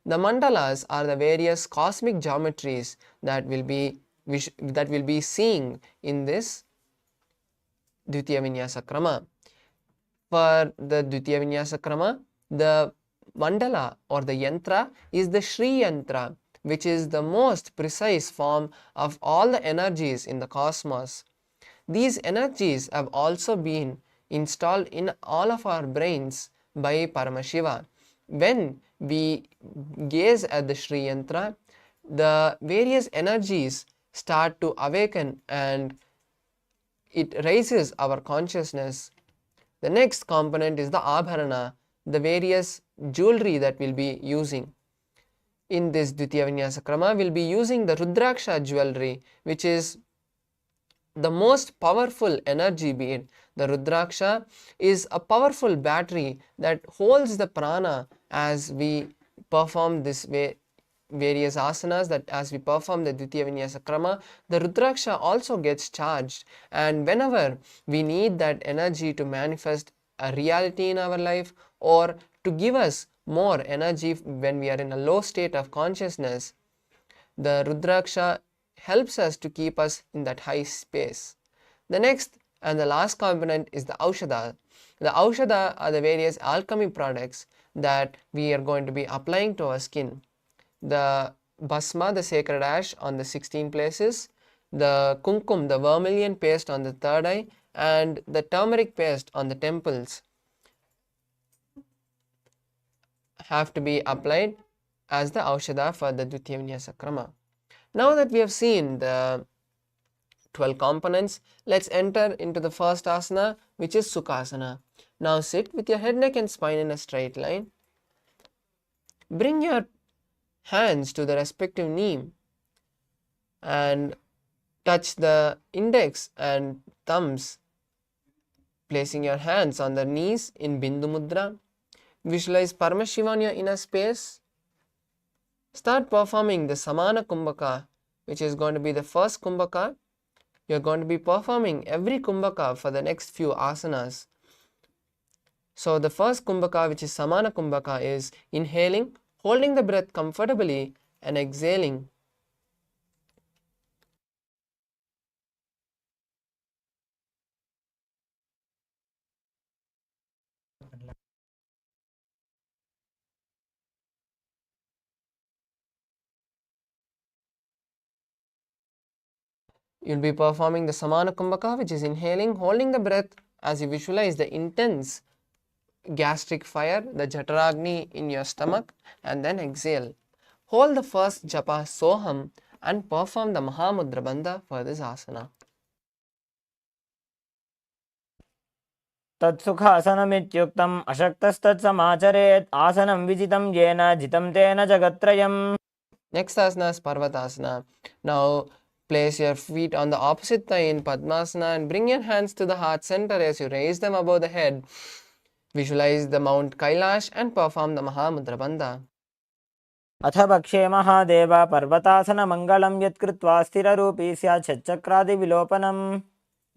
The mandalas are the various cosmic geometries that will be seeing in this Dvitiya Vinyasa Krama. For the Dvitiya Vinyasa Krama, the mandala or the yantra is the Shri yantra, which is the most precise form of all the energies in the cosmos. These energies have also been installed in all of our brains by Paramashiva. When we gaze at the Shri yantra, the various energies start to awaken and it raises our consciousness. The next component is the abharana, the various jewelry that we'll be using. In this Dvitiya Vinyasa Krama, we'll be using the Rudraksha jewelry, which is the most powerful energy bead. The Rudraksha is a powerful battery that holds the prana as we perform this various asanas, that as we perform the Dvitiya Vinyasa Krama, the Rudraksha also gets charged, and whenever we need that energy to manifest a reality in our life or to give us more energy when we are in a low state of consciousness, the Rudraksha helps us to keep us in that high space. The next and the last component is the Aushadha. The Aushadha are the various alchemy products that we are going to be applying to our skin. The Bhasma, the sacred ash on the 16 places, the Kumkum, the vermilion paste on the third eye, and the turmeric paste on the temples have to be applied as the Aushadha for the Dvitiya Vinyasa Krama. Now that we have seen the 12 components, let's enter into the first asana, which is Sukhasana. Now sit with your head, neck and spine in a straight line. Bring your hands to the respective knee and touch the index and thumbs, placing your hands on the knees in Bindu Mudra. Visualize Paramashiva in your inner space. Start performing the Samana Kumbhaka, which is going to be the first Kumbhaka. You're going to be performing every Kumbhaka for the next few asanas. So the first Kumbhaka, which is Samana Kumbhaka, is inhaling, holding the breath comfortably and exhaling. You'll be performing the Samana Kumbhaka, which is inhaling, holding the breath as you visualize the intense gastric fire, the Jataragni in your stomach, and then exhale. Hold the first japa Soham and perform the Mahamudra Bandha for this asana. तत्सुखासनमित्युक्तम् अशक्तस्तत्समाचरेत् आसनं विजितं येन जितं तेन जगत्त्रयम्. Next asana is Parvatasana. Now place your feet on the opposite thigh in Padmasana and bring your hands to the heart center as you raise them above the head. Visualize the Mount Kailash and perform the Mahamudra Bandha. अथ भक्षे महादेव पर्वतासनमङ्गलं यत्कृत्वा स्थिररूपी स्यात् षट्चक्रादिविलोपनम्.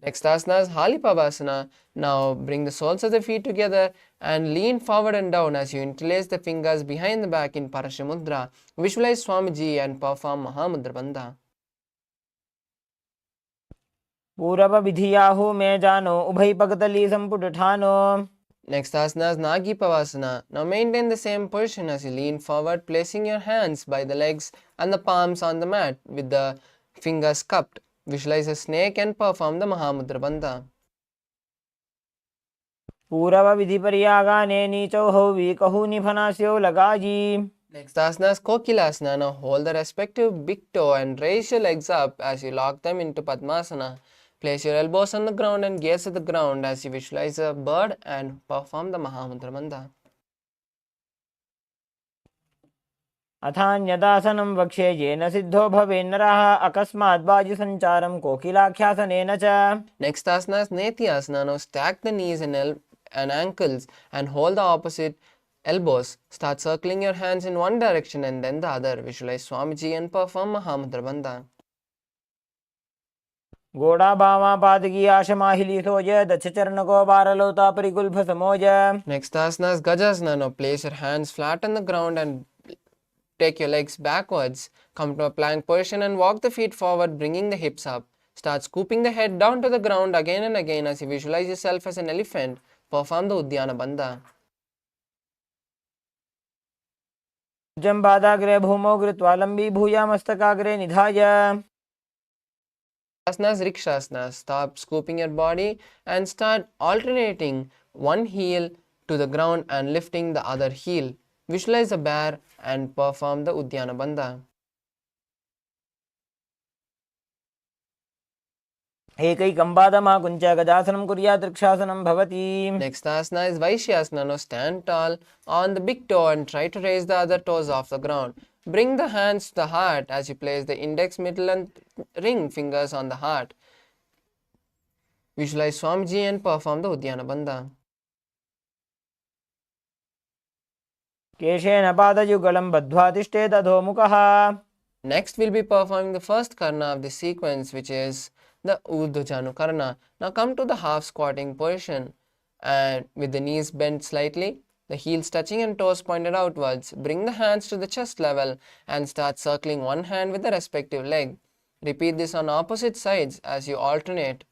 Next asana is Halipavasana. Now bring the soles of the feet together and lean forward and down as you interlace the fingers behind the back in Parashamudra. Visualize Swamiji and perform Mahamudra Bandha. पूरवविधियाहु मे जानो उभयपगतली सम्पुटठानो. Next asana is Nagi Pavasana. Now maintain the same position as you lean forward, placing your hands by the legs and the palms on the mat with the fingers cupped. Visualize a snake and perform the Mahamudra Bandha. पूरवविधिपर्यागाने नीचौ वीकहु निफनास्यो लगायि. Next asana is Kokilasana. Now hold the respective big toe and raise your legs up as you lock them into Padmasana. Place your elbows on the ground and gaze at the ground as you visualize a bird and perform the Mahamudra Bandha. अथान्यदासनं वक्ष्ये येन सिद्धो भवेन्नरः अकस्मात् वायुसञ्चारं कोकिलाख्यासनेन च. Next asana is Nithyananda. Now stack the knees and ankles and hold the opposite elbows. Start circling your hands in one direction and then the other. Visualize Swamiji and perform Mahamudra Bandha. गोडाभामा पादकी आशमाहिलीसोज दक्षचरणको बारलोता परिगुल्भ समोज. Next asana is Gajasana. Now place your hands flat on the ground and take your legs backwards. Come to a plank position and walk the feet forward, bringing the hips up. Start scooping the head down to the ground again and again as you visualize yourself as an elephant. Perform the Uddiyana Bandha. जम्बादाग्रे भूमौ कृत्वा लम्बीभूया मस्तकाग्रे निधाय Asanas, Rikshasana. Stop scooping your body and start alternating one heel to the ground and lifting the other heel. Visualize a bear and perform the Uddiyana Bandha. एकैकं पादमाकुञ्च गजासनं कुर्यात् वृक्षासनं भवति. Next asana is Vaishyasana. Now stand tall on the big toe and try to raise the other toes off the ground. Bring the hands to the heart as you place the index, middle and ring fingers on the heart. Visualize Swamiji and perform the Uddiyana Bandha. केशेन पादयुगलं बद्ध्वा तिष्ठेत् अधोमुखः. Next we'll be performing the first karna of this sequence, which is the Urdhva Janu Karna. Now come to the half squatting position and with the knees bent slightly, the heels touching and toes pointed outwards. Bring the hands to the chest level and start circling one hand with the respective leg. Repeat this on opposite sides as you alternate.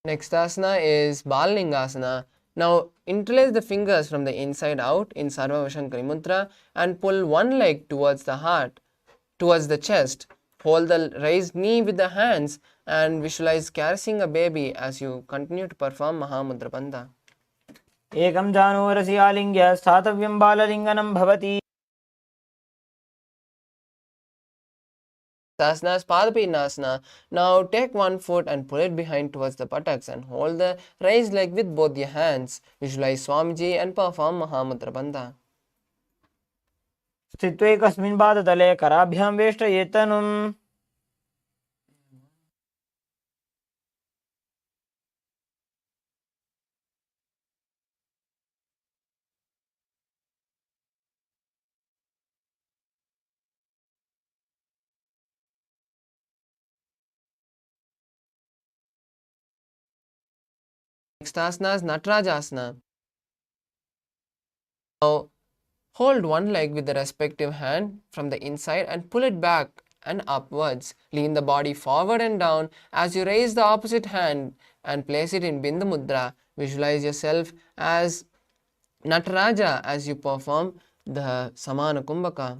Next asana is Balalingasana. Now interlace the fingers from the inside out in Sarva Vashankari Mudra and pull one leg towards the heart, towards the chest. Hold the raised knee with the hands and visualize caressing a baby as you continue to perform Mahamudra Bandha. एकं जानुरसि आलिङ्ग्य स्थातव्यं बाललिङ्गनं भवति. Asana is Padapidnasana. Now take one foot and pull it behind towards the buttocks and hold the raised leg with both your hands. Visualize Swamiji and perform Mahamudra Bandha. स्थित्वैकस्मिन् पादतले कराभ्यां वेष्टयेत् तनुम्. Next asana is Natarajasana. Now hold one leg with the respective hand from the inside and pull it back and upwards. Lean the body forward and down as you raise the opposite hand and place it in Bindu Mudra. Visualize yourself as Nataraja as you perform the Samana Kumbhaka.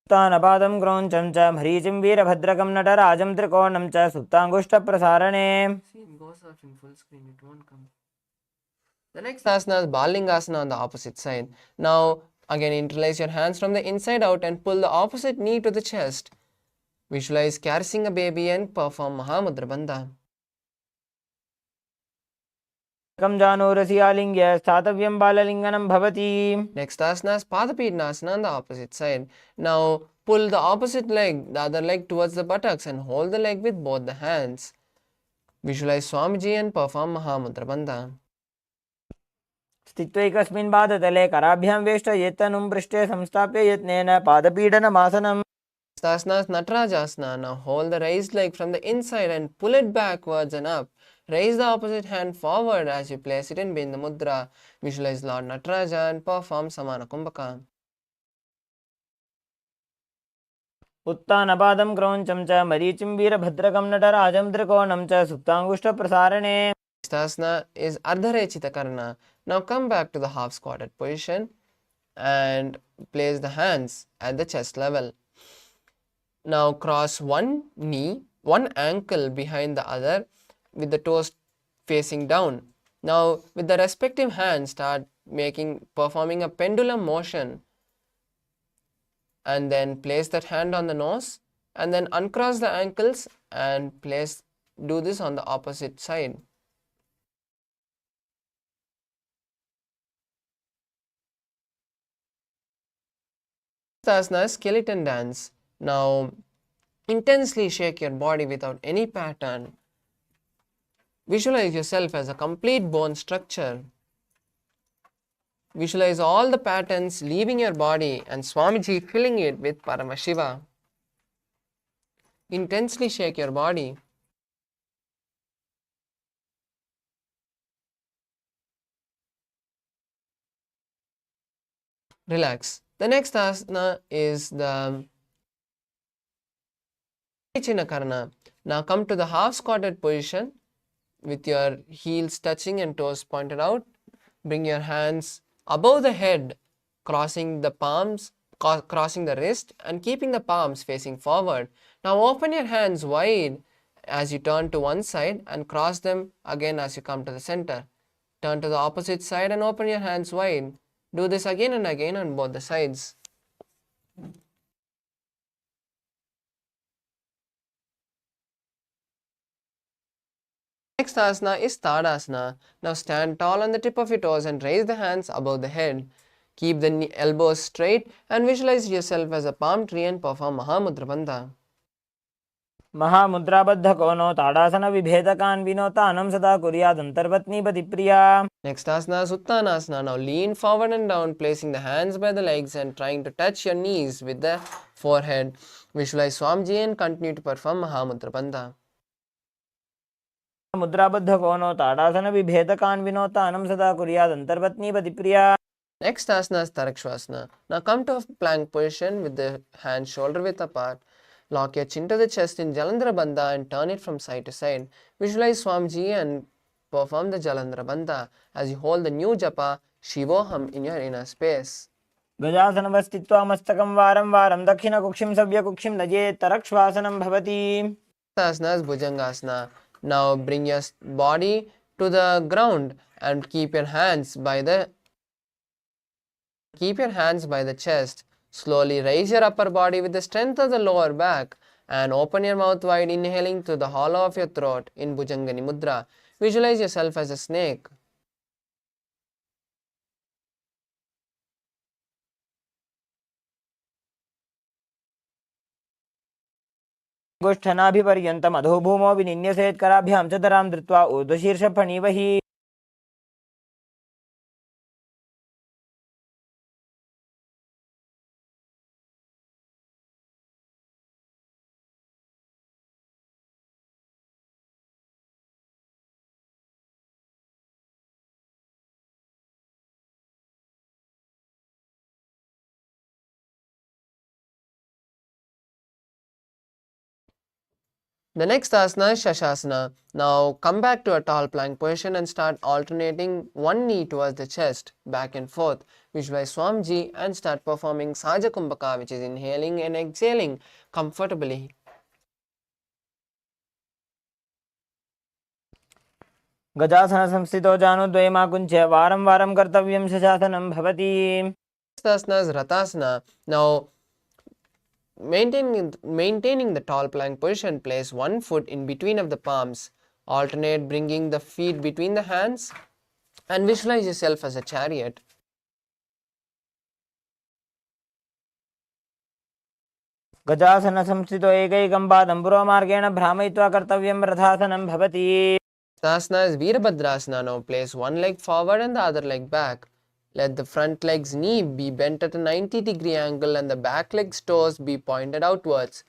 उत्तानपादं क्रौञ्चं च मरीचिं वीरभद्रकं नटराजं त्रिकोणं च सुप्ताङ्गुष्ठप्रसारणे. See, it goes off in full screen, it won't come. The next asana is Balalingasana on the opposite side. Now again interlace your hands from the inside out and pull the opposite knee to the chest. Visualize caressing a baby and perform Mahamudra Bandha. एकं जानुरसि आलिङ्ग्य स्थातव्यं बाललिङ्गनं भवति. Next asana is Padapidnasana on the opposite side. Now pull the opposite leg, the other leg towards the buttocks and hold the leg with both the hands. Visualize Swamiji and perform Mahamudra Bandha. स्थित्वैकस्मिन् पादतले कराभ्यां वेष्टयेत् तनुं पृष्ठे संस्थाप्य यत्नेन पादपीडनमासनम्. Next asana is Natarajasana. Now hold the raised leg from the inside and pull it backwards and up. Raise the opposite hand forward as you place it in Bindu Mudra. Visualize Lord Nataraja and perform Samana Kumbhaka. उत्तानपादं क्रौञ्चं च मरीचिं वीरभद्रकं नटराजं त्रिकोणं च सुप्ताङ्गुष्ठप्रसारणे. Next asana is Ardharechita Karna. Now come back to the half squatted position and place the hands at the chest level. Now cross one knee, one ankle behind the other with the toes facing down. Now with the respective hands start performing a pendulum motion and then place that hand on the nose and then uncross the ankles and do this on the opposite side. Asana is skeleton dance. Now intensely shake your body without any pattern. Visualize yourself as a complete bone structure. Visualize all the patterns leaving your body and Swamiji filling it with Paramashiva. intensely shake your body. Relax. The next asana is the Chinakarna. Now come to the half squatted position with your heels touching and toes pointed out. Bring your hands above the head, crossing the palms, crossing the wrist, and keeping the palms facing forward. Now open your hands wide as you turn to one side and cross them again as you come to the center. Turn to the opposite side and open your hands wide. Do this again and again on both the sides. Next asana is Tadasana. Now stand tall on the tip of your toes and raise the hands above the head. Keep the elbows straight and visualize yourself as a palm tree and perform Mahamudra Bandha. महामुद्राबद्ध कोनो ताडासन विभेदकान् विनोतानं सदा कुर्यादन्तर्पत्नीपति प्रिया. Next asana is Uttanasana. Now lean forward and down, placing the hands by the legs and trying to touch your knees with the forehead. Visualize Swamiji and continue to perform Mahamudra Bandha. मुद्राबद्ध कोनो ताडासन विभेदकान् विनोतानं सदा कुर्यादन्तर्पत्नीपति प्रिया. Next asana is Tarakshvasana. Now come to a plank position with the hands shoulder width apart. Lock your chin to the chest in Jalandhara Bandha and turn it from side to side. Visualize Swamiji and perform the Jalandhara Bandha as you hold the new japa Shivoham in your inner space. गजासनवस्थित्वा मस्तकं वारं वारं दक्षिणकुक्षिं सव्यकुक्षिं नजेत् तरक्ष्वासनं भवति. Asana is Bhujangasana. Now bring your body to the ground and keep your hands by the chest. Slowly raise your upper body with the strength of the lower back and open your mouth wide, inhaling through the hollow of your throat in Bhujangani Mudra. Visualize yourself as a snake. गोष्ठनाभिपर्यन्तम् अधोभूमौ विनिन्यसेत् कराभ्यां च धरां धृत्वा ऊर्ध्वशीर्षफणीवहि. The next asana is Shashasana. Now come back to a tall plank position and start alternating one knee towards the chest, back and forth. Visualize Swamiji and start performing Saja Kumbhaka, which is inhaling and exhaling comfortably. गजासनसंस्थितो जानुद्वयमाकुञ्च्य वारं वारं कर्तव्यं शशासनं भवति. Next asana is Ratasana. Now maintaining the tall plank position, place one foot in between of the palms. Alternate bringing the feet between the hands and visualize yourself as a chariot. गजासनसंस्थितो एकैकं पादं पुरोमार्गेण भ्रामयित्वा कर्तव्यं रथासनं भवति. Asana is Veerabhadrasana. Now place one leg forward and the other leg back. Let the front leg's knee be bent at a 90-degree angle and the back leg's toes be pointed outwards.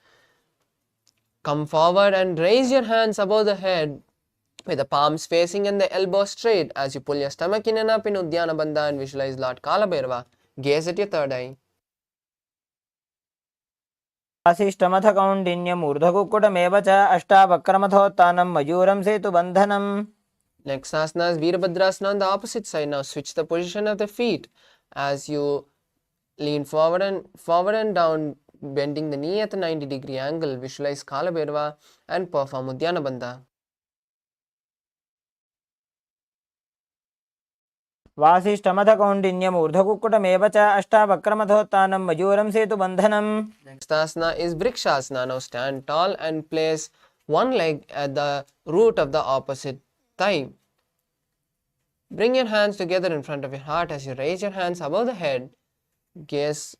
Come forward and raise your hands above the head with the palms facing and the elbows straight as you pull your stomach in and up in Uddiyana Bandha and visualize Lord Kalabhairava. Gaze at your third eye. वासिष्ठमथ कौण्डिन्यमूर्धकुक्कुटमेव च अष्टावक्रमथोत्थानं मयूरं सेतुबन्धनम्. Next asana is Veerabhadrasana on the opposite side. Now switch the position of the feet as you lean forward and down, bending the knee at a 90-degree angle. Visualize Kalabhairava and perform Uddiyana Bandha. वासिष्ठमथ कौण्डिन्यमूर्धकुक्कुटमेव च अष्टावक्रमथोत्थानं मयूरं सेतुबन्धनम्. Next asana is Vrikshasana. Now stand tall and place one leg at the root of the opposite thigh. Bring your hands together in front of your heart as you raise your hands above the head. Gaze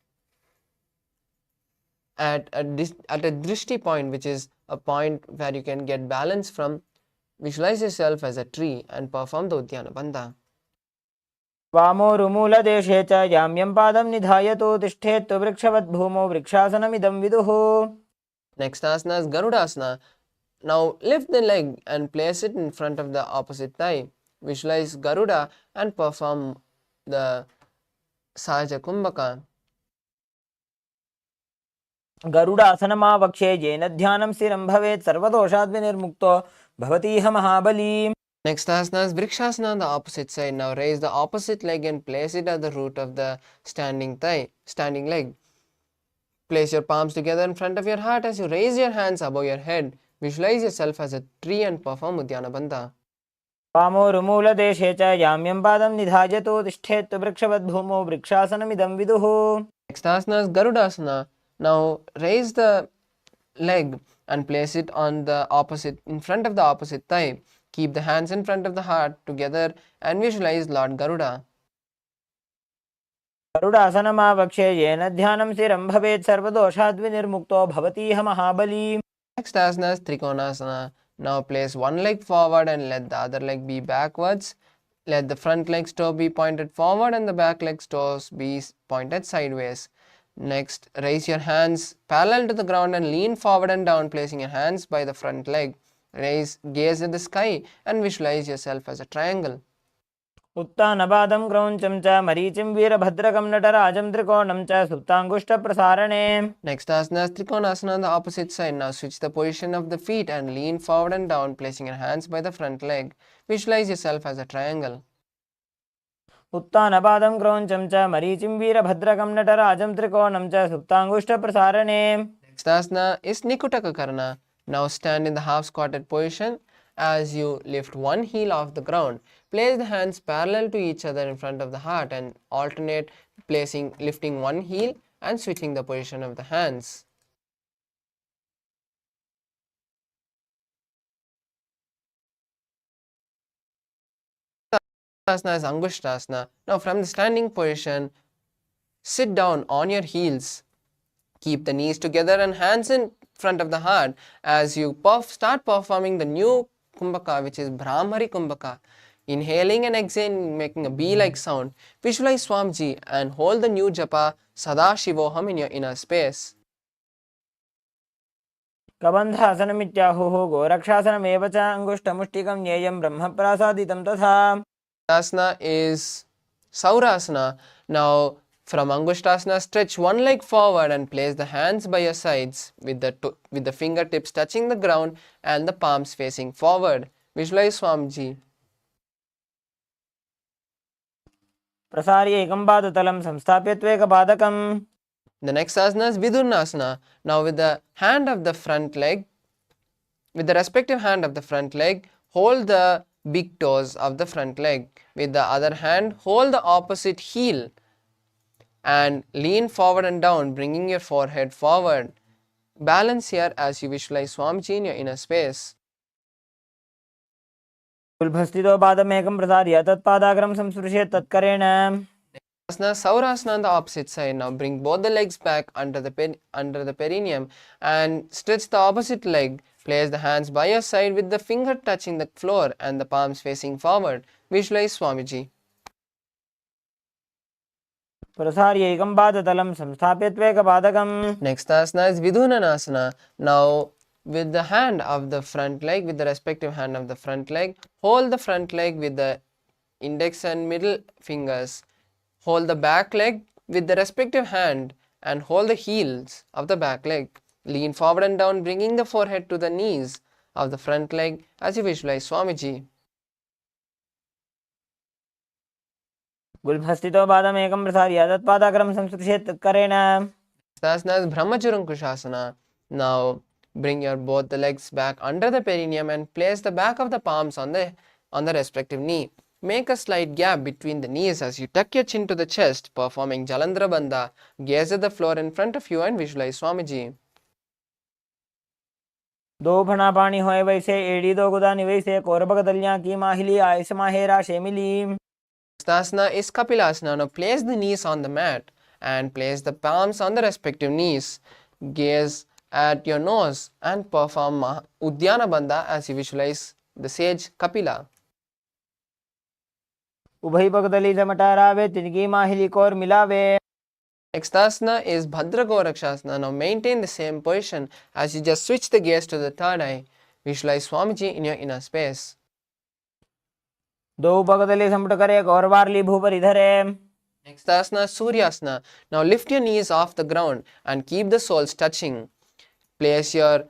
at a drishti point, which is a point where you can get balance from. Visualize yourself as a tree and perform the Uddiyana Bandha. वामोरुमूलदेशे च याम्यं पादं निधाय तु तिष्ठेत् वृक्षवद्भूमौ वृक्षासनमिदं विदुः. Next asana is Garudasana. Now lift the leg and place it in front of the opposite thigh. Visualize Garuda and perform the Sahaja Kumbhaka. गरुडासनमावक्षे येन ध्यानं स्थिरं भवेत् सर्वदोषाद् विनिर्मुक्तो भवतीह महाबली. Next asana is Vrikshasana on the opposite side. Now raise the opposite leg and place it at the root of the standing leg. Place your palms together in front of your heart as you raise your hands above your head. Visualize yourself as a tree and perform Uddiyana Bandha. वामोरुमूलदेशे च याम्यं पादं निधायतो तिष्ठेत् वृक्षवद्भूमौ वृक्षासनमिदं विदुः. Next asana is Garudasana. Now raise the leg and place it on the opposite, in front of the opposite thigh. Keep the hands in front of the heart together and visualize Lord Garuda. गरुडासनमावक्षे येन ध्यानं स्थिरं भवेत् सर्वदोषाद् विनिर्मुक्तो भवतीह महाबली. Next asana is Trikonasana. Now place one leg forward and let the other leg be backwards. Let the front leg's toe be pointed forward and the back leg's toes be pointed sideways. Next, raise your hands parallel to the ground and lean forward and down, placing your hands by the front leg. Gaze at the sky and visualize yourself as a triangle. उत्तानपादं क्रौञ्चं च मरीचिं वीरभद्रकं नटराजं त्रिकोणं च सुप्ताङ्गुष्ठप्रसारणे. Next asana is Trikonasana on the opposite side. Now switch the position of the feet and lean forward and down, placing your hands by the front leg. Visualize yourself as a triangle. उत्तानपादं क्रौञ्चं च मरीचिं वीरभद्रकं नटराजं त्रिकोणं च सुप्ताङ्गुष्ठप्रसारणे. Next asana is Nikutaka Karana. Now stand in the half squatted position as you lift one heel off the ground. Place the hands parallel to each other in front of the heart and alternate lifting one heel and switching the position of the hands. Asana is Angushtasana. Now from the standing position, sit down on your heels. Keep the knees together and hands in front of the heart as you start performing the new Kumbhaka, which is Brahmari Kumbhaka. Inhaling and exhaling, making a bee-like sound. Visualize Swamiji and hold the new japa Sadashivoham in your inner space. कबन्धासनमित्याहुः गोरक्षासनमेव च अङ्गुष्ठमुष्टिकं ज्ञेयं ब्रह्मप्रासादितं तथा. Asana is Saurasana. Now from Angushtasana, stretch one leg forward and place the hands by your sides with the fingertips touching the ground and the palms facing forward. Visualize Swamiji. प्रसार्य एकं पादतलं संस्थाप्य त्वेकपादकम्. The next asana is Vidurnasana. Now with the respective hand of the front leg, hold the big toes of the front leg. With the other hand, hold the opposite heel and lean forward and down, bringing your forehead forward. Balance here as you visualize Swamiji in your inner space. उल्भस्थितो पादमेकं प्रसार्य तत्पादाग्रं संस्पृशेत् तत्करेण. Asana Saurasana on the opposite side. Now bring both the legs back under the perineum and stretch the opposite leg. Place the hands by your side with the finger touching the floor and the palms facing forward. Visualize Swamiji. प्रसार्य एकं पादतलं संस्थाप्य त्वेकपादकम्. Next asana is Vidunanasana. Now with the hand of the front leg, with the respective hand of the front leg, hold the front leg with the index and middle fingers. Hold the back leg with the respective hand and hold the heels of the back leg. Lean forward and down, bringing the forehead to the knees of the front leg as you visualize Swamiji. गुल्भस्थितो पादमेकं प्रसार्य तत्पादाग्रं संस्पृशेत् तत्करेण. Asana is Brahmachurunkushasana. Now bring both the legs back under the perineum and place the back of the palms on the respective knee. Make a slight gap between the knees as you tuck your chin to the chest, performing Jalandhara Bandha. Gaze at the floor in front of you and visualize Swamiji. दो फणा पानी होए वैसे एड़ी दो गुदानी वैसे कोरबक दलियां की माहिली आयस माहेरा शेमिली. Asana is Kapilasana. Now place the knees on the mat and place the palms on the respective knees. Gaze at your nose and perform Uddiyana Bandha as you visualize the sage Kapila. उभय पगदली समटारावे तिनकी माहिली core मिलावे. Next asana is Bhadra Gorakshasana. Now maintain the same position as you just switch the gaze to the third eye. Visualize Swamiji in your inner space. दो पगतले संपुट करे गौरवारली भूपर इधरे. Next asana, Suryasana. Now lift your knees off the ground and keep the soles touching. Place your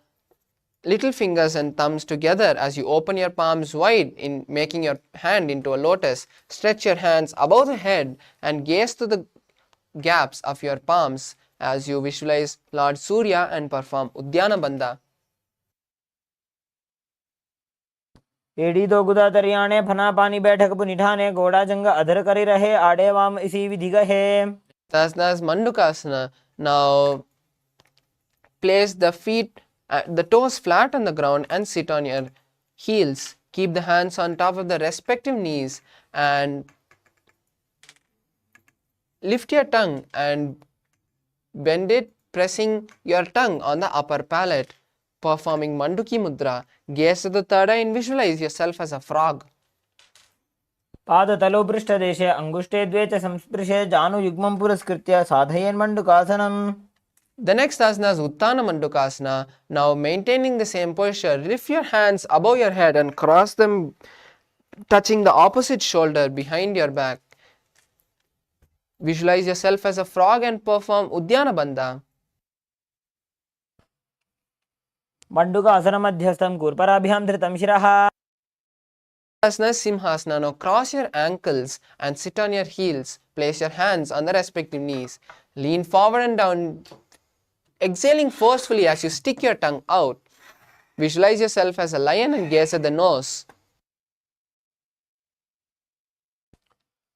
little fingers and thumbs together as you open your palms wide in making your hand into a lotus. Stretch your hands above the head and gaze to the gaps of your palms as you visualize Lord Surya and perform Udyana Bandha. एडी दो गुदा तरियाने फना पानी बैठक पुनिठाने घोड़ा जंग अधर करी रहे आड़े वाम इसी विधि गहे. That's Mandukasana. Now place the feet, the toes flat on the ground and sit on your heels. Keep the hands on top of the respective knees and lift your tongue and bend it, pressing your tongue on the upper palate. Performing Manduki Mudra. Gaze to the third eye and visualize yourself as a frog. पाद तलो पृष्ठ देशे अंगुष्टे द्वे च संस्पृशे जानु युग्मं पुरस्कृत्य साधयेन् मंडुकासनम्. The next asana is Uttana Mandukasana. Now maintaining the same posture, lift your hands above your head and cross them, touching the opposite shoulder behind your back. Visualize yourself as a frog and perform Udyana Bandha. मंडुकासन मध्यस्थं कूर्पराभ्यां धृतं शिरः. Asana Simhasana. Now cross your ankles and sit on your heels. Place your hands on the respective knees. Lean forward and down, exhaling forcefully as you stick your tongue out. Visualize yourself as a lion and gaze at the nose.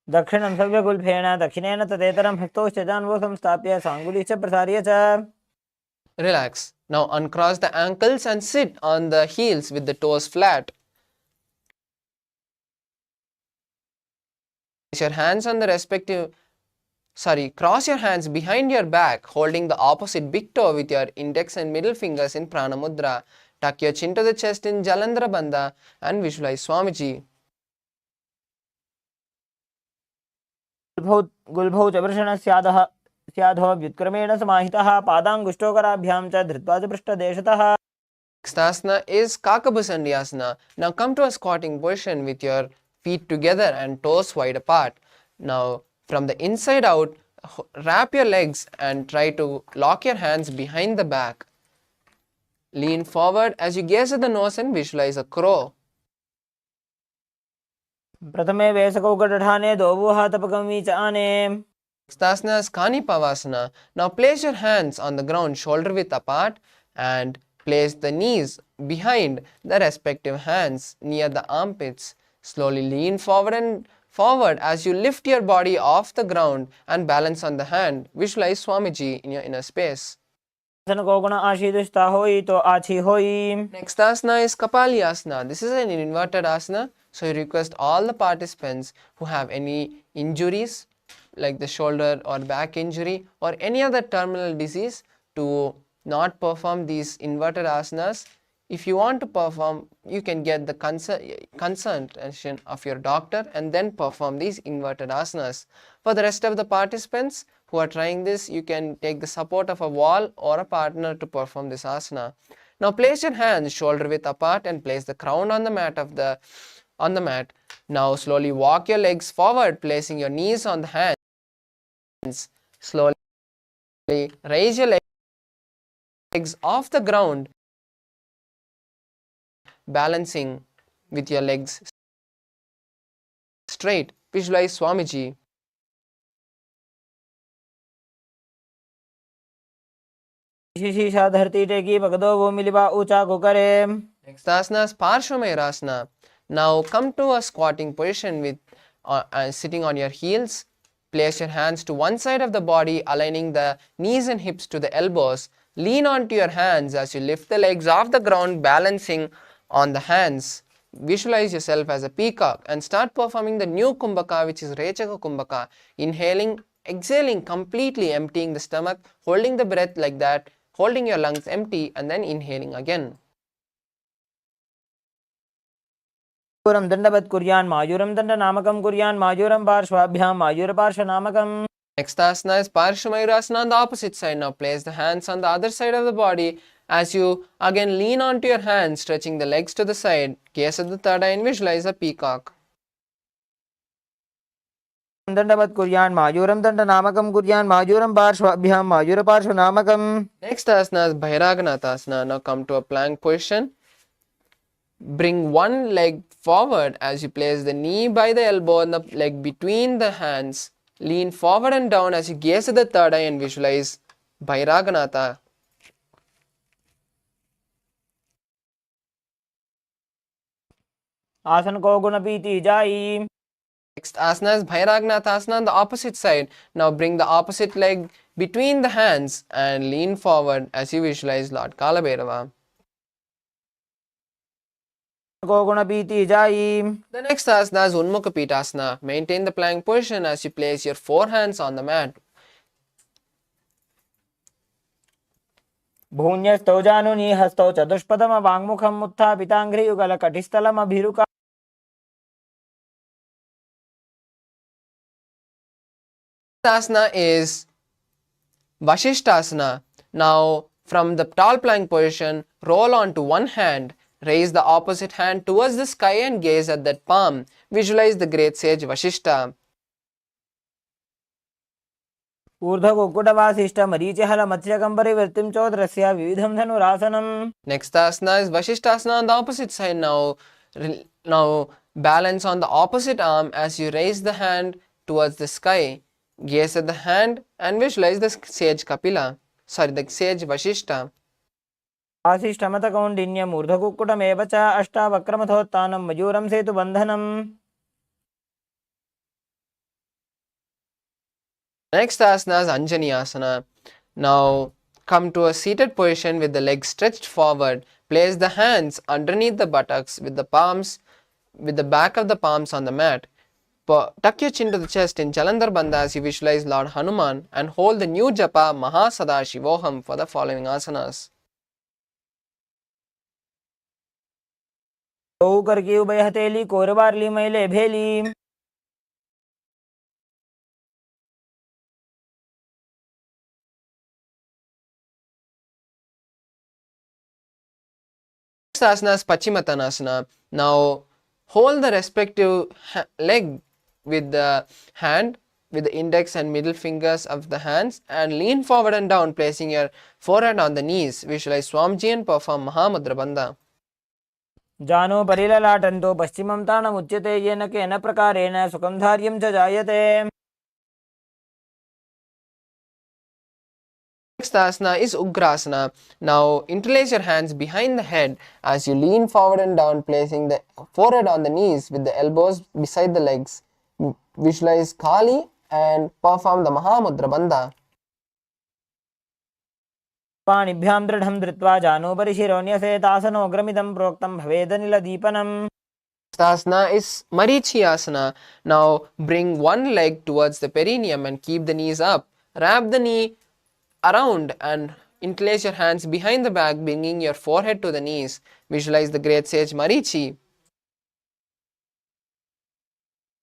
दक्षिणं सव्यगुल्फेन दक्षिणेन तदेतरं हस्तौश्च जान्वो संस्थाप्य साङ्गुली च प्रसार्य च. Relax. Now uncross the ankles and sit on the heels with the toes flat. Place your hands on the cross your hands behind your back, holding the opposite big toe with your index and middle fingers in Prana Mudra. Tuck your chin to the chest in Jalandhara Bandha and visualize Swamiji. गुल्भौ च वृषणस्याधः स्याधो व्युत्क्रमेण समाहितः पादाङ्गुष्ठोकराभ्यां च धृत्वा च पृष्ठदेशतः. Next asana is Kakabhusandhyasana. Now come to a squatting position with your feet together and toes wide apart. Now from the inside out, wrap your legs and try to lock your hands behind the back. Lean forward as you gaze at the nose and visualize a crow. प्रथमे वेसकौ गडठाने दोवुः तपकमी च आने. Next asana is Kanipavasana. Now place your hands on the ground shoulder width apart and place the knees behind the respective hands near the armpits. Slowly lean forward as you lift your body off the ground and balance on the hand. Visualize Swamiji in your inner space. Next asana is Kapalyasana. This is an inverted asana, so you request all the participants who have any injuries like the shoulder or back injury or any other terminal disease to not perform these inverted asanas. If you want to perform, you can get the consultation of your doctor and then perform these inverted asanas. For the rest of the participants who are trying this, you can take the support of a wall or a partner to perform this asana. Now place your hands shoulder width apart and place the crown on the mat. Now slowly walk your legs forward, placing your knees on the hands. Slowly raise your legs off the ground, balancing with your legs straight. Visualize Swamiji. Next asana is Parshvamayurasana. Now come to a squatting position with sitting on your heels. Place your hands to one side of the body, aligning the knees and hips to the elbows. Lean onto your hands as you lift the legs off the ground, balancing on the hands. Visualize yourself as a peacock and start performing the new Kumbhaka, which is Rechaka Kumbhaka. Inhaling, exhaling completely, emptying the stomach, holding the breath like that, holding your lungs empty and then inhaling again. दंडवत् कुर्यान् मायूरं दंड नामकं कुर्यान् मायूरं पार्श्वाभ्यां मायूर पार्श्व नामकम्. Next asana is Parshamayurasana on the opposite side. Now place the hands on the other side of the body as you again lean onto your hands, stretching the legs to the side. Gaze at the third eye and visualize a peacock. दंडवत् कुर्यान् मायूरं दण्डनामकं कुर्यान् मायूरं पार्श्वाभ्यां मायूरपार्श्वनामकम्. Next asana is Bhairaganathasana. Now come to a plank position. Bring one leg forward as you place the knee by the elbow and the leg between the hands. Lean forward and down as you gaze at the third eye and visualize Bhairaganatha. आसन को गुण पीति जाई. Next asana is Bhairaganathasana on the opposite side. Now bring the opposite leg between the hands and lean forward as you visualize Lord Kalabhairava. को गुण पीति जाई. The next asana is Unmukha Pitasana. Maintain the plank position as you place your four hands on the mat. भून्यस्तौ जानुनी हस्तौ चतुष्पदम वाङ्मुखम् उत्थापिताङ्घ्रियुगल कटिस्थलम् अभिरुका. Asana is Vashishtasana. Now from the tall plank position, roll onto one hand, raise the opposite hand towards the sky and gaze at that palm. Visualize the great sage Vashishta. ऊर्ध्वकुक्कुटवासिष्ठ मरीचिहल मत्स्यकम्बरिवृत्तिं चोदरस्य विविधं धनुरासनम्. Next asana is Vashishtasana on the opposite side. Now balance on the opposite arm as you raise the hand towards the sky. Gaze at the hand and visualize the sage Kapila. The sage Vashishta. आसिष्ठमतकौण्डिन्यम् ऊर्ध्वकुक्कुटमेव च अष्टावक्रमथोत्थानं मयूरं सेतुबन्धनम्. Next asana is Anjani Asana. Now come to a seated position with the legs stretched forward. Place the hands underneath the buttocks with the back of the palms on the mat. Tuck your chin to the chest in Jalandhar Bandha as you visualize Lord Hanuman and hold the new japa Mahasadaशिवोहम for the following asanas. औ करके उभय हथेली कोरबारली मैले भेली. Next asana is Pachimatanasana. Now hold the respective leg with the hand, with the index and middle fingers of the hands and lean forward and down, placing your forehead on the knees. Visualize Swamiji and perform Mahamudra Bandha. जानो परिललाटन्तो पश्चिमं ताणमुच्यते येन केन प्रकारेण सुखं धार्यं च जायते. Next asana is Ugrasana. Now interlace your hands behind the head as you lean forward and down, placing the forehead on the knees with the elbows beside the legs. Visualize Kali and perform the Mahamudra Bandha. पाणिभ्यां दृढं धृत्वा जानोपरि शिरोन्यसेतासनोग्रमिदं प्रोक्तं भवेदनिलदीपनम्. Asana is Marichi Asana. Now bring one leg towards the perineum and keep the knees up. Wrap the knee around and interlace your hands behind the back, bringing your forehead to the knees. Visualize the great sage Marichi.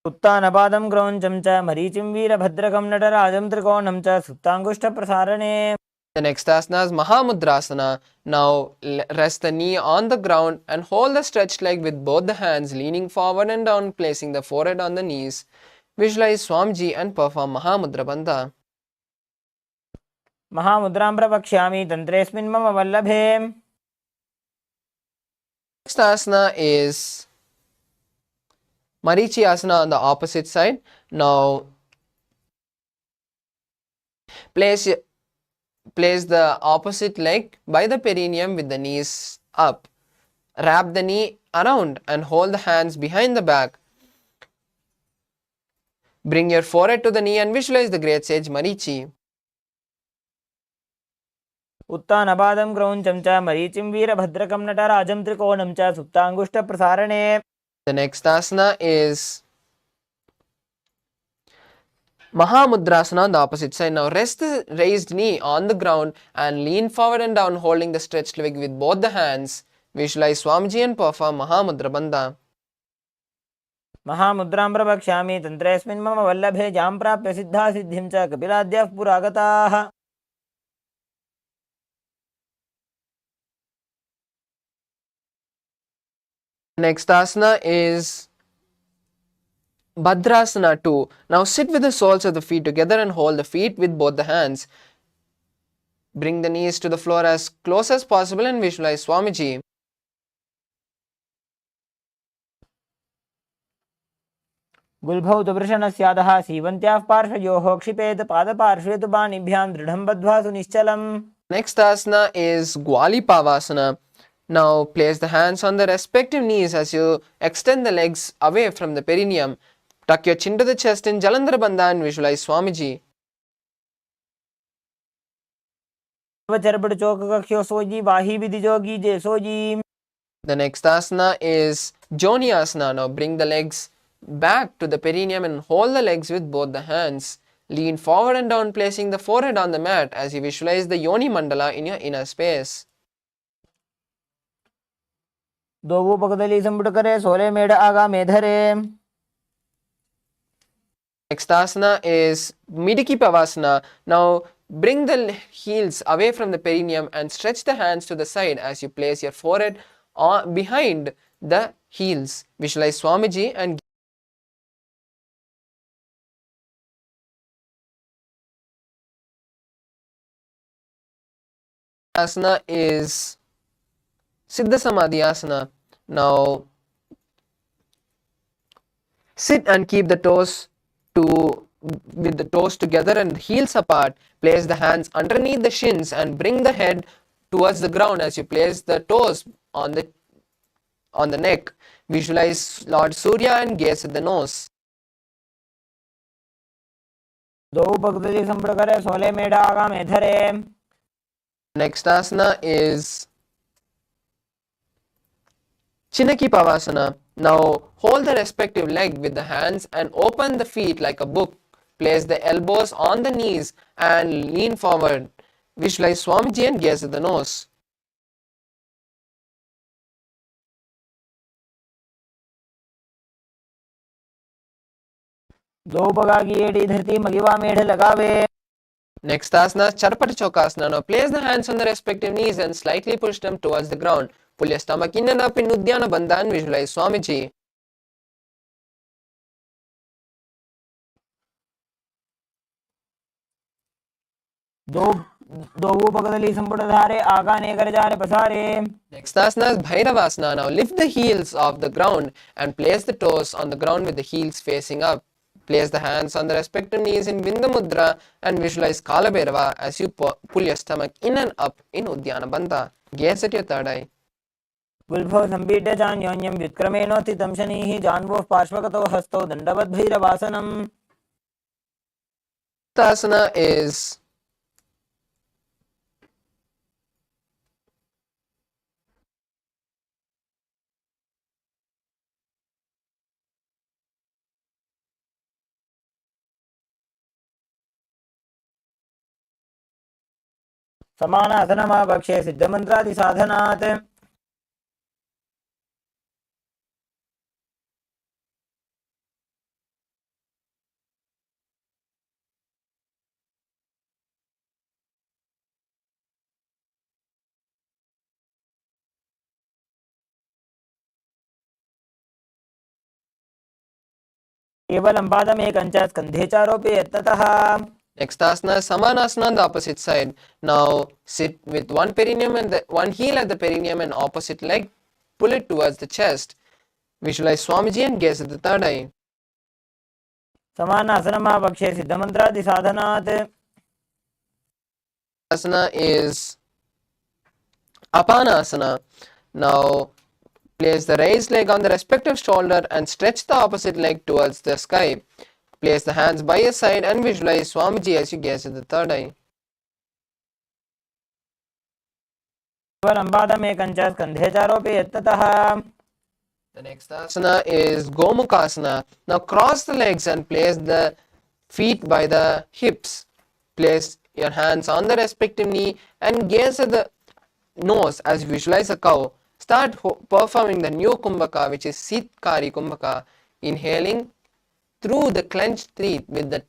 उत्तानपादं क्रौञ्चं च मरीचिं वीरभद्रकं नटराजं त्रिकोणं च सुप्ताङ्गुष्ठप्रसारणे. The next asana is Mahamudrasana. Now rest the knee on the ground and hold the stretched leg with both the hands, leaning forward and down, placing the forehead on the knees. Visualize Swamiji and perform Mahamudra Bandha. महामुद्रां प्रवक्ष्यामि तन्त्रेऽस्मिन् मम वल्लभे. Next asana is Marichi Asana on the opposite side. Now place the opposite leg by the perineum with the knees up. Wrap the knee around and hold the hands behind the back. Bring your forehead to the knee and visualize the great sage Marichi. उत्तानपादं क्रौञ्चं च मरीचिं वीरभद्रकं नटराजं त्रिकोणं च सुप्ताङ्गुष्ठप्रसारणे. The next asana is Mahamudrasana on the opposite side. Now rest the raised knee on the ground and lean forward and down, holding the stretched leg with both the hands. Visualize Swamiji and perform Mahamudra Bandha. महामुद्रां प्रवक्ष्यामि तन्त्रेऽस्मिन् मम वल्लभे जां प्राप्य सिद्धा सिद्धिं च कपिलाद्यः पुरागताः. Next asana is Bhadrasana 2. Now sit with the soles of the feet together and hold the feet with both the hands. Bring the knees to the floor as close as possible and visualize Swamiji. गुल्भौ तु वृषणस्यादः सीवन्त्याः पार्श्वयोः क्षिपेत पादपार्श्वे तु पाणिभ्यां दृढं बद्ध्वा सुनिश्चलम्. Next asana is Gwalipavasana. Now place the hands on the respective knees as you extend the legs away from the perineum. Tuck your chin to the chest in Jalandhara Bandha and visualize Swamiji. Charpat चौक कक्ष्यो सोजी वाही विधि जोगी जय sooji. The next asana is Joni Asana. Now bring the legs back to the perineum and hold the legs with both the hands. Lean forward and down, placing the forehead on the mat as you visualize the Yoni Mandala in your inner space. दोवो पकदली संपुट करे सोले मेढ़ आगा मेधरे. Next asana is Midiki Pavasana. Now bring the heels away from the perineum and stretch the hands to the side as you place your forehead behind the heels. Visualize Swamiji and asana is Siddha Samadhi Asana. Now sit and keep the toes with the toes together and heels apart. Place the hands underneath the shins and bring the head towards the ground as you place the toes on the neck. Visualize Lord Surya and gaze at the nose. दोवो पकदली संपुट करे सोले मेढ़ आगा मेधरे. Next asana is Chinaki Pavasana. Now hold the respective leg with the hands and open the feet like a book. Place the elbows on the knees and lean forward. Visualize Swamiji and gaze at the nose. दो पगा की एड़ी धरती मगिवा मेढ़ लगावे. Next asana is Charpata Chokasana. Now place the hands on the respective knees and slightly push them towards the ground. Pull your stomach in and up in Uddiyana Bandha and visualize Swamiji. दोवो पकदली संपुट धारे आगा ने कर जारे पसारे. Next asana is Bhairavasana. Now lift the heels off the ground and place the toes on the ground with the heels facing up. Place the hands on the respective knees in Bindu Mudra and visualize Kala Bhairava as you pull your stomach in and up in Uddiyana Bandha. Gaze at your third eye. गुल्भो संपीड्य चान्योन्यं व्युत्क्रमेणोत्थितं शनिः जान्वोः पार्श्वगतो हस्तो दण्डवद्भैरवासनम्. Asana is समानासनमावक्षे सिद्धमन्त्रादिसाधनात्. केवलं पादमेकञ्च स्कन्धे चारोपि यत्ततः. Next asana is Samanasana on the opposite side. Now sit with one perineum and one heel at the perineum and opposite leg. Pull it towards the chest. Visualize Swamiji and gaze at the third eye. समानासनमावक्षे सिद्धमन्त्रादिसाधनात्. Asana is Apanasana. Now place the raised leg on the respective shoulder and stretch the opposite leg towards the sky. Place the hands by your side and visualize Swamiji as you gaze at the third eye. केवलं पादमेकञ्च स्कन्धे चारोपि यत्ततः. The next asana is Gomukhasana. Now cross the legs and place the feet by the hips. Place your hands on the respective knee and gaze at the nose as you visualize a cow. Start performing the new Kumbhaka, which is Sitkari Kumbhaka. inhaling through the clenched teeth with the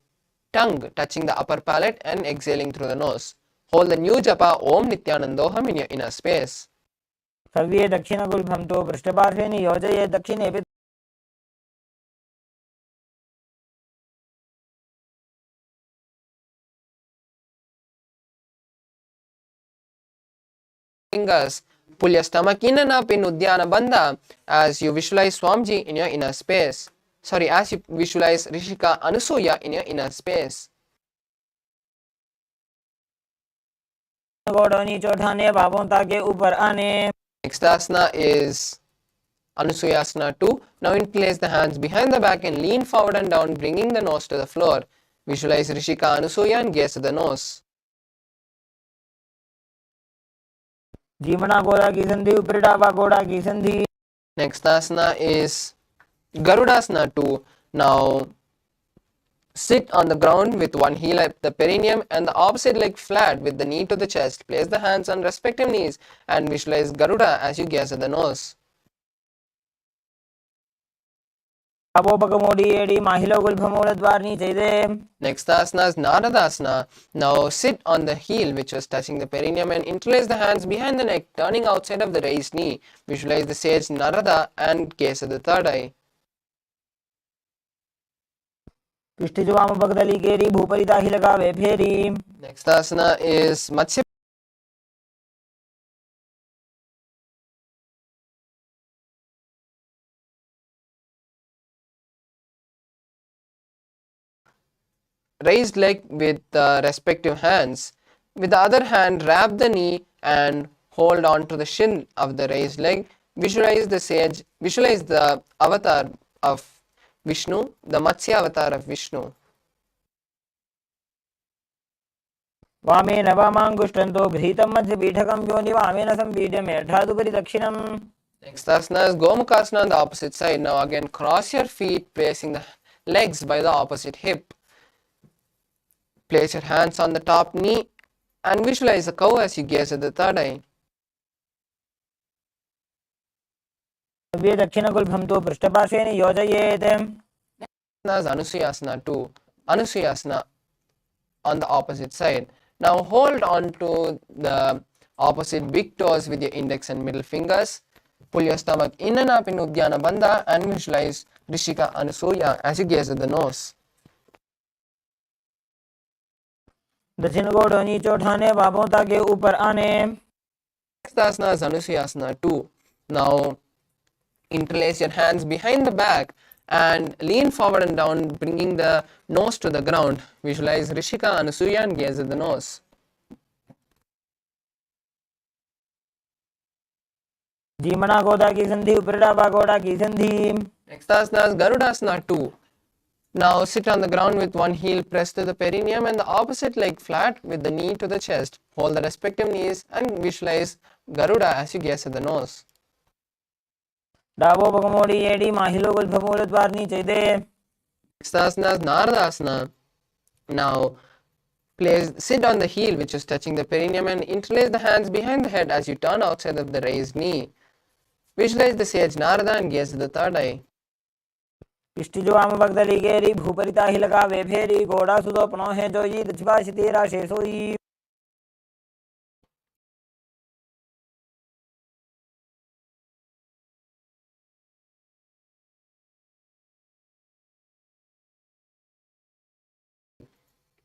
tongue touching the upper palate and exhaling through the nose. Hold the new japa Om Nithyanandoham in your inner space. सव्ये दक्षिणगुल्फं तु पृष्ठपार्श्वे नियोजयेत् दक्षिणेऽपि Fingers. Pull your stomach in and up in Udyana Bandha as you visualize Swamiji in your inner space. Sorry, as you visualize Rishika Anusuya in your inner space. Next asana is Anusuyasana 2. Now interlace the hands behind the back and lean forward and down, bringing the nose to the floor. Visualize Rishika Anusuya and gaze at the nose. Next asana is Garudasana 2. Now sit on the ground with one heel at the perineum and the opposite leg flat with the knee to the chest. Place the hands on respective knees and visualize Garuda as you gaze at the nose. Next asana is Naradasana. Now sit on the heel which was touching the perineum and interlace the hands behind the neck, turning outside of the raised knee. Visualize the sage Narada and gaze at the third eye. Next asana is Matsya. Raised leg with the respective hands. With the other hand, wrap the knee and hold on to the shin of the raised leg. Visualize the sage, visualize the avatar of Vishnu, the Matsya avatar of Vishnu. Next asana is Gomukasana on the opposite side. Now again cross your feet, placing the legs by the opposite hip. Place your hands on the top knee and visualize the cow as you gaze at the third eye. Next is Anusuyasana 2. Anusuyasana on the opposite side. Now hold on to the opposite big toes with your index and middle fingers. Pull your stomach in and up in Udyana Bandha and visualize Rishika Anusuya as you gaze at the nose. Next asana is Anusuyasana 2. Now interlace your hands behind the back and lean forward and down, bringing the nose to the ground. Visualize Rishika Anusuya and gaze at the nose. Next asana is Garudasana 2. Now sit on the ground with one heel pressed to the perineum and the opposite leg flat with the knee to the chest. Hold the respective knees and visualize Garuda as you gaze at the nose. Next asana is Naradasana. Now sit on the heel which is touching the perineum and interlace the hands behind the head as you turn outside of the raised knee. Visualize the sage Narada and gaze at the third eye.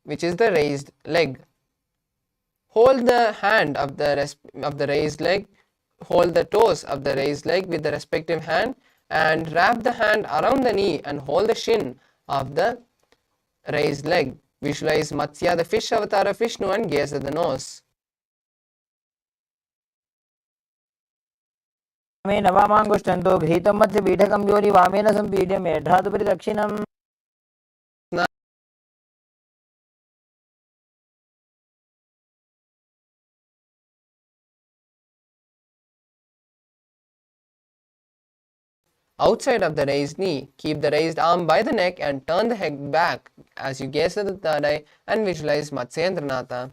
Which is the raised leg. Hold the hand of the raised leg, hold the toes of the raised leg with the respective hand and wrap the hand around the knee and hold the shin of the raised leg. Visualize Matsya, the fish avatar of Vishnu, and gaze at the nose. Outside of the raised knee, keep the raised arm by the neck and turn the head back as you gaze at the third eye and visualize Matsyendranatha.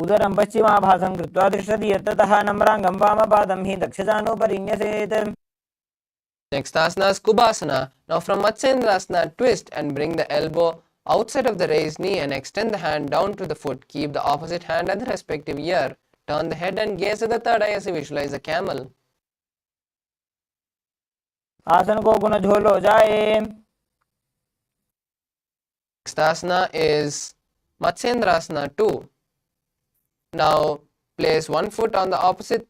उदरं पश्चिमाभासं कृत्वा तिष्ठति यत्ततः नम्राङ्गं वामपादं हि दक्षजानुपरिन्यसेत्. Next asana is Kubhasana. Now from Matsyendrasana, twist and bring the elbow outside of the raised knee and extend the hand down to the foot. Keep the opposite hand at the respective ear. Turn the head and gaze at the third eye as you visualize a camel. आसन को गुण झोलो जाए. Next asana is Matsyendrasana 2. Now place one foot on the opposite,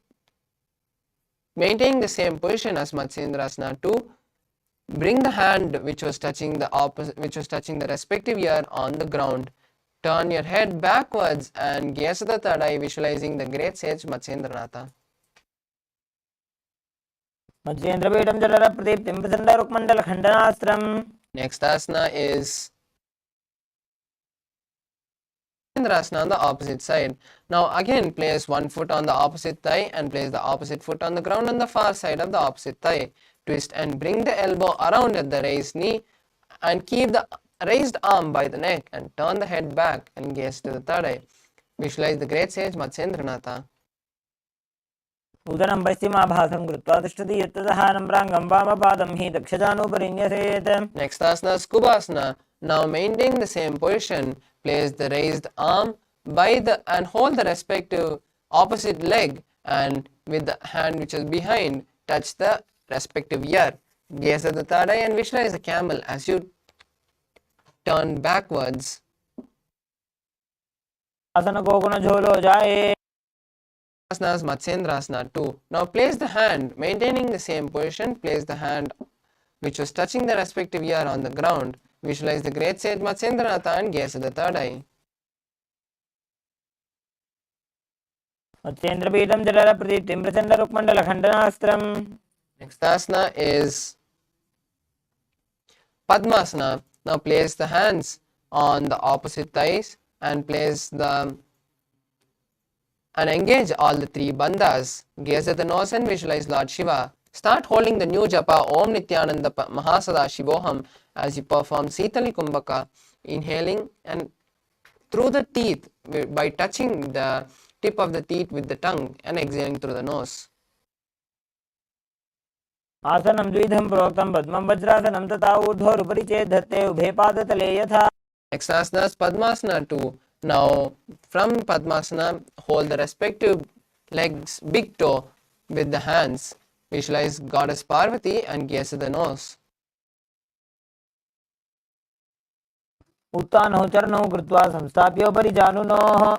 maintaining the same position as Matsyendrasana 2. Bring the hand which was touching the respective ear on the ground. Turn your head backwards and gaze at the third eye, visualizing the great sage Matsyendranatha. मत्स्येन्द्रपीठं जलरप्रदीप्तिं प्रचण्डरुक्मण्डलखण्डनास्त्रम्. Next asana is Matsyendrasana on the opposite side. Now again place one foot on the opposite thigh and place the opposite foot on the ground on the far side of the opposite thigh. Twist and bring the elbow around at the raised knee and keep the raised arm by the neck and turn the head back and gaze to the third eye. Visualize the great sage Matsyendranatha. उदरं पश्चिमाभासं कृत्वा तिष्ठति यत्ततः नम्राङ्गं वामपादं हि दक्षजानुपरिन्यसेत्. Next asana is Kubhasana. Now maintain the same position. Place the raised arm and hold the respective opposite leg, and with the hand which is behind, touch the respective ear. Gaze at the third eye and visualize a camel as you turn backwards. आसन को गुण झोलो जाए. Asana is Matsyendrasana 2. Now place the hand, maintaining the same position, place the hand which was touching the respective ear on the ground. Visualize the great sage Matsyendranatha and gaze at the third eye. मत्स्येन्द्रपीठं जलरप्रदीप्तिं प्रचण्डरुक्मण्डलखण्डनास्त्रम्. Next asana is Padmasana. Now place the hands on the opposite thighs and engage all the three bandhas. Gaze at the nose and visualize Lord Shiva. Start holding the new japa Om Nithyananda Mahasadaशिवोहम as you perform Sitali Kumbhaka, inhaling and through the teeth by touching the tip of the teeth with the tongue and exhaling through the nose. आसनं द्विधं प्रोक्तं पद्मं वज्रासनं तथा ऊर्ध्वोरुपरि चेत् धत्ते उभे पादतले यथा. Next asana is Padmasana 2. Now from Padmasana, hold the respective legs big toe with the hands. Visualize Goddess Parvati and gaze at the nose. उत्तानौ चरणौ कृत्वा संस्थाप्योपरि जानुनोः.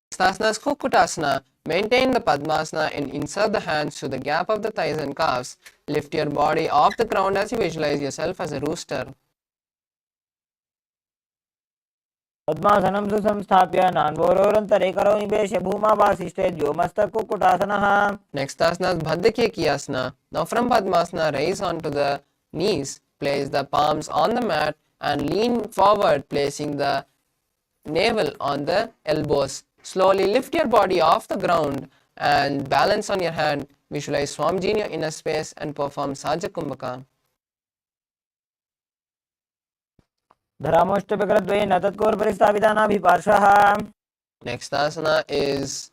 Next asana is Kukutasana. Maintain the Padmasana and insert the hands through the gap of the thighs and calves. Lift your body off the ground as you visualize yourself as a rooster. पद्मासनं सुसंस्थाप्य नान्वोरोरन्तरे करो निवेश्य भूमावासिष्ठे द्योमस्तकुक्कुटासनः. Next asana is Bhaddakekiyasana. Now from Padmasana, raise onto the knees. Place the palms on the mat and lean forward, placing the navel on the elbows. Slowly lift your body off the ground and balance on your hand. Visualize Swamiji in your inner space and perform Saja Kumbhaka. धरामोष्टविग्रहद्वयेन तत्कोर्परि स्थापितानाभिपार्श्वः. Next asana is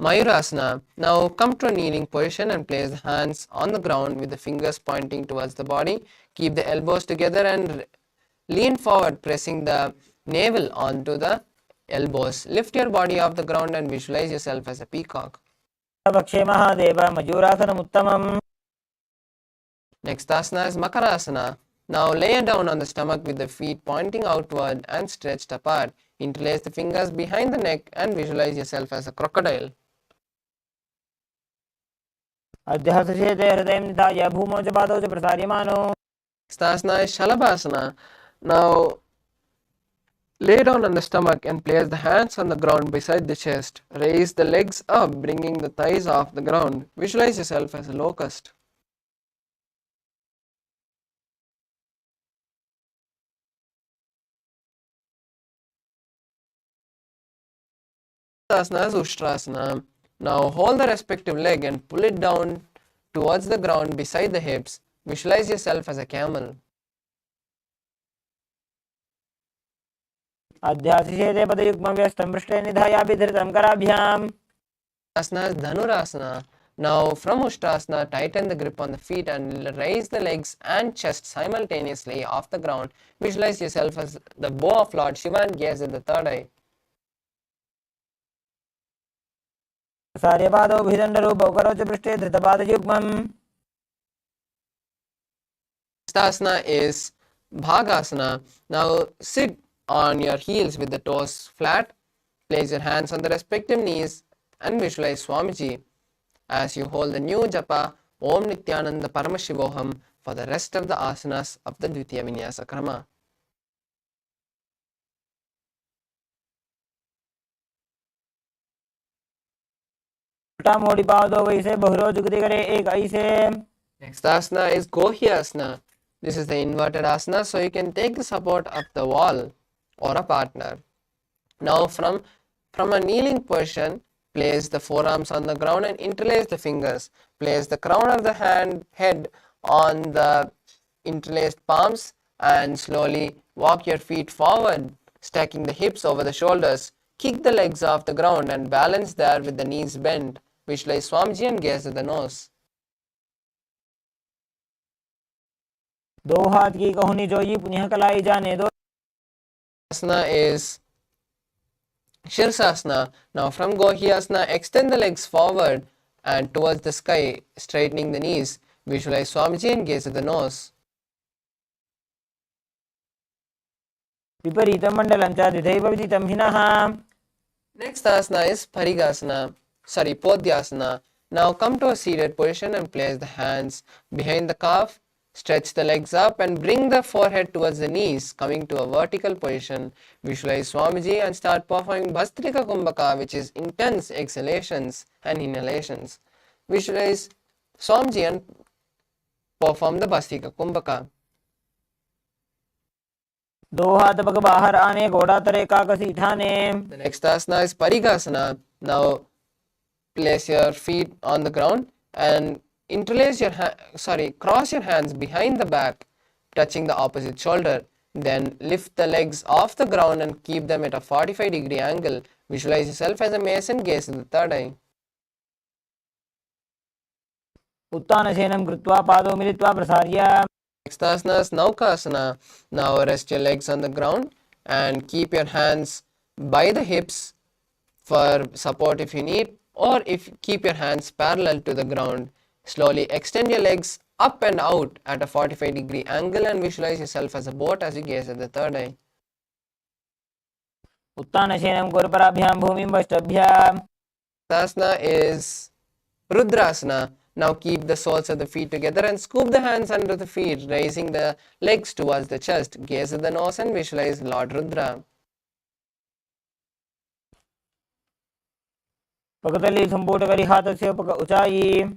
Mayurasana. Now come to a kneeling position and place the hands on the ground with the fingers pointing towards the body. Keep the elbows together and lean forward, pressing the navel onto the elbows. Lift your body off the ground and visualize yourself as a peacock. वक्षे Mahadev मयूरासनमुत्तमम्. Next asana is Makarasana. Now lay down on the stomach with the feet pointing outward and stretched apart. Interlace the fingers behind the neck and visualize yourself as a crocodile. अध्यहसशेते हृदयं निधाय भूमौ च पादौ च प्रसार्यमानो. Next asana is Shalabhasana. Now lay down on the stomach and place the hands on the ground beside the chest. Raise the legs up, bringing the thighs off the ground. Visualize yourself as a locust. Asana is Ushtrasana. Now hold the respective leg and pull it down towards the ground beside the hips. Visualize yourself as a camel. अध्यासिषेते पदयुग्मं व्यस्तं पृष्ठे निधायाभिधृतं कराभ्याम्. Asana is Dhanurasana. Now from Ushtrasana, tighten the grip on the feet and raise the legs and chest simultaneously off the ground. Visualize yourself as the bow of Lord Shiva and gaze at the third eye. सार्यपादौ भिदण्डरूपौ करोच पृष्ठे धृतपादयुग्मम्. Next asana is Bhagasana. Now sit on your heels with the toes flat. Place your hands on the respective knees and visualize Swamiji as you hold the new japa Om Nithyananda Paramashivoham for the rest of the asanas of the Dvitiya Vinyasa Krama. उल्टा मोड़ी पाँव दो वैसे बहुरो जुगती करे एक ऐसे. Next asana is Gohyasana. This is the inverted asana, so you can take the support of the wall or a partner. Now from a kneeling position, place the forearms on the ground and interlace the fingers. Place the crown of the head on the interlaced palms and slowly walk your feet forward, stacking the hips over the shoulders. Kick the legs off the ground and balance there with the knees bent. Visualize Swamiji and gaze at the nose. दो हाथ की कहुनी जोई पुनः कलाई जाने दो. Asana is Shirsasana. Now from Gohyasana, extend the legs forward and towards the sky, straightening the knees. Visualize Swamiji and gaze at the nose. विपरीतं मण्डलं च द्विधैव विदितं हिनः. Next asana is Podhyasana. Now come to a seated position and place the hands behind the calf. Stretch the legs up and bring the forehead towards the knees, coming to a vertical position. Visualize Swamiji and start performing Bhastrika Kumbhaka, which is intense exhalations and inhalations. Visualize Swamiji and perform the Bhastrika Kumbhaka. दो हाथ पग बाहर आने घोड़ा तरे काकसी ठाने. The next asana is Parigasana. Now place your feet on the ground and cross your hands behind the back, touching the opposite shoulder. Then lift the legs off the ground and keep them at a 45-degree angle. Visualize yourself as a mace and gaze at the third eye. उत्तानशयनं कृत्वा पादौ मिलित्वा प्रसार्य. Next asana is Naukasana. Now rest your legs on the ground and keep your hands by the hips for support if you need, or keep your hands parallel to the ground. Slowly extend your legs up and out at a 45-degree angle and visualize yourself as a boat as you gaze at the third eye. उत्तानशयनं कुरपराभ्यां भूमिं वष्टभ्याम्. Asana is Rudrasana. Now keep the soles of the feet together and scoop the hands under the feet, raising the legs towards the chest. Gaze at the nose and visualize Lord Rudra. पकतली संपूट करी हाथस्य पक ऊंचाई.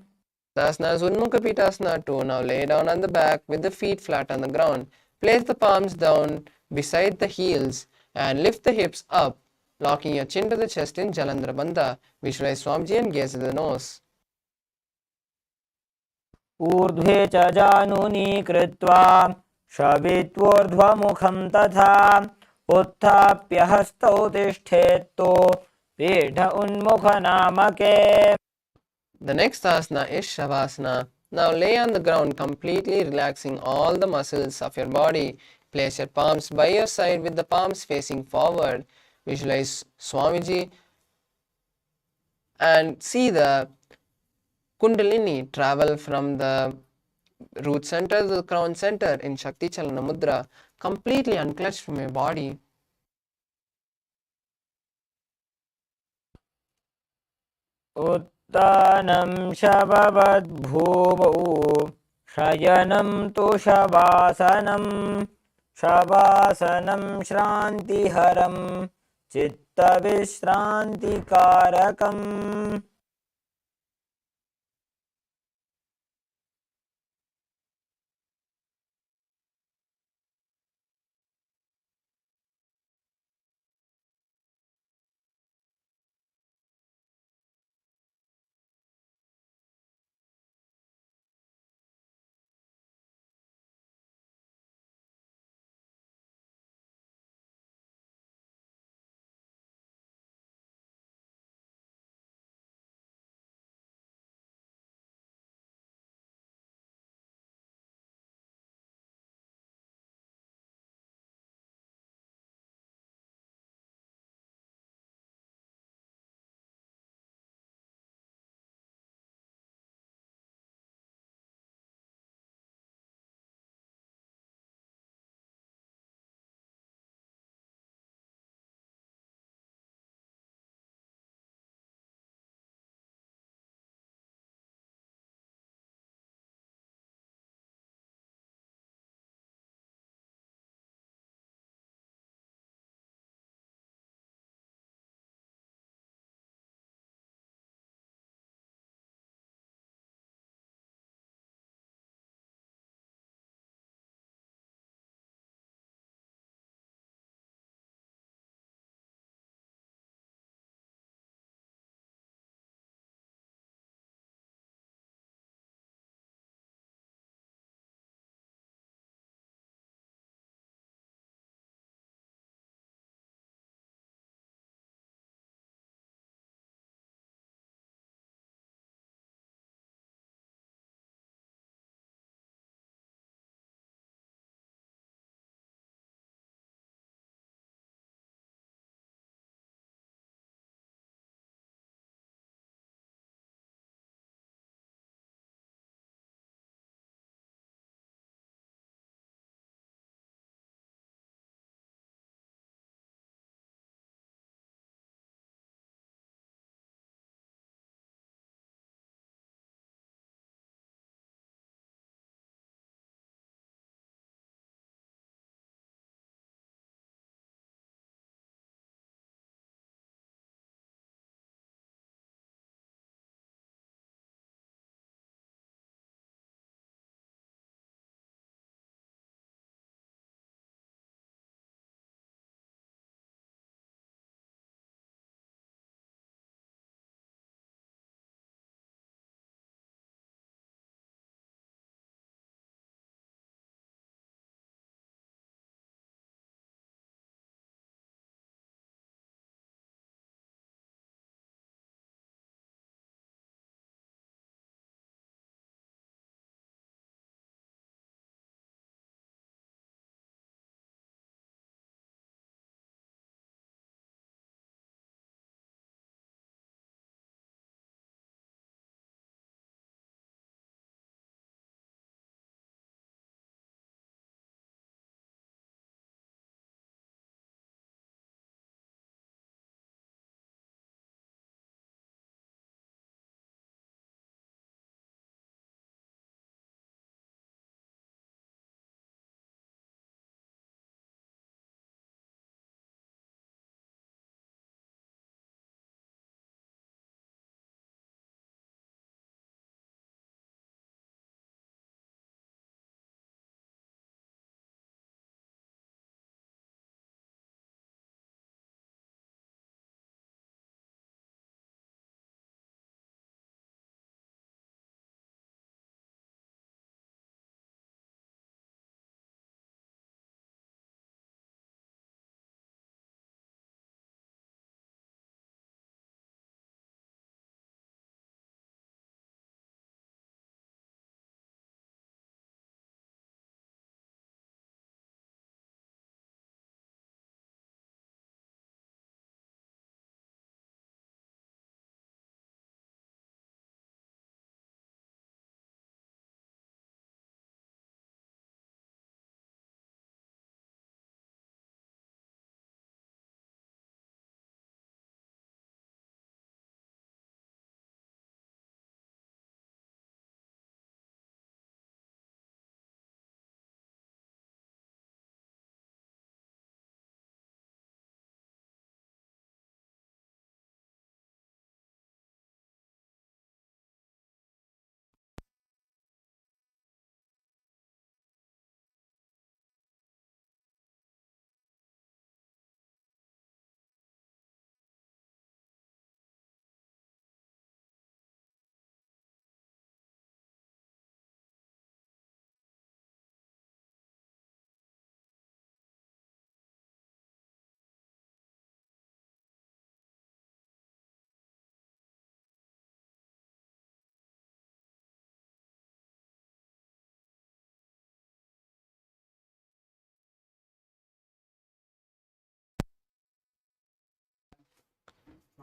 Asana is Unmukha Pitasana 2. Now lay down on the back with the feet flat on the ground. Place the palms down beside the heels and lift the hips up, locking your chin to the chest in Jalandhara Bandha. Visualize Swamiji and gaze at the nose. ऊर्ध्वे च जानुनी कृत्वा शवित्वोर्ध्वमुखं तथा उत्थाप्य हस्तौ तिष्ठेत्तो पीठ उन्मुख नामके. The next asana is Shavasana. Now lay on the ground, completely relaxing all the muscles of your body. Place your palms by your side with the palms facing forward. Visualize Swamiji and see the Kundalini travel from the root center to the crown center in Shakti Chalana Mudra, completely unclutched from your body. उत्तानं शववद्भूमौ शयनं तु शवासनं. शवासनं श्रान्तिहरं चित्तविश्रान्तिकारकम्.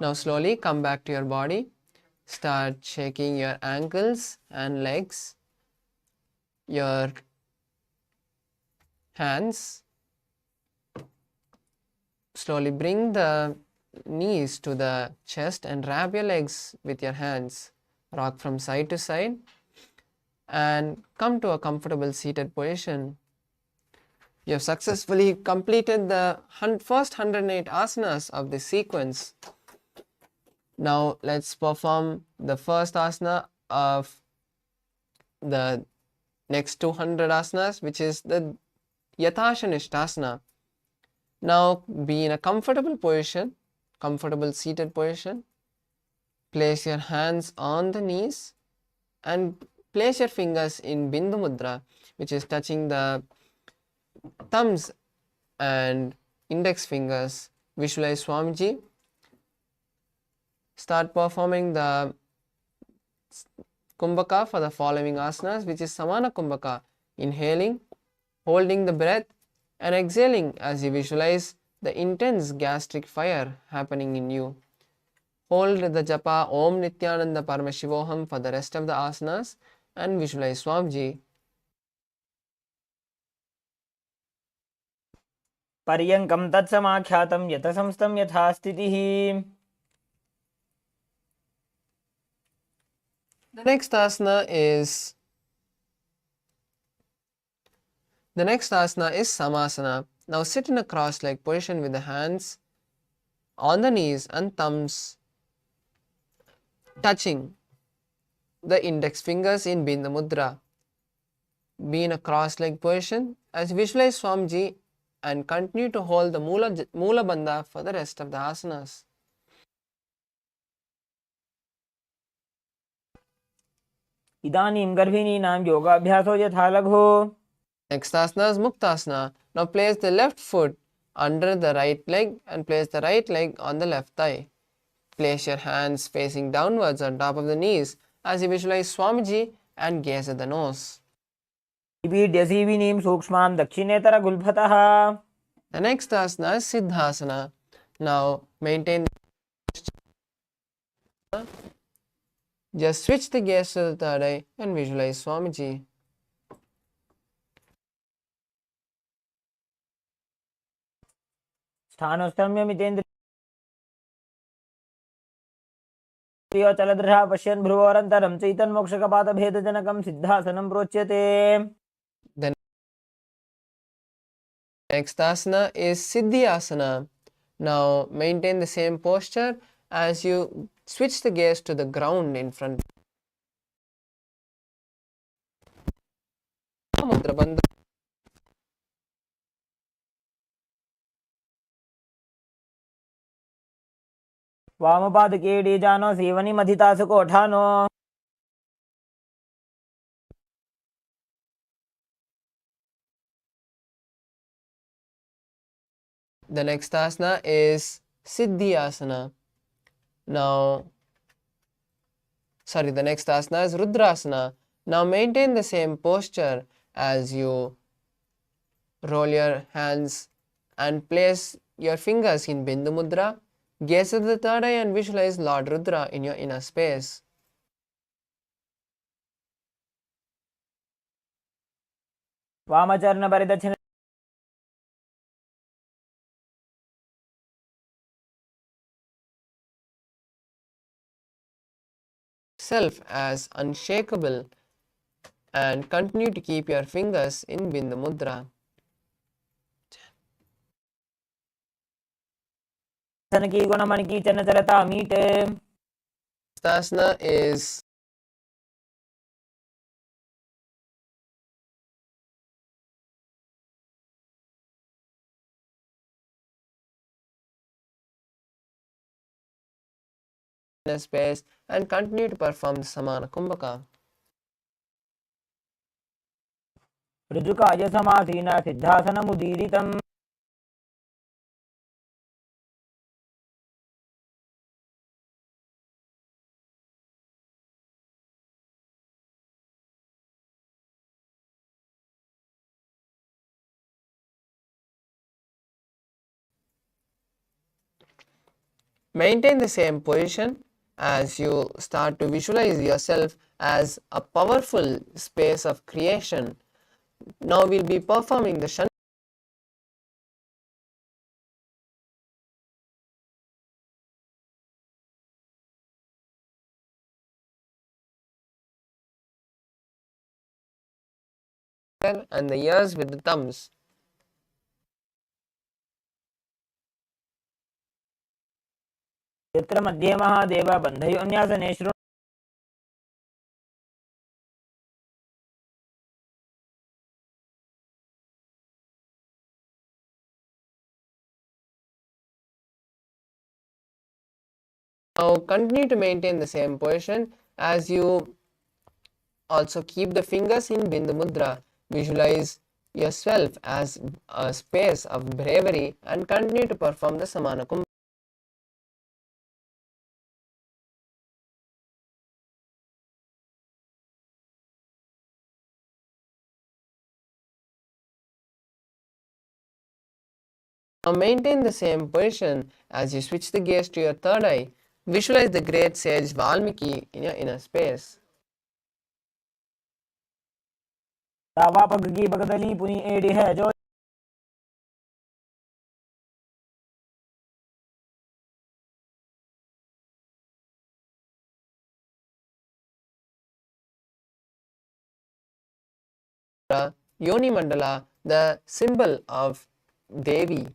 Now slowly come back to your body. Start shaking your ankles and legs, your hands. Slowly bring the knees to the chest and wrap your legs with your hands. Rock from side to side and come to a comfortable seated position. You have successfully completed the first 108 asanas of this sequence. Now let's perform the first asana of the next 200 asanas, which is the Yathashanishtasana. Now be in a comfortable position, comfortable seated position. Place your hands on the knees and place your fingers in Bindu Mudra, which is touching the thumbs and index fingers. Visualize Swamiji. Start performing the Kumbhaka for the following asanas, which is Samana Kumbhaka. Inhaling, holding the breath and exhaling as you visualize the intense gastric fire happening in you. Hold the japa Om Nithyananda Paramashivoham for the rest of the asanas and visualize Swamiji. पर्यङ्कं तत्समाख्यातं यत संस्थं यथा स्थितिः. The next asana is Samasana. Now sit in a cross-legged position with the hands on the knees and thumbs touching the index fingers in Bindu Mudra. Be in a cross-legged position as visualize Swamiji and continue to hold the Mula Bandha for the rest of the asanas. इदानीं गर्भिणीनां योगाभ्यासो यथा लघु. Next asana is Muktasana. Now place the left foot under the right leg and place the right leg on the left thigh. Place your hands facing downwards on top of the knees as you visualize Swamiji and gaze at the nose. पीड्यसीविनीं सूक्ष्मां दक्षिणेतरगुल्फतः. The next asana is Siddhasana. Now maintain. Just switch the gaze to the third eye and visualize Swamiji. स्थानोस्तम्यमितेन्द्रियोचलदृशा पश्यन् भ्रुवोरन्तरं चैतन्मोक्षकपातभेदजनकं सिद्धासनं प्रोच्यते. The next asana is Siddhyasana. Now maintain the same posture as you switch the gaze to the ground in front. Mudra Bandha. वामपादके जानो सीवनिमधितासु कोठानो. The next asana is Siddhyasana. The next asana is Rudrasana. Now maintain the same posture as you roll your hands and place your fingers in Bindu Mudra. Gaze at the third eye and visualize Lord Rudra in your inner space. वामचरण परिदक्षिण Self as unshakable and continue to keep your fingers in Bindu Mudra. की Gunamani चरणचरता मीटे. Asana is in space and continue to perform the Samana Kumbhaka. ऋजुकाय समासीन सिद्धासनमुदीरितम्. Maintain the same position as you start to visualize yourself as a powerful space of creation. Now we'll be performing the Shan and the ears with the thumbs. यत्र मध्ये महादेव बन्धयोन्यासने शृणु Now continue to maintain the same position as you also keep the fingers in Bindu Mudra. Visualize yourself as a space of bravery and continue to perform the Samana Kumbha. Now maintain the same position as you switch the gaze to your third eye. Visualize the great sage Valmiki in your inner space. तावा पगगी बगदली पुनी AD है जो Yoni Mandala, the symbol of Devi.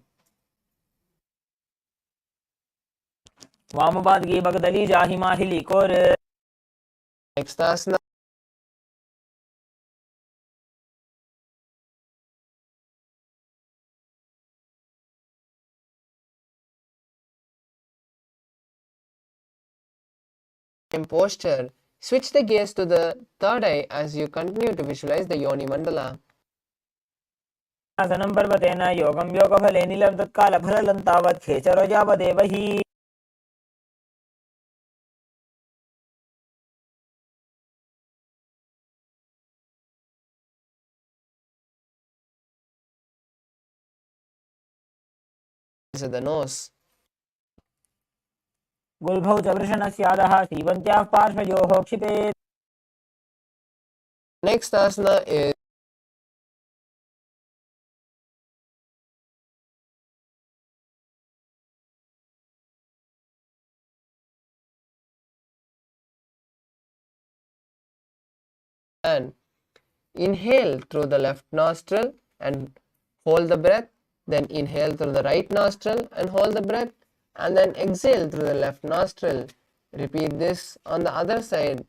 वामपाद की बगदली जाहि माहिली core Next asana. Same posture. Switch the gaze to the third eye as you continue to visualize the Yoni Mandala. आसनं पर्वतेन योगं योगफले नीलं तत्कालफललं तावत् खेचरो यावदेव हि The nose. गुल्भौ च वृषणस्यादः सीवन्त्याः पार्श्वयोः क्षिपेत् Next asana is and inhale through the left nostril and hold the breath, then inhale through the right nostril and hold the breath, and then exhale through the left nostril. Repeat this on the other side.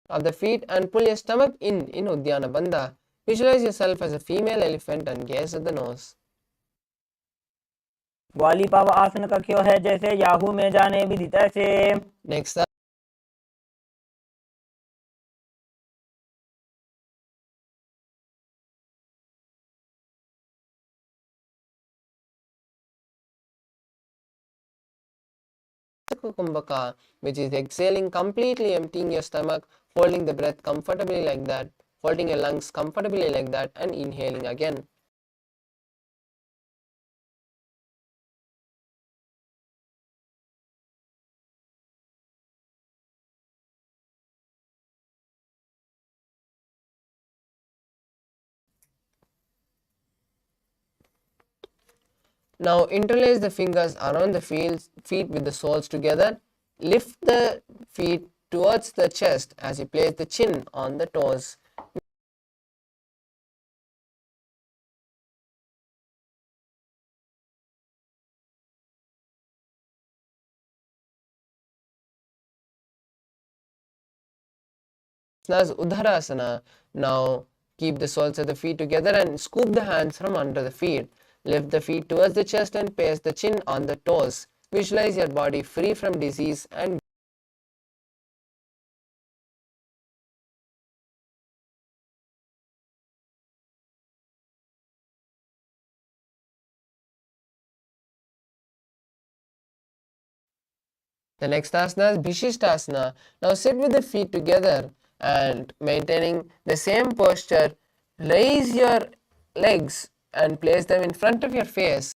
Of the feet and pull your stomach in Uddiyana Bandha. Visualize yourself as a female elephant and gaze at the nose. ग्वाली पाव आसन कक्यो है जैसे Yahoo में जाने विधि तैसे Next Kumbhaka, which is exhaling completely, emptying your stomach, holding the breath comfortably like that, holding your lungs comfortably like that, and inhaling again. Now interlace the fingers around the feet with the soles together. Lift the feet towards the chest as you place the chin on the toes. That's Uddharasana. Now keep the soles of the feet together and scoop the hands from under the feet. Lift the feet towards the chest and place the chin on the toes. Visualize your body free from disease and The next asana is Bhishishtasana. Now sit with the feet together and maintaining the same posture. Raise your legs and place them in front of your face.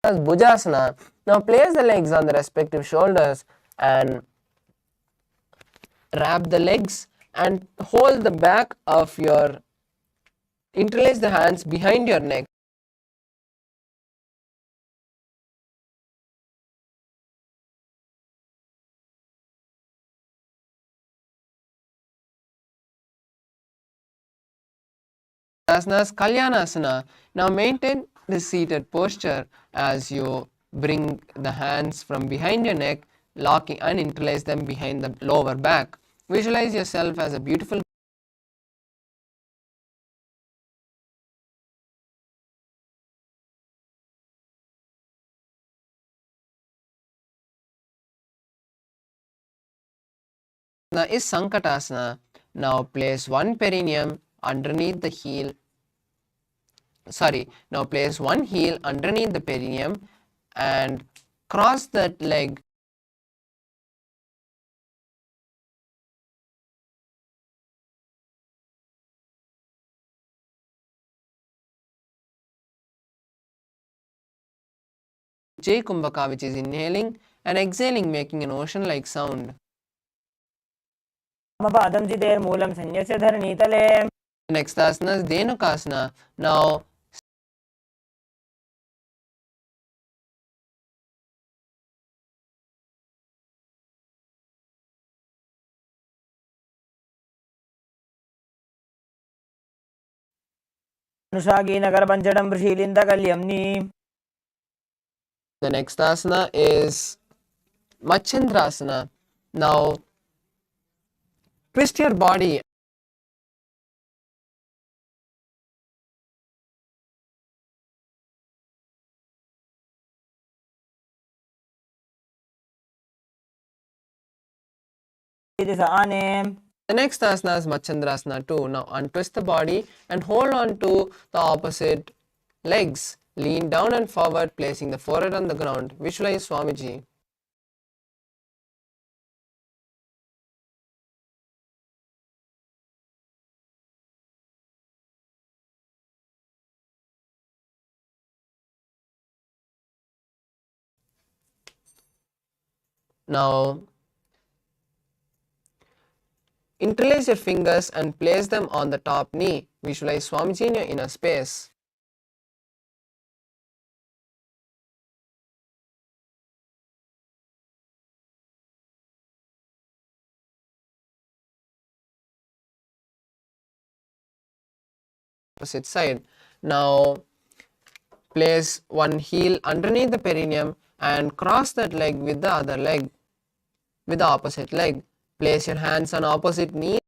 As Bhujasana. Now place the legs on the respective shoulders and wrap the legs and hold the back of your, interlace the hands behind your neck. Asana is Kalyanasana. Now maintain the seated posture as you bring the hands from behind your neck, locking and interlace them behind the lower back. Visualize yourself as a beautiful asana is Sankatasana. Now place one perineum underneath the heel. Now place one heel underneath the perineum and cross that leg. Jai Kumbhaka, which is inhaling and exhaling, making an ocean-like sound. वामपादं चितेर्मूलं संन्यस्य धरणीतले. Next asana is Dhenukasana. Now अनुषागीनगरपञ्चडं वृषीलिन्दकल्यम्नि. the next asana is Machandrasana. Now twist your body आने. The next asana is Machandrasana too. Now untwist the body and hold on to the opposite legs. Lean down and forward, placing the forehead on the ground. Visualize Swamiji. Now interlace your fingers and place them on the top knee. Visualize Swamiji in your inner space. Opposite side. Now place one heel underneath the perineum and cross that leg with the other leg, with the opposite leg. Place your hands on opposite knee.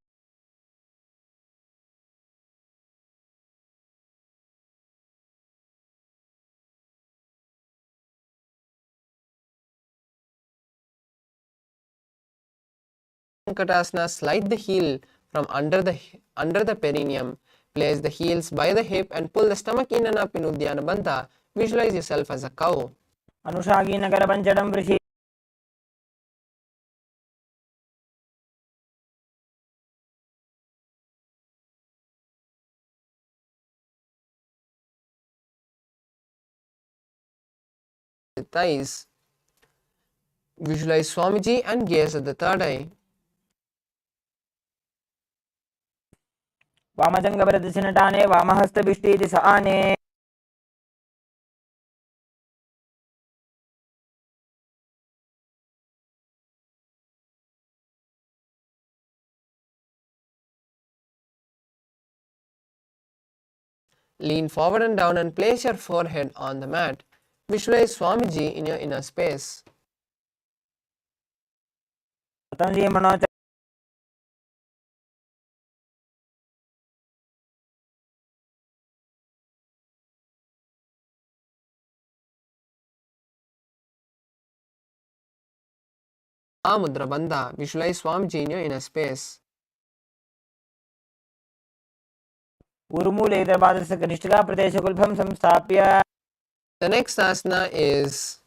Sankatasana, slide the heel from under the perineum. Place the heels by the hip and pull the stomach in and up in Uddiyana Bandha. Visualize yourself as a cow. अनुषागीनगरपञ्चडं वृषी. Thighs. Visualize Swamiji and gaze at the third eye. वामजङ्गप्रदक्षिणटाने वामहस्तभिष्टीति स आने. Lean forward and down and place your forehead on the mat. Visualize Swamiji in your inner space. Patanjali मनोच. Mudra Bandha. Visualize Swamiji in your inner space. ऊर्मूलेतरपादस्य कनिष्ठिका प्रदेशकुल्भं संस्थाप्य. The next asana is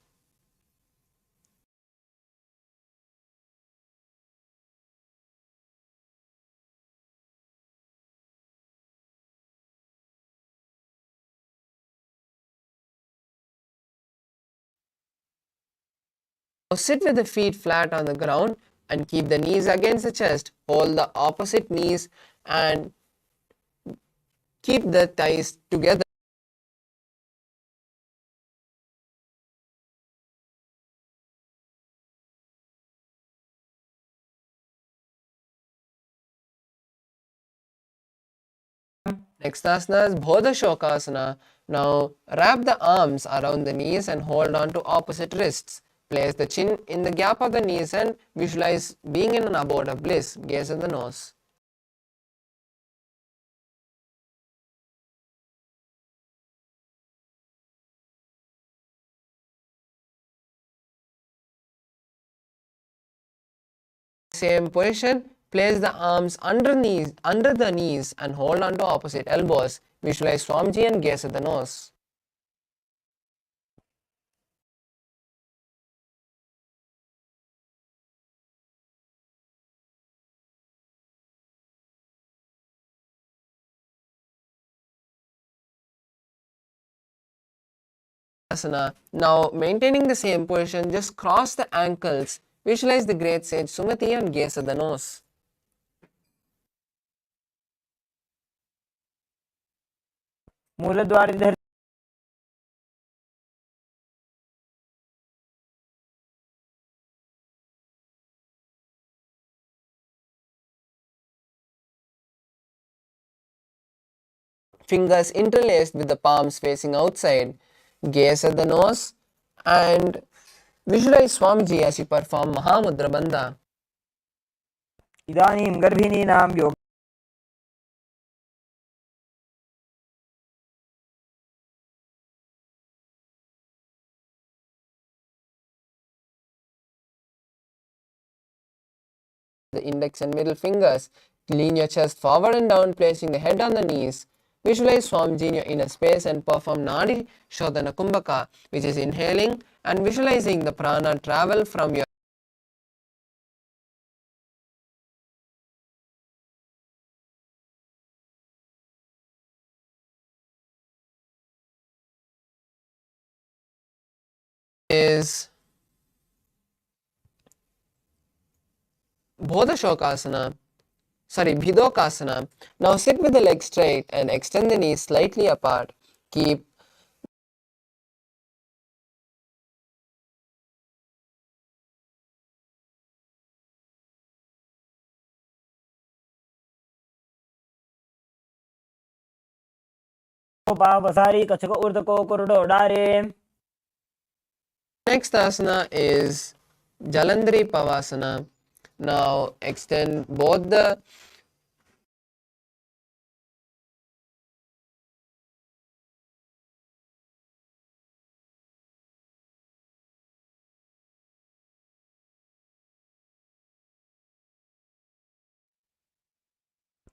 sit with the feet flat on the ground and keep the knees against the chest. Hold the opposite knees and keep the thighs together. Next asana is Bodhashokasana. Now wrap the arms around the knees and hold on to opposite wrists. Place the chin in the gap of the knees and visualize being in an abode of bliss. Gaze at the nose. Same position, place the arms under the knees and hold on to opposite elbows. Visualize Swamiji and gaze at the nose. Now maintaining the same position, just cross the ankles. Visualize the great sage Sumati and gaze at the nose. मूलद्वार Fingers interlaced with the palms facing outside. Gaze at the nose and visualize Swamiji as you perform Mahamudra Bandha. इदानीं गर्भिणीनां योग The index and middle fingers. Lean your chest forward and down, placing the head on the knees. Visualize Swamiji in your inner space and perform Nadi Shodhana Kumbhaka, which is inhaling and visualizing the prana travel from your is Bhodashokasana. Bhidokasana. Now sit with the legs straight and extend the knees slightly apart. Keep पावसारी कछको ऊर्धको कुरुडो डारे. Next asana is Jalandhari Pavasana. Now extend both the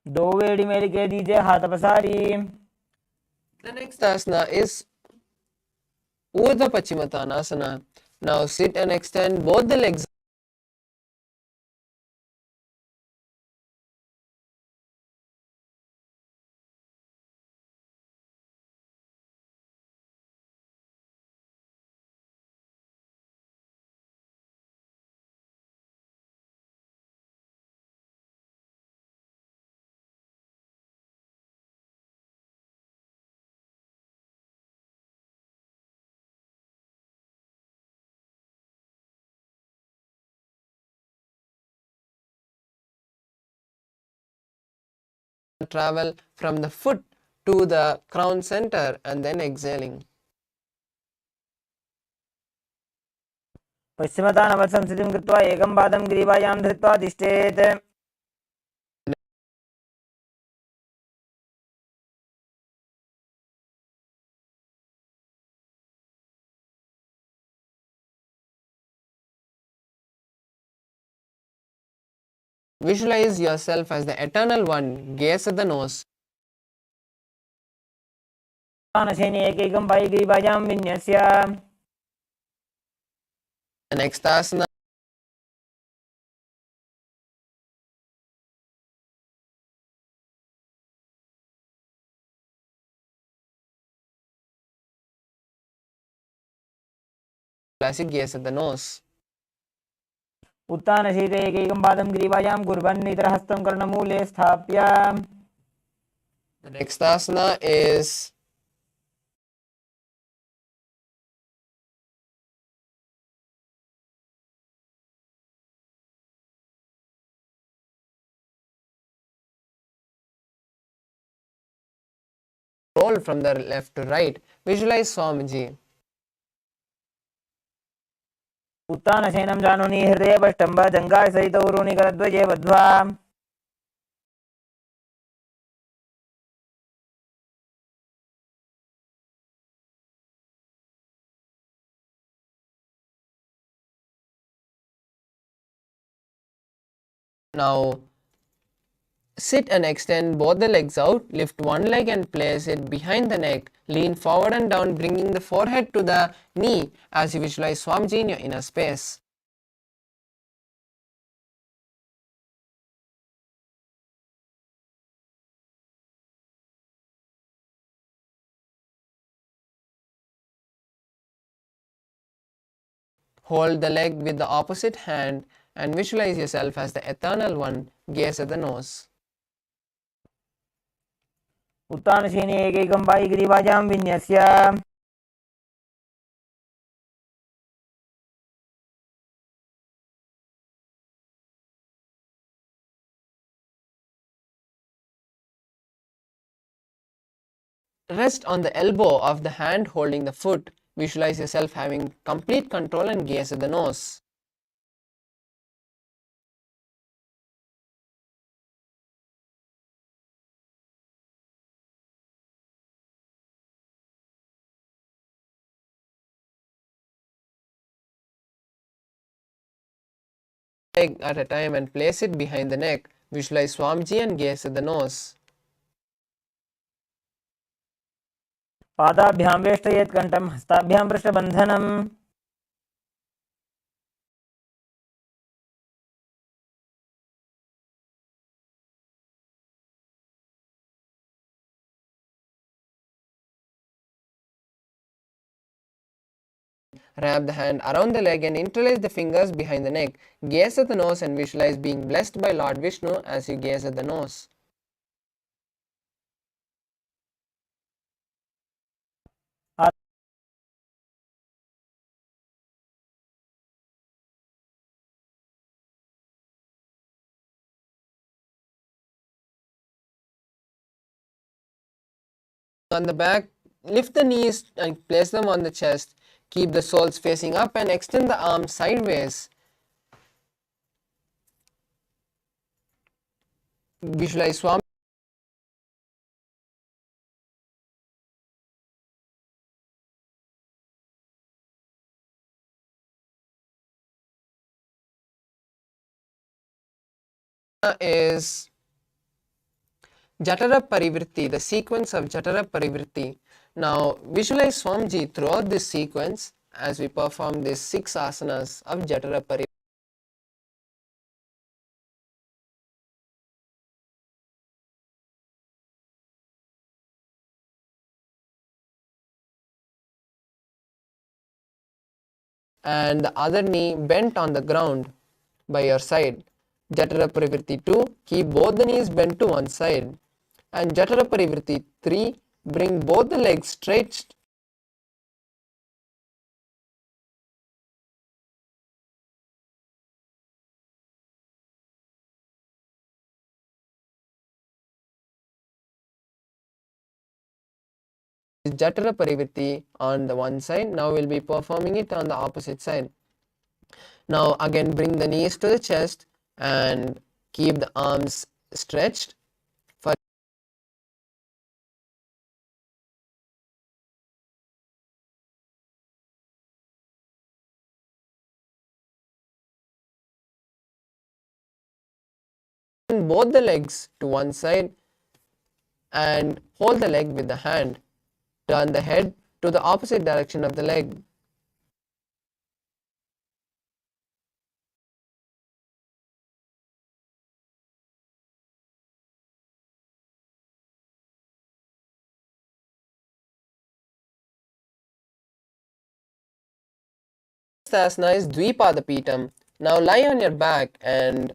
दो वेड़ी मेरी कह दीजिए हाथ पसारी. The next asana is Urdhva Pachimatanasana. Now sit and extend both the legs. Travel from the foot to the crown center and then exhaling. पश्चिमतानवत्संस्थितिं कृत्वा एकं पादं ग्रीवायां धृत्वा तिष्ठेत्. Visualize yourself as the eternal one. Gaze at the nose. उत्थानशयने एकैकं पायिग्रीवायां विन्यस्य The next asana classic gaze at the nose. उत्थानशीते एकैकं पादं ग्रीवायां कुर्वन् इतरहस्तं कर्णमूले स्थाप्य The next asana is roll from the left to right. Visualize Swamiji. उत्थानशयनं जानुनि हृदयपष्टम्ब जङ्घासहितौ ऊरुनिकरद्वये बद्ध्वा Now sit and extend both the legs out. Lift one leg and place it behind the neck. Lean forward and down, bringing the forehead to the knee as you visualize Swamiji in your inner space. Hold the leg with the opposite hand and visualize yourself as the eternal one. Gaze at the nose. उत्थानशयने एकैकं पायिग्रीवायां विन्यस्य Rest on the elbow of the hand holding the foot. Visualize yourself having complete control and gaze at the nose. Leg at a time and place it behind the neck. Visualize Swamiji and gaze at the nose. पादाभ्यां वेष्टयेत् कण्ठं हस्ताभ्यां पृष्ठबन्धनम् Wrap the hand around the leg and interlace the fingers behind the neck. Gaze at the nose and visualize being blessed by Lord Vishnu as you gaze at the nose. On the back, lift the knees and place them on the chest. Keep the soles facing up and extend the arms sideways. Visualize Swami is Jatara Parivritti, the sequence of Jatara Parivritti. Now visualize Swamiji throughout this sequence as we perform these 6 asanas of Jatara Parivritti. And the other knee bent on the ground by your side. Jatara Parivritti 2, keep both the knees bent to one side. And Jatara Parivritti 3, bring both the legs straight. Jatara Parivritti on the one side. Now we'll be performing it on the opposite side. Now again bring the knees to the chest and keep the arms stretched. Both the legs to one side and hold the leg with the hand. Turn the head to the opposite direction of the leg. Asana is Dvipadapitam. Now lie on your back and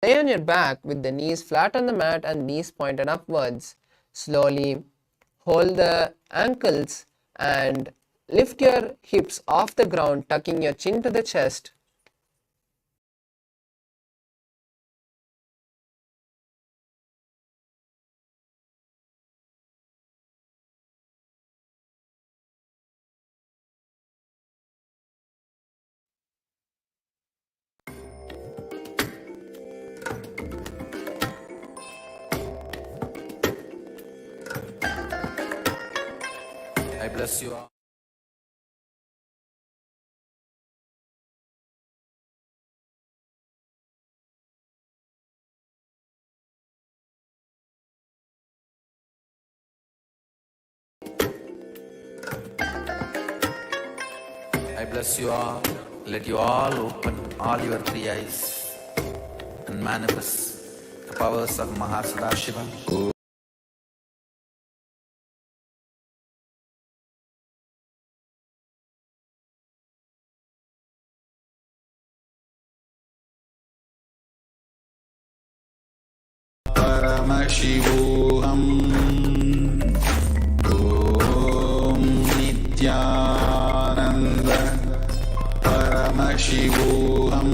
lay on your back with the knees flat on the mat and knees pointed upwards. Slowly hold the ankles and lift your hips off the ground, tucking your chin to the chest. I bless you all. I bless you all. Let you all open all your three eyes and manifest the powers of Mahasadashiva. Paramashivoham. Om Nithyananda. Paramashivoham.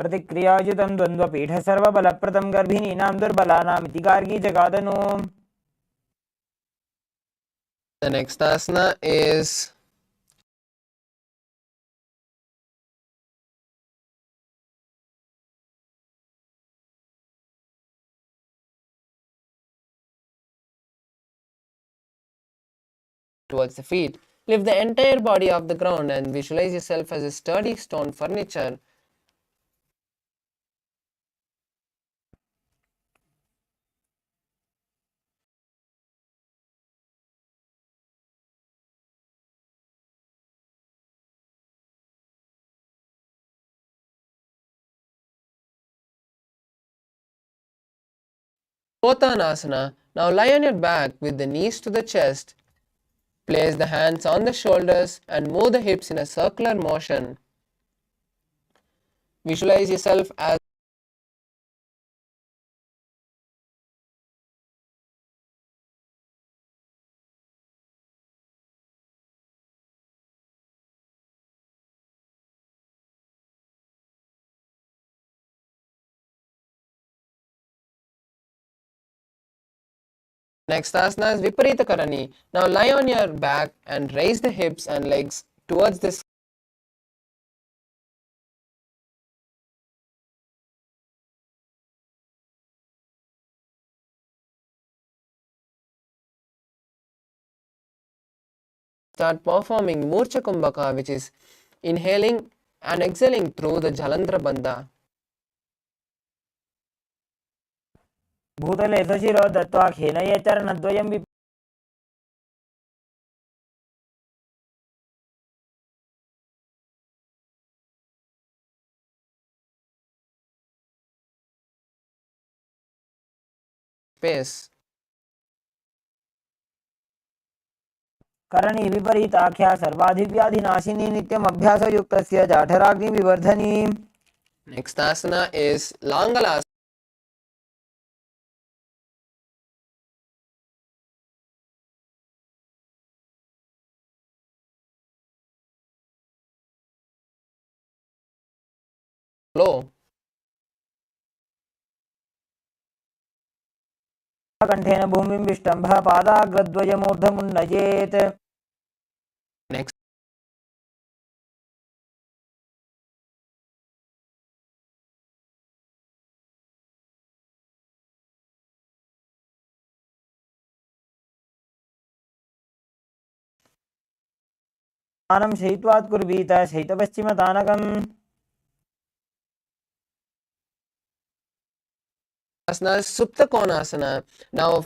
प्रतिक्रियायुतं द्वन्द्वपीठ सर्वबलप्रदं गर्भिणीनां दुर्बलानामिति Gargi जगादनु. The next asana is towards the feet. Lift the entire body off the ground and visualize yourself as a sturdy stone furniture. Pothanasana. Now lie on your back with the knees to the chest. Place the hands on the shoulders and move the hips in a circular motion. Visualize yourself as Next asana is Viparita Karani. Now lie on your back and raise the hips and legs towards the sky. Start performing Murcha Kumbhaka, which is inhaling and exhaling through the Jalandhara Bandha. भूतले सशिरो दत्त्वा खेनये चरणद्वयं Space. करणी विपरीताख्या सर्वाधिव्याधिनाशिनी नित्यम् अभ्यासयुक्तस्य जाठराग्निविवर्धनी. Next asana is Langalasana. Flow. कंठेन भूमिं विष्टम्भः पादाग्रद्वयमूर्धमुन्नयेत्. Next, स्थानं शयित्वात् कुर्वीत शयितपश्चिमतानकम्. asana is Supta Konasana. Now,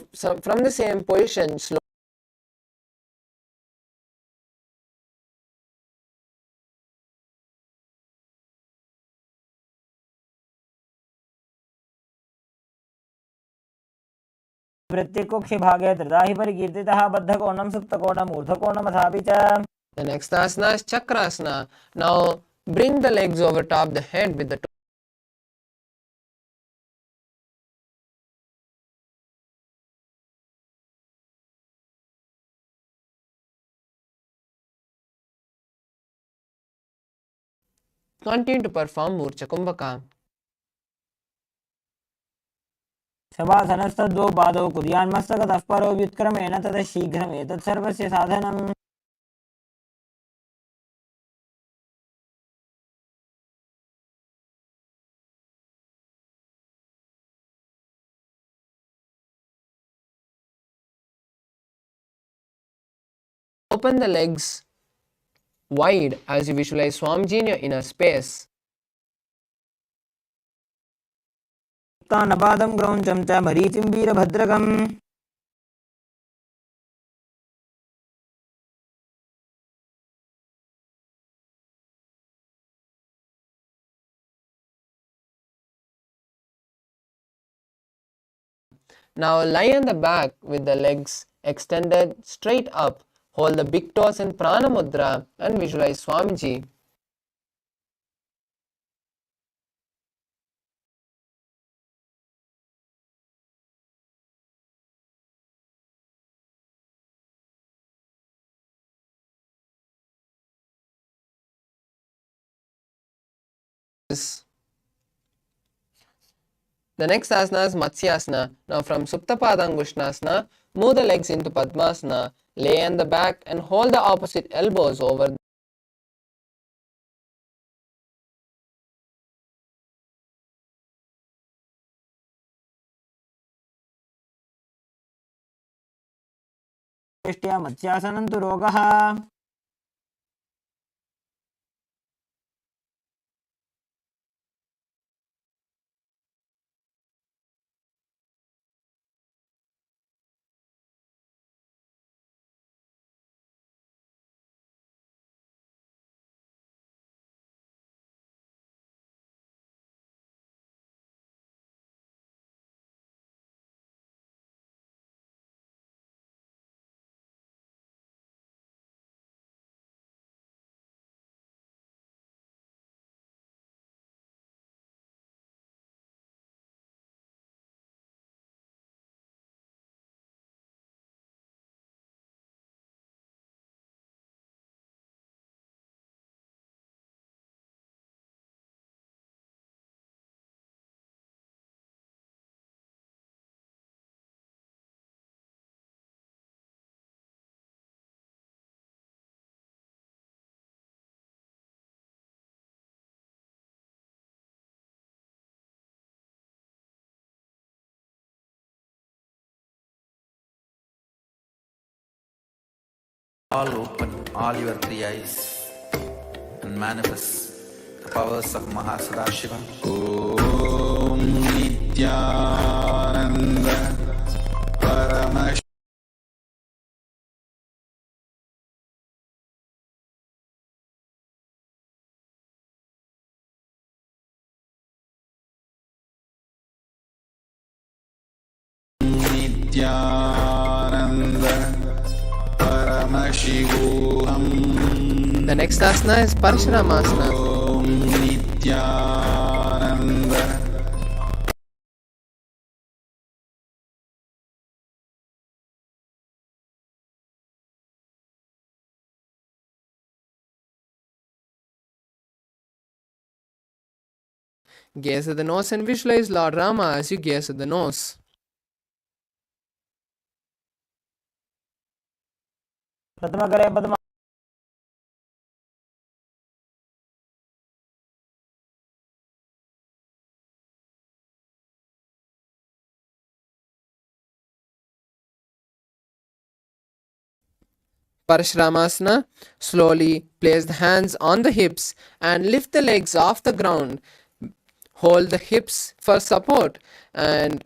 from the same position, slowly वृत्तिकुक्षिभागे त्रिधा हि परिकीर्तितः बद्धकोणं सुप्तकोणम् ऊर्ध्वकोणमथापि च. the next asana is Chakrasana. Now, bring the legs over top the head with the continue to perform Murcha Kumbhaka. शवासनस्तद्वौ पादौ कुर्यान्मस्तकतः परो व्युत्क्रमेण ततः शीघ्रमेतत् सर्वस्य साधनम्. Open the legs wide as you visualize Swamiji in your inner space. उत्तानपादं क्रौञ्चं च मरीचिं वीरभद्रकम्. Now lie on the back with the legs extended straight up. Hold the big toes in Prana Mudra and visualize Swamiji. The next asana is Matsyasana. Now from Supta Padangushtasana, move the legs into Padmasana, lay on the back and hold the opposite elbows over. दृष्ट्या मत्स्यासनं तु रोगः. All open all your three eyes and manifest the powers of Mahasadashiva. Om Nithyananda Paramashivoham. Nithyananda Paramashivoham. The next asana is Parashuramasana. Om Nithyananda. Gaze at the nose and visualize Lord Rama as you gaze at the nose. प्रथमकरे Padma Parashuramasana. Slowly place the hands on the hips and lift the legs off the ground. Hold the hips for support and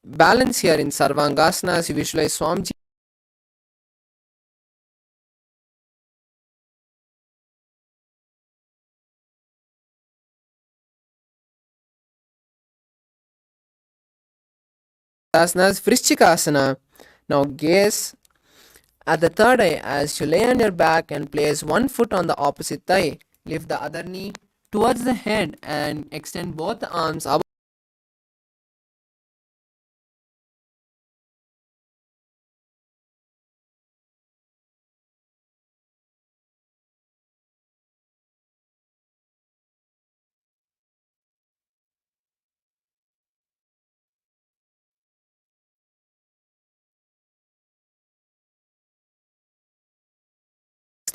balance here in Sarvangasana as you visualize Swamiji. Asanas, Vrishchikasana. Now gaze at the third eye as you lay on your back and place one foot on the opposite thigh. Lift the other knee towards the head and extend both the arms above.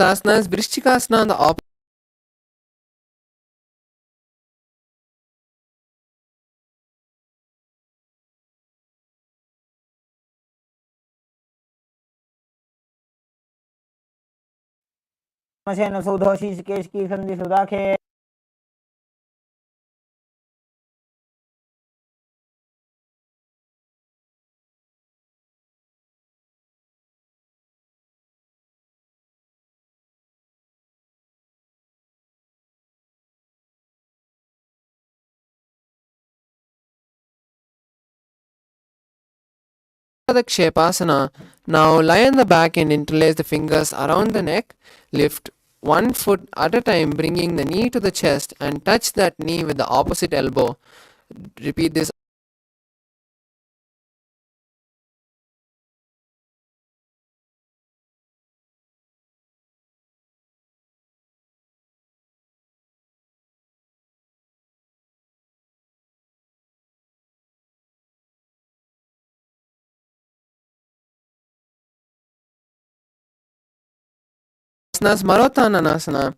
Asanas, Vrishchikasana on the opposite. मशेन सौधो शीर्षकेश की संधि सुदाखे The Kshepasana. Now lie on the back and interlace the fingers around the neck. Lift one foot at a time, bringing the knee to the chest and touch that knee with the opposite elbow. Repeat this. Asanas, Marotananasana.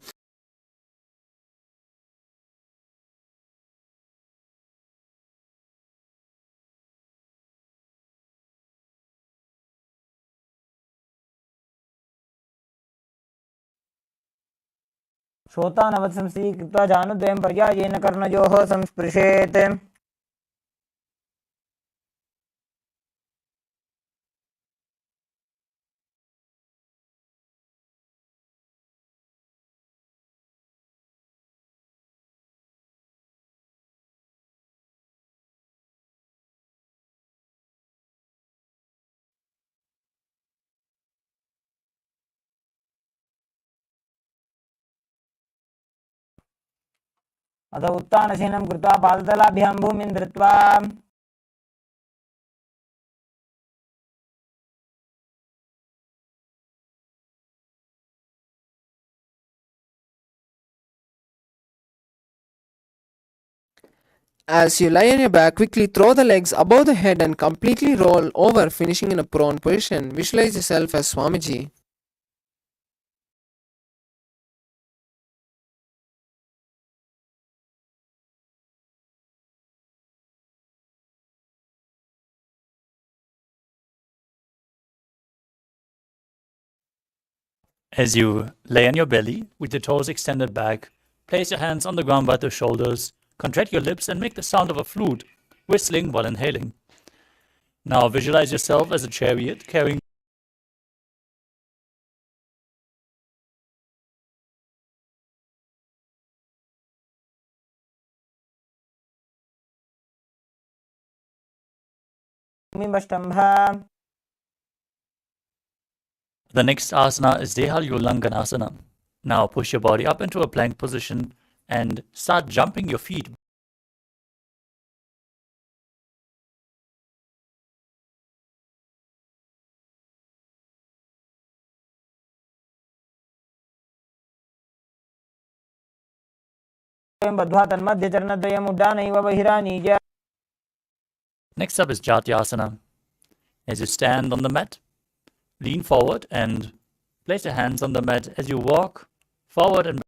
श्रोतानवत्सं स्वीकृत्वा जानुद्वयं पर्यायेन कर्णयोः संस्पृशेत् अथ उत्थानशयनं कृत्वा पादतलाभ्यां भूमिं धृत्वा As you lie on your back, quickly throw the legs above the head and completely roll over, finishing in a prone position. Visualize yourself as Swamiji. As you lay on your belly with the toes extended back, place your hands on the ground by the shoulders, contract your lips and make the sound of a flute, whistling while inhaling. Now visualize yourself as a chariot carrying भूमिमष्टम्भ The next asana is Dehalyulanganasana. Now push your body up into a plank position and start jumping your feet. बद्ध्वा तन्मध्यचरणद्वयम् उड्डानैव बहिरानीय. Next up is Jatyasana. As you stand on the mat, lean forward and Place your hands on the mat as you walk forward and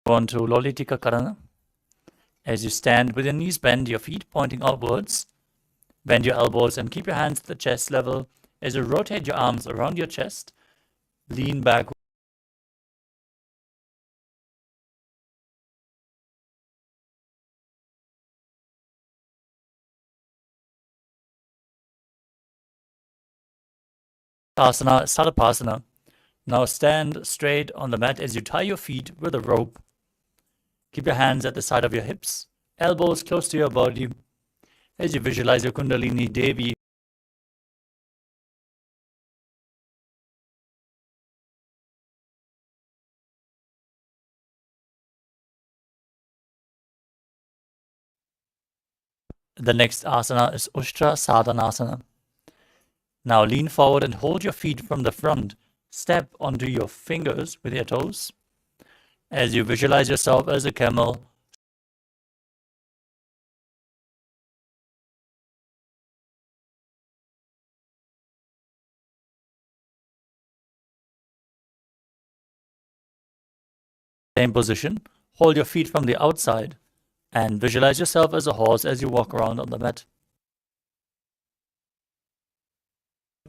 on to Lolitika Karana. As you stand with your knees bent, your feet pointing outwards, bend your elbows and keep your hands at the chest level. As you rotate your arms around your chest, lean back. Asana, Sadapasana. Now stand straight on the mat as you tie your feet with a rope. Keep your hands at the side of your hips, elbows close to your body. As you visualize your Kundalini Devi The next asana is Ushtra Sadhanasana. Now lean forward and hold your feet from the front. Step onto your fingers with your toes. As you visualize yourself as a camel, same position, hold your feet from the outside and visualize yourself as a horse as you walk around on the mat.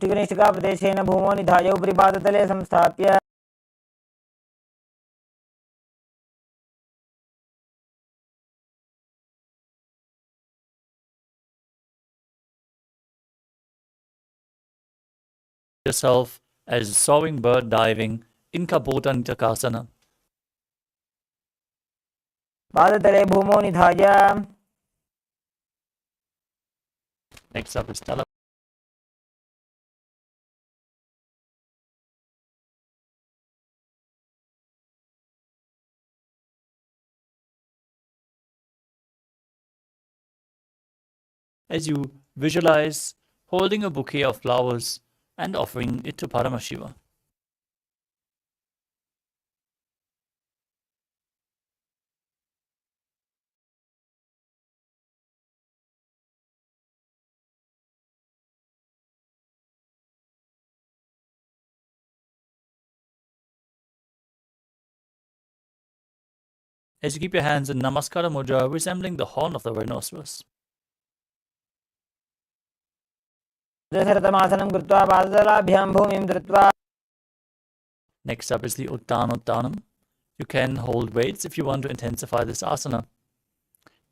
प्रदेशेन भूमौ निधाय उपरि पादतले संस्थाप्य Yourself as a soaring bird diving in Kapota Nitakasana. पादतले भूमौ निधाय. Next up is Tala. As you visualize holding a bouquet of flowers and offering it to Paramashiva. As you keep your hands in Namaskara Mudra, resembling the horn of the rhinoceros. दशरथमासनं कृत्वा पादतलाभ्यां भूमिं धृत्वा. Next up is the Uttanottanam. You can hold weights if you want to intensify this asana.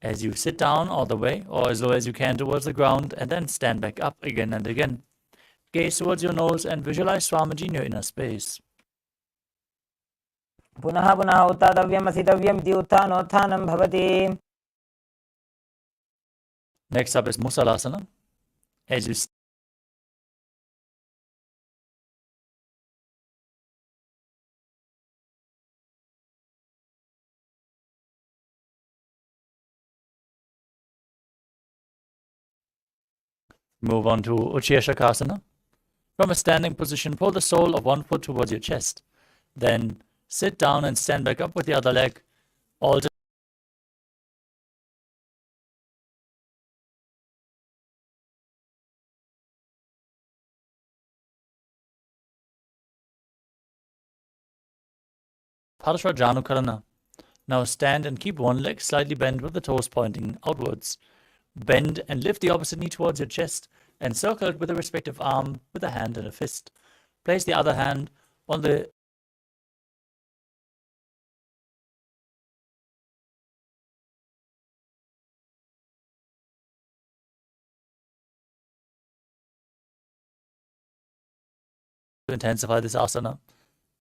As you sit down all the way or as low as you can towards the ground and then stand back up again and again. Gaze towards your nose and visualize Swamiji in your inner space. पुनः पुनः उत्थातव्यम् असितव्यम् इति उत्थानोत्थानं भवति. Next up is Musalasana. As you move on to Uchiyashakasana. From a standing position, pull the sole of one foot towards your chest. Then sit down and stand back up with the other leg. Alter Janukarana. Now stand and keep one leg slightly bent with the toes pointing outwards. Bend and lift the opposite knee towards your chest and circle it with the respective arm with a hand and a fist. Place the other hand on the to intensify this asana.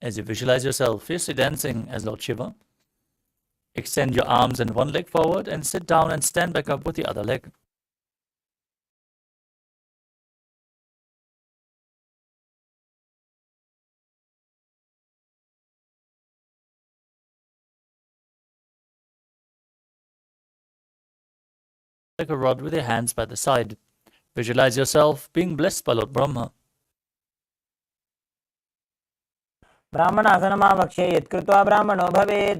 As you visualize yourself fiercely dancing as Lord Shiva, extend your arms and one leg forward and sit down and stand back up with the other leg. Like a rod with your hands by the side. Visualize yourself being blessed by Lord Brahma. ब्राह्मणासनमावक्ष्ये यत्कृत्वा ब्राह्मणो भवेत्.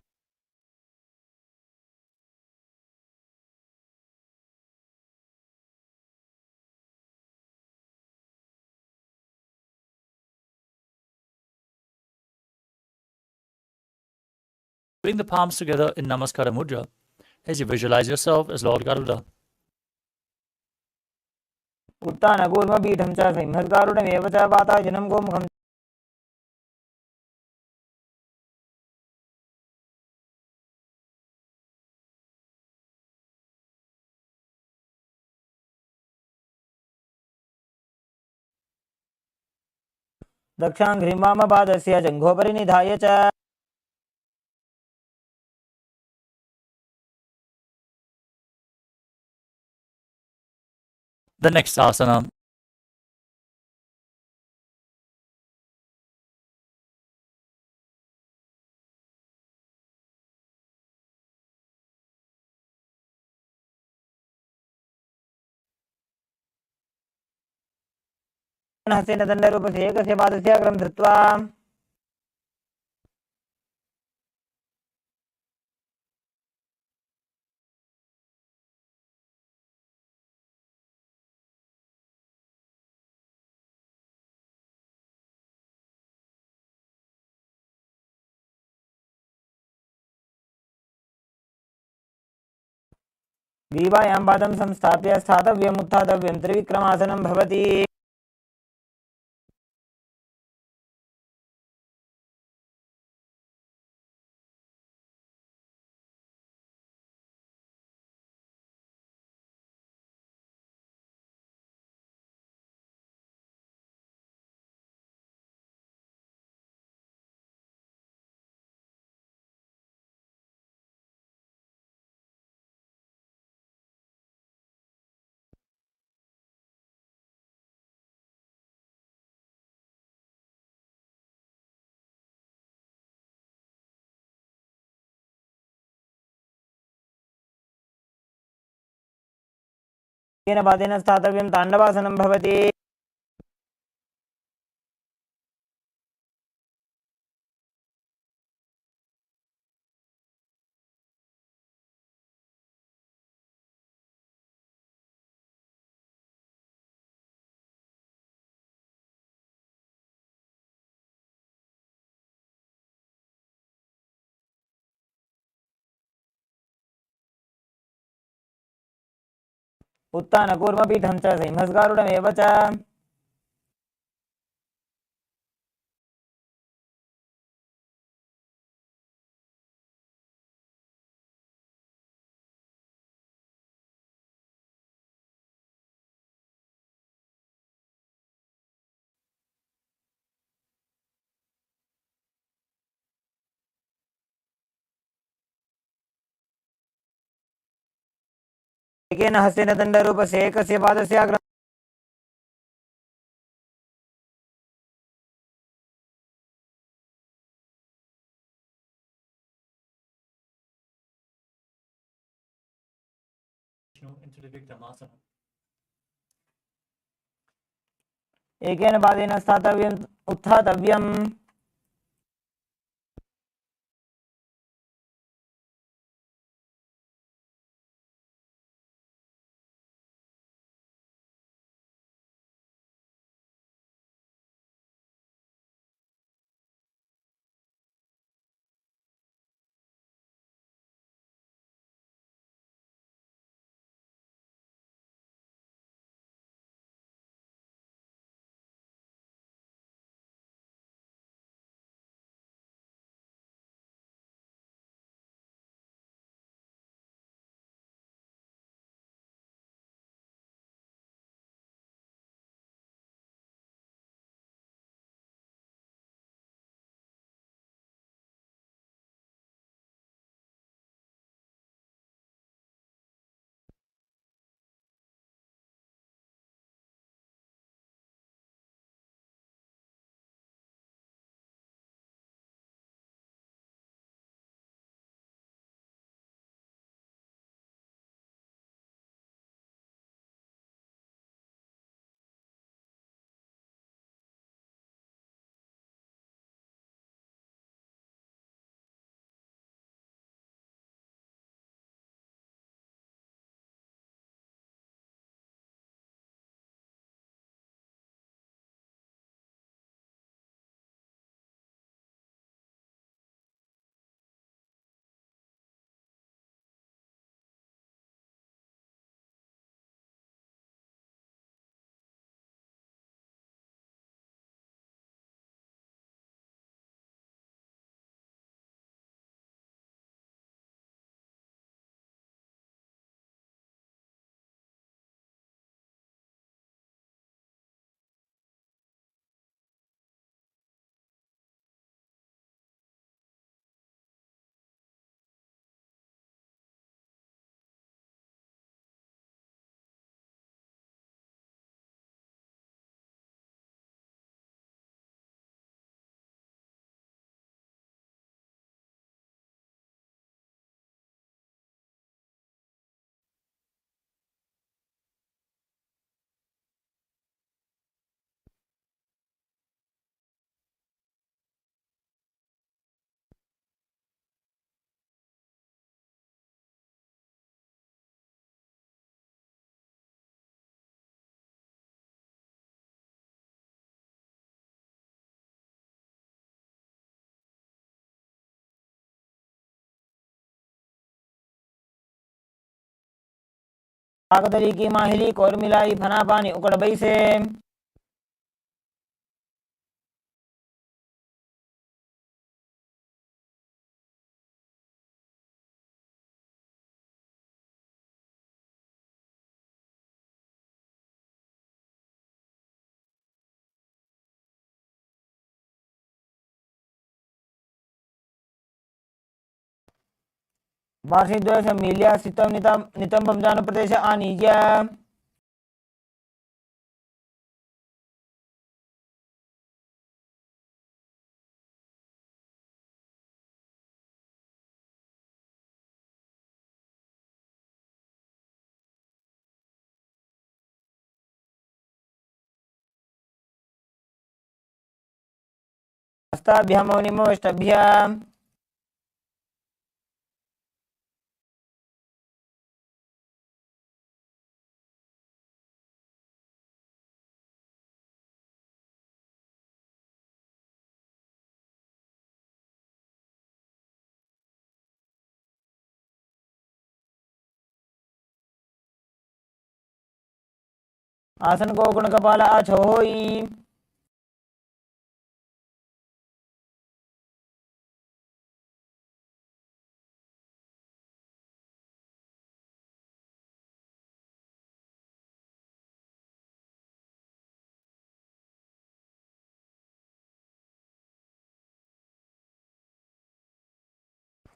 Bring the palms together in Namaskara Mudra as you visualize yourself as Lord Garuda. उत्तानकूर्मपीठं च सिंहद्गारुडमेव च वातायनं गोमुखं. दक्षाङ्घ्रिं वामपादस्य जङ्घोपरि निधाय च. The next asana हस्तेन दण्डरूपस्य एकस्य पादस्य अग्रं धृत्वा ग्रीवायां पादं संस्थाप्य स्थातव्यम् उत्थातव्यं त्रिविक्रमासनं भवति. येन पादेन स्थातव्यं ताण्डवासनं भवति. उत्तानकूर्मपीठं च सिंहद्गारुडमेव च. एकेन हस्तेन दण्डरूपस्य एकस्य पादस्य अग्रं into the Vikramasana. एकेन पादेन स्थातव्यम् उत्थातव्यम्. काकतली की माहिली कोर मिलाई फना पानी उकड़ बई से। वार्षिद्वय मिल्या सितम नितम बमजान प्रदेश आनीज्य। हस्ताभ्यामौनिमवष्टभ्याम्। आसन को गुण कपाल आछो होई।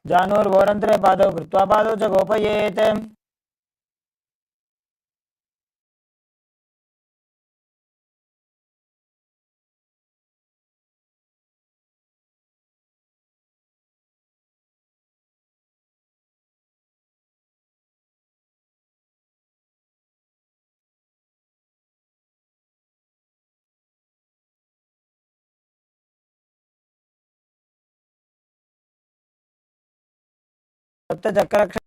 जानोर वोरंत्रे पादौ कृत्वा पादौ च गोपयेत्। सप्तचक्ररक्ष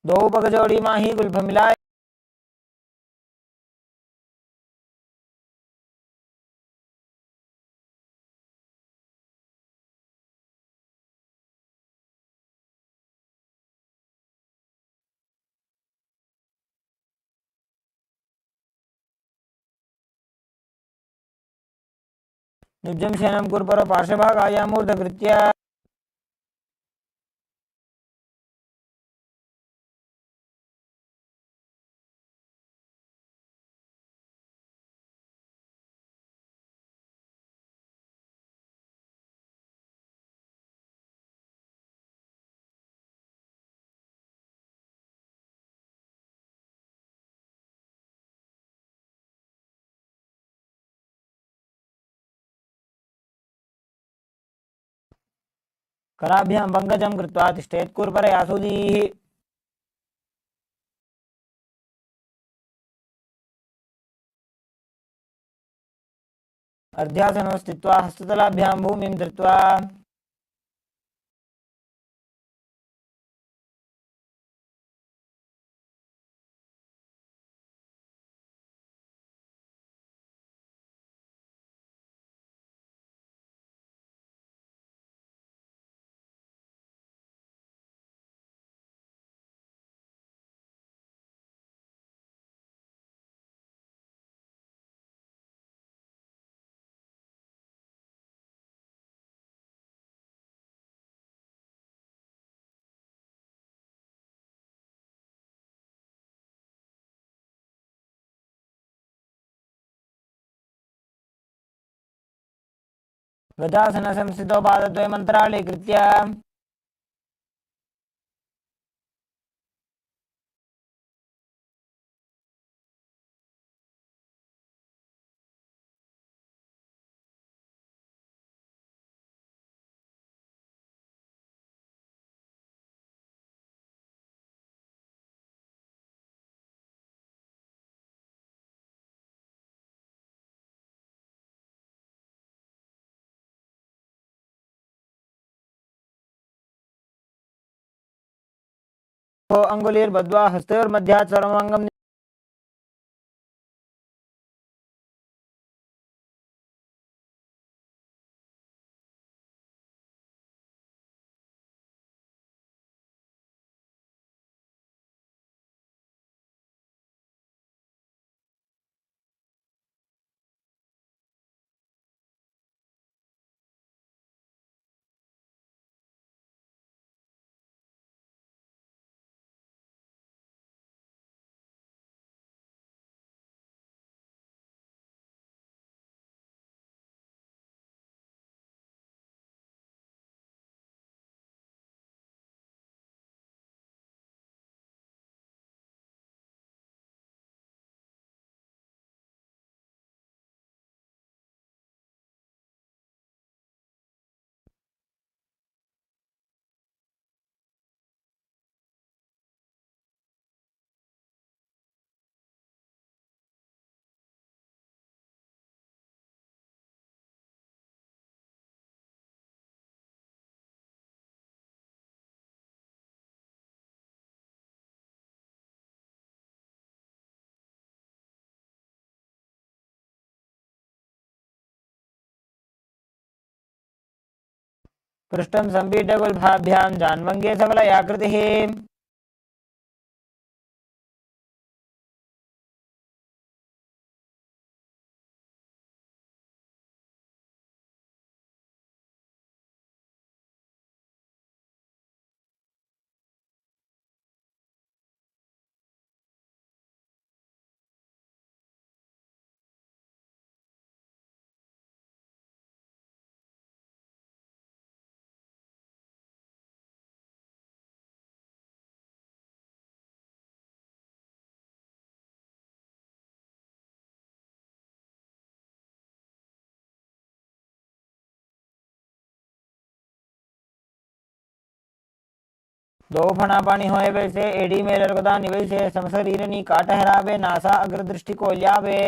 दो पग जोड़ी माही गुल्फ मिलाए। निजम शयनम कुरपर पार्श्वभागायामूर्धकृत्य। कराभ्यां पंकजं कृत्वा तिष्ठेत् कुरपरे आसुदीः। अर्ध्यासनो स्थित्वा हस्ततलाभ्यां भूमिं धृत्वा। गजासन संस्थितो पादद्वयमन्तराळीकृत्य। मुखो अंगुलिर्बद्ध्वा हस्तयोर्मध्यात् सर्वमंगम पृष्ठं सम्पीड्य गुल्फाभ्यां जान्वङ्गे सबलयाकृतिः दो फणा पानी होए वैसे एडी में लरकदा निवैसे समशरीरनी का ठहरावे नासा अग्रदृष्टि को ल्यावे।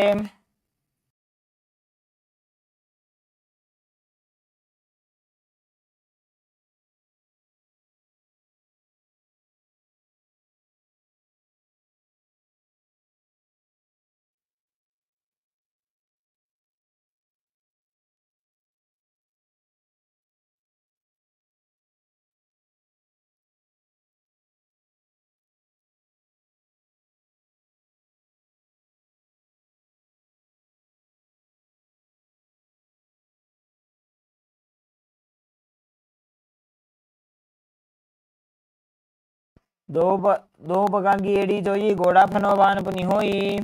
दो पगांगी एडी जोई घोड़ा फनोवान पुनि होई।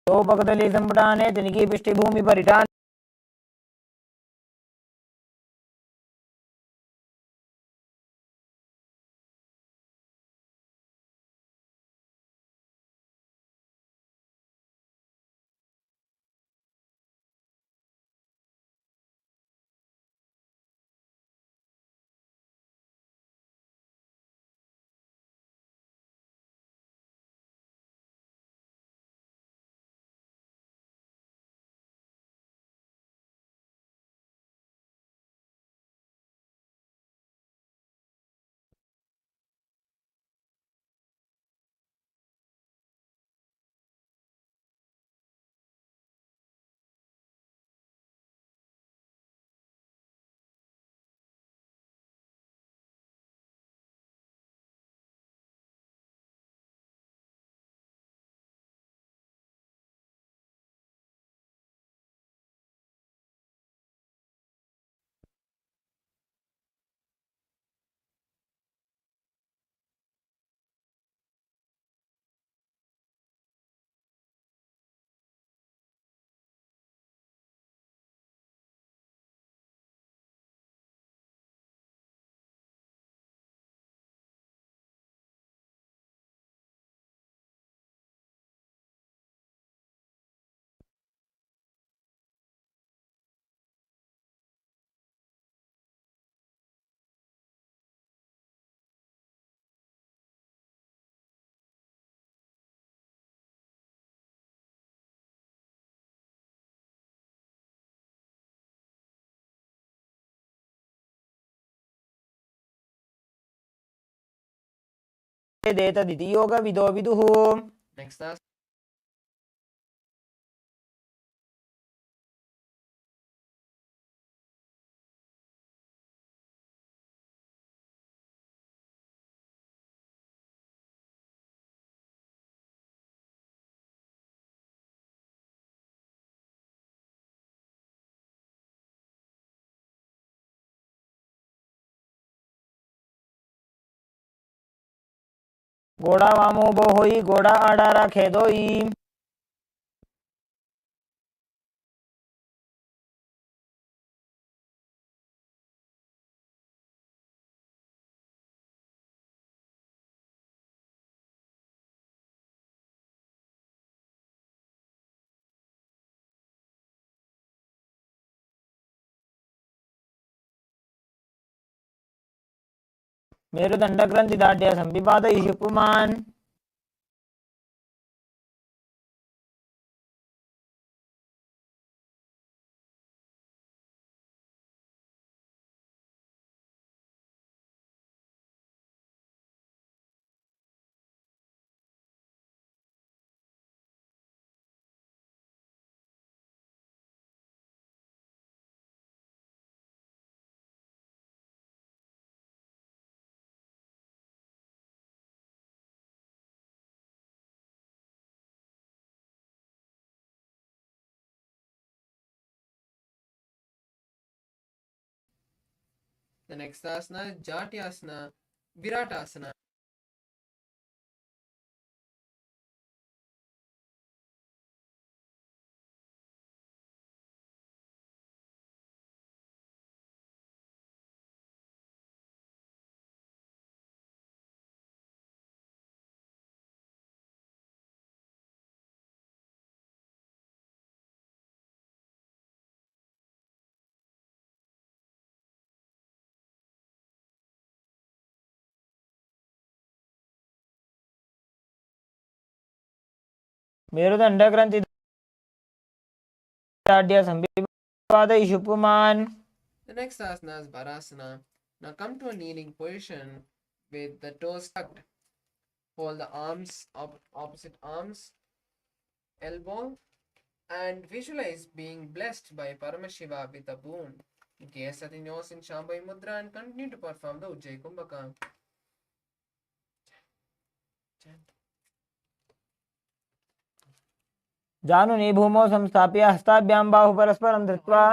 दो पगदली संपटाने तिनकी पृष्ठी भूमि पर इटान देतदिति योगविदो विदुः. Next asana. घोड़ा वामो बोहोई, घोड़ा आडारा खेदोई. मेरुदंड ग्रंथि दाढ़्य संपिपादयिषु पुमान्. The next asana is Jatyasana, Viratasana. मेरुदंड ग्रंथि दाढ़्य संपिपादयिषु पुमान्. The next asana is Varasana. Now come to a kneeling position with the toes tucked. Hold the arms, opposite arms, elbow, and visualize being blessed by Paramashiva with a boon. Gaze at the nose in Shambhavi Mudra and continue to perform the Ujjayi Kumbhaka. जानुनी भूमौ संस्थाप्य हस्ताभ्यां बाहु परस्परं धृत्वा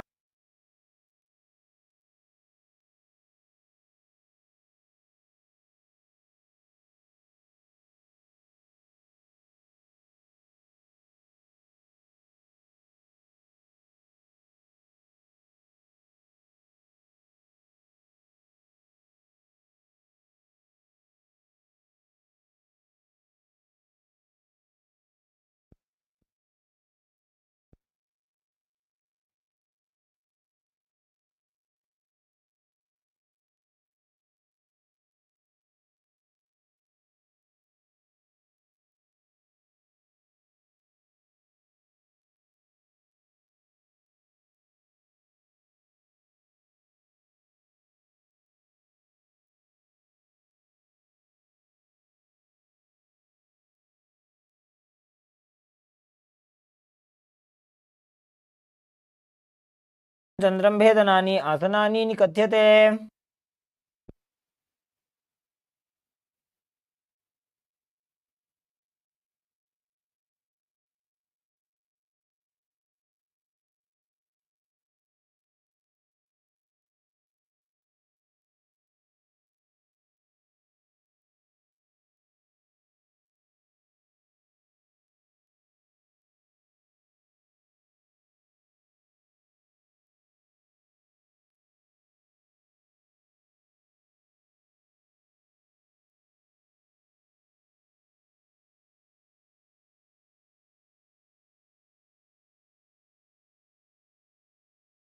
चंद्रं भेदनानि आसनानि निकथ्यते.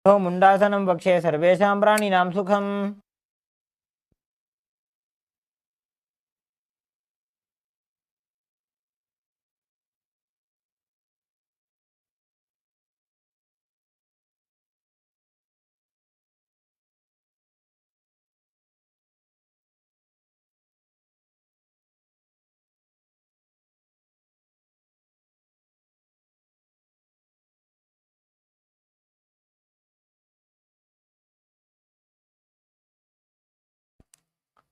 मुंडासनं वक्षे सर्वेषां प्राणिनां सुखम्.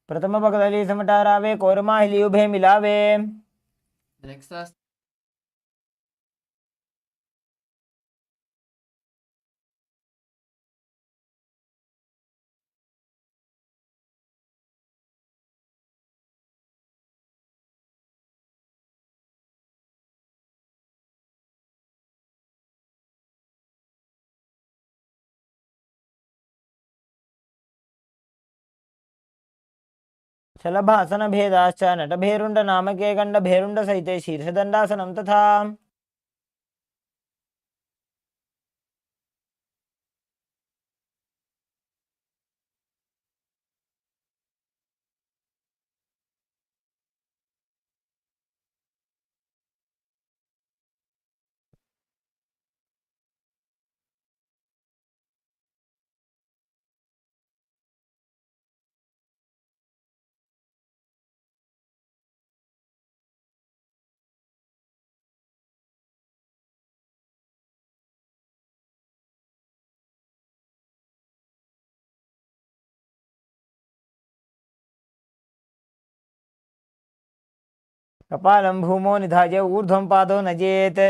प्रथम पगदली समटारावे कोरमा हिली उभे मिलावे. The next asana. शलभासन भेदाश्च नटभेरुण्ड नामके गण्ड भेरुण्ड सहिते शीर्षदण्डासनं तथा. कपालं भूमो निधाय ऊर्ध्वं पादो नजेत्.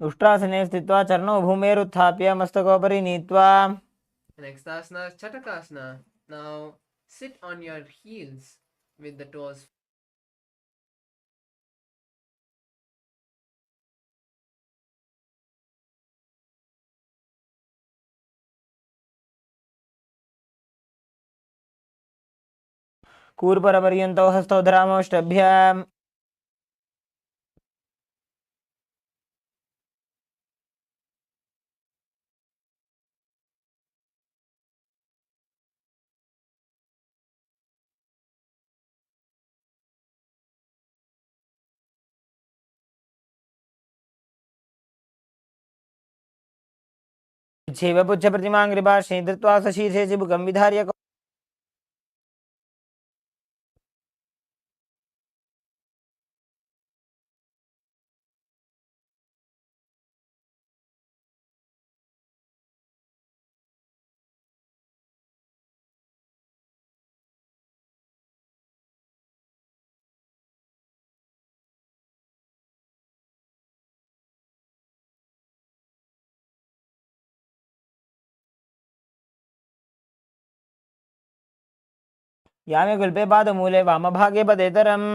उष्ट्रासने स्थित्वा चरणौ भूमेरुत्थाप्य मस्तकोपरि नीत्वा. The next asana is Chatakasana. Now sit on your heels with the toes. कूर्परपर्यन्तौ हस्तौ धरामोष्टभ्याम्. छेव पुच्छ प्रतिमाङ्घ्रिपार्श्वे धृत्वा सशीर्षे चिबुकं विधार्य. यामे कुल्पे पादमूले वामभागे पदेतरम्.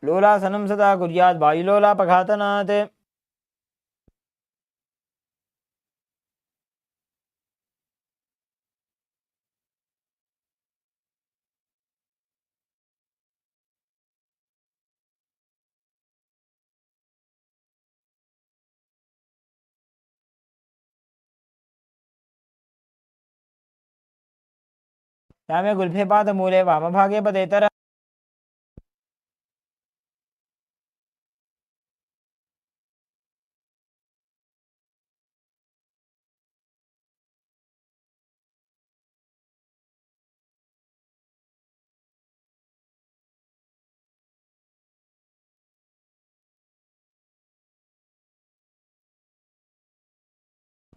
लोलासनं सदा कुर्यात् वायुलोलापघातनात्. यामे गुल्फे पादमूले वामभागे पदेतरम्.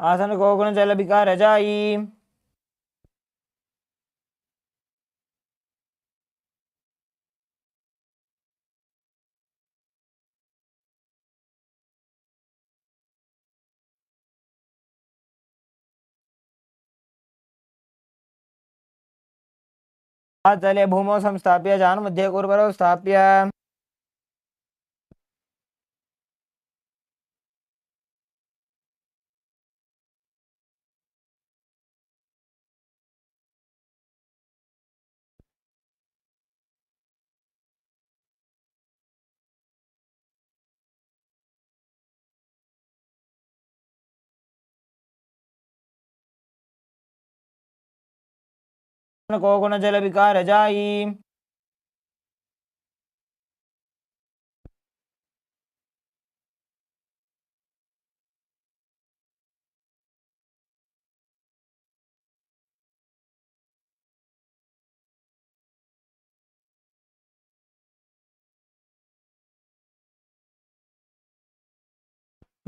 आसन को गुण जल विकार जाई. हाथ तले भूमौ संस्थाप्य जान मध्ये कूर्परौ स्थाप्य. को गुण जल विकार जाई।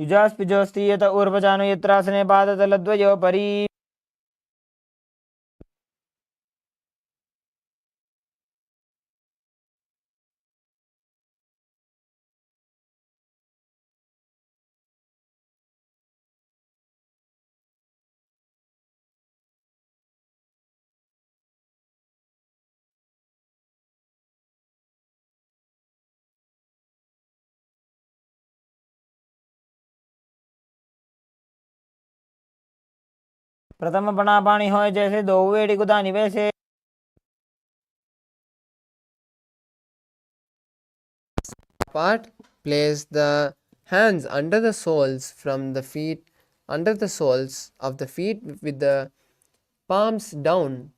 युजास्पिजोस्ति यत ऊर्वजानु यत्रासने पादतलद्वयोपरि। प्रथम पना पानी होय जैसे दो वेड़ी गुदानी वैसे। Part, place the hands under the soles from the feet, under the soles of the feet with the palms down.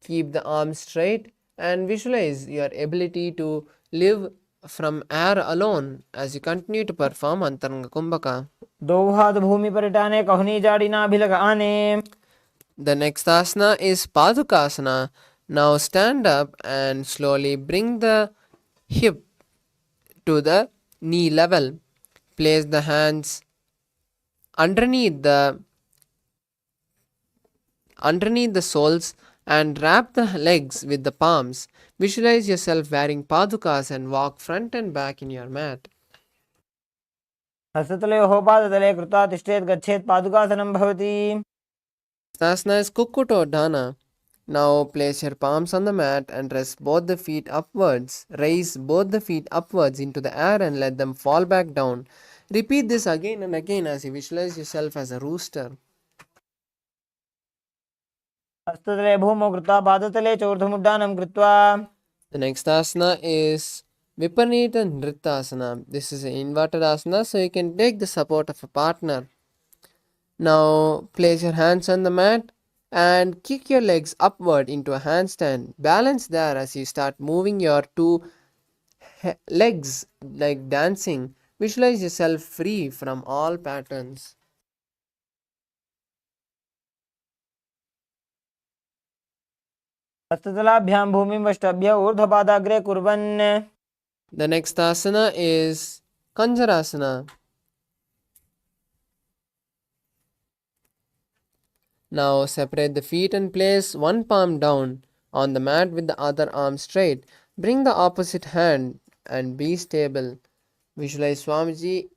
Keep the arms straight and visualize your ability to live from air alone as you continue to perform Antaranga Kumbhaka. दो हाथ भूमि पर टाने कहनी जाड़ी ना भी लगाने। The next asana is Padukasana. Now stand up and slowly bring the hip to the knee level. Place the hands underneath the soles and wrap the legs with the palms. Visualize yourself wearing padukas and walk front and back in your mat. हस्ततलयोः पादतले कृत्वा तिष्ठेत् गच्छेत् पादुकासनं भवति। Asana is Kukkutodhana. Now place your palms on the mat and rest both the feet upwards. Raise both the feet upwards into the air and let them fall back down. Repeat this again and again as you visualize yourself as a rooster. हस्ततले भूमौ कृत्वा पादतले चोर्ध्वमुड्डानं कृत्वा। The next asana is Viparita Nrittasana. This is an inverted asana, so you can take the support of a partner. Now place your hands on the mat and kick your legs upward into a handstand. Balance there as you start moving your two legs like dancing. Visualize yourself free from all patterns. हस्ततलाभ्यां भूमिं वष्टभ्य ऊर्ध्वपादाग्रे कुर्वन्। The next asana is Kanjarasana. Now separate the feet and place one palm down on the mat with the other arm straight. Bring the opposite hand and be stable. Visualize Swamiji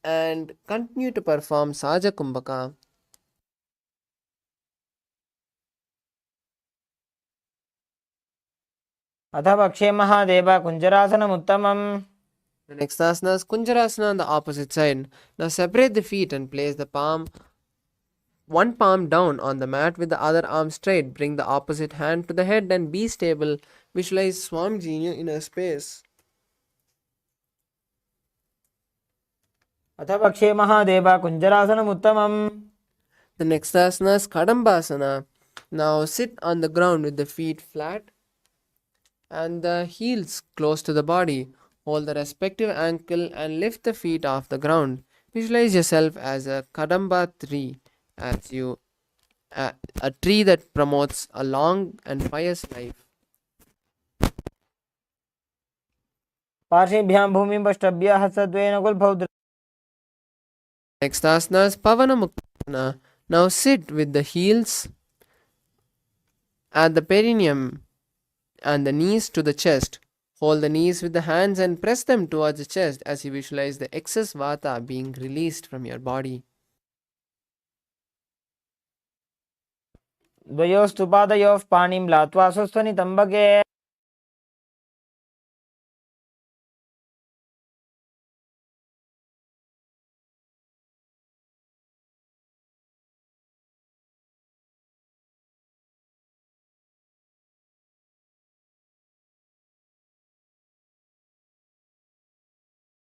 and continue to perform Saja Kumbhaka. अथ पक्षे Mahadev कुञ्जरासनमुत्तमम्। The next asana is Kunjarasana on the opposite side. Now separate the feet and place the one palm down on the mat with the other arm straight. Bring the opposite hand to the head and be stable. Visualize Swamiji in your inner space. अथ पक्षे Mahadev कुञ्जरासनमुत्तमम्। The next asana is Kadambasana. Now sit on the ground with the feet flat and the heels close to the body. Hold the respective ankle and lift the feet off the ground. Visualize yourself as a Kadamba tree, a tree that promotes a long and pious life. पार्श्वेभ्यां भूमिं वष्टभ्य हस्तद्वयेन गुल्फौ। Next asana is Pavana Muktasana. Now sit with the heels at the perineum and the knees to the chest. Hold the knees with the hands and press them towards the chest as you visualize the excess vata being released from your body. द्वयोस्तु पादयोः पाणिं लात्वा स्वस्थनितम्बके।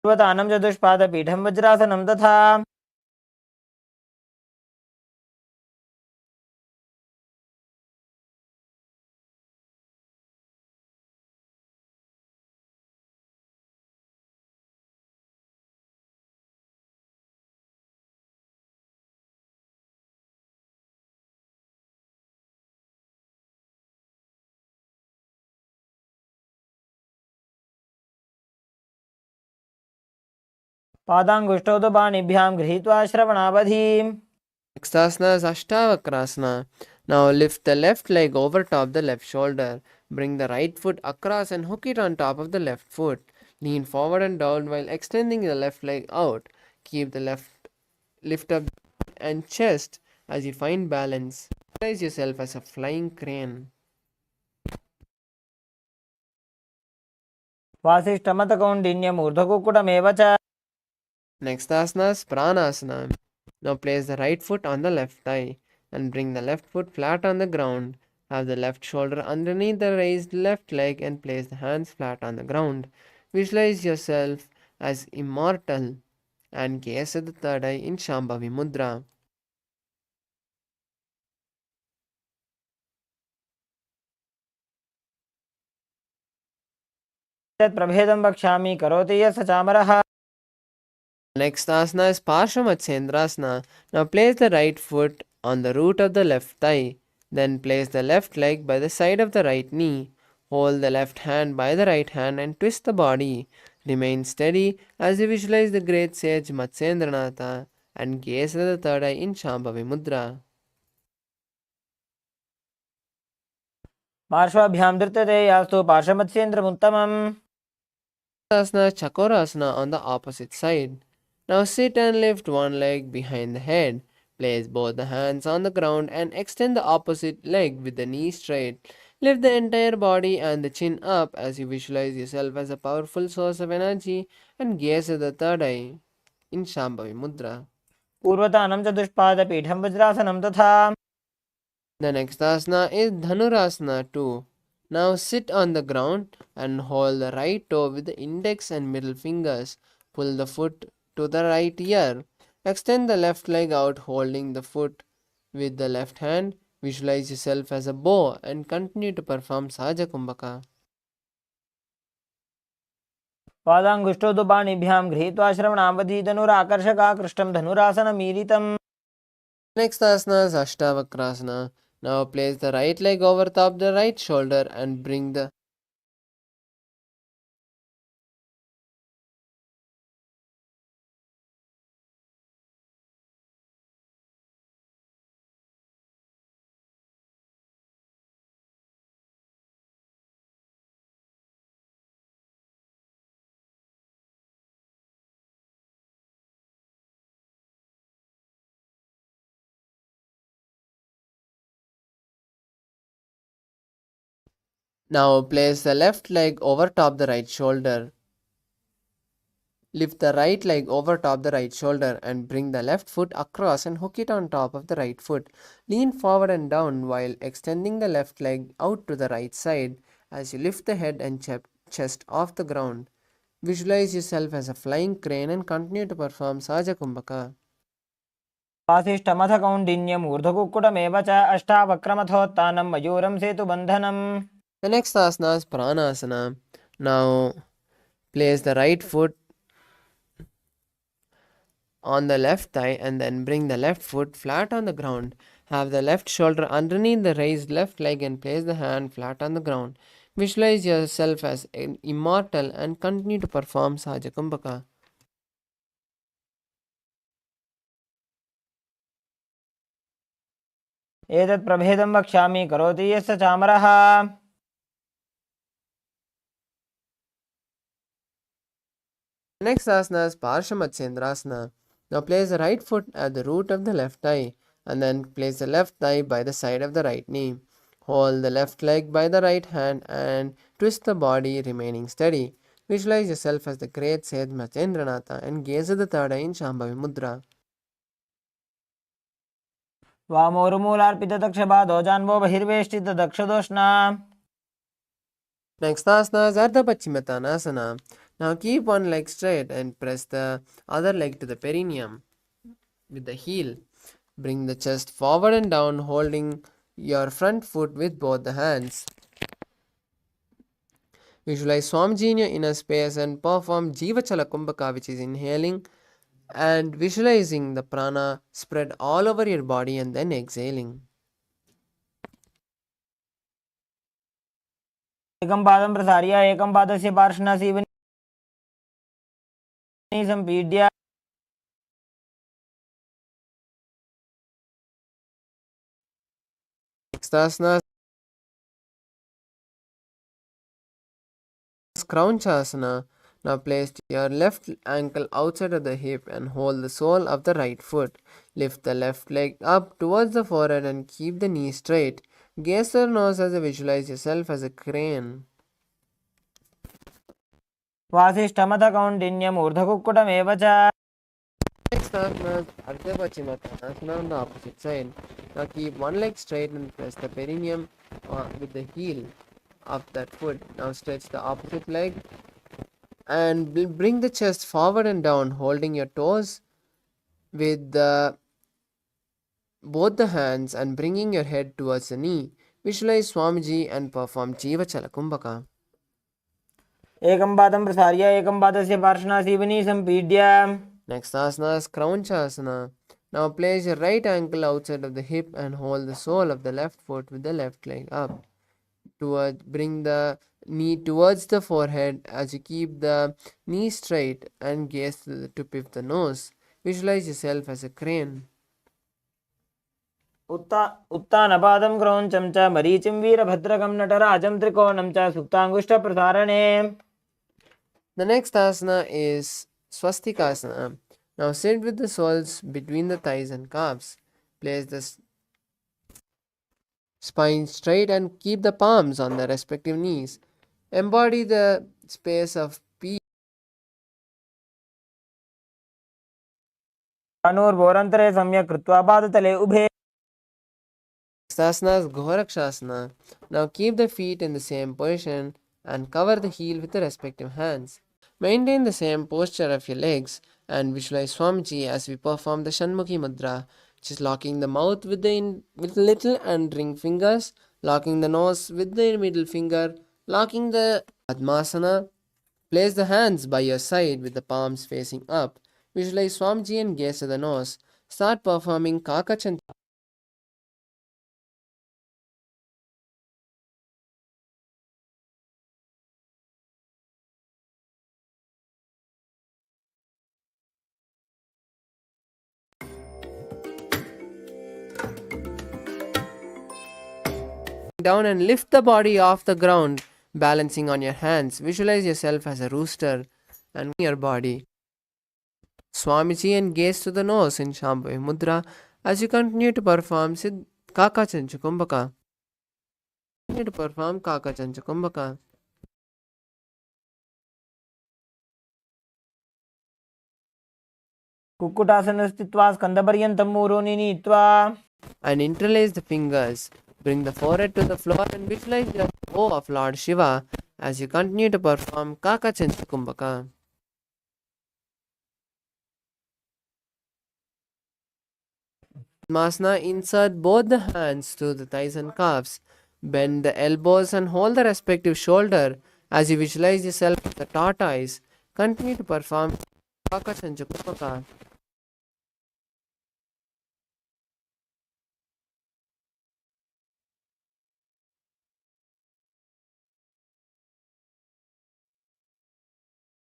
पर्वतानं चतुष्पादपीठं वज्रासनं तथा। पादाङ्गुष्ठौ तु पाणिभ्यां गृहीत्वा श्रवणावधिम्। Next asana is Ashtavakrasana. Now lift the left leg over top the left shoulder. Bring the right foot across and hook it on top of the left foot. Lean forward and down while extending the left leg out. Keep the left lift up and chest as you find balance. Visualize yourself as a flying crane. वासिष्ठमतकौण्डिन्यमूर्धकुक्कुटमेव च। Next asana is Pranasana. Now place the right foot on the left thigh and bring the left foot flat on the ground. Have the left shoulder underneath the raised left leg and place the hands flat on the ground. Visualize yourself as immortal and gaze at the third eye in Shambhavi Mudra. प्रभेदं वक्ष्यामि करोति यः स चामरः। Next asana is Parshamatsendrasana. Now place the right foot on the root of the left thigh. Then place the left leg by the side of the right knee. Hold the left hand by the right hand and twist the body. Remain steady as you visualize the great sage Matsendranatha and gaze at the third eye in Shambhavi Mudra. पार्श्वाभ्यां धृत्यते यास्तु पार्श्वमत्स्येन्द्रमुत्तमम्। Asana Chakorasana on the opposite side. Now sit and lift one leg behind the head. Place both the hands on the ground and extend the opposite leg with the knee straight. Lift the entire body and the chin up as you visualize yourself as a powerful source of energy and gaze at the third eye in Shambhavi Mudra. पूर्वतानं चतुष्पादपीठं वज्रासनं तथा। The next asana is Dhanurasana 2. Now sit on the ground and hold the right toe with the index and middle fingers. Pull the foot to the right ear. Extend the left leg out, holding the foot with the left hand. Visualize yourself as a bow and continue to perform Sahaja Kumbhaka. पादाङ्गुष्ठौ तु पाणिभ्यां गृहीत्वा श्रवणावधि धनुराकर्षकाकृष्टं धनुरासनमीलितम्। Next asana is Ashtavakrasana. Now place the right leg over top the right shoulder and bring the Now place the left leg over top the right shoulder. Lift the right leg over top the right shoulder and bring the left foot across and hook it on top of the right foot. Lean forward and down while extending the left leg out to the right side as you lift the head and chest off the ground. Visualize yourself as a flying crane and continue to perform Sahaja Kumbhaka. वासिष्ठमथ कौण्डिन्यमूर्धकुक्कुटमेव च अष्टावक्रमथोत्तानं मयूरं सेतुबन्धनम्। The next asana is Pranasana. Now place the right foot on the left thigh and then bring the left foot flat on the ground. Have the left shoulder underneath the raised left leg and place the hand flat on the ground. Visualize yourself as immortal and continue to perform Sahaja Kumbhaka. एतत् प्रभेदं वक्ष्यामि करोति यः स चामरः। Next asana is Parshamatsendrasana. Now place the right foot at the root of the left thigh and then place the left thigh by the side of the right knee. Hold the left leg by the right hand and twist the body, remaining steady. Visualize yourself as the great sage Matsendranatha and gaze at the third eye in Shambhavi Mudra. वामोरुमूलार्पितदक्षपादो जान्वो बहिर्वेष्टितदक्षदोष्णा। Next asana is Ardha Paschimottanasana. Now keep one leg straight and press the other leg to the perineum with the heel. Bring the chest forward and down, holding your front foot with both the hands. Visualize Swamiji in your inner space and perform Jivachala Kumbhaka, which is inhaling and visualizing the prana spread all over your body and then exhaling. एकं पादं प्रसार्य एकं पादस्य पार्श्वना Seoni सम्पीड्य Next asana is Crouchasana. Now place your left ankle outside of the hip and hold the sole of the right foot. Lift the left leg up towards the forehead and keep the knee straight. Gaze to the nose as you visualize yourself as a crane. वासिष्ठमथ कौण्डिन्यमूर्धकुक्कुटमेव च Next asana is Ardha Pachimatanasana on the opposite side. Now keep one leg straight and press the perineum with the heel of that foot. Now stretch the opposite leg and bring the chest forward and down, holding your toes with both the hands and bringing your head towards the knee. Visualize Swamiji and perform Jiva Chalakumbhaka. एकं पादं प्रसार्य एकं पादस्य पार्श्वनासीवनी सम्पीड्य Next asana is Crouchasana. Now place your right ankle outside of the hip and hold the sole of the left foot with the left leg up. Bring the knee towards the forehead as you keep the knee straight and gaze to the tip of the nose. Visualize yourself as a crane. उत्तानपादं क्रौञ्चं च मरीचिं वीरभद्रकं नटराजं त्रिकोणं च सुप्ताङ्गुष्ठप्रसारणे. The next asana is Swastikasana. Now sit with the soles between the thighs and calves. Place the spine straight and keep the palms on the respective knees. Embody the space of peace. अनुर्भोरन्तरे सम्यक् कृत्वा पादतले उभे. Next asana is Ghorakshasana. Now keep the feet in the same position and cover the heel with the respective hands. Maintain the same posture of your legs and visualize Swamiji as we perform the Shanmukhi Mudra, which is locking the mouth with the little and ring fingers, locking the nose with the middle finger, locking the Padmasana. Place the hands by your side with the palms facing up. Visualize Swamiji and gaze to the nose. Start performing Kakachan. Down and lift the body off the ground, balancing on your hands. Visualize yourself as a rooster and your body. Swamiji and gaze to the nose in Shambhavi Mudra as you continue to perform Kakachanchukumbhaka. Continue to perform Kakachanchukumbhaka. कुक्कुटासने स्थित्वा स्कन्धपर्यन्तं मूरोनि नीत्वा And interlace the fingers. Bring the forehead to the floor and visualize the O of Lord Shiva as you continue to perform Kakachanchukumbhaka. Padmasana, insert both the hands to the thighs and calves. Bend the elbows and hold the respective shoulder as you visualize yourself as the tortoise. Continue to perform Kakachanchukumbhaka.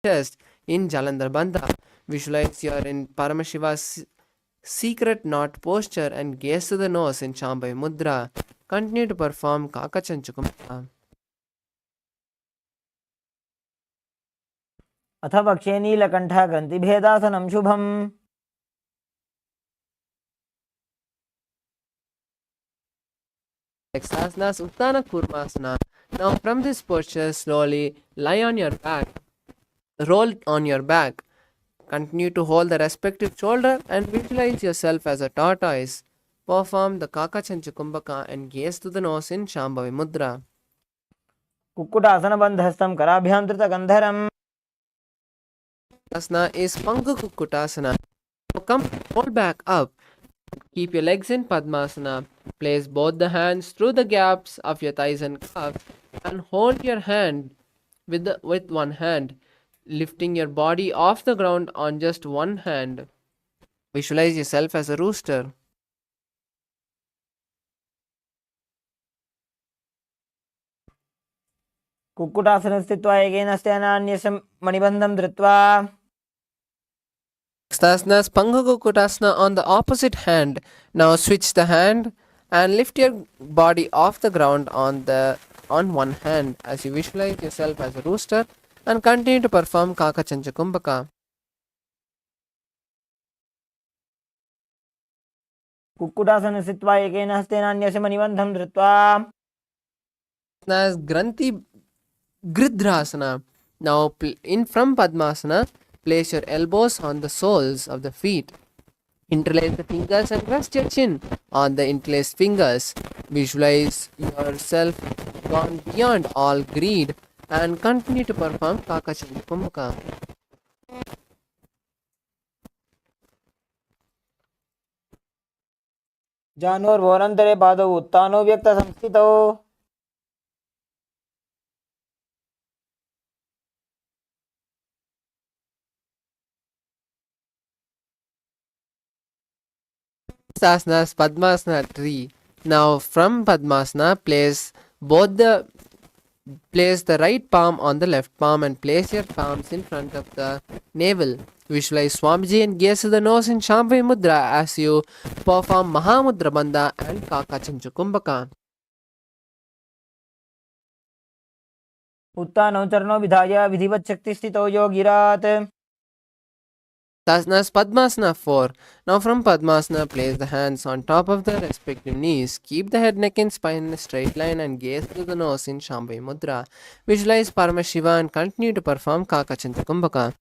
Chest in Jalandhar Bandha. Visualize you are in Paramashiva's secret knot posture and gaze to the nose in Shambhavi Mudra. Continue to perform Kakachanchukumbhaka. अथ वक्ष्ये नीलकण्ठः ग्रन्थिभेदासनं शुभम्. Next asana is Uttana Kurmasana. Now from this posture, slowly lie on your back. Roll on your back. Continue to hold the respective shoulder and visualize yourself as a tortoise. Perform the Kakachanchukumbhaka and gaze to the nose in Shambhavi Mudra. कुक्कुटासनबन्धस्थं कराभ्यां धृतगन्धरम्. Asana is Pangu Kukkutasana. Now come roll back up. Keep your legs in Padmasana. Place both the hands through the gaps of your thighs and calves and hold your hand with one hand, lifting your body off the ground on just one hand. Visualize yourself as a rooster. कुक्कुटासने स्थित्वा एकेन हस्तेन मणिबन्धं धृत्वा Asana is Pangu Kukkutasana on the opposite hand. Now switch the hand and lift your body off the ground on one hand as you visualize yourself as a rooster and continue to perform Kakachancha Kumbhaka. Kukkutasana स्थित्वा एकेन हस्तेन अन्यस्य मणिबन्धं धृत्वा As Granthi Gridrasana. Now in from Padmasana, place your elbows on the soles of the feet. Interlace the fingers and rest your chin on the interlaced fingers. Visualize yourself gone beyond all greed and continue to perform Kakachancha Kumbhaka. जानोर्भोरन्तरे पादौ उत्तानो व्यक्तसंस्थितौ Asana is Padmasana tree. Now from Padmasana, place the right palm on the left palm and place your palms in front of the navel. Visualize Swamiji and gaze to the nose in Shambhavi Mudra as you perform Mahamudra Bandha and Kakachancha Kumbhaka. उत्तानौ चरणौ विधाय विधिवत् शक्तिस्थितौ योगिरात् Asana is Padmasana 4. Now from Padmasana, place the hands on top of the respective knees. Keep the head, neck and spine in a straight line and gaze to the nose in Shambhavi Mudra. Visualize Paramashiva and continue to perform Kakachancha Kumbhaka.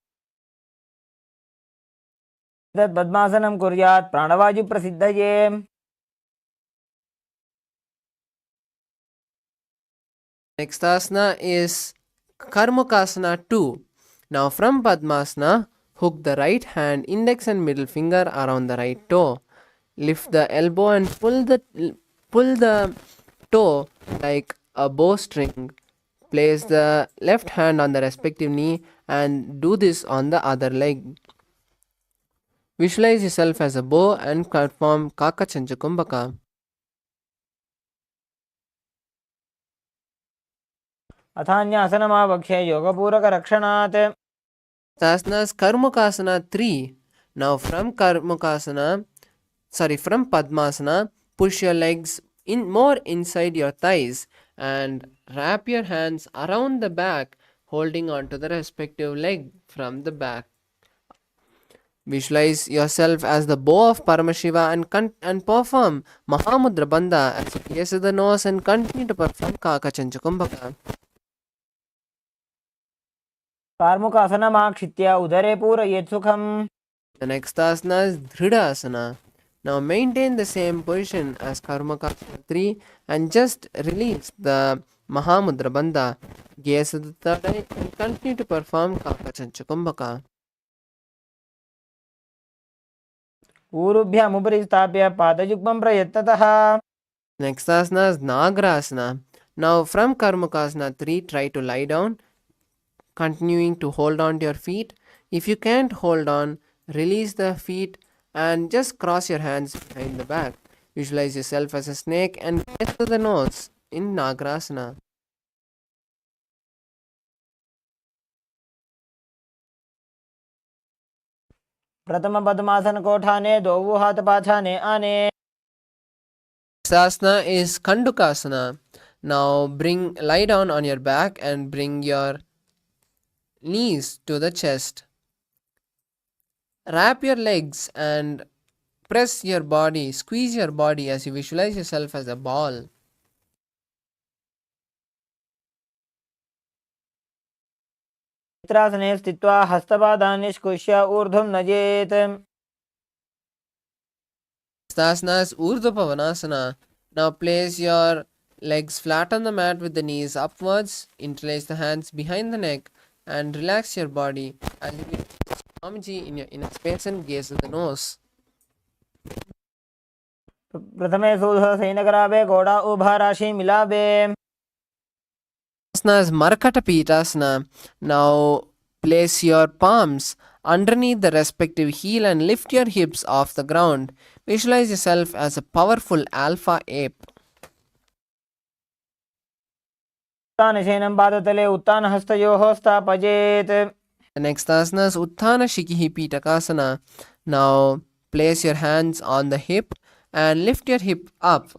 तत् पद्मासनं कुर्यात् प्राणवायुप्रसिद्धये Next asana is Karmukasana 2. Now from Padmasana, hook the right hand, index and middle finger around the right toe. Lift the elbow and pull the toe like a bowstring. Place the left hand on the respective knee and do this on the other leg. Visualize yourself as a bow and perform Kakachancha Kumbhaka. अथान्यासनमावक्ष्य योगपूरकरक्षणात् Asana is Karmukasana 3. Now from Padmasana, push your legs more inside your thighs and wrap your hands around the back, holding onto the respective leg from the back. Visualize yourself as the bow of Paramashiva and perform Mahamudra Bandha as you gaze to the nose and continue to perform Kakachancha Kumbhaka. कार्मुकासनमाक्षित्य उदरे पूरयेत् सुखम् The next asana is Dridasana. Now maintain the same position as Karmakasana 3 and just release the Mahamudra Bandha. Gaze to the third eye and continue to perform Kakachancha Kumbhaka. ऊरुभ्यामुपरि स्थाप्य पादयुग्मं प्रयत्नतः Next asana is Nagrasana. Now from Karmakasana 3, try to lie down, continuing to hold on to your feet. If you can't hold on, release the feet and just cross your hands behind the back. Visualize yourself as a snake and gaze to the nose in Nagrasana. प्रथम पद्मासन कोठाने द्वौ हाथ पाछाने आने Next asana is Kandukasana. Now lie down on your back and bring your knees to the chest. Wrap your legs and press your body, squeeze your body as you visualize yourself as a ball. चित्रासने स्थित्वा हस्तपादान् निष्कुष्य ऊर्ध्वं नजेत् Asana is Urdhva Pavanasana. Now place your legs flat on the mat with the knees upwards, interlace the hands behind the neck and relax your body as you visualize Swamiji in your inner space and gaze at the nose. प्रथमे सूधः सैनकरावे घोड़ा उभा राशि मिलावे Asana is Markata Pitasana. Now place your palms underneath the respective heel and lift your hips off the ground. Visualize yourself as a powerful alpha ape. उत्तानशयनं पादतले उत्तानहस्तयोः स्थापयेत् The next asana is Utthana Shikihi Pitakasana. Now place your hands on the hip and lift your hip up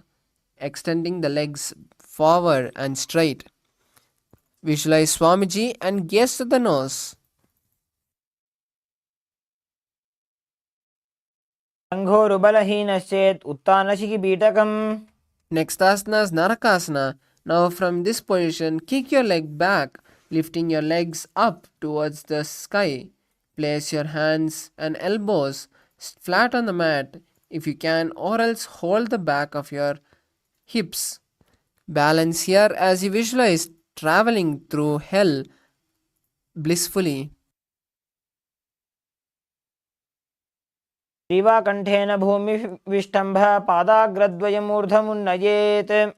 extending the legs forward and straight. Visualize Swamiji and gaze to the nose. Sanghorubalahinaschet uttanashiki beetakam. Next asana is Narakasana. Now from this position, kick your leg back, lifting your legs up towards the sky. Place your hands and elbows flat on the mat if you can, or else hold the back of your hips. Balance here as you visualize traveling through hell blissfully. ग्रीवाकण्ठेन भूमिविष्टम्भः पादाग्रद्वयमूर्धमुन्नयेत्.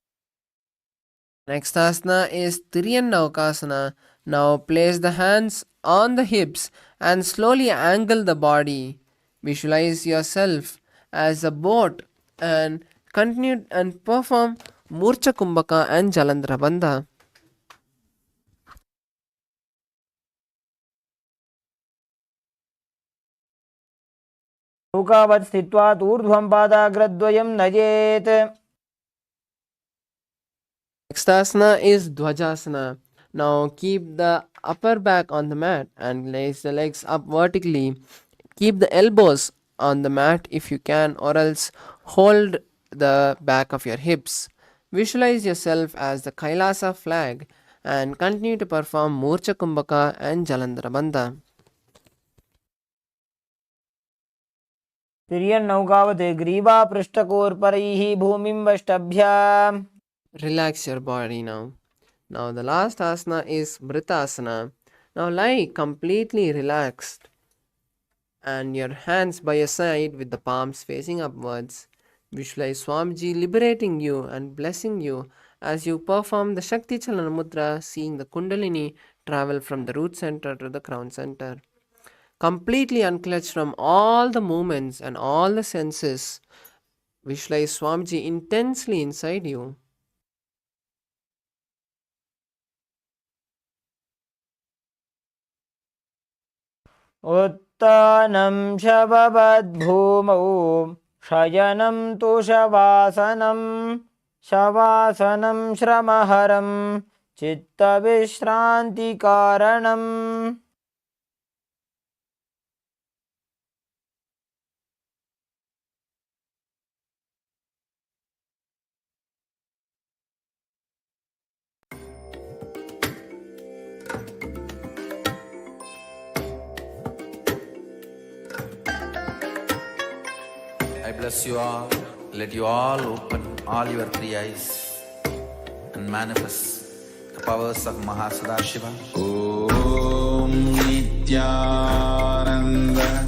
Next asana is Tiryannaukasana. Now place the hands on the hips and slowly angle the body. Visualize yourself as a boat and continue and perform Murcha Kumbhaka and Jalandhara Bandha. नौकावत् स्थित्वा ऊर्ध्वं पादाग्रद्वयं नयेत्. Next asana is Dvajasana. Now keep the upper back on the mat and place the legs up vertically. Keep the elbows on the mat if you can, or else hold the back of your hips. Visualize yourself as the Kailasa flag and continue to perform Murcha Kumbhaka and Jalandhara Bandha. तिर्यन्नौकावत् ग्रीवापृष्ठकोर्परैः भूमिं वष्टभ्य. Relax your body now. Now the last asana is Mritasana. Now lie completely relaxed and your hands by your side with the palms facing upwards. Visualize Swamiji liberating you and blessing you as you perform the Shakti Chalana Mudra, seeing the Kundalini travel from the root center to the crown center. Completely unclutched from all the movements and all the senses, visualize Swamiji intensely inside you. उत्तानं शववद्भूमौ शयनं तुषवासनं शवासनं श्रमहरं चित्तविश्रान्तिकारणम्. I bless you all. Let you all open all your three eyes and manifest the powers of Mahasadashiva. Om Nithyananda.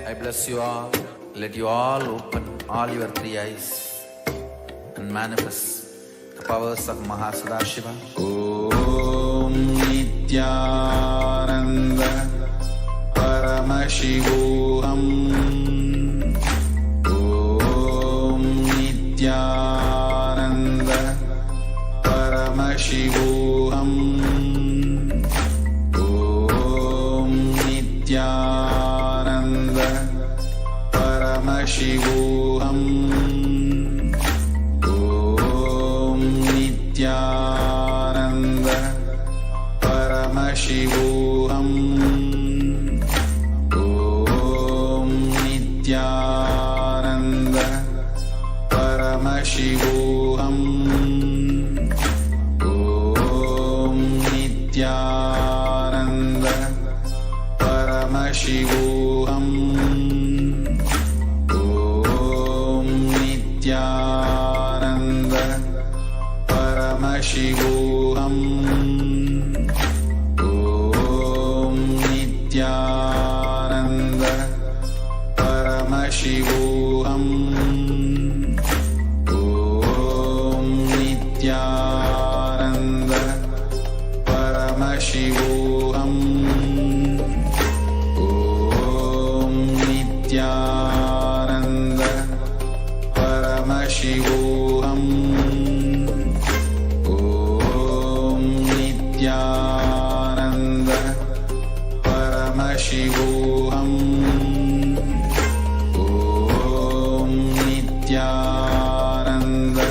I bless you all. Let you all open all your three eyes and manifest the powers of Mahasadashiva. Om Nithyananda Paramashivoham. Om Nithyananda Paramashivoham. Paramashivoham. Om Nithyananda Paramashivoham. Om Nithyananda Paramashivoham. Om Nithyananda Paramashivoham. Om Nithyananda Paramashivoham. Om Nithyananda Paramashivoham. Om Nithyananda Paramashivoham. Om Nithyananda Paramashivoham. Om Nithyananda Paramashivoham. Om Nithyananda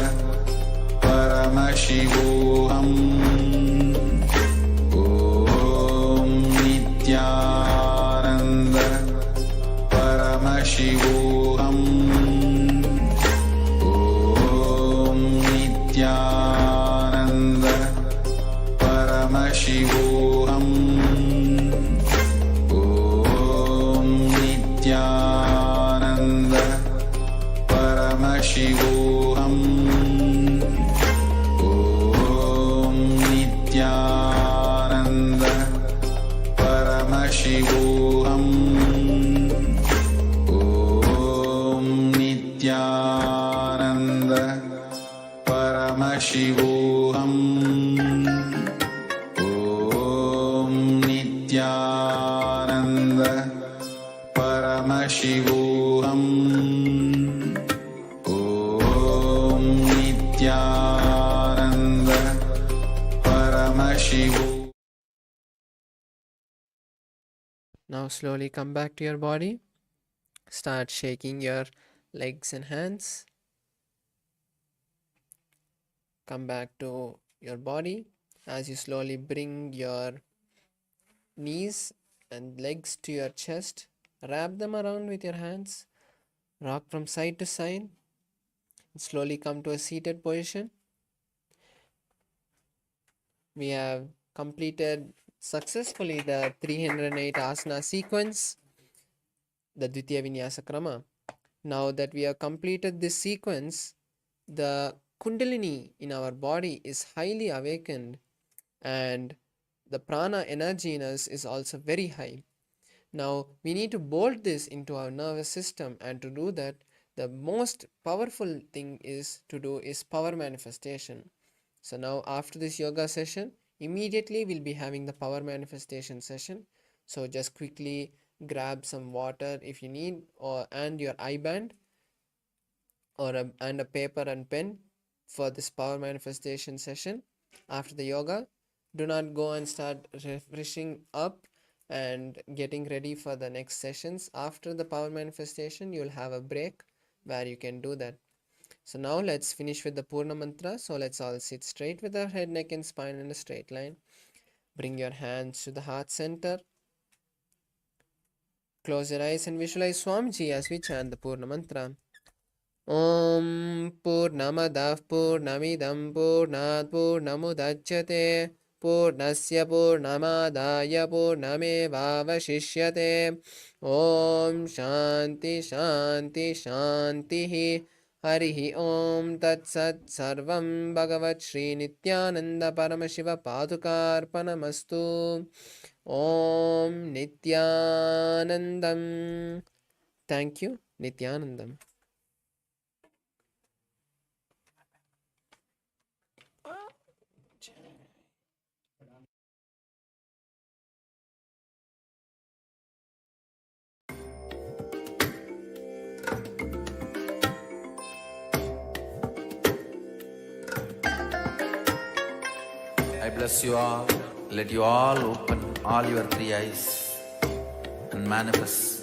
Paramashivoham. Om Nithyananda Paramashivoham. Om Nithyananda Paramashivoham. Om Nithyananda Paramashivoham. Om Nithyananda Paramashivoham. Om Nithyananda Paramashivoham. Om Nithyananda Paramashivoham. Om Nithyananda Paramashivoham. Now slowly come back to your body. Start shaking your legs and hands. Come back to your body as you slowly bring your knees and legs to your chest. Wrap them around with your hands. Rock from side to side. Slowly come to a seated position. We have completed successfully the 308 asana sequence, the Dvitiya Vinyasa Krama. Now that we have completed this sequence, the Kundalini in our body is highly awakened and the prana energy in us is also very high. Now we need to bolt this into our nervous system, and to do that, the most powerful thing is power manifestation. So now after this yoga session, immediately we'll be having the power manifestation session. So just quickly grab some water if you need, and your eye band and a paper and pen for this power manifestation session. After the yoga, do not go and start refreshing up and getting ready for the next sessions. After the power manifestation, you'll have a break where you can do that. So now let's finish with the Purna Mantra. So let's all sit straight with our head, neck and spine in a straight line. Bring your hands to the heart center. Close your eyes and visualize Swamiji as we chant the Purna Mantra. Om Purnamadav Purnamidam Purnat Purnamudachyate Purnasya Purnamadaya Purnamevavashishyate. Om Shanti Shanti Shanti. Harihi Om Tat Sat Sarvam Bhagavat Shri Nithyananda Paramashiva Padukarpanamastu. Om Nithyanandam. Thank you, Nithyanandam. I bless you all. Let you all open all your three eyes and manifest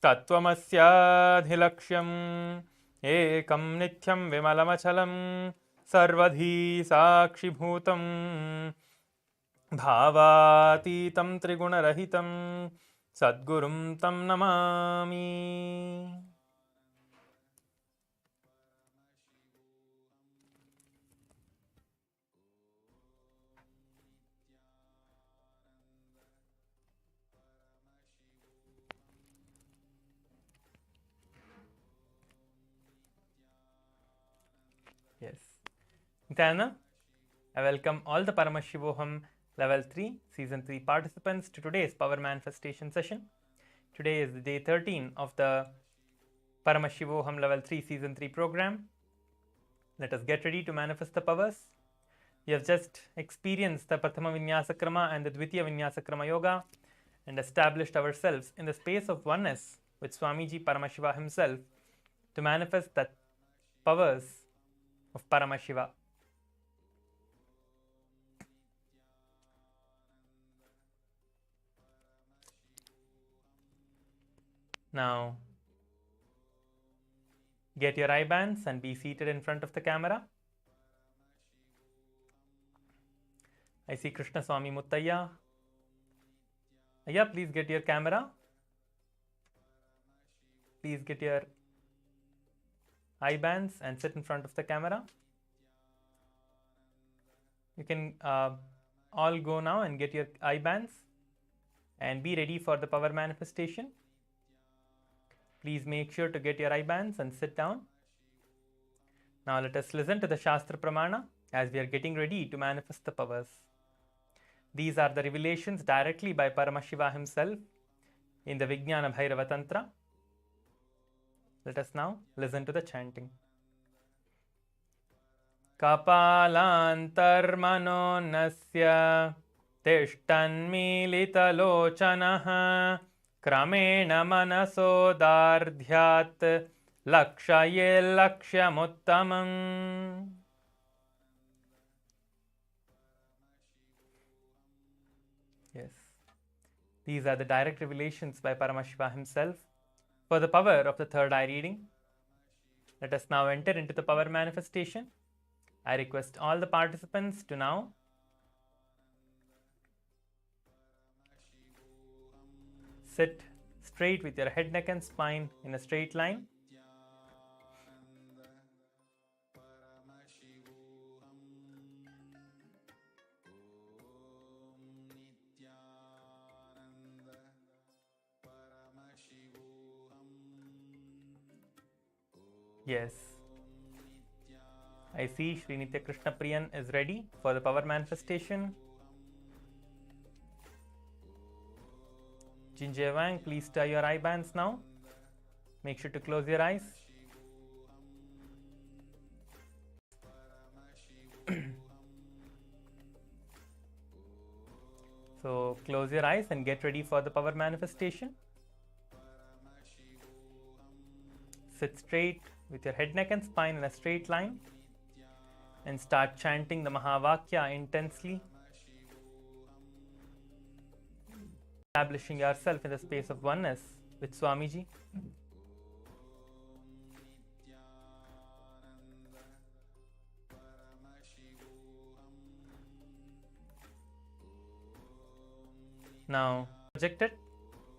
तत्त्वमस्याधिलक्ष्यम् एकं नित्यं विमलमचलं सर्वधी साक्षिभूतं भावातीतं त्रिगुणरहितं सद्गुरुं तं Namami. Yes. Nithyananda, I welcome all the Paramashivoham Level 3, Season 3 participants to today's Power Manifestation session. Today is the day 13 of the Paramashivoham Level 3, Season 3 program. Let us get ready to manifest the powers. We have just experienced the Prathama Vinyasakrama and the Dvitiya Vinyasakrama Yoga and established ourselves in the space of oneness with Swamiji Paramashiva himself to manifest the powers of Paramashiva. Now, get your eye bands and be seated in front of the camera. I see Krishna Swami Muttaya. Ayya, please get your camera. Please get your eye bands and sit in front of the camera. You can all go now and get your eye bands and be ready for the power manifestation. Please make sure to get your eye bands and sit down. Now let us listen to the Shastra Pramana as we are getting ready to manifest the powers. These are the revelations directly by Paramashiva himself in the Vijnana Bhairava Tantra. Let us now listen to the chanting. Kapalantarmano nasya tishtanmilitalochanaha kramena manasodardhyat lakshaye lakshyamuttamam. Yes, these are the direct revelations by Paramashiva himself for the power of the third eye reading. Let us now enter into the power manifestation. I request all the participants to now sit straight with your head, neck and spine in a straight line. Yes, I see Sri Nitya Krishna Priyan is ready for the power manifestation. Jinjay Wang, please tie your eye bands now. Make sure to close your eyes. So close your eyes and get ready for the power manifestation. Sit straight with your head, neck and spine in a straight line and start chanting the Mahavakya intensely, establishing yourself in the space of oneness with Swamiji. Now, project it.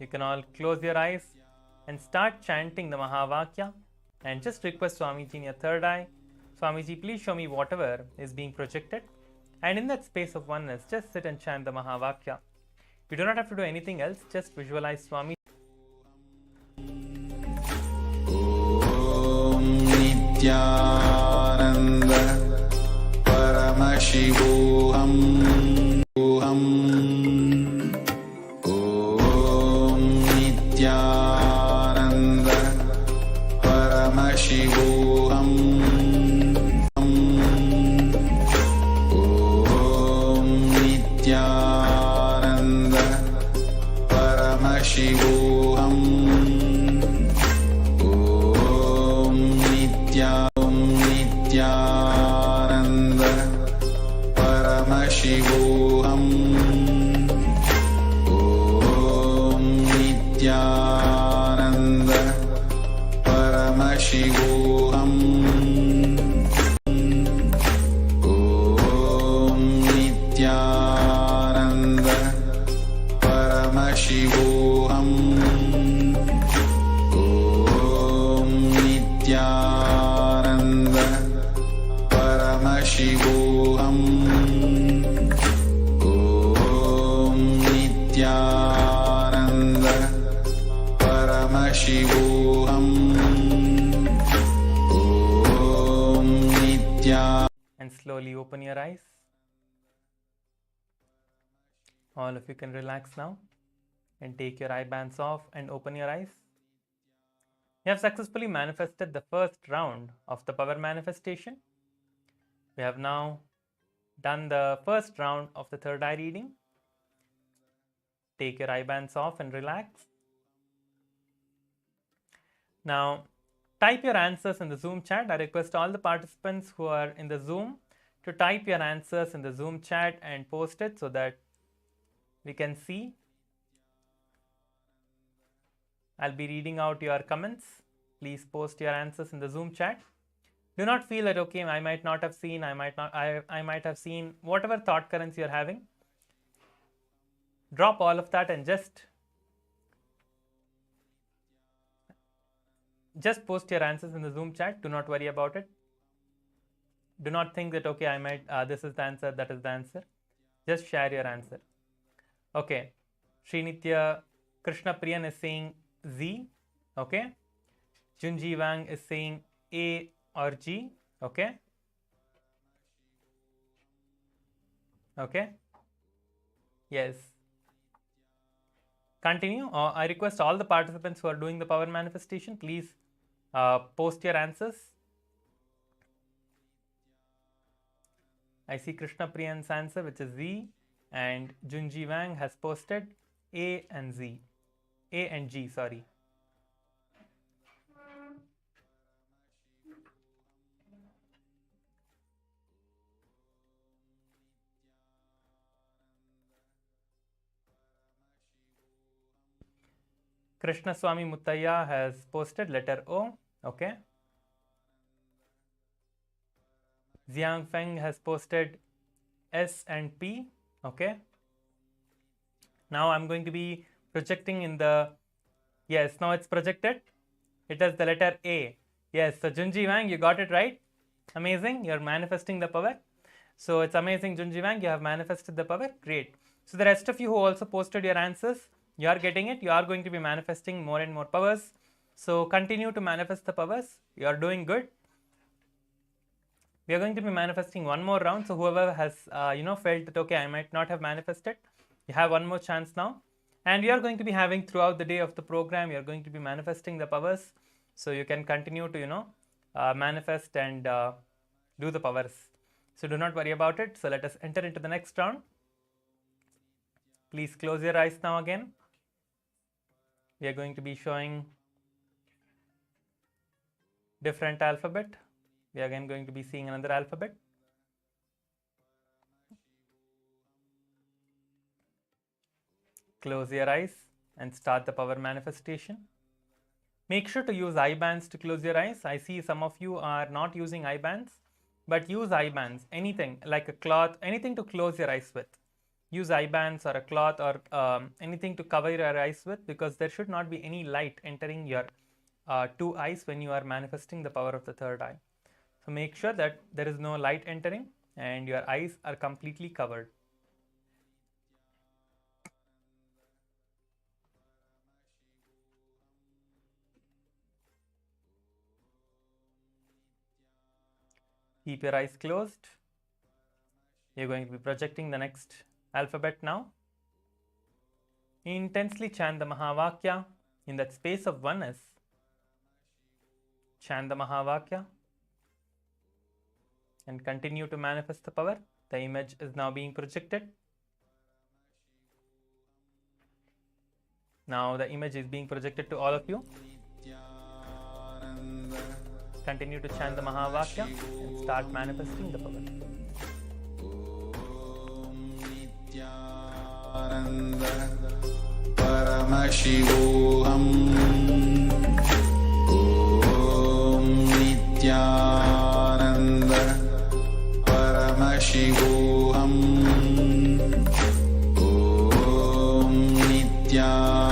You can all close your eyes and start chanting the Mahavakya and just request Swamiji in your third eye, Swamiji, please show me whatever is being projected. And in that space of oneness, just sit and chant the Mahavakya. You do not have to do anything else, just visualize Swami. Om Nithyananda Paramashivoham. Om Nithyananda Paramashivoham. Om Nithyananda Paramashivoham. Om Nithyananda Paramashivoham. Om Nithyananda Paramashivoham. Om Nithyananda Paramashivoham. Om Nithyananda Paramashivoham. Om Nithyananda. And slowly open your eyes. All of you can relax now and take your eye bands off and open your eyes. You have successfully manifested the first round of the power manifestation. We have now done the first round of the third eye reading. Take your eye bands off and relax. Now, type your answers in the Zoom chat. I request all the participants who are in the Zoom to type your answers in the Zoom chat and post it so that we can see. I'll be reading out your comments. Please post your answers in the Zoom chat. Do not feel that, okay, I might not have seen, I might have seen, whatever thought currents you're having. Drop all of that and just post your answers in the Zoom chat. Do not worry about it. Do not think that, okay, I might, this is the answer, that is the answer. Just share your answer. Okay. Srinitya Krishna Priyan is saying Z. Okay. Junji Wang is saying A or G. Okay. Okay. Yes. Continue. I request all the participants who are doing the power manifestation, please post your answers. I see Krishna Priyan's answer, which is Z, and Junji Wang has posted A and Z. A and G, sorry. Krishna Swami Muttaya has posted letter O. Okay. Xiang Feng has posted S and P. Okay. Now I'm going to be projecting in the, yes, now it's projected. It has the letter A. Yes, so Junji Wang, you got it right. Amazing. You're manifesting the power. So it's amazing, Junji Wang, you have manifested the power. Great. So the rest of you who also posted your answers, you are getting it. You are going to be manifesting more and more powers. So continue to manifest the powers. You are doing good. We are going to be manifesting one more round. So whoever has, felt that, okay, I might not have manifested, you have one more chance now. And we are going to be having throughout the day of the program, you are going to be manifesting the powers. So you can continue to, manifest and do the powers. So do not worry about it. So let us enter into the next round. Please close your eyes now again. We are going to be showing different alphabet. We are again going to be seeing another alphabet. Close your eyes and start the power manifestation. Make sure to use eye bands to close your eyes. I see some of you are not using eye bands, but use eye bands, anything like a cloth, anything to close your eyes with. Use eye bands or a cloth or anything to cover your eyes with, because there should not be any light entering your two eyes when you are manifesting the power of the third eye. So make sure that there is no light entering and your eyes are completely covered. Keep your eyes closed. You're going to be projecting the next alphabet now. Intensely chant the Mahavakya in that space of oneness. Chant the Mahavakya and continue to manifest the power. The image is now being projected. Now the image is being projected to all of you. Continue to chant the Mahavakya and start manifesting the power. Paramashivoham. Om Nithyananda Paramashivoham. Om Nithyananda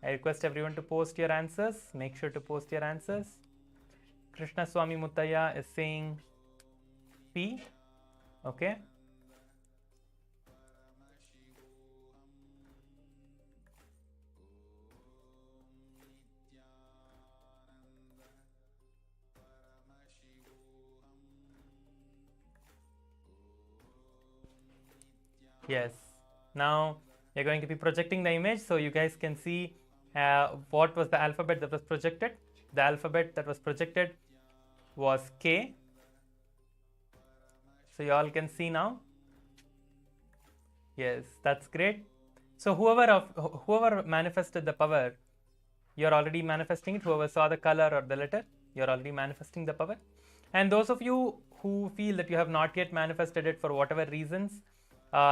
I request everyone to post your answers. Make sure to post your answers. Krishna Swami Muttaya is saying P. Okay. Yes. Now you're going to be projecting the image so you guys can see what was the alphabet that was projected. The alphabet that was projected was K. So you all can see now. Yes, that's great. So whoever manifested the power, you're already manifesting it. Whoever saw the color or the letter, you're already manifesting the power. And those of you who feel that you have not yet manifested it for whatever reasons,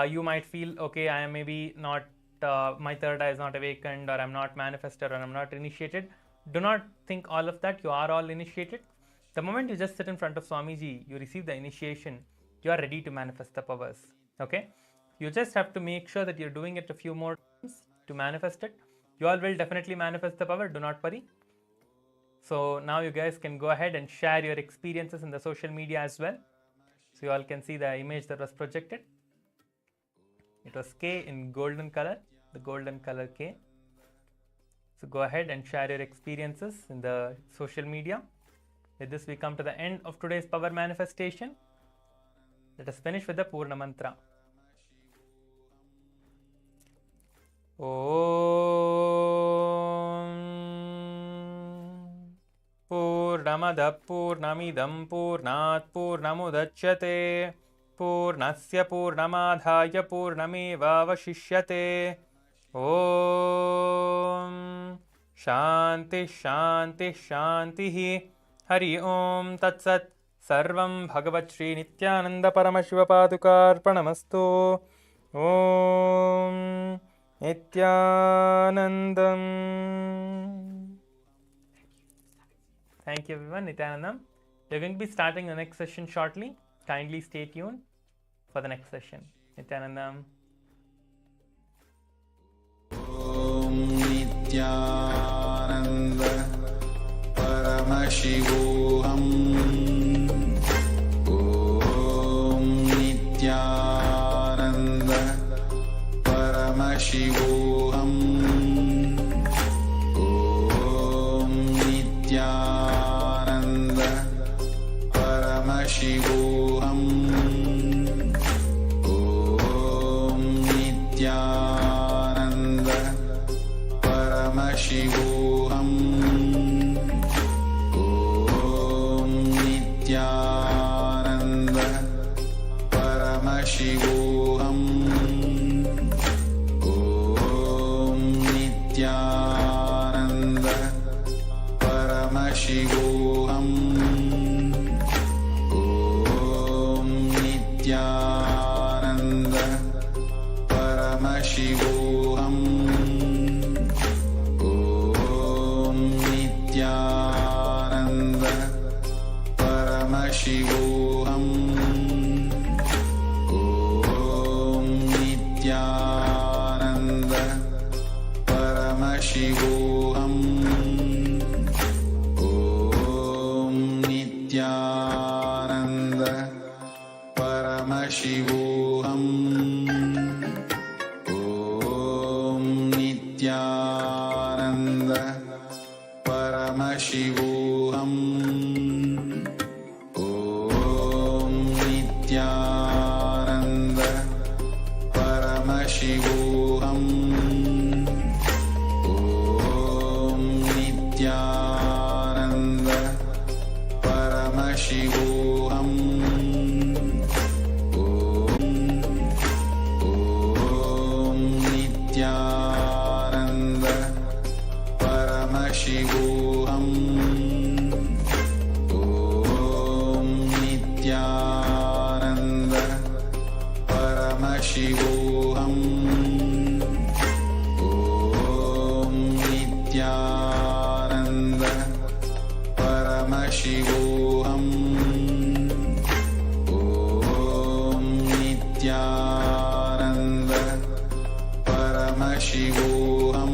you might feel, okay, I am maybe not, my third eye is not awakened, or I'm not manifested, or I'm not initiated. Do not think all of that. You are all initiated. The moment you just sit in front of Swamiji, you receive the initiation, you are ready to manifest the powers. Okay? You just have to make sure that you're doing it a few more times to manifest it. You all will definitely manifest the power. Do not worry. So now you guys can go ahead and share your experiences in the social media as well. So you all can see the image that was projected. It was K in golden color, the golden color K. So go ahead and share your experiences in the social media. With this, we come to the end of today's power manifestation. Let us finish with the Purna Mantra. Om Purnamada Purnamidam Purnat Purnamudachyate Purnasya Purnamadhaya Purnameva Vashishyate. Om Shanti Shanti Shanti Hari Om Tat Sat Sarvam Bhagavat Shri Nithyananda Paramashivapadukarpanamastu. Om Nithyanandam. Thank you everyone. Nithyanandam. We're going to be starting the next session shortly. Kindly stay tuned for the next session. Nithyanandam. Om Nithyananda Paramashivoham. Om Nithyananda Paramashivoham. Om Nithyananda Paramashivoham. Om Nithyananda Paramashivoham. Om Nithyananda Paramashivoham. Om Nithyananda Paramashivoham. Om Nithyananda Paramashivoham. Om Nithyananda Paramashivoham. Om Nithyananda Paramashivoham. Om Nithyananda Paramashivoham. Om Nithyananda Paramashivoham. Om Nithyananda Paramashivoham. Om Nithyananda Paramashivoham. Om Nithyananda Paramashivoham. Om Nithyananda Paramashivoham. Om Nithyananda Paramashivoham. Om Nithyananda Paramashivoham.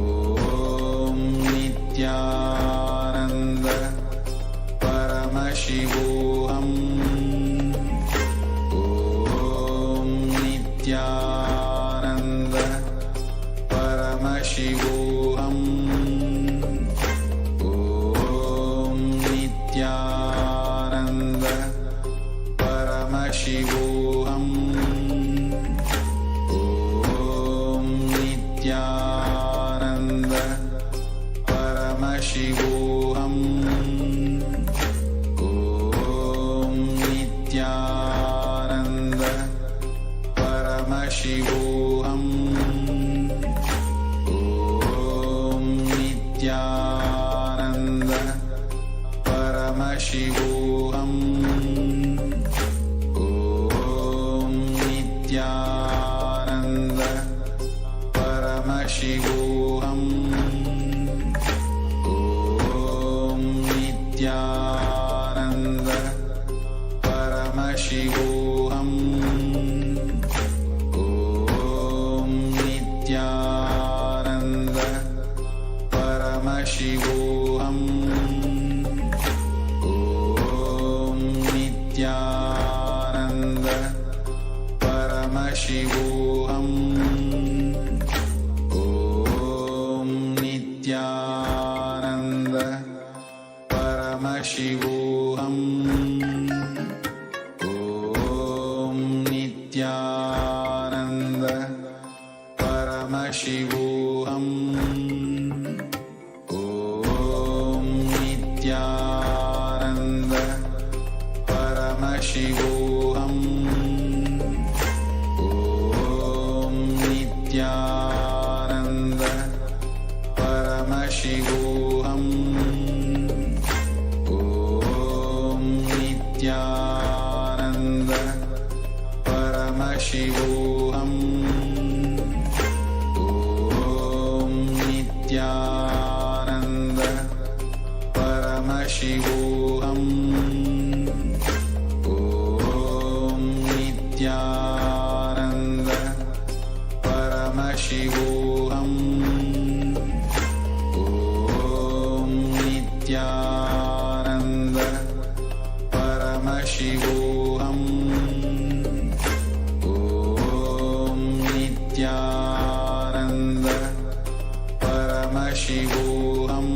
Paramashivoham. Om Nithyananda Paramashivoham. Om Nithyananda Paramashivoham. Om Nithyananda Paramashivoham. Om Nithyananda Paramashivoham. Om Nithyananda Paramashivoham. Om Nithyananda Paramashivoham. Om Nithyananda Paramashivoham. Om Nithyananda Paramashivoham. Om Nithyananda Paramashivoham. Om Nithyananda Paramashivoham. Om Nithyananda Paramashivoham. Om Nithyananda Paramashivoham. Om Nithyananda Paramashivoham. Om Nithyananda Paramashivoham. Om Nithyananda Paramashivoham. Om Nithyananda Paramashivoham. Om Nithyananda Paramashivoham.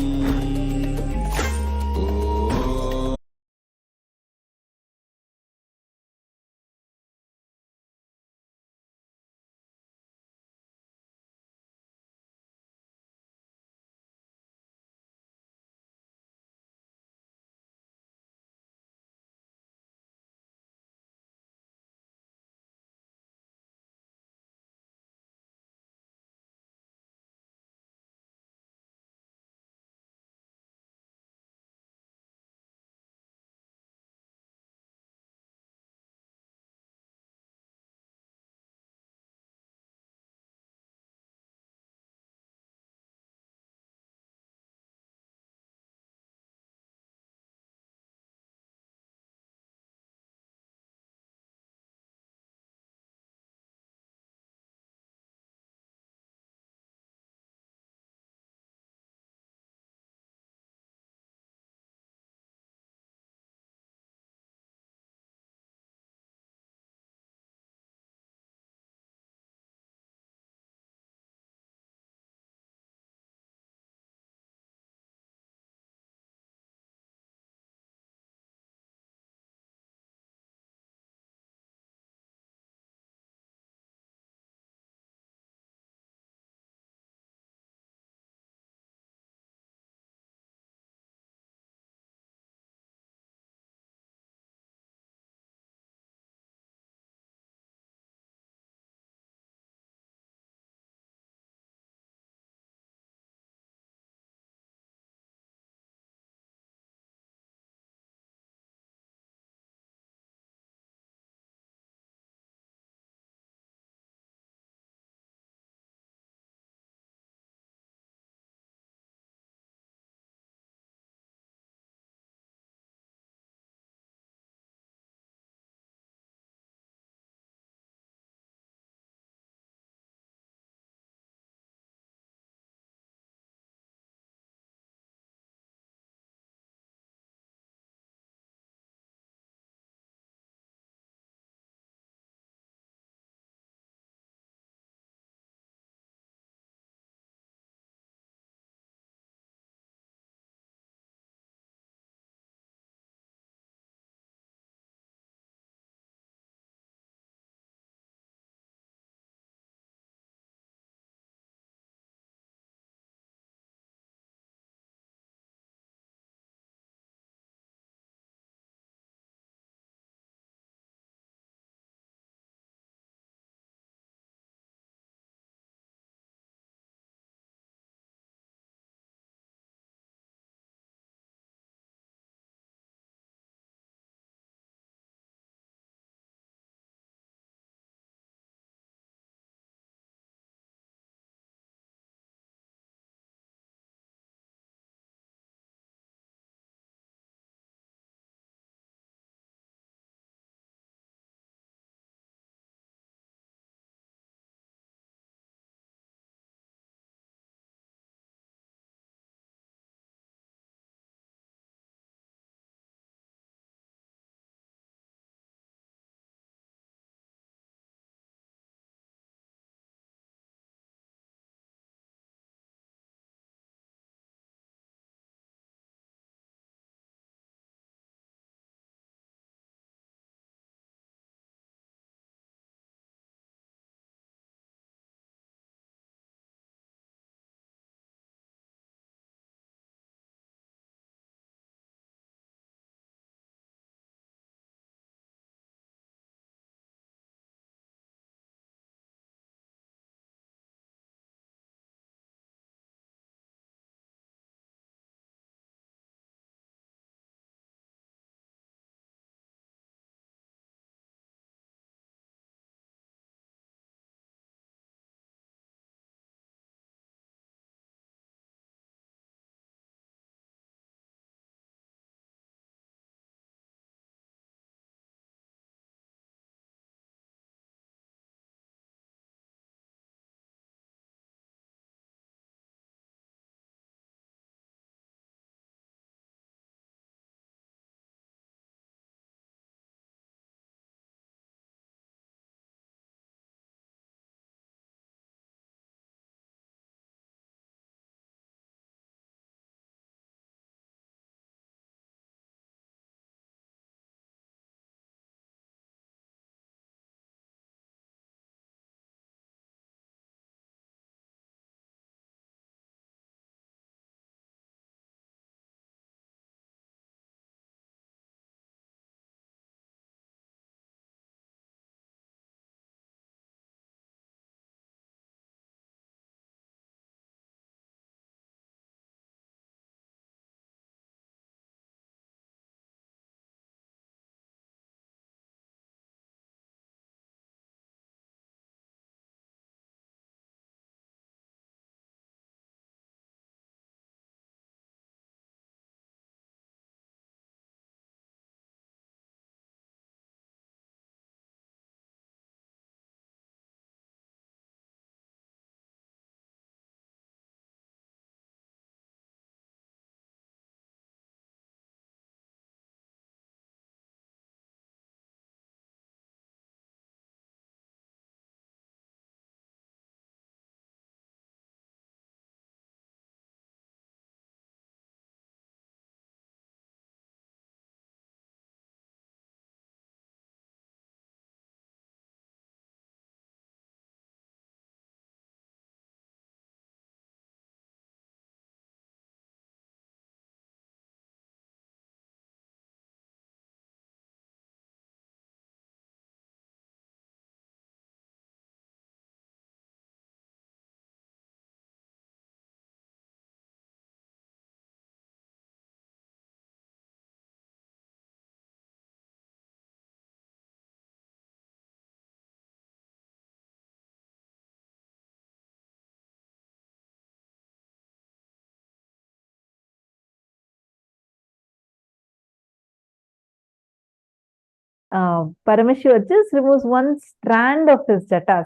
Paramashiva just removes one strand of his jatas,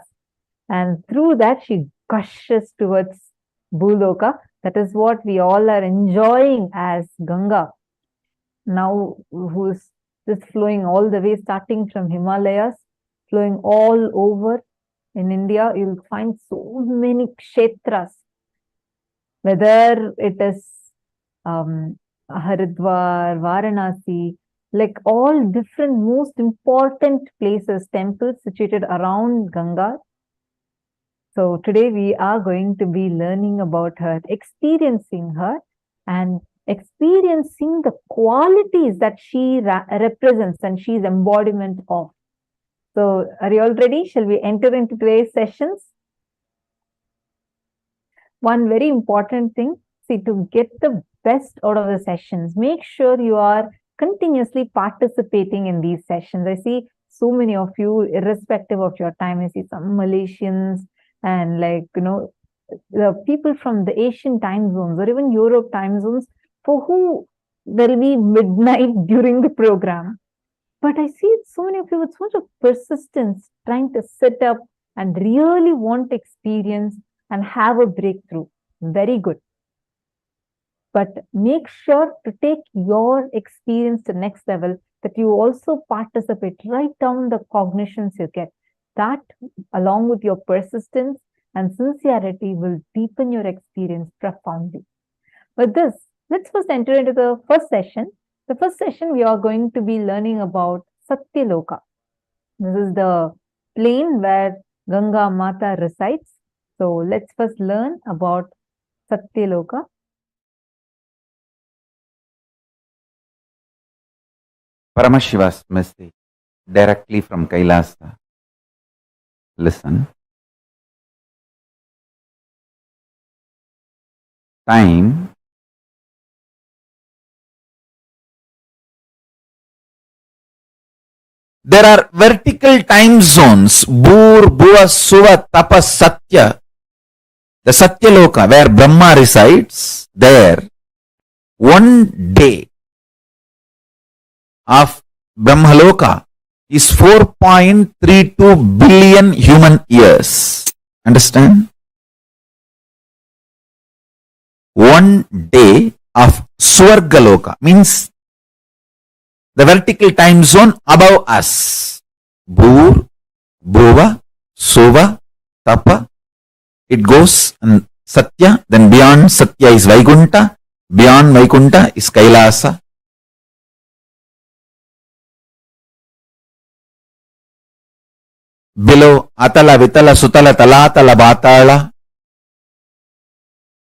and through that she gushes towards Bhuloka. That is what we all are enjoying as Ganga now, who's just flowing all the way, starting from Himalayas, flowing all over. In India, you'll find so many kshetras, whether it is Haridwar, Varanasi, like all different most important places, temples situated around Ganga. So today we are going to be learning about her, experiencing her, and experiencing the qualities that she represents and she's embodiment of. So are you all ready? Shall we enter into today's sessions? One very important thing, see, to get the best out of the sessions, make sure you are continuously participating in these sessions. I see so many of you, irrespective of your time. I see some Malaysians and the people from the Asian time zones or even Europe time zones, for who there will be midnight during the program. But I see so many of you with so much of persistence trying to sit up and really want to experience and have a breakthrough. Very good. But make sure to take your experience to the next level, that you also participate, write down the cognitions you get. That, along with your persistence and sincerity, will deepen your experience profoundly. With this, let's first enter into the first session. The first session, we are going to be learning about Satya Loka. This is the plane where Ganga Mata resides. So let's first learn about Satya Loka. Paramashiva's message directly from Kailasa. Listen. Time there are vertical time zones, Bhur, Bhuva, Suva, Tapas, Satya. The Satya Loka, where Brahma resides, there, one day of Brahmaloka is 4.32 billion human years. Understand? One day of Swargaloka means the vertical time zone above us. Bhur, Bhuva, Suva, Tapa. It goes and Satya, then beyond Satya is Vaikunta, beyond Vaikunta is Kailasa. Below Atala, Vitala, Sutala, Talatala, Batala.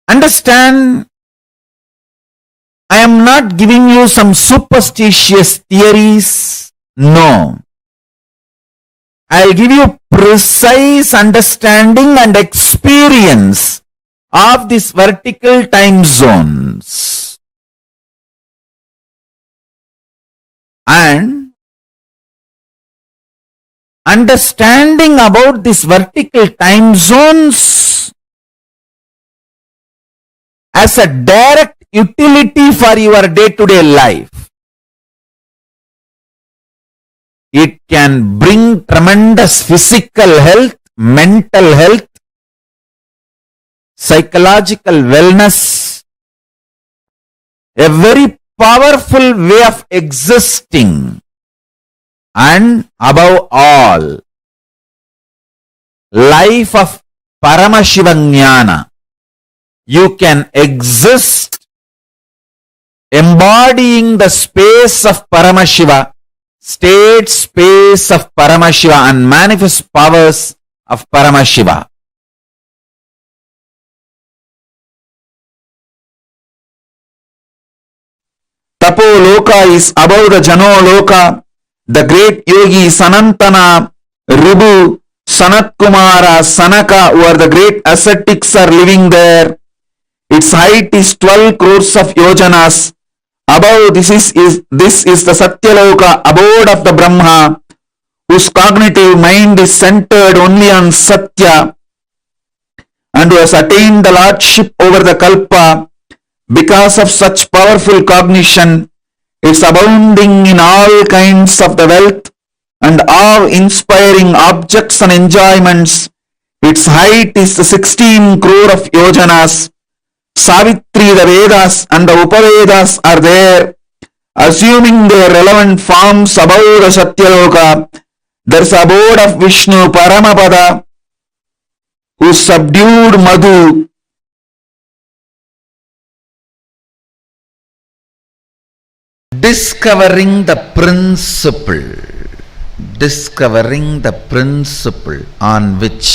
Understand, I am not giving you some superstitious theories. No. I'll give you precise understanding and experience of these vertical time zones. And understanding about these vertical time zones as a direct utility for your day-to-day life. It can bring tremendous physical health, mental health, psychological wellness, a very powerful way of existing, and above all, life of Paramashiva. You can exist embodying the space of Paramashiva, state space of Paramashiva, and manifest powers of Paramashiva. Tapo Loka is above the Jano Loka. The great yogi Sanantana, Ribu, Sanat Kumara, Sanaka, who are the great ascetics, are living there. Its height is 12 crores of yojanas. Above this is the Satya Loka, abode of the Brahma, whose cognitive mind is centered only on Satya, and who has attained the lordship over the Kalpa. Because of such powerful cognition, it's abounding in all kinds of the wealth, and awe-inspiring objects and enjoyments. Its height is 16 crore of yojanas. Savitri, the Vedas and the Upavedas are there, assuming their relevant forms above the Satya Loka. There is abode of Vishnu, Paramapada, who subdued Madhu. Discovering the principle on which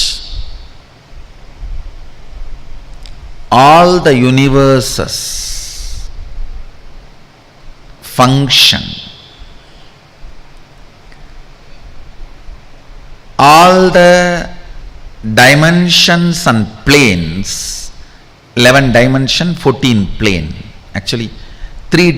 all the universes function, all the dimensions and planes, 11 dimension, 14 plane, actually 3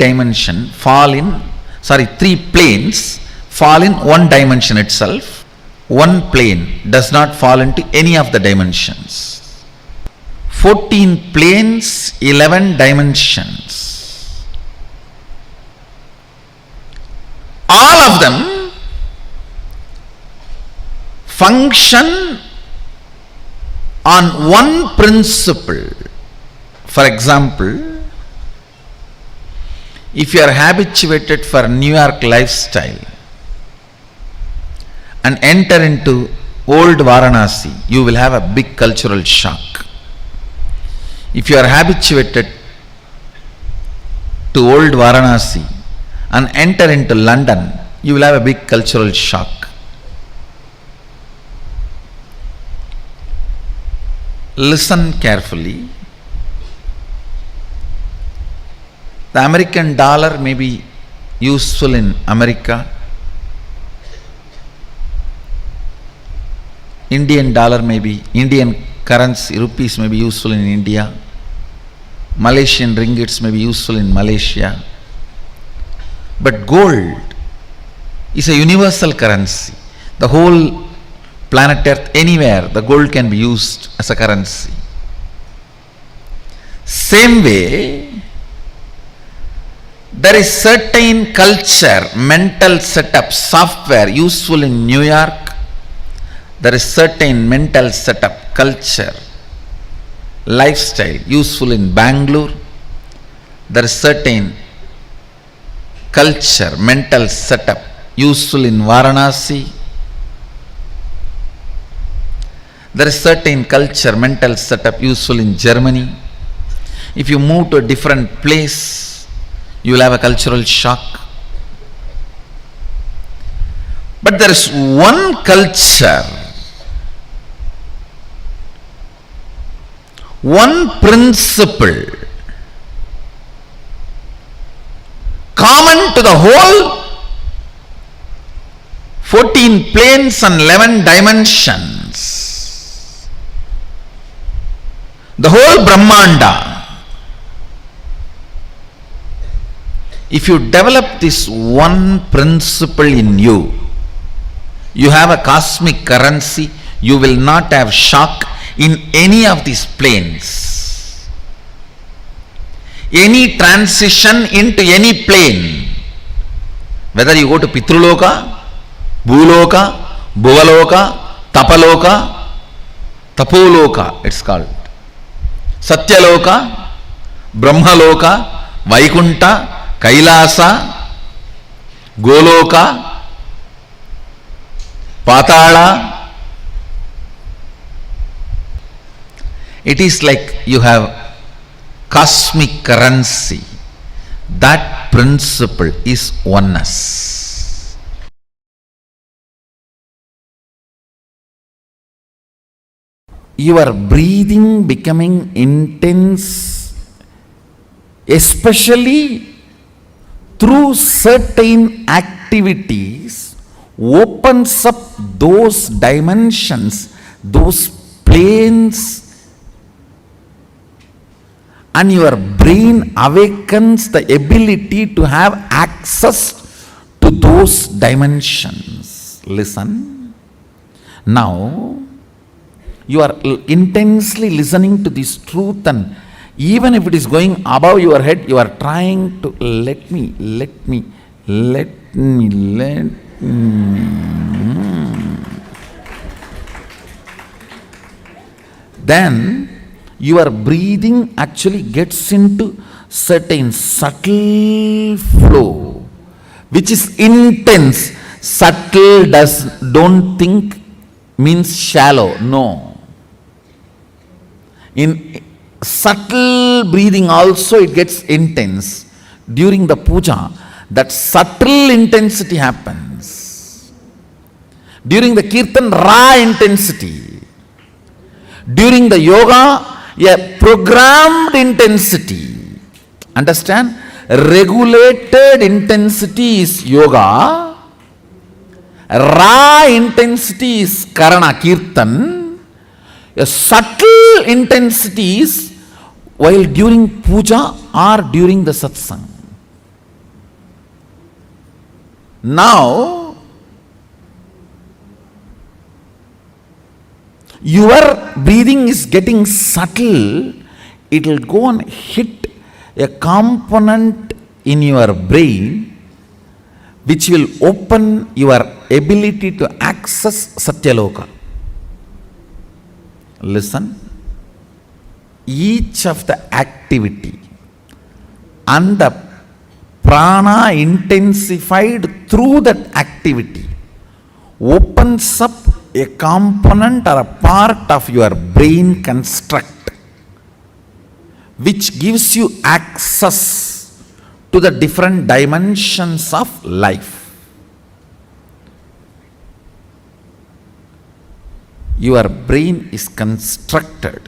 planes fall in one dimension itself. One plane does not fall into any of the dimensions. 14 planes, 11 dimensions. All of them function on one principle. For example, if you are habituated for New York lifestyle and enter into old Varanasi, you will have a big cultural shock. If you are habituated to old Varanasi and enter into London, you will have a big cultural shock. Listen carefully. The American dollar may be useful in America. Indian dollar may be, Indian currency, rupees may be useful in India. Malaysian ringgits may be useful in Malaysia. But gold is a universal currency. The whole planet Earth, anywhere, the gold can be used as a currency. Same way, there is certain culture, mental setup, software useful in New York. There is certain mental setup, culture, lifestyle useful in Bangalore. There is certain culture, mental setup useful in Varanasi. There is certain culture, mental setup useful in Germany. If you move to a different place, you will have a cultural shock. But there is one culture, one principle common to the whole 14 planes and 11 dimensions, the whole Brahmanda. If you develop this one principle in you, you have a cosmic currency. You will not have shock in any of these planes. Any transition into any plane, whether you go to Pitruloka, Bhuloka, Bhuvaloka, Tapaloka, Tapoloka, it's called Satya Loka, Brahmaloka, Vaikunta, Kailasa, Goloka, Patala. It is like you have cosmic currency. That principle is oneness. Your breathing becoming intense, especially through certain activities, opens up those dimensions, those planes, and your brain awakens the ability to have access to those dimensions. Listen. Now, you are intensely listening to this truth, and even if it is going above your head, you are trying to let me. then your breathing actually gets into certain subtle flow, which is intense. Subtle don't think means shallow. No. In subtle breathing also it gets intense. During the puja, that subtle intensity happens. During the kirtan, raw intensity. During the yoga, a programmed intensity. Understand? Regulated intensity is yoga. Raw intensity is karana, kirtan. A subtle intensity is while during puja or during the satsang. Now, your breathing is getting subtle. It will go and hit a component in your brain which will open your ability to access Satya Loka. Listen, each of the activity and the prana intensified through that activity opens up a component or a part of your brain construct which gives you access to the different dimensions of life. Your brain is constructed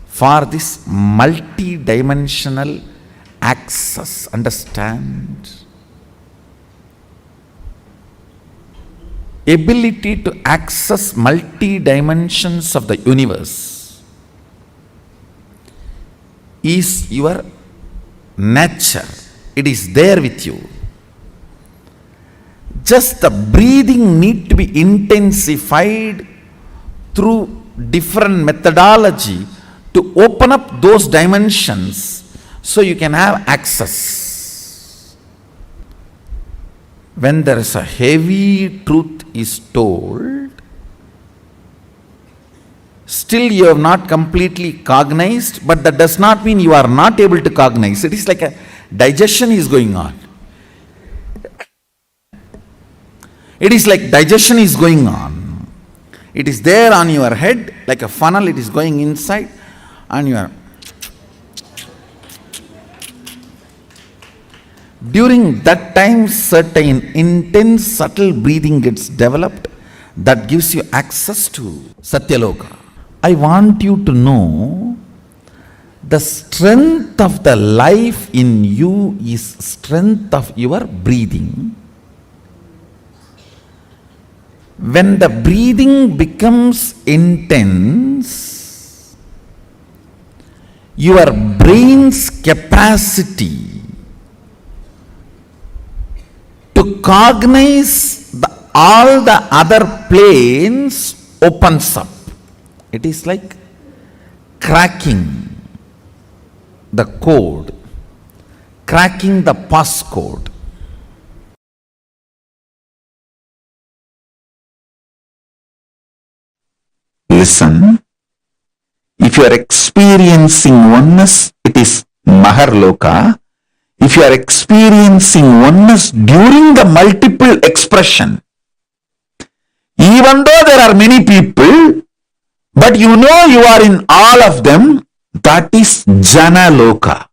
for this multi-dimensional access. Understand? Ability to access multi-dimensions of the universe is your nature. It is there with you. Just the breathing need to be intensified through different methodology to open up those dimensions so you can have access. When there is a heavy truth is told, still you have not completely cognized, but that does not mean you are not able to cognize. It is like a digestion is going on. It is like digestion is going on. It is there on your head like a funnel, it is going inside and you are. During that time, certain intense subtle breathing gets developed that gives you access to Satya Loka. I want you to know the strength of the life in you is strength of your breathing. When the breathing becomes intense, your brain's capacity to cognize all the other planes opens up. It is like cracking the code, cracking the passcode. Listen, if you are experiencing oneness, it is Maharloka. If you are experiencing oneness during the multiple expression, even though there are many people, but you know you are in all of them, that is Jana Loka.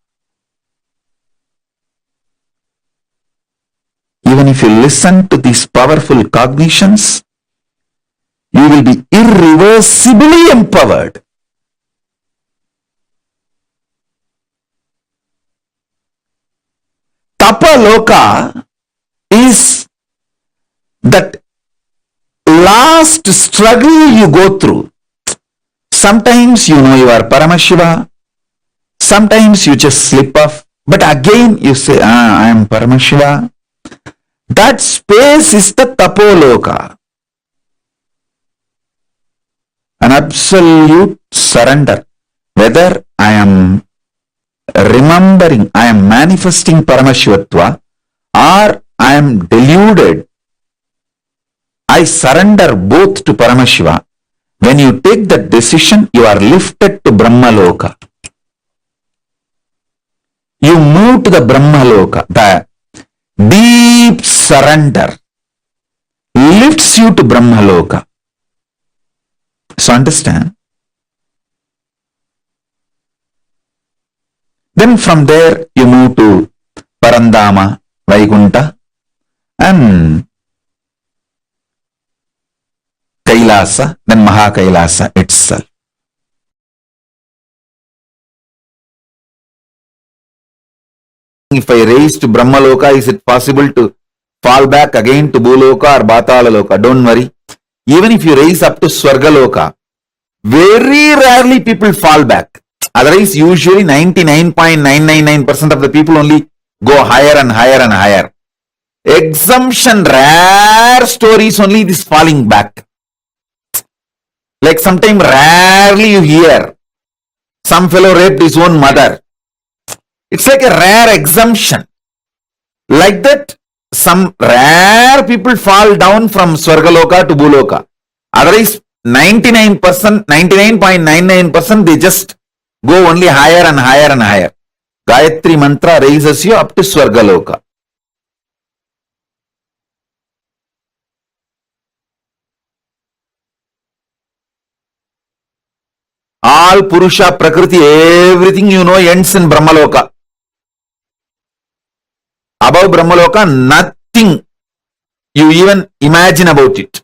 Even if you listen to these powerful cognitions, you will be irreversibly empowered. Tapa Loka is that last struggle you go through. Sometimes you know you are Paramashiva, sometimes you just slip off, but again you say, I am Paramashiva. That space is the Tapoloka. An absolute surrender. Whether I am remembering, I am manifesting Paramashivatva, or I am deluded, I surrender both to Paramashiva. When you take that decision, you are lifted to Brahma Loka. You move to the Brahma Loka. The deep surrender lifts you to Brahma Loka. So understand? Then from there you move to Parandama, Vaikunta, and Kailasa, then Mahakailasa itself. If I raise to Brahma Loka, is it possible to fall back again to Bhuloka or Batala Loka? Don't worry. Even if you raise up to Swarga Loka, very rarely people fall back. Otherwise, usually 99.999% of the people only go higher and higher and higher. Exemption, rare stories only this falling back. Like sometimes rarely you hear some fellow raped his own mother. It's like a rare exemption. Like that, some rare people fall down from Swargaloka to Bhuloka. Otherwise, 99.99% they just go only higher and higher and higher. Gayatri mantra raises you up to Swargaloka. All Purusha, Prakriti, everything you know ends in Brahmaloka. Above Brahmaloka, nothing you even imagine about it.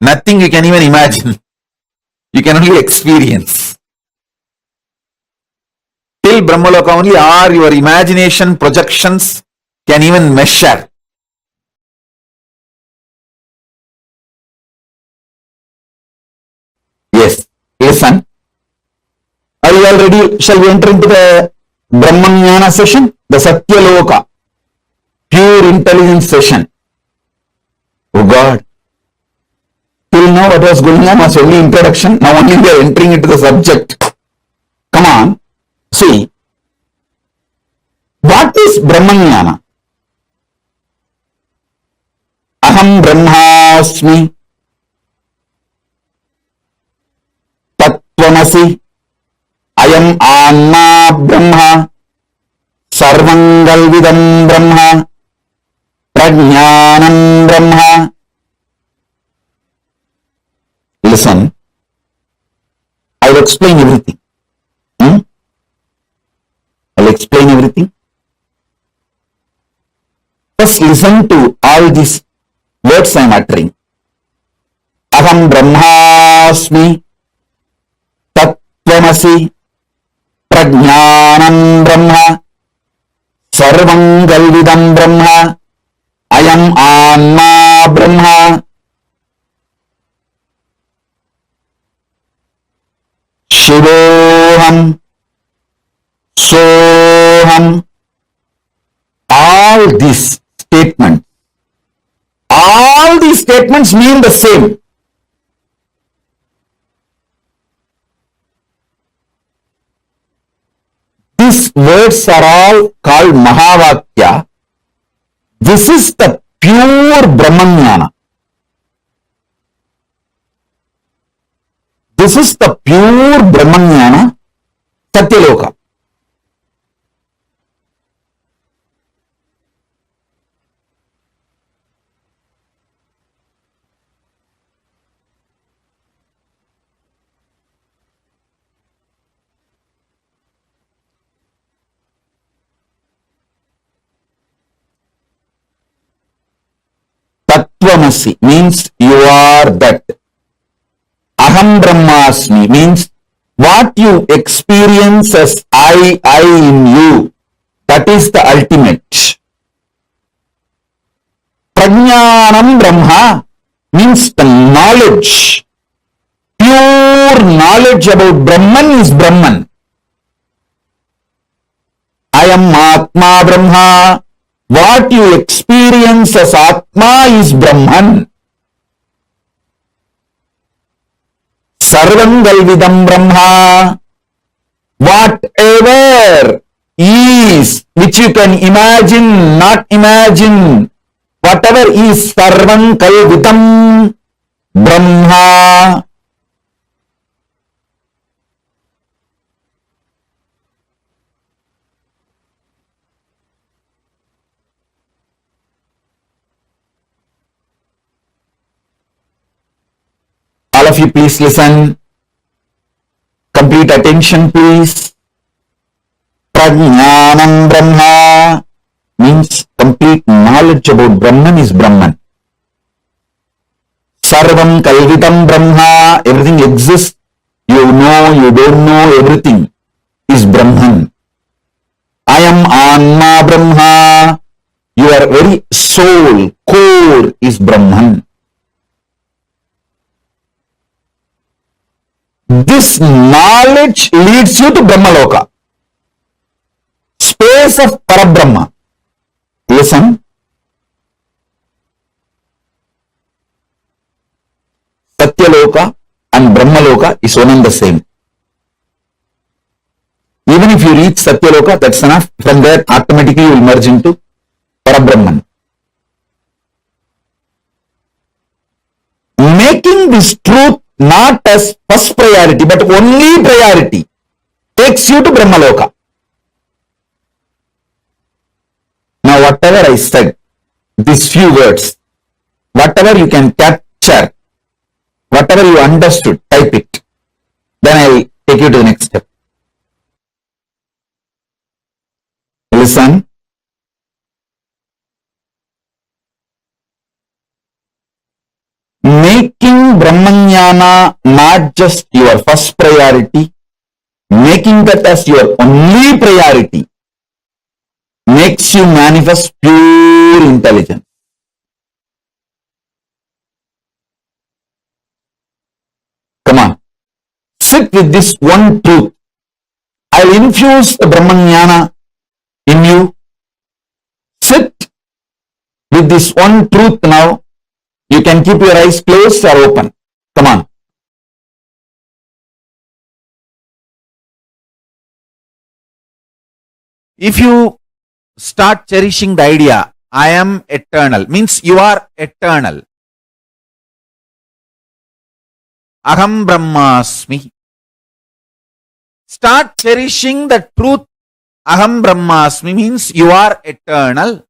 Nothing you can even imagine. You can only experience. Till Brahmaloka only are your imagination projections can even measure. Yes, listen. Are you all ready? Shall we enter into the Brahmanyana session? The Satya Loka, pure intelligence session. Oh God. Till now what was going on was only introduction. Now only we are entering into the subject. Come on. See. What is Brahmanyana? Aham Brahmasmi. Tattvamasi. Ayam Anma Brahma. Sarvangalvidam Brahma. Prajnanam Brahma. Listen, I will explain everything. I will explain everything. Just listen to all these words I am uttering. Aham Brahmasmi, Tattvamasi, Prajnanam Brahma, Sarvangalvidam Brahma, Ayam Anma Brahma, Shivoham, Soham. All these statements mean the same. These words are all called Mahavakya. This is the pure Brahmanyana. This is the pure Brahmanyana, Satya Loka. Tattvamasi means you are that. Aham Brahmasmi means what you experience as I in you. That is the ultimate. Prajnanam Brahma means the knowledge. Pure knowledge about Brahman is Brahman. I am Atma Brahma. What you experience as Atma is Brahman. Sarvangalvidam Brahma. Whatever is, which you can imagine, not imagine, whatever is Sarvangalvidam Brahma. of you please listen. Complete attention please. Prajnanam Brahma means complete knowledge about Brahman is Brahman. Sarvam Kalvitam Brahma, everything exists. You know, you don't know, everything is Brahman. I am Anma Brahma. Your very soul, core is Brahman. This knowledge leads you to Brahmaloka, space of Parabrahma. Listen. Satya Loka and Brahmaloka is one and the same. Even if you reach Satya Loka, that's enough. From there, automatically you will merge into Parabrahman. Making this truth not as first priority, but only priority, takes you to Brahmaloka. Now, whatever I said, these few words, whatever you can capture, whatever you understood, type it. Then I will take you to the next step. Listen. Making Brahmanyana not just your first priority, making that as your only priority, makes you manifest pure intelligence. Come on. Sit with this one truth. I will infuse the Brahmanyana in you. Sit with this one truth now. You can keep your eyes closed or open. Come on. If you start cherishing the idea, I am eternal, means you are eternal. Aham Brahmasmi. Start cherishing the truth. Aham Brahmasmi means you are eternal.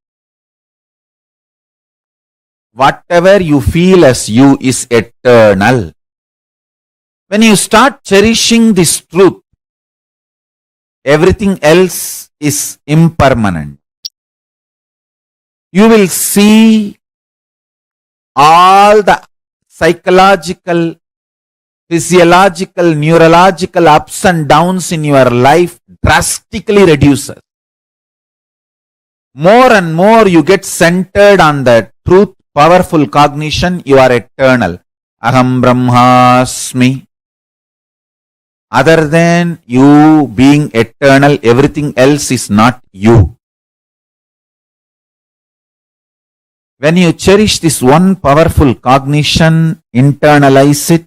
Whatever you feel as you is eternal. When you start cherishing this truth, everything else is impermanent. You will see all the psychological, physiological, neurological ups and downs in your life drastically reduces. More and more you get centered on the truth, powerful cognition, you are eternal. Aham Brahmasmi. Other than you being eternal, everything else is not you. When you cherish this one powerful cognition, internalize it,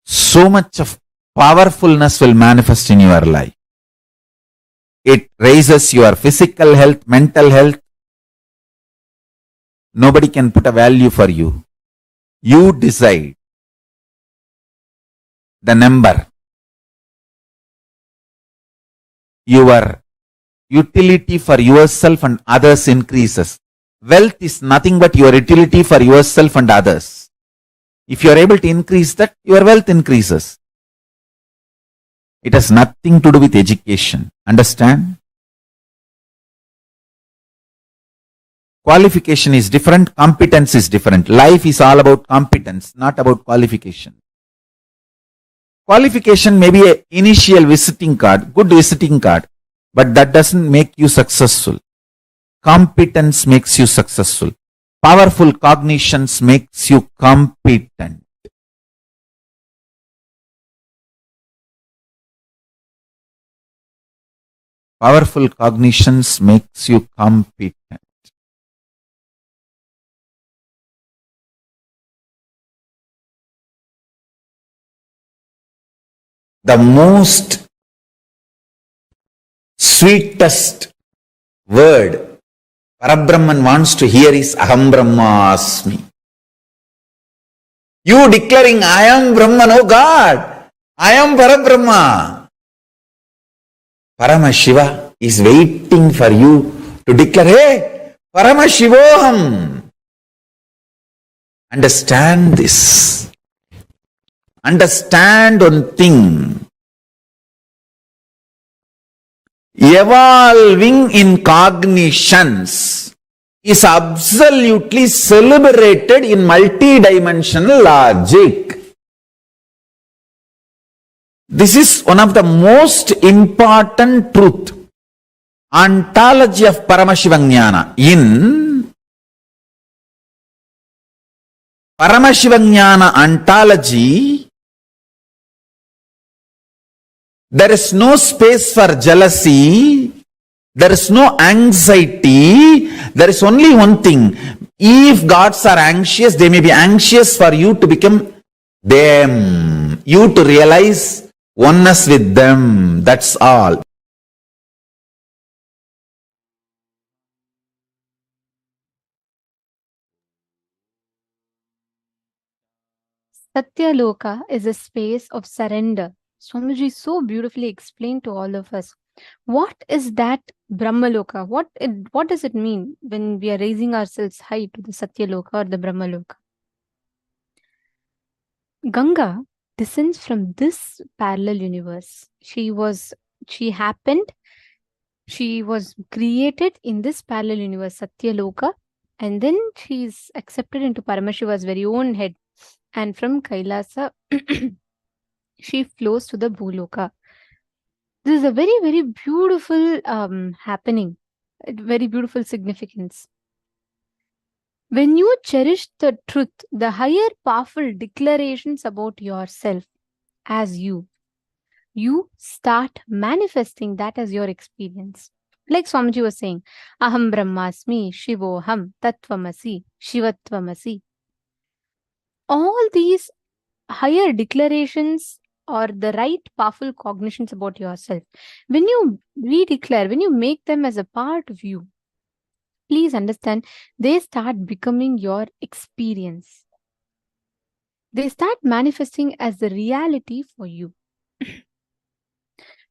so much of powerfulness will manifest in your life. It raises your physical health, mental health. Nobody can put a value for you. You decide the number. Your utility for yourself and others increases. Wealth is nothing but your utility for yourself and others. If you are able to increase that, your wealth increases. It has nothing to do with education. Understand? Qualification is different, competence is different. Life is all about competence, not about qualification. Qualification may be an initial visiting card, good visiting card, but that doesn't make you successful. Competence makes you successful. Powerful cognitions makes you competent. Powerful cognitions makes you competent. The most sweetest word Parabrahman wants to hear is Aham Brahmasmi. You declaring I am Brahman, oh God, I am Parabrahma. Paramashiva is waiting for you to declare, hey, Paramashivoham. Understand this. Understand one thing. Evolving in cognitions is absolutely celebrated in multidimensional logic. This is one of the most important truth. Ontology of Paramashivoham. In Paramashivoham ontology, there is no space for jealousy, there is no anxiety, there is only one thing. If gods are anxious, they may be anxious for you to become them, you to realize oneness with them, that's all. Satya Loka is a space of surrender. Swamiji so beautifully explained to all of us. What is that Brahmaloka? What does it mean when we are raising ourselves high to the Satya Loka or the Brahmaloka? Ganga descends from this parallel universe. She was created in this parallel universe, Satya Loka, and then she is accepted into Paramashiva's very own head. And from Kailasa, she flows to the Bhuloka. This is a very, very beautiful happening, very beautiful significance. When you cherish the truth, the higher powerful declarations about yourself as you start manifesting that as your experience. Like Swamiji was saying, Aham Brahmasmi, Shivoham, Tattvamasi, Shivatvamasi. All these higher declarations or the right powerful cognitions about yourself, when you redeclare, when you make them as a part of you, please understand, they start becoming your experience. They start manifesting as the reality for you.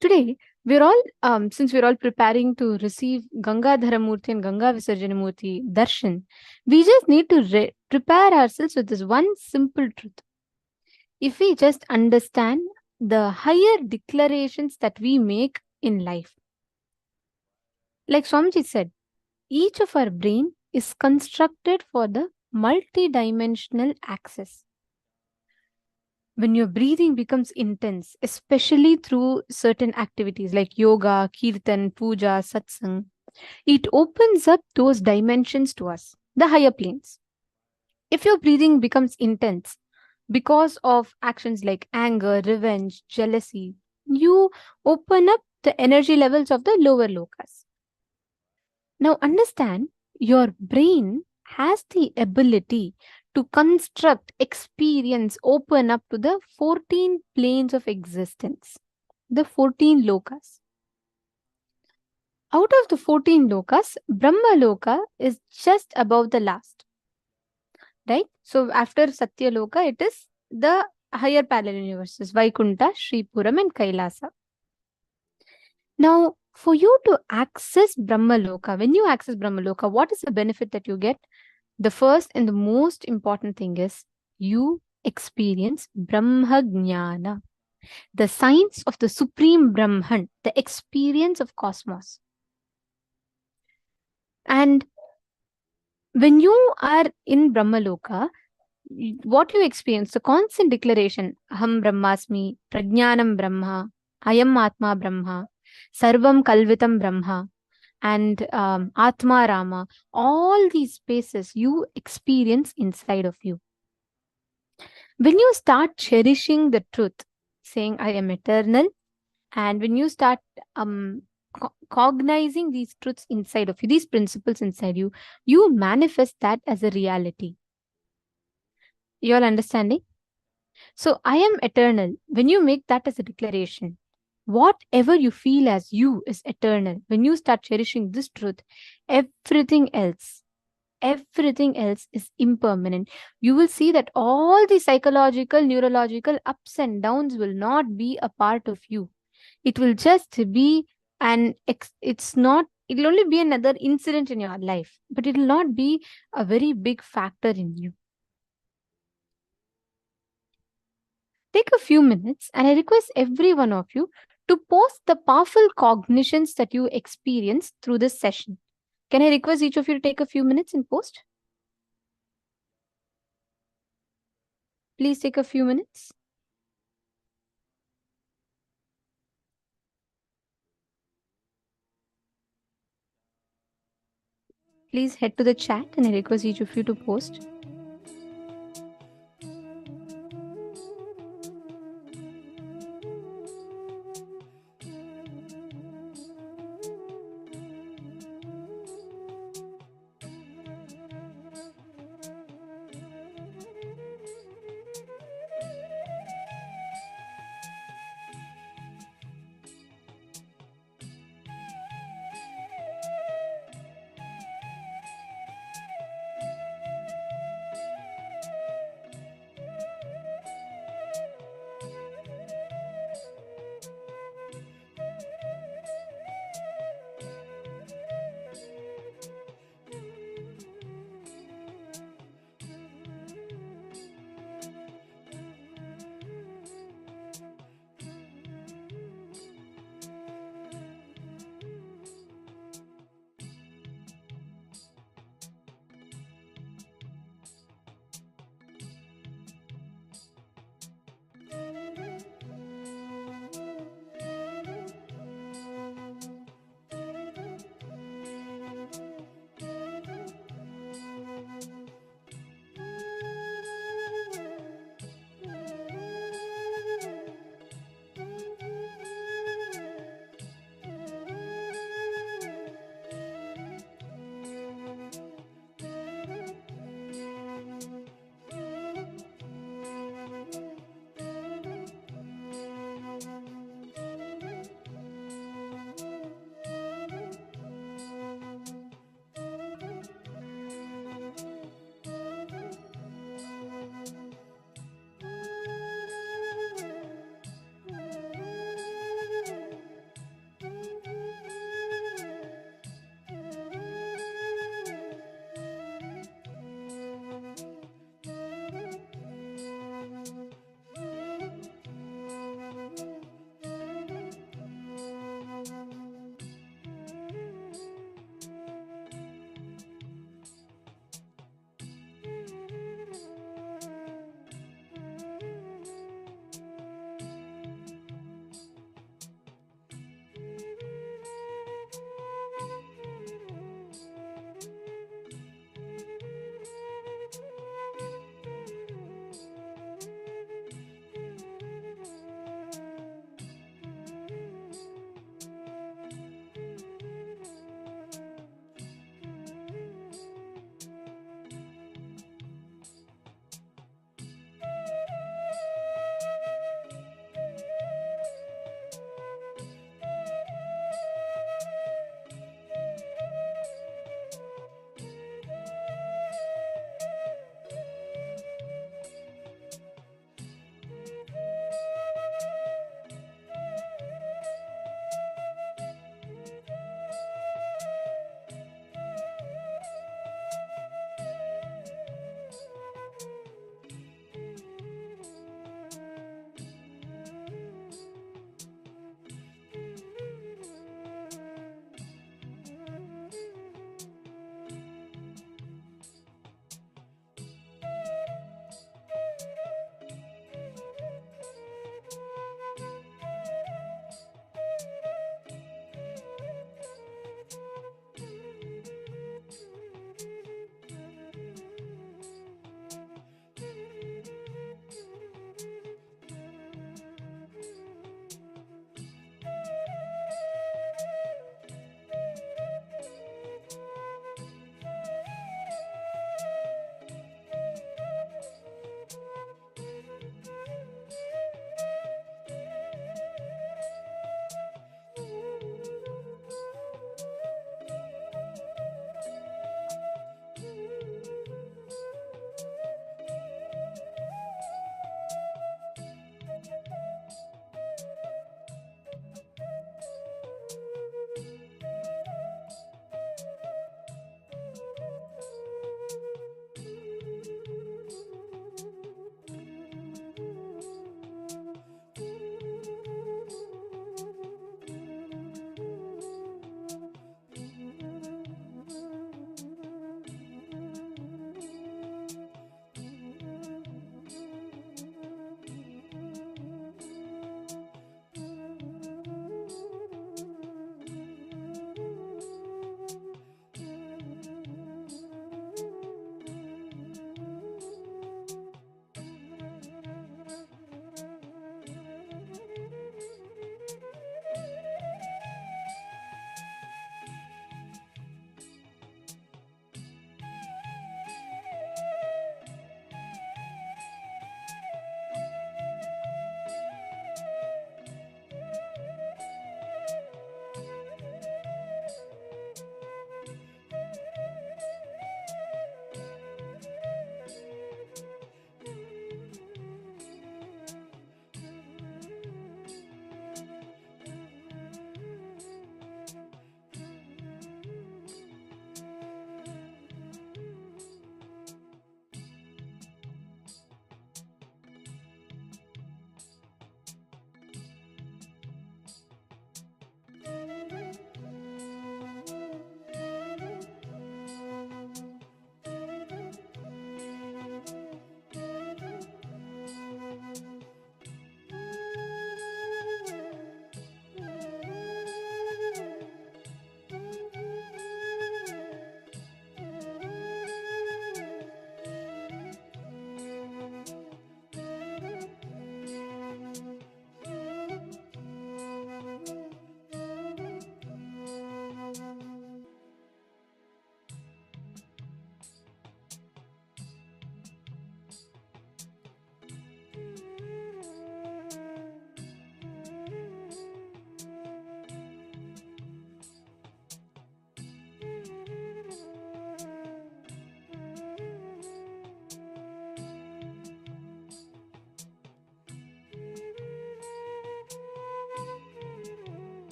Today, we're all, since we're all preparing to receive Gangadhara Murti and Ganga Visarjana Murti darshan, we just need to prepare ourselves with this one simple truth. If we just understand the higher declarations that we make in life, like Swamiji said, each of our brain is constructed for the multidimensional access. When your breathing becomes intense, especially through certain activities like yoga, kirtan, puja, satsang, it opens up those dimensions to us, the higher planes. If your breathing becomes intense because of actions like anger, revenge, jealousy, you open up the energy levels of the lower lokas. Now understand, your brain has the ability to construct, experience, open up to the 14 planes of existence, the 14 lokas. Out of the 14 lokas, Brahma Loka is just above the last. Right? So after Satya Loka, it is the higher parallel universes, Vaikunta, Sripuram and Kailasa. Now, for you to access Brahma Loka, when you access Brahma Loka, what is the benefit that you get? The first and the most important thing is you experience Brahma Jnana, the science of the Supreme Brahman, the experience of cosmos. And when you are in Brahma Loka, what you experience, the constant declaration, Aham Brahmasmi, Prajnanam Brahma, Ayam Atma Brahma, Sarvam Kalvitam Brahma, and Atma Rama, all these spaces you experience inside of you. When you start cherishing the truth, saying I am eternal, and when you start cognizing these truths inside of you, these principles inside you, you manifest that as a reality. You all understanding? So I am eternal. When you make that as a declaration, whatever you feel as you is eternal. When you start cherishing this truth, everything else is impermanent. You will see that all the psychological, neurological ups and downs will not be a part of you. It will just be it'll only be another incident in your life, but it will not be a very big factor in you. take a few minutes and I request every one of you to post the powerful cognitions that you experienced through this session. Can I request each of you to take a few minutes and post? Please take a few minutes. Please head to the chat and I request each of you to post.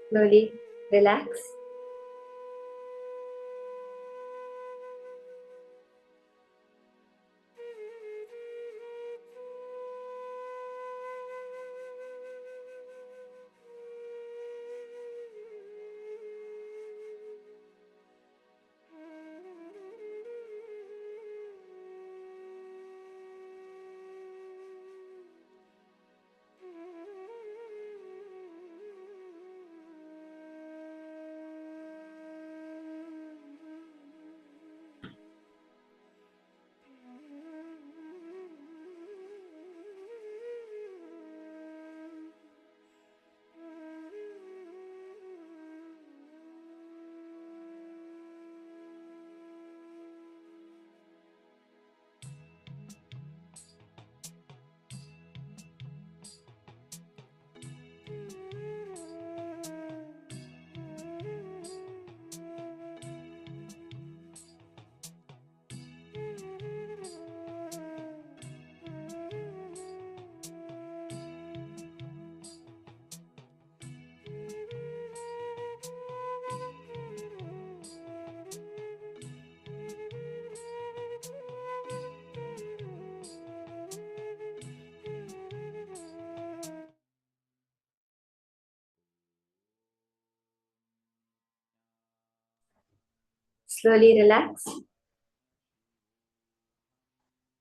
Slowly relax. Slowly relax.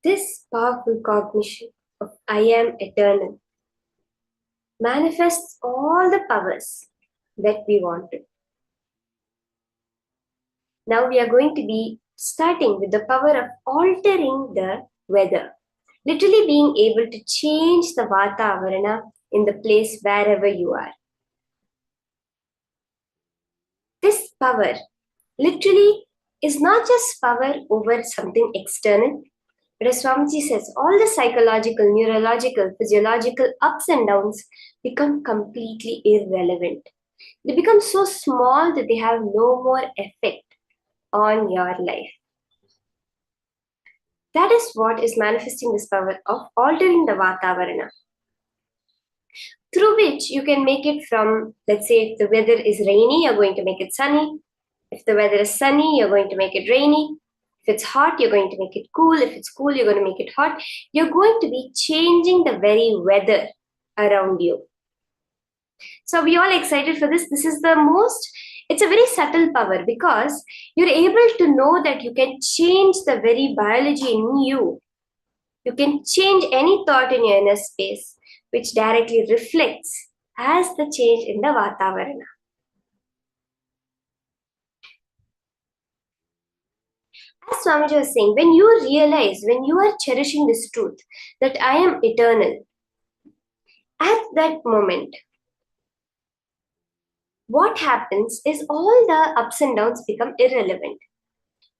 This powerful cognition of I am eternal manifests all the powers that we wanted. Now we are going to be starting with the power of altering the weather. Literally being able to change the Vatavarana in the place wherever you are. This power literally is not just power over something external, but as Swamiji says, all the psychological, neurological, physiological ups and downs become completely irrelevant. They become so small that they have no more effect on your life. That is what is manifesting this power of altering the Vatavarana, through which you can make it from, let's say, if the weather is rainy, you're going to make it sunny. If the weather is sunny, you're going to make it rainy. If it's hot, you're going to make it cool. If it's cool, you're going to make it hot. You're going to be changing the very weather around you. So are we all excited for this? This is it's a very subtle power because you're able to know that you can change the very biology in you. You can change any thought in your inner space, which directly reflects as the change in the Vatavarana. As Swamiji was saying, when you realize, when you are cherishing this truth that I am eternal, at that moment, what happens is all the ups and downs become irrelevant.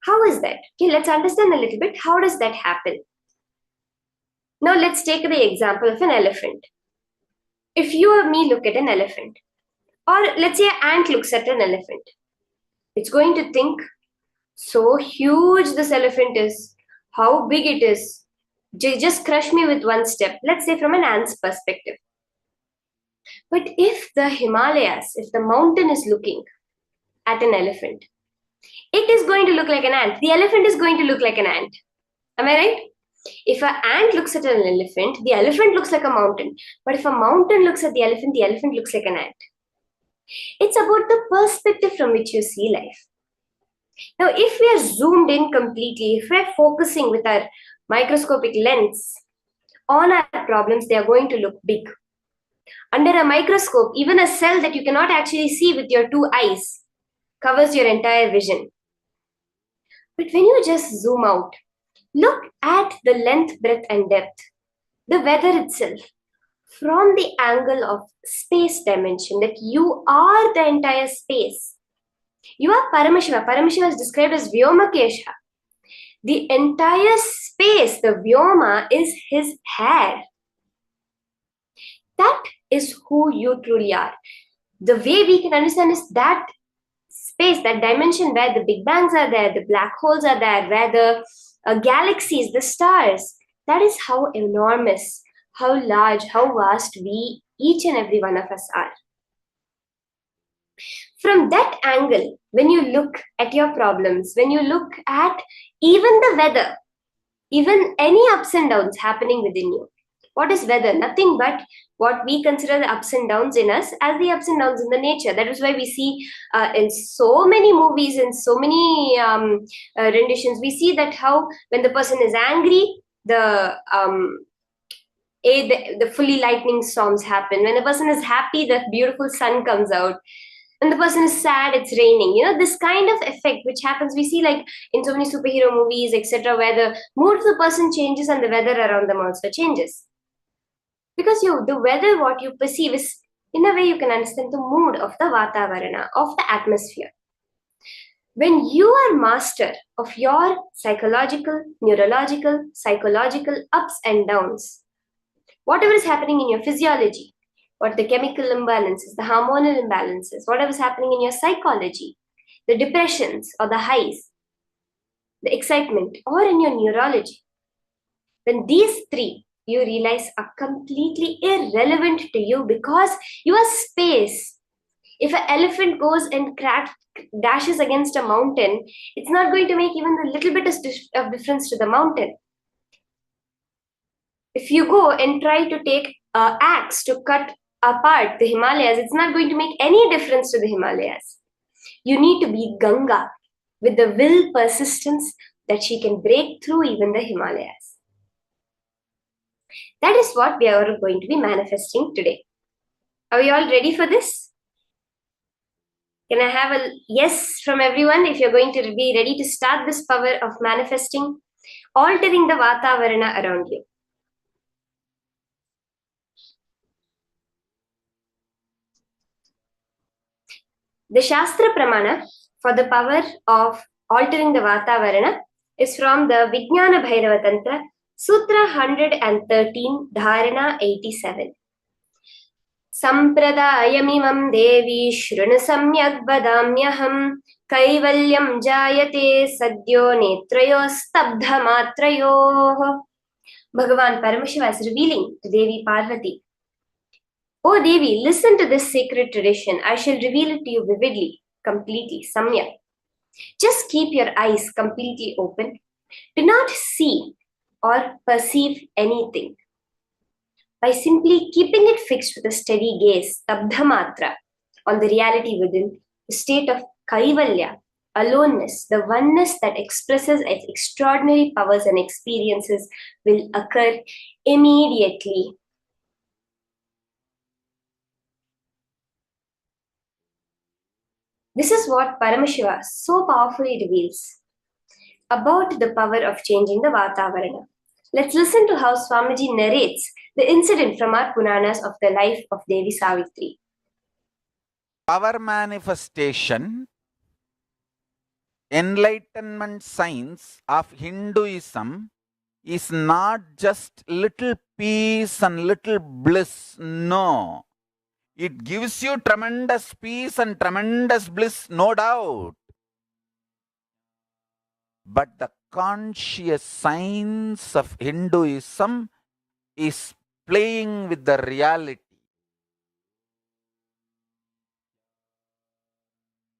How is that? Okay, let's understand a little bit. How does that happen? Now let's take the example of an elephant. If you or me look at an elephant, or let's say an ant looks at an elephant, it's going to think, so huge this elephant is, how big it is, just crush me with one step. Let's say from an ant's perspective. But if the Himalayas, if the mountain is looking at an elephant, it is going to look like an ant. The elephant is going to look like an ant. Am I right? If an ant looks at an elephant, the elephant looks like a mountain. But if a mountain looks at the elephant looks like an ant. It's about the perspective from which you see life. Now, if we are zoomed in completely, if we're focusing with our microscopic lens on our problems, they are going to look big. Under a microscope, even a cell that you cannot actually see with your two eyes covers your entire vision. But when you just zoom out, look at the length, breadth, and depth, the weather itself, from the angle of space dimension, that you are the entire space. You are Paramashiva. Paramashiva is described as Vyomakesha. The entire space, the Vyoma, is his hair. That is who you truly are. The way we can understand is that space, that dimension where the big bangs are there, the black holes are there, where the galaxies, the stars, that is how enormous, how large, how vast we, each and every one of us are. From that angle, when you look at your problems, when you look at even the weather, even any ups and downs happening within you, what is weather? Nothing but what we consider the ups and downs in us as the ups and downs in the nature. That is why we see in so many movies and so many renditions, we see that how when the person is angry, the fully lightning storms happen. When the person is happy, the beautiful sun comes out. When the person is sad, it's raining. You know, this kind of effect which happens, we see like in so many superhero movies, etc., where the mood of the person changes and the weather around them also changes. Because the weather, what you perceive is, in a way, you can understand the mood of the Vatavarana, of the atmosphere. When you are master of your psychological, neurological, psychological ups and downs, whatever is happening in your physiology, what the chemical imbalances, the hormonal imbalances, whatever is happening in your psychology, the depressions or the highs, the excitement, or in your neurology, when these three you realize are completely irrelevant to you because you are space. If an elephant goes and dashes against a mountain, it's not going to make even a little bit of difference to the mountain. If you go and try to take an axe to cut apart the Himalayas, it's not going to make any difference to the Himalayas. You need to be Ganga with the will persistence that she can break through even the Himalayas. That is what we are going to be manifesting today. Are we all ready for this? Can I have a yes from everyone if you're going to be ready to start this power of manifesting, altering the Vatavarana around you? The Shastra Pramana for the power of altering the Vatavarana is from the Vijnana Bhairava Tantra, Sutra 113, Dharana 87. Sampradayamimam devi shrunu samyak vadamyaham kaivalyam jayate sadyo netrayo stabdha matrayo. Bhagavan Paramashivam is revealing to Devi Parvati, "O Devi, listen to this sacred tradition. I shall reveal it to you vividly, completely, samyak. Just keep your eyes completely open. Do not see or perceive anything. By simply keeping it fixed with a steady gaze, tabdhamatra, on the reality within, the state of kaivalya, aloneness, the oneness that expresses its extraordinary powers and experiences will occur immediately." This is what Paramashiva so powerfully reveals about the power of changing the Vatavarana. Let's listen to how Swamiji narrates the incident from our Puranas of the life of Devi Savitri. Power manifestation, enlightenment science of Hinduism is not just little peace and little bliss. No. It gives you tremendous peace and tremendous bliss, no doubt. But the conscious science of Hinduism is playing with the reality.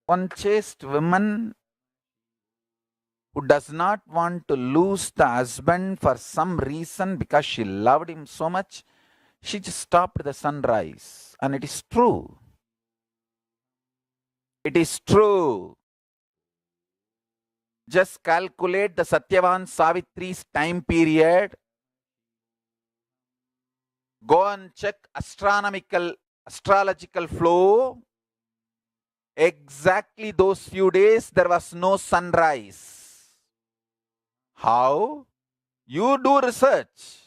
One chaste woman who does not want to lose the husband for some reason because she loved him so much, she just stopped the sunrise. And it is true. It is true. Just calculate the Satyavan Savitri's time period. Go and check astrological flow. Exactly those few days there was no sunrise. How? You do research.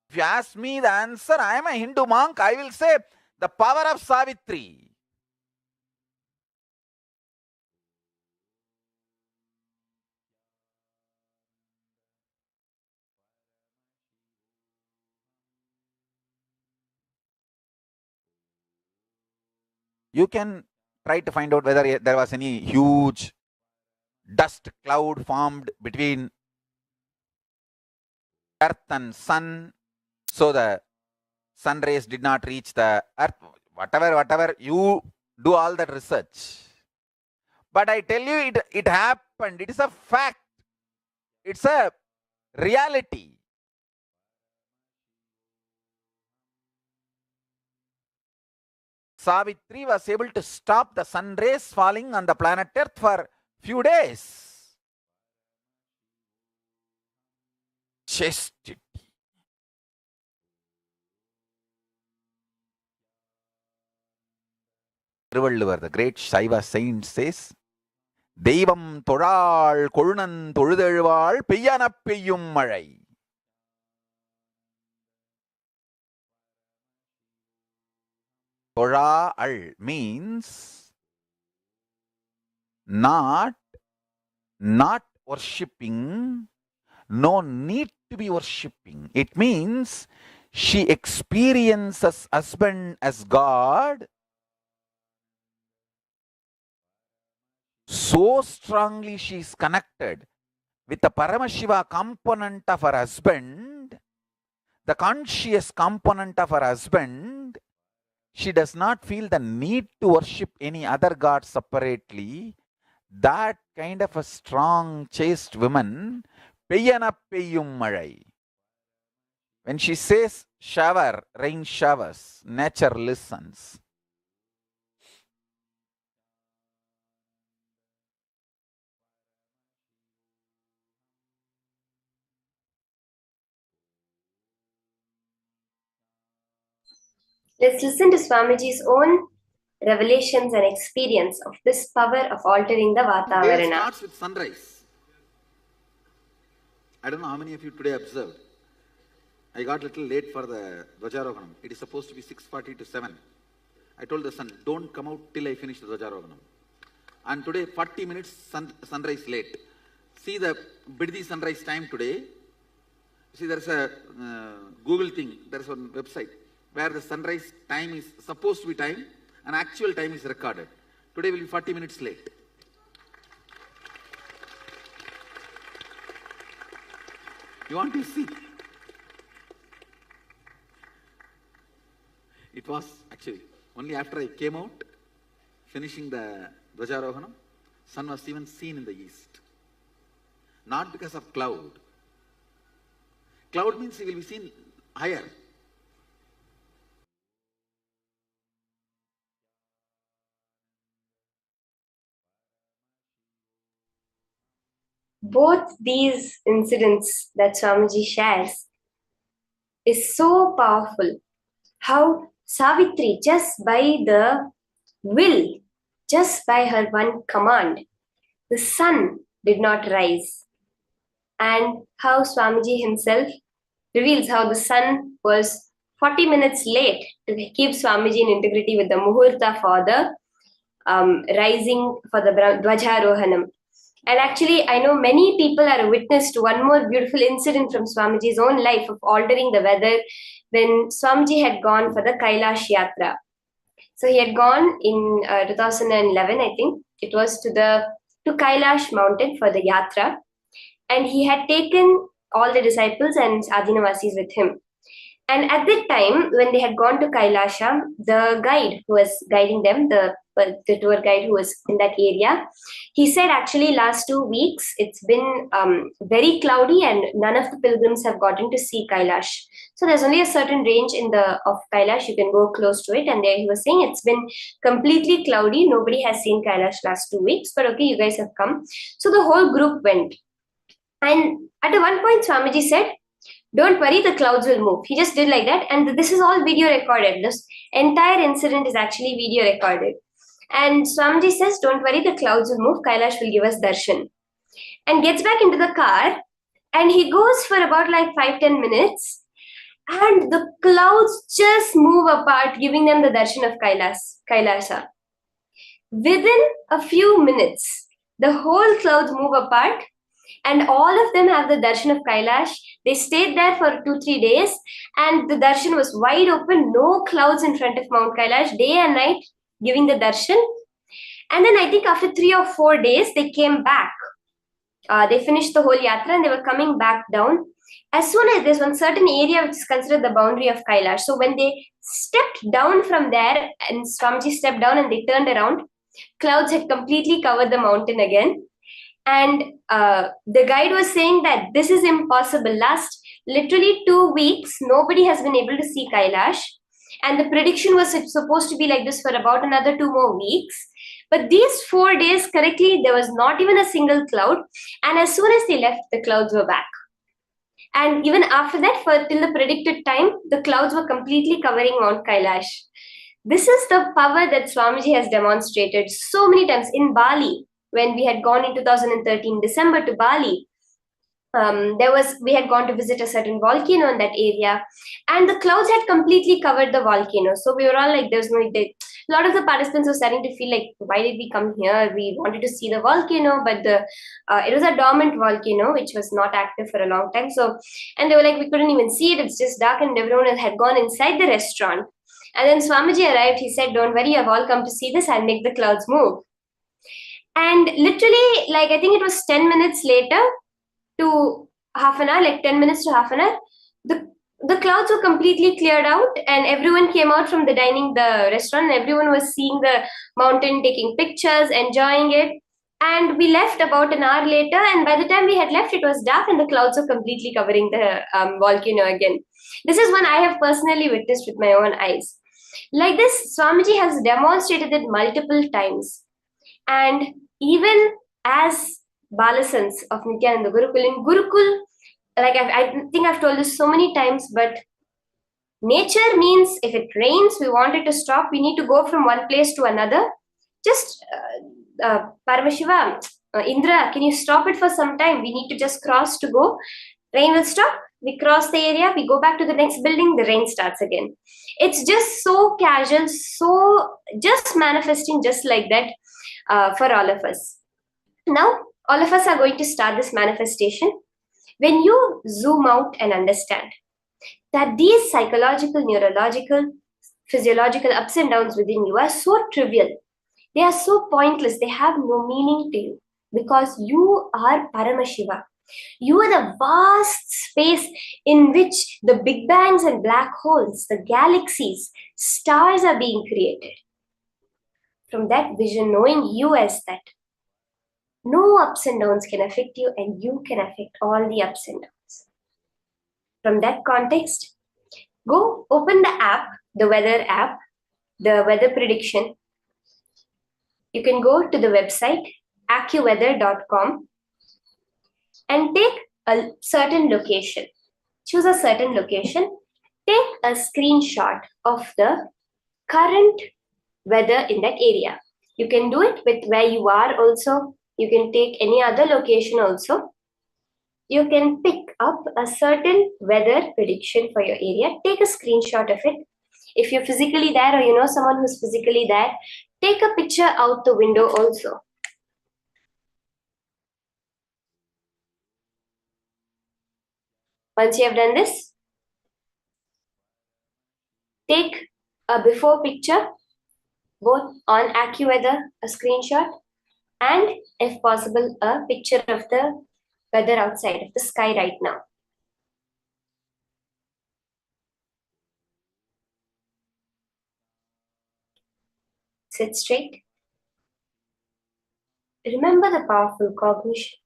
If you ask me the answer, I am a Hindu monk, I will say the power of Savitri. You can try to find out whether there was any huge dust cloud formed between earth and sun. So the sun rays did not reach the earth. Whatever, you do all that research. But I tell you, it happened. It is a fact. It's a reality. Savitri was able to stop the sun rays falling on the planet Earth for few days. Chastity. The great Shaiva saint says, Devam Toral Korunan Toludezhuvazh Peyyana Peyyum Mazhai. Toral means not worshipping, no need to be worshipping. It means she experiences husband as God so strongly. She is connected with the Paramashiva component of her husband, the conscious component of her husband. She does not feel the need to worship any other god separately. That kind of a strong, chaste woman, Peyyana Peyyum Mazhai. When she says shower, rain showers, nature listens. Let's listen to Swamiji's own revelations and experience of this power of altering the Vatavarana. Day starts with sunrise. I don't know how many of you today observed. I got a little late for the Dvajarohanam. It is supposed to be 6:40 to 7. I told the son, don't come out till I finish the Dvajarohanam. And today, 40 minutes sunrise late. See the Biddi sunrise time today. See, there's a Google thing, there's a website where the sunrise time is supposed to be time and actual time is recorded. Today will be 40 minutes late. You want to see? It was actually only after I came out, finishing the Dvajarohanam, sun was even seen in the east. Not because of cloud. Cloud means he will be seen higher. Both these incidents that Swamiji shares is so powerful. How Savitri, just by the will, just by her one command, the sun did not rise. And how Swamiji himself reveals how the sun was 40 minutes late to keep Swamiji in integrity with the Muhurta for the rising for the Dvajarohanam. And actually, I know many people are a witness to one more beautiful incident from Swamiji's own life of altering the weather when Swamiji had gone for the Kailash Yatra. So he had gone in 2011, I think. It was to Kailash mountain for the Yatra. And he had taken all the disciples and Adinavasis with him. And at that time, when they had gone to Kailasha, the guide who was guiding them, the tour guide who was in that area, he said actually last 2 weeks, it's been very cloudy and none of the pilgrims have gotten to see Kailash. So there's only a certain range of Kailash, you can go close to it. And there he was saying it's been completely cloudy. Nobody has seen Kailash last 2 weeks, but okay, you guys have come. So the whole group went. And at one point, Swamiji said, don't worry, the clouds will move. He just did like that. And this is all video recorded. This entire incident is actually video recorded. And Swamiji says, don't worry, the clouds will move. Kailash will give us darshan. And gets back into the car. And he goes for about like 5-10 minutes. And the clouds just move apart, giving them the darshan of Kailasa. Within a few minutes, the whole clouds move apart. And all of them have the darshan of Kailash. They stayed there for 2-3 days. And the darshan was wide open. No clouds in front of Mount Kailash. Day and night giving the darshan. And then I think after 3 or 4 days, they came back. They finished the whole yatra and they were coming back down. as soon as there's one certain area which is considered the boundary of Kailash, so when they stepped down from there and Swamiji stepped down and they turned around, clouds had completely covered the mountain again. And the guide was saying that this is impossible. Last literally 2 weeks, nobody has been able to see Kailash. And the prediction was supposed to be like this for about another 2 more weeks. But these 4 days, correctly, there was not even a single cloud. And as soon as they left, the clouds were back. And even after that, till the predicted time, the clouds were completely covering Mount Kailash. This is the power that Swamiji has demonstrated so many times in Bali. When we had gone in 2013 December to Bali, we had gone to visit a certain volcano in that area, and the clouds had completely covered the volcano. So we were all like, there's no. A lot of the participants were starting to feel like, why did we come here? We wanted to see the volcano, but it was a dormant volcano which was not active for a long time. So, and they were like, we couldn't even see it. It's just dark, and everyone had gone inside the restaurant. And then Swamiji arrived. He said, "Don't worry, I've all come to see this. I'll make the clouds move." And literally, like, I think it was 10 minutes later to half an hour, like 10 minutes to half an hour, the clouds were completely cleared out, and everyone came out from the restaurant, and everyone was seeing the mountain, taking pictures, enjoying it. And we left about an hour later, and by the time we had left, it was dark, and the clouds were completely covering the volcano again. This is one I have personally witnessed with my own eyes. Like this, Swamiji has demonstrated it multiple times. And even as Balasans of Nithyananda Gurukul, in Gurukul, like I think I've told this so many times, but nature means if it rains, we want it to stop, we need to go from one place to another. Just Paramashivam, Indra, can you stop it for some time? We need to just cross to go. Rain will stop, we cross the area, we go back to the next building, the rain starts again. It's just so casual, so just manifesting just like that for all of us. Now, all of us are going to start this manifestation. When you zoom out and understand that these psychological, neurological, physiological ups and downs within you are so trivial, they are so pointless, they have no meaning to you, because you are Paramashiva. You are the vast space in which the big bangs and black holes, the galaxies, stars are being created. From that vision, knowing you as that, no ups and downs can affect you, and you can affect all the ups and downs. From that context, go open the app, the weather app, the weather prediction. You can go to the website accuweather.com and take a certain location. Choose a certain location. Take a screenshot of the current weather in that area. You can do it with where you are also. You can take any other location also. You can pick up a certain weather prediction for your area. Take a screenshot of it. If you're physically there, or you know someone who's physically there, take a picture out the window also. Once you have done this, take a before picture, both on AccuWeather, a screenshot, and if possible, a picture of the weather outside of the sky right now. Sit straight. Remember the powerful cognition.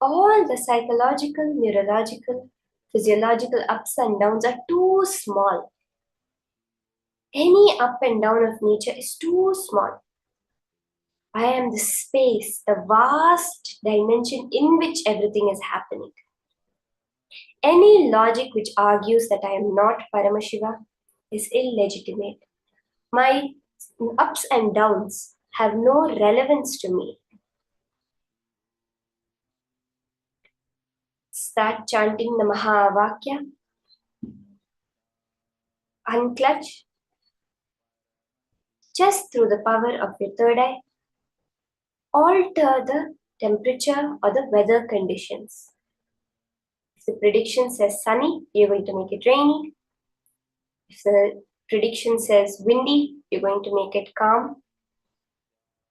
All the psychological, neurological, physiological ups and downs are too small. Any up and down of nature is too small. I am the space, the vast dimension in which everything is happening. Any logic which argues that I am not Paramashiva is illegitimate. My ups and downs have no relevance to me. Start chanting the Mahavakya. Unclutch. Just through the power of your third eye, alter the temperature or the weather conditions. If the prediction says sunny, you're going to make it rainy. If the prediction says windy, you're going to make it calm.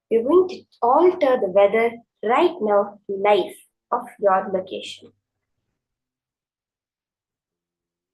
You're going to alter the weather right now, live of your location.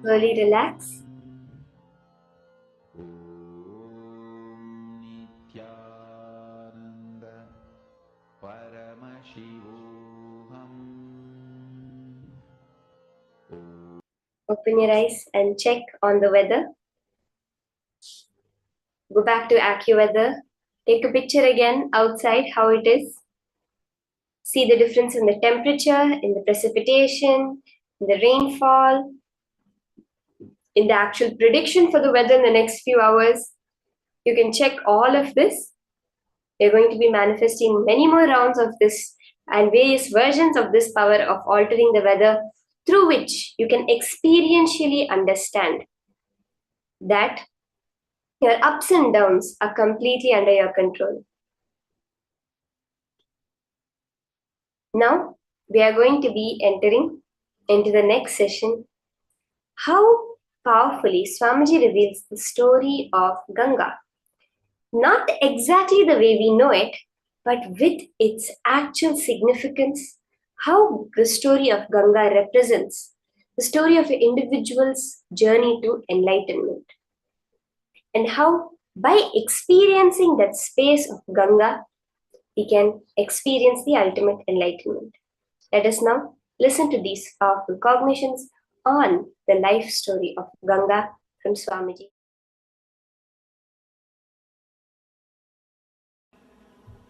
Slowly relax. Open your eyes and check on the weather. Go back to AccuWeather. Take a picture again outside how it is. See the difference in the temperature, in the precipitation, in the rainfall, in the actual prediction for the weather in the next few hours. You can check all of this. We're going to be manifesting many more rounds of this and various versions of this power of altering the weather, through which you can experientially understand that your ups and downs are completely under your control. Now, we are going to be entering into the next session. How powerfully Swamiji reveals the story of Ganga. Not exactly the way we know it, but with its actual significance, how the story of Ganga represents the story of an individual's journey to enlightenment. And how, by experiencing that space of Ganga, we can experience the ultimate enlightenment. Let us now listen to these powerful cognitions on the life story of Ganga from Swamiji.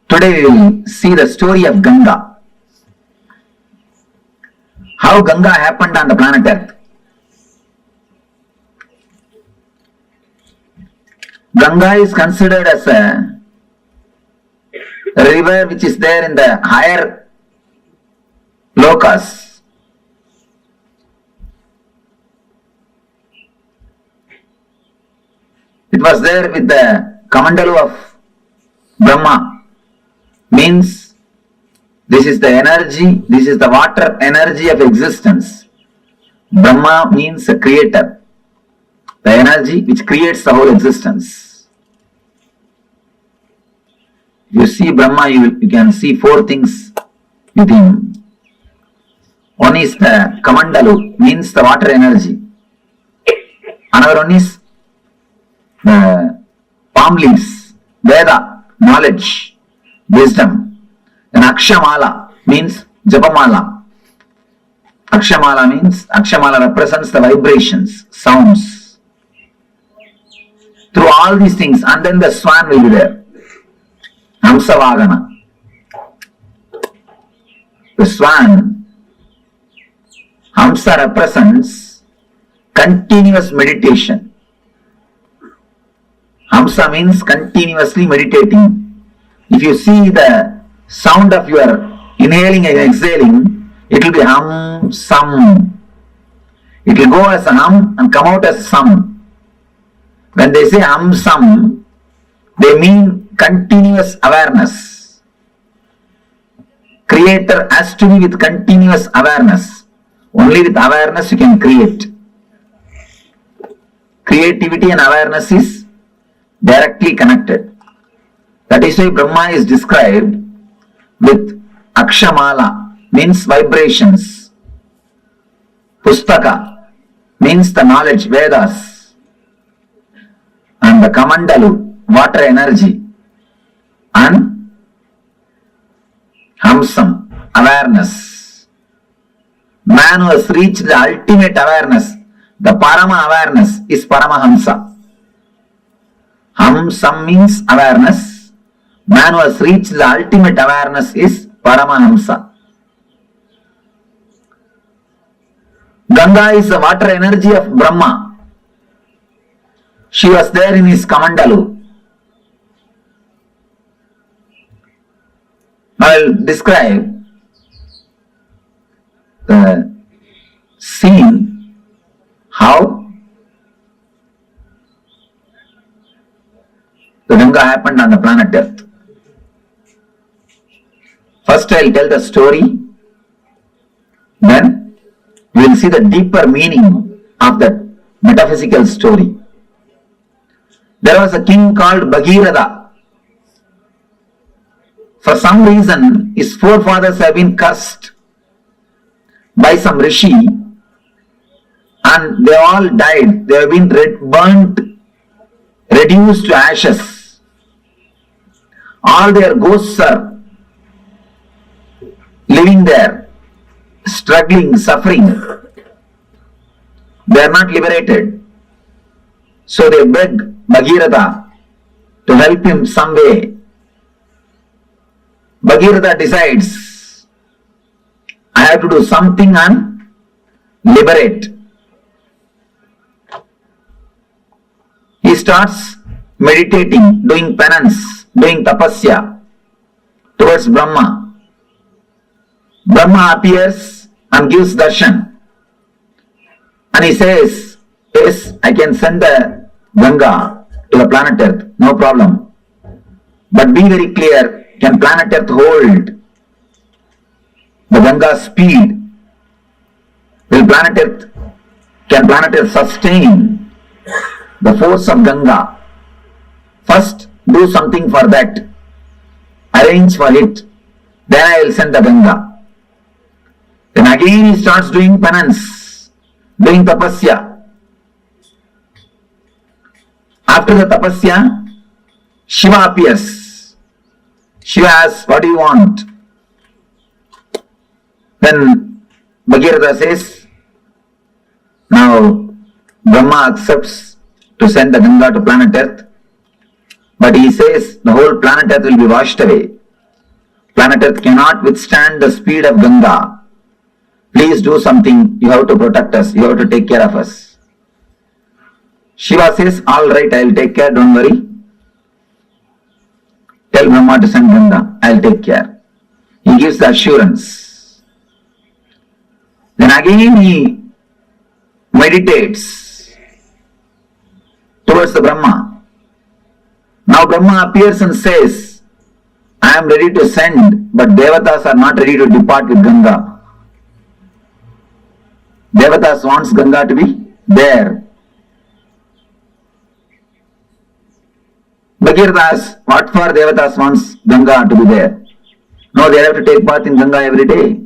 Today we will see the story of Ganga. How Ganga happened on the planet Earth. Ganga is considered as a river which is there in the higher lokas. It was there with the Kamandalu of Brahma. Means this is the energy, this is the water energy of existence. Brahma means a creator, the energy which creates the whole existence. If you see Brahma, you can see four things with him. One is the Kamandalu, means the water energy. Another one is the palm leaves, Veda, knowledge, wisdom. Then Akshamala means Japamala. Akshamala represents the vibrations, sounds. Through all these things, and then the swan will be there. Hamsavagana. The swan, Hamsa represents continuous meditation. Hamsa means continuously meditating. If you see the sound of your inhaling and exhaling, it will be hum, sum. It will go as a hum and come out as sum. When they say hum, sum, they mean continuous awareness. Creator has to be with continuous awareness. Only with awareness you can create. Creativity and awareness is directly connected. That is why Brahma is described with Akshamala, means vibrations. Pustaka means the knowledge, Vedas. And the Kamandalu, water energy. And Hamsam, awareness. Man who has reached the ultimate awareness, the Parama awareness, is Paramahamsa. Hamsam means awareness. Man who has reached the ultimate awareness is Paramahamsa. Ganga is the water energy of Brahma. She was there in his Kamandalu. I will describe the scene how the Ganga happened on the planet Earth. First I will tell the story, then we will see the deeper meaning of that metaphysical story. There was a king called Bhagirath. For some reason, his forefathers have been cursed by some rishi and they all died. They have been burnt, reduced to ashes. All their ghosts are living there, struggling, suffering. They are not liberated. So they beg Bhagirath to help him some way. Bhagirath decides, I have to do something and liberate. He starts meditating, doing penance, doing tapasya towards Brahma. Brahma appears and gives darshan. And he says, yes, I can send the Ganga to the planet Earth, no problem. But be very clear, can planet Earth hold the Ganga's speed? Can planet Earth sustain the force of Ganga? First, do something for that. Arrange for it. Then I will send the Ganga. Then again he starts doing penance, doing tapasya. After the tapasya, Shiva appears. Shiva asks, what do you want? Then Bhagirath says, now Brahma accepts to send the Ganga to planet Earth. But he says the whole planet Earth will be washed away. Planet Earth cannot withstand the speed of Ganga. Please do something. You have to protect us. You have to take care of us. Shiva says, all right, I will take care. Don't worry. Tell Brahma to send Ganga. I will take care. He gives the assurance. Then again he meditates towards the Brahma. Now Brahma appears and says, I am ready to send, but Devatas are not ready to depart with Ganga. Devatas wants Ganga to be there. Bhagirath asks, what for Devatas wants Ganga to be there? No, they have to take bath in Ganga every day.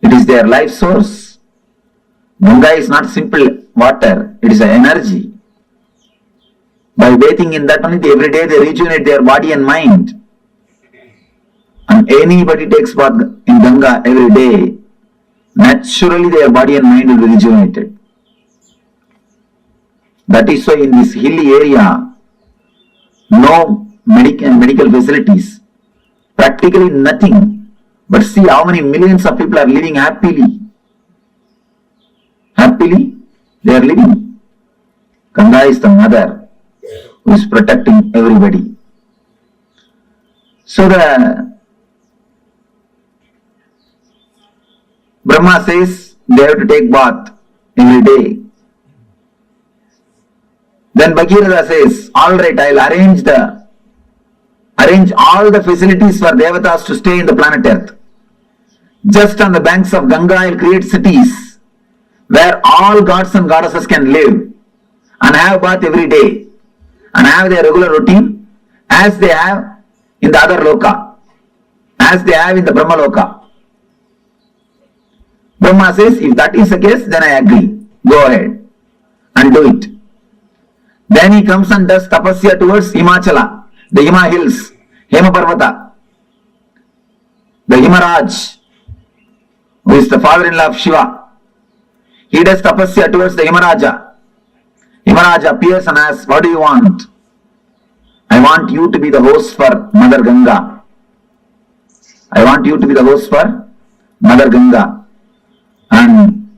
It is their life source. Ganga is not simple water, it is an energy. By bathing in that only, every day they rejuvenate their body and mind. And anybody takes bath in Ganga every day, naturally their body and mind will be rejuvenated. That is why in this hilly area, no medical facilities, practically nothing. But see how many millions of people are living happily. Happily, they are living. Ganga is the mother who is protecting everybody. So the Brahma says they have to take bath every day. Then Bhagirath says, all right, I will arrange all the facilities for Devatas to stay in the planet Earth. Just on the banks of Ganga, I will create cities where all gods and goddesses can live and have bath every day and have their regular routine as they have in the other loka, as they have in the Brahma Loka. Brahma says, if that is the case, then I agree. Go ahead and do it. Then he comes and does tapasya towards Himachala, the Hima hills, Hema Parvata. the Himaraj, who is the father-in-law of Shiva, he does tapasya towards the Himaraja. Himaraja appears and asks, what do you want? I want you to be the host for Mother Ganga. I want you to be the host for Mother Ganga. And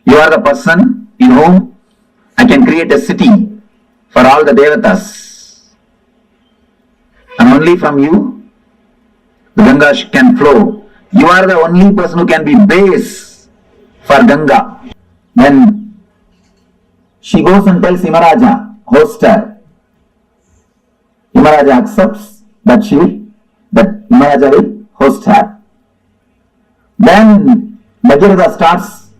you are the person in whom I can create a city for all the Devatas. And only from you, the Ganga can flow. You are the only person who can be base for Ganga. Then she goes and tells Himaraja, host her. Himaraja accepts that Himaraja will host her. Then Bhagirath starts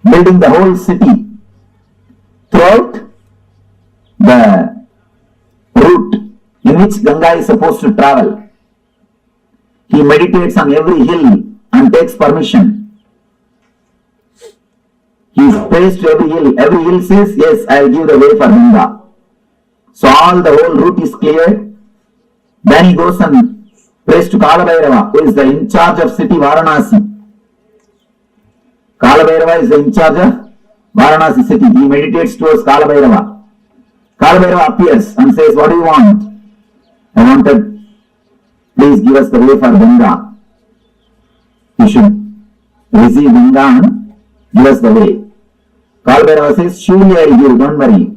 building the whole city throughout the route in which Ganga is supposed to travel. He meditates on every hill and takes permission. He prays to every hill. Every hill says, yes, I will give the way for Ganga. So all the whole route is cleared. Then he goes and prays to Kalabhairava, who is the in charge of city Varanasi. Kalabhairava is the in charge of Varanasi city. He meditates towards Kalabhairava. Kalabhairava appears and says, what do you want? I wanted, please give us the way for Ganga. You should receive Ganga and give us the way. Kalabhairava says, surely I will give, don't worry.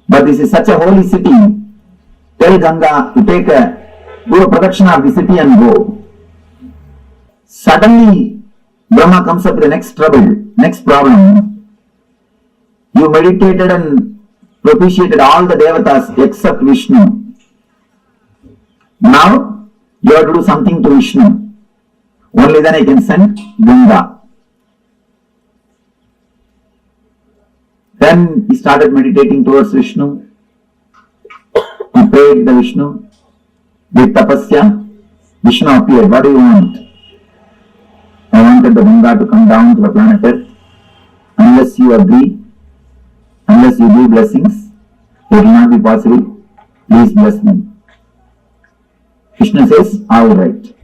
But this is such a holy city. Tell Ganga to do a protection of the city and go. Suddenly, Brahma comes up with the next problem. You meditated and propitiated all the Devatas except Vishnu. Now, you have to do something to Vishnu. Only then I can send Ganga. Then he started meditating towards Vishnu. He prayed to Vishnu. With tapasya, Vishnu appeared. What do you want? I wanted the Ganga to come down to the planet Earth. Unless you agree, unless you give blessings, it will not be possible. Please bless me. Krishna says, all right.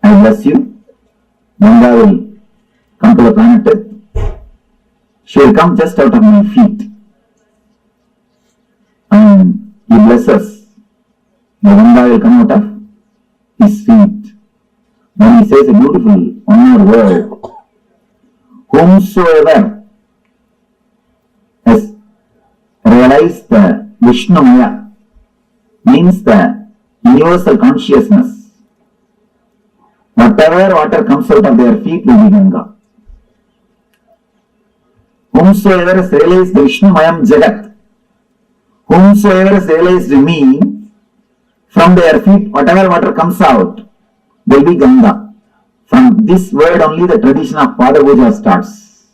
I bless you. Ganga will come to the planet Earth. She will come just out of my feet. And he blesses. The Ganga will come out of his feet. Then he says a beautiful one more word. Whomsoever has realized the Vishnumaya means the universal consciousness. Whatever water comes out of their feet will be Ganga. Whomsoever has realized the Vishnumayam Jagat, whomsoever has realized me, from their feet, whatever water comes out will be Ganga. From this word only the tradition of Pada Puja starts.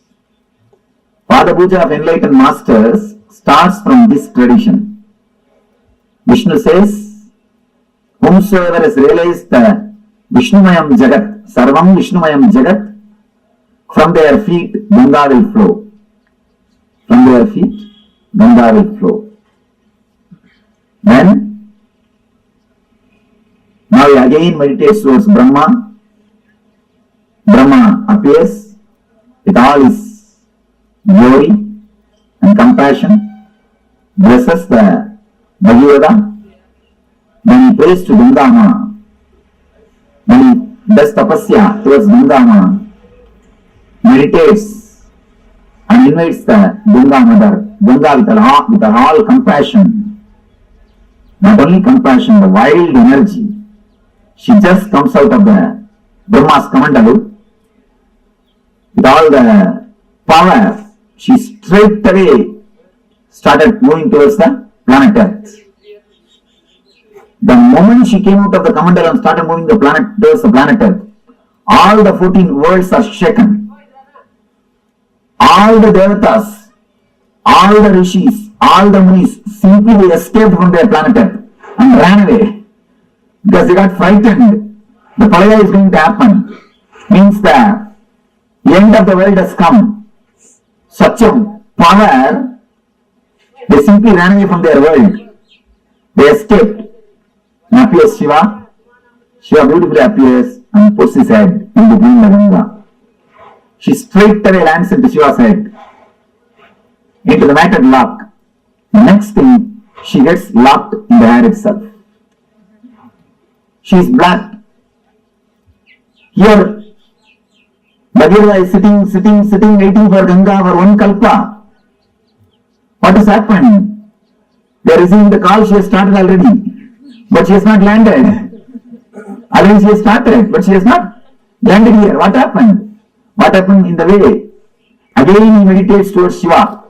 Pada Puja of enlightened masters starts from this tradition. Vishnu says, whomsoever has realized the Vishnumayam Jagat, Sarvam Vishnumayam Jagat, from their feet Ganga will flow. From their feet, Ganga will flow. Then, now he again meditates towards Brahma. Brahma appears with all his glory and compassion, blesses the Bhagavata. Then he prays to Ganga Ma. Then he does tapasya towards Ganga Ma, meditates and invites the Ganga Mother, Ganga with all compassion. Not only compassion, the wild energy. She just comes out of the Brahma's Kamandalu with all the power. She straight away started moving towards the planet Earth. The moment she came out of the Kamandalu and started moving towards the planet Earth, all the 14 worlds are shaken. All the Devatas, all the Rishis, all the Munis simply escaped from their planet Earth and ran away. Because they got frightened. The Pralaya is going to happen. Means the end of the world has come. Such a power, they simply ran away from their world. They escaped. And appears Shiva Shiva beautifully appears and puts his head in between the Ganga. She straightaway lands into Shiva's head, into the matted lock. Next thing, she gets locked in the hair itself. She is black. Here, Bhagirava is sitting, waiting for Ganga for one kalpa. What has happened? They are receiving the call, she has started already, but she has not landed. Already she has started, but she has not landed here. What happened? What happened in the way? Again he meditates towards Shiva.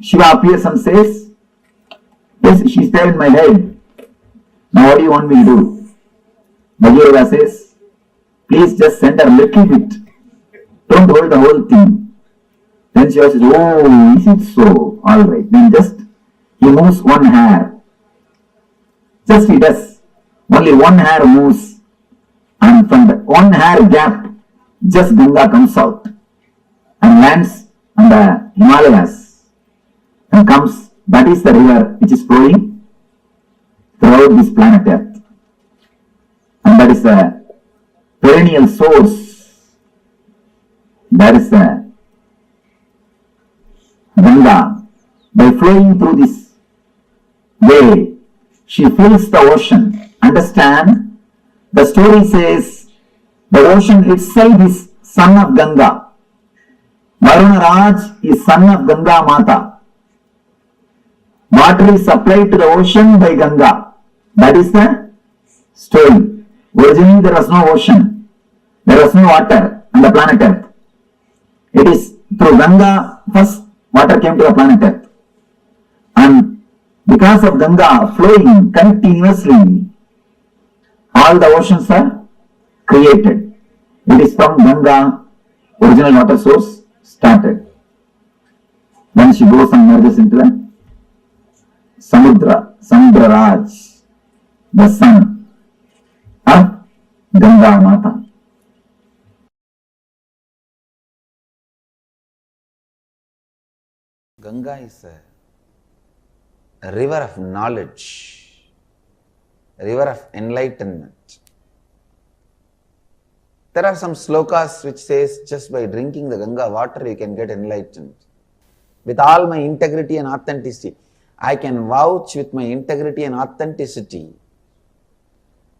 Shiva appears and says, yes, she is there in my head. Now what do you want me to do? Bhagirava says, please just send her a little bit. Don't hold the whole thing. Then Shiva says, oh, is it so? Alright. Then just, he moves one hair. Just he does. Only one hair moves. And from the one hair gap, just Ganga comes out and lands on the Himalayas and comes. That is the river which is flowing throughout this planet Earth. And that is the perennial source. That is the Ganga. By flowing through this way, she fills the ocean. Understand? The story says the ocean itself is son of Ganga. Varuna Raj is son of Ganga Mata. Water is supplied to the ocean by Ganga. That is the story. Originally there was no ocean. There was no water on the planet Earth. It is through Ganga first water came to the planet Earth. And because of Ganga flowing continuously, all the oceans are created. It is from Ganga, original water source started. Then she goes and merges into the Samudra Raj, the son of Ganga Mata. Ganga is a river of knowledge, a river of enlightenment. There are some slokas which says just by drinking the Ganga water you can get enlightened. With all my integrity and authenticity, I can vouch with my integrity and authenticity.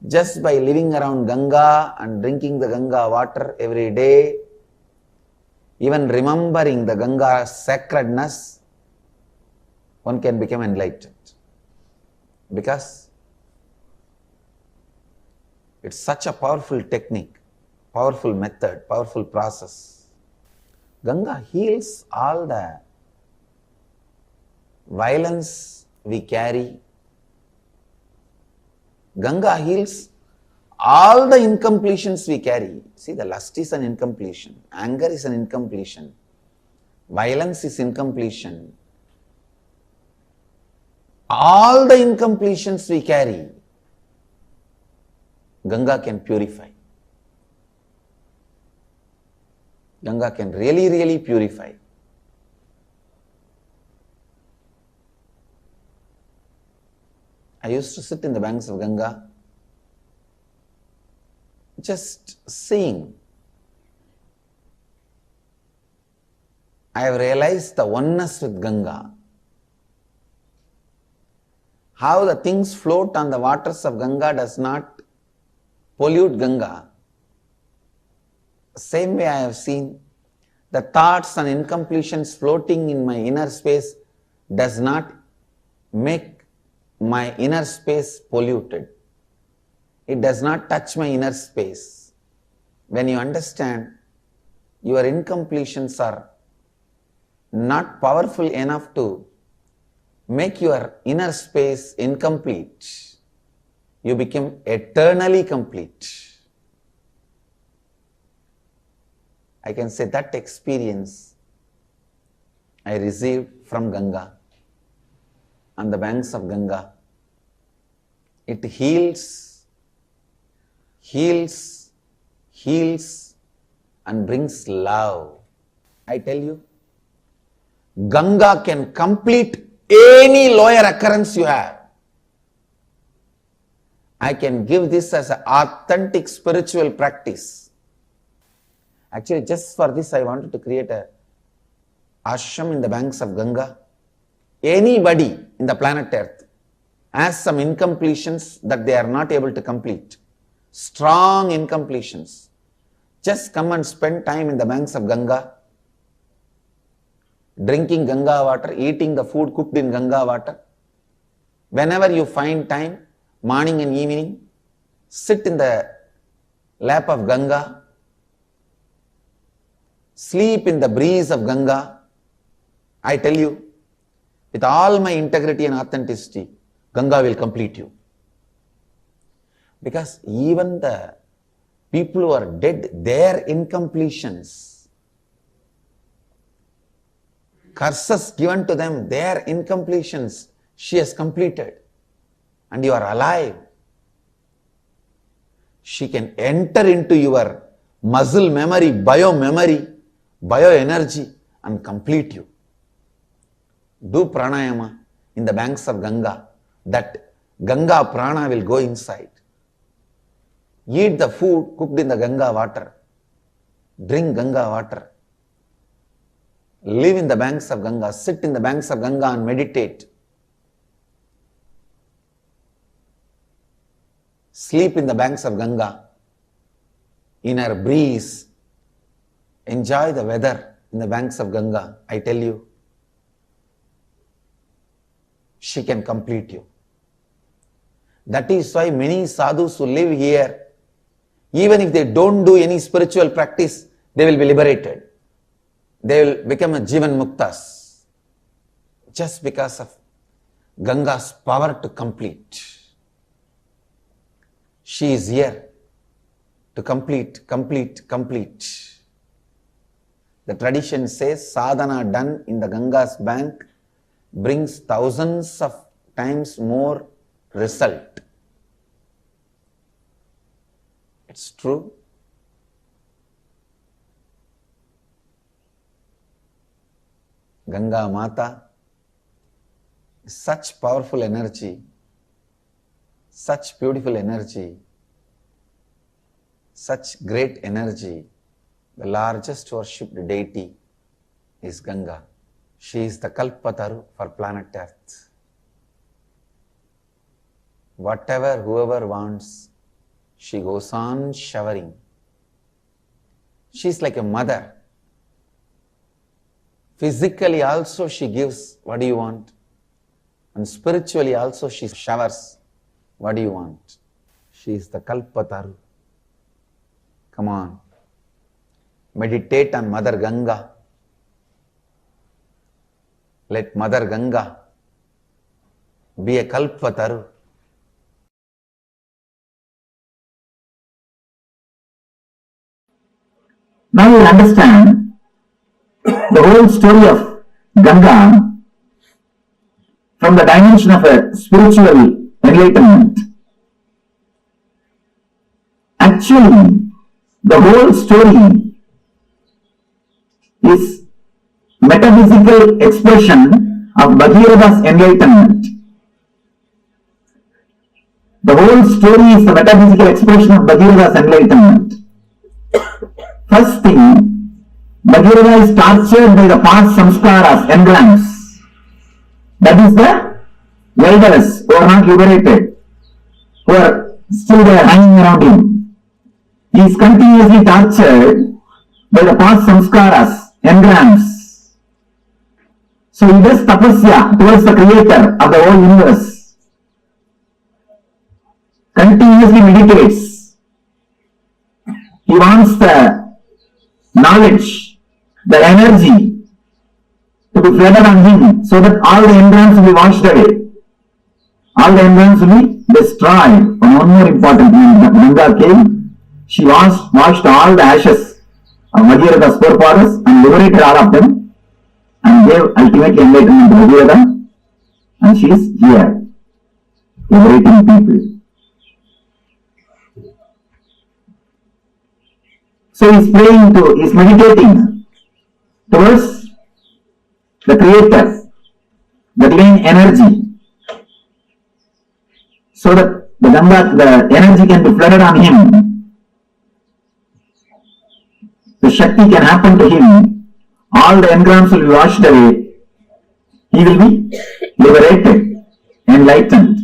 Just by living around Ganga and drinking the Ganga water every day, even remembering the Ganga's sacredness, one can become enlightened. Because it's such a powerful technique, powerful method, powerful process. Ganga heals all the violence we carry. Ganga heals all the incompletions we carry. See, the lust is an incompletion, anger is an incompletion, violence is incompletion. All the incompletions we carry, Ganga can purify. Ganga can really, really purify. I used to sit in the banks of Ganga, just seeing. I have realized the oneness with Ganga. How the things float on the waters of Ganga does not pollute Ganga. Same way I have seen the thoughts and incompletions floating in my inner space does not make my inner space polluted. It does not touch my inner space. When you understand your incompletions are not powerful enough to make your inner space incomplete, you become eternally complete. I can say that experience I received from Ganga, on the banks of Ganga. It heals, heals, heals and brings love. I tell you, Ganga can complete any lower occurrence you have. I can give this as an authentic spiritual practice. Actually, just for this, I wanted to create a ashram in the banks of Ganga. Anybody in the planet Earth has some incompletions that they are not able to complete. Strong incompletions. Just come and spend time in the banks of Ganga, drinking Ganga water, eating the food cooked in Ganga water. Whenever you find time, morning and evening, sit in the lap of Ganga, sleep in the breeze of Ganga. I tell you, with all my integrity and authenticity, Ganga will complete you. Because even the people who are dead, their incompletions, curses given to them, their incompletions, she has completed. And you are alive. She can enter into your muscle memory, bioenergy and complete you. Do pranayama in the banks of Ganga. That Ganga prana will go inside. Eat the food cooked in the Ganga water. Drink Ganga water. Live in the banks of Ganga. Sit in the banks of Ganga and meditate. Sleep in the banks of Ganga. In her breeze. Enjoy the weather in the banks of Ganga. I tell you, she can complete you. That is why many sadhus who live here, even if they don't do any spiritual practice, they will be liberated. They will become a Jivan Muktas. Just because of Ganga's power to complete. She is here to complete. The tradition says sadhana done in the Ganga's bank brings thousands of times more result. It's true. Ganga Mata is such powerful energy, such beautiful energy, such great energy. The largest worshipped deity is Ganga. She is the Kalpataru for planet Earth. Whatever whoever wants, she goes on showering. She is like a mother. Physically also she gives what do you want, and spiritually also she showers what do you want. She is the Kalpataru. Come on, meditate on Mother Ganga. Let Mother Ganga be a Kalpataru. Now you will understand the whole story of Ganga from the dimension of a spiritual enlightenment. Actually, the whole story is metaphysical expression of Bhagirada's enlightenment. The whole story is the metaphysical expression of Bhagirada's enlightenment. First thing, Bhagirada is tortured by the past samskaras, engrams. That is the elders who are not liberated, who are still there hanging around him. He is continuously tortured by the past samskaras, engrams. So he does tapasya towards the creator of the whole universe. Continuously meditates. He wants the knowledge, the energy to be flooded on him so that all the engrams will be washed away. All the engrams will be destroyed. And one more important thing, when Ganga came, she washed all the ashes of Bhagirada's forefathers and liberated all of them and gave ultimate enlightenment to Bhagirada, and she is here, liberating people. So he is meditating towards the Creator, the divine energy, so that the energy can be flooded on him. The Shakti can happen to him. All the engrams will be washed away. He will be liberated, enlightened.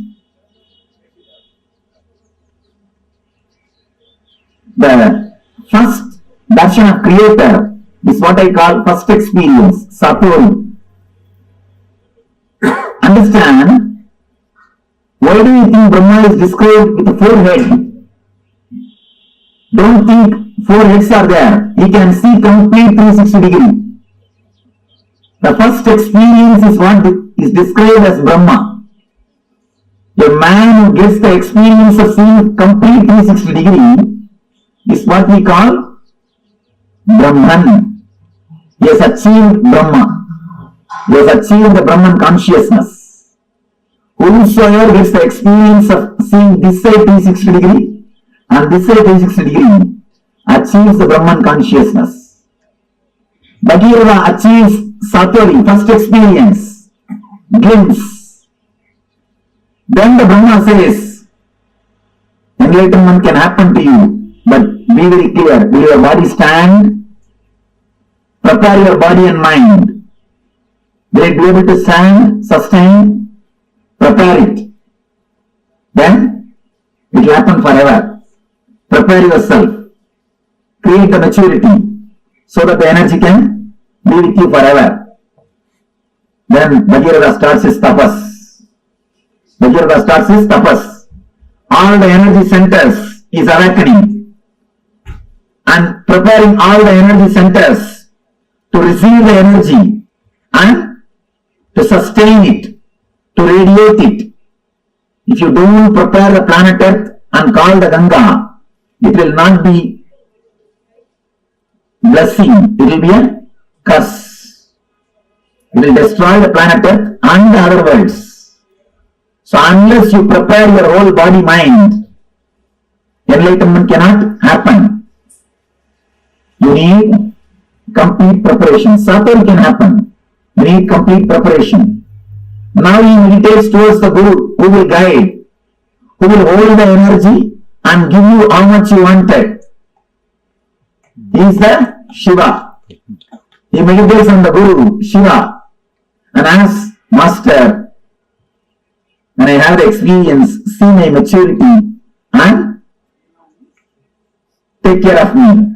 The first darshan of creator is what I call first experience, Satori. Understand, why do you think Brahma is described with 4 heads? Don't think 4 heads are there. He can see complete 360 degree. The first experience is what is described as Brahma. A man who gets the experience of seeing complete 360 degree is what we call Brahman. He has achieved Brahma. He has achieved the Brahman consciousness. Whosoever gets the experience of seeing this side 360 degree and this side 360 degree achieves the Brahman consciousness. Bhagirava achieves Satori, first experience, glimpse. Then the Brahma says, enlightenment can happen to you, but be very clear, will your body stand? Prepare your body and mind. Will it be able to stand, sustain? Prepare it. Then it will happen forever. Prepare yourself. Create the maturity so that the energy can be with you forever. Then Bhagirava starts his tapas. Bhagirava starts his tapas. All the energy centers is awakening and preparing all the energy centers to receive the energy and to sustain it, to radiate it. If you don't prepare the planet Earth and call the Ganga, it will not be blessing, it will be a curse. It will destroy the planet Earth and the other worlds. So unless you prepare your whole body mind, enlightenment cannot happen. You need complete preparation. Satori can happen. You need complete preparation. Now he meditates towards the Guru who will guide, who will hold the energy and give you how much you wanted. He is the Shiva. He meditates on the Guru, Shiva, and asks, Master, when I have the experience, see my maturity and take care of me.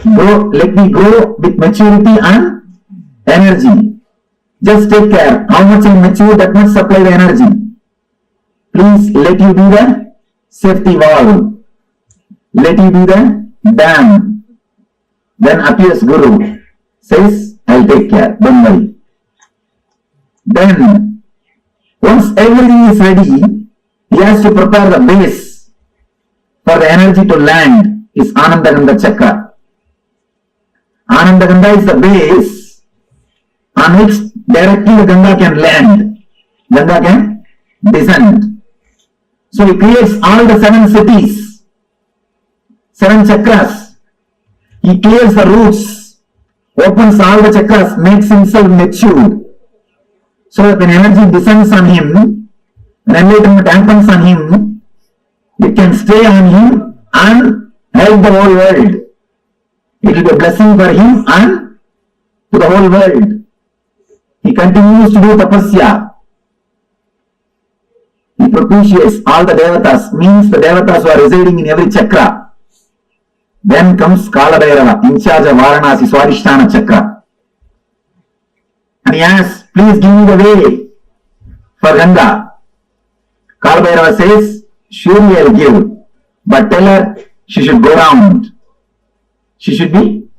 Let me grow with maturity and energy. Just take care. How much I mature, that much supply the energy. Please let you be the safety valve. Let you be the dam. Then appears Guru. Says, I'll take care. Don't worry. Then, once everything is ready, he has to prepare the base for the energy to land. Is Anandagandha Chakra. Anandagandha is the base on which directly the Ganga can land. Ganga can descend. So he creates all the 7 cities, 7 chakras. He clears the roots, opens all the chakras, makes himself mature. So that when energy descends on him, when enlightenment happens on him, it can stay on him and help the whole world. It will be a blessing for him and to the whole world. He continues to do tapasya. He propitiates all the devatas, means the devatas who are residing in every chakra. Then comes Kalabhairava, in charge of Varanasi, Swadhisthana chakra. And he asks, please give me the way for Ganga. Kalabhairava says, surely I will give, but tell her she should go round. She should be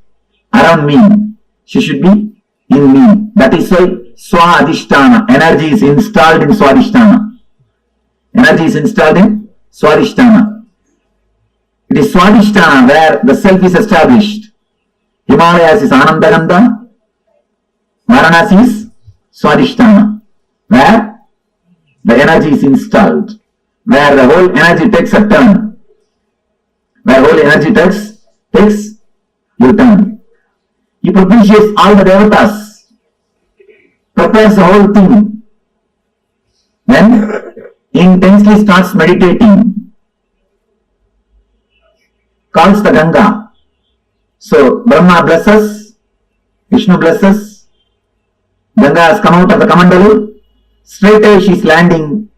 around me. She should be in me. That is why Swadhisthana, energy is installed in Swadhisthana. Energy is installed in Swadhisthana. It is Swadhisthana where the self is established. Himalayas is Anandagandha. Varanasi is Swadhisthana, where the energy is installed, where the whole energy takes a turn. Where whole energy takes a turn. He propitiates all the devatas, prepares the whole thing. Then intensely starts meditating, calls the Ganga. So Brahma blesses, Vishnu blesses, Ganga has come out of the Kamandalu, straight away she is landing,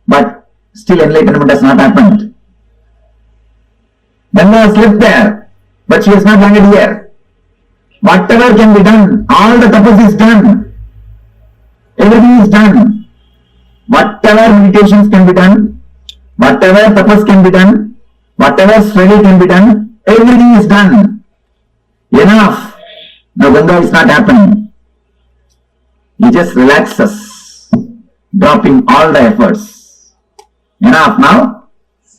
but still enlightenment has not happened. Ganga has left there, but she has not landed here. Whatever can be done, all the tapas is done. Everything is done. Whatever meditations can be done, whatever tapas can be done, whatever struggle can be done, everything is done. Enough. Now Ganga is not happening. He just relaxes, dropping all the efforts. Enough now.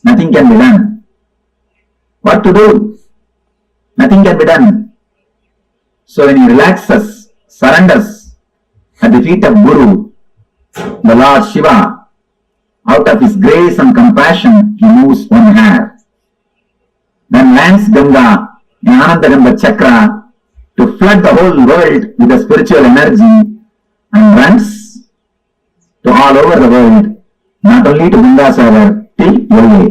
Nothing can be done. What to do? Nothing can be done. So when he relaxes, surrenders at the feet of Guru, the Lord Shiva, out of his grace and compassion, he moves one hair. Then lands Ganga in Ananda Ganga Chakra to flood the whole world with the spiritual energy and runs to all over the world, not only to Ganga Sagar, till LA.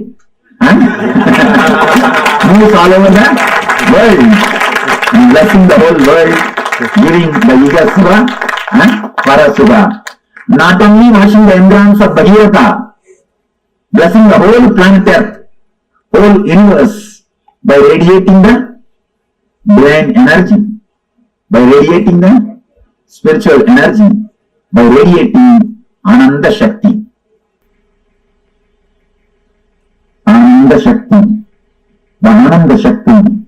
Moves all over the world and blessing the whole world, giving the Yuga Suva and Parasuva. Not only washing the embryons of Bhagirata, blessing the whole planet Earth, whole universe by radiating the divine energy, by radiating the spiritual energy, by radiating Ananda Shakti. Ananda Shakti, the Ananda Shakti,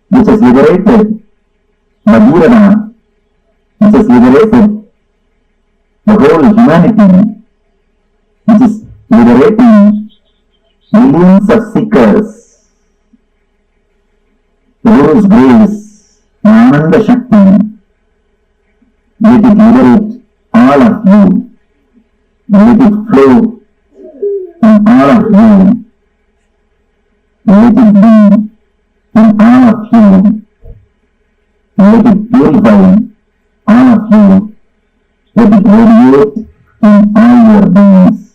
which has liberated Bhagirata, which has liberated the whole humanity, which is liberating millions of seekers. The Guru's grace, Ananda Shakti, let it liberate all of you. Let it flow in all of you. Let it be in all of you. Let it purify all of you. Let it radiate in all your beings.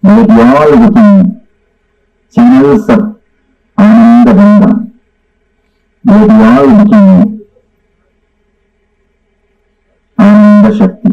Let you all become channels of Ananda Ganga. Let you all become Ananda Shakti.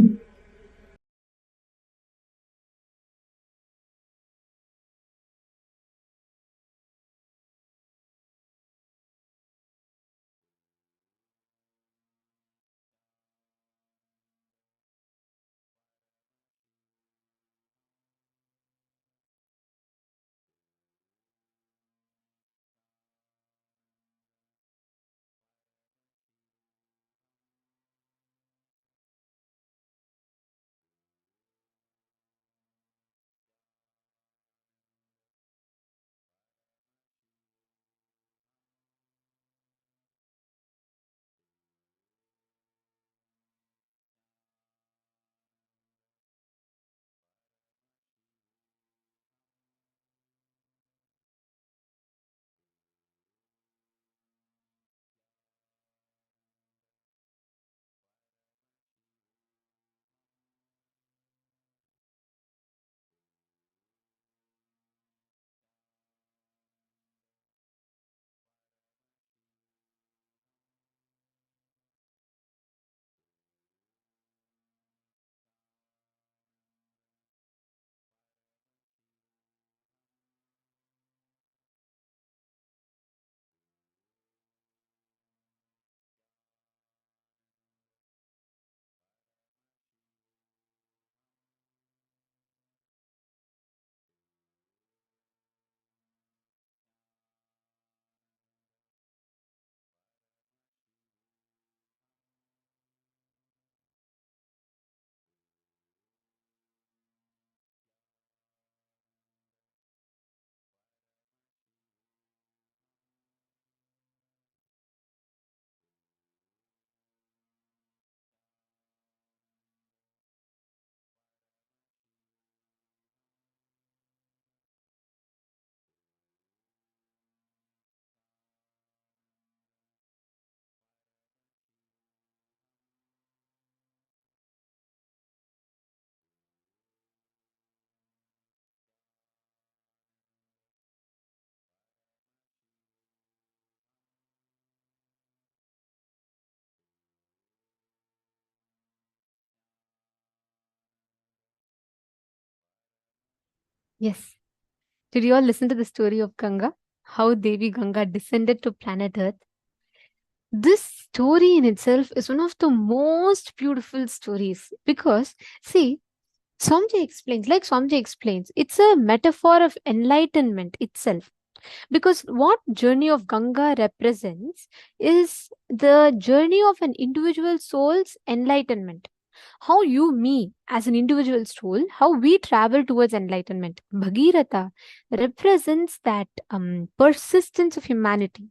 Yes. Did you all listen to the story of Ganga? How Devi Ganga descended to planet Earth? This story in itself is one of the most beautiful stories because, see, Swamiji explains, it's a metaphor of enlightenment itself. Because what journey of Ganga represents is the journey of an individual soul's enlightenment. How you, me, as an individual soul, how we travel towards enlightenment. Bhagirata represents that persistence of humanity.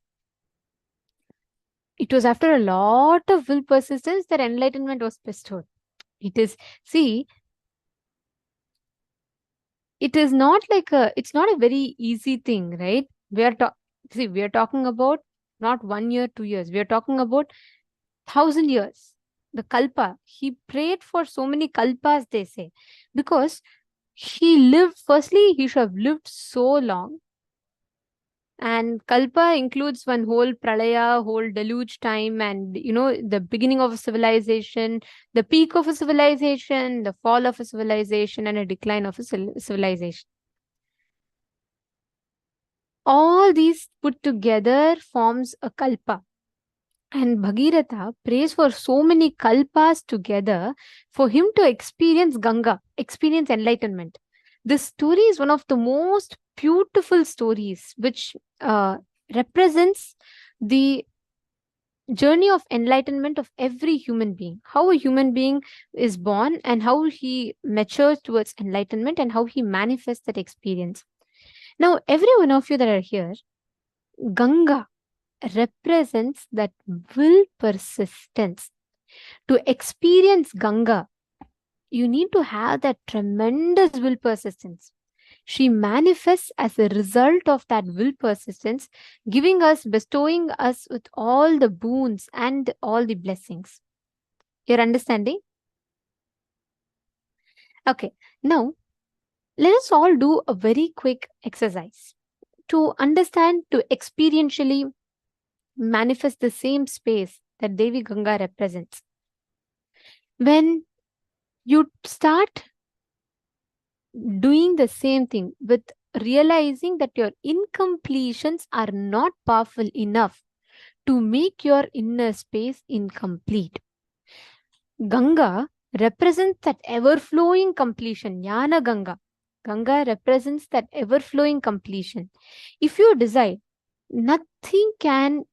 It was after a lot of will persistence that enlightenment was bestowed. It is, see, it is not like it's not a very easy thing, right? We are talking about not 1 year, 2 years. We are talking about 1,000 years. The kalpa, he prayed for so many kalpas, they say, because he lived, firstly, he should have lived so long. And kalpa includes one whole pralaya, whole deluge time, and the beginning of a civilization, the peak of a civilization, the fall of a civilization, and a decline of a civilization. All these put together forms a kalpa. And Bhagirata prays for so many kalpas together for him to experience Ganga, experience enlightenment. This story is one of the most beautiful stories which represents the journey of enlightenment of every human being. How a human being is born and how he matures towards enlightenment and how he manifests that experience. Now, every one of you that are here, Ganga represents that will persistence. To experience Ganga, you need to have that tremendous will persistence. She manifests as a result of that will persistence, bestowing us with all the boons and all the blessings. You're understanding? Okay, now let us all do a very quick exercise to understand, to experientially manifest the same space that Devi Ganga represents. When you start doing the same thing with realizing that your incompletions are not powerful enough to make your inner space incomplete. Ganga represents that ever-flowing completion, Jnana Ganga. Ganga represents that ever-flowing completion. If you decide, nothing can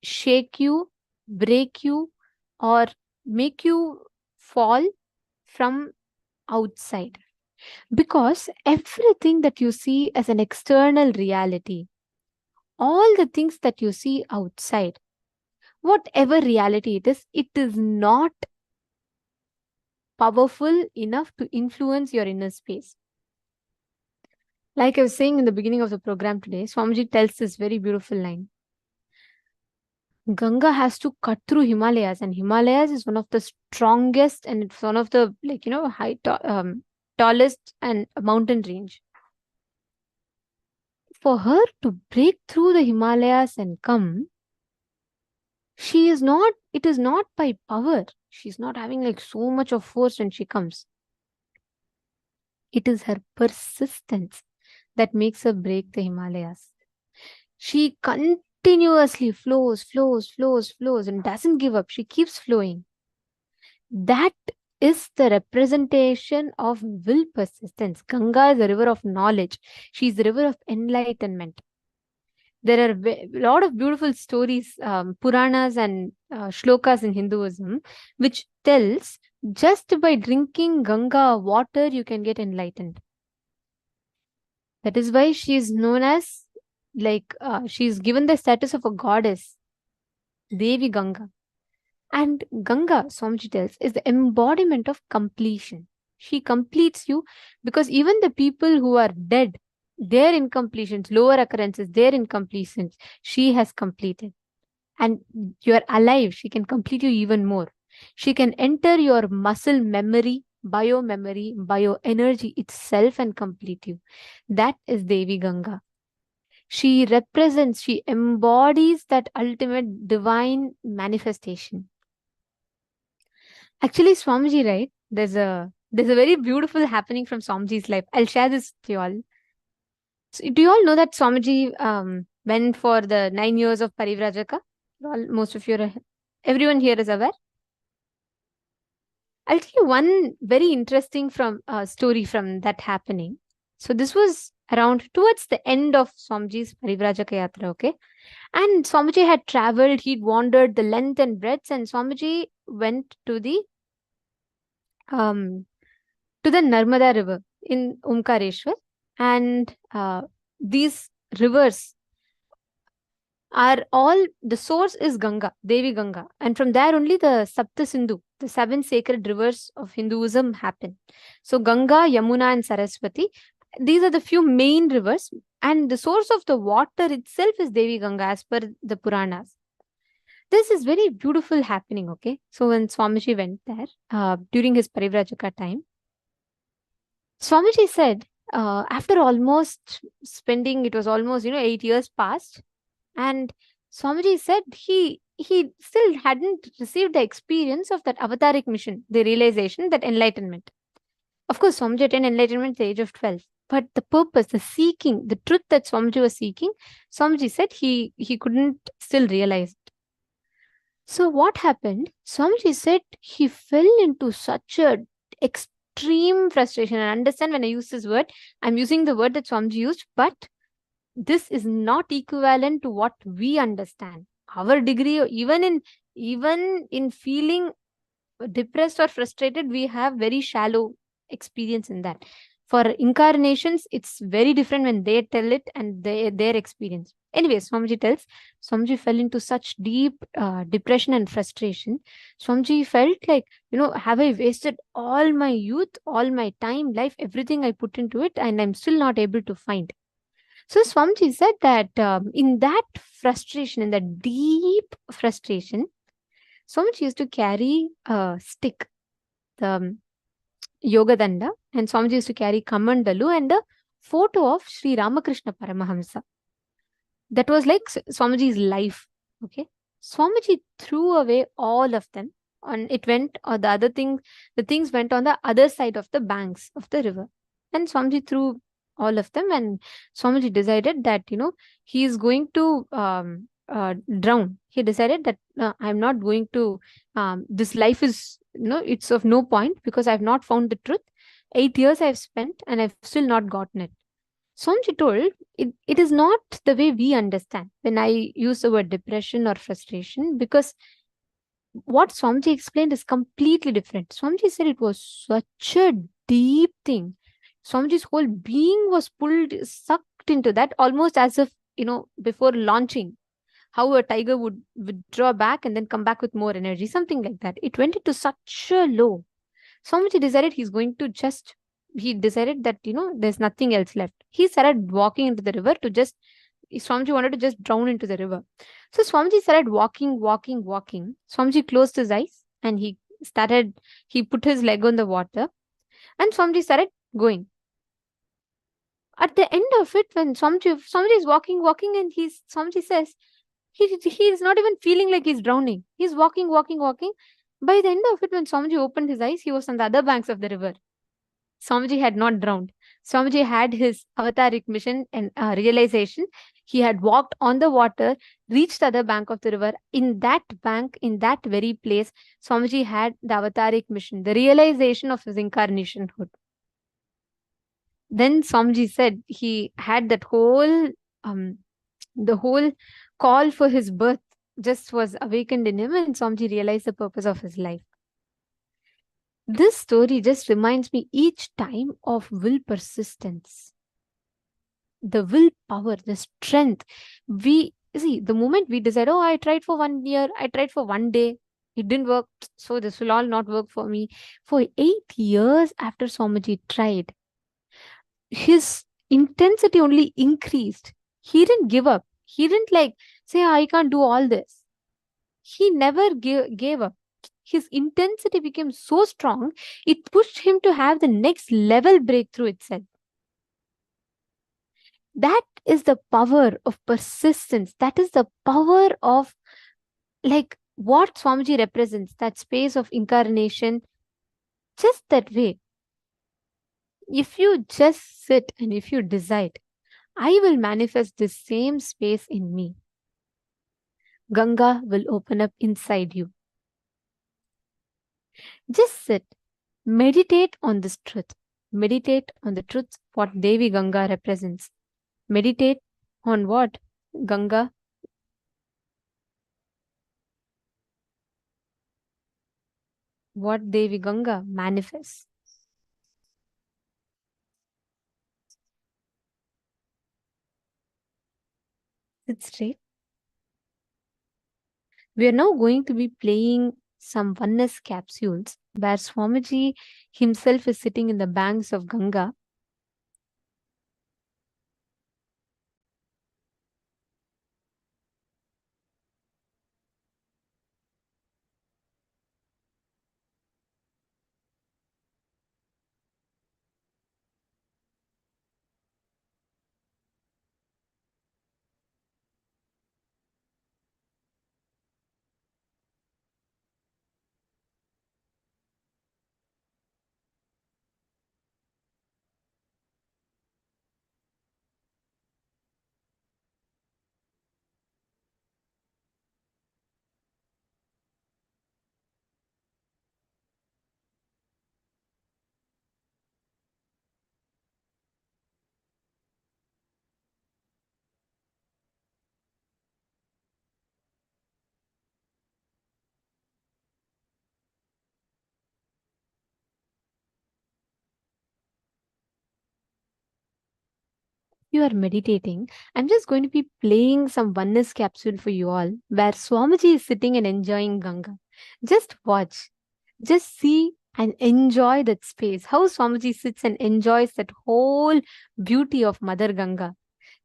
shake you, break you, or make you fall from outside. Because everything that you see as an external reality, all the things that you see outside, whatever reality it is not powerful enough to influence your inner space. Like I was saying in the beginning of the program today, Swamiji tells this very beautiful line. Ganga has to cut through Himalayas, and Himalayas is one of the strongest and it's one of the tallest and mountain range. For her to break through the Himalayas and come, it is not by power. She's not having like so much of force when she comes. It is her persistence that makes her break the Himalayas. She continuously flows and doesn't give up. She keeps flowing. That is the representation of will persistence. Ganga is a river of knowledge. She is the river of enlightenment. There are a lot of beautiful stories, Puranas and shlokas in Hinduism, which tells just by drinking Ganga water, you can get enlightened. That is why she is known as, she is given the status of a goddess, Devi Ganga. And Ganga, Swamiji tells, is the embodiment of completion. She completes you because even the people who are dead, their incompletions, lower occurrences, their incompletions, she has completed. And you are alive, she can complete you even more. She can enter your muscle memory, bioenergy itself and complete you. That is Devi Ganga. She represents, she embodies that ultimate divine manifestation. Actually, Swamiji, right? There's a very beautiful happening from Swamiji's life. I'll share this with you all. So do you all know that Swamiji went for the 9 years of Parivrajaka? Most of you, everyone here is aware. I'll tell you one very interesting story from that happening. So this was around towards the end of Swamiji's Parivrajaka Yatra, okay? And Swamiji had traveled, he'd wandered the length and breadth, and Swamiji went to the Narmada River in Omkareshwar. And these rivers are all, the source is Ganga, Devi Ganga. And from there only the Sapta Sindhu, the 7 sacred rivers of Hinduism happen. So Ganga, Yamuna and Saraswati, these are the few main rivers. And the source of the water itself is Devi Ganga as per the Puranas. This is very beautiful happening, okay? So when Swamiji went there, during his Parivrajaka time, Swamiji said, after almost spending, it was almost, 8 years past, and Swamiji said he still hadn't received the experience of that avataric mission, the realization, that enlightenment. Of course, Swamiji attained enlightenment at the age of 12. But the purpose, the seeking, the truth that Swamiji was seeking, Swamiji said he couldn't still realize it. So what happened? Swamiji said he fell into such a extreme frustration. And understand, when I use this word, I'm using the word that Swamiji used, but this is not equivalent to what we understand. Our degree, even in feeling depressed or frustrated, we have very shallow experience in that. For incarnations, it's very different when they tell it and their experience. Anyway, Swamiji tells, Swamiji fell into such deep depression and frustration. Swamiji felt like, have I wasted all my youth, all my time, life, everything I put into it, and I'm still not able to find. So Swamiji said that in that frustration, in that deep frustration, Swamiji used to carry a stick, the Yoga Danda, and Swamiji used to carry Kamandalu and a photo of Sri Ramakrishna Paramahamsa. That was like Swamiji's life. Okay, Swamiji threw away all of them, and it went, or the things went on the other side of the banks of the river, and Swamiji threw all of them, and Swamiji decided that he is going to drown. He decided that I'm not going to. This life is it's of no point because I've not found the truth. 8 years I've spent and I've still not gotten it. Swamiji told it is not the way we understand when I use the word depression or frustration, because what Swamiji explained is completely different. Swamiji said it was such a deep thing. Swamiji's whole being was sucked into that, almost as if, before launching, how a tiger would withdraw back and then come back with more energy, something like that. It went into such a low. Swamiji decided he decided that, there's nothing else left. He started walking into the river Swamiji wanted to just drown into the river. So Swamiji started walking. Swamiji closed his eyes and he put his leg on the water, and Swamiji started going. At the end of it, when Swamiji is walking, and Swamiji says, he is not even feeling like he's drowning. He's walking. By the end of it, when Swamiji opened his eyes, he was on the other banks of the river. Swamiji had not drowned. Swamiji had his avataric mission and realization. He had walked on the water, reached the other bank of the river. In that bank, in that very place, Swamiji had the avataric mission, the realization of his incarnationhood. Then Swamiji said he had that the whole call for his birth just was awakened in him, and Swamiji realized the purpose of his life. This story just reminds me each time of will persistence. The willpower, the strength. We see, the moment we decide, I tried for 1 year, I tried for 1 day, it didn't work, so this will all not work for me. For 8 years after Swamiji tried, his intensity only increased. He didn't give up. He didn't say, I can't do all this. He never gave up. His intensity became so strong, it pushed him to have the next level breakthrough itself. That is the power of persistence. That is the power of what Swamiji represents, that space of incarnation, just that way. If you just sit and if you decide, I will manifest this same space in me. Ganga will open up inside you. Just sit, meditate on this truth. Meditate on the truth what Devi Ganga represents. Meditate on what Ganga Devi Ganga manifests. Sit straight. We are now going to be playing some oneness capsules where Swamiji himself is sitting in the banks of Ganga. You are meditating, I'm just going to be playing some oneness capsule for you all where Swamiji is sitting and enjoying Ganga. Just watch, just see and enjoy that space. How Swamiji sits and enjoys that whole beauty of Mother Ganga.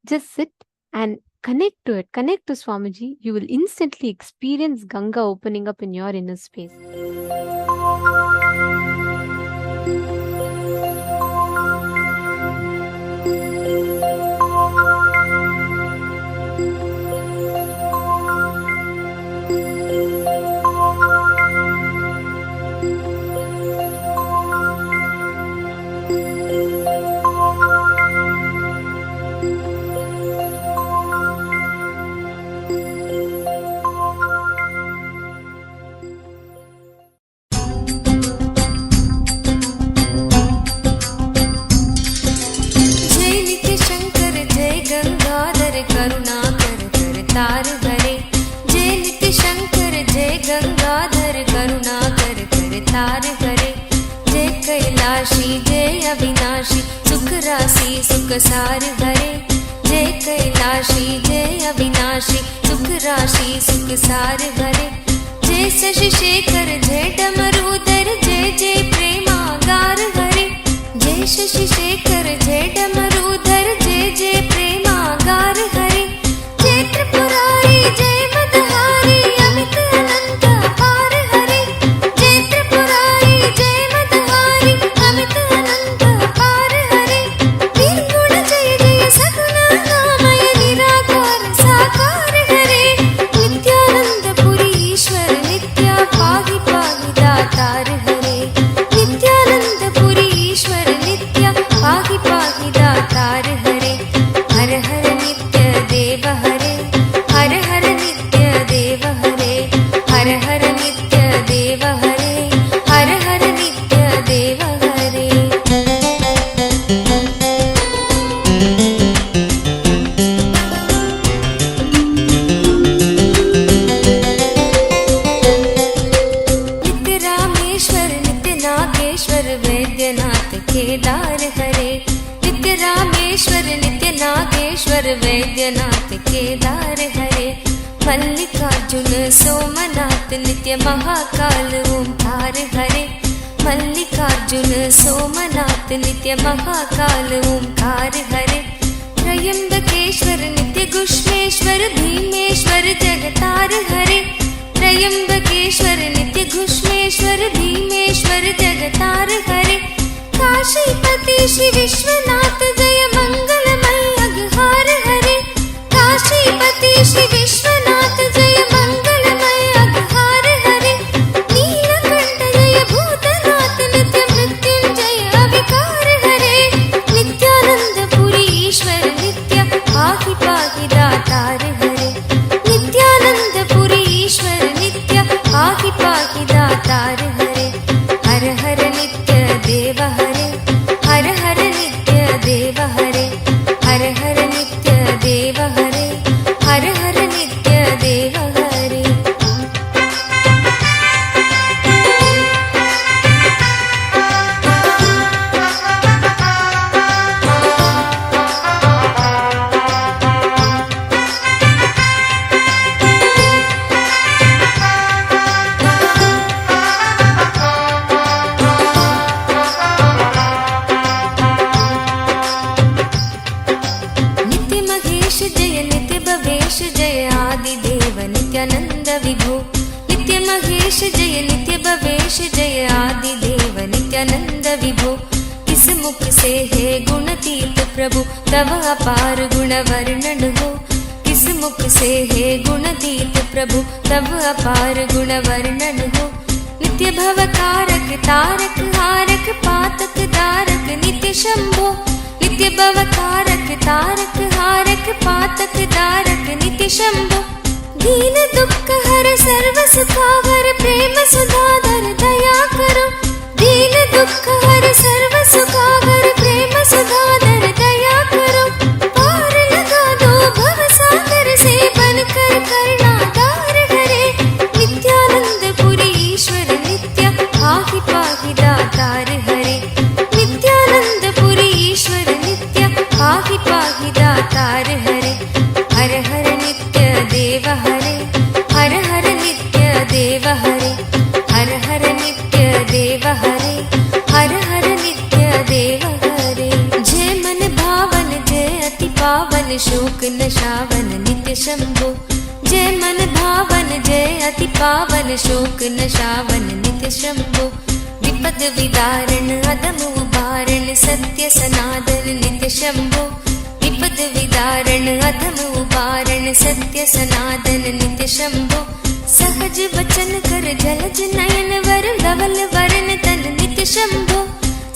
Just sit and connect to it. Connect to Swamiji. You will instantly experience Ganga opening up in your inner space. अविनाशी सुख राशि सुख सार भरे जय कैलाशी जय अविनाशी सुख राशि सुख सार भरे जय शशि शेखर जय डमरूधर जय जय प्रेमागार हरे जय शशि शेखर जय डमरूधर जय जय प्रेमागार हरे जय त्रिपुरारी जय मदहारी अमित अनंत अपार हरे जय त्रिपुरारी जय मदहारी अमित अनंत अपार हरे निर्गुण जय जय सगुण नामय निराकार साकार हरे नित्यानंद पुरी ईश्वर नित्या पाहि पाहि दातार हरे नित्यानंद पुरी ईश्वर नित्या पाहि पाहि दातार हरे हर हर नित्य देव हरे हर हर नित्य देव हरे हर हर नित्य देव हरे हर हर नित्य देव हरे नित्य रामेश्वर नित्य नागेश्वर वैद्यनाथ केदार हरे नित्य रामेश्वर नित्य नागेश्वर वैद्यनाथ केदार हरे मल्लिकार्जुन सोमनाथ नित्य महाकाल ओंकार हरे मल्लिकार्जुन सोमनाथ नित्य महाकाल ओंकार हरे त्रयंबकेश्वर नित्य गुष्मेश्वर भीमेश्वर जगतार हरे त्रयंबकेश्वर नित्य गुष्मेश्वर भीमेश्वर जगतार हरे काशीपति श्री विश्वनाथ जय मंगलमय अघहार हरे काशीपति श्री विश्वनाथ जय मंगलमय अघहार हरे नीलकंठ जय भूतनाथ नित्य मृत्युंजय अविकार हरे नित्यानंद पुरी ईश्वर नित्य विभो नित्य महेश जय नित्य भवेश जय आदिदेव नित्यानंद विभो किस मुख से है गुणतीत प्रभु तव अपार गुण वर्णन हो किस मुख से है गुणतीत प्रभु तव अपार गुण वर्णन हो नित्य भव कारक तारक हारक पातक दारक नित्य शंभो नित्य भव कारक तारक हारक पातक दारक नित्य शंभो दीन दुख हर सर्व सुखावर प्रेम सुधाधर दया करो दीन दुख हर सर्व सुखावर प्रेम सुधाधर दया करो पार लगा दो भव सागर से बनकर करना दार हरे नित्यानंद पुरी ईश्वर नित्य पाहि पाहि दातार हरे नित्यानंद पुरी ईश्वर नित्य पाहि पाहि दातार हरे हर हर नित्य देव हरे हर हर नित्य देव हरे हर हर नित्य देव हरे हर हर नित्य देव हरे जय मन भावन जय अति पावन शोक नशावन नित्य शंभो जय मन भावन जय अति पावन शोक नशावन नित्य शंभो विपद विदारण अदम उबारण सत्य सनातन नित्य शंभो विपद विदारण अधम उबारण सत्य सनातन नित्य शंभो सहज वचन कर जलज नयन वर धवल वरण तन नित्य शंभो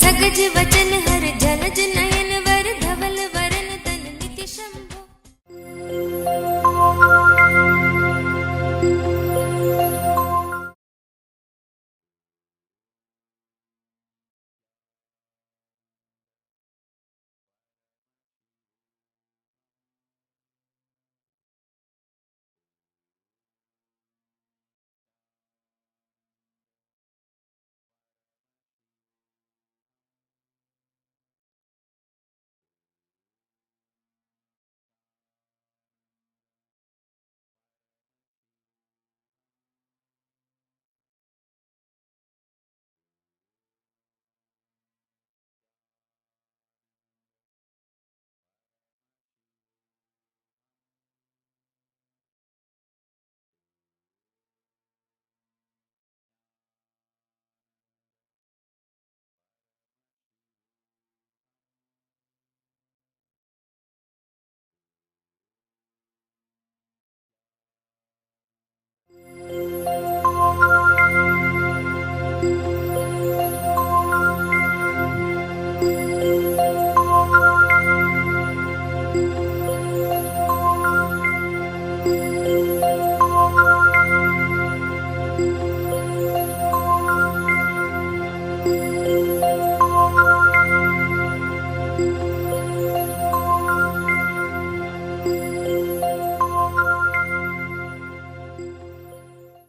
सहज वचन हर जलज नयन वर धवल वरण तन नित्य शंभो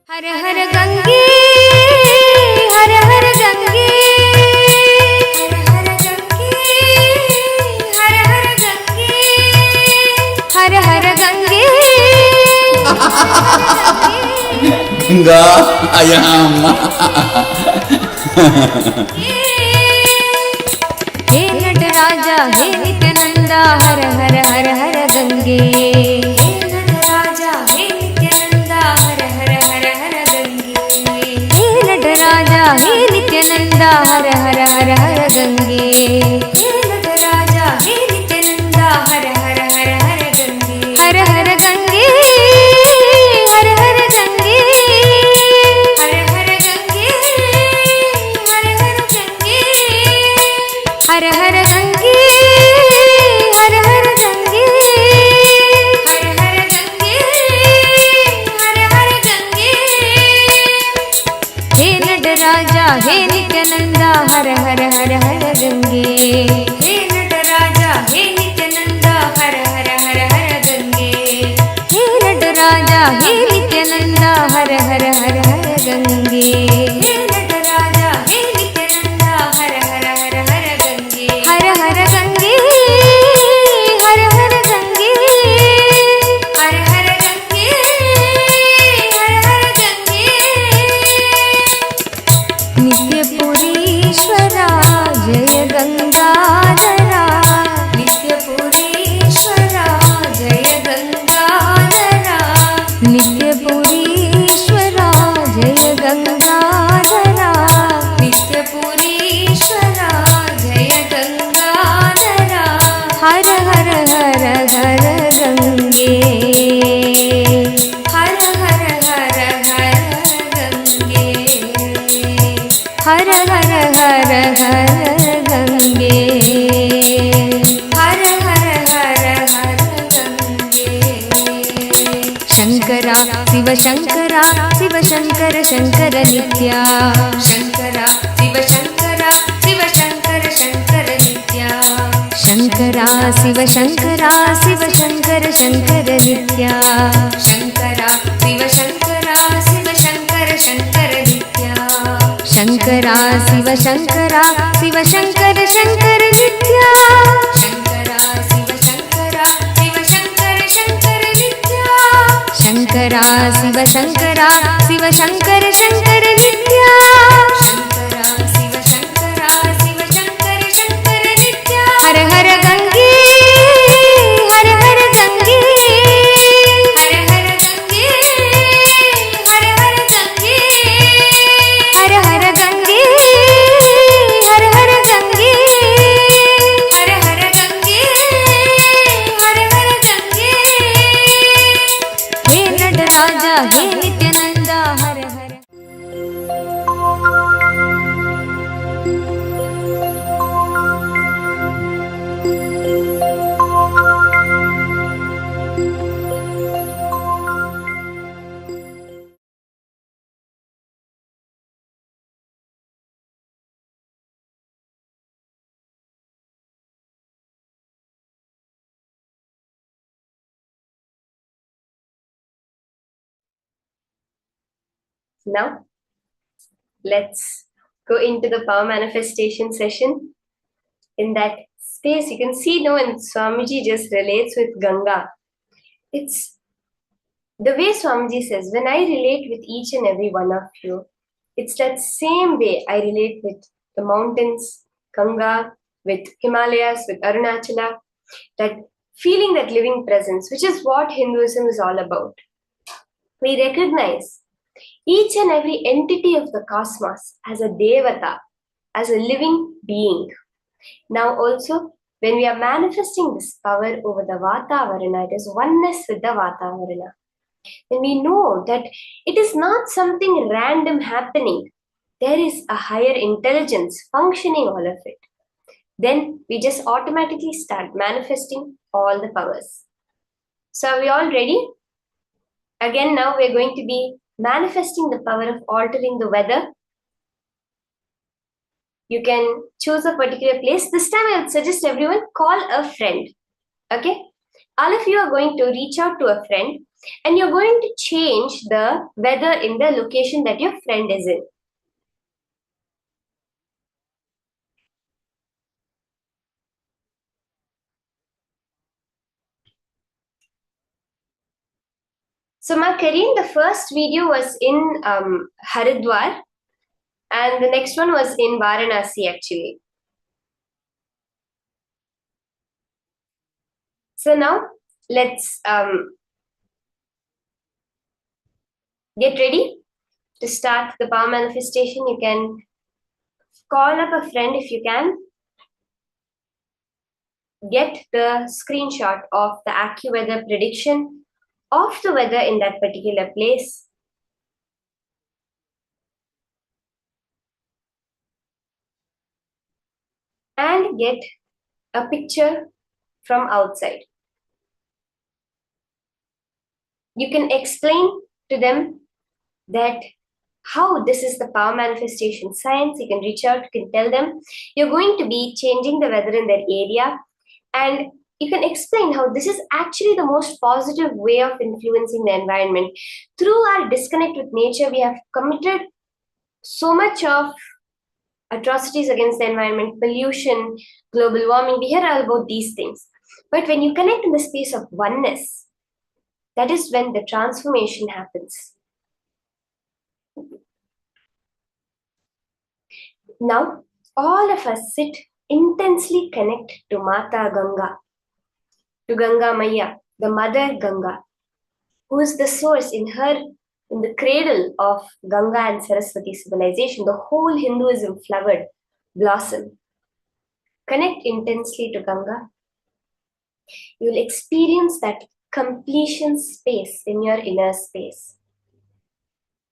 हर हर गंगे हर हर गंगे हर हर गंगे हर हर गंगे हर हर गंगे गंगा अयम हे नटराजा हे नित्यानंदा हर हर हर हर गंगे हे नित्यानंदा हर हर हर हर गंगे हे नटराजा हे नित्यानंदा हर हर हर हर गंगे हर हर गंगे हर हर गंगे हर हर गंगे हर हर गंगे हर हर गंगे हर हर गंगे हर हर गंगे हर हर गंगे हे नटराजा हे नित्यानंदा हर हर हर हर गंगे हे नटराजा हे नित्यानंदा हर हर हर हर गंगे हे नटराजा हे नित्यानंदा हर हर हर हर गंगे हे नटराजा हे नित्यानंदा हर हर हर हर गंगे हर हर गंगे हर हर गंगे हर हर गंगे हर हर गंगे नित्यपुरीश्वरा जय गंगाधरा नित्यपुरीश्वरा जय गंगाधरा नित्यपुरीश्वरा हर हर गंगे हर हर हर हर गंगे शंकरा शिव शंकरा शिव शंकर शंकर नित्या शंकरा शिव शंकरा शिव शंकर शंकर नित्या शंकरा शिव शंकरा शिव शंकर शंकर नित्या शंकरा शिव शंकरा शिव शंकर शंकर नित्या शंकरा शिव शंकरा शिव शंकर शंकर नित्या शंकरा शिव शंकरा शिव शंकर शंकर नित्या शंकरा शिव शंकरा शिव शंकर शंकर नित्या शंकरा शिव शंकरा शिव शंकर शंकर नित्या हर हर गंगे हर हर गंगे हर हर गंगे हर हर गंगे हर हर गंगे हर हर गंगे हर हर गंगे हर हर गंगे हे नटराजा हे नित्यानंदा हर हर Now, let's go into the power manifestation session. In that space, you can see now when Swamiji just relates with Ganga. It's the way Swamiji says, when I relate with each and every one of you, it's that same way I relate with the mountains, Ganga, with Himalayas, with Arunachala, that feeling that living presence, which is what Hinduism is all about. We recognize each and every entity of the cosmos as a devata, as a living being. Now also, when we are manifesting this power over the Vatavarana, it is oneness with the Vatavarana. When we know that it is not something random happening, there is a higher intelligence functioning all of it, then we just automatically start manifesting all the powers. So are we all ready? Again, now we're going to be manifesting the power of altering the weather. You can choose a particular place. This time I would suggest everyone call a friend. Okay? All of you are going to reach out to a friend and you're going to change the weather in the location that your friend is in. So Kareen, the first video was in Haridwar and the next one was in Varanasi actually. So now let's get ready to start the power manifestation. You can call up a friend if you can. Get the screenshot of the AccuWeather prediction of the weather in that particular place. And get a picture from outside. You can explain to them that how this is the power manifestation science. You can reach out, you can tell them you're going to be changing the weather in their area, and you can explain how this is actually the most positive way of influencing the environment. Through our disconnect with nature, we have committed so much of atrocities against the environment, pollution, global warming. We hear all about these things. But when you connect in the space of oneness, that is when the transformation happens. Now, all of us sit intensely connect to Mata Ganga, to Ganga Maya, the Mother Ganga, who is the source in the cradle of Ganga and Saraswati civilization. The whole Hinduism flowered, blossomed. Connect intensely to Ganga. You will experience that completion space in your inner space.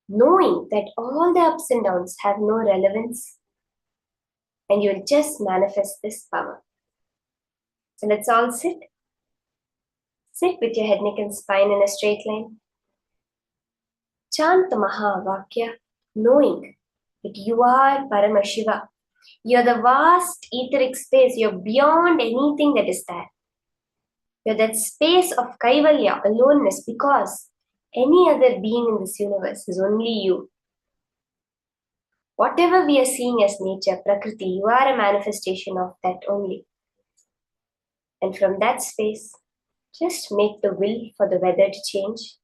Knowing that all the ups and downs have no relevance. and you'll just manifest this power. So let's all sit. Sit with your head, neck and spine in a straight line. Chant the Mahavakya, knowing that you are Paramashiva. You're the vast etheric space. You're beyond anything that is there. You're that space of Kaivalya, aloneness, because any other being in this universe is only you. Whatever we are seeing as nature, Prakriti, you are a manifestation of that only. And from that space, just make the will for the weather to change.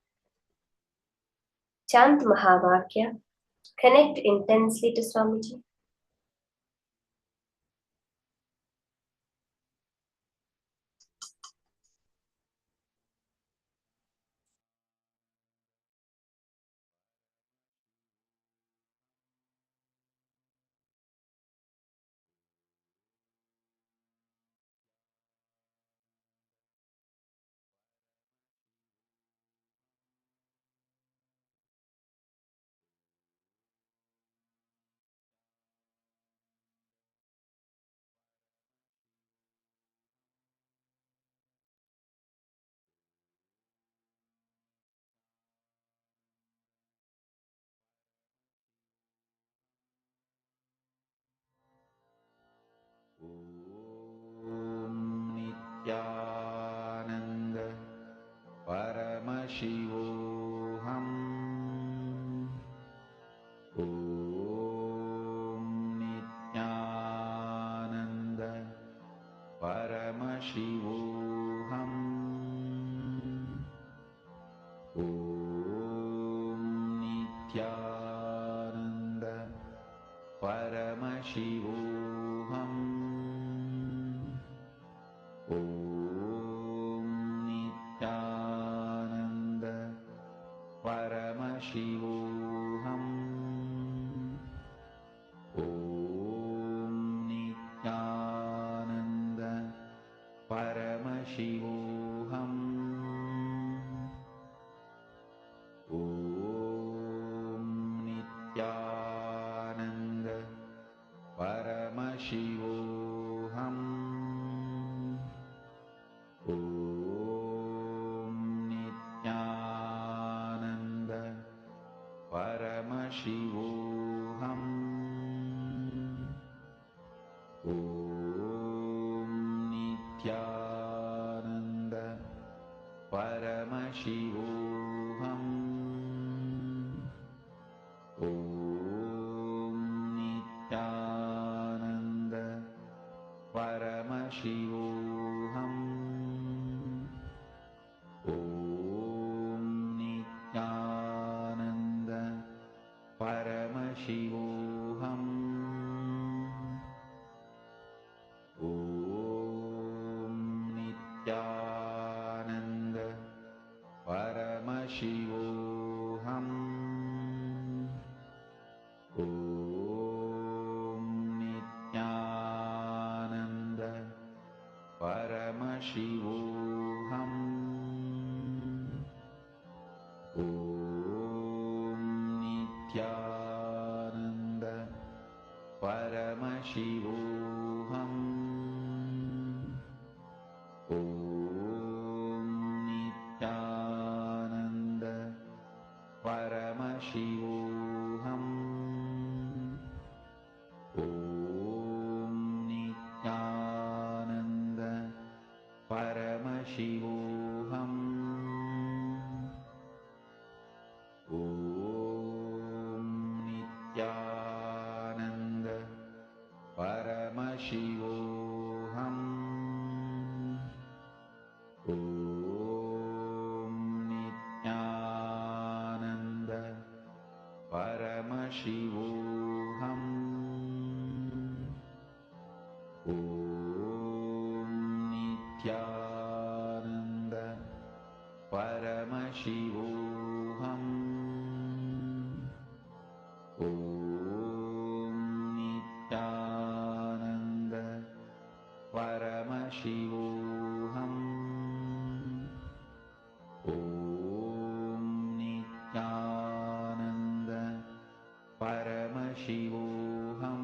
Chant Mahavakya. Connect intensely to Swamiji. Nithyananda Paramashivoham. Om Nithyananda Paramashivoham. Om Nithyananda Paramashivoham. Om Nithyananda Paramashivoham. Om Nithyananda Paramashivoham. Om Nithyananda Paramashivoham. Om Nithyananda Paramashivoham. Om Nithyananda Paramashivoham. Om Nithyananda Paramashivoham. Om Nithyananda Paramashivoham. Om Nithyananda Paramashivoham. Om Nithyananda Paramashivoham. Om Nithyananda Paramashivoham. Om Nithyananda Paramashivoham. Om Nithyananda Paramashivoham. Om Nithyananda Paramashivoham. Om Nithyananda Paramashivoham. Om Nithyananda Paramashivoham. Om Nithyananda Paramashivoham. Om Nithyananda Paramashivoham.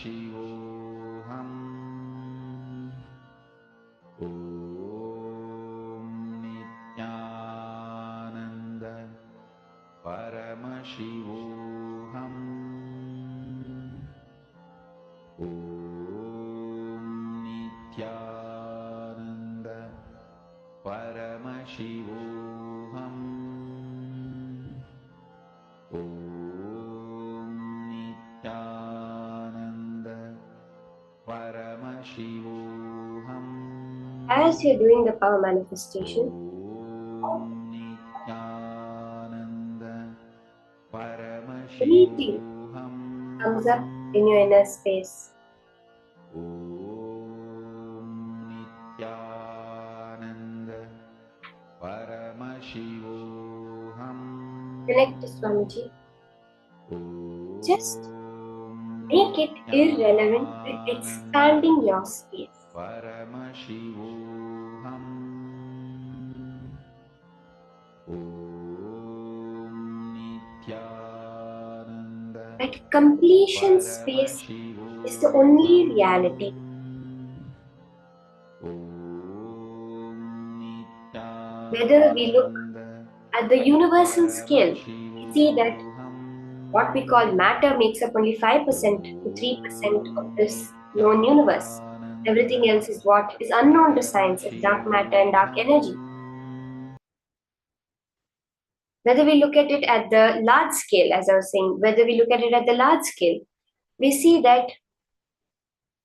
Paramashivoham. Om Nithyananda Paramashivoham. Om Nithyananda Paramashivoham. Om Nithyananda Paramashivoham. As you're doing the power manifestation, Om Nithyananda anything Paramashivoham. comes up in your inner space. Om Nithyananda Paramashivoham. Connect to Swamiji. Just Om make it irrelevant by expanding your space. Paramashivoham. Om Nithyananda That completion space is the only reality. Whether we look at the universal scale, we see that what we call matter makes up only 5% to 3% of this known universe. Everything else is what is unknown to science as dark matter and dark energy. Whether we look at it at the large scale, as I was saying, whether we look at it at the large scale, we see that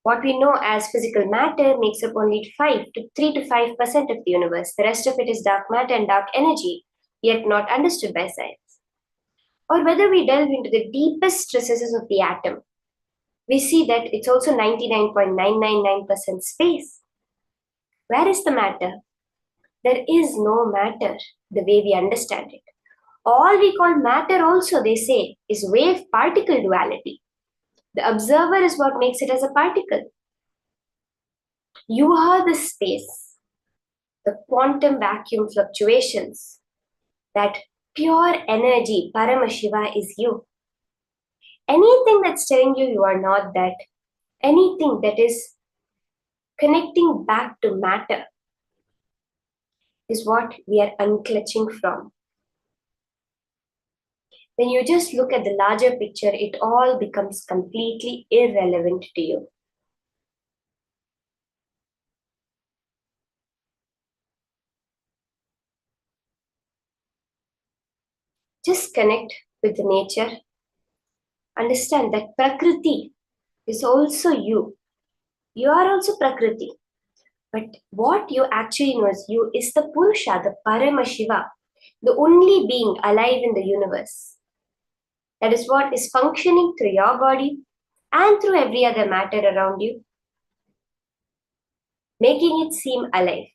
what we know as physical matter makes up only 3 to 5% of the universe. The rest of it is dark matter and dark energy, yet not understood by science. Or whether we delve into the deepest recesses of the atom, we see that it's also 99.999% space. Where is the matter? There is no matter the way we understand it. All we call matter also, they say, is wave-particle duality. The observer is what makes it as a particle. You are the space, the quantum vacuum fluctuations, that pure energy, Paramashiva is you. Anything that's telling you you are not that, anything that is connecting back to matter is what we are unclutching from. When you just look at the larger picture, it all becomes completely irrelevant to you. Just connect with the nature. Understand that Prakriti is also you. You are also Prakriti. But what you actually know as you is the Purusha, the Paramashiva, the only being alive in the universe. That is what is functioning through your body and through every other matter around you, making it seem alive.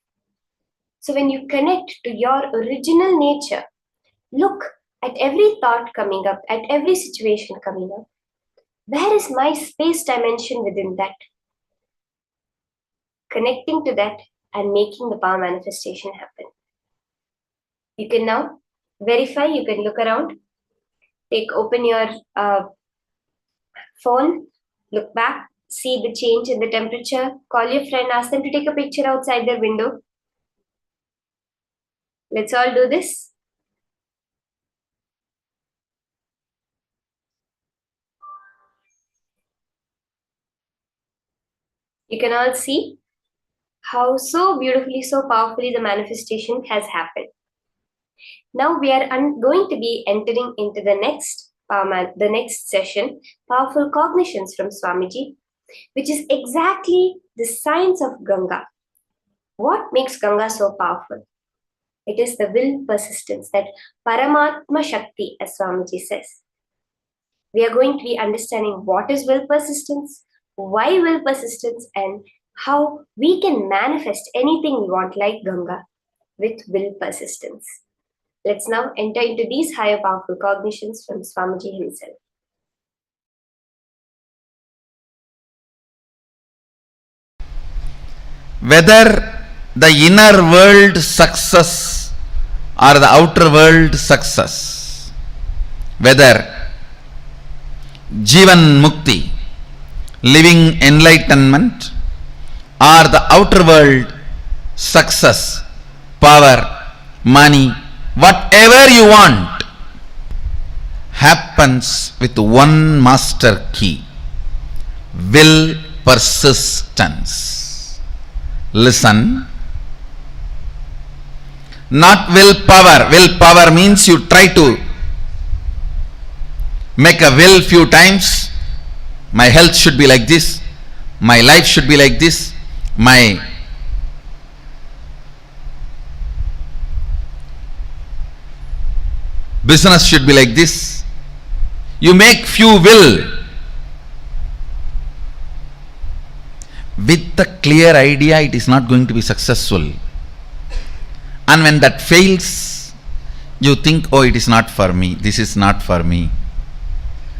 So when you connect to your original nature, look at every thought coming up, at every situation coming up. Where is my space dimension within that? Connecting to that and making the power manifestation happen. You can now verify, you can look around, open your phone, look back, see the change in the temperature, call your friend, ask them to take a picture outside their window. Let's all do this. You can all see how so beautifully, so powerfully the manifestation has happened. Now we are going to be entering into the next session, Powerful Cognitions from Swamiji, which is exactly the science of Ganga. What makes Ganga so powerful? It is the will persistence, that Paramātma Śakti, as Swamiji says. We are going to be understanding what is will persistence, why will persistence, and how we can manifest anything we want like Ganga with will persistence. Let's now enter into these higher powerful cognitions from Swamiji himself. Whether the inner world success or the outer world success, whether Jivan Mukti, living enlightenment, or the outer world success, power, money, whatever you want, happens with one master key: will persistence. Listen. Not willpower. Willpower means you try to make a will few times. My health should be like this. My life should be like this. My business should be like this. You make few will with the clear idea it is not going to be successful. And when that fails, you think, oh, it is not for me, this is not for me,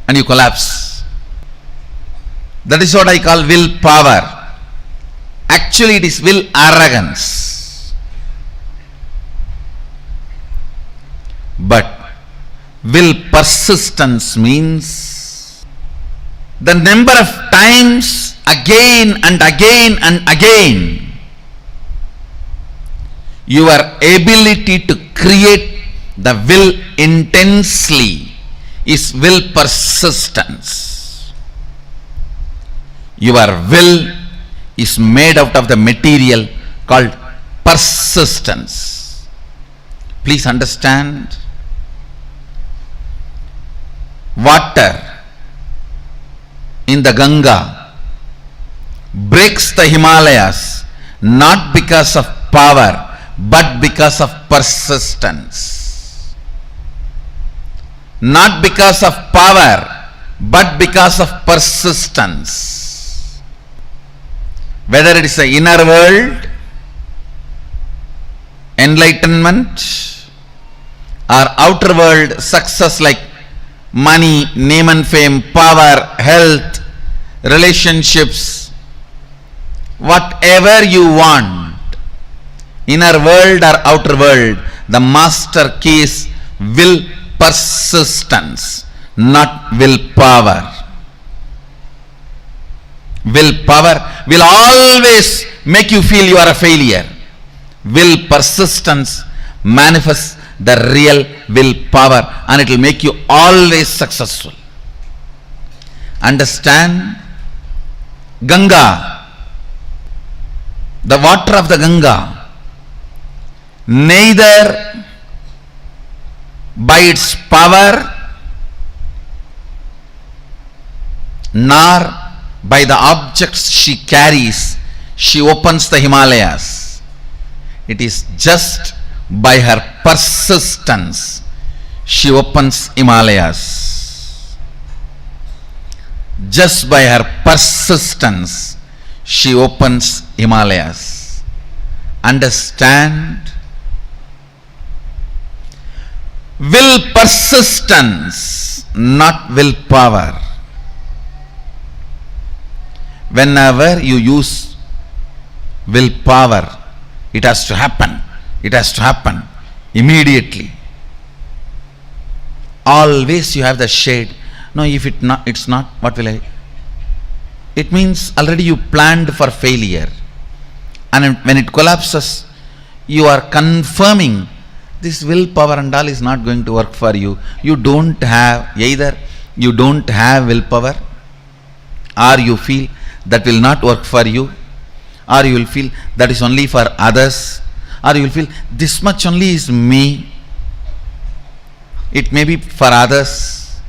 and you collapse. That is what I call willpower. Actually, it is will arrogance. But will persistence means the number of times again and again and again your ability to create the will intensely is will persistence. Your will is made out of the material called persistence. Please understand, water in the Ganga breaks the Himalayas not because of power but because of persistence. Not because of power but because of persistence. Whether it is the inner world, enlightenment, or outer world success like money, name and fame, power, health, relationships, whatever you want, inner world or outer world, the master key is will persistence, not willpower. Willpower will always make you feel you are a failure. Will persistence manifests the real willpower and it will make you always successful. Understand? Ganga, the water of the Ganga, neither by its power nor by the objects she carries, she opens the Himalayas. It is just by her persistence she opens Himalayas. Just by her persistence she opens Himalayas. Understand? Will persistence, not willpower. Whenever you use willpower, it has to happen. It has to happen immediately. Always you have the shade. No, if it's not, what will I? It means already you planned for failure. And when it collapses, you are confirming this willpower and all is not going to work for you. You don't have, either you don't have willpower, or you feel that will not work for you, or you will feel that is only for others, or you will feel this much only is me, it may be for others.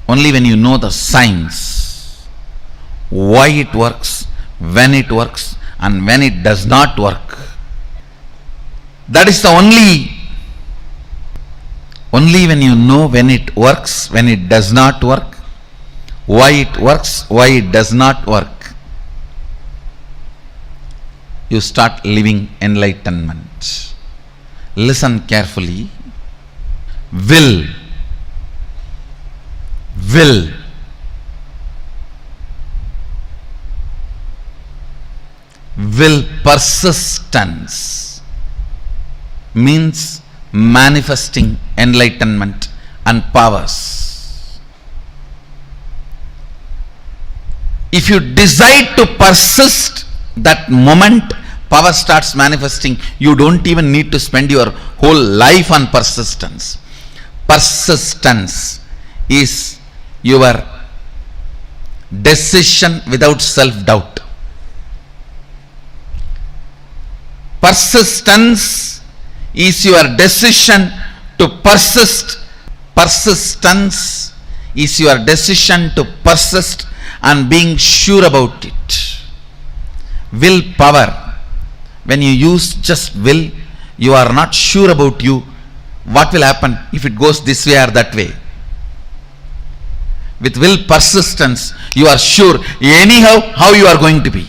Only when you know the science, why it works, when it works, and when it does not work. That is the only when you know when it works, when it does not work, why it works, why it does not work, you start living enlightenment. Listen carefully. Will persistence means manifesting enlightenment and powers. If you decide to persist, that moment power starts manifesting. You don't even need to spend your whole life on persistence. Persistence is your decision without self-doubt. Persistence is your decision to persist. Persistence is your decision to persist and being sure about it. Willpower, when you use just will, you are not sure about you. What will happen if it goes this way or that way? With will persistence, you are sure anyhow how you are going to be.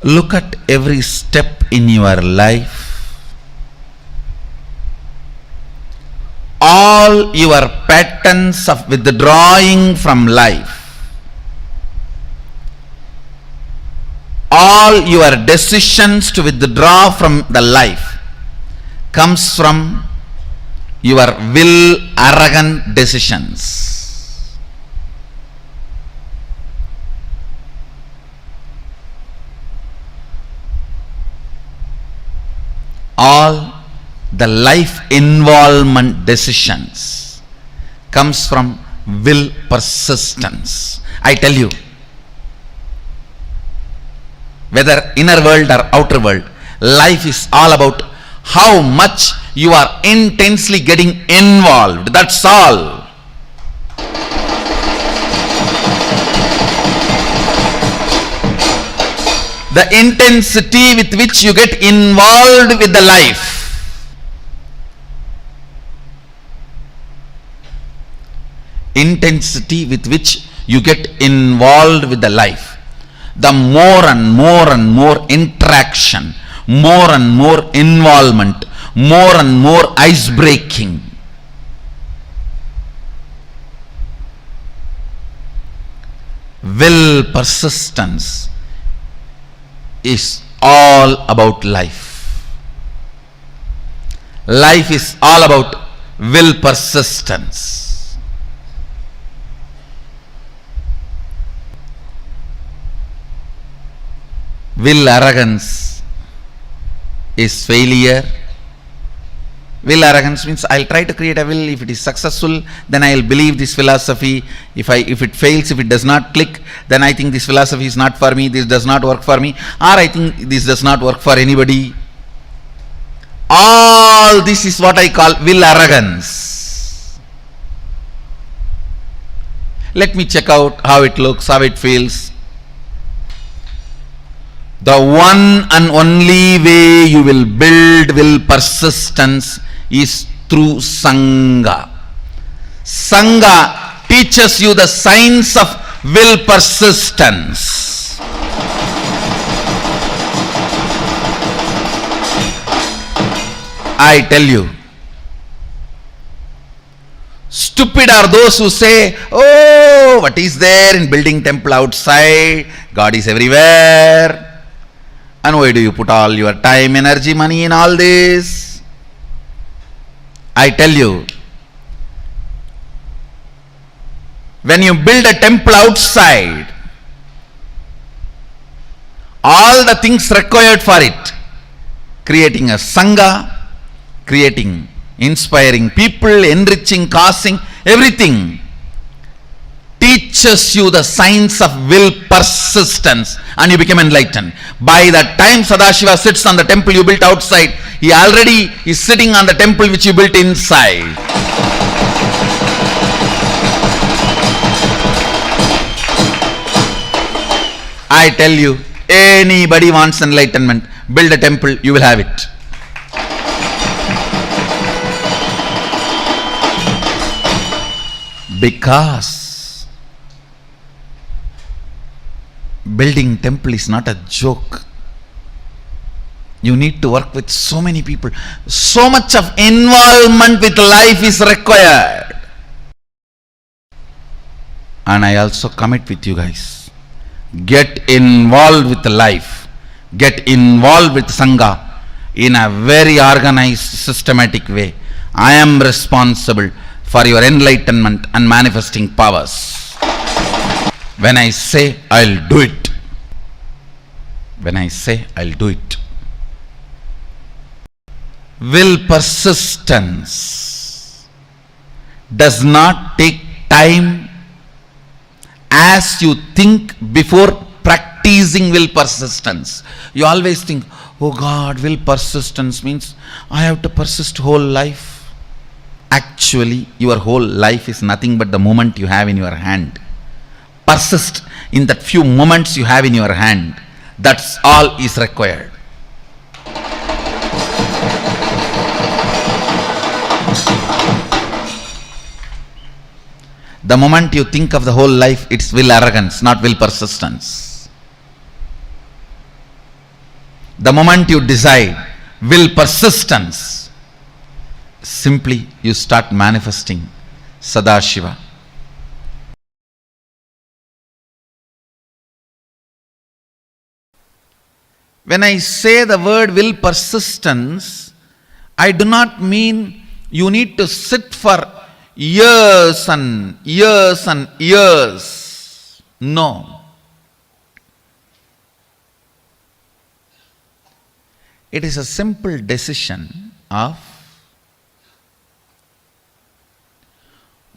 Look at every step in your life. All your patterns of withdrawing from life, all your decisions to withdraw from the life comes from your will arrogant decisions. All the life involvement decisions comes from will persistence. I tell you, whether inner world or outer world, life is all about how much you are intensely getting involved. That's all. The intensity with which you get involved with the life. Intensity with which you get involved with the life. The more and more interaction, more and more involvement, more and more ice breaking. Will persistence is all about life. Life is all about will persistence. Will arrogance is failure. Will arrogance means I'll try to create a will. If it is successful, then I'll believe this philosophy. If it fails, if it does not click, then I think this philosophy is not for me. This does not work for me. Or I think this does not work for anybody. All this is what I call will arrogance. Let me check out how it looks, how it feels. The one and only way you will build will persistence is through Sangha. Sangha teaches you the science of will persistence. I tell you, stupid are those who say, oh, what is there in building temple outside? God is everywhere. And why do you put all your time, energy, money in all this? I tell you, when you build a temple outside, all the things required for it, creating a Sangha, creating, inspiring people, enriching, causing, everything, teaches you the science of will persistence, and you become enlightened. By the time Sadashiva sits on the temple you built outside, he already is sitting on the temple which you built inside. I tell you, anybody wants enlightenment, build a temple, you will have it. Because building temple is not a joke. You need to work with so many people. So much of involvement with life is required. And I also commit with you guys. Get involved with life. Get involved with Sangha in a very organized, systematic way. I am responsible for your enlightenment and manifesting powers. When I say I'll do it. When I say I'll do it. Will persistence does not take time as you think before practicing will persistence. You always think, oh God, will persistence means I have to persist whole life. Actually, your whole life is nothing but the moment you have in your hand. Persist in that few moments you have in your hand. That's all is required. The moment you think of the whole life, it's will arrogance, not will persistence. The moment you decide will persistence, simply you start manifesting Sadashiva. When I say the word will persistence, I do not mean you need to sit for years and years and years. No. It is a simple decision of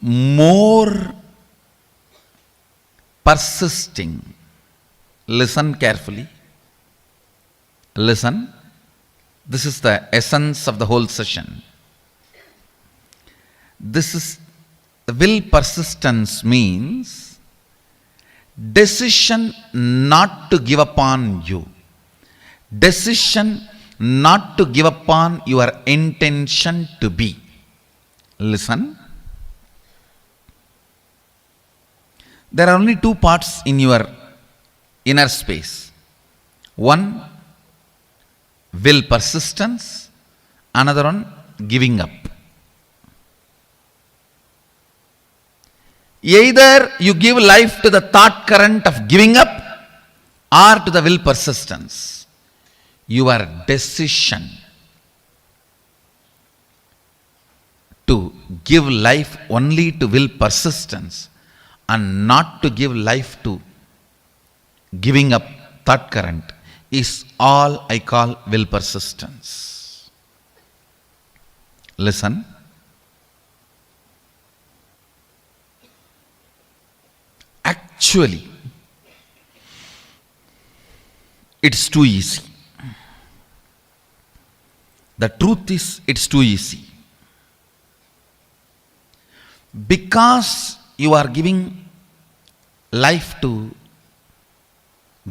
more persisting. Listen carefully. Listen. This is the essence of the whole session. This is will persistence means decision not to give up on you. Decision not to give up on your intention to be. Listen. There are only two parts in your inner space. One, will persistence. Another one, giving up. Either you give life to the thought current of giving up or to the will persistence. Your decision to give life only to will persistence and not to give life to giving up thought current is all I call will persistence. Listen. Actually, it's too easy. The truth is, it's too easy. Because you are giving life to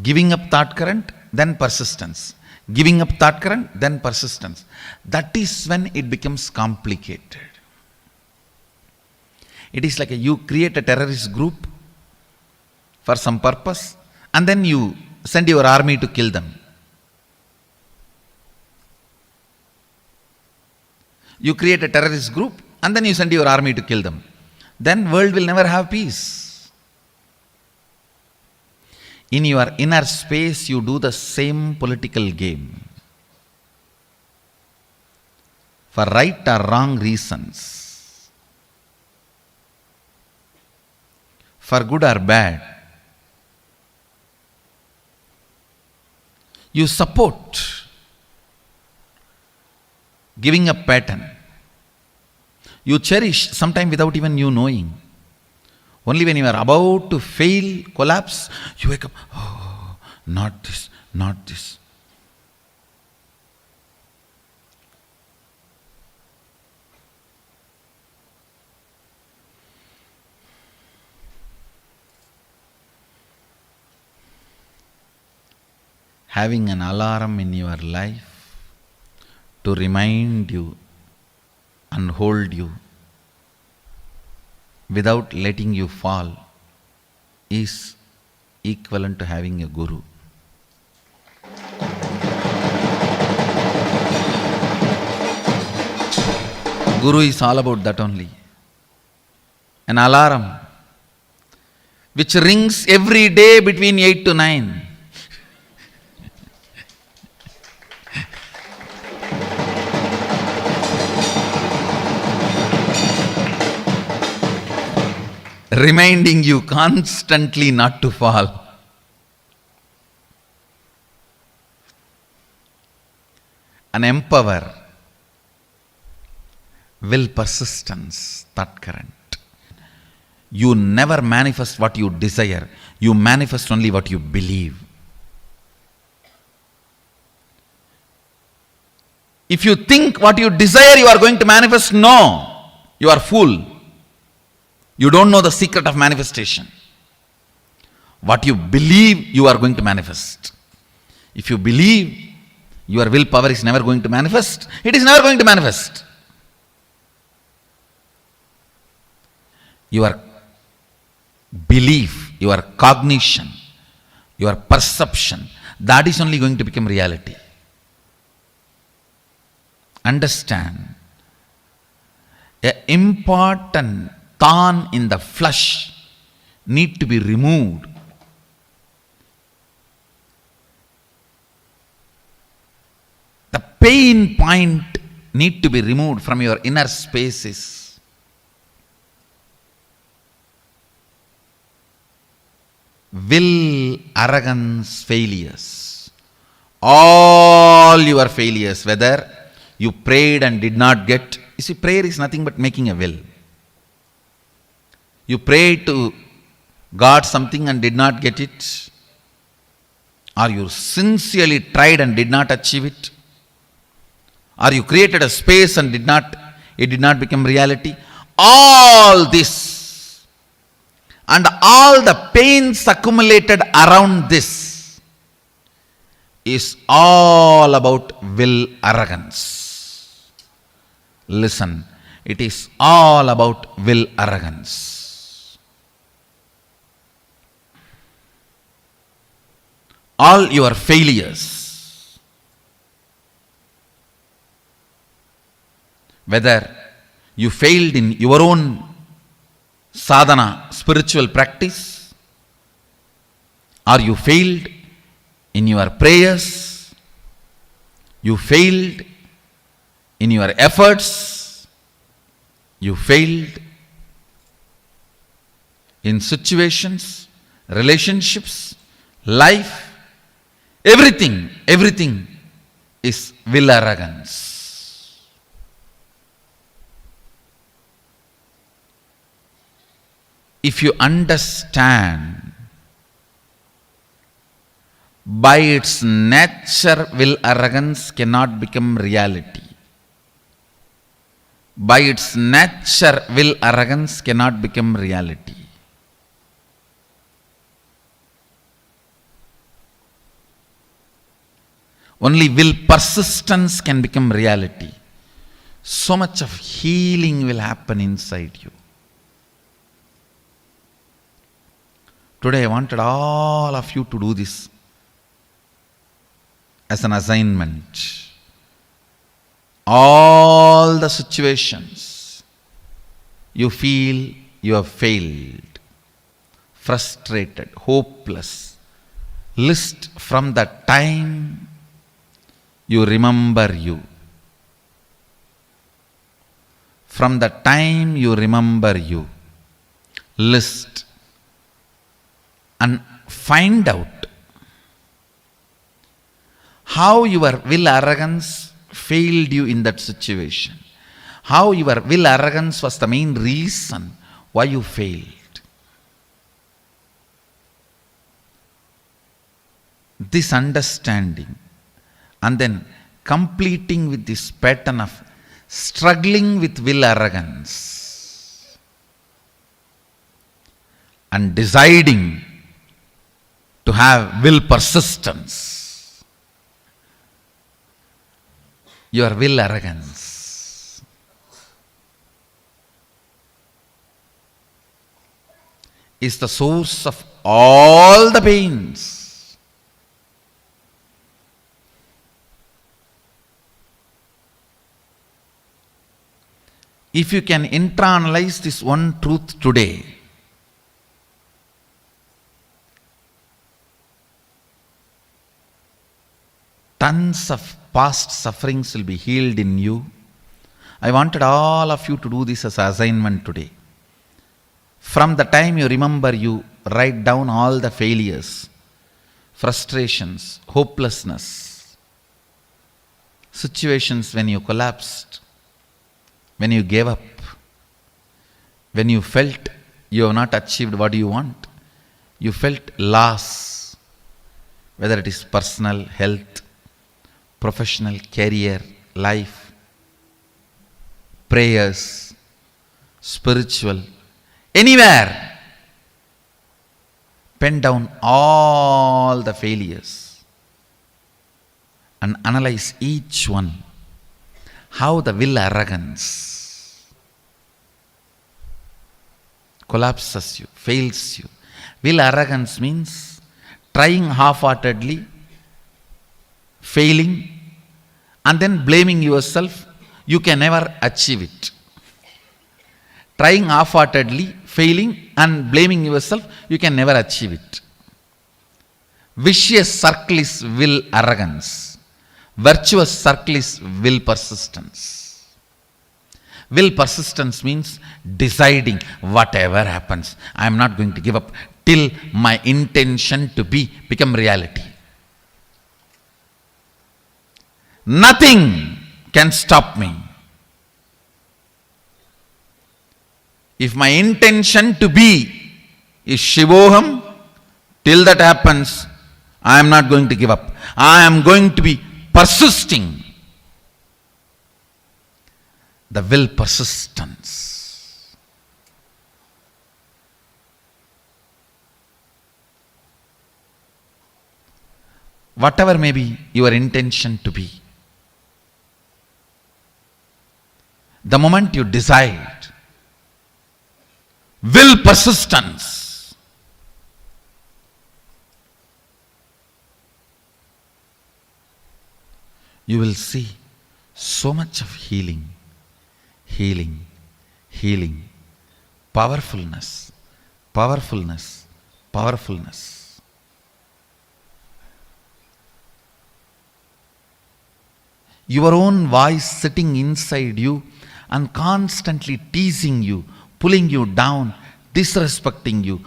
giving up thought current, then persistence. Giving up thought current, then persistence. That is when it becomes complicated. It is like you create a terrorist group for some purpose and then you send your army to kill them. You create a terrorist group and then you send your army to kill them. Then world will never have peace. In your inner space, you do the same political game. For right or wrong reasons. For good or bad. You support giving up pattern. You cherish, sometimes without even you knowing. Only when you are about to fail, collapse, you wake up, oh, not this, not this. Having an alarm in your life to remind you and hold you without letting you fall is equivalent to having a guru. Guru is all about that only. An alarm which rings every day between 8 to 9. reminding you constantly not to fall. And empower will persistence, that current. You never manifest what you desire. You manifest only what you believe. If you think what you desire you are going to manifest, no. You are fool. You don't know the secret of manifestation. What you believe you are going to manifest. If you believe your willpower is never going to manifest, it is never going to manifest. Your belief, your cognition, your perception, that is only going to become reality. Understand, an important thorn in the flesh need to be removed. The pain point need to be removed from your inner spaces. Will, arrogance, failures. All your failures, whether you prayed and did not get. You see, prayer is nothing but making a will. You prayed to God something and did not get it. Or you sincerely tried and did not achieve it. Or you created a space and it did not become reality. All this and all the pains accumulated around this is all about will arrogance. Listen, it is all about will arrogance. All your failures, whether you failed in your own sadhana, spiritual practice, or you failed in your prayers, you failed in your efforts, you failed in situations, relationships, life, everything is will arrogance. If you understand, by its nature, will arrogance cannot become reality. By its nature, will arrogance cannot become reality. Only will persistence can become reality. So much of healing will happen inside you. Today I wanted all of you to do this as an assignment. All the situations you feel you have failed, frustrated, hopeless, list from the time you remember you. From the time you remember you, list and find out how your will arrogance failed you in that situation. How your will arrogance was the main reason why you failed. This understanding and then completing with this pattern of struggling with will arrogance and deciding to have will persistence. Your will arrogance is the source of all the pains. If you can internalize this one truth today, tons of past sufferings will be healed in you. I wanted all of you to do this as an assignment today. From the time you remember, you write down all the failures, frustrations, hopelessness, situations when you collapsed, when you gave up, when you felt you have not achieved what you want, you felt loss, whether it is personal, health, professional, career, life, prayers, spiritual, anywhere. Pen down all the failures and analyze each one. How the will arrogance collapses you, fails you. Will arrogance means trying half-heartedly, failing, and then blaming yourself. You can never achieve it. Trying half-heartedly, failing, and blaming yourself, you can never achieve it. Vicious circle is will arrogance. Virtuous circle is will persistence. Will persistence means deciding whatever happens, I am not going to give up till my intention to be become reality. Nothing can stop me. If my intention to be is Shivoham, till that happens, I am not going to give up. I am going to be persisting. The will persistence. Whatever may be your intention to be, the moment you decide, will persistence, you will see so much of healing, healing, healing, powerfulness, powerfulness, powerfulness. Your own voice sitting inside you and constantly teasing you, pulling you down, disrespecting you,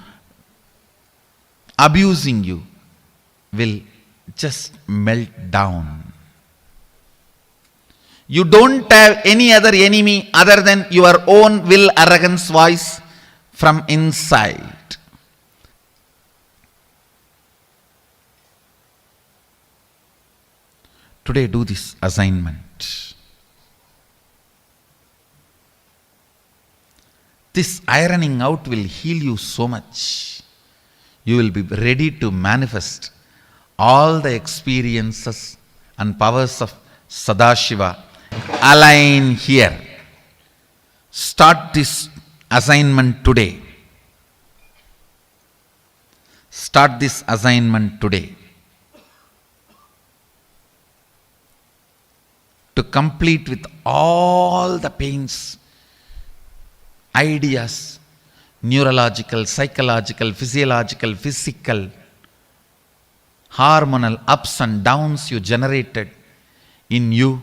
abusing you, will just melt down. You don't have any other enemy other than your own will arrogance voice from inside. Today do this assignment. This ironing out will heal you so much. You will be ready to manifest all the experiences and powers of Sadashiva. Align here. Start this assignment today. Start this assignment today. To complete with all the pains, ideas, neurological, psychological, physiological, physical, hormonal ups and downs you generated in you,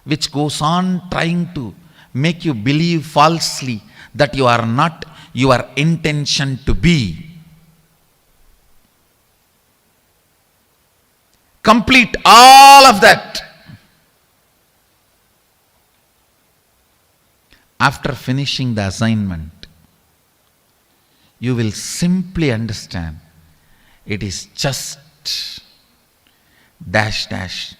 which goes on trying to make you believe falsely that you are not your intention to be. Complete all of that. After finishing the assignment, you will simply understand it is just dash dash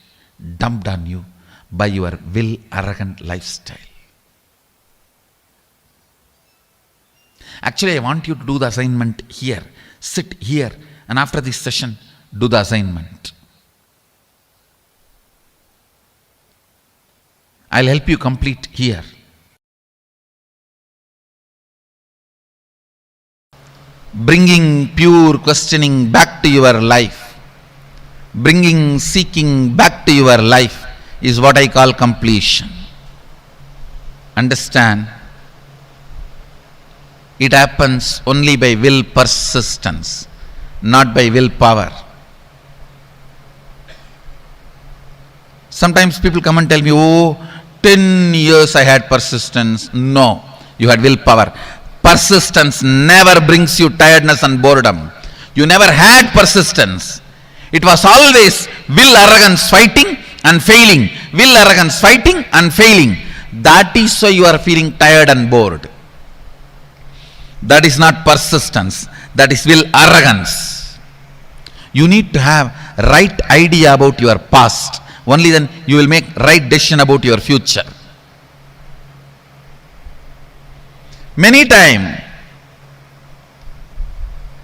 dumped on you by your will arrogant lifestyle. Actually, I want you to do the assignment here. Sit here, and after this session, do the assignment. I'll help you complete here. Bringing pure questioning back to your life, bringing seeking back to your life is what I call completion. Understand? It happens only by will persistence, not by willpower. Sometimes people come and tell me, oh, 10 years I had persistence. No, you had willpower. Persistence never brings you tiredness and boredom. You never had persistence. It was always will, arrogance fighting and failing. Will, arrogance fighting and failing. That is why you are feeling tired and bored. That is not persistence. That is will, arrogance. You need to have right idea about your past. Only then you will make right decision about your future. Many times,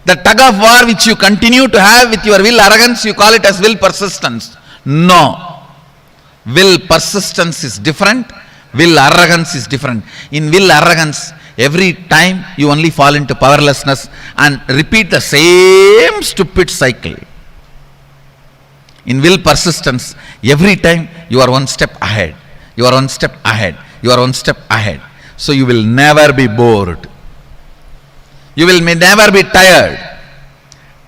the tug of war which you continue to have with your will arrogance, you call it as will persistence. No. Will persistence is different. Will arrogance is different. In will arrogance, every time you only fall into powerlessness and repeat the same stupid cycle. In will persistence, every time you are one step ahead. You are one step ahead. You are one step ahead. So you will never be bored. You will never be tired.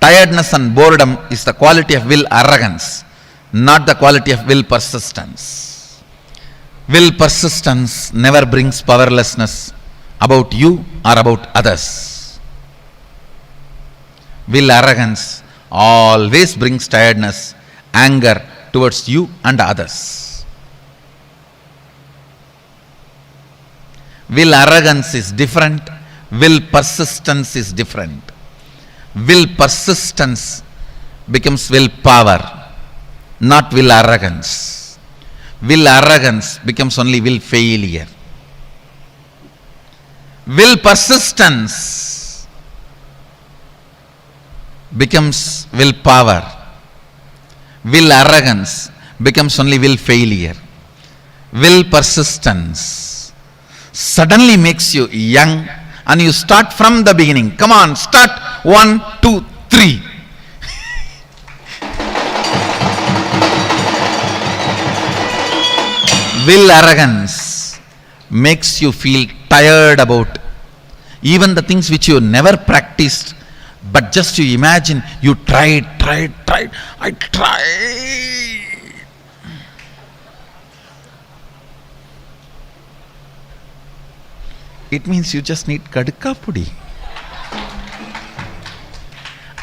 Tiredness and boredom is the quality of will arrogance, not the quality of will persistence. Will persistence never brings powerlessness about you or about others. Will arrogance always brings tiredness, anger towards you and others. Will arrogance is different. Will persistence is different. Will persistence becomes will power, not will arrogance. Will arrogance becomes only will failure. Will persistence becomes will power. Will arrogance becomes only will failure. Will persistence suddenly makes you young and you start from the beginning. Come on, start 1, 2, 3. Will arrogance makes you feel tired about even the things which you never practiced, but just you imagine you tried. I tried. It means you just need kadka pudi.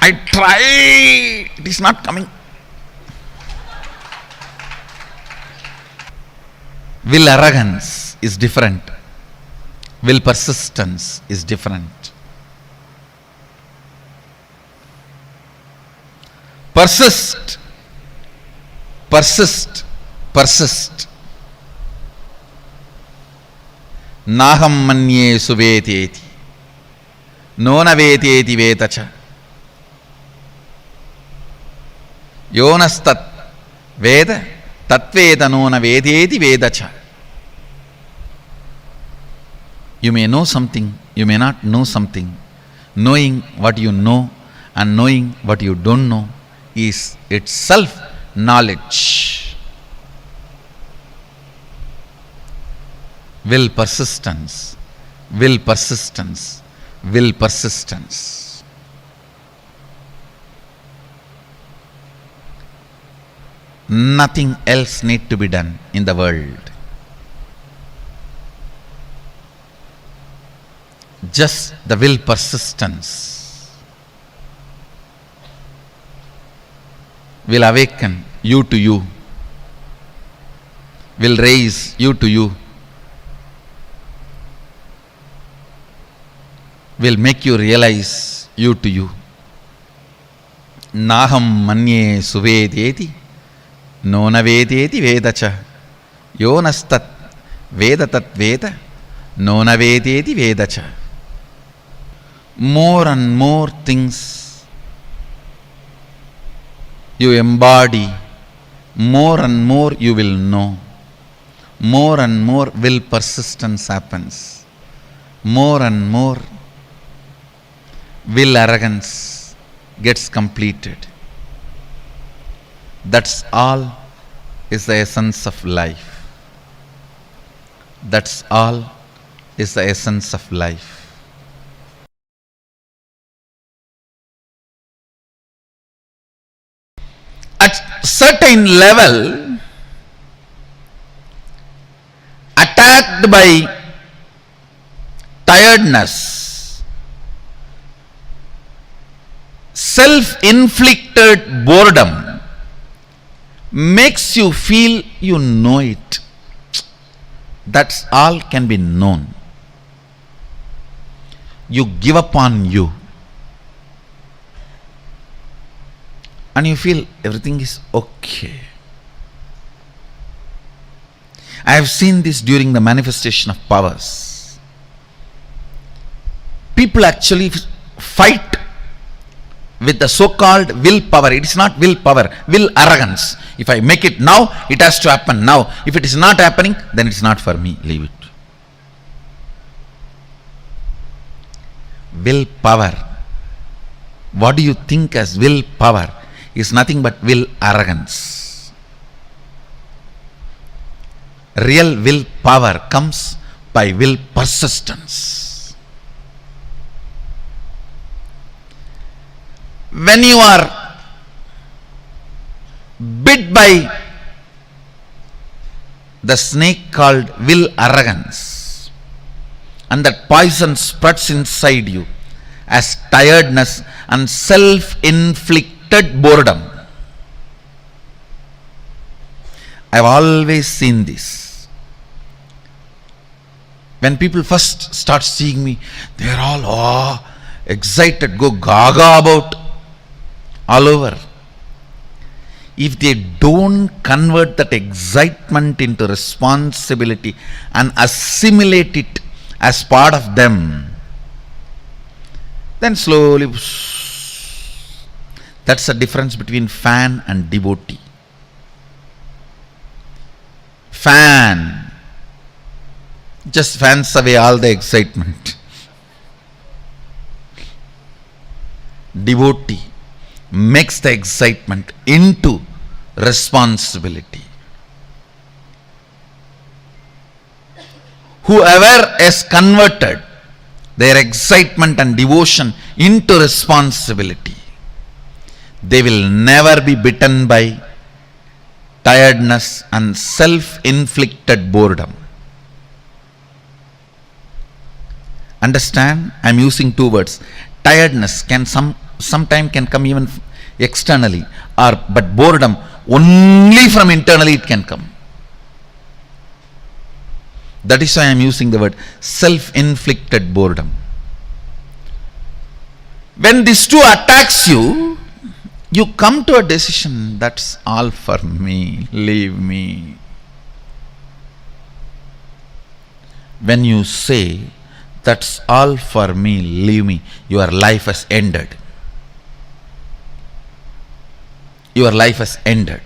I tried. It is not coming. Will arrogance is different. Will persistence is different. Persist. Persist. Persist. Naham manye suveteti. Nona veteti vetacha. Yonastat veda. Tatveda nona vedeti vedacha. You may know something, you may not know something. Knowing what you know and knowing what you don't know is itself knowledge. Will persistence, will persistence, will persistence. Nothing else need to be done in the world. Just the will persistence will awaken you to you, will raise you to you, will make you realize you to you. Naham manye suvedeti, nona vedeti vedacha, yonastat vedatat veda, nona vedeti vedacha. More and more things you embody, more and more you will know. More and more will persistence happens. More and more will arrogance gets completed. That's all is the essence of life. That's all is the essence of life. At certain level, attacked by tiredness, self-inflicted boredom makes you feel you know it. That's all can be known. You give up on you. And you feel everything is okay. I have seen this during the manifestation of powers. People actually fight with the so-called willpower. It is not willpower, will arrogance. If I make it now, it has to happen now. If it is not happening, then it is not for me. Leave it. Willpower. What do you think as willpower? Is nothing but will arrogance. Real willpower comes by will persistence. When you are bit by the snake called will arrogance, and that poison spreads inside you as tiredness and self-inflicted boredom. I've always seen this. When people first start seeing me, they're all excited, go gaga about all over. If they don't convert that excitement into responsibility and assimilate it as part of them, then slowly, that's the difference between fan and devotee. Fan just fans away all the excitement. Devotee makes the excitement into responsibility. Whoever has converted their excitement and devotion into responsibility, they will never be bitten by tiredness and self-inflicted boredom. Understand? I am using two words. Tiredness can sometime can come even externally, but boredom only from internally it can come. That is why I am using the word self-inflicted boredom. When these two attacks you, you come to a decision, that's all for me, leave me. When you say, that's all for me, leave me, your life has ended. Your life has ended.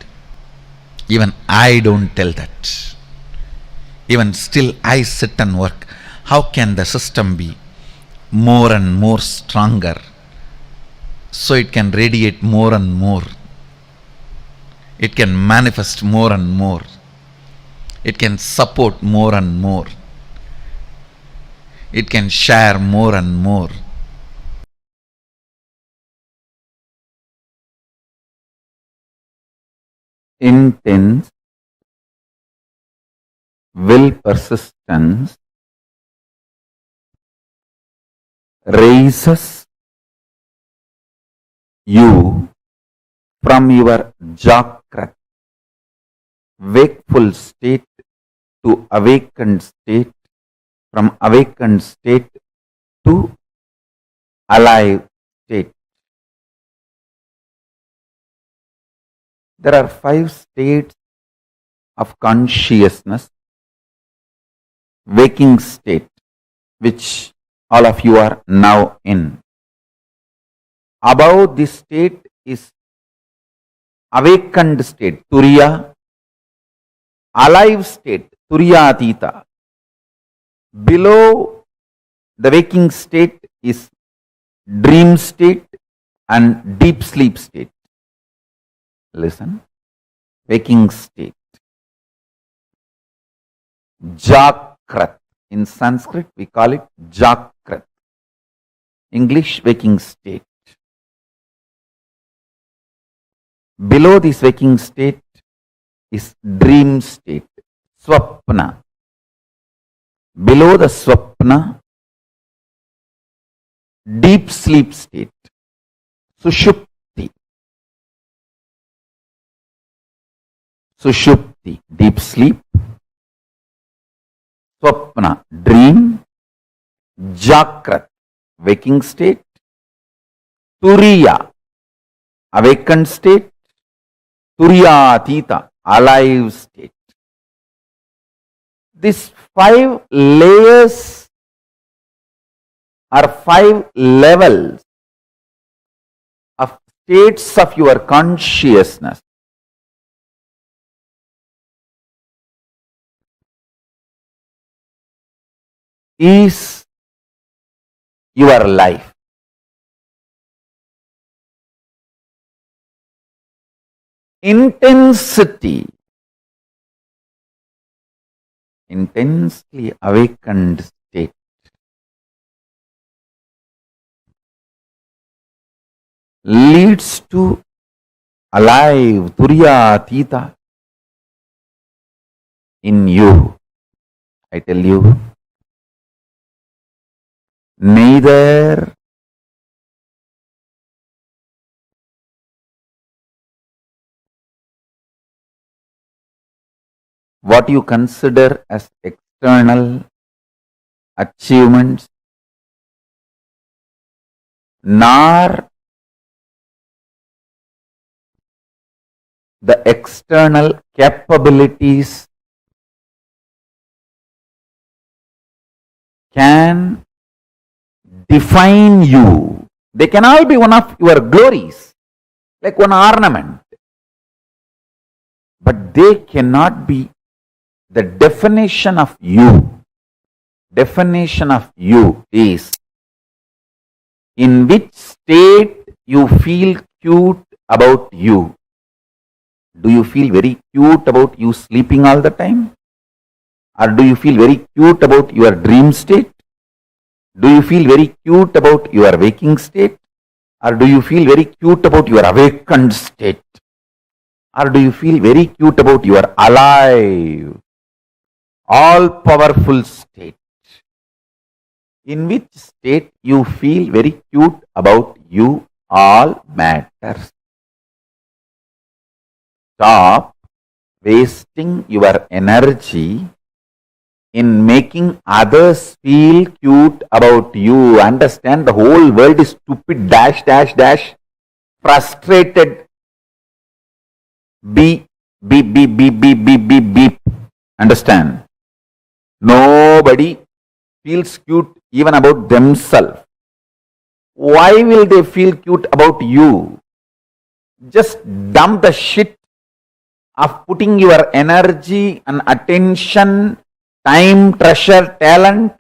Even I don't tell that. Even still I sit and work. How can the system be more and more stronger, so it can radiate more and more? It can manifest more and more. It can support more and more. It can share more and more. Intense will persistence raises you from your Jakrat, wakeful state, to awakened state, from awakened state to alive state. There are 5 states of consciousness. Waking state, which all of you are now in. Above this state is awakened state, Turiya. Alive state, Turiya Atita. Below the waking state is dream state and deep sleep state. Listen. Waking state. Jakrat. In Sanskrit we call it Jakrat. English, waking state. Below this waking state is dream state, Swapna. Below the Swapna, deep sleep state, Sushupti. Sushupti, deep sleep. Swapna, dream. Jakrat, waking state. Turiya, awakened state. Turiyatita, alive state. These 5 layers or 5 levels of states of your consciousness is your life. Intensity, intensely awakened state leads to alive Turiyatita in you. I tell you, neither what you consider as external achievements, nor the external capabilities can define you. They can all be one of your glories, like one ornament, but they cannot be the definition of you. Definition of you is in which state you feel cute about you. Do you feel very cute about you sleeping all the time? Or do you feel very cute about your dream state? Do you feel very cute about your waking state? Or do you feel very cute about your awakened state? Or do you feel very cute about your alive, all-powerful state? In which state you feel very cute about you all matters. Stop wasting your energy in making others feel cute about you. Understand, the whole world is stupid, dash, dash, dash, frustrated, beep, beep, beep, beep, beep, beep, beep, beep. Understand? Nobody feels cute even about themselves. Why will they feel cute about you? Just dump the shit of putting your energy and attention, time, treasure, talent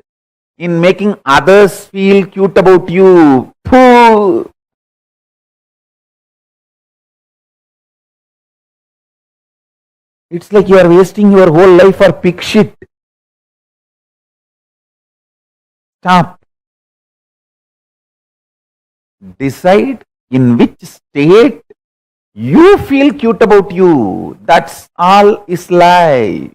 in making others feel cute about you. Pooh. It's like you are wasting your whole life for pig shit. Stop. Decide in which state you feel cute about you. That's all is life.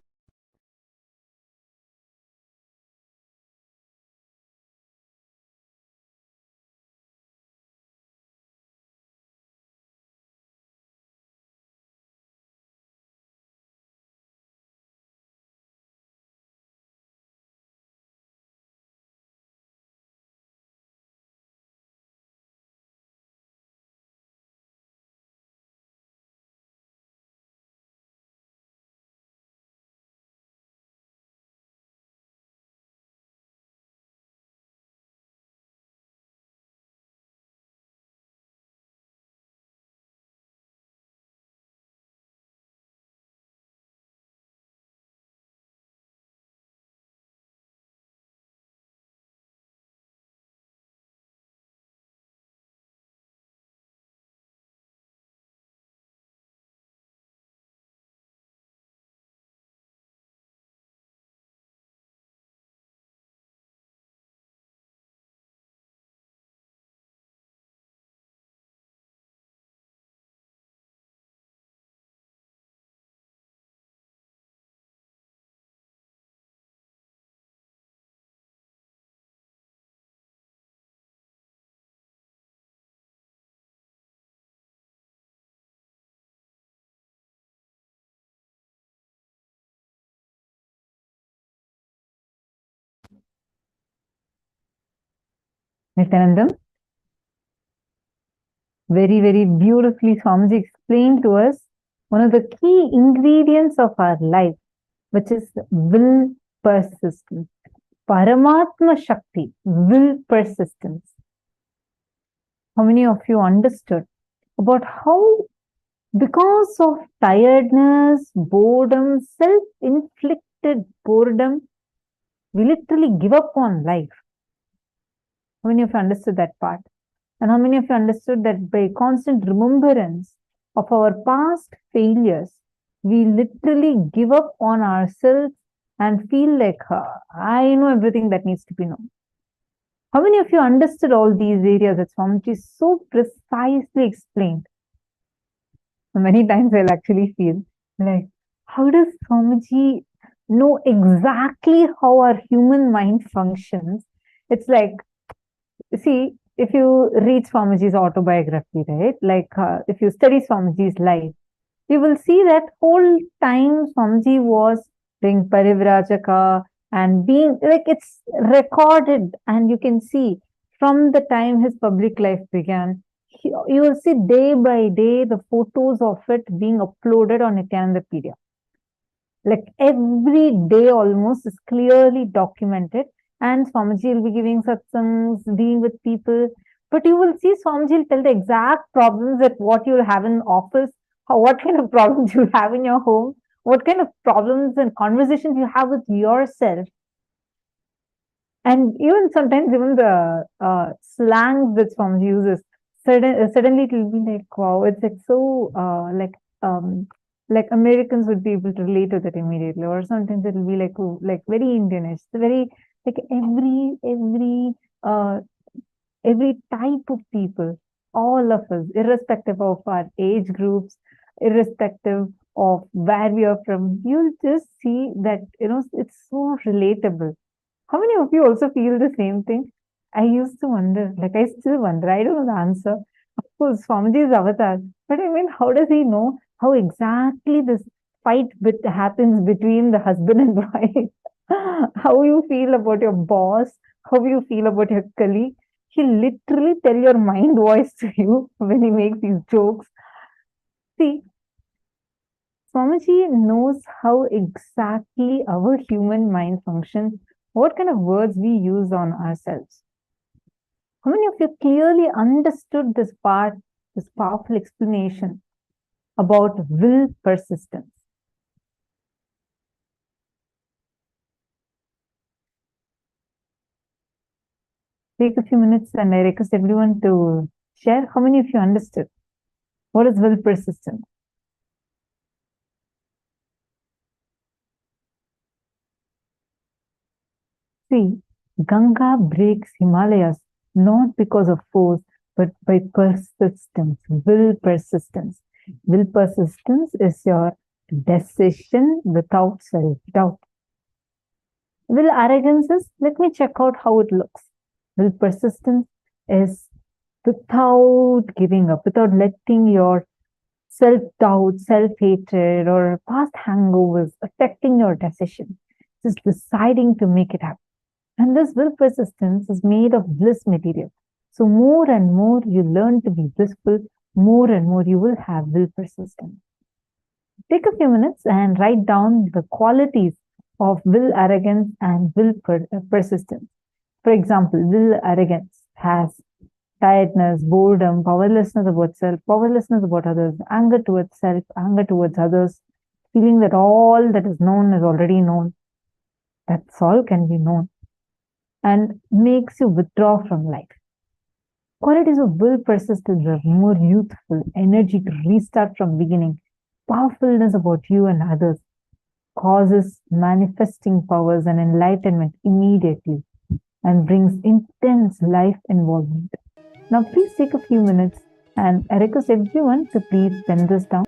Nithyananda, very, very beautifully Swamiji explained to us one of the key ingredients of our life, which is will persistence. Paramatma Shakti, will persistence. How many of you understood about how, because of tiredness, boredom, self-inflicted boredom, we literally give up on life? How many of you understood that part? And how many of you understood that by constant remembrance of our past failures, we literally give up on ourselves and feel like, I know everything that needs to be known? How many of you understood all these areas that Swamiji so precisely explained? Many times I'll actually feel like, how does Swamiji know exactly how our human mind functions? It's like, see, if you read Swamiji's autobiography, right? Like, if you study Swamiji's life, you will see that whole time Swamiji was doing Parivrajaka and being, like, it's recorded, and you can see from the time his public life began, you will see day by day the photos of it being uploaded on Nithyanandapedia. Like every day almost is clearly documented, and Swamiji will be giving satsangs, being with people. But you will see Swamiji will tell the exact problems that what you'll have in office, what kind of problems you have in your home, what kind of problems and conversations you have with yourself. And even sometimes, even the slangs that Swamiji uses, suddenly it will be like, wow, it's like so like Americans would be able to relate to that immediately, or sometimes it will be like, oh, like very Indianish, very like every type of people, all of us, irrespective of our age groups, irrespective of where we are from, you'll just see that, it's so relatable. How many of you also feel the same thing? I used to wonder, like I still wonder, I don't know the answer. Of course, Swamiji is avatar, but I mean, how does he know how exactly this fight happens between the husband and wife? How you feel about your boss, how you feel about your colleague. He literally tell your mind voice to you when he makes these jokes. See, Swamiji knows how exactly our human mind functions, what kind of words we use on ourselves. How many of you clearly understood this part, this powerful explanation about will persistence? Take a few minutes and I request everyone to share how many of you understood what is will persistence. See, Ganga breaks Himalayas not because of force, but by persistence, will persistence. Will persistence is your decision without self-doubt. Will arrogance is, let me check out how it looks. Will persistence is without giving up, without letting your self-doubt, self-hatred, or past hangovers affecting your decision. Just deciding to make it happen. And this will persistence is made of bliss material. So more and more you learn to be blissful, more and more you will have will persistence. Take a few minutes and write down the qualities of will arrogance and will persistence. For example, will arrogance has tiredness, boredom, powerlessness about self, powerlessness about others, anger towards self, anger towards others, feeling that all that is known is already known. That's all can be known, and makes you withdraw from life. Qualities of will persistence are more youthful, energy to restart from beginning, powerfulness about you and others, causes manifesting powers and enlightenment immediately, and brings intense life involvement. Now please take a few minutes and I request everyone to please pen this down.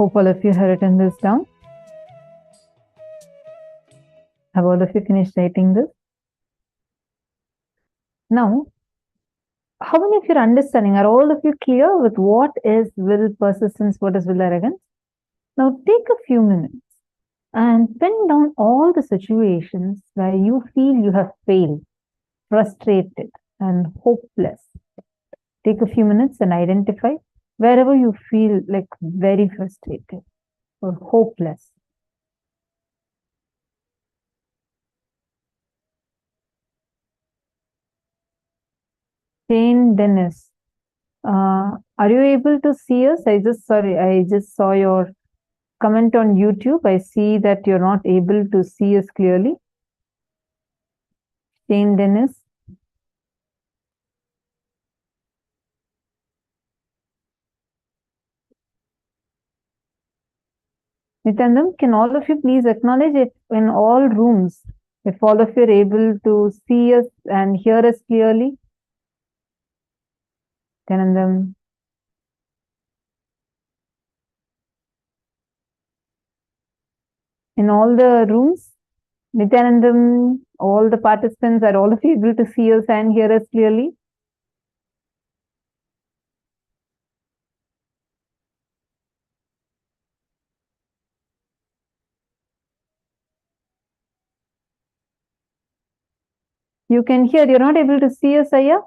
Hope all of you have written this down. Have all of you finished writing this? Now, how many of you are understanding? Are all of you clear with what is will persistence, what is will arrogance? Now, take a few minutes and pin down all the situations where you feel you have failed, frustrated, and hopeless. Take a few minutes and identify wherever you feel like very frustrated or hopeless. Shane Dennis, are you able to see us? I just saw your comment on YouTube. I see that you're not able to see us clearly. Shane Dennis. Nithyananda, can all of you please acknowledge it in all rooms? If all of you are able to see us and hear us clearly. Nithyananda. In all the rooms, Nithyananda, all the participants, are all of you able to see us and hear us clearly? You can hear, you're not able to see us, Aya?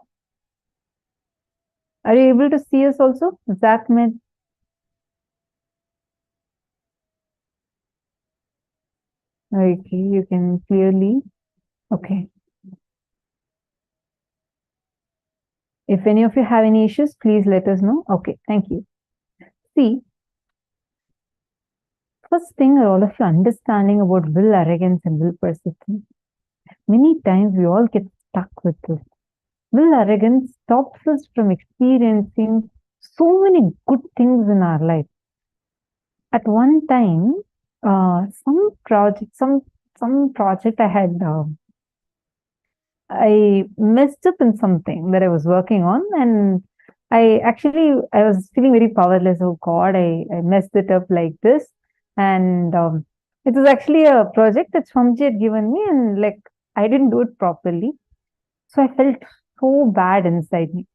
Are you able to see us also? Zachmed. Okay, you can clearly. Okay. If any of you have any issues, please let us know. Okay, thank you. See, first thing are all of you understanding about will arrogance and will persistence. Many times we all get stuck with this. Will arrogance stops us from experiencing so many good things in our life. At one time, some project I had, I messed up in something that I was working on, and I was feeling very powerless. Oh God, I messed it up like this, and it was actually a project that Swamiji had given me, and like I didn't do it properly, so I felt so bad inside me.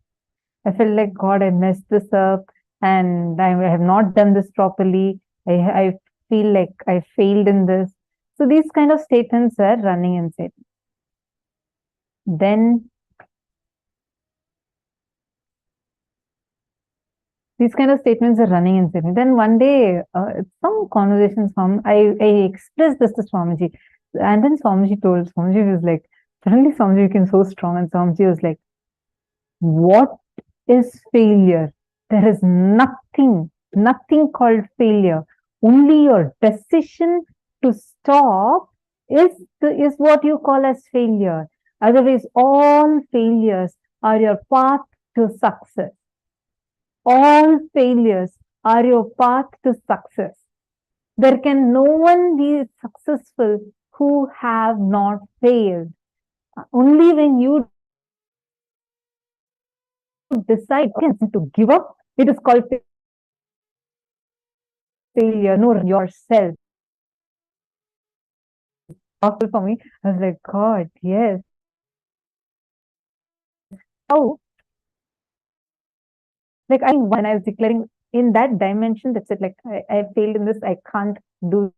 I felt like, God, I messed this up and I have not done this properly. I feel like I failed in this. So these kind of statements are running inside. Then these kind of statements are running inside me. Then one day, some conversations I expressed this to Swamiji. And then Swamiji was like, suddenly Swamiji became so strong, and Swamiji was like, what is failure? There is nothing called failure. Only your decision to stop is what you call as failure. Otherwise, all failures are your path to success. All failures are your path to success. There can no one be successful who have not failed. Only when you decide to give up, it is called failure. Know yourself. Powerful for me. I was like, God, yes. How? Like when I was declaring in that dimension, that's it. Like I failed in this. I can't do.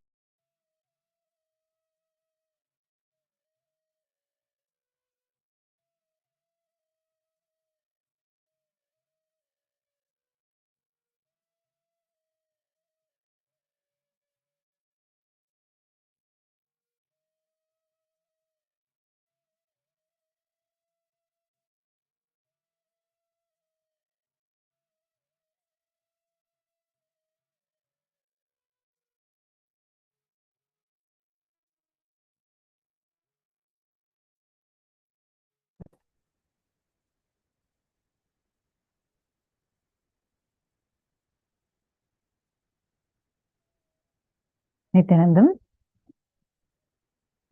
Nithyanandam.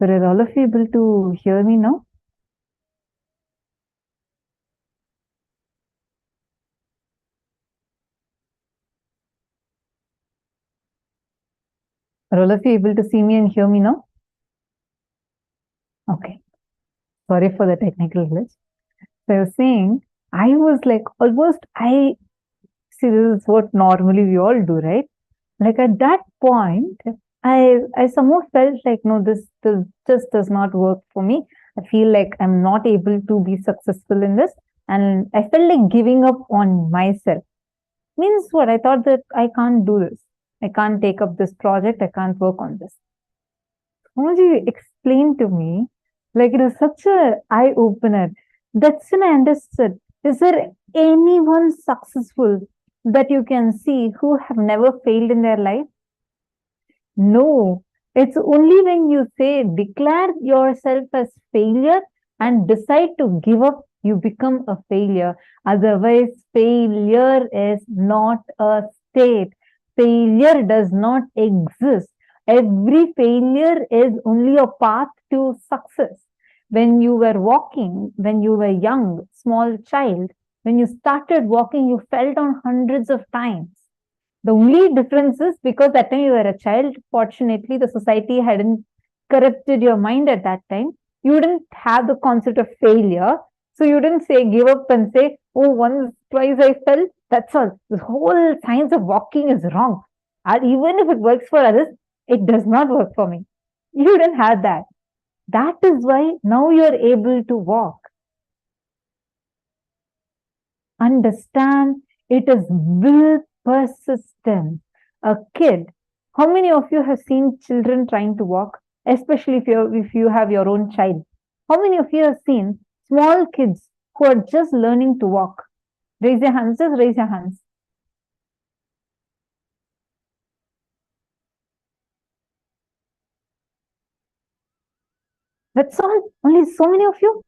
So are all of you able to hear me now? Are all of you able to see me and hear me now? Okay. Sorry for the technical glitch. So I was saying, I was like almost, see, this is what normally we all do, right? Like at that point, I somehow felt like, no, this just does not work for me. I feel like I'm not able to be successful in this. And I felt like giving up on myself. Means what? I thought that I can't do this. I can't take up this project. I can't work on this. Swamiji explained to me, like it was such a eye-opener. That's when I understood. Is there anyone successful that you can see who have never failed in their life? No. It's only when you say, declare yourself as failure and decide to give up, you become a failure. Otherwise, failure is not a state. Failure does not exist. Every failure is only a path to success. When you were walking, when you were young, small child, when you started walking, you fell down hundreds of times. The only difference is because that time you were a child, fortunately, the society hadn't corrupted your mind at that time. You didn't have the concept of failure. So you didn't say, give up and say, oh, once, twice I fell. That's all. The whole science of walking is wrong. And even if it works for others, it does not work for me. You didn't have that. That is why now you're able to walk. Understand, it is will persistence. A kid, how many of you have seen children trying to walk, especially if you have your own child? How many of you have seen small kids who are just learning to walk? Raise your hands, just raise your hands. That's all. Only so many of you.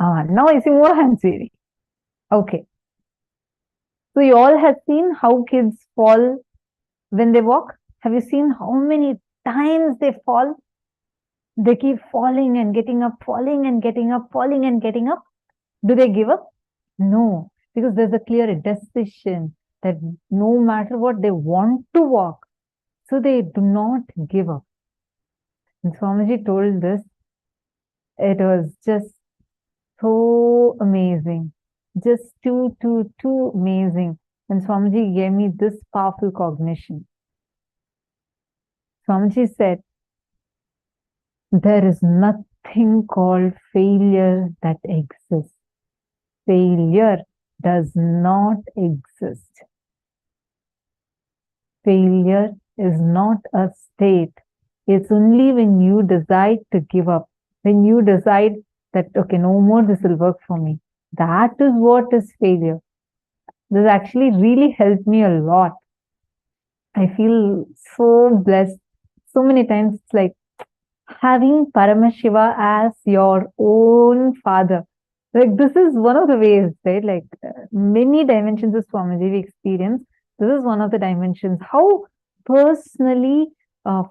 Now I see more hands here. Okay. So you all have seen how kids fall when they walk? Have you seen how many times they fall? They keep falling and getting up, falling and getting up, falling and getting up. Do they give up? No, because there's a clear decision that no matter what, they want to walk. So they do not give up. And Swamiji told this. It was just so amazing. Just too amazing. And Swamiji gave me this powerful cognition. Swamiji said, there is nothing called failure that exists. Failure does not exist. Failure is not a state. It's only when you decide to give up, when you decide that, okay, no more, this will work for me. That is what is failure. This actually really helped me a lot. I feel so blessed. So many times it's like having Paramashiva as your own father. Like this is one of the ways, right? Like many dimensions of Swamiji we experience. This is one of the dimensions. How personally,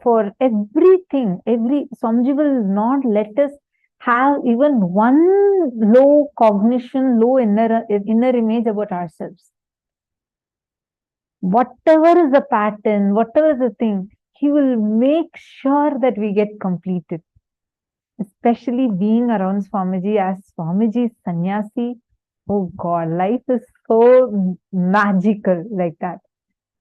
for everything, Swamiji will not let us have even one low cognition, low inner image about ourselves. Whatever is the pattern, whatever is the thing, he will make sure that we get completed. Especially being around Swamiji as Swamiji's sannyasi. Oh God, life is so magical like that.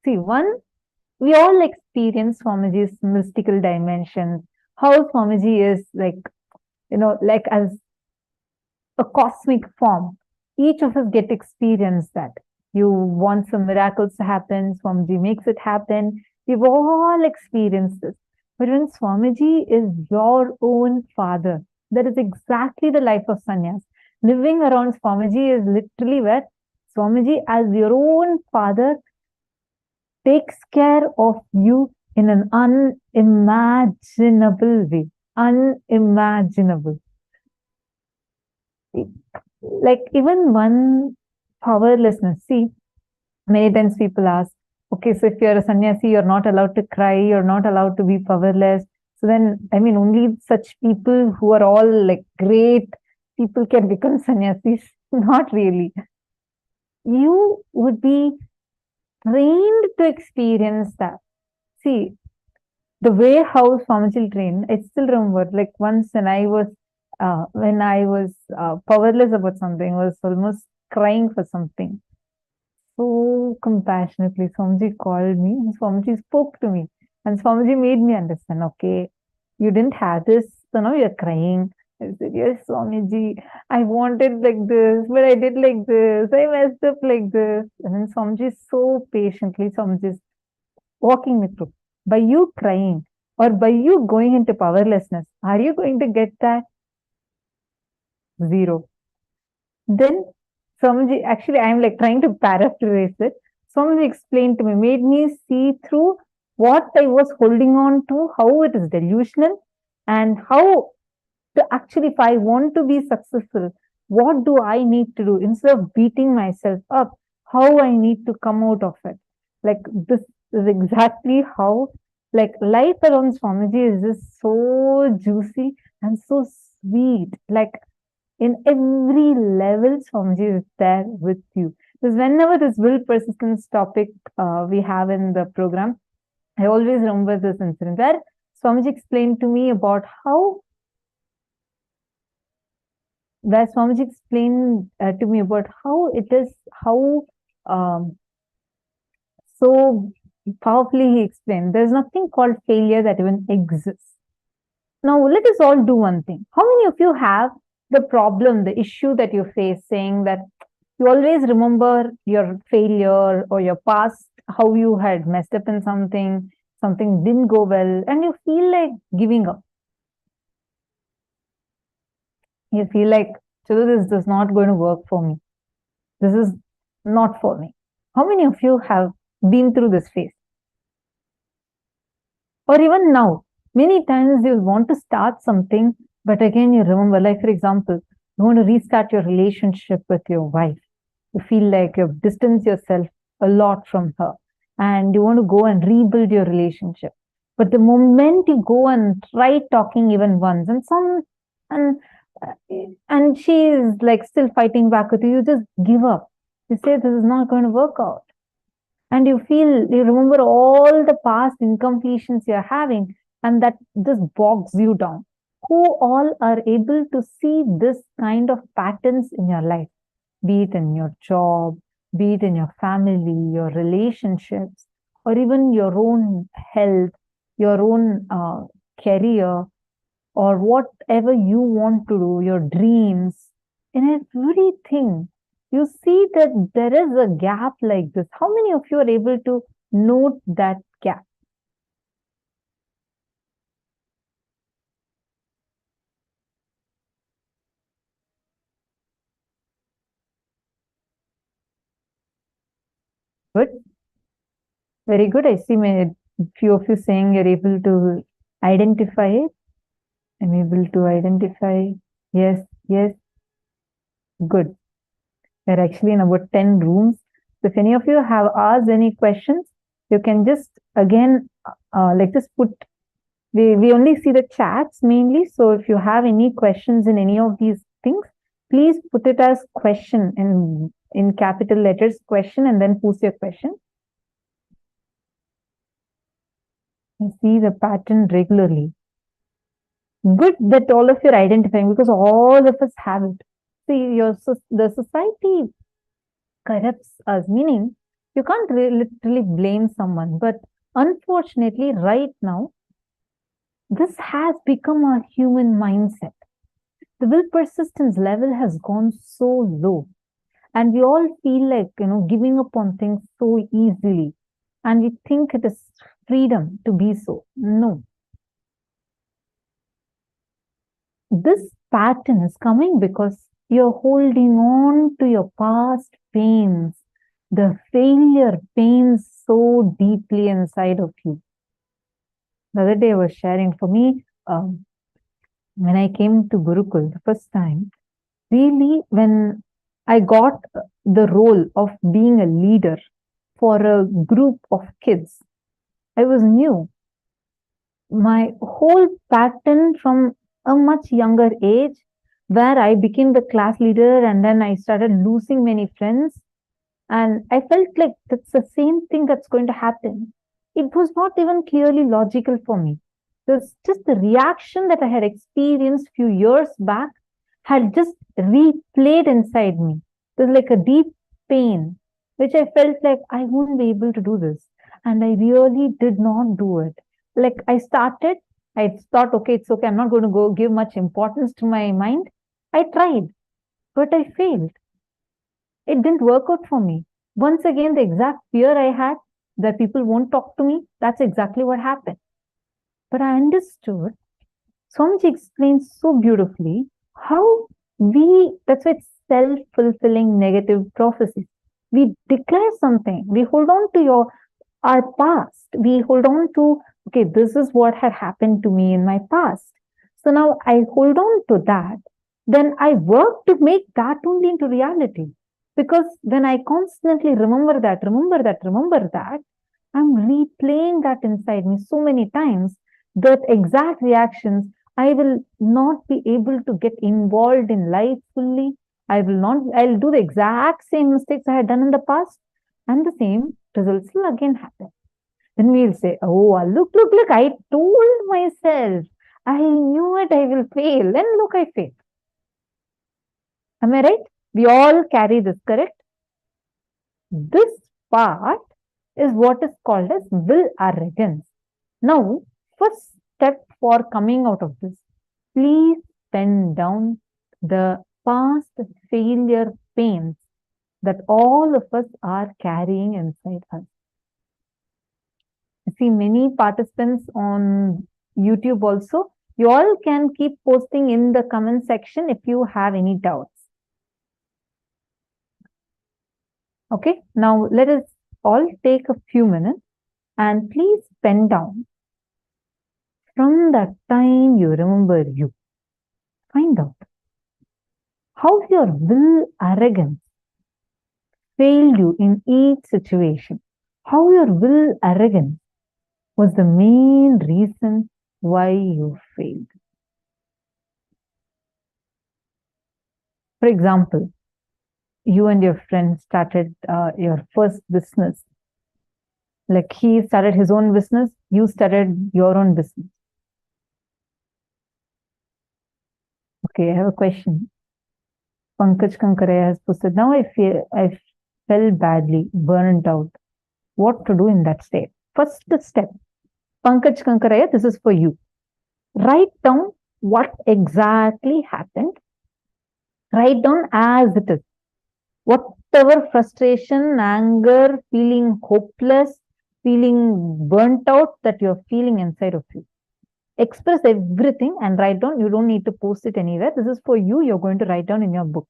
See, we all experience Swamiji's mystical dimensions. How Swamiji is like, like as a cosmic form. Each of us get experience that. You want some miracles to happen, Swamiji makes it happen. We've all experienced this. But when Swamiji is your own father, that is exactly the life of sannyas. Living around Swamiji is literally where Swamiji as your own father takes care of you in an unimaginable way. Unimaginable. Like even one powerlessness. See, many times people ask, okay, so if you're a sannyasi, you're not allowed to cry, you're not allowed to be powerless. So then, only such people who are all like great people can become sannyasis. Not really. You would be trained to experience that. See, the way how Swamiji trained, I still remember, like once when I was powerless about something, I was almost crying for something. So compassionately, Swamiji called me and Swamiji spoke to me. And Swamiji made me understand, okay, you didn't have this, so now you're crying. I said, yes, Swamiji, I wanted like this, but I did like this, I messed up like this. And then Swamiji so patiently, Swamiji is walking me through. By you crying or by you going into powerlessness, are you going to get that? Zero. Then Swamiji, actually, I'm like trying to paraphrase it. Swamiji explained to me, made me see through what I was holding on to, how it is delusional, and how to actually, if I want to be successful, what do I need to do instead of beating myself up? How I need to come out of it. Like this is exactly how, like life around Swamiji is just so juicy and so sweet. Like in every level, Swamiji is there with you. Because whenever this will persistence topic we have in the program, I always remember this incident where Swamiji explained to me about how it is, how so powerfully he explained, there's nothing called failure that even exists. Now, let us all do one thing. How many of you have the problem, the issue that you're facing, that you always remember your failure or your past, how you had messed up in something didn't go well, and you feel like giving up? You feel like, this is not going to work for me. This is not for me. How many of you have been through this phase? Or even now, many times you want to start something, but again you remember, like for example, you want to restart your relationship with your wife. You feel like you've distanced yourself a lot from her and you want to go and rebuild your relationship. But the moment you go and try talking even once and she is like still fighting back with you, you just give up. You say this is not going to work out. And you remember all the past incompletions you're having, and that just bogs you down. Who all are able to see this kind of patterns in your life, be it in your job, be it in your family, your relationships, or even your own health, your own career, or whatever you want to do, your dreams, in everything? You see that there is a gap like this. How many of you are able to note that gap? Good. Very good. I see a few of you saying you're able to identify it. I'm able to identify. Yes, yes. Good. We're actually in about 10 rooms. So if any of you have asked any questions, you can just again just put, we only see the chats mainly. So if you have any questions in any of these things, please put it as question in capital letters, question, and then post your question. And see the pattern regularly. Good that all of you are identifying, because all of us have it. See, the society corrupts us, meaning you can't literally blame someone. But unfortunately, right now, this has become a human mindset. The will persistence level has gone so low, and we all feel like, giving up on things so easily, and we think it is freedom to be so. No. This pattern is coming because you're holding on to your past pains, the failure pains so deeply inside of you. The other day I was sharing, for me, when I came to Gurukul the first time, really when I got the role of being a leader for a group of kids, I was new. My whole pattern from a much younger age, where I became the class leader and then I started losing many friends, And I felt like that's the same thing that's going to happen. It was not even clearly logical for me. It was just the reaction that I had experienced few years back had just replayed inside me. It was like a deep pain, which I felt like I wouldn't be able to do this. And I really did not do it. Like I started, I thought, okay, it's okay. I'm not going to go give much importance to my mind. I tried, but I failed. It didn't work out for me. Once again, the exact fear I had that people won't talk to me, that's exactly what happened. But I understood. Swamiji explains so beautifully how that's why it's self-fulfilling negative prophecies. We declare something. We hold on to our past. We hold on to, okay, this is what had happened to me in my past. So now I hold on to that. Then I work to make that only into reality. Because when I constantly remember that, I'm replaying that inside me so many times that exact reactions, I will not be able to get involved in life fully. I'll do the exact same mistakes I had done in the past, and the same results will again happen. Then we'll say, oh, look, I told myself, I knew it, I will fail. And look, I failed. Am I right? We all carry this, correct? This part is what is called as will arrogance. Now, first step for coming out of this, please pen down the past failure pains that all of us are carrying inside us. I see many participants on YouTube also. You all can keep posting in the comment section if you have any doubts. Okay, now let us all take a few minutes and please pen down from that time you remember you. Find out how your will arrogance failed you in each situation. How your will arrogance was the main reason why you failed. For example, you and your friend started your first business. Like he started his own business, you started your own business. Okay, I have a question. Pankaj Kankaraya has posted, now I fell badly, burnt out. What to do in that state? First step, Pankaj Kankaraya, this is for you. Write down what exactly happened. Write down as it is. Whatever frustration, anger, feeling hopeless, feeling burnt out that you're feeling inside of you. Express everything and write down. You don't need to post it anywhere. This is for you. You're going to write down in your book.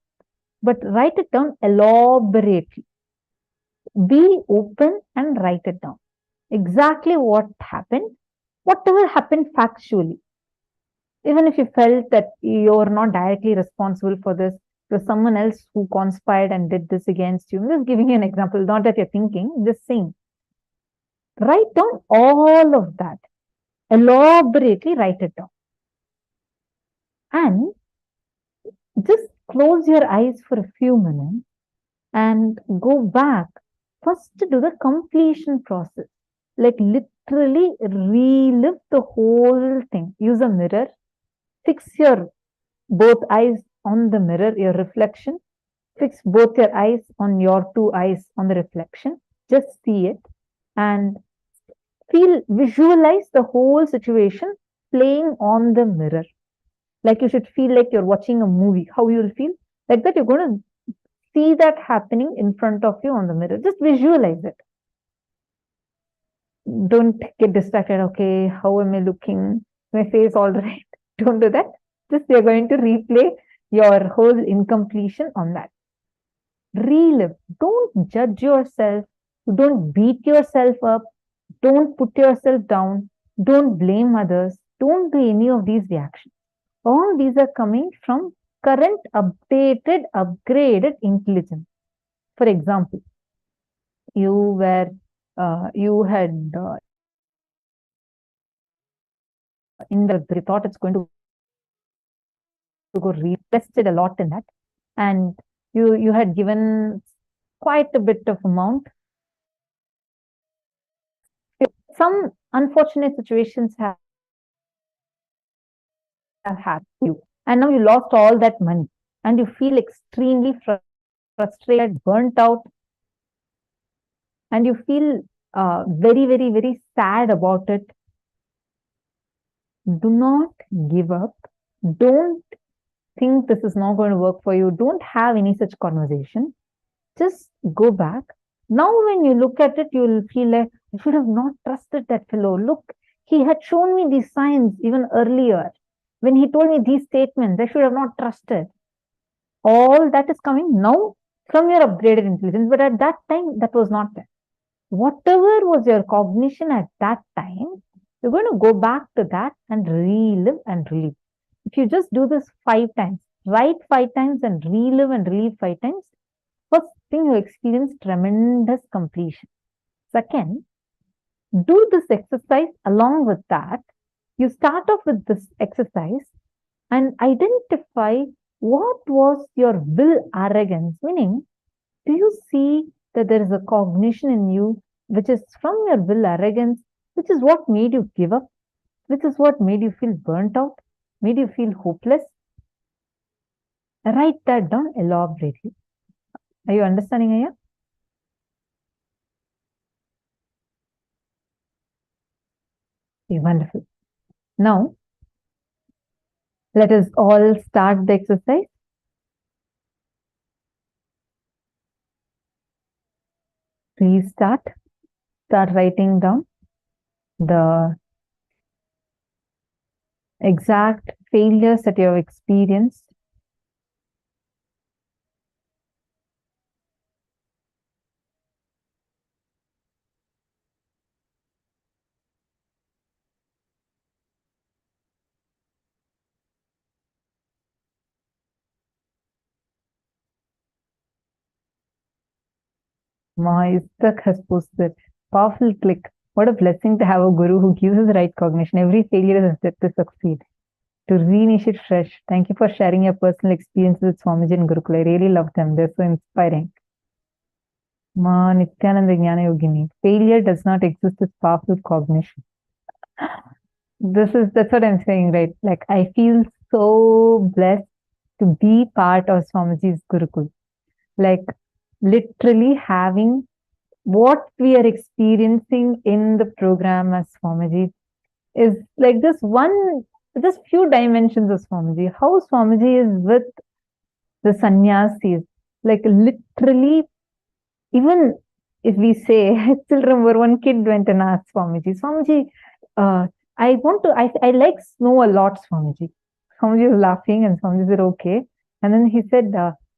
But write it down elaborately. Be open and write it down. Exactly what happened, whatever happened factually. Even if you felt that you're not directly responsible for this, there's someone else who conspired and did this against you. I'm just giving you an example, not that you're thinking, just saying. Write down all of that. Elaborately write it down. And just close your eyes for a few minutes and go back. First, do the completion process. Like literally relive the whole thing. Use a mirror. Fix your both eyes on the mirror, your reflection. Fix both your eyes on your two eyes on the reflection. Just see it and visualize the whole situation playing on the mirror. Like you should feel like you're watching a movie. How you'll feel? Like that you're going to see that happening in front of you on the mirror. Just visualize it. Don't get distracted. Okay, how am I looking? My face all right. Don't do that. Just you're going to replay your whole incompletion on that. Relive. Don't judge yourself. Don't beat yourself up. Don't put yourself down. Don't blame others. Don't do any of these reactions. All these are coming from current, updated, upgraded intelligence. For example, you had in the thought it's going to go tested a lot in that, and you had given quite a bit of amount. Some unfortunate situations have happened to you, and now you lost all that money, and you feel extremely frustrated, burnt out, and you feel very, very, very sad about it. Do not give up. Don't think this is not going to work for you. Don't have any such conversation. Just go back. Now, when you look at it, you will feel like, I should have not trusted that fellow. Look, he had shown me these signs even earlier. When he told me these statements, I should have not trusted. All that is coming now from your upgraded intelligence, but at that time, that was not there. Whatever was your cognition at that time, you're going to go back to that and relive and relive. If you just do this 5 times, write 5 times and relive 5 times, first thing you experience tremendous completion. Second, do this exercise along with that. You start off with this exercise and identify what was your will arrogance, meaning, do you see that there is a cognition in you which is from your will arrogance, which is what made you give up, which is what made you feel burnt out, made you feel hopeless? Write that down elaborately. Are you understanding, Aya? Okay, wonderful. Now, let us all start the exercise. Please start writing down the exact failures that you have experienced. Istak has posted, powerful click. What a blessing to have a guru who gives us right cognition. Every failure is a step to succeed. To reinitiate fresh. Thank you for sharing your personal experiences with Swamiji and Gurukul. I really love them. They're so inspiring. Nithyananda Jnana Yogini. Failure does not exist with powerful cognition. That's what I'm saying, right? Like, I feel so blessed to be part of Swamiji's Gurukul. Like, literally having what we are experiencing in the program as Swamiji is like just few dimensions of Swamiji. How Swamiji is with the sannyasis, like literally, even if we say, I still remember one kid went and asked Swamiji, I like snow a lot, Swamiji. Swamiji was laughing and Swamiji said, okay. And then he said,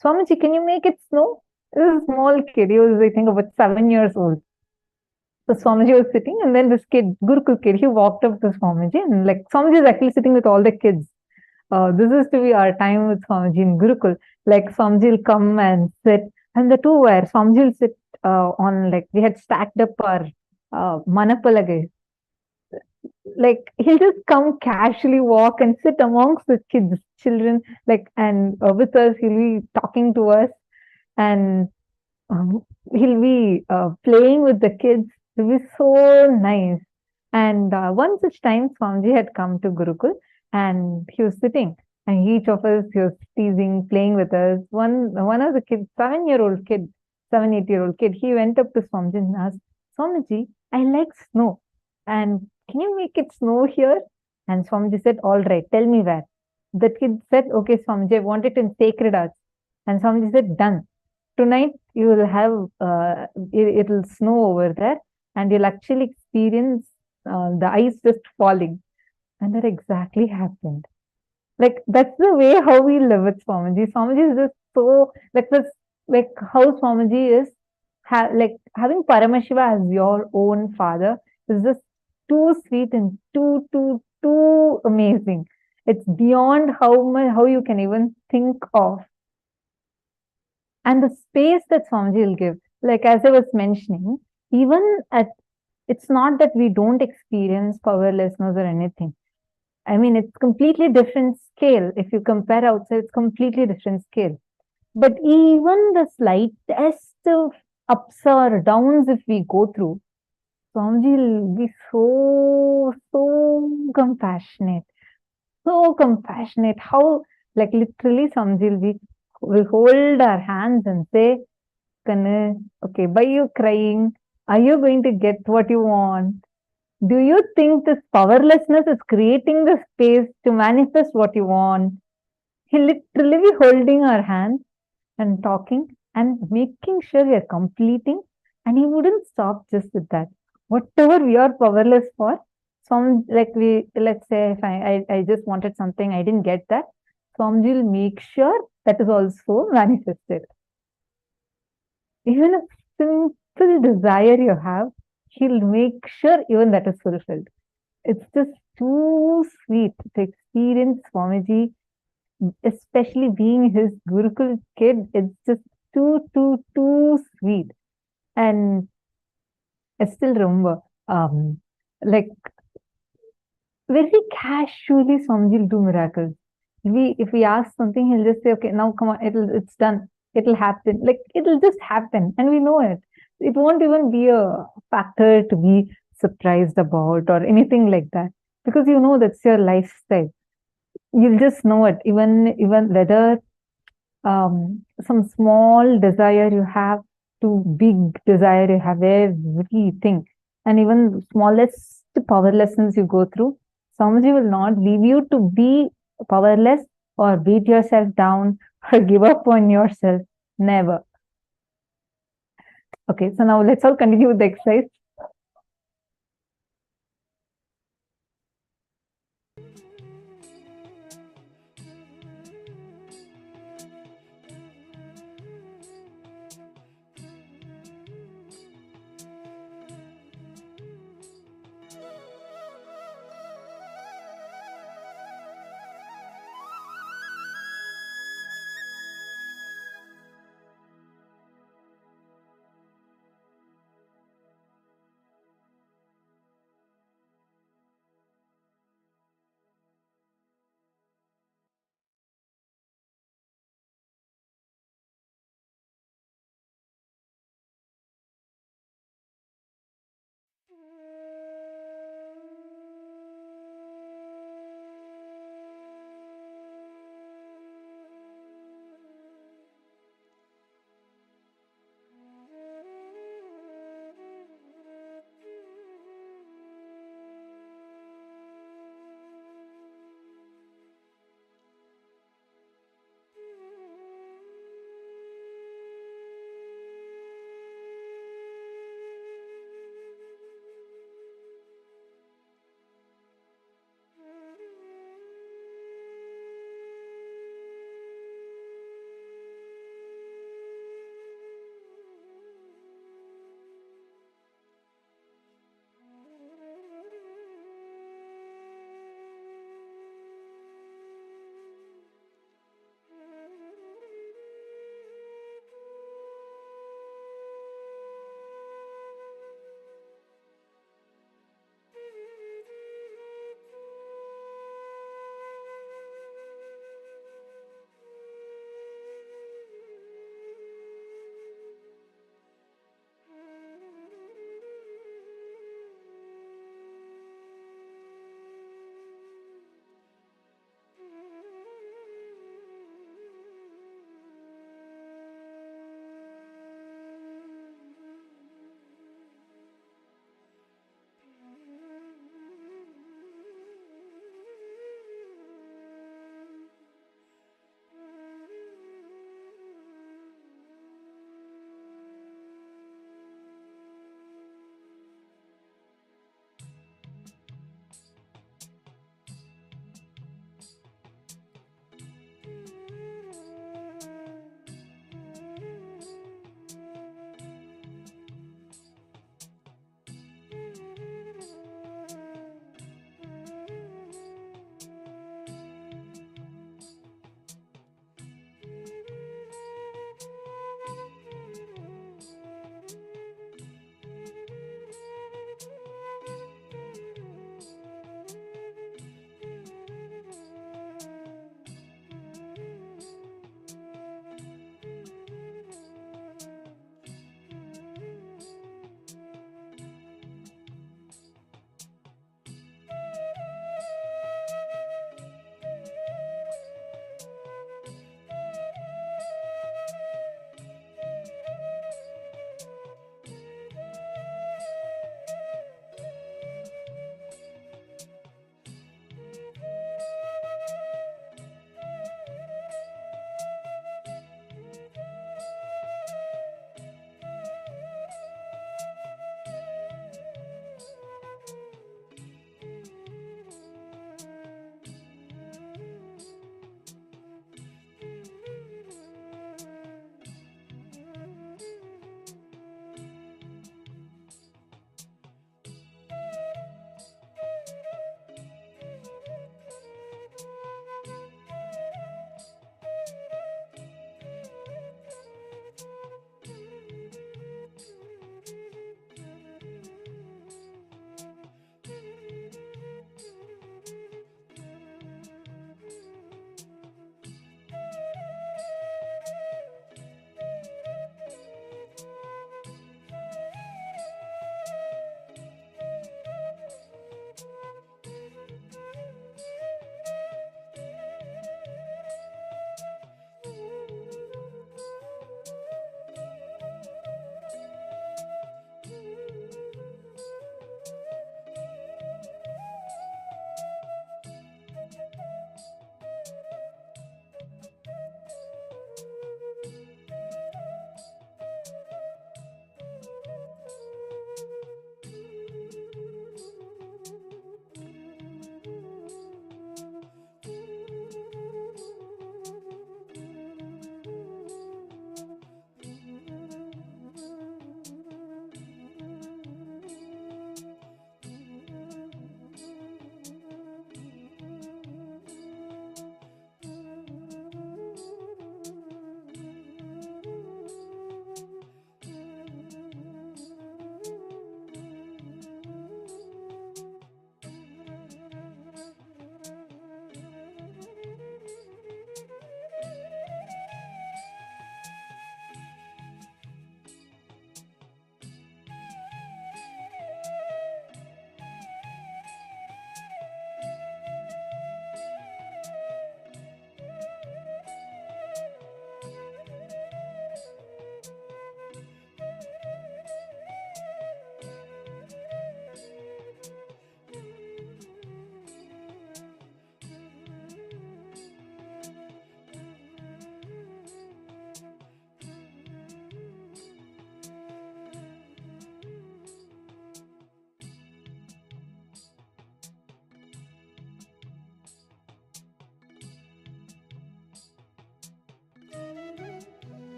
Swamiji, can you make it snow? This is a small kid. He was, I think, about 7 years old. So Swamiji was sitting, and then this kid, Gurukul kid, he walked up to Swamiji, and like Swamiji is actually sitting with all the kids. This is to be our time with Swamiji in Gurukul. Like Swamiji will come and sit, and the two were Swamiji will sit on, like, we had stacked up our manapalagai. Like, he'll just come casually walk and sit amongst the kids, children, like, and with us, he'll be talking to us, and he'll be playing with the kids. It'll be so nice. And one such time, Swamiji had come to Gurukul, and he was sitting, and each of us, he was teasing, playing with us. One of the kids, 7-8-year-old kid, he went up to Swamiji and asked, Swamiji, I like snow, and can you make it snow here? And Swamiji said, all right, tell me where. The kid said, okay, Swamiji, I want it in Sacred Arts. And Swamiji said, done. Tonight, you will have, it'll snow over there, and you'll actually experience the ice just falling. And that exactly happened. Like, that's the way how we live with Swamiji. Swamiji is just so, like this, like how Swamiji is, like having Paramashiva as your own father is just too sweet and too amazing. It's beyond how you can even think of. And the space that Swamiji will give, like as I was mentioning, even it's not that we don't experience powerlessness or anything. I mean, it's completely different scale. If you compare outside, it's completely different scale. But even the slightest of ups or downs, if we go through, Swamiji will be so compassionate. So compassionate. How, like literally, Swamiji will hold our hands and say, Kanu, okay, why are you crying? Are you going to get what you want? Do you think this powerlessness is creating the space to manifest what you want? He'll literally be holding our hands and talking and making sure we are completing. And he wouldn't stop just with that. Whatever we are powerless for, let's say if I just wanted something, I didn't get that. Swamiji will make sure that is also manifested. Even a simple desire you have, he'll make sure even that is fulfilled. It's just too sweet to experience Swamiji, especially being his Gurukul kid. It's just too sweet. And I still remember, like very casually, Swamiji will do miracles. If we ask something, he'll just say, "Okay, now come on, it's done. It'll happen." Like it'll just happen, and we know it. It won't even be a factor to be surprised about or anything like that, because you know that's your lifestyle. You'll just know it, even whether some small desire you have to big desire you have, everything, and even smallest powerlessness you go through, Swamiji will not leave you to be powerless or beat yourself down or give up on yourself. Never. Okay, so now let's all continue with the exercise.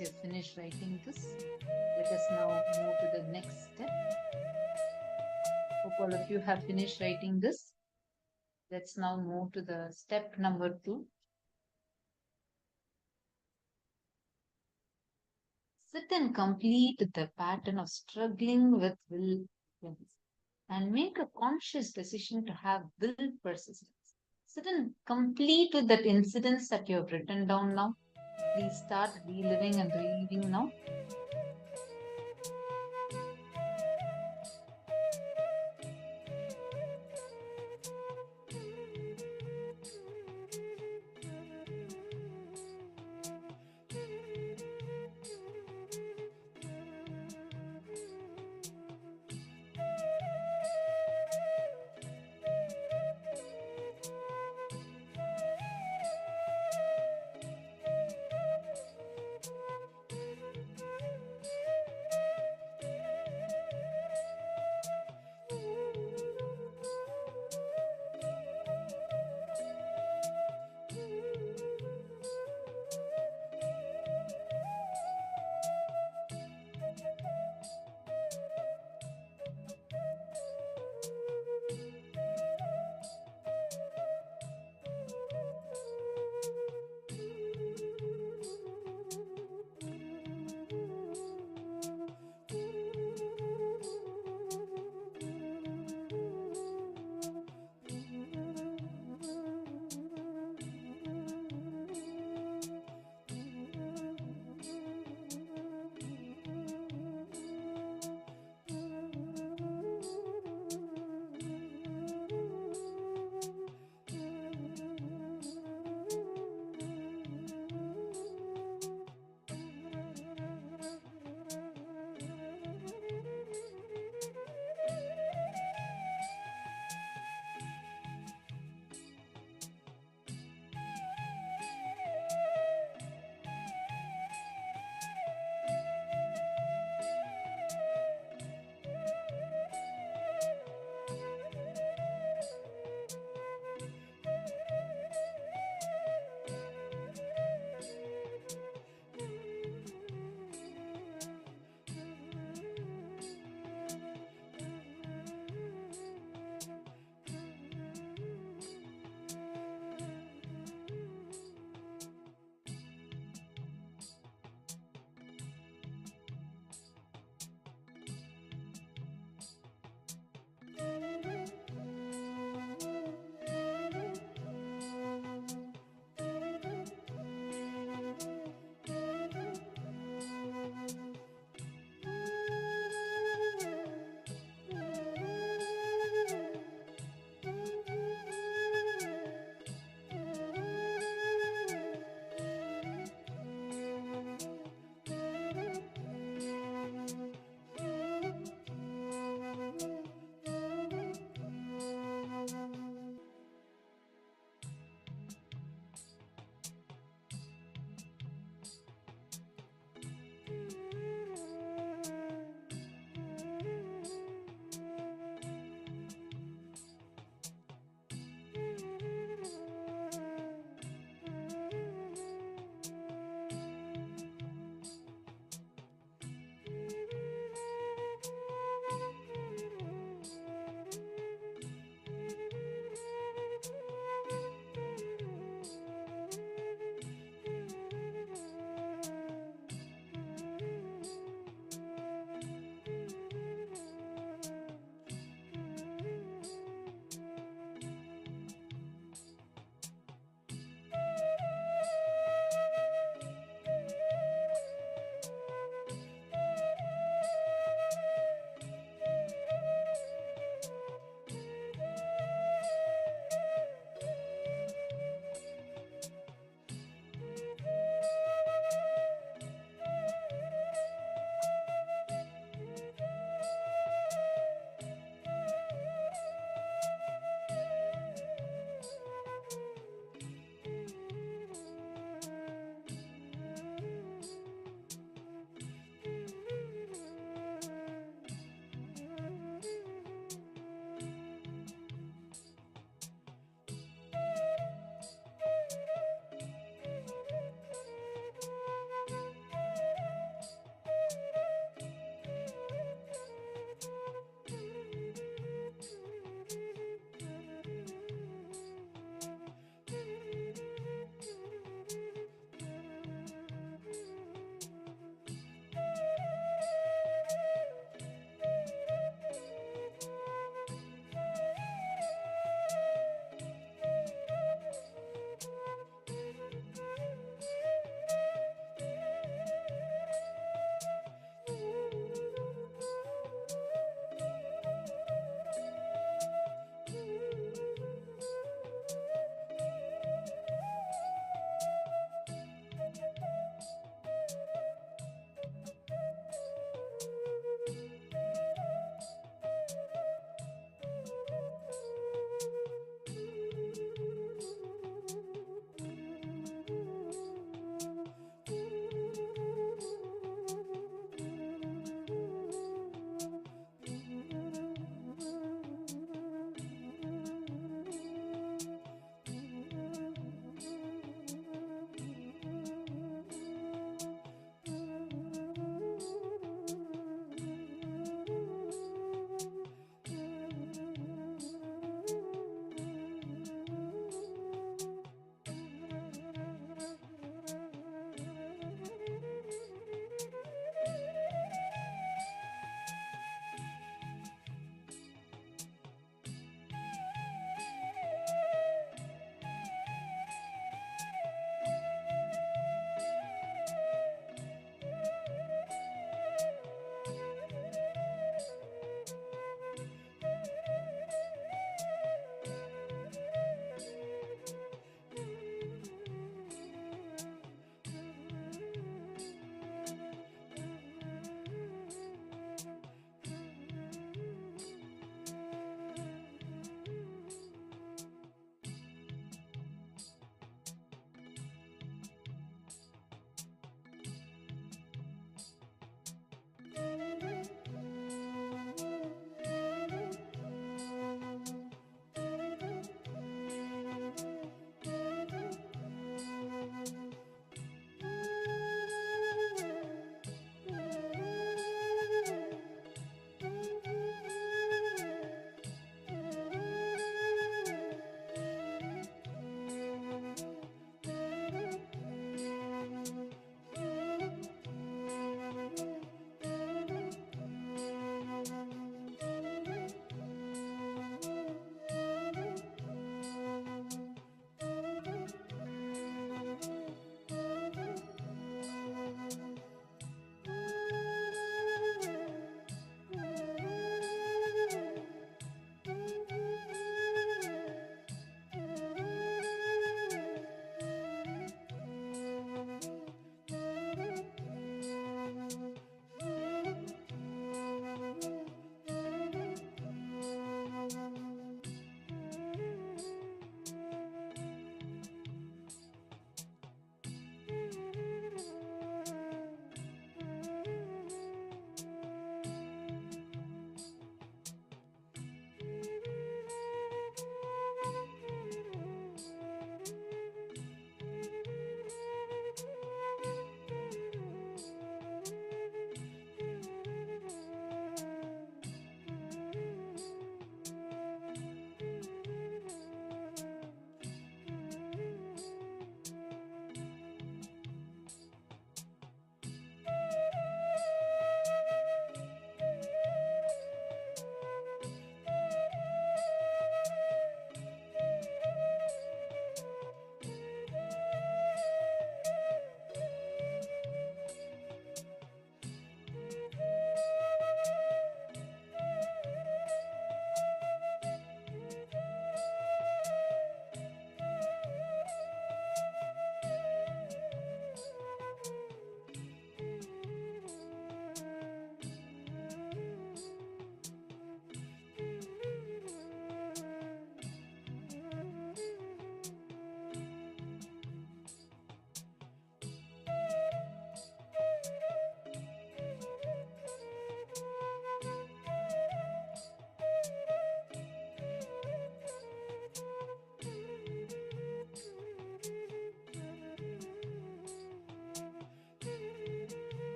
Once you've finished writing this, let us now move to the next step. Hope all of you have finished writing this. Let's now move to the step number 2. Sit and complete the pattern of struggling with will and make a conscious decision to have will persistence. Sit and complete with that incidents that you have written down now. Please start reliving and reliving now.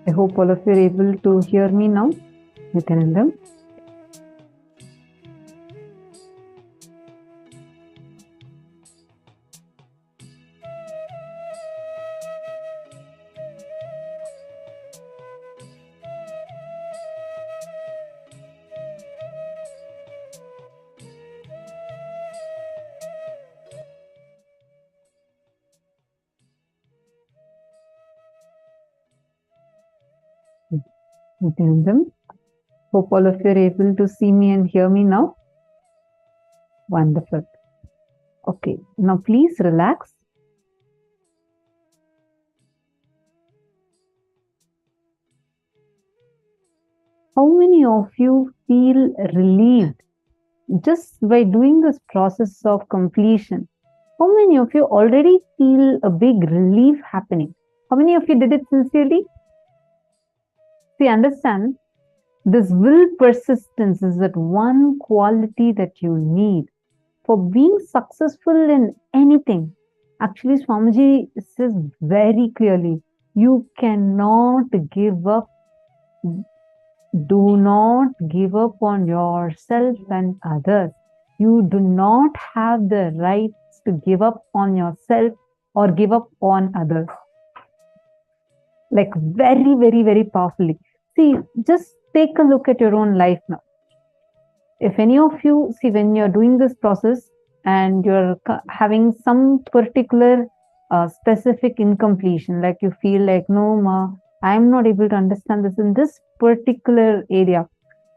I hope all of you are able to hear me now, Nithyananda. Nithyananda. Hope all of you are able to see me and hear me now. Wonderful. Okay, now please relax. How many of you feel relieved just by doing this process of completion? How many of you already feel a big relief happening? How many of you did it sincerely? See, understand, this will persistence is that one quality that you need for being successful in anything. Actually, Swamiji says very clearly, you cannot give up. Do not give up on yourself and others. You do not have the right to give up on yourself or give up on others. Like very, very, very powerfully. See, just take a look at your own life now. If any of you, see, when you're doing this process and you're having some particular specific incompletion, like you feel like, no, ma, I'm not able to understand this in this particular area.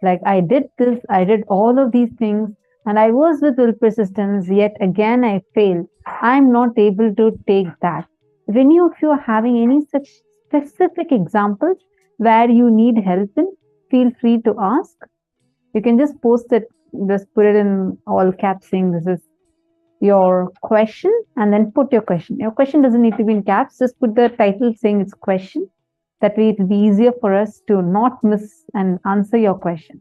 Like I did this, I did all of these things, and I was with will persistence, yet again I failed. I'm not able to take that. If any of you are having any such specific examples where you need help in, feel free to ask. You can just post it, just put it in all caps saying this is your question, and then put your question. Your question doesn't need to be in caps, just put the title saying it's question. That way it will be easier for us to not miss and answer your question.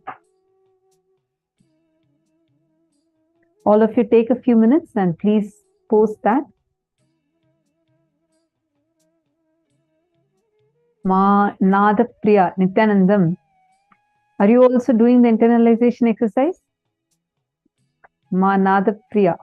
All of you take a few minutes and please post that. Ma Nada Priya, Nithyanandam. Are you also doing the internalization exercise? Ma Nada Priya.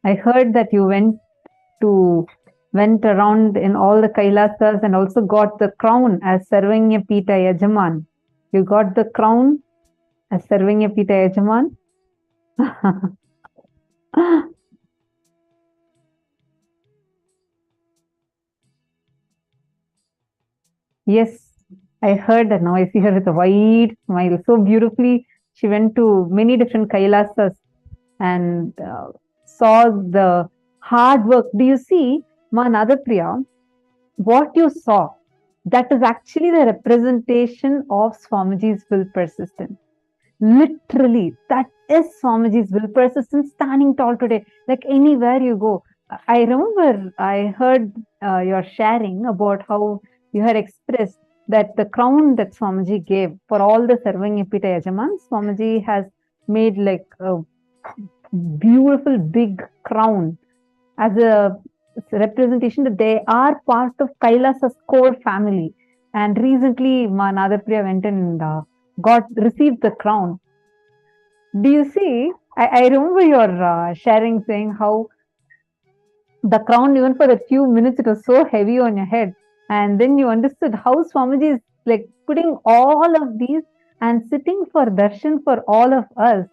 I heard that you went around in all the Kailasas and also got the crown as Sarvanya Pita Yajaman. You got the crown as Sarvanya Pita Yajaman. Yes, I heard that now. I see her with a wide smile. So beautifully, she went to many different Kailasas and saw the hard work. Do you see, Ma Nadapriya, what you saw? That is actually the representation of Swamiji's will persistence. Literally, that is Swamiji's will persistence standing tall today. Like anywhere you go. I remember I heard your sharing about how you had expressed that the crown that Swamiji gave for all the Sarvanya Pita Yajamans, Swamiji has made like a beautiful big crown as a representation that they are part of Kailasa's core family. And recently, Ma Nadapriya went and received the crown. Do you see? I remember your sharing saying how the crown, even for a few minutes, it was so heavy on your head. And then you understood how Swamiji is like putting all of these and sitting for darshan for all of us,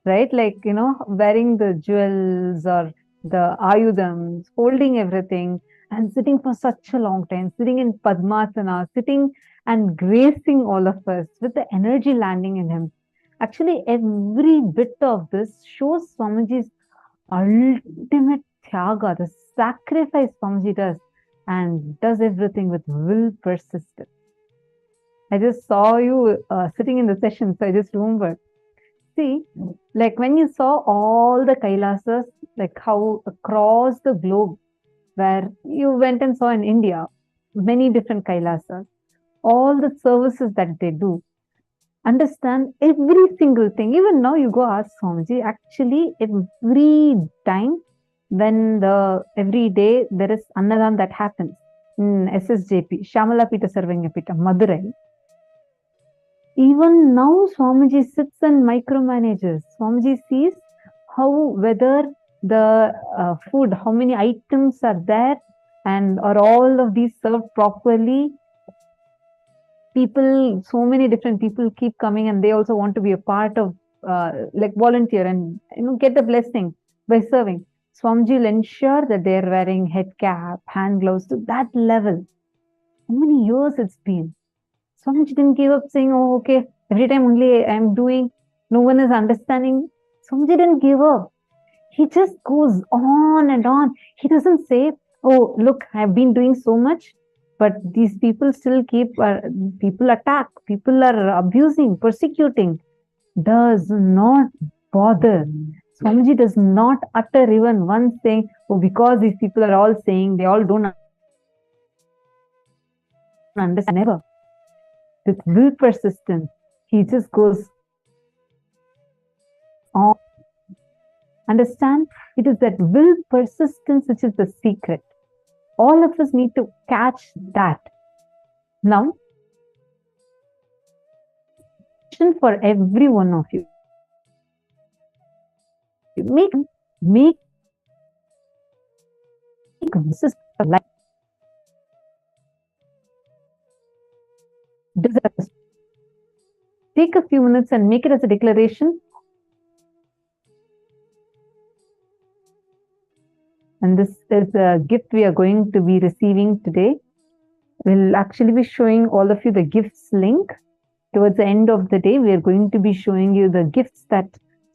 right? Like, you know, wearing the jewels or the ayudams, holding everything and sitting for such a long time, sitting in Padmasana, sitting and gracing all of us with the energy landing in him. Actually, every bit of this shows Swamiji's ultimate tyaga, the sacrifice Swamiji does, and does everything with will persistence. I just saw you sitting in the session, so I just remembered. See, like when you saw all the Kailasas, like how across the globe, where you went and saw in India, many different Kailasas, all the services that they do, understand every single thing. Even now you go ask Swamiji, actually every time when every day there is Annadan that happens in SSJP, Shamala Pita Sarvanya Pita, Madurai. Even now Swamiji sits and micromanages. Swamiji sees whether the food, how many items are there, and are all of these served properly. People, so many different people keep coming and they also want to be a part of, like volunteer and get the blessing by serving. Swamiji will ensure that they are wearing head cap, hand gloves to that level. How many years it's been? Swamiji didn't give up saying, oh, okay, every time only I'm doing, no one is understanding. Swamiji didn't give up. He just goes on and on. He doesn't say, oh, look, I've been doing so much, but these people still people attack, people are abusing, persecuting. Does not bother. Swamiji does not utter even one saying, oh, because these people are all saying, they all don't understand. Never. With will persistence, he just goes on. Understand? It is that will persistence which is the secret. All of us need to catch that. Now, for every one of you, make this is life. Take a few minutes and make it as a declaration. And this is a gift we are going to be receiving today. We'll actually be showing all of you the gifts link. Towards the end of the day, we are going to be showing you the gifts that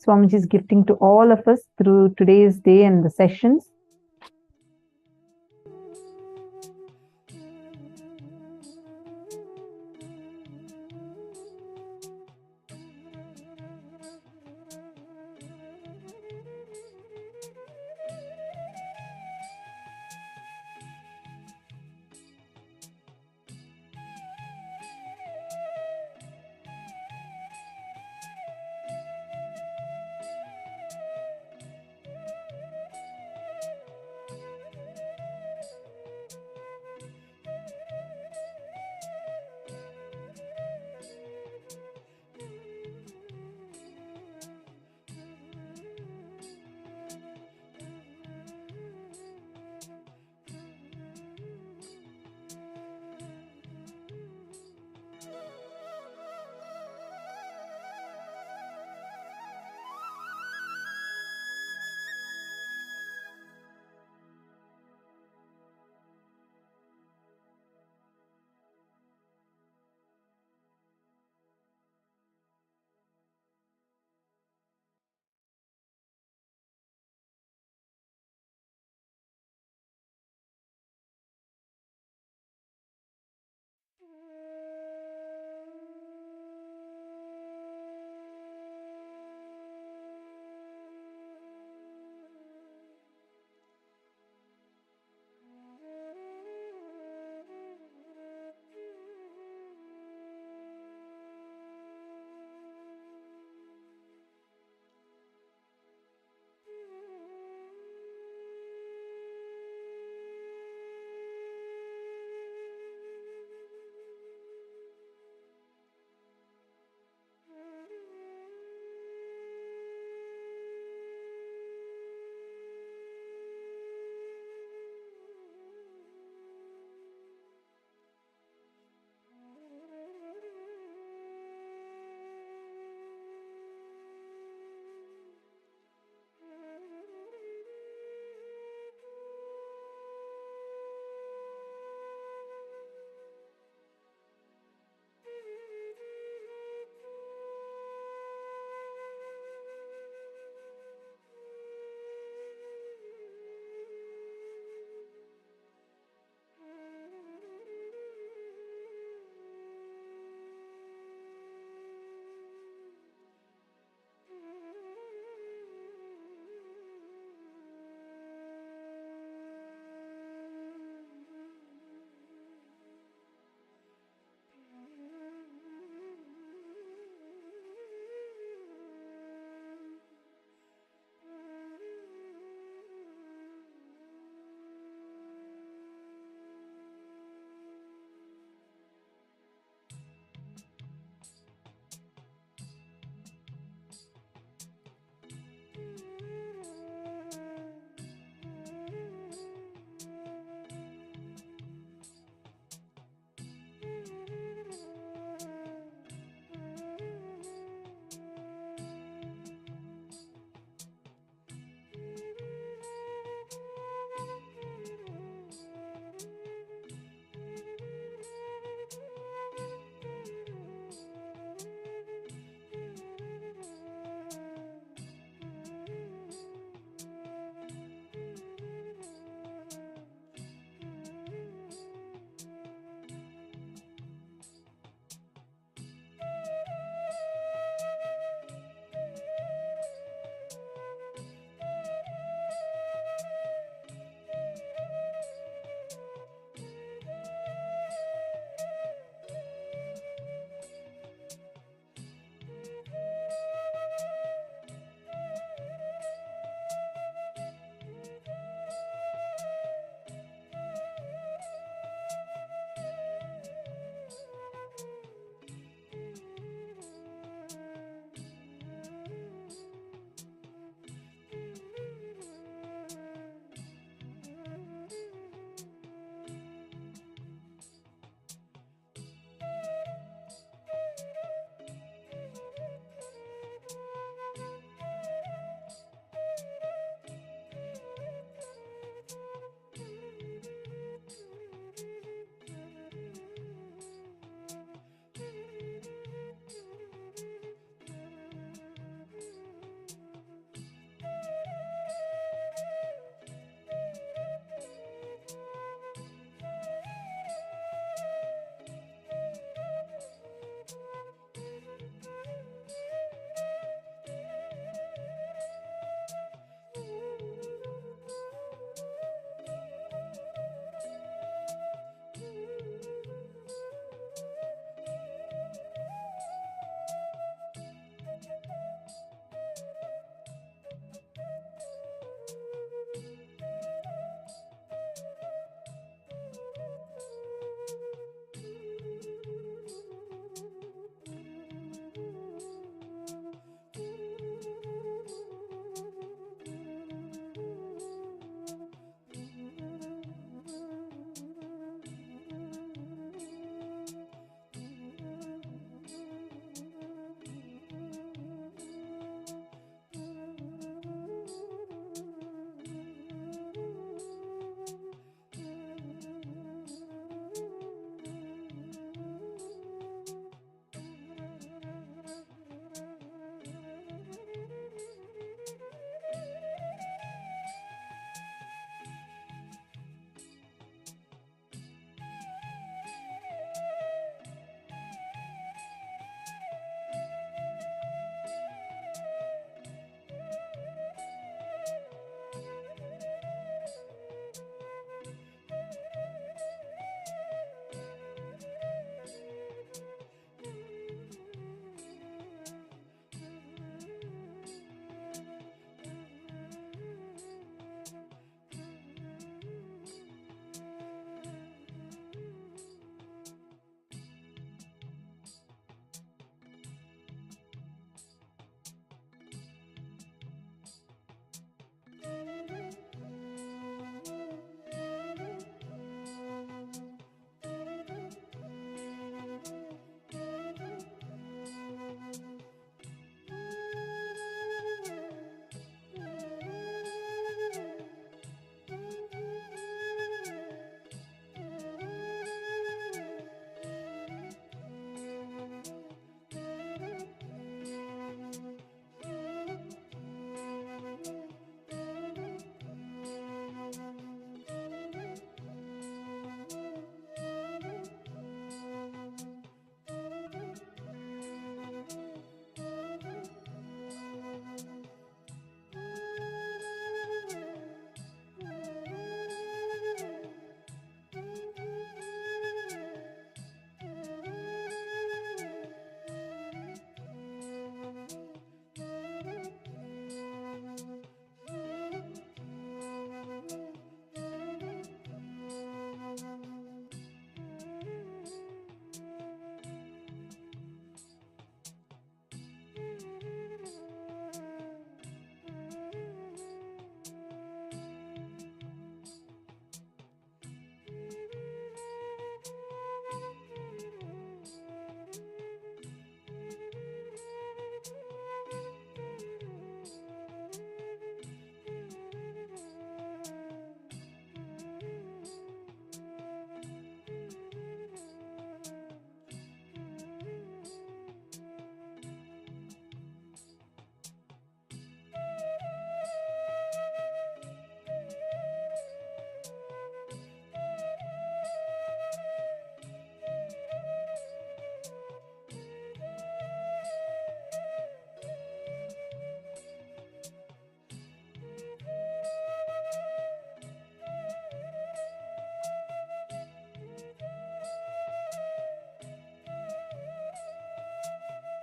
Swamiji is gifting to all of us through today's day and the sessions.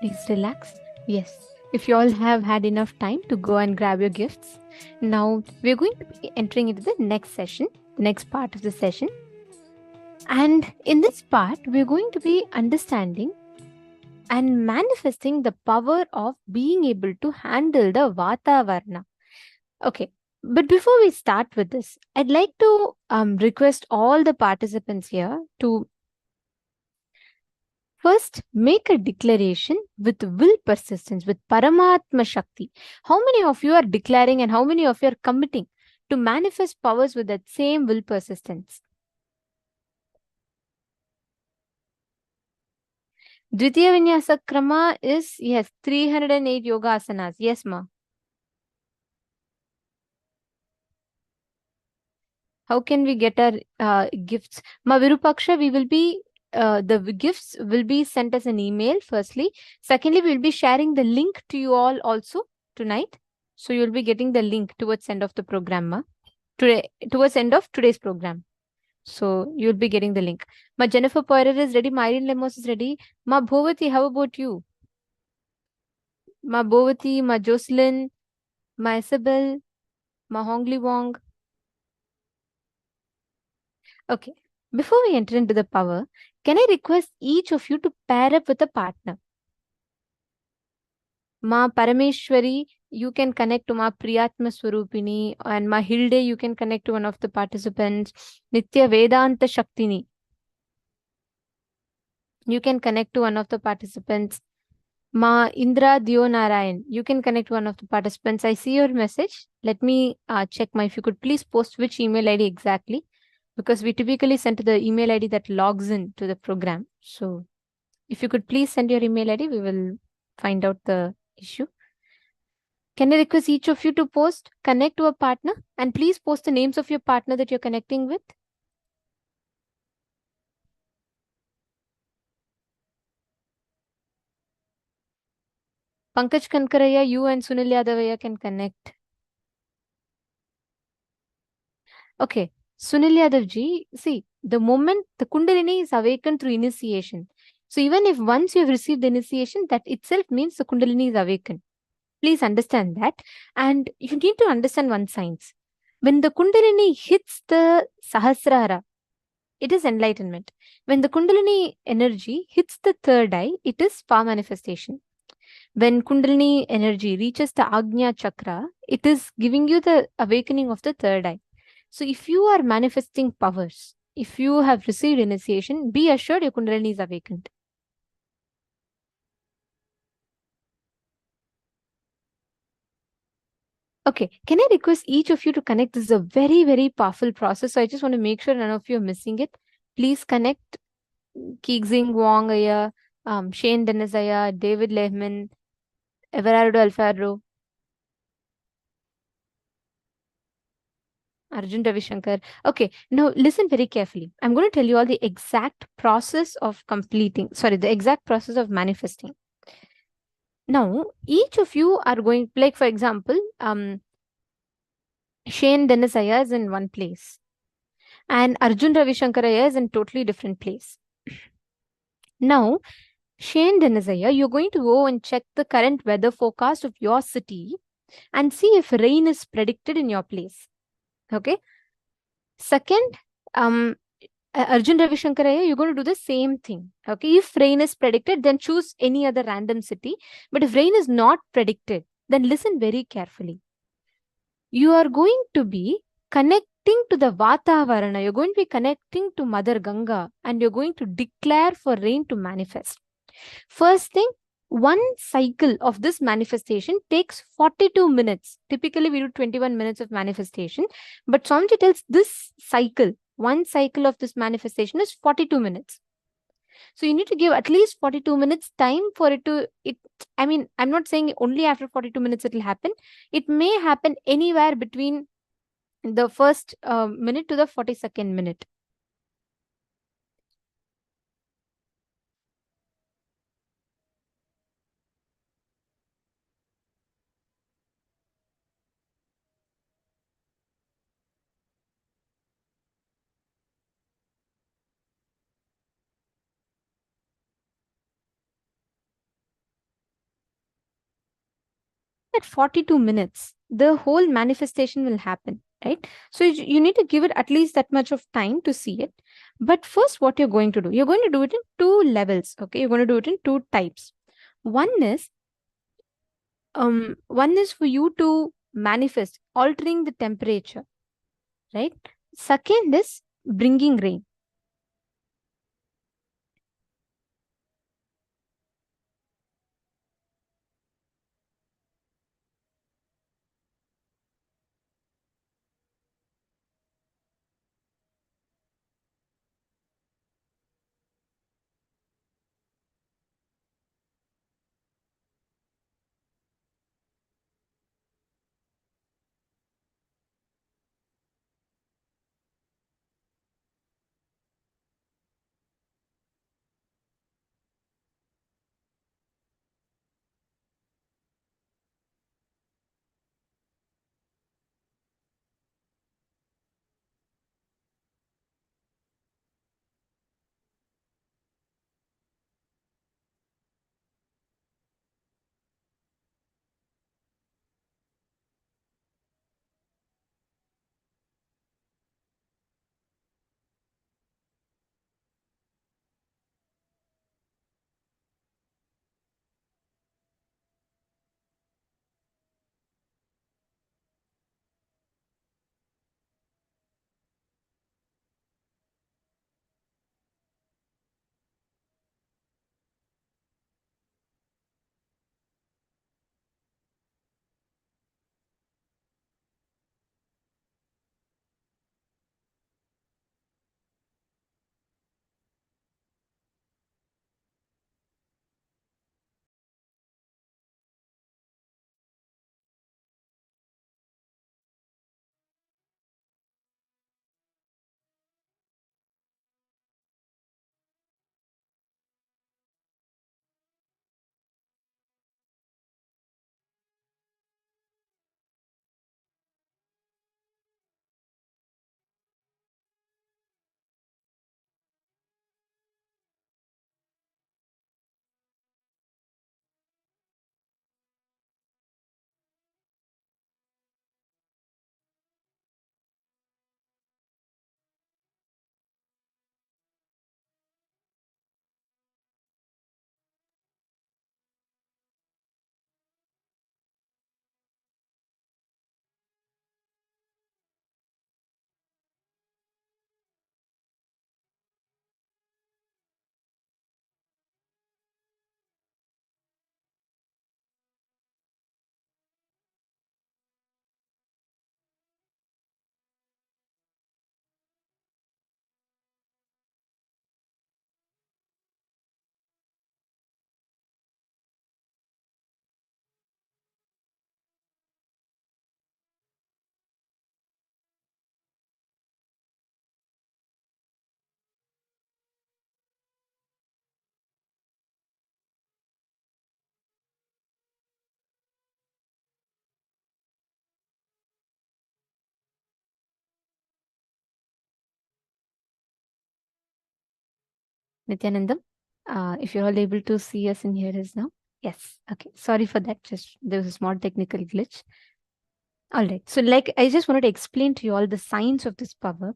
Please relax. Yes, if you all have had enough time to go and grab your gifts, now we're going to be entering into the next session, the next part of the session. And in this part, we're going to be understanding and manifesting the power of being able to handle the Vatavarana. Okay, but before we start with this, I'd like to request all the participants here to first make a declaration with will persistence, with Paramatma Shakti. How many of you are declaring and how many of you are committing to manifest powers with that same will persistence? Dvitiya Vinyasa Krama is, yes, 308 yoga asanas. Yes, ma. How can we get our gifts? Ma Virupaksha, we will be, the gifts will be sent as an email, firstly. Secondly, we will be sharing the link to you all also tonight. So you will be getting the link towards end of the program, ma. Towards end of today's program. So you'll be getting the link. Ma Jennifer Poirier is ready. Ma Irene Lemos is ready. Ma Bhovati, how about you? Ma Bhovati, Ma Jocelyn, Ma Isabel, Ma Hongli Wong. Okay. Before we enter into the power, can I request each of you to pair up with a partner? Ma Parameshwari, you can connect to Ma Priyatma Swarupini, and Ma Hilde, you can connect to one of the participants. Nitya Vedanta Shaktini, you can connect to one of the participants. Ma Indra Dio Narayan, you can connect to one of the participants. I see your message. Let me check if you could please post which email ID exactly, because we typically send to the email ID that logs in to the program. So if you could please send your email ID, we will find out the issue. Can I request each of you to post, connect to a partner, and please post the names of your partner that you're connecting with. Pankaj Kankaraya, you and Sunil Yadavaya can connect. Okay, Sunil Yadavji, see, the moment the Kundalini is awakened through initiation. So even if once you have received the initiation, that itself means the Kundalini is awakened. Please understand that. And you need to understand one science. When the Kundalini hits the Sahasrara, it is enlightenment. When the Kundalini energy hits the third eye, it is power manifestation. When Kundalini energy reaches the Agnya chakra, it is giving you the awakening of the third eye. So if you are manifesting powers, if you have received initiation, be assured your Kundalini is awakened. Okay, can I request each of you to connect? This is a very, very powerful process. So I just want to make sure none of you are missing it. Please connect Keegzing Wong Aya, Shane Dennis Aya, David Lehman, Everardo Alfaro, Arjun Ravishankar. Okay, now listen very carefully. I'm going to tell you all the exact process of the exact process of manifesting. Now, each of you are going, like for example, Shane Dennis Aya is in one place and Arjun Ravishankar Aya is in totally different place. Now, Shane Dennis Aya, you're going to go and check the current weather forecast of your city and see if rain is predicted in your place. Okay. Second, Arjun Ravishankar Aya, you're going to do the same thing. Okay. If rain is predicted, then choose any other random city. But if rain is not predicted, then listen very carefully. You are going to be connecting to the Vatavarana. You're going to be connecting to Mother Ganga and you're going to declare for rain to manifest. First thing, one cycle of this manifestation takes 42 minutes. Typically, we do 21 minutes of manifestation. But Swamiji tells this cycle, one cycle of this manifestation is 42 minutes. So you need to give at least 42 minutes time for it to, I'm not saying only after 42 minutes it will happen. It may happen anywhere between the first minute to the 42nd minute. that 42 minutes, the whole manifestation will happen, right? So you need to give it at least that much of time to see it. But first, what you're going to do, you're going to do it in two levels, okay? You're going to do it in two types. One is for you to manifest, altering the temperature, right? Second is bringing rain. Nithyanandam, if you're all able to see us and hear us now. Yes. Okay. Sorry for that. Just there was a small technical glitch. All right. So, like, I just wanted to explain to you all the signs of this power.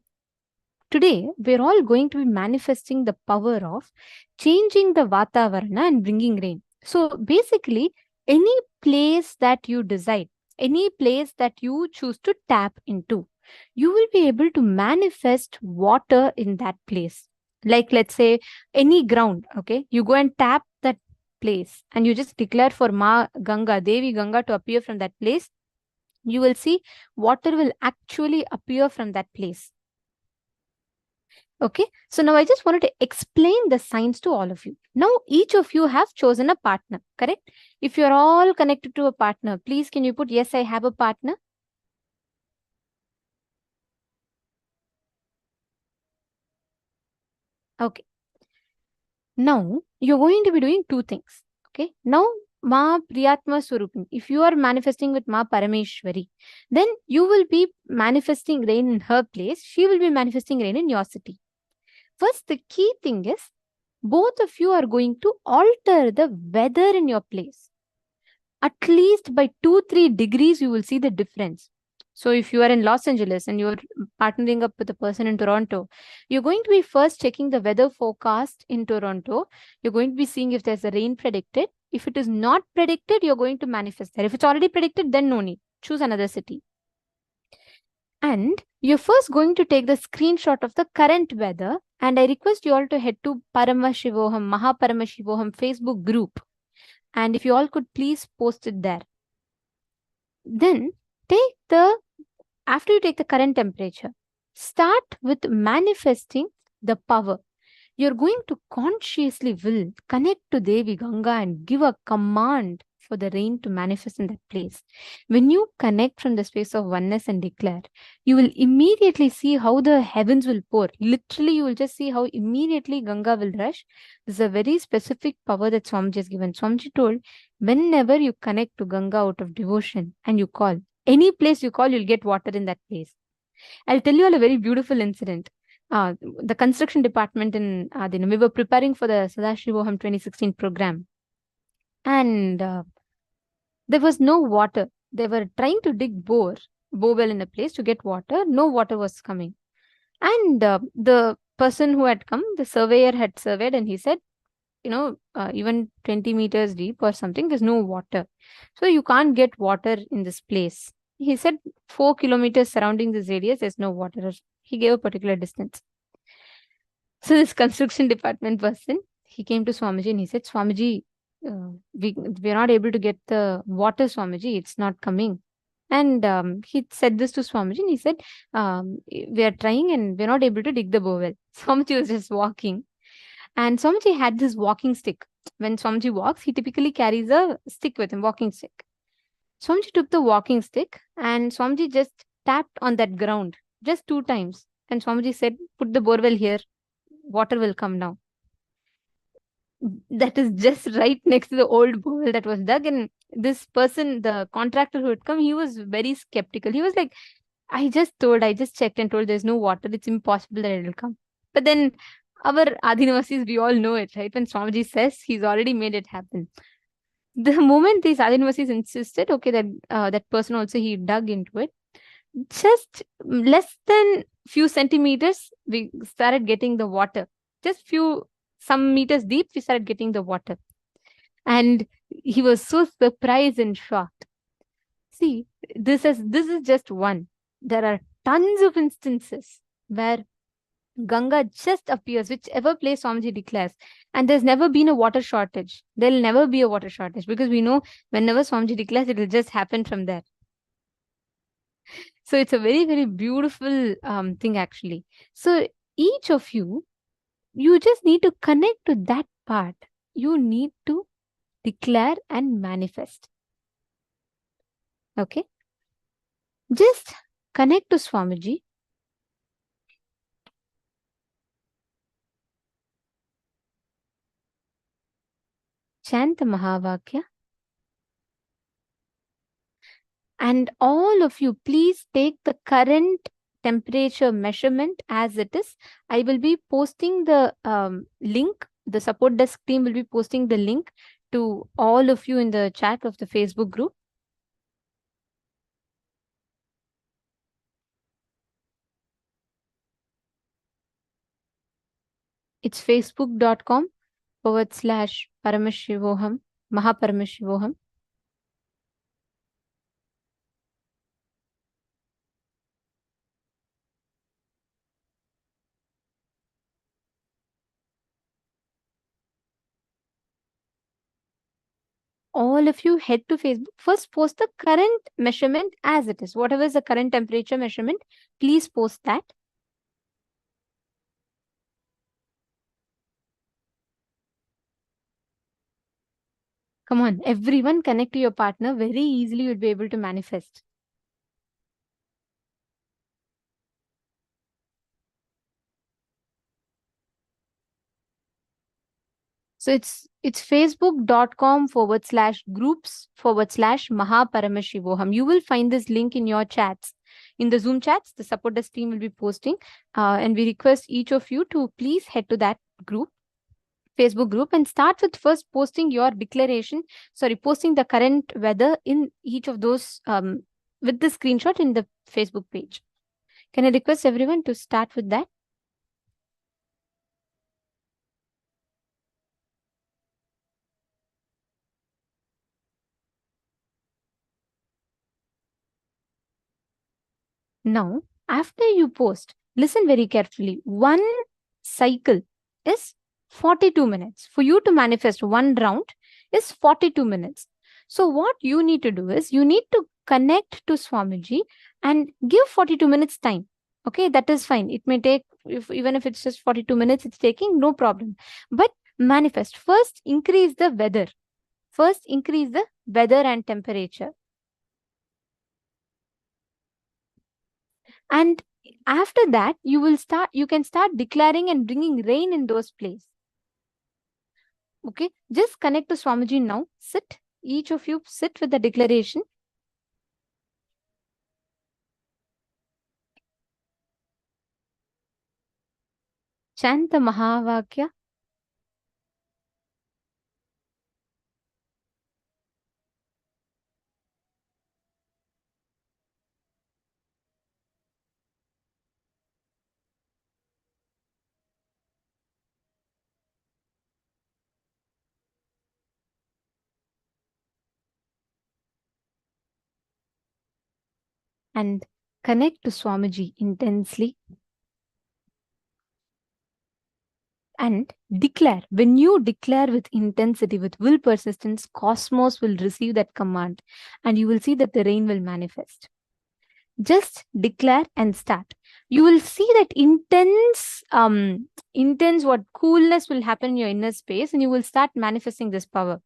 Today, we're all going to be manifesting the power of changing the Vatavarana and bringing rain. So, basically, any place that you decide, any place that you choose to tap into, you will be able to manifest water in that place. Like, let's say, any ground, okay? You go and tap that place and you just declare for Ma Ganga, Devi Ganga to appear from that place. You will see water will actually appear from that place. Okay, so now I just wanted to explain the signs to all of you. Now, each of you have chosen a partner, correct? If you're all connected to a partner, please can you put, yes, I have a partner? Okay. Now, you're going to be doing two things. Okay. Now, Ma Priyatma Swarupin, if you are manifesting with Ma Parameshwari, then you will be manifesting rain in her place. She will be manifesting rain in your city. First, the key thing is, both of you are going to alter the weather in your place. at least by 2-3 degrees, you will see the difference. So if you are in Los Angeles and you're partnering up with a person in Toronto, you're going to be first checking the weather forecast in Toronto. You're going to be seeing if there's a rain predicted. If it is not predicted, you're going to manifest there. If it's already predicted, then no need. Choose another city. And you're first going to take the screenshot of the current weather. And I request you all to head to Paramashivoham, Paramashivoham Facebook group. And if you all could please post it there. Then after you take the current temperature, start with manifesting the power. You're going to consciously will connect to Devi Ganga and give a command for the rain to manifest in that place. When you connect from the space of oneness and declare, you will immediately see how the heavens will pour. Literally, you will just see how immediately Ganga will rush. This is a very specific power that Swamiji has given. Swamiji told, whenever you connect to Ganga out of devotion and you call, any place you call, you'll get water in that place. I'll tell you all a very beautiful incident. The construction department in Adina, we were preparing for the Sadashivoham 2016 program. And there was no water. They were trying to dig borewell in a place to get water. No water was coming. And the person who had come, the surveyor had surveyed, and he said, even 20 meters deep or something, there's no water. So you can't get water in this place. He said 4 kilometers surrounding this radius, there's no water. He gave a particular distance. So this construction department person, he came to Swamiji and he said, Swamiji, we're not able to get the water, Swamiji. It's not coming. And he said this to Swamiji and he said, we are trying and we're not able to dig the borewell. Swamiji was just walking. And Swamiji had this walking stick. When Swamiji walks, he typically carries a stick with him, walking stick. Swamiji took the walking stick and Swamiji just tapped on that ground just 2 times. And Swamiji said, put the borewell here, water will come now. That is just right next to the old borewell that was dug. And this person, the contractor who had come, he was very skeptical. He was like, I just checked and told there's no water. It's impossible that it will come. But then our Adinavasis, we all know it, right? When Swamiji says, he's already made it happen. The moment these Adinavasis insisted, okay, that person also, he dug into it. Just less than few centimeters, we started getting the water. Just some meters deep, we started getting the water. And he was so surprised and shocked. See, this is just one. There are tons of instances where Ganga just appears, whichever place Swamiji declares. And there's never been a water shortage. There'll never be a water shortage because we know whenever Swamiji declares, it will just happen from there. So it's a very, very beautiful thing actually. So each of you just need to connect to that part. You need to declare and manifest. Okay? Just connect to Swamiji. Chant the Mahavakya. And all of you, please take the current temperature measurement as it is. I will be posting the link. The support desk team will be posting the link to all of you in the chat of the Facebook group. It's facebook.com/Paramashivoham, Paramashivoham. All of you head to Facebook. First, post the current measurement as it is. Whatever is the current temperature measurement, please post that. Come on, everyone connect to your partner. Very easily you'll be able to manifest. So it's facebook.com/groups/Paramashivoham. You will find this link in your chats. In the Zoom chats, the support desk team will be posting. And we request each of you to please head to that group. Facebook group and start with first posting your posting the current weather in each of those with the screenshot in the Facebook page. Can I request everyone to start with that? Now, after you post, listen very carefully. One cycle is 42 minutes. For you to manifest one round is 42 minutes. So what you need to do is you need to connect to Swamiji and give 42 minutes time. Okay, that is fine. It may take, even if it's just 42 minutes, it's taking, no problem. But manifest. First, increase the weather. First, increase the weather and temperature. And after that, you can start declaring and bringing rain in those places. Okay, just connect to Swamiji now. Sit, each of you sit with the declaration. Chant the Mahavakya. And connect to Swamiji intensely. And declare. When you declare with intensity, with will persistence, cosmos will receive that command and you will see that the rain will manifest. Just declare and start. You will see that intense coolness will happen in your inner space and you will start manifesting this power.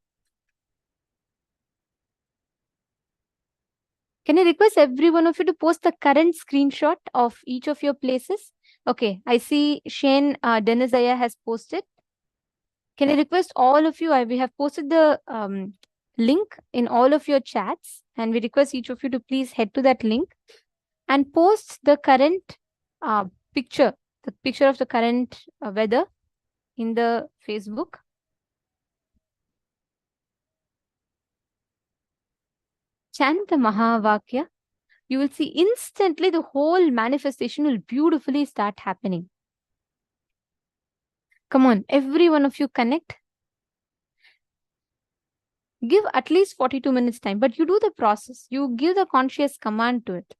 Can I request every one of you to post the current screenshot of each of your places? Okay, I see Shane Denizaya has posted. Can I request all of you? We have posted the link in all of your chats and we request each of you to please head to that link and post the current picture of the current weather in the Facebook. Chant the Mahavakya. You will see instantly the whole manifestation will beautifully start happening. Come on, every one of you connect. Give at least 42 minutes time, but you do the process. You give the conscious command to it.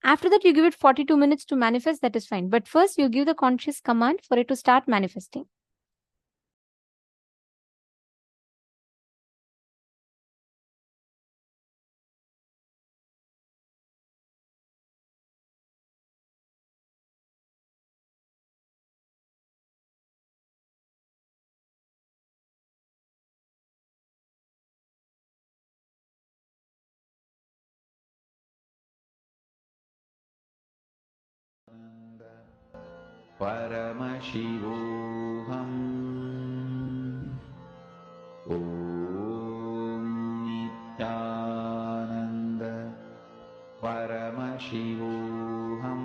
After that, you give it 42 minutes to manifest, that is fine. But first, you give the conscious command for it to start manifesting. Paramashivoham. Om Nithyananda Paramashivoham.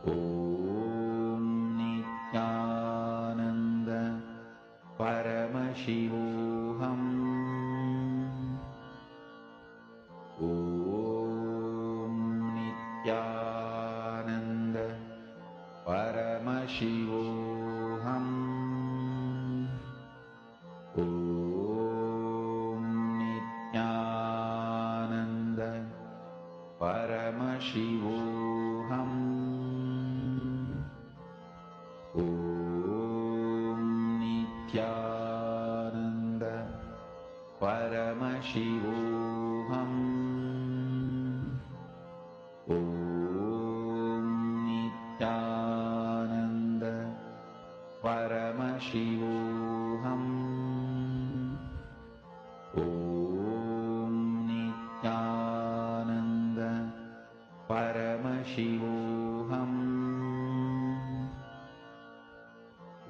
Om Nithyananda Paramashivoham. Om Nithyananda Paramashivoham. Om Nithyananda Paramashivoham. Om Nithyananda Paramashivoham. Om Nithyananda Paramashivoham. Om Nithyananda Paramashivoham.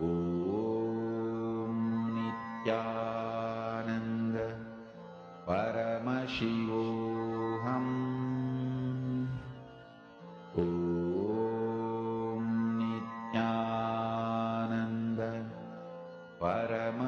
Om Nithyananda Paramashivoham. Om Nithyananda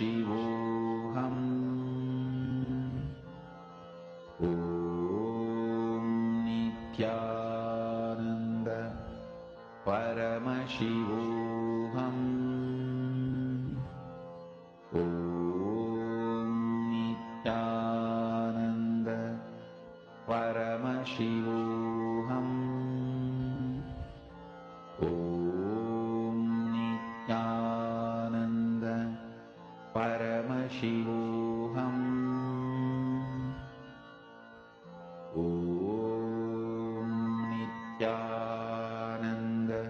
Paramashivoham. Om Nithyananda Paramashivoham. Om Nithyananda Paramashivoham. Om Nithyananda Paramashivoham. Om Nithyananda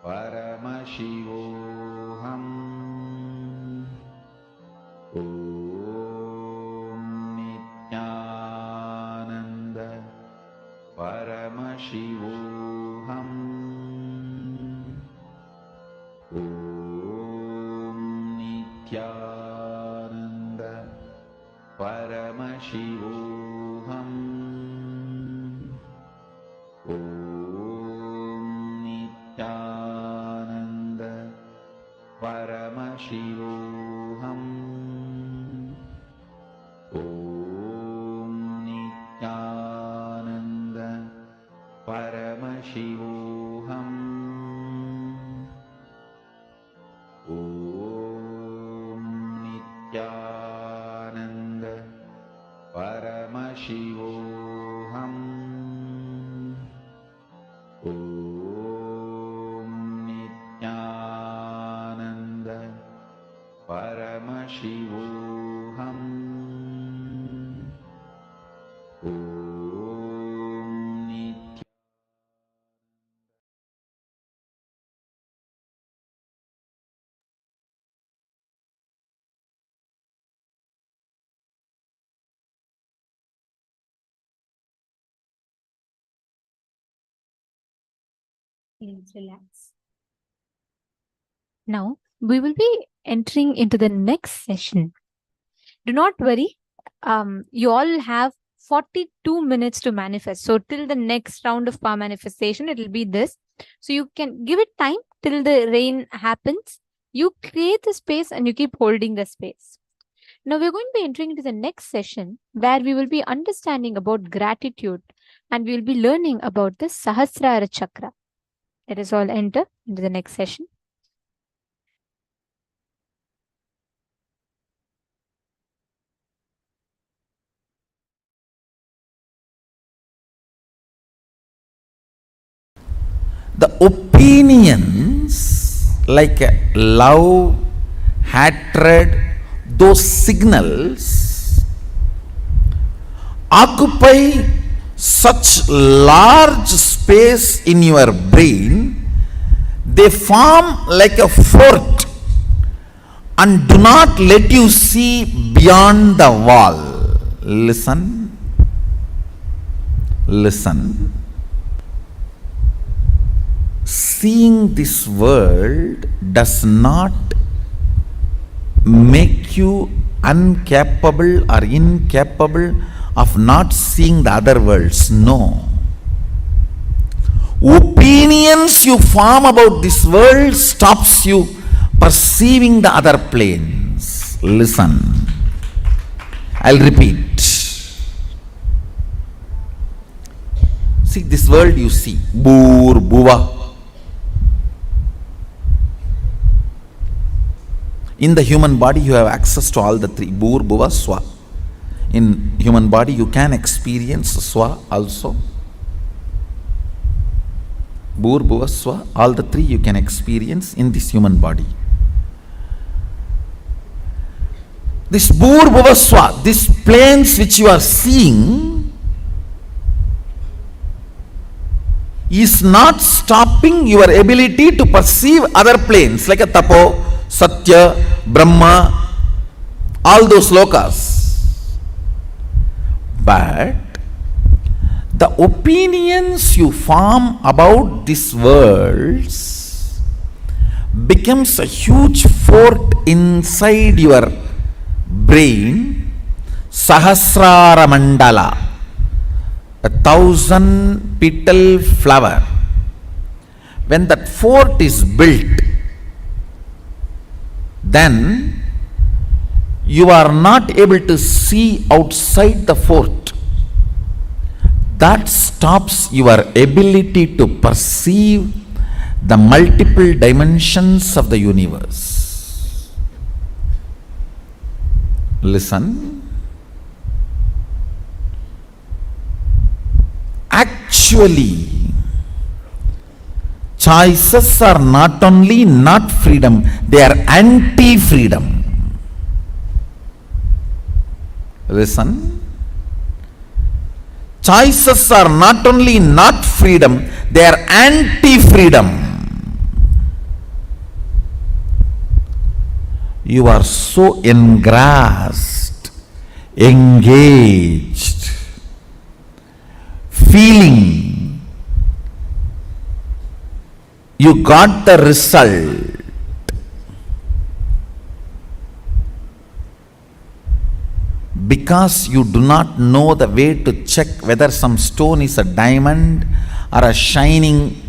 Paramashivoham. Om Nithyananda Paramashivoham. Om Nithyananda Paramashivoham. Om Nithyananda Paramashivoham. Om Nithyananda Paramashivoham. Om Nithyananda Paramashivoham. Om Nithyananda Paramashivoham. Om Nithyananda. Please relax. Now, we will be entering into the next session. Do not worry. You all have 42 minutes to manifest. So, till the next round of power manifestation, it will be this. So, you can give it time till the rain happens. You create the space and you keep holding the space. Now, we're going to be entering into the next session where we will be understanding about gratitude and we will be learning about the Sahasrara Chakra. Let us all enter into the next session. The opinions like love, hatred, those signals occupy such large space in your brain, they form like a fort and do not let you see beyond the wall. Listen. Listen. Seeing this world does not make you incapable of not seeing the other worlds. No. Opinions you form about this world stops you perceiving the other planes. Listen. I'll repeat. See, this world you see, Bur, Bhuva. In the human body, you have access to all the three, Bur, Bhuva, Swa. In human body, you can experience Swa also. Bur, Bhuva, Swa, all the three you can experience in this human body. This Bur, Bhuva, Swa, these planes which you are seeing is not stopping your ability to perceive other planes like a Tapo, Satya, Brahma, all those lokas. But the opinions you form about these worlds becomes a huge fort inside your brain, Sahasrara Mandala, 1,000 petal flower. When that fort is built, then you are not able to see outside the fort. That stops your ability to perceive the multiple dimensions of the universe. Listen. Actually, choices are not only not freedom, they are anti-freedom. Listen. Choices are not only not freedom, they are anti-freedom. You are so engrossed, engaged, feeling you got the result. Because you do not know the way to check whether some stone is a diamond or a shining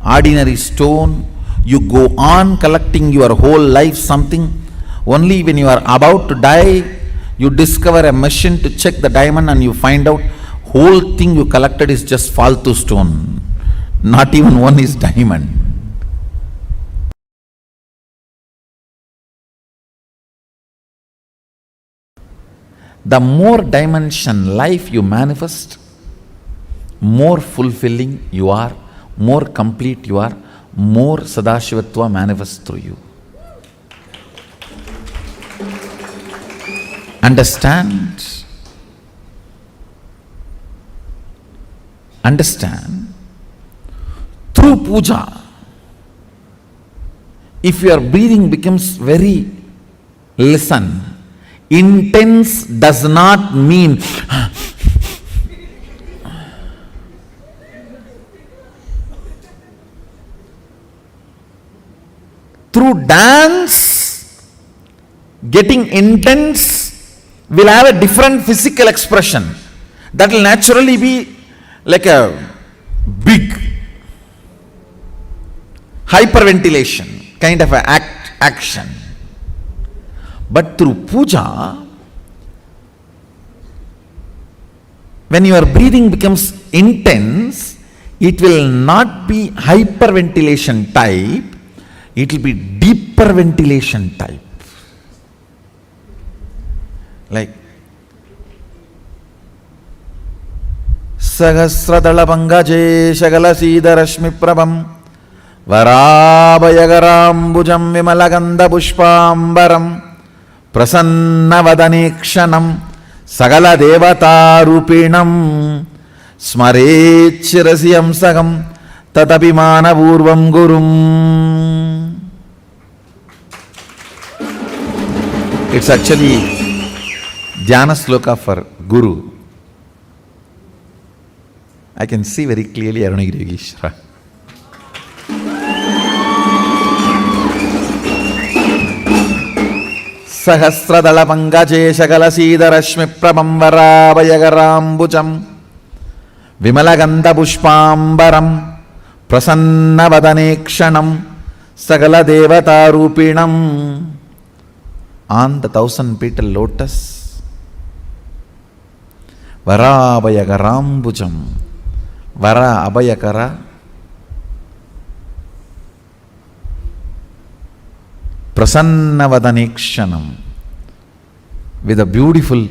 ordinary stone, you go on collecting your whole life something. Only when you are about to die, you discover a machine to check the diamond and you find out whole thing you collected is just faltu stone. Not even one is diamond. The more dimension life you manifest, more fulfilling you are, more complete you are, more Sadashivatva manifests through you. Understand? Understand? Through puja, if your breathing becomes very, listen, intense does not mean through dance, getting intense will have a different physical expression. That will naturally be like a big hyperventilation kind of an action. But through puja, when your breathing becomes intense, it will not be hyperventilation type, it will be deeper ventilation type. Like Sahasradala Pangaje Shagala Siddharashmi Prabham Varabhayagarambujam Vimalaganda Pushpambaram Prasannavadanekshanam Sagala Devata Rupinam Smarechirasiyam Sagam Tatapimana Purvam Gurum. It's actually Dhyana Sloka for Guru. I can see very clearly Arunagiri Yogeshwara. Sahasradala Pangaje Shagala Siddharashmi Prabham Varabhayagarambujam Vimalaganda Pushpambaram Prasannavadanekshanam Sagala Devata Rupinam. On the 1,000-petal lotus, Varabhayagarambujam, Vara Abhayakara, Prasannavadanekshanam, with a beautiful,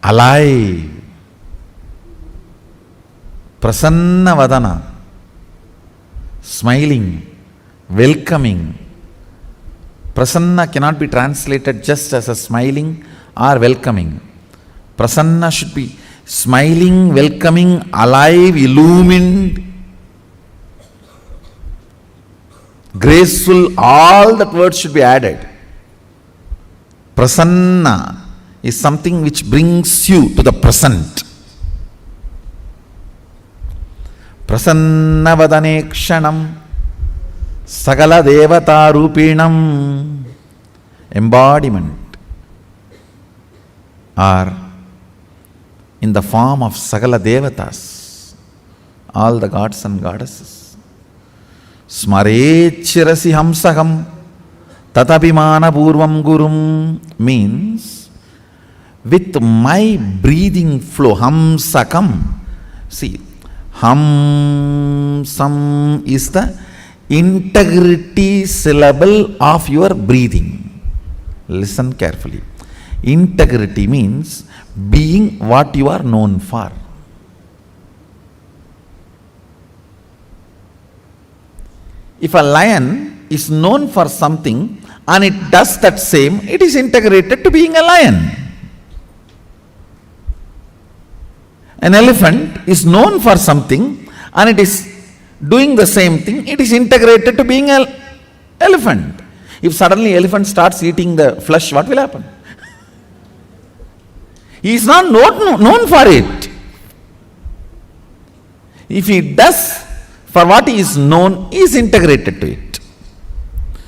alive, Prasannavadana, smiling, welcoming. Prasanna cannot be translated just as a smiling or welcoming. Prasanna should be smiling, welcoming, alive, illumined, graceful. All that words should be added. Prasanna is something which brings you to the present. Prasannavadanekshanam Sagala Devata Rupinam, embodiment, or in the form of Sagala Devatas, all the gods and goddesses. Smarechirasi Hamsaham Tatapimana purvam gurum means with my breathing flow, hamsakam. See, hamsam is the integrity syllable of your breathing. Listen carefully. Integrity means being what you are known for. If a lion is known for something and it does that same, it is integrated to being a lion. An elephant is known for something and it is doing the same thing, it is integrated to being an elephant. If suddenly elephant starts eating the flesh, what will happen? He is not known for it. If he does for what he is known, he is integrated to it.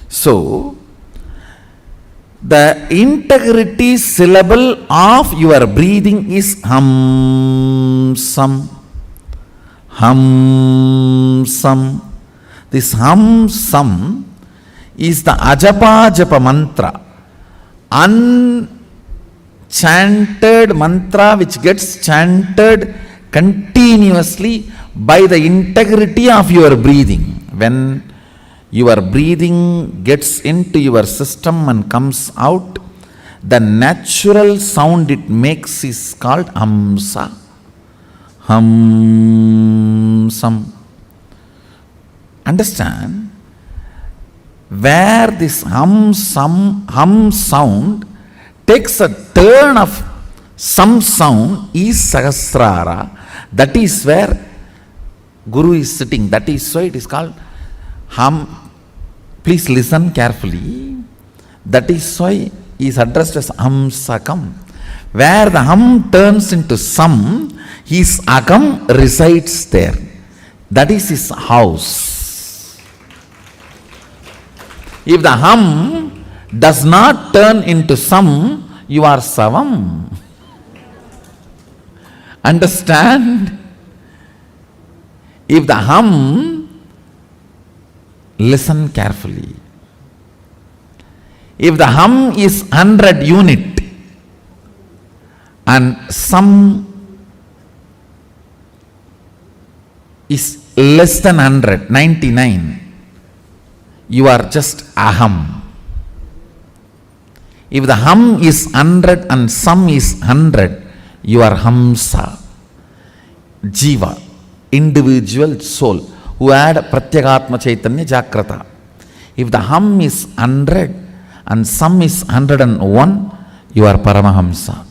So, the integrity syllable of your breathing is hamsam. Hamsam. This hamsam is the ajapa japa mantra, unchanted mantra which gets chanted continuously by the integrity of your breathing. When your breathing gets into your system and comes out, the natural sound it makes is called hamsa. Hamsam. Understand? Where this hum sound takes a turn of some sound is Sahasrara. That is where Guru is sitting. That is why it is called hum. Please listen carefully. That is why he is addressed as Hamsakam. Where the hum turns into sam, his agam resides there. That is his house. If the hum does not turn into sam, you are savam. Understand? If the hum, listen carefully. If the hum is 100 unit and sam is less than 100, 99, you are just aham. If the hum is 100 and sam is 100, you are hamsa. Jiva, individual soul, who had Pratyagatma Chaitanya Jagrata. If the hum is 100 and sam is 101, you are Paramahamsa.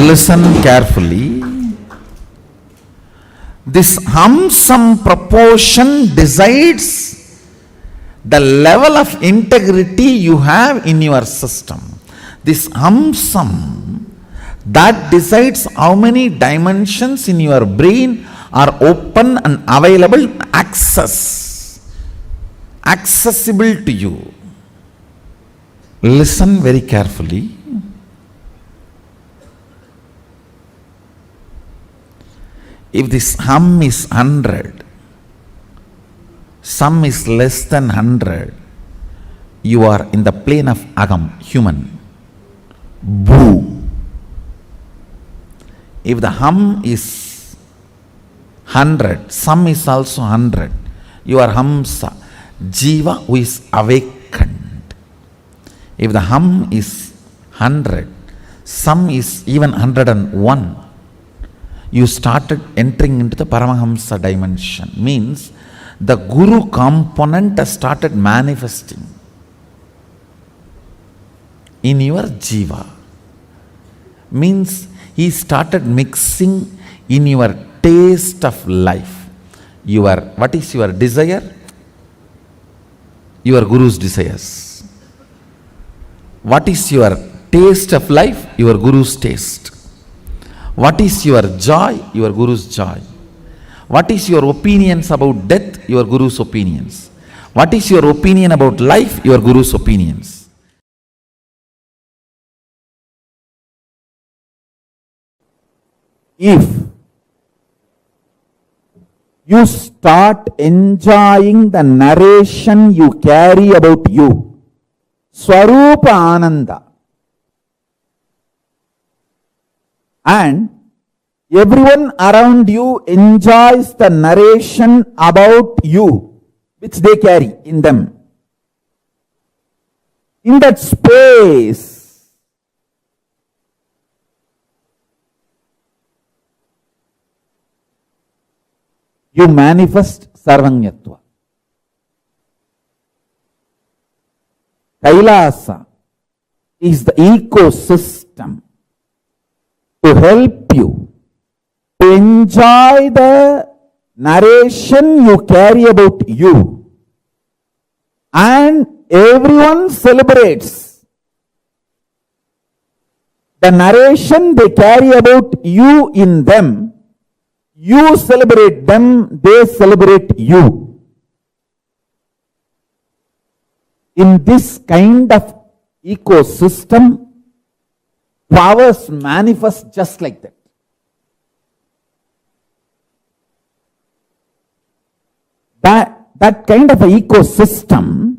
Listen carefully. This hum-sam proportion decides the level of integrity you have in your system. This hum-sam, that decides how many dimensions in your brain are open and available, accessible to you. Listen very carefully. If this hum is 100, sam is less than 100, you are in the plane of agam, human. Bhu. If the hum is 100, sam is also 100, you are hamsa, jiva who is awakened. If the hum is 100, sam is even 101, you started entering into the Paramahamsa dimension. Means the Guru component has started manifesting in your jiva. Means he started mixing in your taste of life. What is your desire? Your Guru's desires. What is your taste of life? Your Guru's taste. What is your joy? Your Guru's joy. What is your opinions about death? Your Guru's opinions. What is your opinion about life? Your Guru's opinions. If you start enjoying the narration you carry about you. Svarupa Ananda. And everyone around you enjoys the narration about you, which they carry in them. In that space, you manifest Sarvanyatva. Kailasa is the ecosystem to help you to enjoy the narration you carry about you. And everyone celebrates the narration they carry about you in them. You celebrate them, they celebrate you. In this kind of ecosystem, powers manifest just like that. That kind of an ecosystem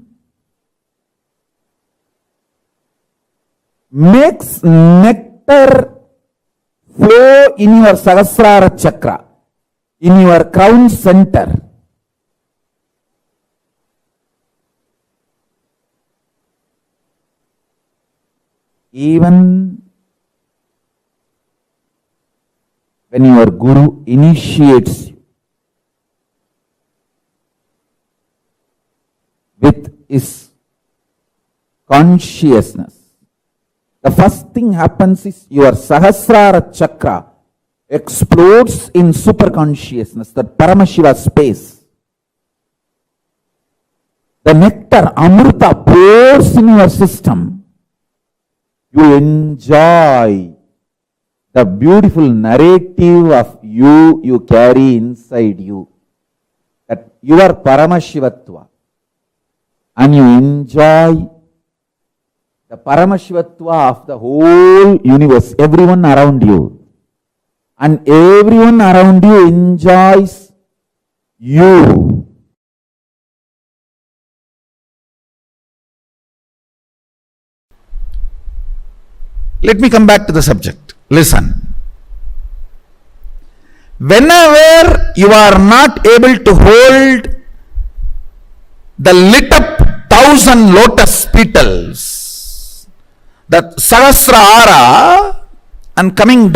makes nectar flow in your Sahasrara chakra, in your crown center. Even when your Guru initiates you with his consciousness, the first thing happens is your Sahasrara chakra explodes in superconsciousness, that Paramashiva space. The nectar, Amrita, pours in your system. You enjoy the beautiful narrative of you carry inside you. That you are Paramashivatva. And you enjoy the Paramashivatva of the whole universe, everyone around you. And everyone around you enjoys you. Let me come back to the subject. Listen. Whenever you are not able to hold the lit up 1,000 lotus petals, the Sahasrara, and come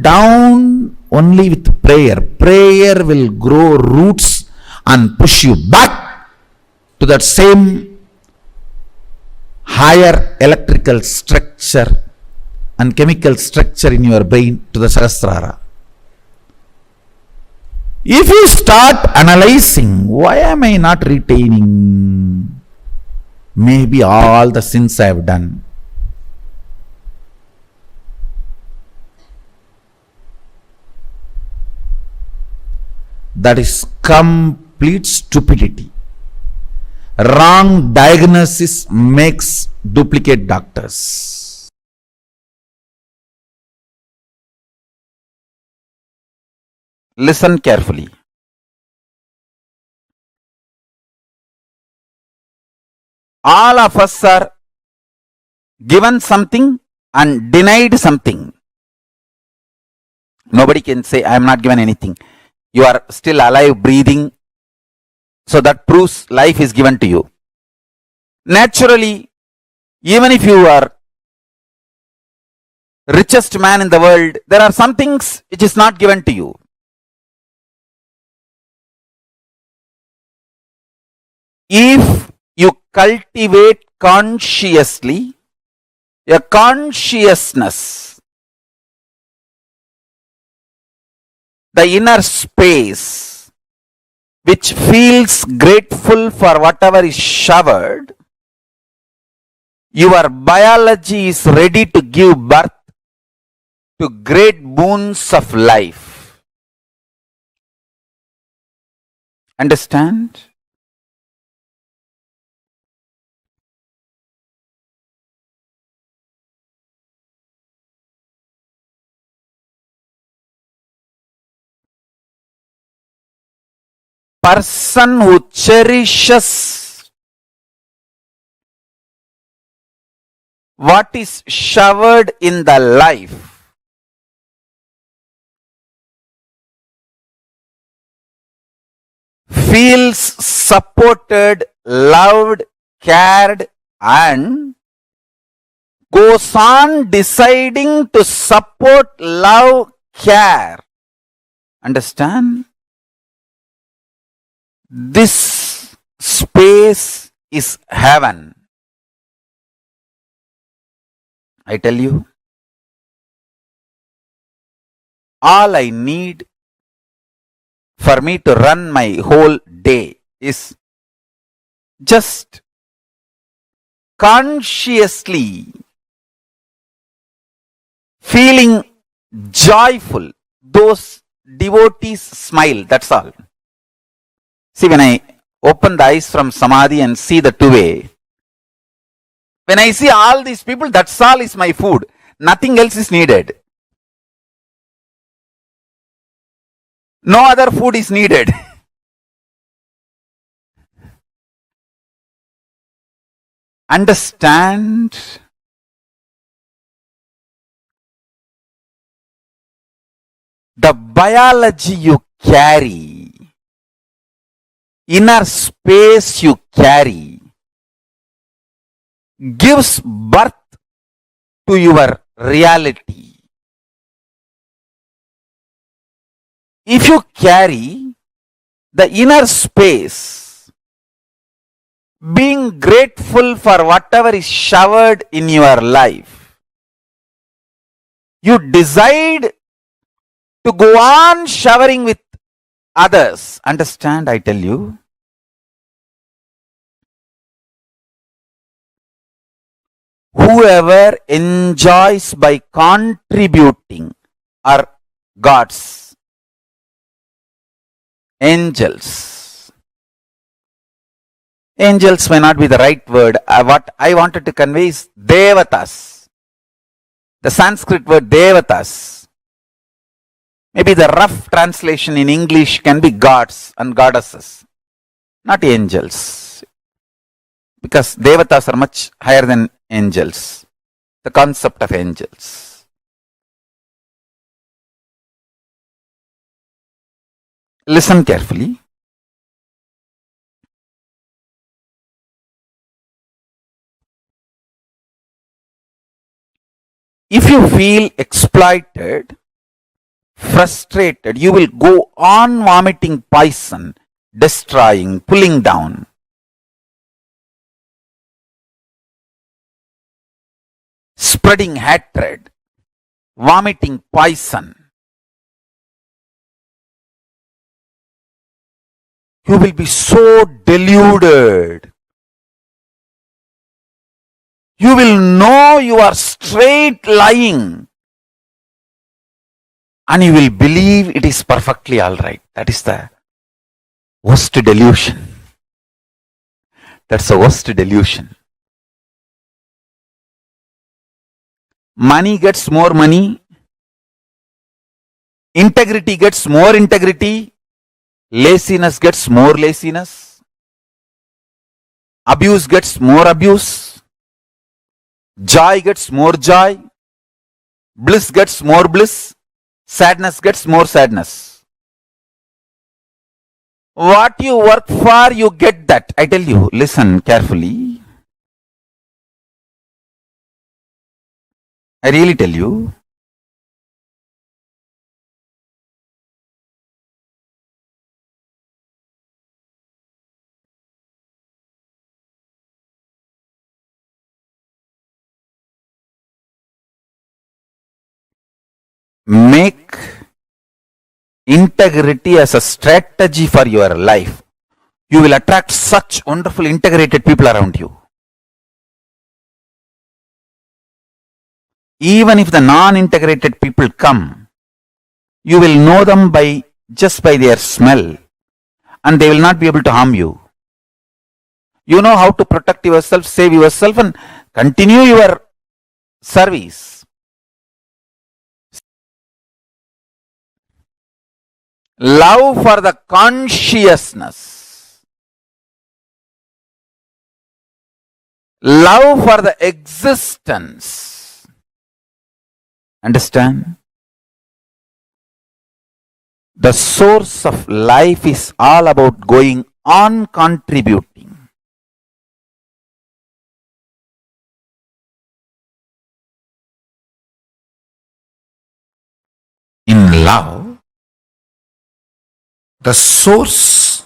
down only with prayer. Prayer will grow roots and push you back to that same higher electrical structure and chemical structure in your brain, to the Sahasrara. If you start analyzing, why am I not retaining maybe all the sins I have done? That is complete stupidity. Wrong diagnosis makes duplicate doctors. Listen carefully. All of us are given something and denied something. Nobody can say, I am not given anything. You are still alive, breathing. So that proves life is given to you. Naturally, even if you are richest man in the world, there are some things which is not given to you. If you cultivate consciously a consciousness, the inner space, which feels grateful for whatever is showered, your biology is ready to give birth to great boons of life. Understand? person who cherishes what is showered in the life feels supported, loved, cared, and goes on deciding to support, love, care. Understand? This space is heaven. I tell you, all I need for me to run my whole day is just consciously feeling joyful. Those devotees smile, that's all. See, when I open the eyes from samadhi and see the two-way, when I see all these people, that's all is my food. Nothing else is needed. No other food is needed. Understand? The biology you carry, inner space you carry, gives birth to your reality. If you carry the inner space, being grateful for whatever is showered in your life, you decide to go on showering with others. Understand, I tell you? Whoever enjoys by contributing are gods, angels. Angels may not be the right word. What I wanted to convey is devatas. The Sanskrit word devatas. Maybe the rough translation in English can be gods and goddesses, not angels. Because devatas are much higher than angels. The concept of angels. Listen carefully. If you feel exploited, frustrated, you will go on vomiting poison, destroying, pulling down. Spreading hatred, vomiting poison. You will be so deluded. You will know you are straight lying. And you will believe it is perfectly alright. That is the worst delusion. That's the worst delusion. Money gets more money. Integrity gets more integrity. Laziness gets more laziness. Abuse gets more abuse. Joy gets more joy. Bliss gets more bliss. Sadness gets more sadness. What you work for, you get that. I tell you, listen carefully. I really tell you. Make integrity as a strategy for your life. You will attract such wonderful integrated people around you. Even if the non-integrated people come, you will know them just by their smell, and they will not be able to harm you. You know how to protect yourself, save yourself, and continue your service. love for the consciousness, love for the existence. Understand? The source of life is all about going on contributing. In love, the source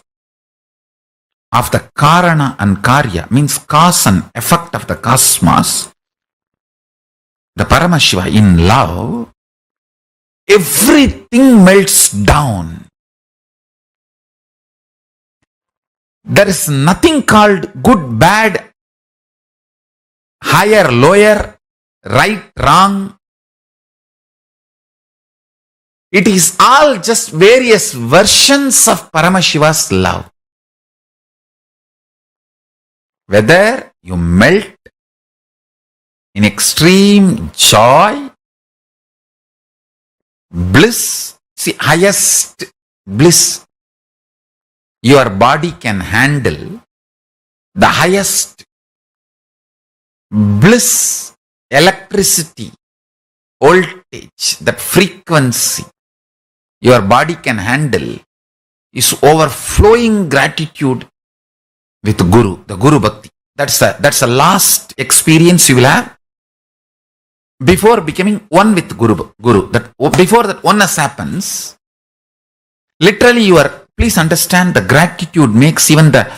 of the Karana and Karya means cause and effect of the cosmos, the Paramashiva. In love, everything melts down. There is nothing called good, bad, higher, lower, right, wrong. It is all just various versions of Paramashiva's love. Whether you melt in extreme joy, bliss, see, highest bliss your body can handle, the highest bliss, electricity, voltage, that frequency your body can handle is overflowing gratitude with Guru, the Guru Bhakti. That's the last experience you will have before becoming one with Guru. That before that oneness happens, literally please understand, the gratitude makes even the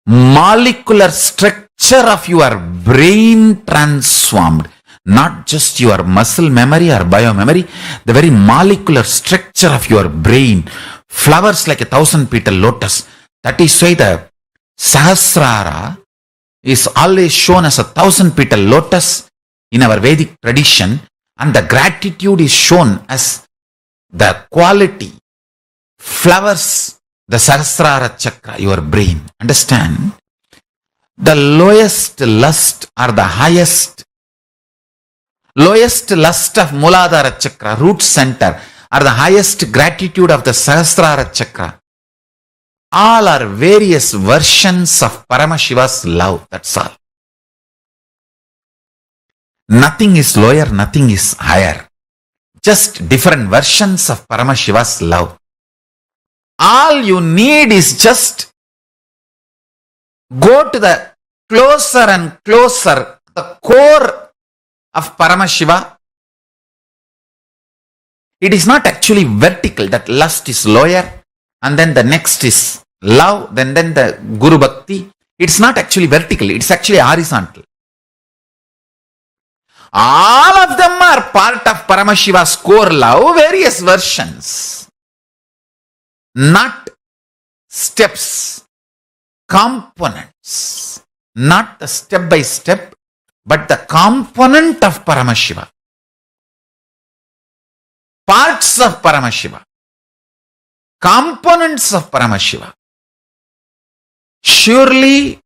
molecular structure of your brain transformed. Not just your muscle memory or biomemory, the very molecular structure of your brain flowers like a 1,000-petal lotus. That is why the Sahasrara is always shown as a 1,000-petal lotus in our Vedic tradition, and the gratitude is shown as the quality flowers the Sahasrara chakra, your brain. Understand? The lowest lust or the lowest lust of Muladhara chakra, root center, or the highest gratitude of the Sahasrara chakra. All are various versions of Paramashiva's love. That's all. Nothing is lower, nothing is higher. Just different versions of Paramashiva's love. All you need is just go to the closer and closer, the core of Paramashiva. It is not actually vertical, that lust is lower and then the next is love, then the Guru Bhakti. It's not actually vertical, it's actually horizontal. All of them are part of Paramashiva's core love, various versions. Not steps, components. Not the step by step, but the component of Paramashiva. Parts of Paramashiva. Components of Paramashiva. Surely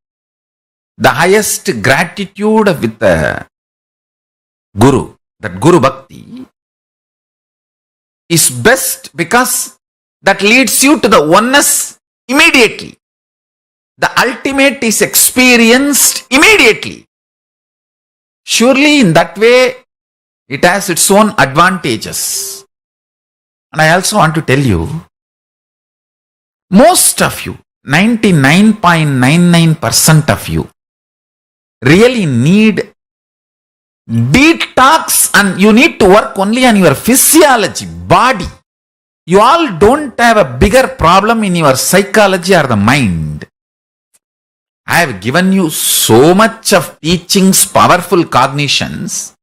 the highest gratitude with the Guru, that Guru Bhakti, is best because that leads you to the oneness immediately. The ultimate is experienced immediately. Surely in that way, it has its own advantages. And I also want to tell you, most of you, 99.99% of you, really need detox, and you need to work only on your physiology, body. You all don't have a bigger problem in your psychology or the mind. I have given you so much of teachings, powerful cognitions.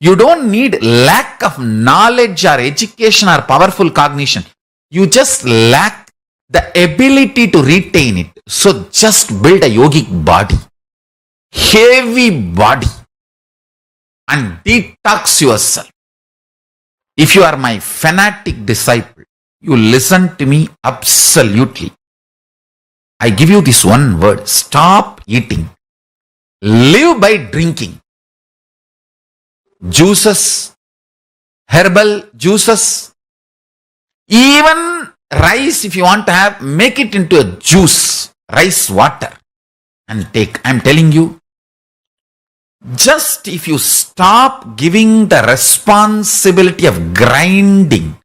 You don't need lack of knowledge or education or powerful cognition. You just lack the ability to retain it. So just build a yogic body, heavy body, and detox yourself. If you are my fanatic disciple, you listen to me absolutely. I give you this one word: stop eating. Live by drinking. Juices, herbal juices, even rice, if you want to have, make it into a juice, rice water, and take. I'm telling you, just if you stop giving the responsibility of grinding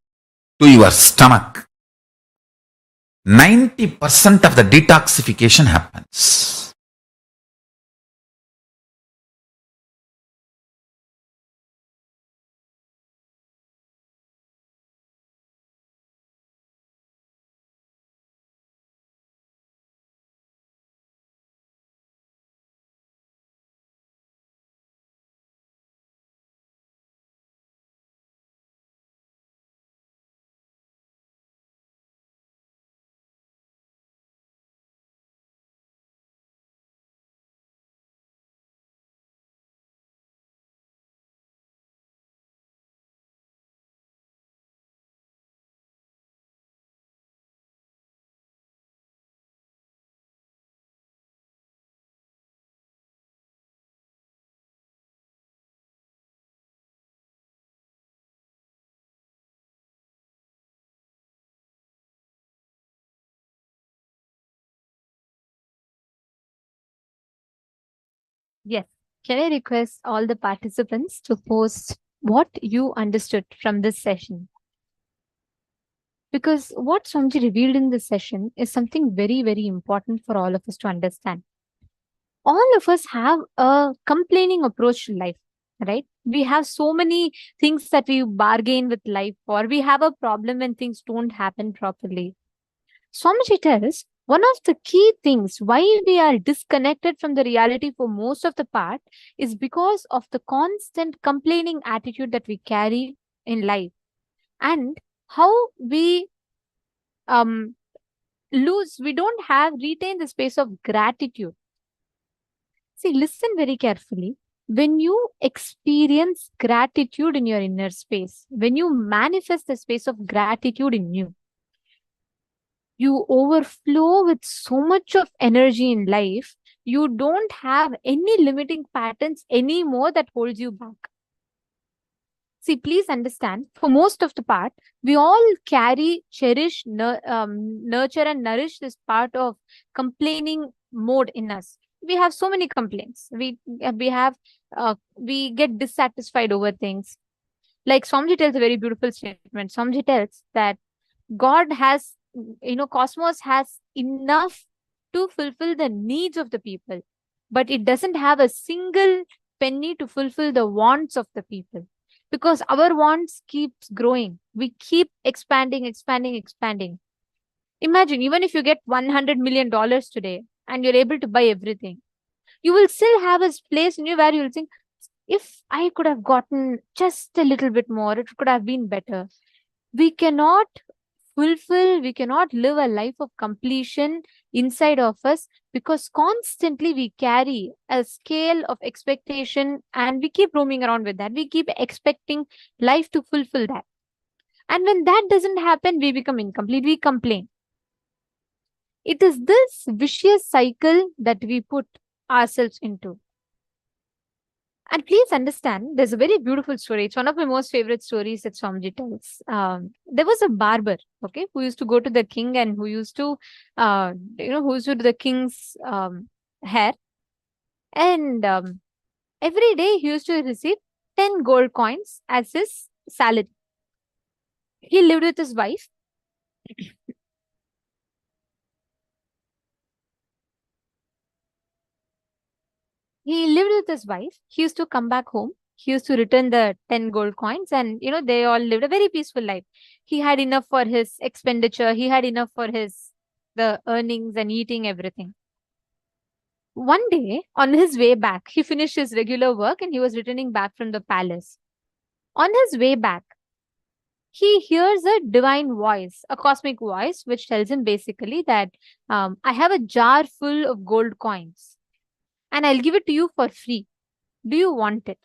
to your stomach, 90% of the detoxification happens. Yes. Can I request all the participants to post what you understood from this session? Because what Swamiji revealed in this session is something very, very important for all of us to understand. All of us have a complaining approach to life, right? We have so many things that we bargain with life for. We have a problem when things don't happen properly. Swamiji tells one of the key things why we are disconnected from the reality for most of the part is because of the constant complaining attitude that we carry in life, and how we we don't have retain the space of gratitude. See, listen very carefully. When you experience gratitude in your inner space, when you manifest the space of gratitude in you, you overflow with so much of energy in life. You don't have any limiting patterns anymore that holds you back. See, please understand, for most of the part, we all carry, cherish, nurture and nourish this part of complaining mode in us. We have so many complaints. We get dissatisfied over things. Like Swamiji tells a very beautiful statement. Swamiji tells that God has, cosmos has enough to fulfill the needs of the people, but it doesn't have a single penny to fulfill the wants of the people, because our wants keeps growing. We keep expanding. Imagine, even if you get $100 million today and you're able to buy everything, you will still have a place in you where you'll think, if I could have gotten just a little bit more, it could have been better. We cannot live a life of completion inside of us, because constantly we carry a scale of expectation and we keep roaming around with that. We keep expecting life to fulfill that. And when that doesn't happen, we become incomplete. We complain. It is this vicious cycle that we put ourselves into. And please understand, there's a very beautiful story. It's one of my most favorite stories that Swamiji tells. There was a barber, okay, who used to go to the king and who used to do the king's hair. And every day he used to receive 10 gold coins as his salary. He lived with his wife. He lived with his wife. He used to come back home. He used to return the 10 gold coins, and they all lived a very peaceful life. He had enough for his expenditure. He had enough for the earnings and eating everything. One day, on his way back, he finished his regular work and he was returning back from the palace. On his way back, he hears a divine voice, a cosmic voice, which tells him basically that I have a jar full of gold coins and I'll give it to you for free. Do you want it?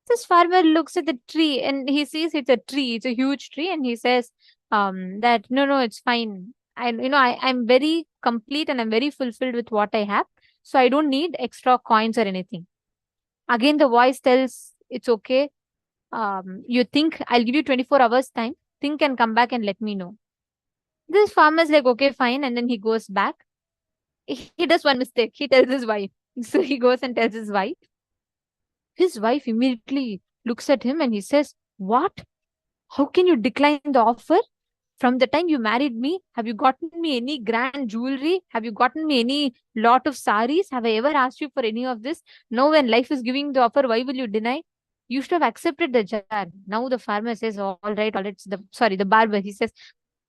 This farmer looks at the tree and he sees it's a tree. It's a huge tree, and he says that no, it's fine. I'm very complete and I'm very fulfilled with what I have, so I don't need extra coins or anything. Again, the voice tells, it's okay. You think I'll give you 24 hours time. think and come back and let me know. This farmer is like, okay, fine. And then he goes back. He does one mistake. He tells his wife. So he goes and tells his wife. His wife immediately looks at him and he says, what? How can you decline the offer? From the time you married me, have you gotten me any grand jewelry? Have you gotten me any lot of saris? Have I ever asked you for any of this? Now when life is giving the offer, why will you deny? You should have accepted the jar. Now the farmer says, all right. The barber, he says,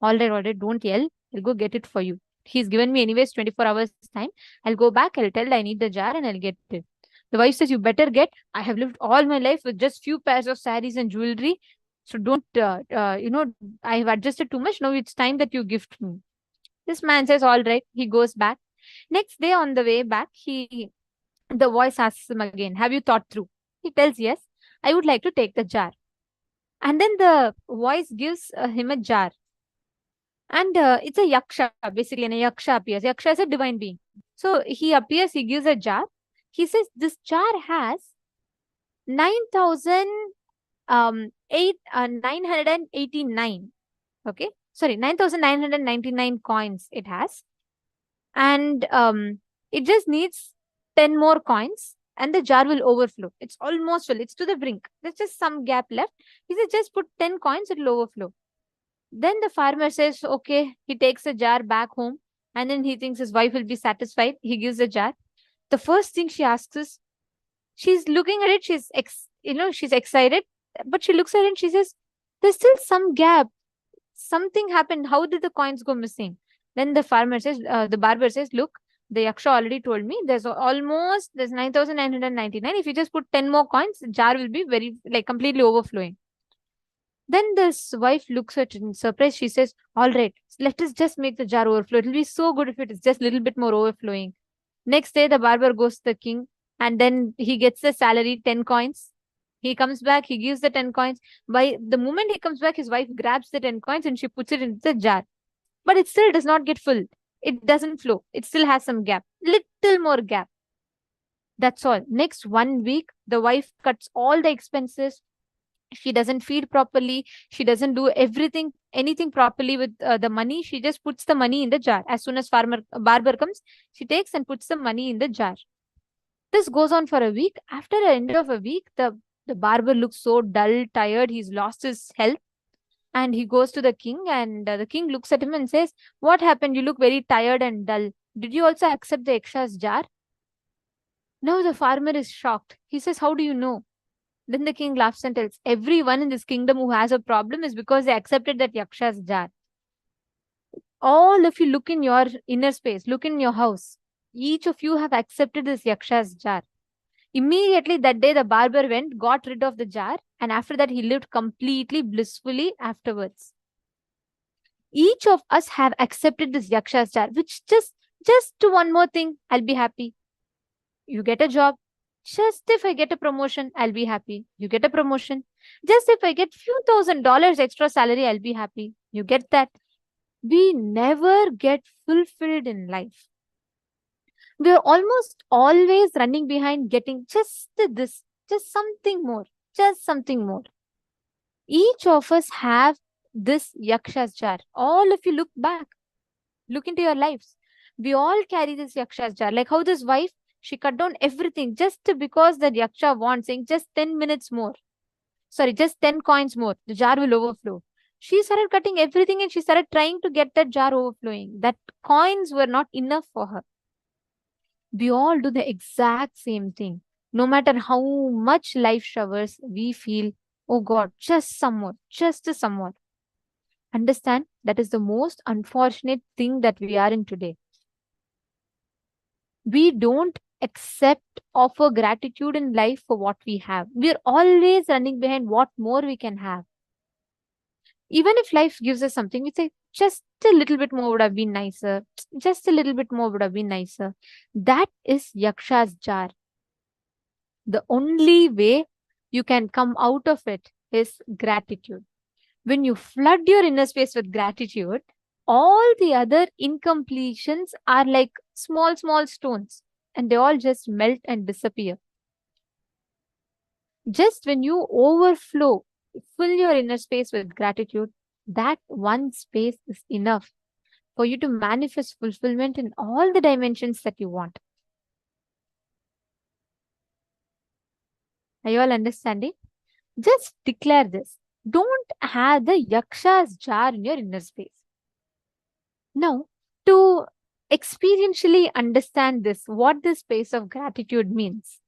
all right, don't yell. I'll go get it for you. He's given me anyways 24 hours time. I'll go back, I'll tell I need the jar and I'll get it. The wife says, you better get. I have lived all my life with just few pairs of saris and jewelry. So don't, I have adjusted too much. Now it's time that you gift me. This man says, all right. He goes back. Next day on the way back, the voice asks him again, have you thought through? He tells, yes, I would like to take the jar. And then the voice gives him a jar. And it's a yaksha, basically, and a yaksha appears. Yaksha is a divine being. So he appears, he gives a jar. He says, this jar has 9,989. Okay. Sorry, 9,999 coins it has. And it just needs 10 more coins and the jar will overflow. It's almost full. It's to the brink. There's just some gap left. He says, just put 10 coins, it will overflow. Then the farmer says, okay, he takes the jar back home and then he thinks his wife will be satisfied. He gives the jar. The first thing she asks is, she's looking at it, she's excited, but she looks at it and she says, there's still some gap. Something happened. How did the coins go missing? Then the farmer says, the barber says, look, the yaksha already told me there's 9,999. If you just put 10 more coins, the jar will be completely overflowing. Then this wife looks at it in surprise. She says, all right, let us just make the jar overflow. It will be so good if it is just a little bit more overflowing. Next day, the barber goes to the king and then he gets the salary, 10 coins. He comes back, he gives the 10 coins. By the moment he comes back, his wife grabs the 10 coins and she puts it into the jar. But it still does not get full. It doesn't flow. It still has some gap, little more gap. That's all. Next 1 week, the wife cuts all the expenses. She doesn't feed properly. She doesn't do anything properly with the money. She just puts the money in the jar. As soon as barber comes, she takes and puts the money in the jar. This goes on for a week. After the end of a week, the barber looks so dull, tired. He's lost his health. And he goes to the king and the king looks at him and says, what happened? You look very tired and dull. Did you also accept the yaksha's jar? Now the farmer is shocked. He says, how do you know? Then the king laughs and tells, everyone in this kingdom who has a problem is because they accepted that yaksha's jar. All of you look in your inner space, look in your house. Each of you have accepted this yaksha's jar. Immediately that day, the barber went, got rid of the jar, and after that, he lived completely blissfully afterwards. Each of us have accepted this yaksha's jar, which just do one more thing, I'll be happy. You get a job. Just if I get a promotion, I'll be happy. You get a promotion. Just if I get few $1,000s extra salary, I'll be happy. You get that. We never get fulfilled in life. We are almost always running behind getting just this, just something more, just something more. Each of us have this yaksha's jar. All of you look back, look into your lives. We all carry this yaksha's jar. Like how this wife, she cut down everything just because the yaksha wants, saying just 10 minutes more. Sorry, just 10 coins more. The jar will overflow. She started cutting everything and she started trying to get that jar overflowing. That coins were not enough for her. We all do the exact same thing. No matter how much life showers, we feel, oh God, just some more, just some more. Understand, that is the most unfortunate thing that we are in today. We don't offer gratitude in life for what we have. We are always running behind what more we can have. Even if life gives us something, we say, just a little bit more would have been nicer. Just a little bit more would have been nicer. That is yaksha's jar. The only way you can come out of it is gratitude. When you flood your inner space with gratitude, all the other incompletions are like small stones and they all just melt and disappear. Just when you overflow, fill your inner space with gratitude, that one space is enough for you to manifest fulfillment in all the dimensions that you want. Are you all understanding? Just declare this. Don't have the yaksha's jar in your inner space. Now, to experientially understand this, what this space of gratitude means,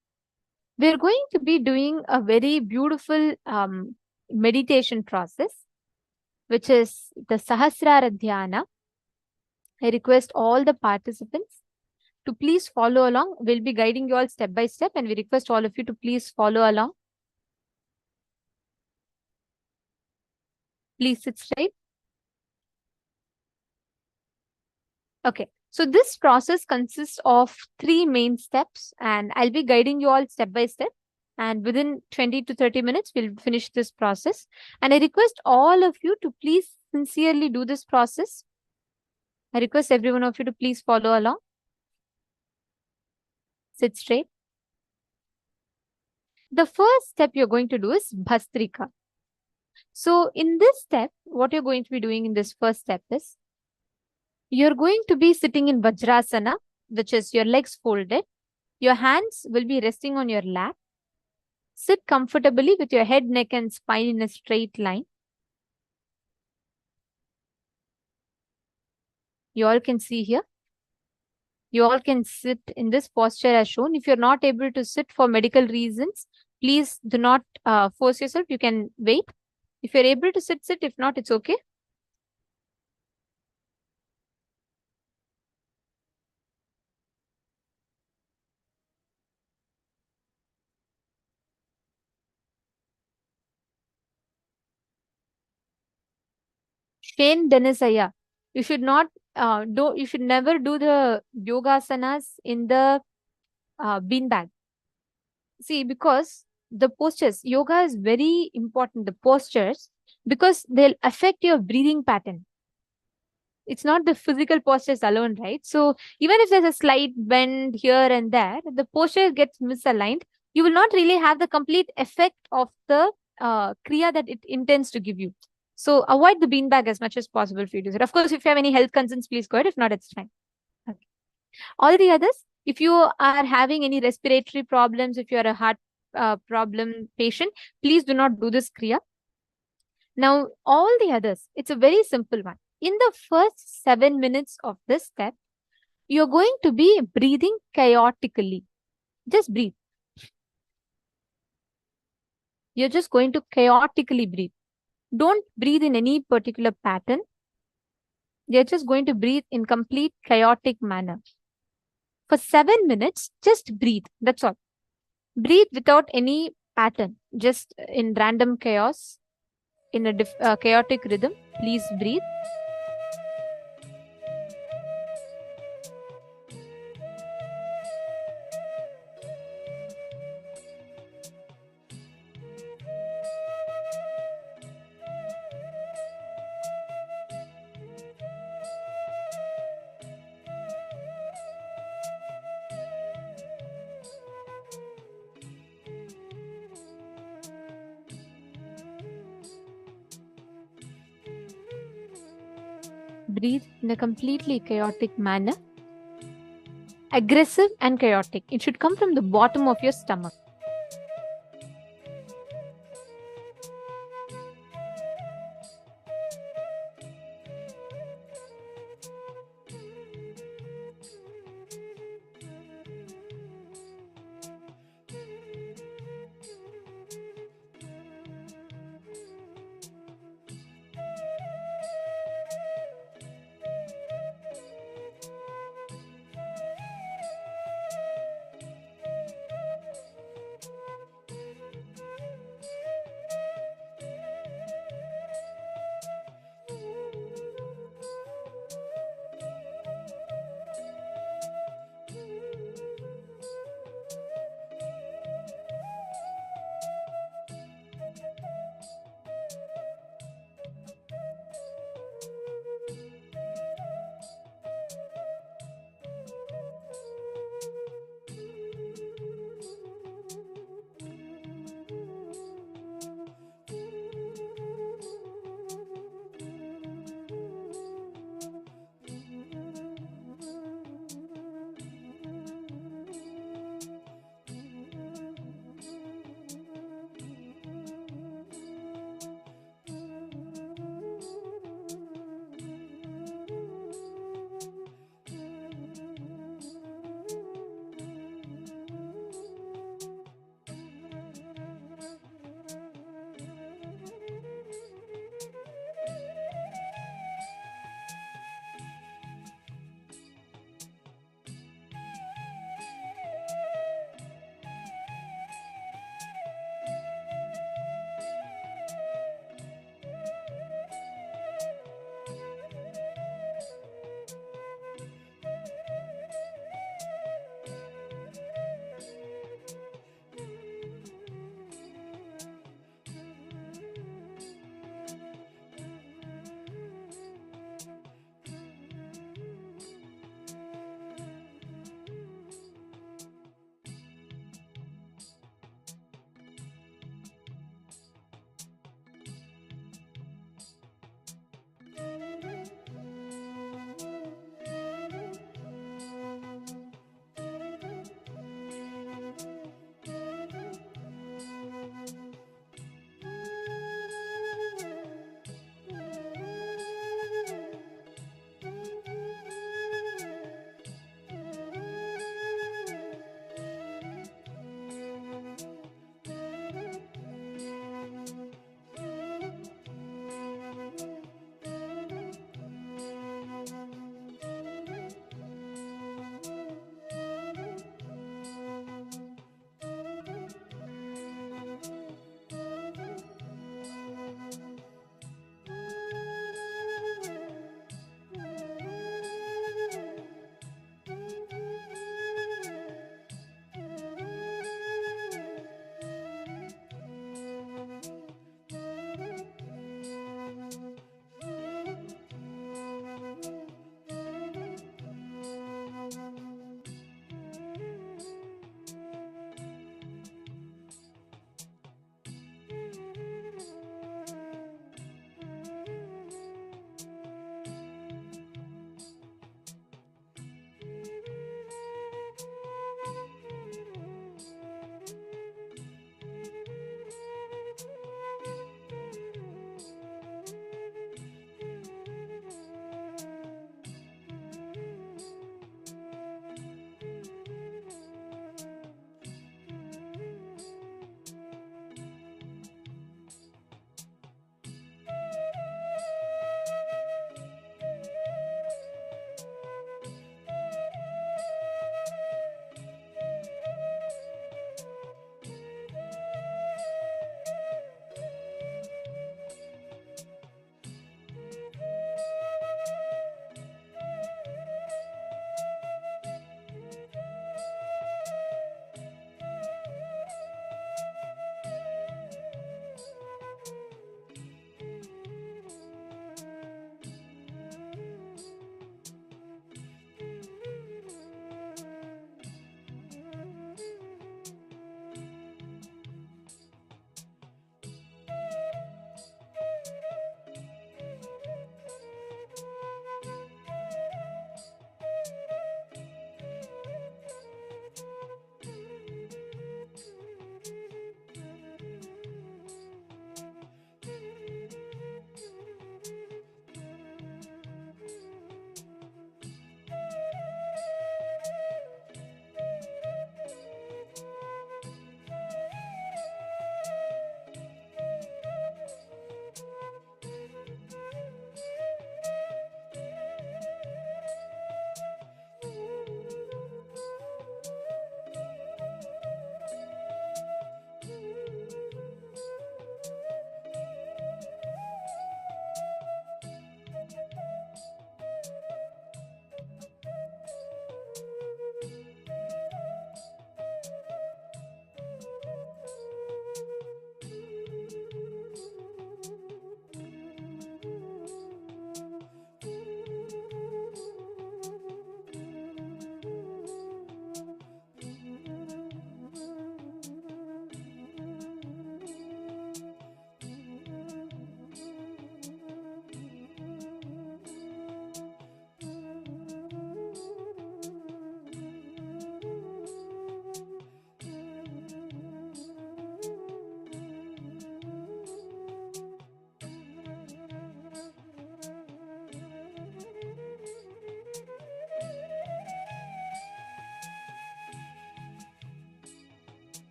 we're going to be doing a very beautiful meditation process, which is the Sahasrara Dhyana. I request all the participants to please follow along. We'll be guiding you all step by step, and we request all of you to please follow along. Please sit straight. Okay, so this process consists of 3 main steps, and I'll be guiding you all step by step. And within 20 to 30 minutes, we'll finish this process. And I request all of you to please sincerely do this process. I request every one of you to please follow along. Sit straight. The first step you're going to do is Bhastrika. So in this step, what you're going to be doing in this first step is, you're going to be sitting in Vajrasana, which is your legs folded. Your hands will be resting on your lap. Sit comfortably with your head, neck, and spine in a straight line. You all can see here. You all can sit in this posture as shown. If you're not able to sit for medical reasons, please do not force yourself. You can wait. If you're able to sit, sit. If not, it's okay. Shane Denisaya, you should not you should never do the yogasanas in the beanbag. See, because the postures, yoga is very important, the postures, because they'll affect your breathing pattern. It's not the physical postures alone, right? So even if there's a slight bend here and there, the posture gets misaligned, you will not really have the complete effect of the kriya that it intends to give you. So avoid the beanbag as much as possible for you to sit. Of course, if you have any health concerns, please go ahead. If not, it's fine. Okay. All the others, if you are having any respiratory problems, if you are a heart problem patient, please do not do this kriya. Now, all the others, it's a very simple one. In the first 7 minutes of this step, you're going to be breathing chaotically. Just breathe. You're just going to chaotically breathe. Don't breathe in any particular pattern. You're just going to breathe in complete chaotic manner. For 7 minutes, just breathe. That's all. Breathe without any pattern, just in random chaos, in a chaotic rhythm. Please breathe. Breathe in a completely chaotic manner. Aggressive and chaotic. It should come from the bottom of your stomach.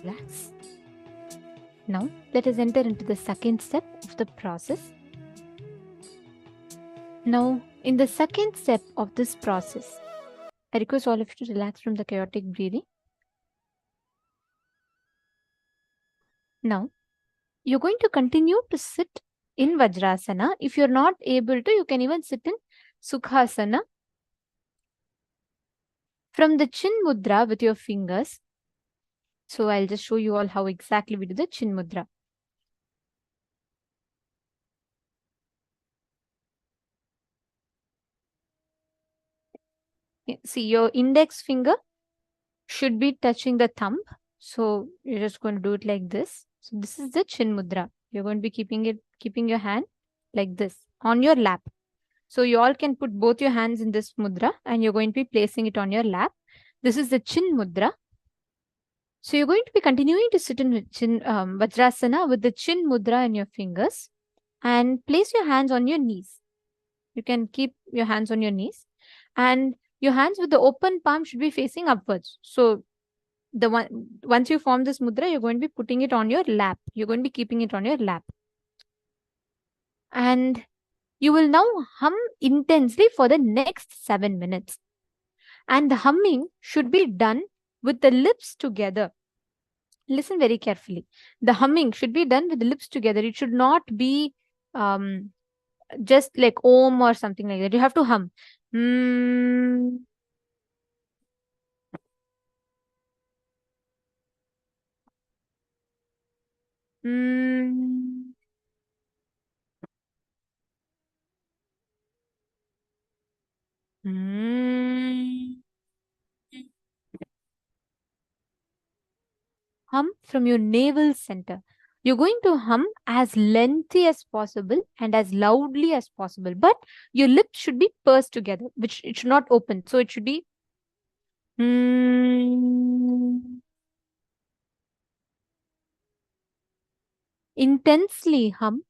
Relax. Now, let us enter into the second step of the process. Now, in the second step of this process, I request all of you to relax from the chaotic breathing. Now, you're going to continue to sit in Vajrasana. If you're not able to, you can even sit in Sukhasana. From the Chin Mudra with your fingers. So I'll just show you all how exactly we do the Chin Mudra. See, your index finger should be touching the thumb. So you're just going to do it like this. So this is the Chin Mudra. You're going to be keeping your hand like this on your lap. So you all can put both your hands in this mudra and you're going to be placing it on your lap. This is the Chin Mudra. So you're going to be continuing to sit in Vajrasana with the Chin Mudra in your fingers and place your hands on your knees. You can keep your hands on your knees and your hands with the open palm should be facing upwards. So once you form this mudra, you're going to be putting it on your lap. You're going to be keeping it on your lap. And you will now hum intensely for the next 7 minutes. And the humming should be done with the lips together. Listen very carefully. The humming should be done with the lips together. It should not be just like Om or something like that. You have to hum. Mm. Mm. Mm. Hum from your navel center. You're going to hum as lengthy as possible and as loudly as possible. But your lips should be pursed together, which it should not open. So it should be intensely hum.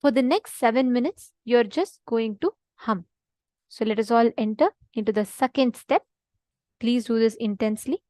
For the next 7 minutes, you're just going to hum. So let us all enter into the second step. Please do this intensely.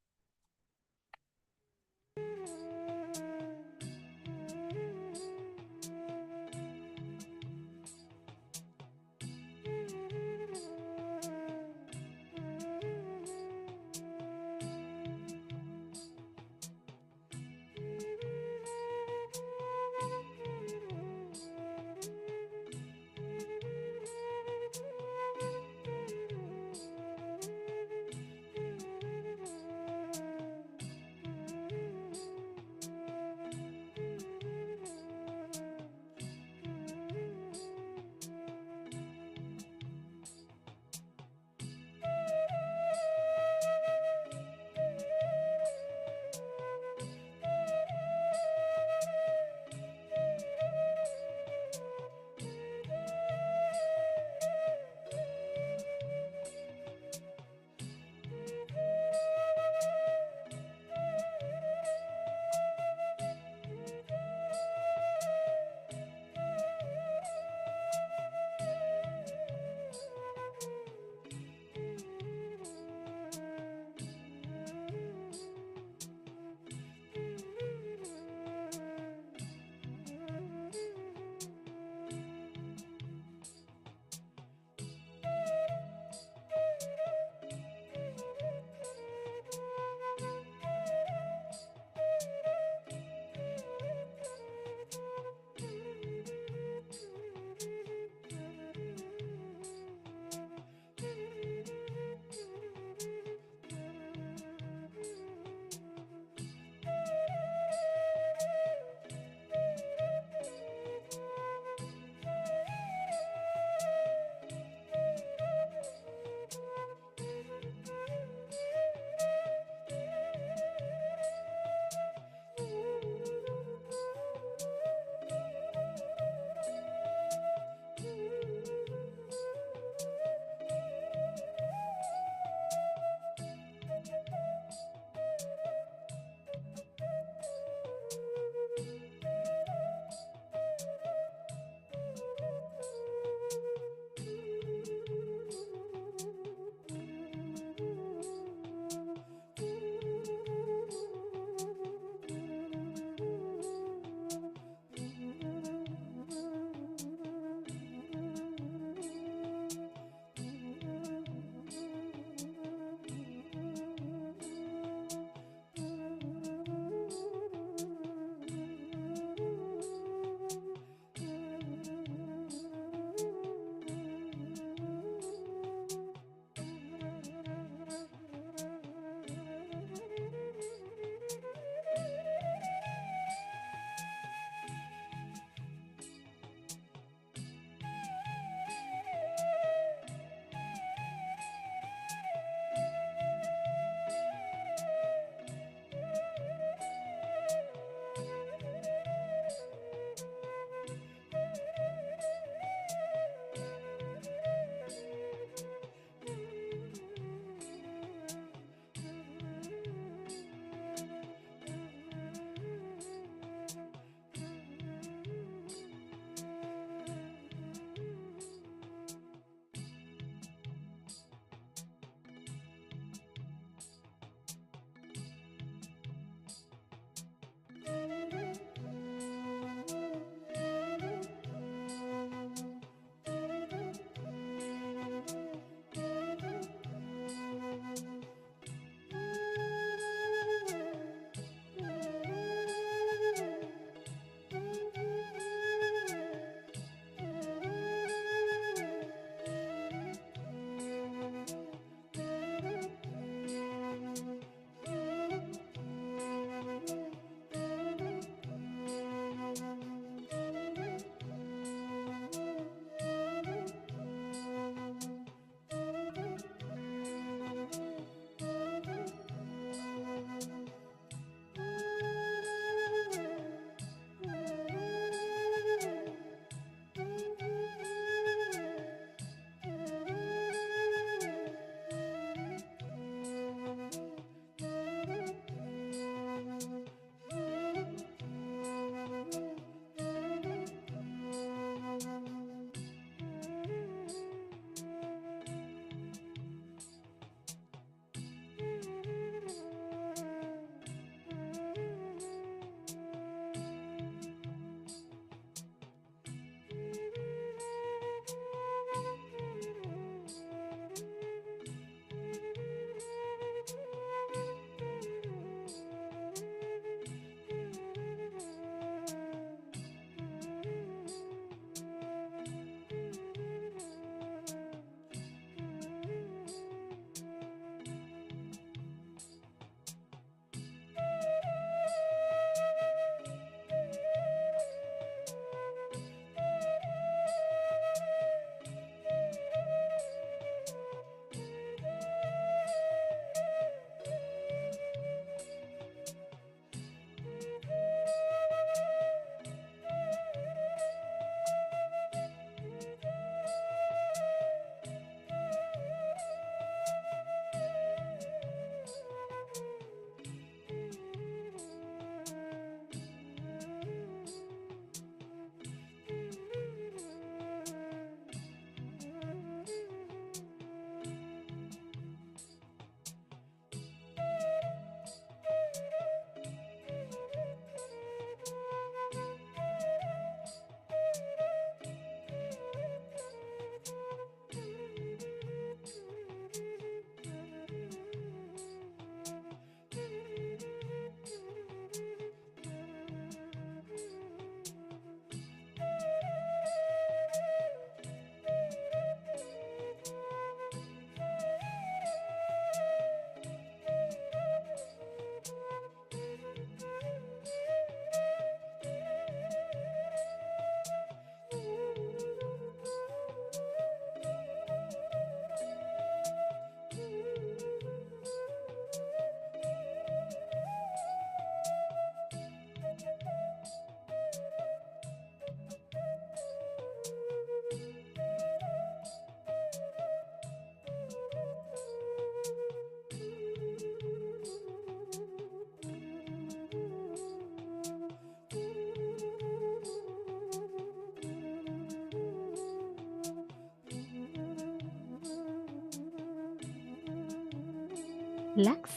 Relax.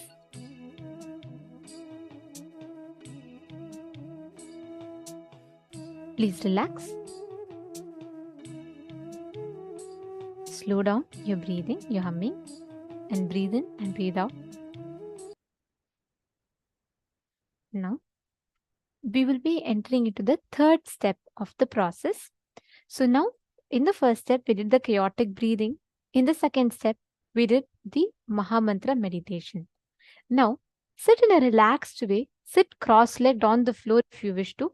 Please relax. Slow down your breathing, your humming, and breathe in and breathe out. Now, we will be entering into the third step of the process. So now, in the first step, we did the chaotic breathing. In the second step, we did the Mahamantra meditation. Now, sit in a relaxed way. Sit cross-legged on the floor if you wish to,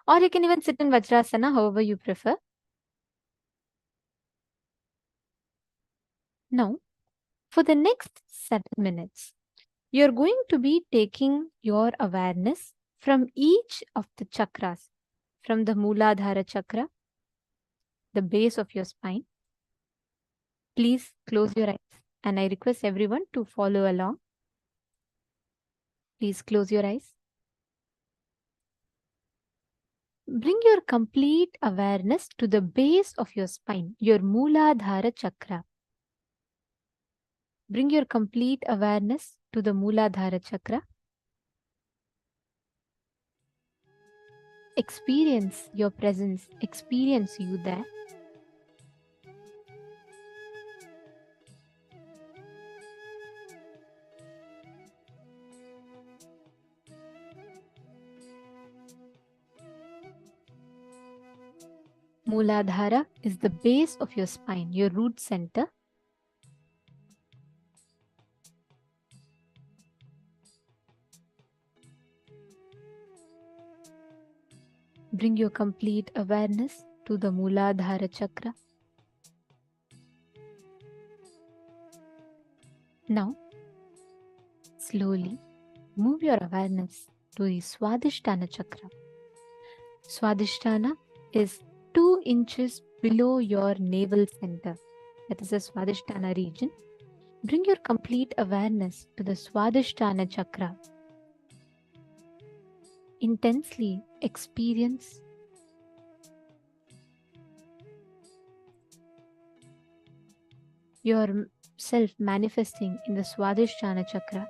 or you can even sit in Vajrasana, however you prefer. Now, for the next 7 minutes, you're going to be taking your awareness from each of the chakras, from the Mooladhara chakra, the base of your spine. Please close your eyes, and I request everyone to follow along. Please close your eyes. Bring your complete awareness to the base of your spine, your Mooladhara chakra. Bring your complete awareness to the Mooladhara chakra. Experience your presence, experience you there. Mooladhara is the base of your spine, your root center. Bring your complete awareness to the Mooladhara chakra. Now, slowly move your awareness to the Swadhisthana chakra. Swadhisthana is 2 inches below your navel center. That is the Swadhisthana region. Bring your complete awareness to the Swadhisthana chakra. Intensely experience yourself manifesting in the Swadhisthana chakra.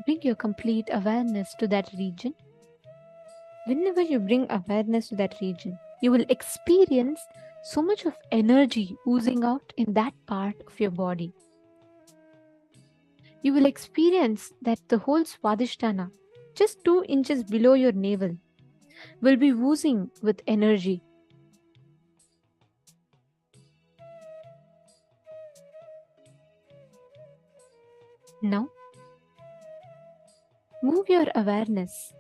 Bring your complete awareness to that region. Whenever you bring awareness to that region, you will experience so much of energy oozing out in that part of your body. You will experience that the whole Swadhisthana, just 2 inches below your navel, will be oozing with energy. Now, move your awareness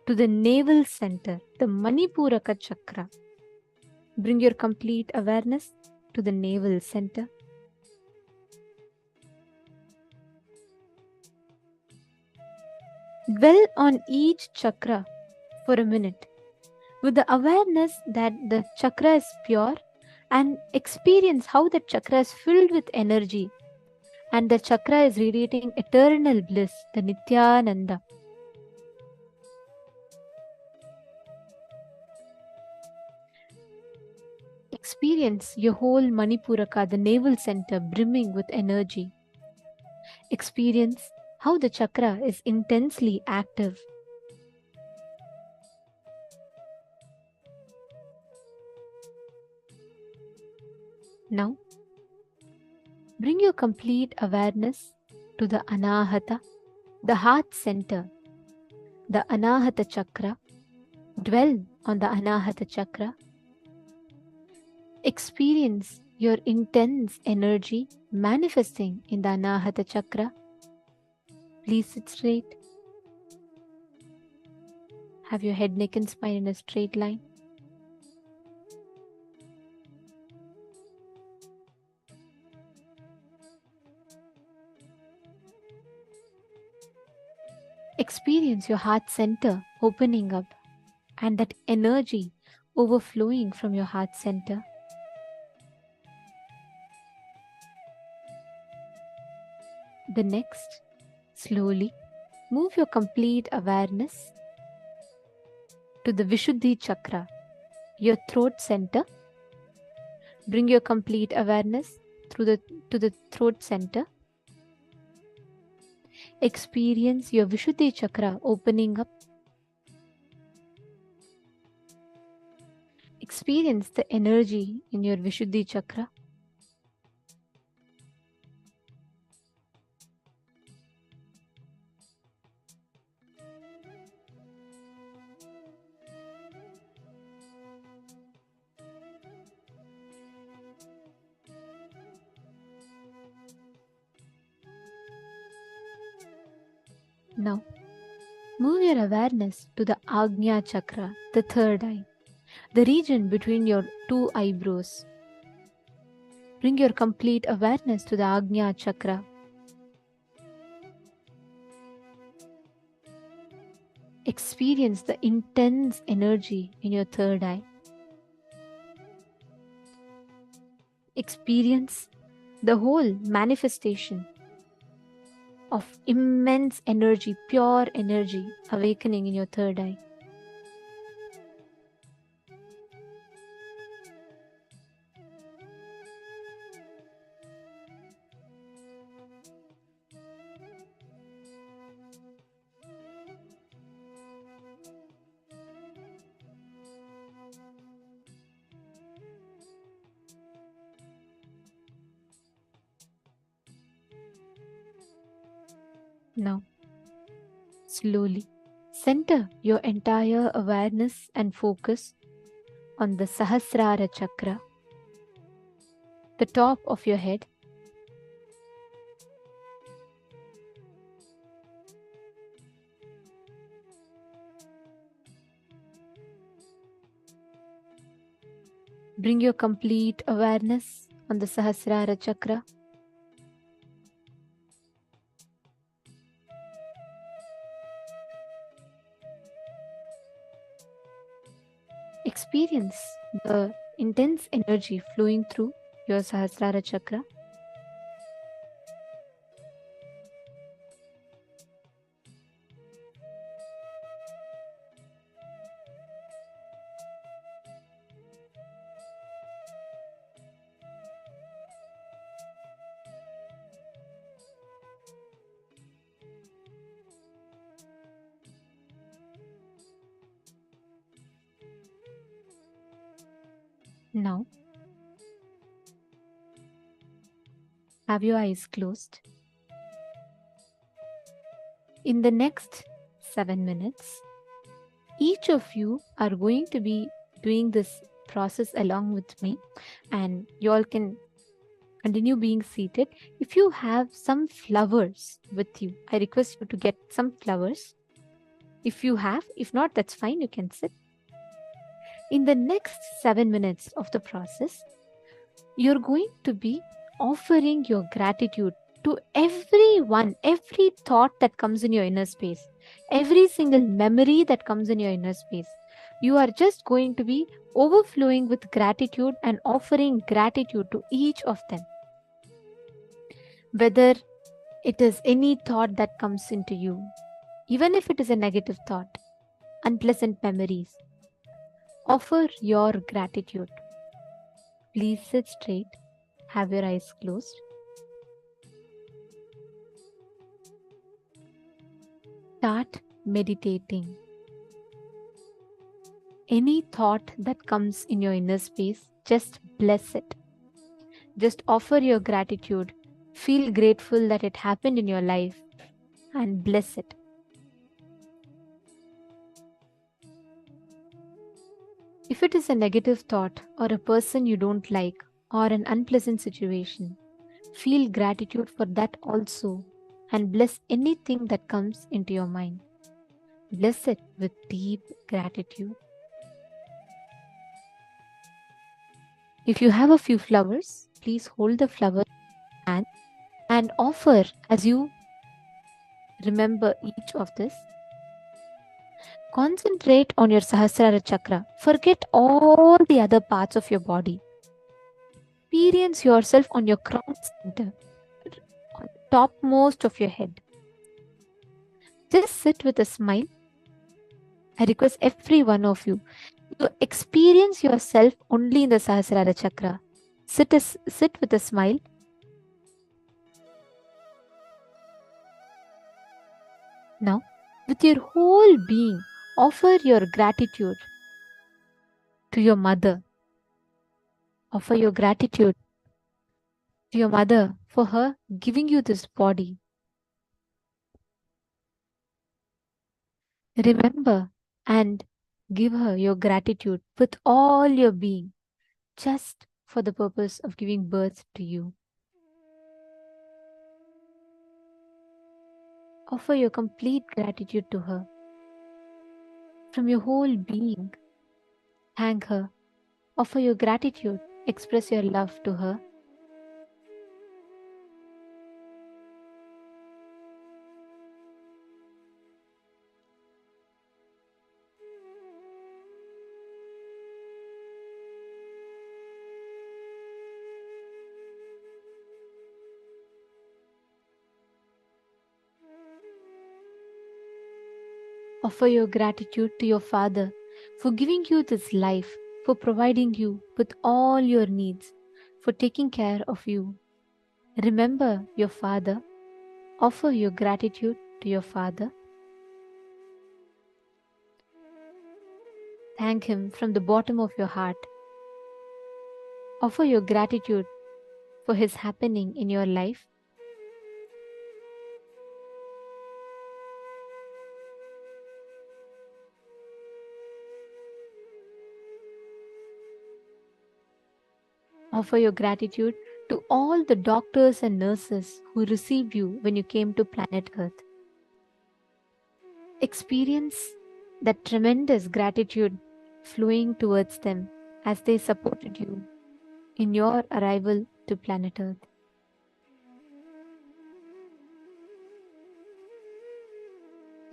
to the navel center, the Manipuraka chakra. Bring your complete awareness to the navel center. Dwell on each chakra for a minute with the awareness that the chakra is pure, and experience how the chakra is filled with energy and the chakra is radiating eternal bliss, the Nithyananda. Experience your whole Manipuraka, the navel center, brimming with energy. Experience how the chakra is intensely active. Now, bring your complete awareness to the Anahata, the heart center, the Anahata chakra. Dwell on the Anahata chakra. Experience your intense energy manifesting in the Anahata chakra. Please sit straight. Have your head, neck and spine in a straight line. Experience your heart center opening up and that energy overflowing from your heart center. The next, slowly move your complete awareness to the Vishuddhi chakra, your throat center. Bring your complete awareness to the throat center. Experience your Vishuddhi chakra opening up. Experience the energy in your Vishuddhi chakra. Now, move your awareness to the Agnya chakra, the third eye, the region between your two eyebrows. Bring your complete awareness to the Agnya chakra. Experience the intense energy in your third eye. Experience the whole manifestation of immense energy, pure energy awakening in your third eye. Now, slowly center your entire awareness and focus on the Sahasrara chakra, the top of your head. Bring your complete awareness on the Sahasrara chakra. Experience the intense energy flowing through your Sahasrara chakra. Now, have your eyes closed. In the next 7 minutes, each of you are going to be doing this process along with me, and you all can continue being seated. If you have some flowers with you, I request you to get some flowers. If you have, if not, that's fine, you can sit. In the next 7 minutes of the process, you're going to be offering your gratitude to everyone, every thought that comes in your inner space, every single memory that comes in your inner space. You are just going to be overflowing with gratitude and offering gratitude to each of them. Whether it is any thought that comes into you, even if it is a negative thought, unpleasant memories, offer your gratitude. Please sit straight, have your eyes closed. Start meditating. Any thought that comes in your inner space, just bless it. Just offer your gratitude. Feel grateful that it happened in your life and bless it. If it is a negative thought or a person you don't like or an unpleasant situation, feel gratitude for that also and bless anything that comes into your mind. Bless it with deep gratitude. If you have a few flowers, please hold the flower in your hand and offer as you remember each of this. Concentrate on your Sahasrara chakra. Forget all the other parts of your body. Experience yourself on your crown center, topmost of your head. Just sit with a smile. I request every one of you to experience yourself only in the Sahasrara Chakra. Sit with a smile. Now, with your whole being, offer your gratitude to your mother. Offer your gratitude to your mother for her giving you this body. Remember and give her your gratitude with all your being, just for the purpose of giving birth to you. Offer your complete gratitude to her. From your whole being, thank her. Offer your gratitude. Express your love to her. Offer your gratitude to your father for giving you this life, for providing you with all your needs, for taking care of you. Remember your father. Offer your gratitude to your father. Thank him from the bottom of your heart. Offer your gratitude for his happening in your life. Offer your gratitude to all the doctors and nurses who received you when you came to planet Earth. Experience that tremendous gratitude flowing towards them as they supported you in your arrival to planet Earth.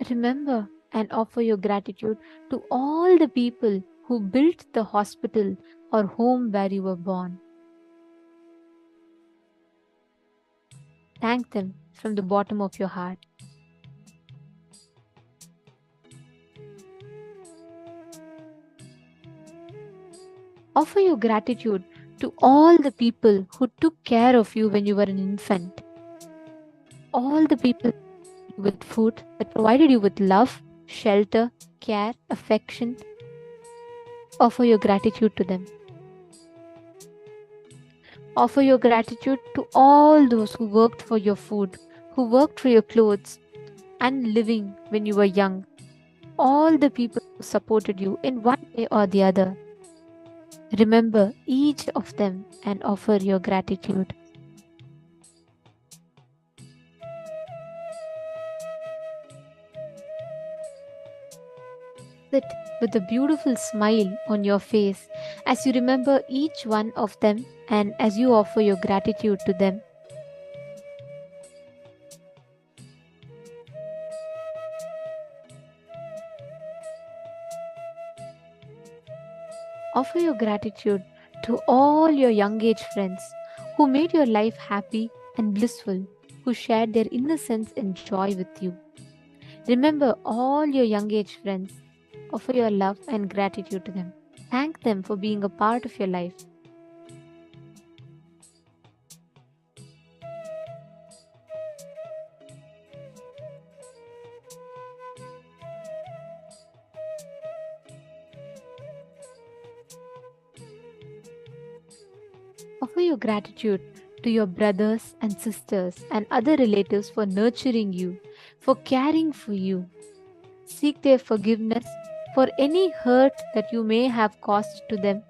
Remember and offer your gratitude to all the people who built the hospital or home where you were born. Thank them from the bottom of your heart. Offer your gratitude to all the people who took care of you when you were an infant. All the people with food that provided you with love, shelter, care, affection. Offer your gratitude to them. Offer your gratitude to all those who worked for your food, who worked for your clothes, and living when you were young. All the people who supported you in one way or the other. Remember each of them and offer your gratitude. Sit with a beautiful smile on your face as you remember each one of them and as you offer your gratitude to them. Offer your gratitude to all your young age friends who made your life happy and blissful, who shared their innocence and joy with you. Remember all your young age friends. Offer your love and gratitude to them. Thank them for being a part of your life. Offer your gratitude to your brothers and sisters and other relatives for nurturing you, for caring for you. Seek their forgiveness for any hurt that you may have caused to them,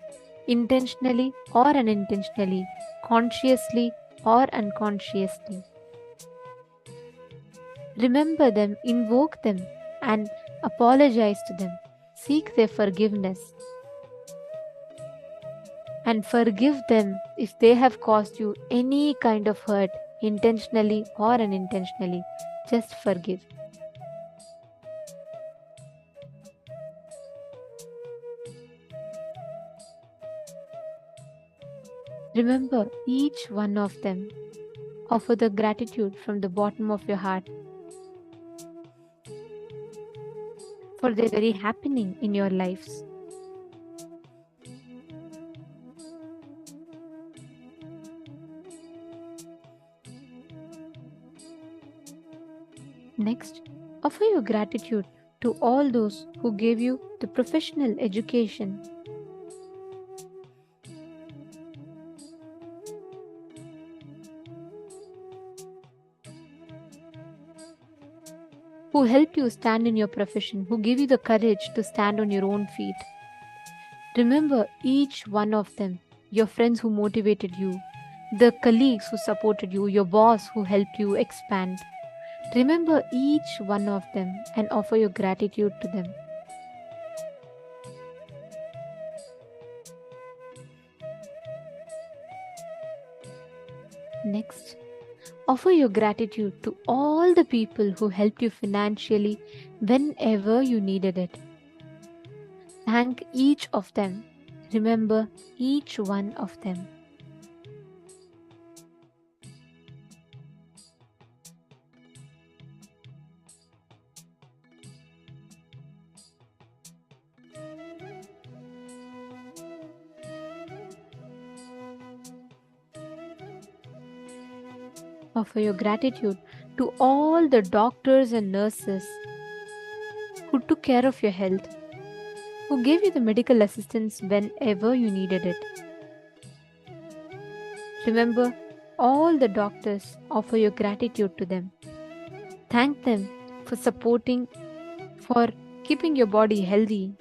intentionally or unintentionally, consciously or unconsciously. Remember them, invoke them, and apologize to them. Seek their forgiveness. And forgive them if they have caused you any kind of hurt, intentionally or unintentionally. Just forgive. Remember each one of them. Offer the gratitude from the bottom of your heart for the very happening in your lives. Next, offer your gratitude to all those who gave you the professional education, who helped you stand in your profession, who gave you the courage to stand on your own feet. Remember each one of them, your friends who motivated you, the colleagues who supported you, your boss who helped you expand. Remember each one of them and offer your gratitude to them. Next, offer your gratitude to all the people who helped you financially whenever you needed it. Thank each of them. Remember each one of them. Offer your gratitude to all the doctors and nurses who took care of your health, who gave you the medical assistance whenever you needed it. Remember all the doctors, offer your gratitude to them. Thank them for supporting, for keeping your body healthy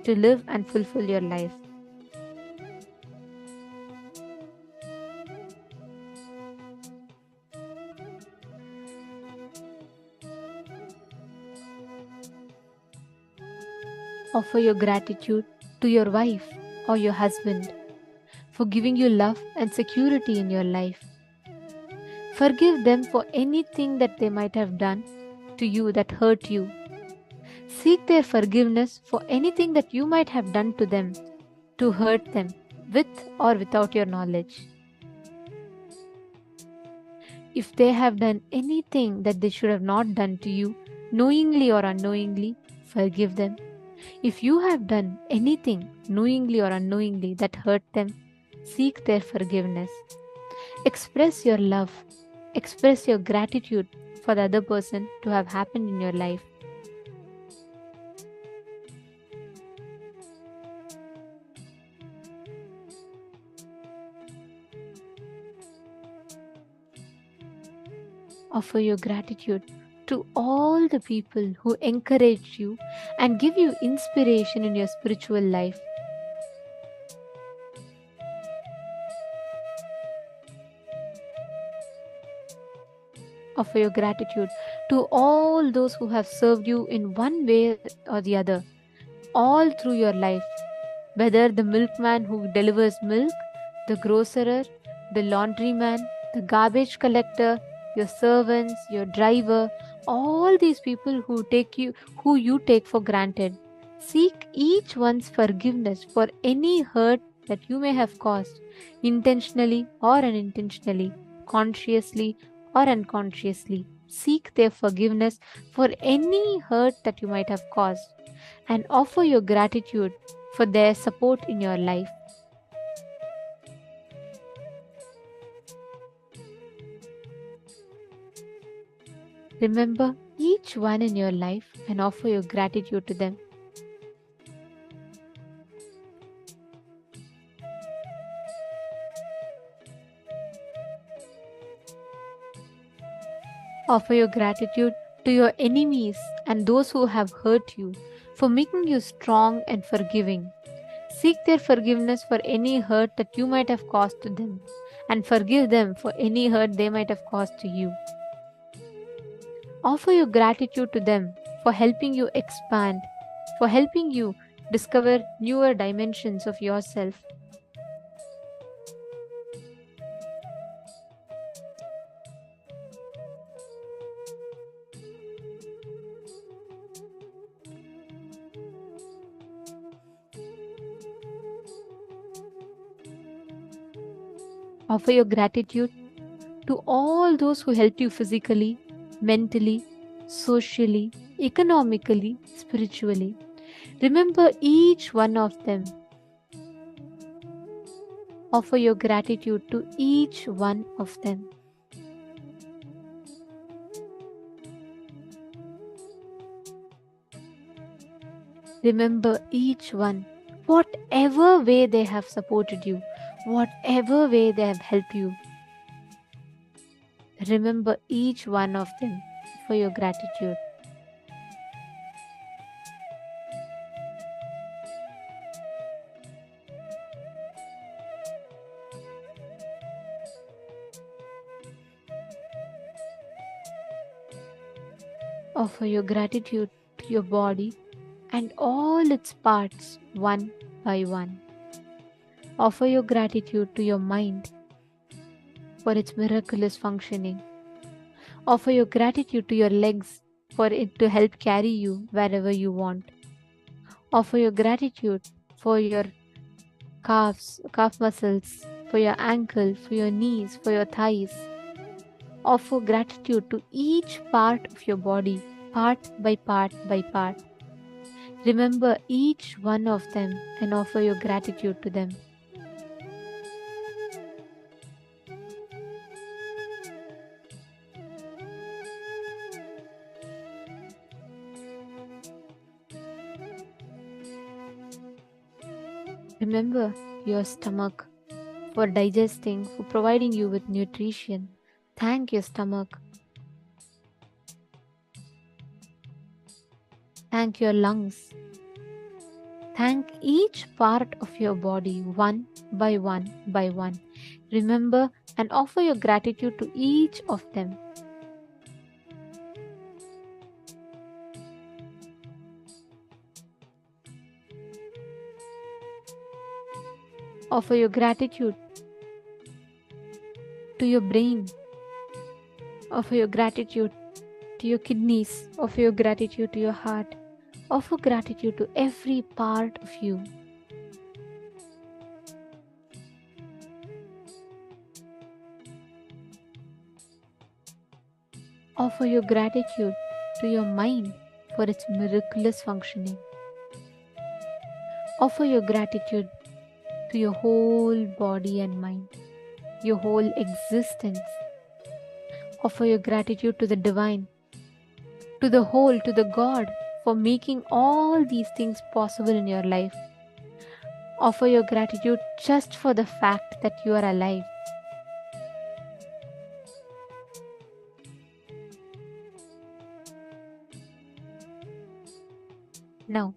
to live and fulfill your life. Offer your gratitude to your wife or your husband for giving you love and security in your life. Forgive them for anything that they might have done to you that hurt you. Seek their forgiveness for anything that you might have done to them to hurt them, with or without your knowledge. If they have done anything that they should have not done to you, knowingly or unknowingly, forgive them. If you have done anything knowingly or unknowingly that hurt them, seek their forgiveness. Express your love, express your gratitude for the other person to have happened in your life. Offer your gratitude to all the people who encourage you and give you inspiration in your spiritual life. Offer your gratitude to all those who have served you in one way or the other, all through your life, whether the milkman who delivers milk, the grocer, the laundryman, the garbage collector, your servants, your driver, all these people who you take for granted. Seek each one's forgiveness for any hurt that you may have caused, intentionally or unintentionally, consciously or unconsciously. Seek their forgiveness for any hurt that you might have caused and offer your gratitude for their support in your life. Remember each one in your life and offer your gratitude to them. Offer your gratitude to your enemies and those who have hurt you for making you strong and forgiving. Seek their forgiveness for any hurt that you might have caused to them and forgive them for any hurt they might have caused to you. Offer your gratitude to them for helping you expand, for helping you discover newer dimensions of yourself. Offer your gratitude to all those who helped you physically, mentally, socially, economically, spiritually. Remember each one of them. Offer your gratitude to each one of them. Remember each one, whatever way they have supported you, whatever way they have helped you. Remember each one of them for your gratitude. Offer your gratitude to your body and all its parts one by one. Offer your gratitude to your mind for its miraculous functioning. Offer your gratitude to your legs for it to help carry you wherever you want. Offer your gratitude for your calf muscles, for your ankle, for your knees, for your thighs. Offer gratitude to each part of your body, part by part by part. Remember each one of them and offer your gratitude to them. Remember your stomach for digesting, for providing you with nutrition. Thank your stomach. Thank your lungs. Thank each part of your body one by one by one. Remember and offer your gratitude to each of them. Offer your gratitude to your brain. Offer your gratitude to your kidneys. Offer your gratitude to your heart. Offer gratitude to every part of you. Offer your gratitude to your mind for its miraculous functioning. Offer your gratitude to your whole body and mind, your whole existence. Offer your gratitude to the divine, to the whole, to the God for making all these things possible in your life. Offer your gratitude just for the fact that you are alive. Now,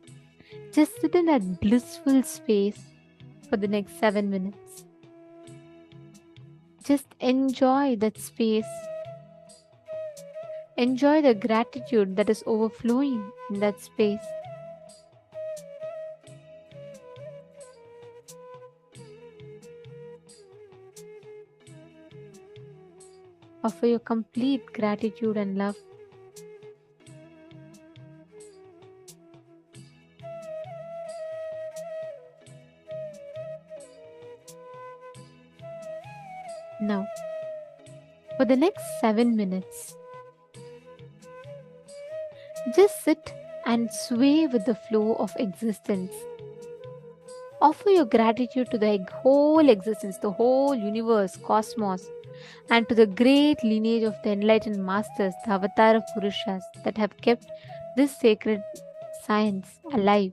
just sit in that blissful space for the next 7 minutes. Just enjoy that space. Enjoy the gratitude that is overflowing in that space. Offer your complete gratitude and love. Now, for the next 7 minutes, just sit and sway with the flow of existence. Offer your gratitude to the whole existence, the whole universe, cosmos, and to the great lineage of the enlightened masters, the avatar Purushas that have kept this sacred science alive.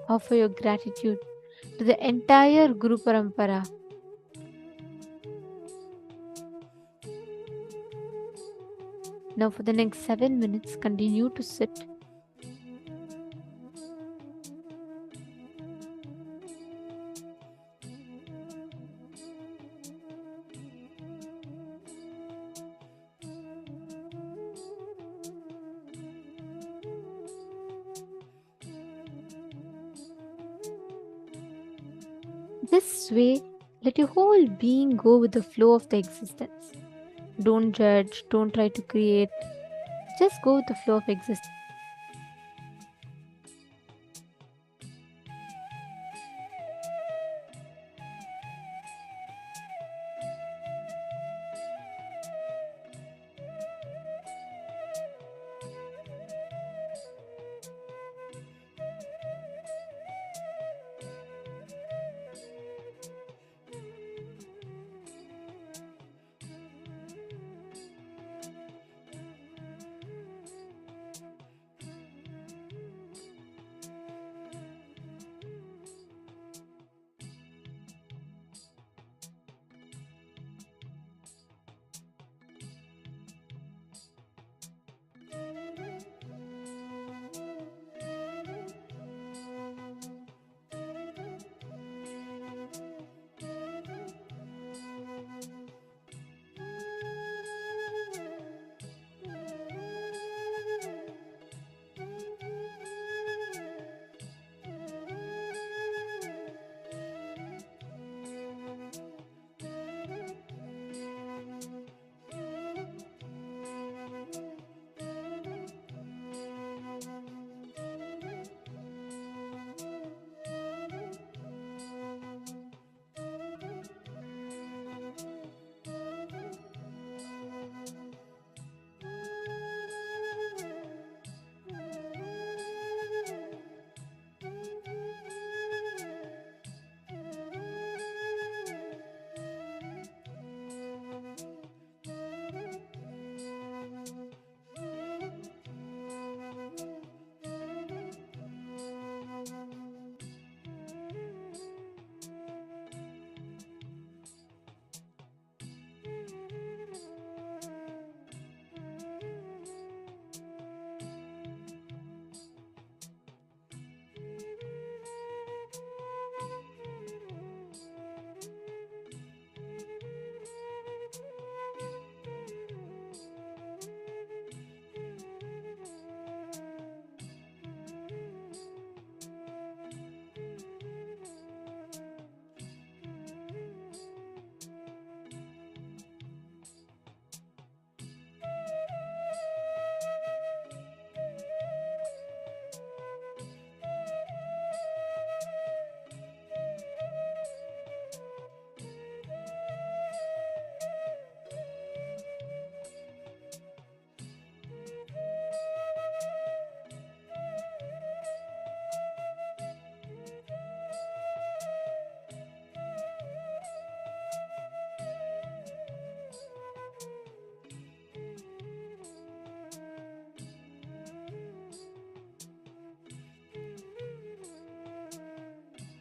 Offer your gratitude to the entire Guru Parampara. Now for the next 7 minutes, continue to sit. This way, let your whole being go with the flow of the existence. Don't judge, don't try to create. Just go with the flow of existence.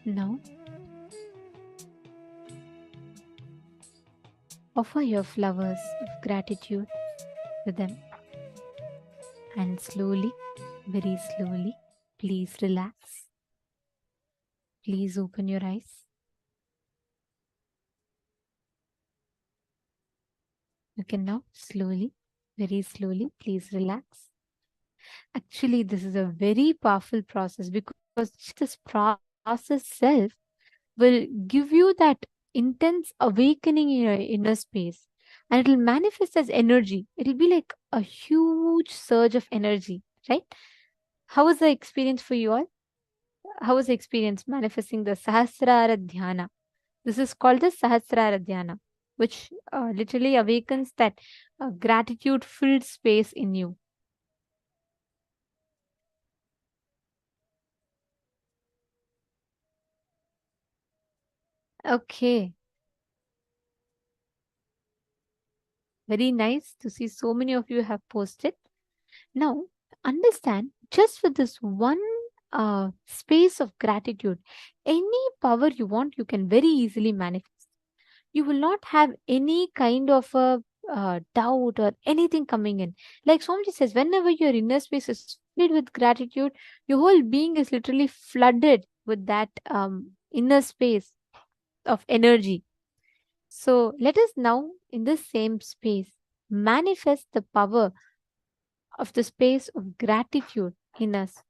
Now, offer your flowers of gratitude to them. And slowly, very slowly, please relax. Please open your eyes. You can now slowly, very slowly, please relax. Actually, this is a very powerful process because this process self will give you that intense awakening in your inner space, and it will manifest as energy. It will be like a huge surge of energy, right? How was the experience for you all? How was the experience manifesting the Sahasrara Dhyana? This is called the Sahasrara Dhyana, which literally awakens that gratitude filled space in you. Okay. Very nice to see so many of you have posted. Now, understand just with this one space of gratitude, any power you want, you can very easily manifest. You will not have any kind of a doubt or anything coming in. Like Swamiji says, whenever your inner space is filled with gratitude, your whole being is literally flooded with that inner space of energy. So let us now, in this same space, manifest the power of the space of gratitude in us.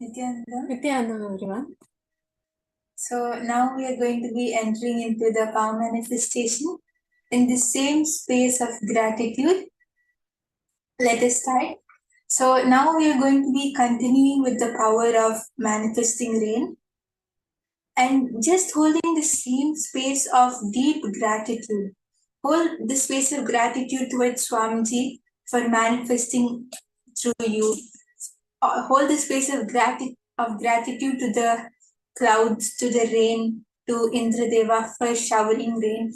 Nithyananda, everyone. So now we are going to be entering into the power manifestation in the same space of gratitude. Let us start. So now we are going to be continuing with the power of manifesting rain and just holding the same space of deep gratitude. Hold the space of gratitude towards Swamiji for manifesting through you. Hold the space of gratitude to the clouds, to the rain, to Indradeva for showering rain.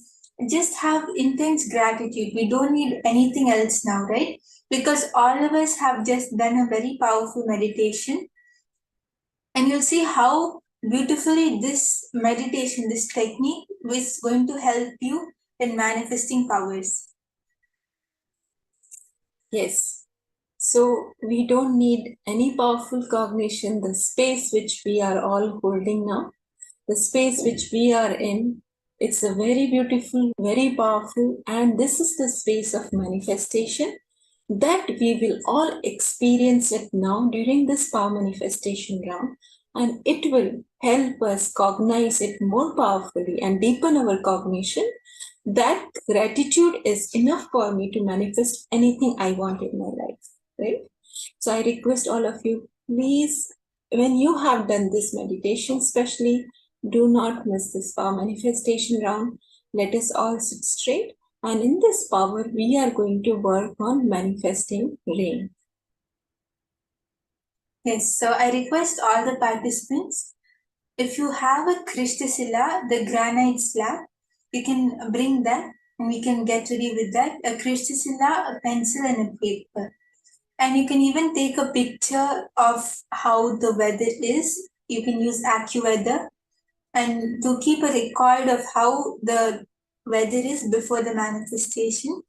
Just have intense gratitude. We don't need anything else now, right? Because all of us have just done a very powerful meditation. And you'll see how beautifully this meditation, this technique, is going to help you in manifesting powers. Yes. So we don't need any powerful cognition. The space which we are all holding now, the space which we are in, it's a very beautiful, very powerful, and this is the space of manifestation that we will all experience it now during this power manifestation round, and it will help us cognize it more powerfully and deepen our cognition that gratitude is enough for me to manifest anything I want in my life. Right? So I request all of you, please, when you have done this meditation, especially, do not miss this power manifestation round. Let us all sit straight, and in this power, we are going to work on manifesting rain. Yes, so I request all the participants, if you have a Krishtashila, the granite slab, you can bring that and we can get ready with that. A Krishtashila, a pencil, and a paper. And you can even take a picture of how the weather is. You can use AccuWeather and to keep a record of how the weather is before the manifestation.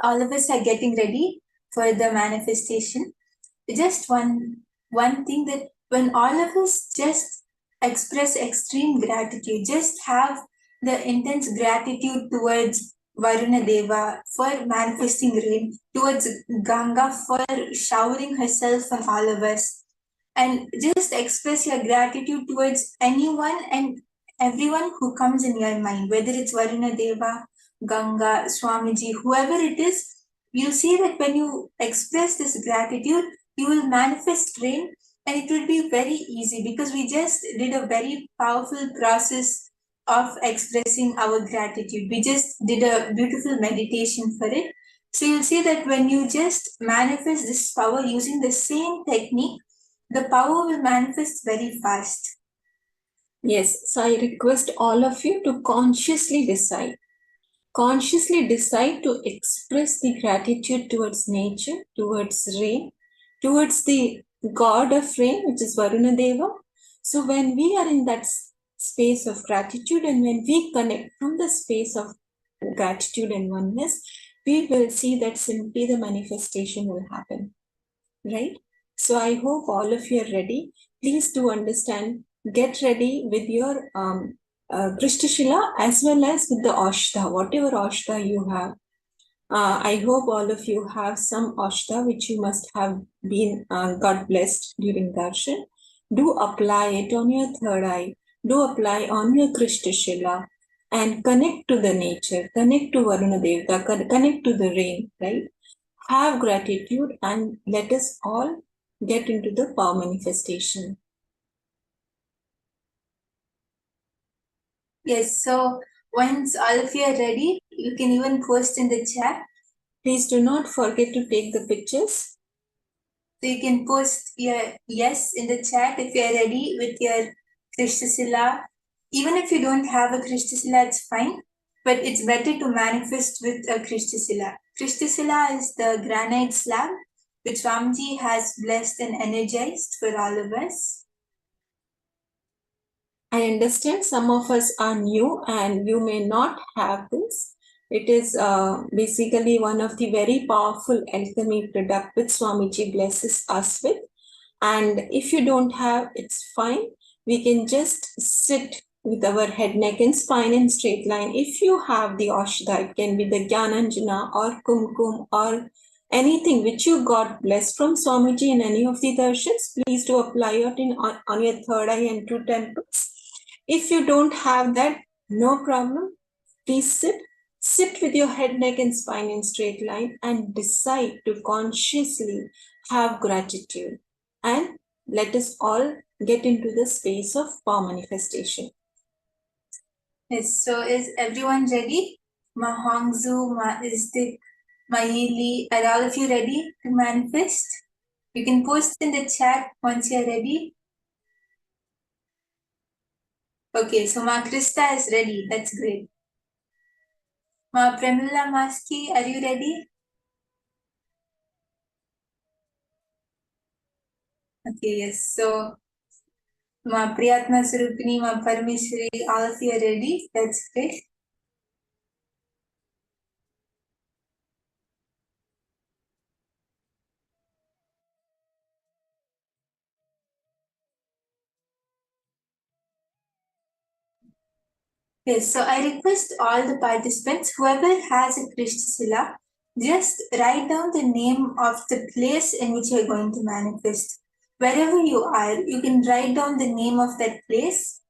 all of us are getting ready for the manifestation, just one thing, that when all of us just express extreme gratitude, just have the intense gratitude towards Varuna Deva for manifesting rain, towards Ganga for showering herself on all of us, and just express your gratitude towards anyone and everyone who comes in your mind, whether it's Varuna Deva, Ganga, Swamiji, whoever it is. You'll see that when you express this gratitude, you will manifest rain, and it will be very easy because we just did a very powerful process of expressing our gratitude. We just did a beautiful meditation for it. So you'll see that when you just manifest this power using the same technique, the power will manifest very fast. Yes, so I request all of you to consciously decide to express the gratitude towards nature, towards rain, towards the god of rain, which is Varuna Deva. So when we are in that space of gratitude, and when we connect from the space of gratitude and oneness, we will see that simply the manifestation will happen, right? So I hope all of you are ready. Please do understand, get ready with your Krishtashila as well as with the Ashta, whatever Ashta you have. I hope all of you have some Ashta which you must have been got blessed during darshan. Do apply it on your third eye. Do apply on your Krishtashila and connect to the nature, connect to Varuna Devata, connect to the rain, right? Have gratitude and let us all get into the power manifestation. Yes, so once all of you are ready, you can even post in the chat. Please do not forget to take the pictures. So you can post your yes in the chat if you are ready with your Krishtashila. Even if you don't have a Krishtashila, it's fine. But it's better to manifest with a Krishtashila. Krishtashila is the granite slab which Swamiji has blessed and energized for all of us. I understand some of us are new and you may not have this. It is basically one of the very powerful alchemy product which Swamiji blesses us with. And if you don't have, it's fine. We can just sit with our head, neck and spine in straight line. If you have the Ashta, it can be the Gyananjana or Kumkum or anything which you got blessed from Swamiji in any of the darshans, please do apply it on your third eye and two temples. If you don't have that, no problem. Please sit with your head, neck and spine in straight line and decide to consciously have gratitude. And let us all get into the space of power manifestation. Yes, so is everyone ready? Ma Hongzu, Ma Isdik, Ma Yili, are all of you ready to manifest? You can post in the chat once you're ready. Okay, so Ma Krista is ready. That's great. Ma Premilla Maski, are you ready? Okay, yes. So Ma Priyatma Surupini, Ma Parameshwari, all of you are ready. That's great. Yes, so I request all the participants, whoever has a Krishtashila, just write down the name of the place in which you're going to manifest. Wherever you are, you can write down the name of that place.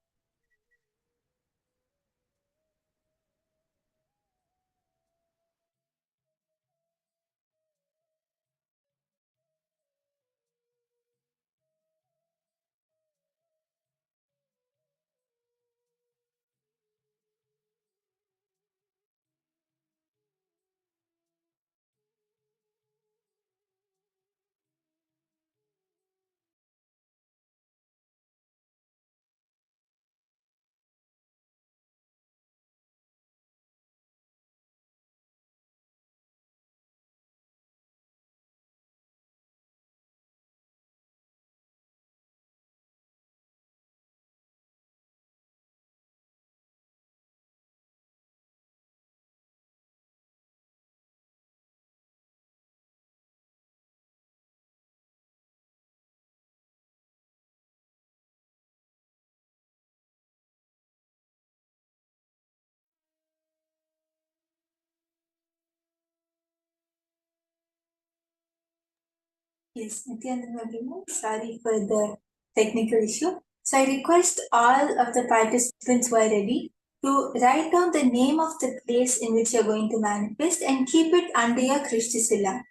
Yes, Nithyananda everyone. Sorry for the technical issue. So I request all of the participants who are ready to write down the name of the place in which you're going to manifest and keep it under your Krishthisila.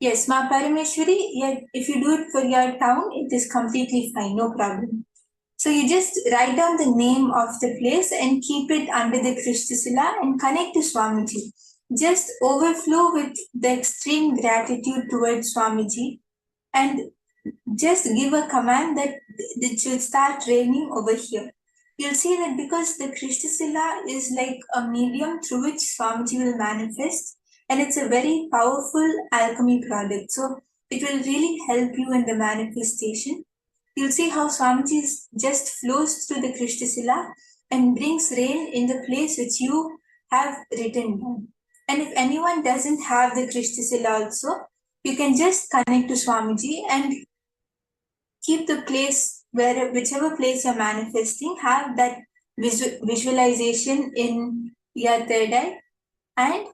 Yes, Ma Parameshwari, if you do it for your town, it is completely fine, no problem. So you just write down the name of the place and keep it under the Krishthisila and connect to Swamiji. Just overflow with the extreme gratitude towards Swamiji and just give a command that it should start raining over here. You'll see that because the Krishthisila is like a medium through which Swamiji will manifest, and it's a very powerful alchemy product. So it will really help you in the manifestation. You'll see how Swamiji just flows through the Krishthisila and brings rain in the place which you have written down. And if anyone doesn't have the Krishthisila also, you can just connect to Swamiji and keep the place where whichever place you're manifesting, have that visualization in your third eye and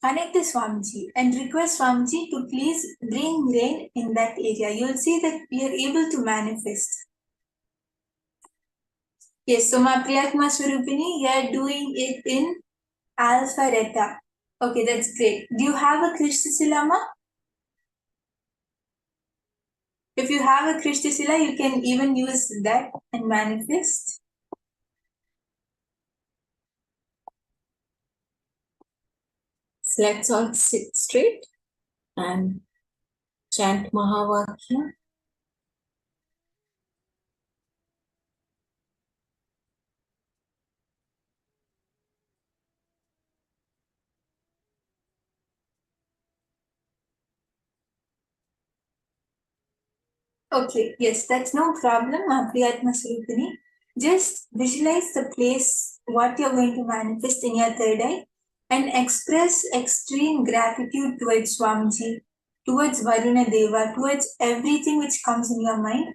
connect to Swamiji and request Swamiji to please bring rain in that area. You'll see that you're able to manifest. Yes, so my Priyatma Swarupini, you're doing it in Alpha Reta. Okay, that's great. Do you have a Krishthisila? If you have a Krishthisila, you can even use that and manifest. So let's all sit straight and chant Mahavakya. Okay, yes, that's no problem, Priyatma Swarupini. Just visualize the place, what you're going to manifest in your third eye, and express extreme gratitude towards Swamiji, towards Varuna Deva, towards everything which comes in your mind.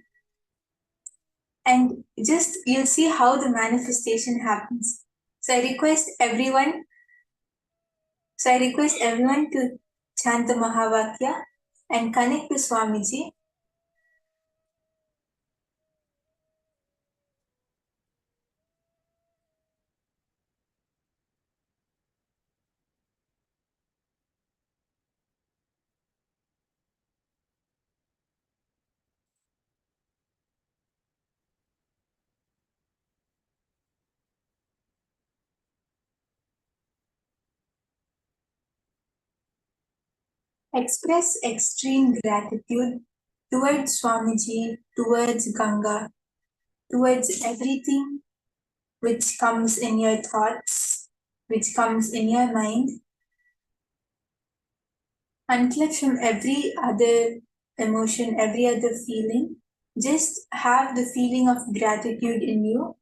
And just you'll see how the manifestation happens. So I request everyone to chant the Mahavakya and connect to Swamiji. Express extreme gratitude towards Swamiji, towards Ganga, towards everything which comes in your thoughts, which comes in your mind. Unclip from every other emotion, every other feeling. Just have the feeling of gratitude in you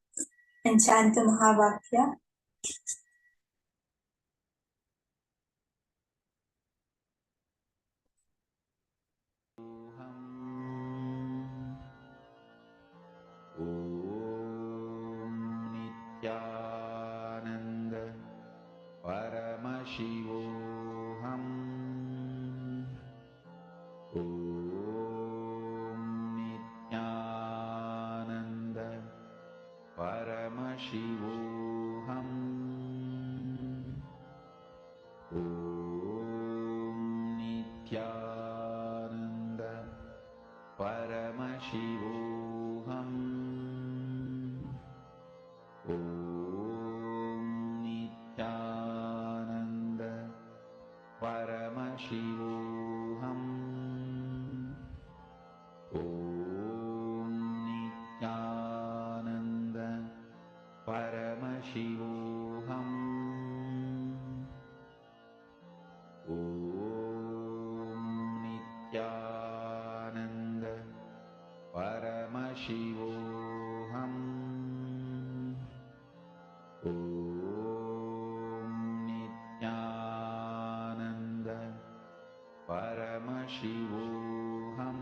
and chant the Mahavakya. Nithyananda Paramashivoham. Nithyananda Paramashivoham. Nithyananda Paramashivoham. Nithyananda Paramashivoham. Nithyananda Paramashivoham. Nithyananda Paramashivoham. Nithyananda Paramashivoham.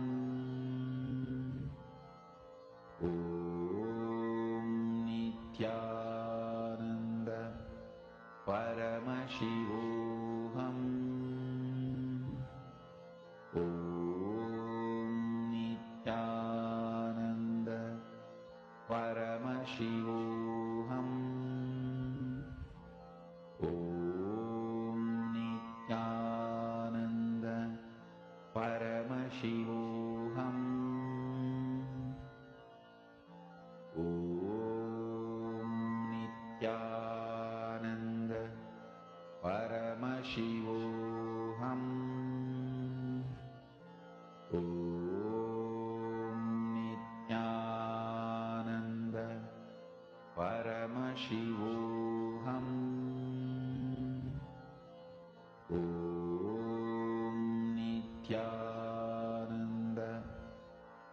Nithyananda Paramashivoham. Paramashivoham. Om Nithyananda Paramashivoham. Om Nithyananda Paramashivoham. Om Nithyananda Paramashivoham. Om Nithyananda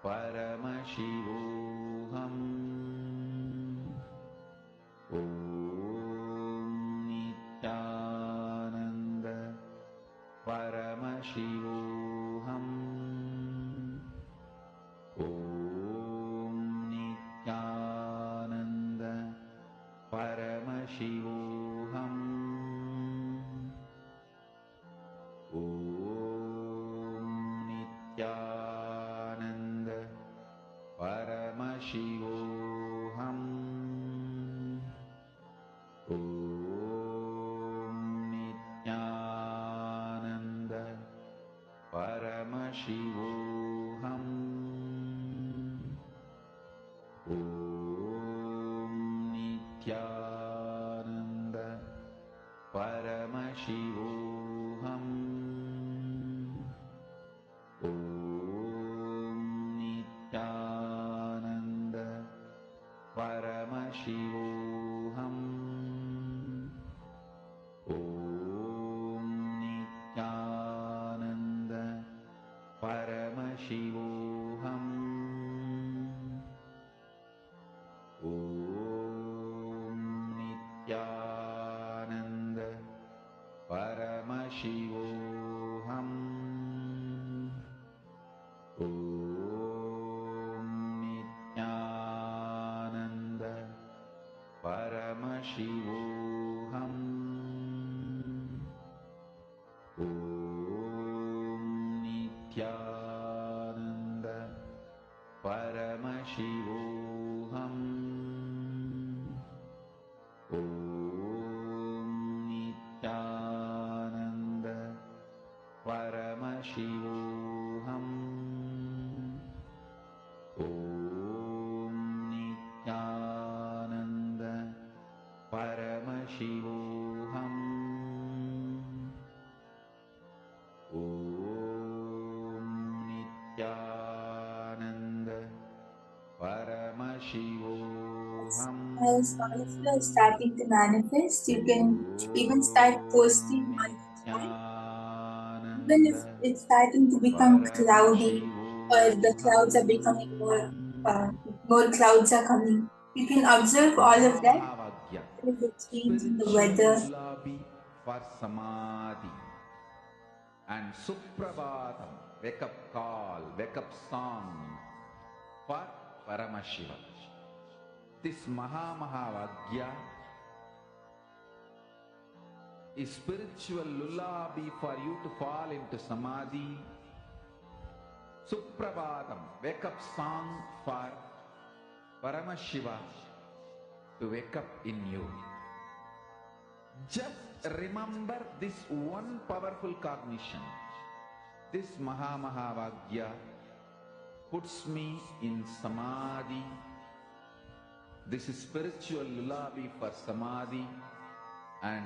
Paramashivoham. Om Nithyananda Paramashivoham. Om Nithyananda Paramashivoham. Om Nithyananda Paramashivoham. Om Nithyananda Paramashivoham. Om Nithyananda Paramashivoham. Om Nithyananda Paramashivoham. Om Nithyananda Paramashivoham. Om Nithyananda Paramashivoham. Om Nithyananda Paramashivoham. Om Nithyananda Paramashivoham. Om Nithyananda Paramashivoham. Om Nithyananda Paramashivoham. Om Nithyananda Paramashivoham. As all of you are starting to manifest, you can even start posting on the chat. Even if it's starting to become cloudy or the clouds are becoming more clouds are coming, you can observe all of that. There is a change in the weather. Lullaby for Samadhi and Suprabhatam, wake up call, wake up song for Paramashiva. This Mahavagya is spiritual lullaby for you to fall into Samadhi. Suprabhatam, wake up song for Paramashiva to wake up in you. Just remember this one powerful cognition. This Mahavagya puts me in Samadhi. This is spiritual lullaby for Samadhi and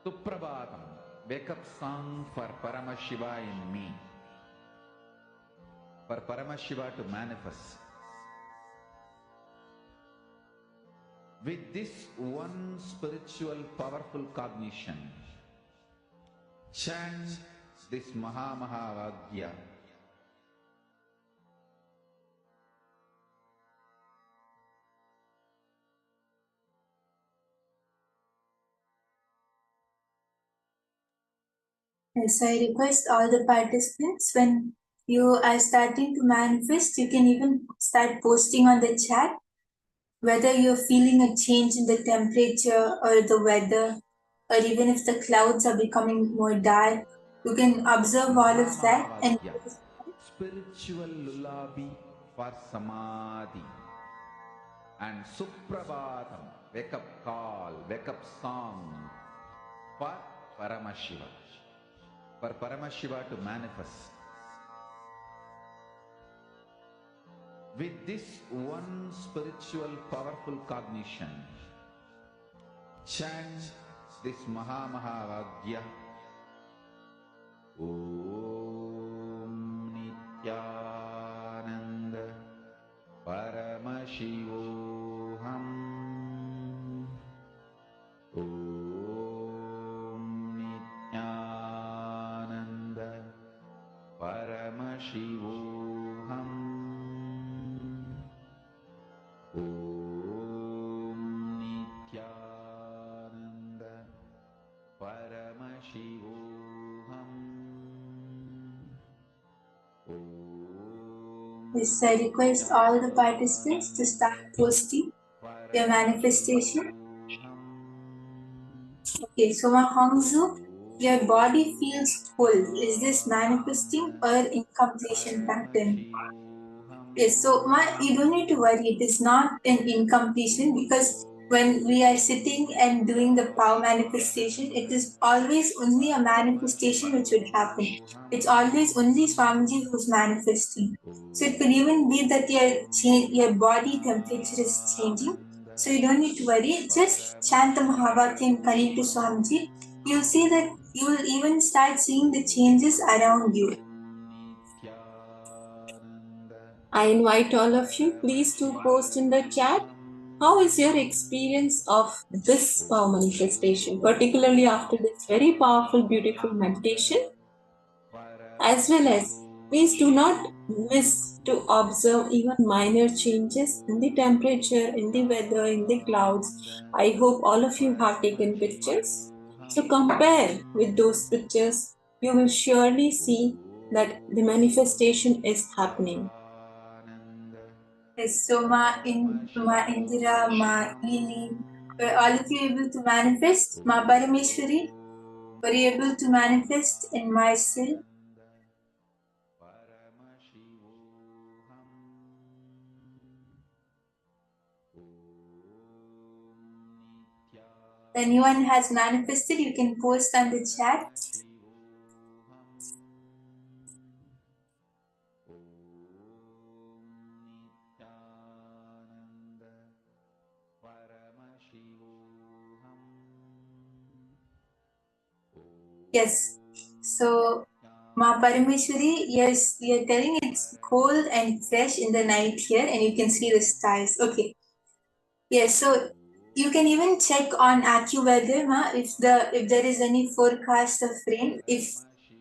Suprabhatam, wake up song for Paramashiva in me. For Paramashiva to manifest. With this one spiritual powerful cognition, chant this Mahavagya. So I request all the participants, when you are starting to manifest, you can even start posting on the chat whether you're feeling a change in the temperature or the weather, or even if the clouds are becoming more dark. You can observe all of that and spiritual lullaby for Samadhi and Suprabhatam, wake up call, wake up song for Paramashiva, for Paramashiva to manifest. With this one spiritual powerful cognition, chant this Mahamahavagyya. Om Nithyananda Paramashivoham. Om Nithyananda Paramashivoham. Om Nithyananda Paramashivoham. Yes, I request all the participants to start posting their manifestation. Okay, so my Hongzu, your body feels full. Is this manifesting or incompletion pattern? Yes, so you don't need to worry. It is not an incompletion, because when we are sitting and doing the power manifestation, it is always only a manifestation which would happen. It's always only Swamiji who's manifesting. So it could even be that your body temperature is changing. So you don't need to worry. Just chant the Mahabharata and connect to Swamiji. You'll see that you will even start seeing the changes around you. I invite all of you, please do post in the chat. How is your experience of this power manifestation, particularly after this very powerful, beautiful meditation? As well as, please do not miss to observe even minor changes in the temperature, in the weather, in the clouds. I hope all of you have taken pictures. So compare with those pictures. You will surely see that the manifestation is happening. Yes, so Ma Indira, Ma Ili, were all of you able to manifest? Ma Parameshwari, were you able to manifest in myself? Anyone has manifested, you can post on the chat. Yes, so Ma Parameshwari, yes, you're telling it's cold and fresh in the night here, and you can see the stars. Okay. Yes, so you can even check on AccuWeather, Ma, if there is any forecast of rain. If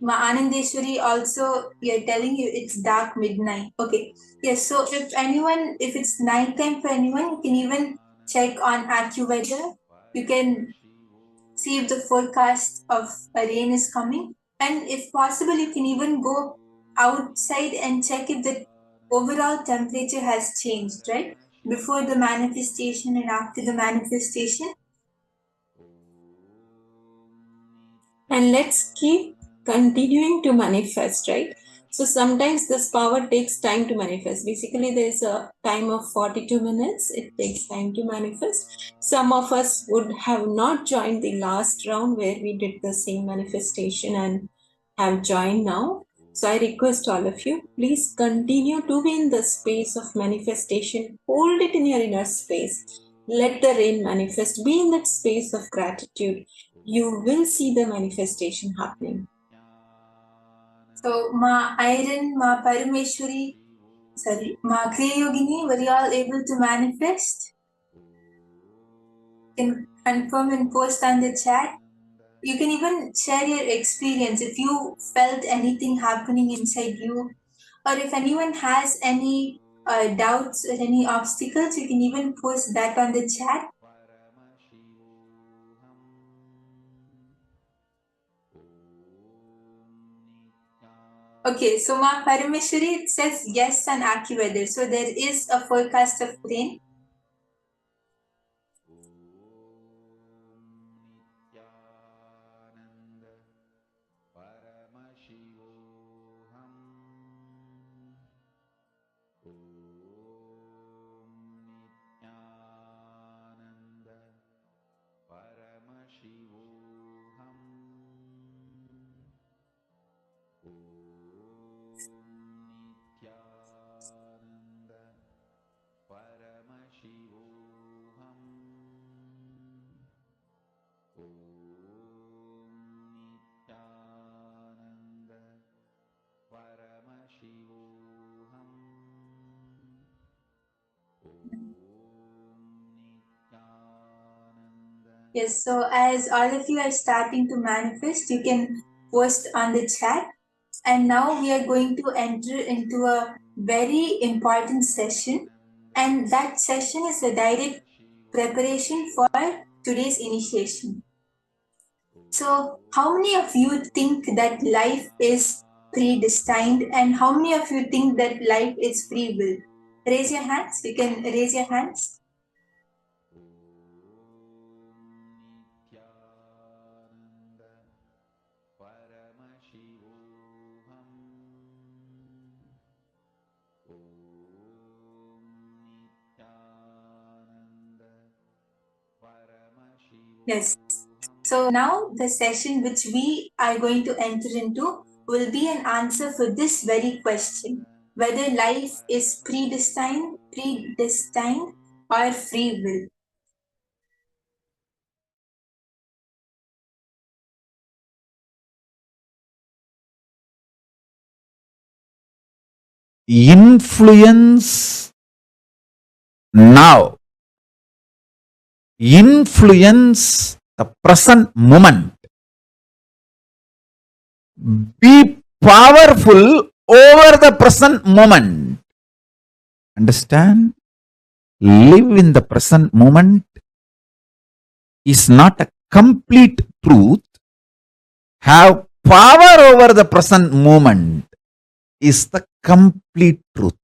Ma Anandeshwari also, you're telling you it's dark midnight. Okay. Yes, so if it's nighttime for anyone, you can even check on AccuWeather. You can see if the forecast of a rain is coming. And if possible, you can even go outside and check if the overall temperature has changed, right? Before the manifestation and after the manifestation. And let's keep continuing to manifest, right? So sometimes this power takes time to manifest. Basically, there's a time of 42 minutes. It takes time to manifest. Some of us would have not joined the last round where we did the same manifestation and have joined now. So I request all of you, please continue to be in the space of manifestation. Hold it in your inner space. Let the rain manifest. Be in that space of gratitude. You will see the manifestation happening. So, Ma Iron, Ma Parameshwari, Ma Kriya Yogini, were you all able to manifest? You can confirm and post on the chat. You can even share your experience if you felt anything happening inside you, or if anyone has any doubts or any obstacles, you can even post that on the chat. Okay, so Ma Parameshwari, it says yes on AccuWeather. So there is a forecast of rain. Yes, so as all of you are starting to manifest, you can post on the chat. And now we are going to enter into a very important session. And that session is a direct preparation for today's initiation. So, how many of you think that life is predestined, and how many of you think that life is free will? Raise your hands. You can raise your hands. Yes. So now the session which we are going to enter into will be an answer for this very question, whether life is predestined or free will. Influence now. Influence the present moment. Be powerful over the present moment. Understand? Live in the present moment is not a complete truth. Have power over the present moment is the complete truth.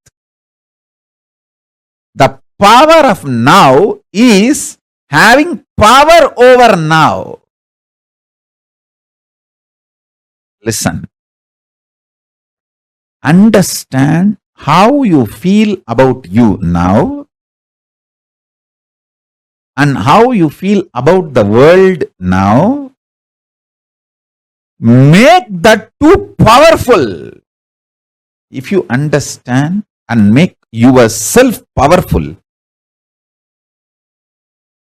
The power of now is having power over now. Listen. Understand how you feel about you now and how you feel about the world now. Make that too powerful. If you understand and make yourself powerful,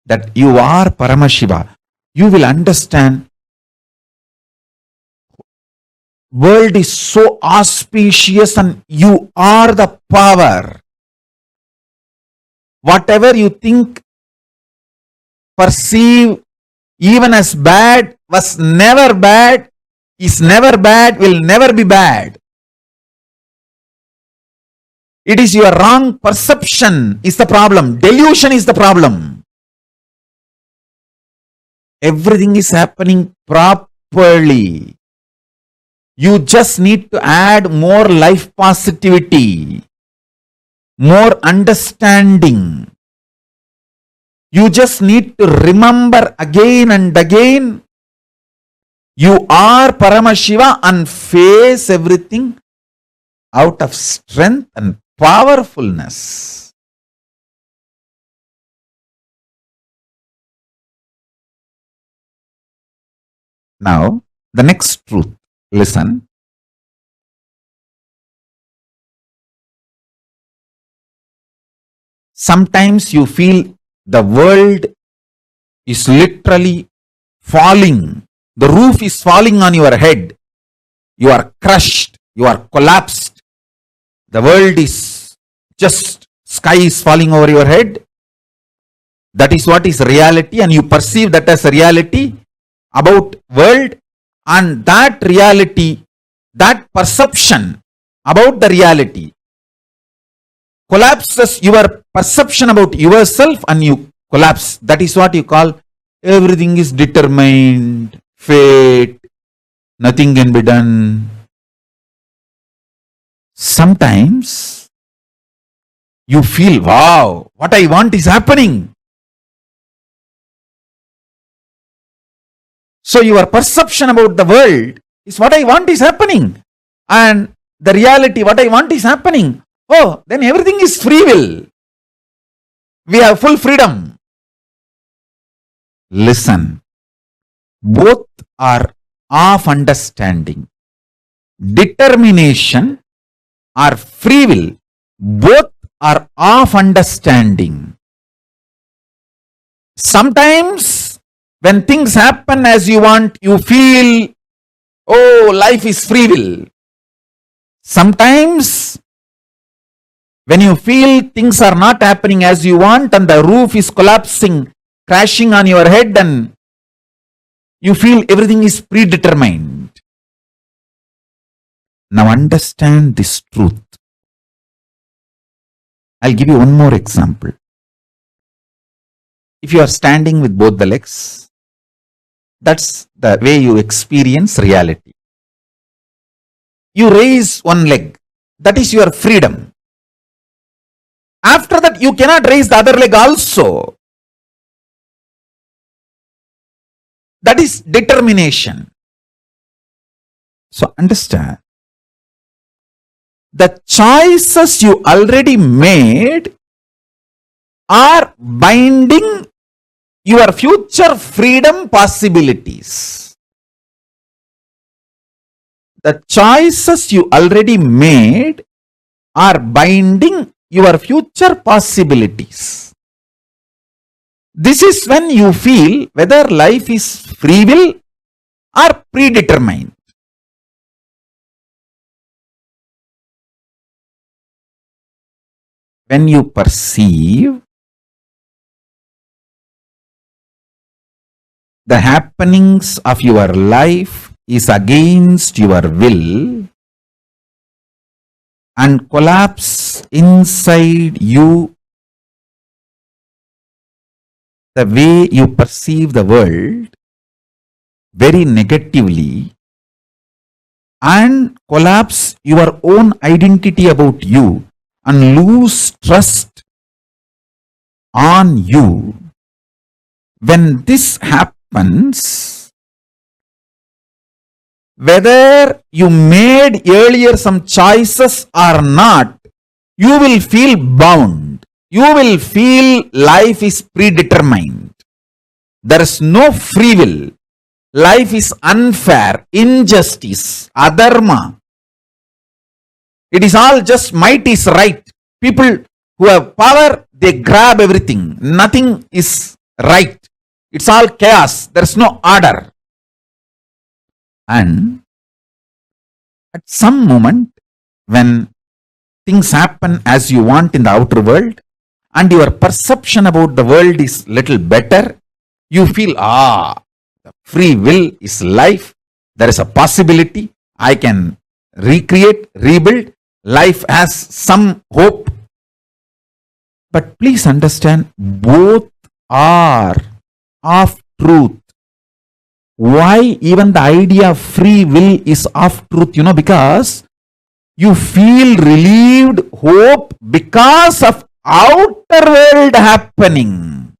that you are Paramashiva, you will understand world is so auspicious and you are the power. Whatever you think, perceive, even as bad, was never bad, is never bad, will never be bad. It is your wrong perception is the problem. Delusion is the problem. Everything is happening properly. You just need to add more life positivity, more understanding. You just need to remember again and again, you are Paramashiva, and face everything out of strength and powerfulness. Now, the next truth. Listen. Sometimes you feel the world is literally falling. The roof is falling on your head. You are crushed. You are collapsed. The world is just, sky is falling over your head. That is what is reality, and you perceive that as a reality about world, and that reality, that perception about the reality collapses your perception about yourself, and you collapse. That is what you call everything is determined, fate, nothing can be done. Sometimes you feel, wow, what I want is happening. So your perception about the world is what I want is happening. And the reality, what I want is happening. Oh, then everything is free will. We have full freedom. Listen. Both are of understanding. Determination or free will, both are of understanding. Sometimes when things happen as you want, you feel, oh, life is free will. Sometimes when you feel things are not happening as you want and the roof is collapsing, crashing on your head, and You feel everything is predetermined. Now understand this truth. I'll give you one more example. If you are standing with both the legs, that's the way you experience reality. You raise one leg, that is your freedom. After that, you cannot raise the other leg also. That is determination. So understand, the choices you already made are binding your future freedom possibilities. The choices you already made are binding your future possibilities. This is when you feel whether life is free will or predetermined. When you perceive the happenings of your life is against your will and collapse inside you, the way you perceive the world very negatively, and collapse your own identity about you and lose trust on you. When this happens, whether you made earlier some choices or not, you will feel bound. You will feel life is predetermined. There is no free will. Life is unfair, injustice, adharma. It is all just might is right. People who have power, they grab everything. Nothing is right. It's all chaos. There is no order. And at some moment, when things happen as you want in the outer world, and your perception about the world is little better, you feel, the free will is life. There is a possibility. I can recreate, rebuild. Life has some hope. But please understand, both are of truth. Why even the idea of free will is of truth? Because you feel relieved, hope because of outer world happening.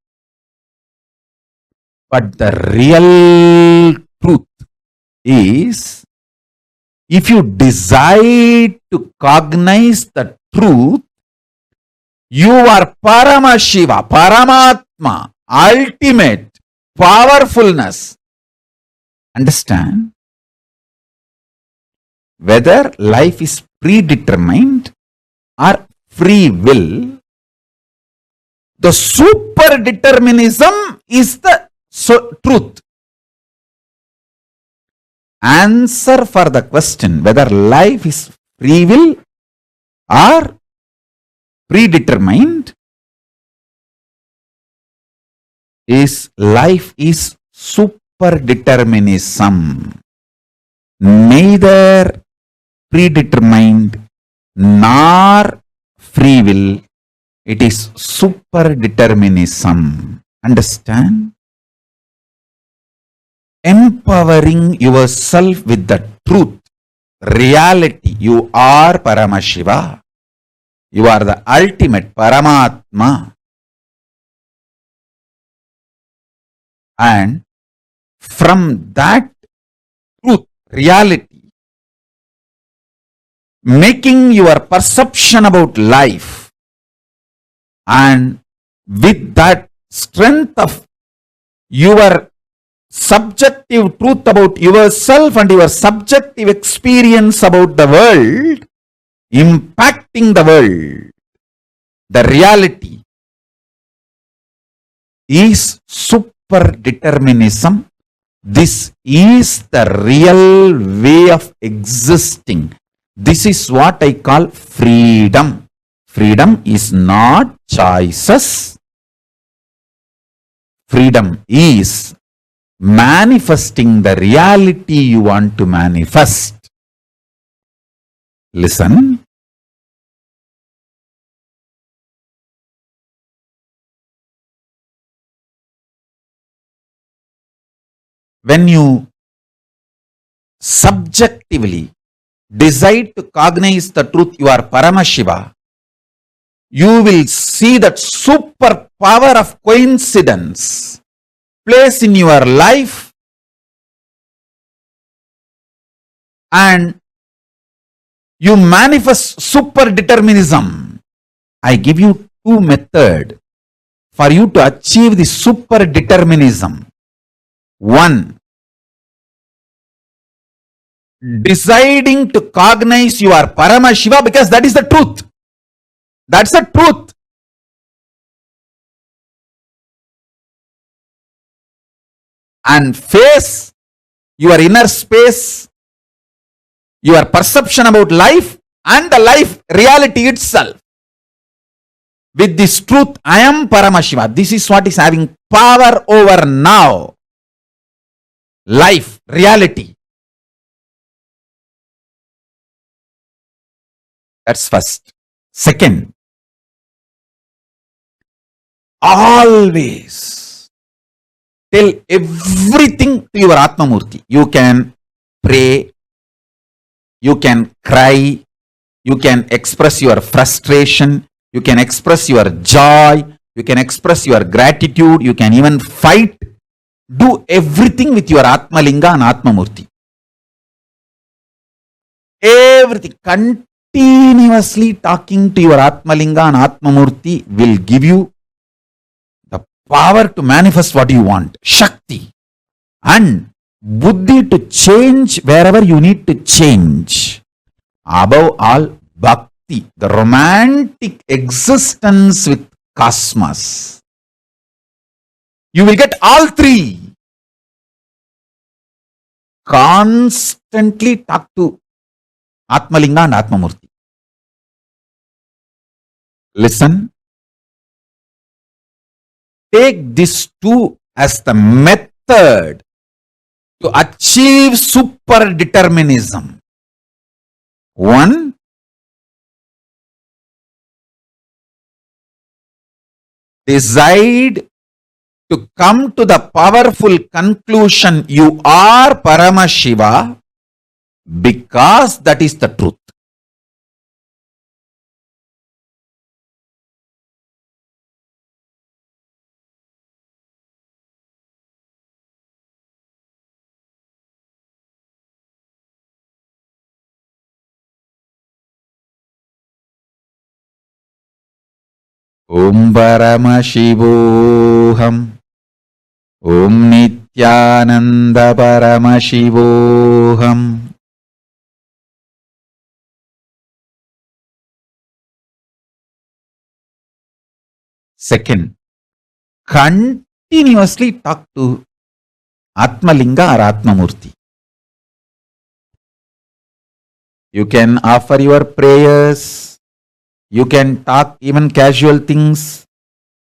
But the real truth is, if you decide to cognize the truth, you are Paramashiva, Paramatma, ultimate powerfulness. Understand? Whether life is predetermined or free will, the super determinism is the truth. Answer for the question whether life is free will or predetermined is life is super determinism. Neither predetermined nor free will. It is super determinism. Understand? Empowering yourself with the truth, reality. You are Paramashiva. You are the ultimate Paramatma. And from that truth, reality, making your perception about life, and with that strength of your subjective truth about yourself and your subjective experience about the world, impacting the world, the reality is super determinism. This is the real way of existing. This is what I call freedom. Freedom is not choices. Freedom is manifesting the reality you want to manifest. Listen. When you subjectively decide to cognize the truth you are Paramashiva, you will see that super power of coincidence place in your life, and you manifest super determinism. I give you two methods for you to achieve the super determinism. One, deciding to cognize you are Paramashiva because that is the truth. That's the truth. And face your inner space, your perception about life and the life reality itself. With this truth, I am Paramashiva. This is what is having power over now. Life, reality. That's first. Second, always tell everything to your Atmamurti. You can pray, you can cry, you can express your frustration, you can express your joy, you can express your gratitude, you can even fight. Do everything with your Atmalinga and Atmamurti. Everything. Continuously talking to your Atmalinga and Atmamurti will give you the power to manifest what you want. Shakti. And Buddhi to change wherever you need to change. Above all, Bhakti. The romantic existence with cosmos. You will get all three. Constantly talk to Atmalinga and Atmamurti. Listen. Take these two as the method to achieve super determinism. One, decide to come to the powerful conclusion you are Paramashiva because that is the truth. Om Paramashivoham. Om Nithyananda Paramashivoham. Second, continuously talk to Atmalinga or Atmamurti. You can offer your prayers. You can talk even casual things.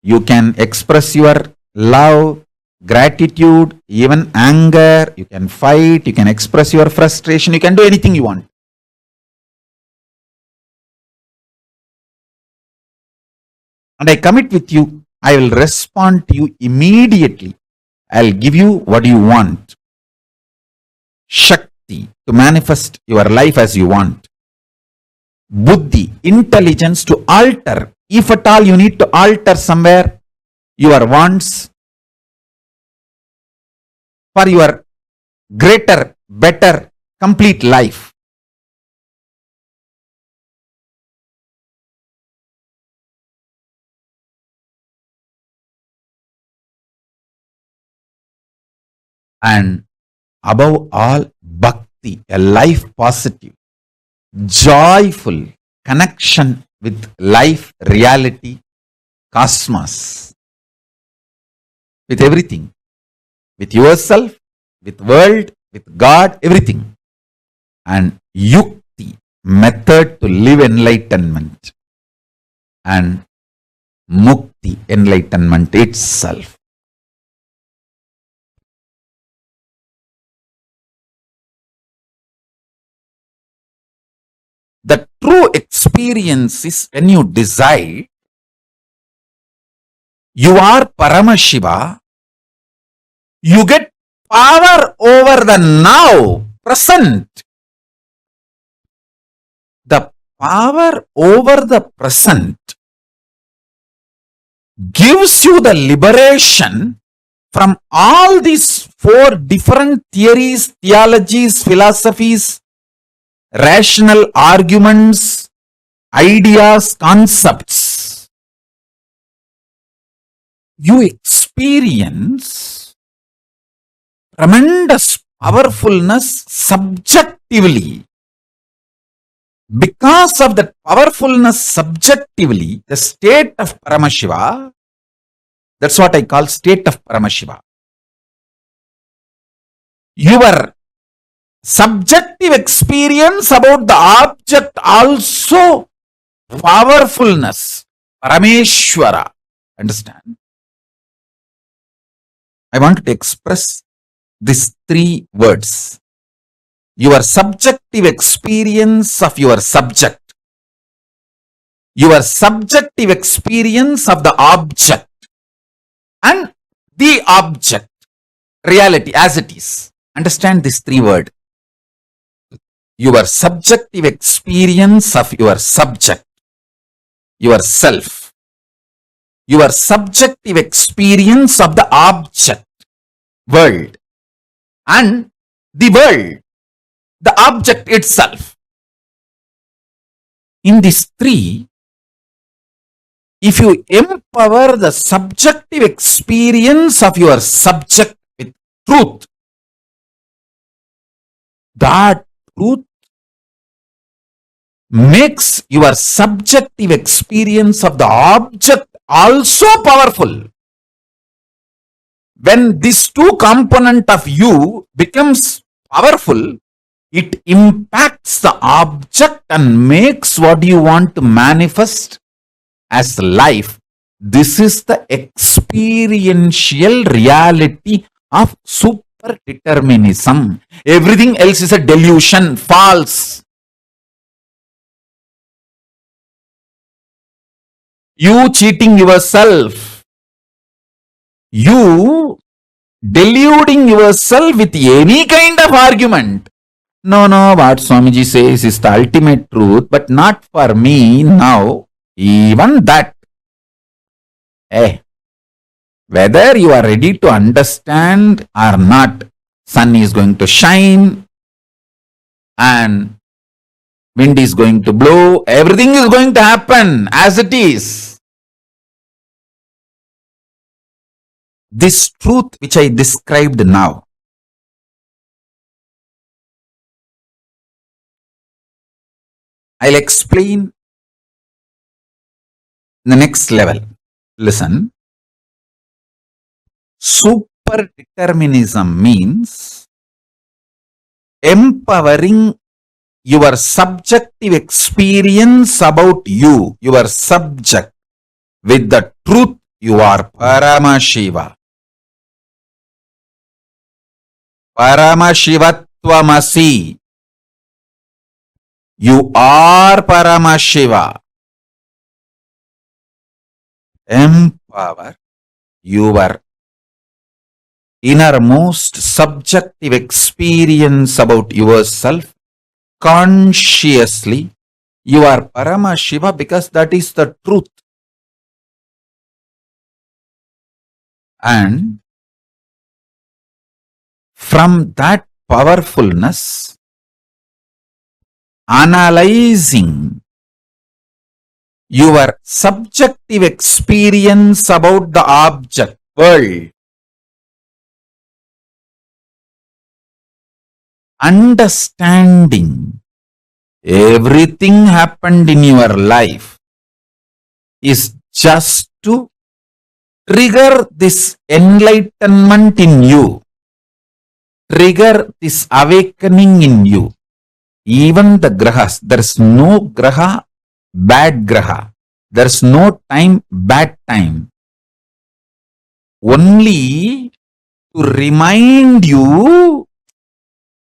You can express your love, gratitude, even anger. You can fight. You can express your frustration. You can do anything you want. And I commit with you, I will respond to you immediately. I'll give you what you want. Shakti, to manifest your life as you want. Buddhi, intelligence to alter. If at all you need to alter somewhere your wants for your greater, better, complete life. And above all, bhakti, a life positive, joyful connection with life, reality, cosmos, with everything, with yourself, with world, with God, everything. And yukti, method to live enlightenment. And mukti, enlightenment itself. The true experience is when you decide you are Paramashiva, you get power over the now, present. The power over the present gives you the liberation from all these four different theories, theologies, philosophies, rational arguments, ideas, concepts. You experience tremendous powerfulness subjectively. Because of that powerfulness subjectively, the state of Paramashiva, that's what I call state of Paramashiva. Your subjective experience about the object also powerfulness, Parameshwara. Understand? I want to express these three words. Your subjective experience of your subject, your subjective experience of the object, and the object, reality as it is. Understand this three words. Your subjective experience of your subject, yourself, your subjective experience of the object, world, and the world, the object itself. In these three, if you empower the subjective experience of your subject with truth, that truth makes your subjective experience of the object also powerful. When this two component of you becomes powerful, it impacts the object and makes what you want to manifest as life. This is the experiential reality of super determinism. Everything else is a delusion, false. You cheating yourself, you deluding yourself with any kind of argument. No, what Swamiji says is the ultimate truth, but not for me now. Even that. Whether you are ready to understand or not, sun is going to shine and wind is going to blow. Everything is going to happen as it is. This truth which I described now, I'll explain the next level. Listen. Super determinism means empowering your subjective experience about you, your subject, with the truth you are Paramashiva. Paramashivatvamasi. You are Paramashiva. Empower your innermost subjective experience about yourself consciously. You are Paramashiva because that is the truth. And from that powerfulness, analyzing your subjective experience about the object, world, understanding everything happened in your life is just to trigger this enlightenment in you, trigger this awakening in you. Even the grahas, there is no graha, bad graha. There is no time, bad time. Only to remind you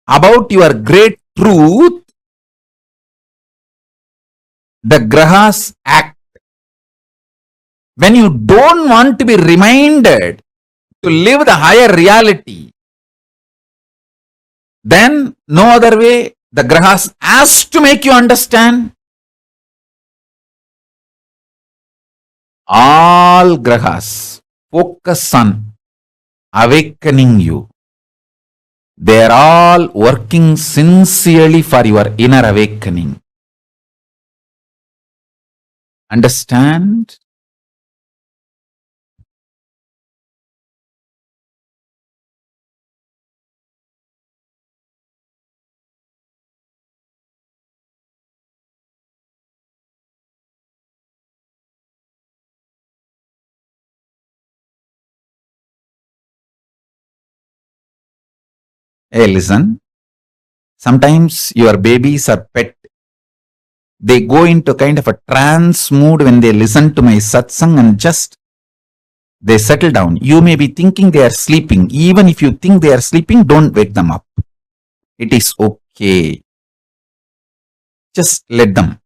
about your great truth the grahas act. When you don't want to be reminded to live the higher reality, then no other way, the grahas has to make you understand. All grahas focus on awakening you. They are all working sincerely for your inner awakening. Understand? Hey, listen. Sometimes your babies are pet. They go into kind of a trance mood when they listen to my satsang and just they settle down. You may be thinking they are sleeping. Even if you think they are sleeping, don't wake them up. It is okay. Just let them.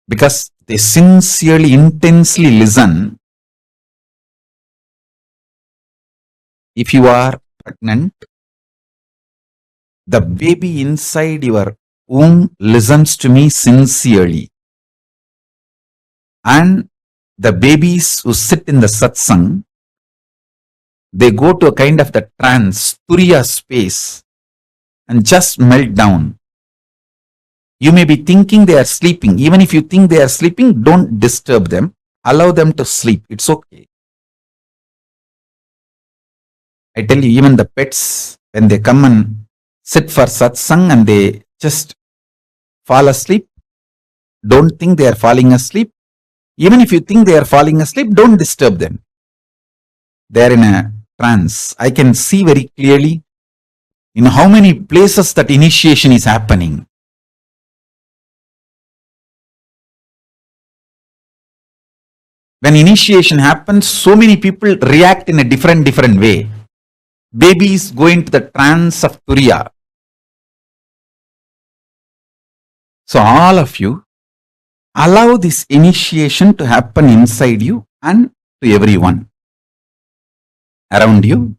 Because they sincerely, intensely listen. If you are pregnant, the baby inside your womb listens to me sincerely. And the babies who sit in the satsang, they go to a kind of the trance, turiya space, and just melt down. You may be thinking they are sleeping. Even if you think they are sleeping, don't disturb them. Allow them to sleep. It's okay. I tell you, even the pets, when they come and sit for satsang and they just fall asleep, don't think they are falling asleep. Even if you think they are falling asleep, don't disturb them. They are in a trance. I can see very clearly in how many places that initiation is happening. When initiation happens, so many people react in a different way. Babies go into the trance of turiya. So all of you, allow this initiation to happen inside you and to everyone around you.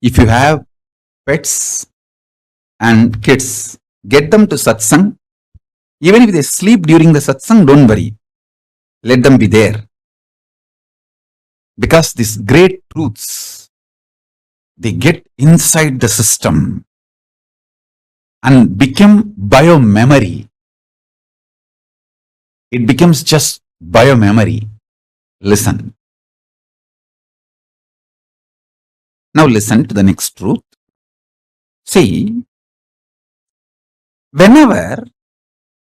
If you have pets and kids, get them to satsang. Even if they sleep during the satsang, don't worry. Let them be there. Because these great truths, they get inside the system and become bio-memory. It becomes just bio-memory. Listen. Now listen to the next truth. See, whenever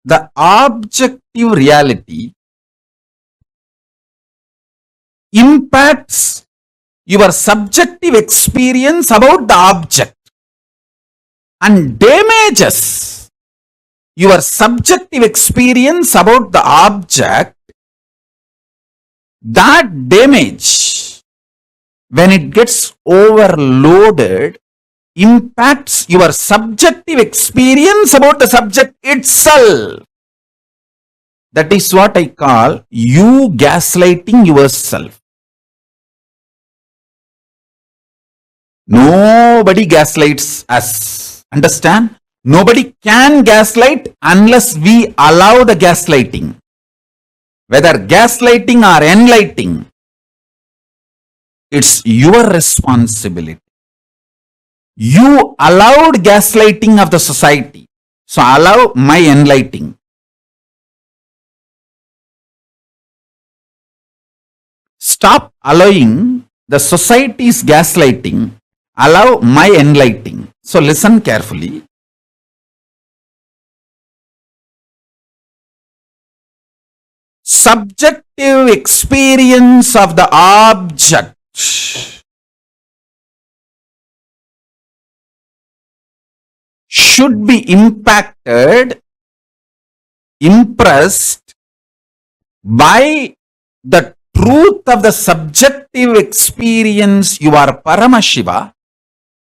the objective reality impacts your subjective experience about the object and damages your subjective experience about the object, that damage, when it gets overloaded, impacts your subjective experience about the subject itself. That is what I call you gaslighting yourself. Nobody gaslights us. Understand? Nobody can gaslight unless we allow the gaslighting. Whether gaslighting or enlightening, it's your responsibility. You allowed gaslighting of the society. So allow my enlightening. Stop allowing the society's gaslighting. Allow my enlightening. So listen carefully. Subjective experience of the object should be impressed by the truth of the subjective experience you are Paramashiva,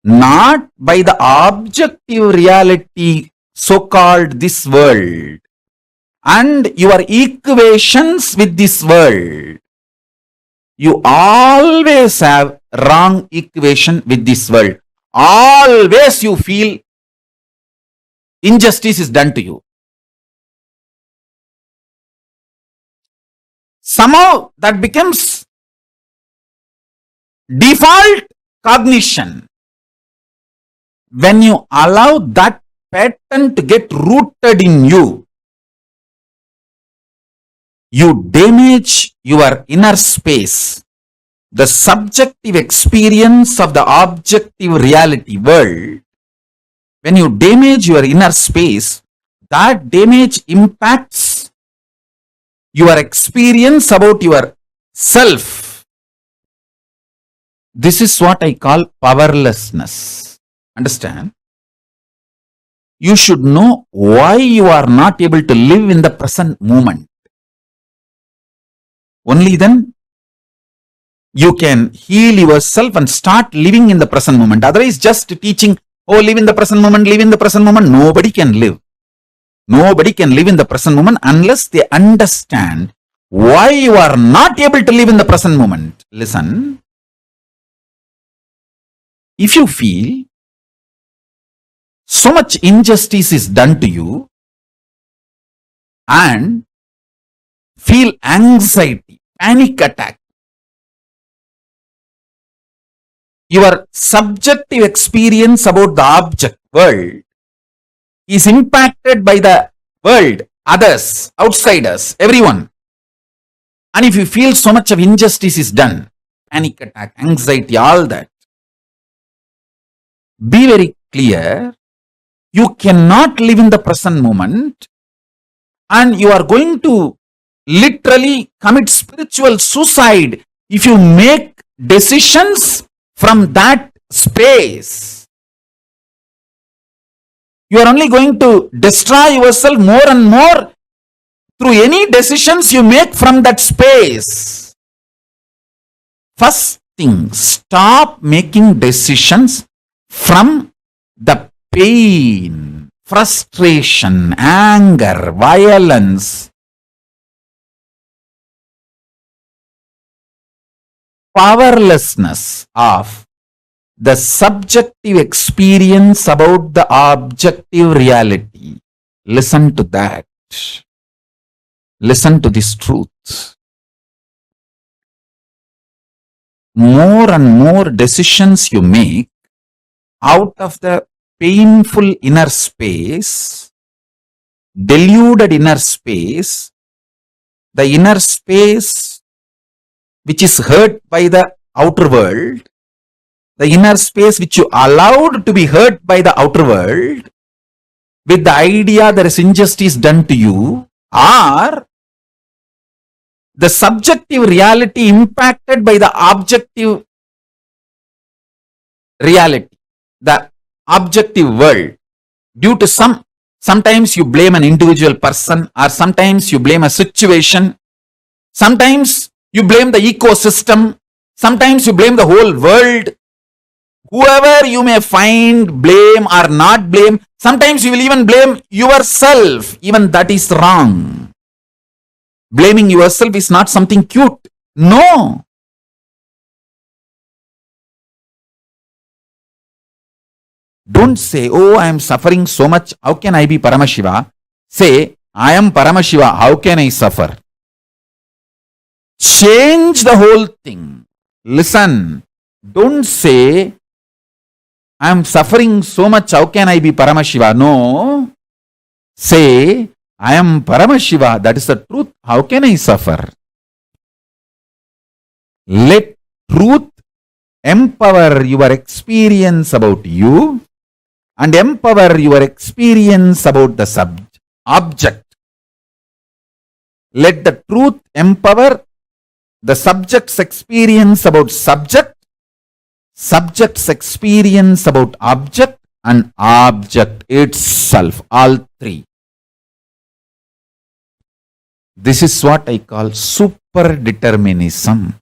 not by the objective reality, so-called this world, and your equations with this world. You always have wrong equation with this world. Always you feel injustice is done to you. Somehow that becomes default cognition. When you allow that pattern to get rooted in you, you damage your inner space, the subjective experience of the objective reality world. When you damage your inner space, that damage impacts your experience about your self. This is what I call powerlessness. Understand? You should know why you are not able to live in the present moment. Only then you can heal yourself and start living in the present moment. Otherwise, just teaching, oh, live in the present moment, live in the present moment. Nobody can live. Nobody can live in the present moment unless they understand why you are not able to live in the present moment. Listen. If you feel so much injustice is done to you and feel anxiety, panic attack, your subjective experience about the object world is impacted by the world, others, outsiders, everyone. And if you feel so much of injustice is done, panic attack, anxiety, all that, be very clear, you cannot live in the present moment and you are going to literally commit spiritual suicide if you make decisions from that space. You are only going to destroy yourself more and more through any decisions you make from that space. First thing, stop making decisions from the pain, frustration, anger, violence, powerlessness of the subjective experience about the objective reality. Listen to that. Listen to this truth. More and more decisions you make out of the painful inner space, deluded inner space, the inner space which is hurt by the outer world, the inner space which you allowed to be hurt by the outer world, with the idea there is injustice done to you, or the subjective reality impacted by the objective reality, the objective world, due to sometimes you blame an individual person, or sometimes you blame a situation, sometimes you blame the ecosystem, sometimes you blame the whole world. Whoever you may find, blame or not blame, sometimes you will even blame yourself. Even that is wrong. Blaming yourself is not something cute. No. Don't say, oh, I am suffering so much. How can I be Paramashiva? Say, I am Paramashiva. How can I suffer? Change the whole thing. Listen. Don't say, I am suffering so much. How can I be Paramashiva? No. Say, I am Paramashiva. That is the truth. How can I suffer? Let truth empower your experience about you and empower your experience about the object. Let the truth empower the subject's experience about subject, subject's experience about object, and object itself, all three. This is what I call super determinism.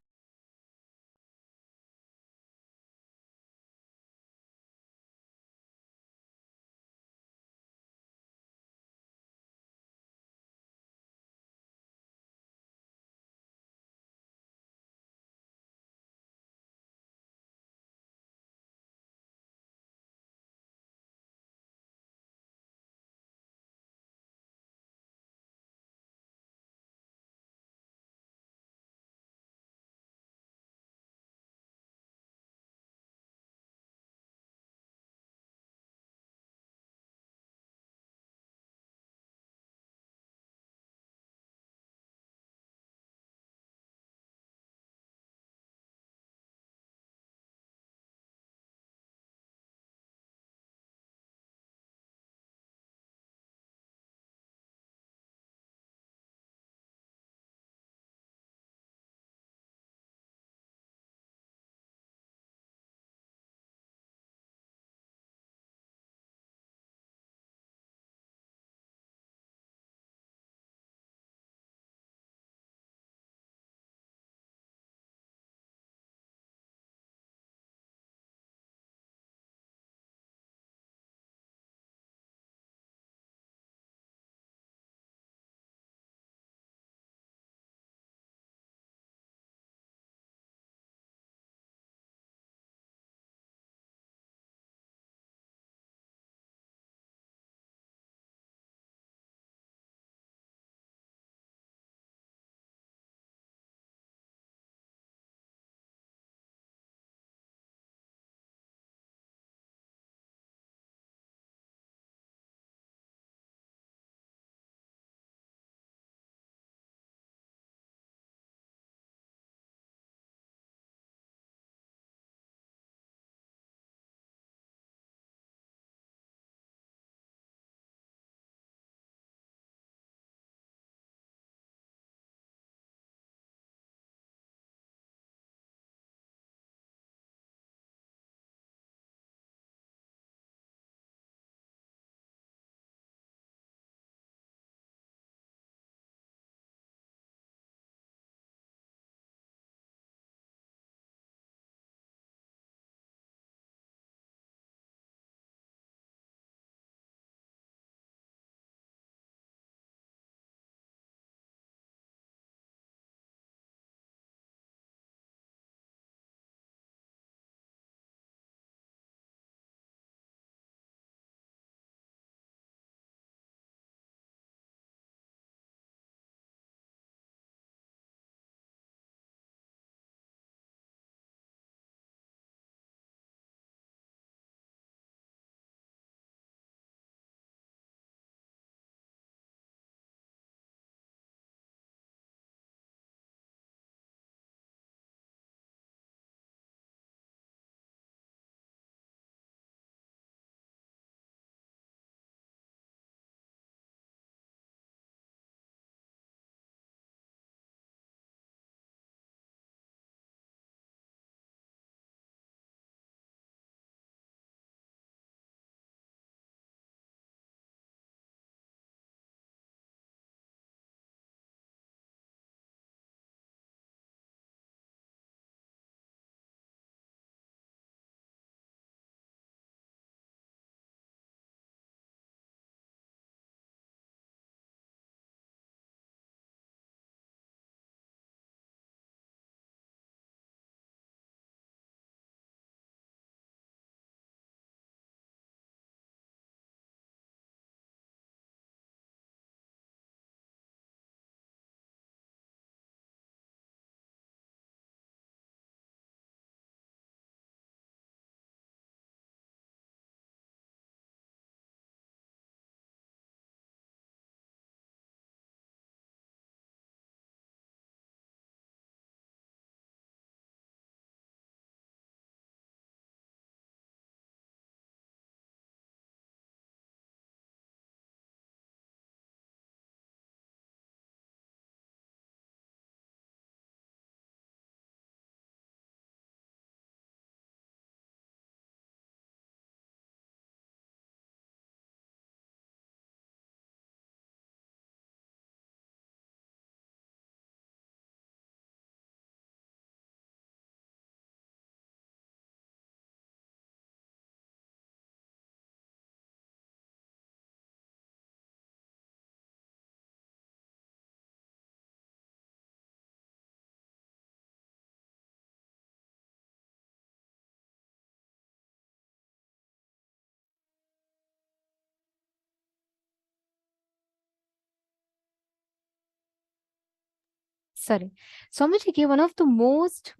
Swamiji gave one of the most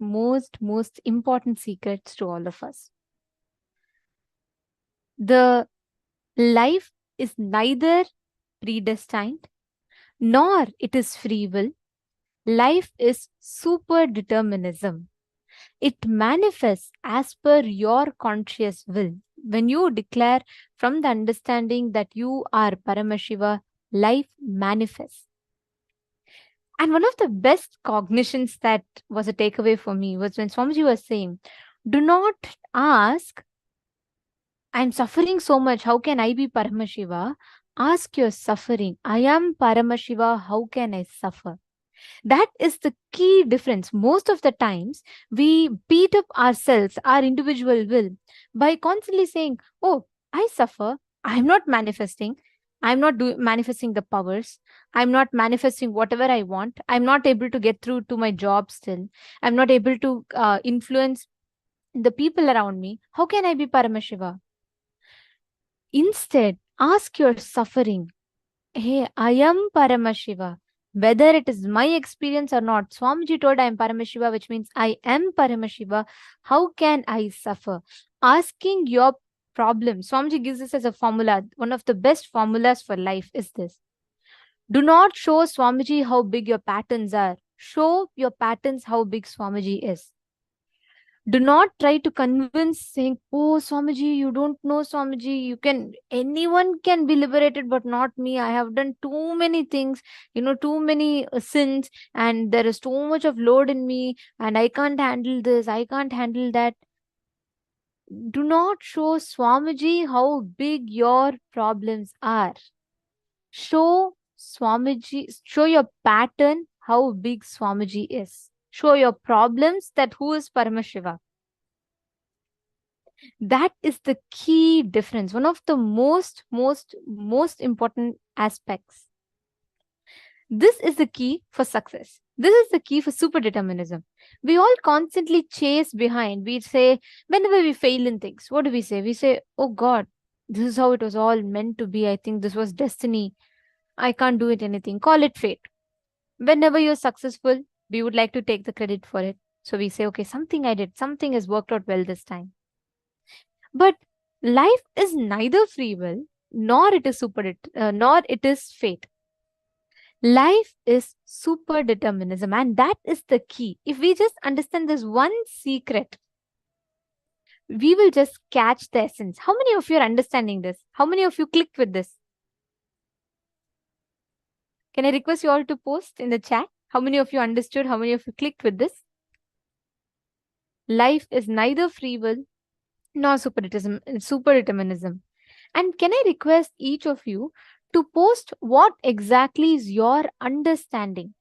important secrets to all of us. The life is neither predestined nor it is free will. Life is super determinism. It manifests as per your conscious will. When you declare from the understanding that you are Paramashiva, life manifests. And one of the best cognitions that was a takeaway for me was when Swamiji was saying, do not ask, I'm suffering so much, how can I be Paramashiva? Ask your suffering, I am Paramashiva, how can I suffer? That is the key difference. Most of the times, we beat up ourselves, our individual will, by constantly saying, oh, I suffer, I'm not manifesting. I'm not manifesting the powers. I'm not manifesting whatever I want. I'm not able to get through to my job still. I'm not able to influence the people around me. How can I be Paramashiva? Instead, ask your suffering. Hey, I am Paramashiva. Whether it is my experience or not, Swamiji told I am Paramashiva, which means I am Paramashiva. How can I suffer? Asking your problem. Swamiji gives this as a formula. One of the best formulas for life is this. Do not show Swamiji how big your patterns are. Show your patterns how big Swamiji is. Do not try to convince saying, oh, Swamiji, you don't know Swamiji. Anyone can be liberated, but not me. I have done too many things, too many sins, and there is too much of load in me, and I can't handle this. I can't handle that. Do not show Swamiji how big your problems are. Show Swamiji, show your pattern how big Swamiji is. Show your problems that who is Paramashiva. That is the key difference. One of the most important aspects. This is the key for success. This is the key for super determinism. We all constantly chase behind. We say, whenever we fail in things, what do we say? We say, oh God, this is how it was all meant to be. I think this was destiny. I can't do it anything. Call it fate. Whenever you're successful, we would like to take the credit for it. So we say, okay, something I did, something has worked out well this time. But life is neither free will, nor it is fate. Life is super determinism, and that is the key. If we just understand this one secret, we will just catch the essence. How many of you are understanding this? How many of you clicked with this? Can I request you all to post in the chat? How many of you understood? How many of you clicked with this? Life is neither free will nor super determinism. And can I request each of you to post what exactly is your understanding?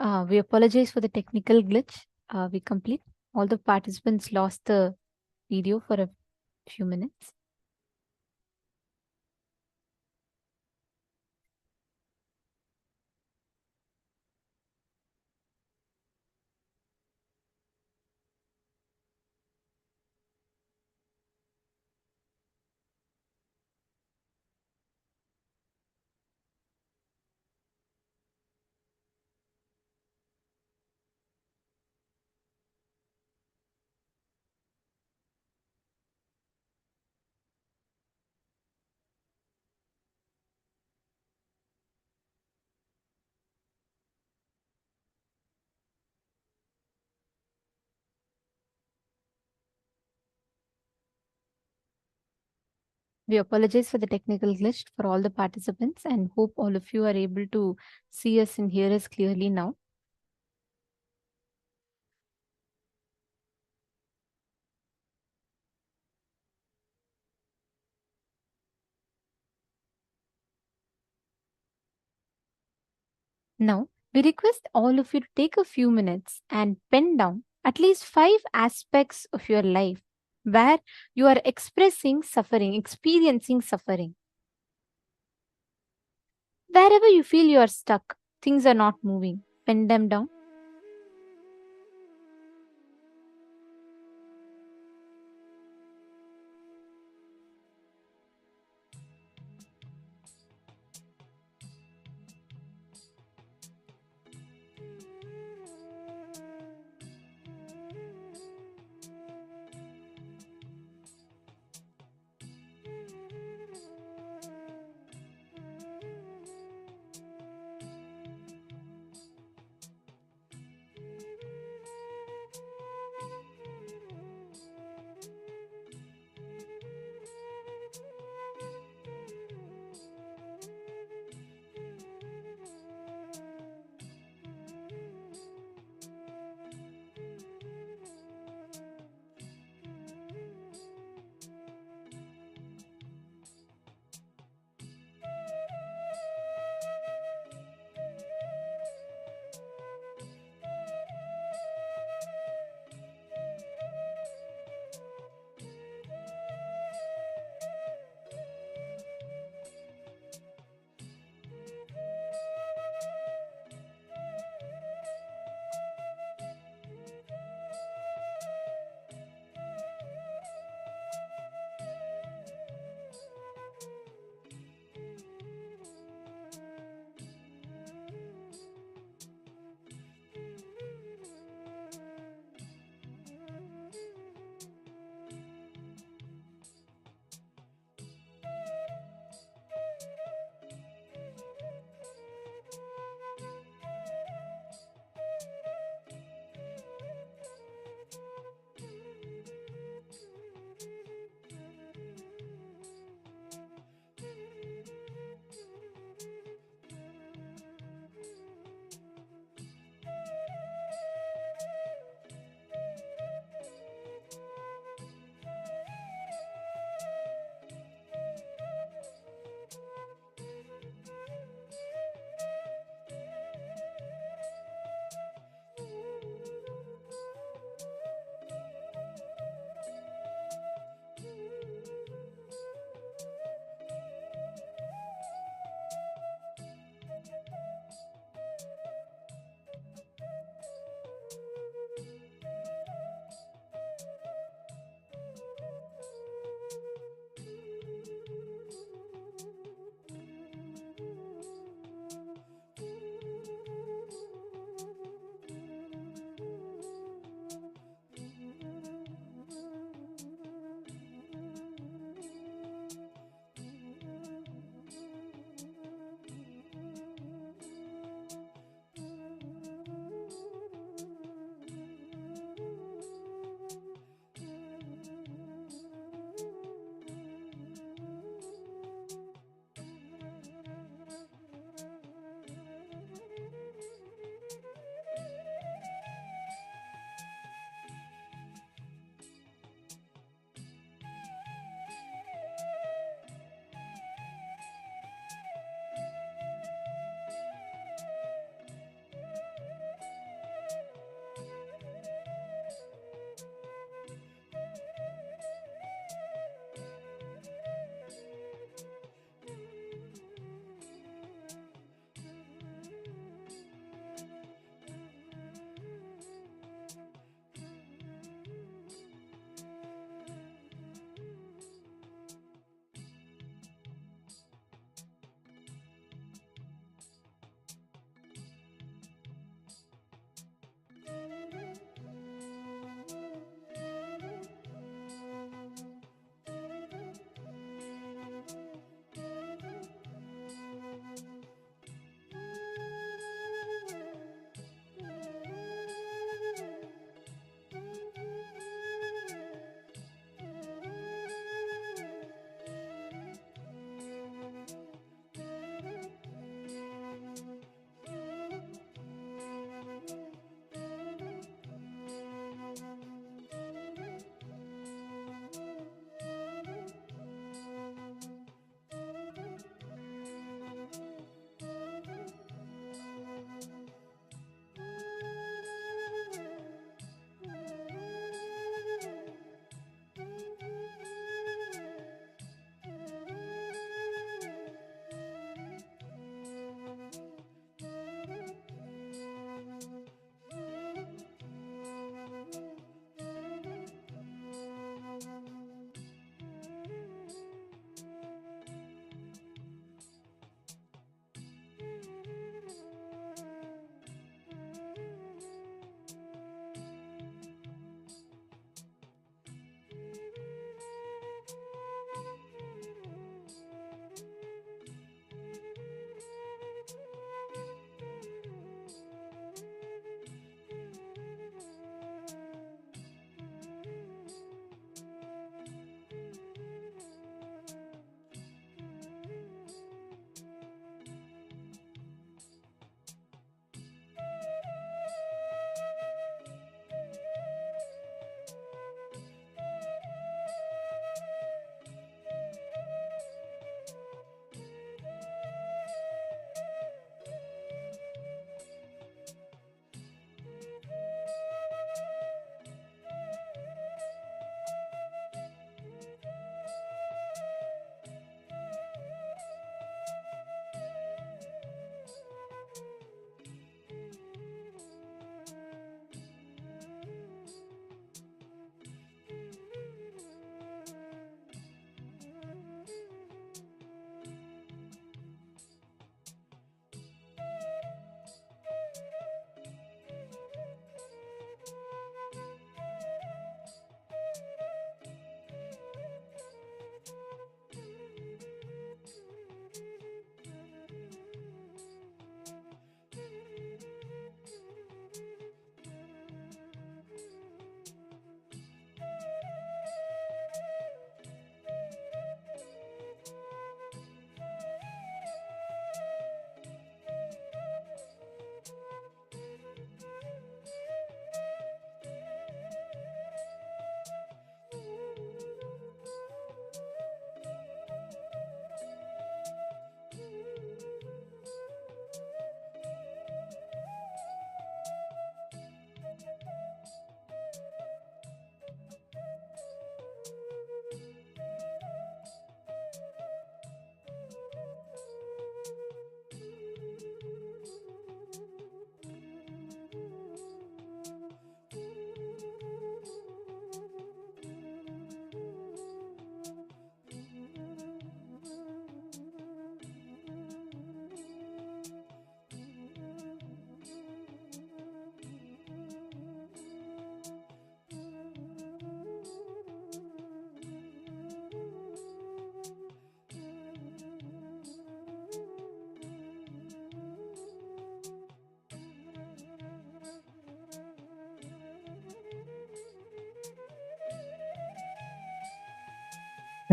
We apologize for the technical glitch. We complete. All the participants lost the video for a few minutes. We apologize for the technical glitch for all the participants and hope all of you are able to see us and hear us clearly now. Now, we request all of you to take a few minutes and pen down at least 5 aspects of your life where you are expressing suffering, experiencing suffering. Wherever you feel you are stuck, things are not moving, pen them down.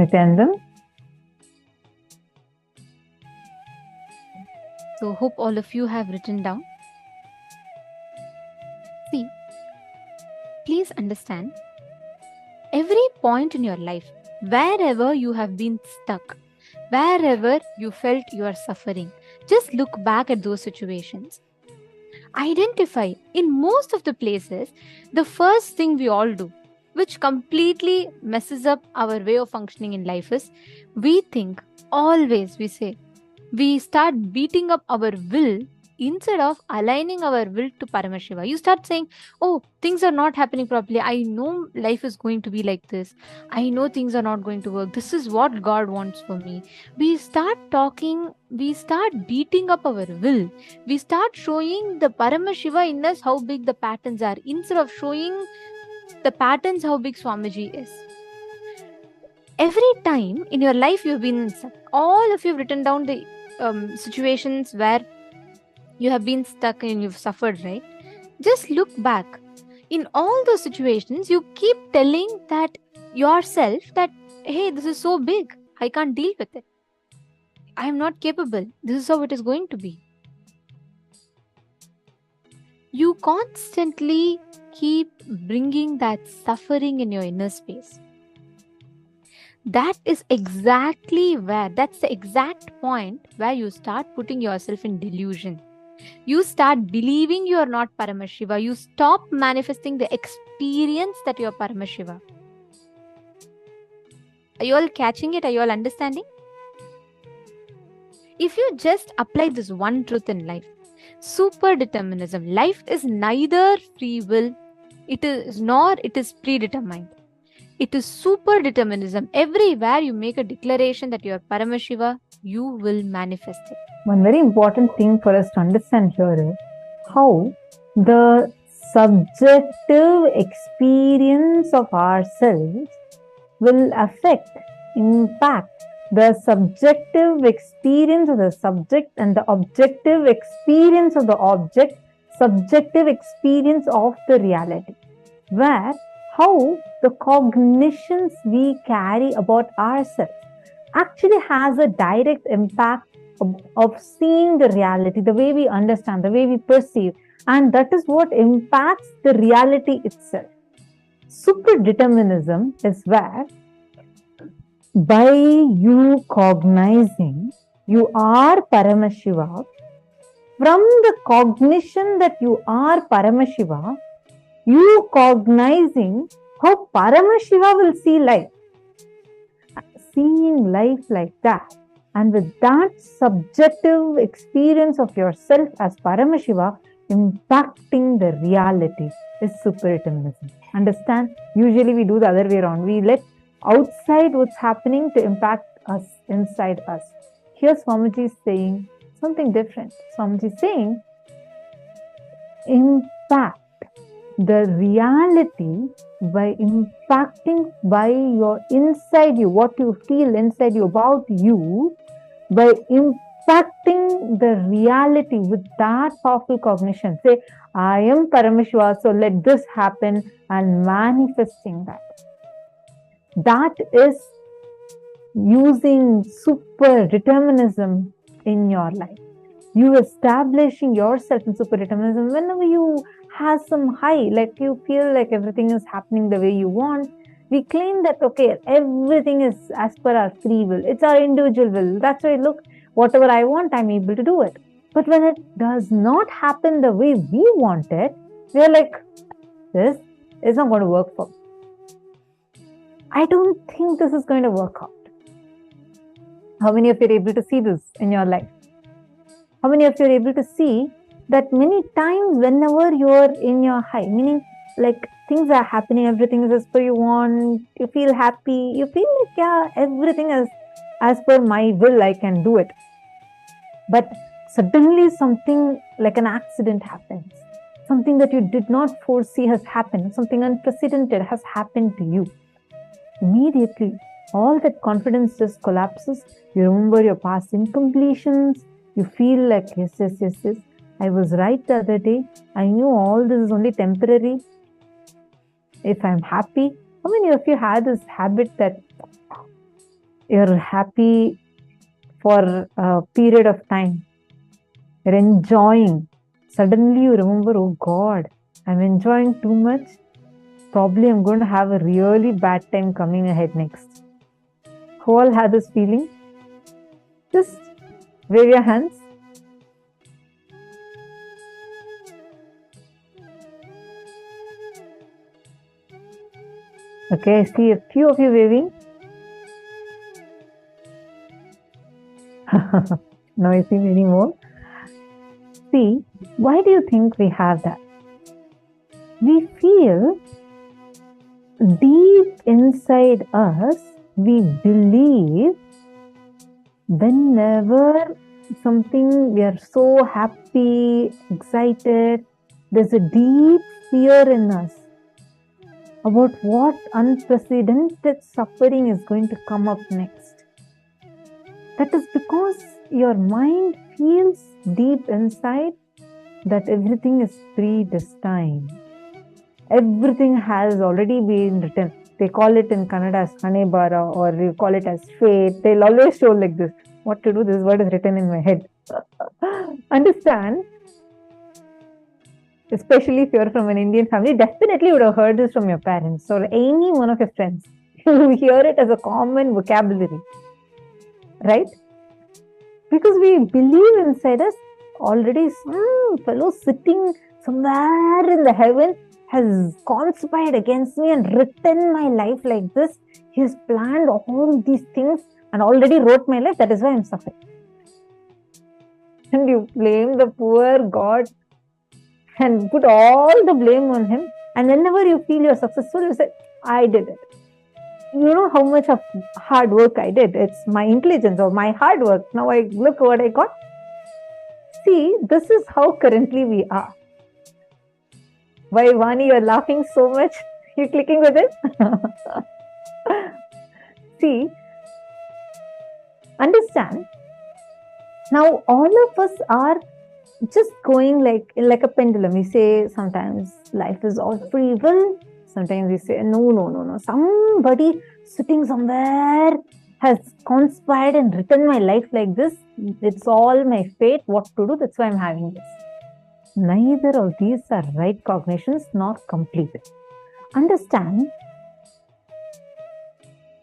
Nithyananda? So hope all of you have written down. See, please understand, every point in your life, wherever you have been stuck, wherever you felt you are suffering, just look back at those situations. Identify. In most of the places, the first thing we all do, which completely messes up our way of functioning in life, is we think, always we say, we start beating up our will instead of aligning our will to Paramashiva. You start saying, oh, things are not happening properly. I know life is going to be like this. I know things are not going to work. This is what God wants for me. We start talking, we start beating up our will. We start showing the Paramashiva in us how big the patterns are instead of showing the patterns how big Swamiji is. Every time in your life you've been, all of you have written down the situations where you have been stuck and you've suffered, right? Just look back. In all those situations, you keep telling that yourself that, hey, this is so big, I can't deal with it. I am not capable. This is how it is going to be. You constantly keep bringing that suffering in your inner space. That is exactly where, that's the exact point where you start putting yourself in delusion. You start believing you are not Paramashiva. You stop manifesting the experience that you are Paramashiva. Are you all catching it? Are you all understanding? If you just apply this one truth in life, super determinism, life is neither free will, it is predetermined. It is super determinism. Everywhere you make a declaration that you are Paramashiva, you will manifest it. One very important thing for us to understand here is how the subjective experience of ourselves will impact the subjective experience of the subject and the objective experience of the object, subjective experience of the reality. Where how the cognitions we carry about ourselves actually has a direct impact of seeing the reality, the way we understand, the way we perceive, and that is what impacts the reality itself. Super determinism is where, by you cognizing you are Paramashiva, from the cognition that you are Paramashiva, you cognizing how Paramashiva will see life. Seeing life like that, and with that subjective experience of yourself as Paramashiva impacting the reality, is super determinism. Understand? Usually we do the other way around. We let outside what's happening to impact us, inside us. Here Swamiji is saying something different. Swamiji is saying, impact the reality by impacting by your inside you, what you feel inside you about you, by impacting the reality with that powerful cognition. Say, I am Paramashiva, so let this happen, and manifesting that. That is using super determinism in your life. You establishing yourself in super determinism whenever you have some high, like you feel like everything is happening the way you want. We claim that, okay, everything is as per our free will. It's our individual will. That's why, look, whatever I want, I'm able to do it. But when it does not happen the way we want it, we're like, this is not going to work for me. I don't think this is going to work out. How many of you are able to see this in your life? How many of you are able to see that many times whenever you're in your high, meaning like things are happening, everything is as per you want, you feel happy, you feel like, yeah, everything is as per my will, I can do it. But suddenly something like an accident happens. Something that you did not foresee has happened. Something unprecedented has happened to you. Immediately, all that confidence just collapses. You remember your past incompletions. You feel like, yes, I was right the other day. I knew all this is only temporary. If I'm happy, how many of you had this habit that you're happy for a period of time. You're enjoying. Suddenly you remember, oh God, I'm enjoying too much. Probably I'm going to have a really bad time coming ahead next. Who all have this feeling? Just wave your hands. Okay, I see a few of you waving. Now I see many more. See, why do you think we have that? We feel deep inside us, we believe whenever something we are so happy, excited, there's a deep fear in us about what unprecedented suffering is going to come up next. That is because your mind feels deep inside that everything is predestined. Everything has already been written. They call it in Kannada as Hanebara, or you call it as fate. They'll always show like this. What to do? This word is written in my head. Understand? Especially if you're from an Indian family, definitely would have heard this from your parents or any one of your friends. You hear it as a common vocabulary. Right? Because we believe inside us already some fellow sitting somewhere in the heaven has conspired against me and written my life like this. He has planned all these things and already wrote my life. That is why I'm suffering. And you blame the poor God and put all the blame on him. And whenever you feel you're successful, you say, I did it. You know how much of hard work I did. It's my intelligence or my hard work. Now I look what I got. See, this is how currently we are. Why, Vani, you're laughing so much? You're clicking with it? See, understand. Now, all of us are just going like a pendulum. We say sometimes life is all free will. Sometimes we say, no. Somebody sitting somewhere has conspired and written my life like this. It's all my fate. What to do? That's why I'm having this. Neither of these are right cognitions nor complete. Understand,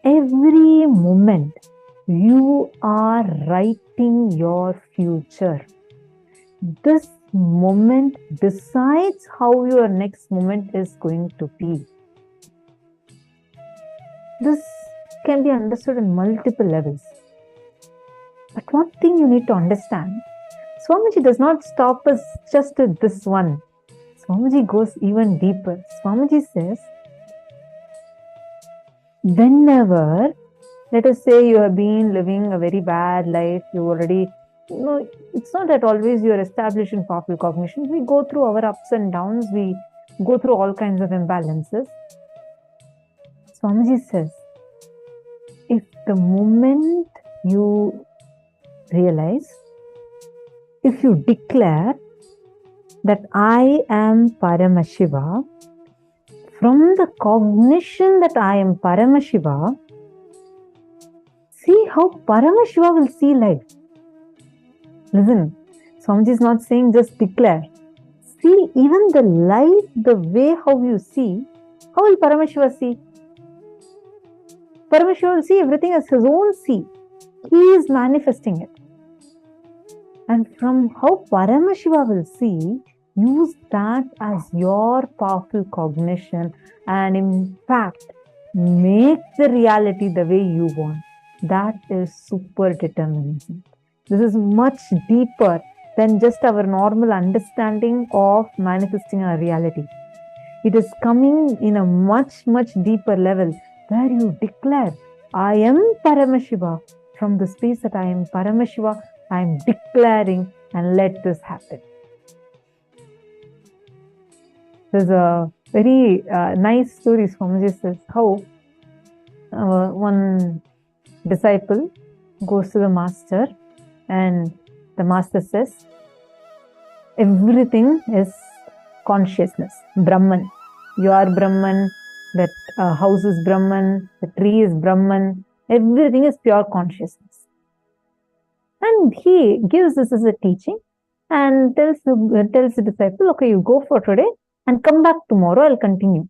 every moment you are writing your future. This moment decides how your next moment is going to be. This can be understood on multiple levels. But one thing you need to understand, Swamiji does not stop us just with this one. Swamiji goes even deeper. Swamiji says, whenever, let us say you have been living a very bad life, you already, it's not that always you are established in powerful cognition. We go through our ups and downs, we go through all kinds of imbalances. Swamiji says, if the moment you realize, if you declare that I am Paramashiva, from the cognition that I am Paramashiva, see how Paramashiva will see life. Listen, Swamiji is not saying just declare. See even the life, the way how you see, how will Paramashiva see? Paramashiva will see everything as his own see. He is manifesting it. And from how Paramashiva will see, use that as your powerful cognition and in fact, make the reality the way you want. That is super determinism. This is much deeper than just our normal understanding of manifesting our reality. It is coming in a much, much deeper level where you declare, I am Paramashiva. From the space that I am Paramashiva, I am declaring and let this happen. There's a very nice story Swamiji says how one disciple goes to the master and the master says, everything is consciousness, Brahman. You are Brahman, that house is Brahman, the tree is Brahman, Everything is pure consciousness. And he gives this as a teaching and tells the disciple, okay, you go for today and come back tomorrow, I'll continue.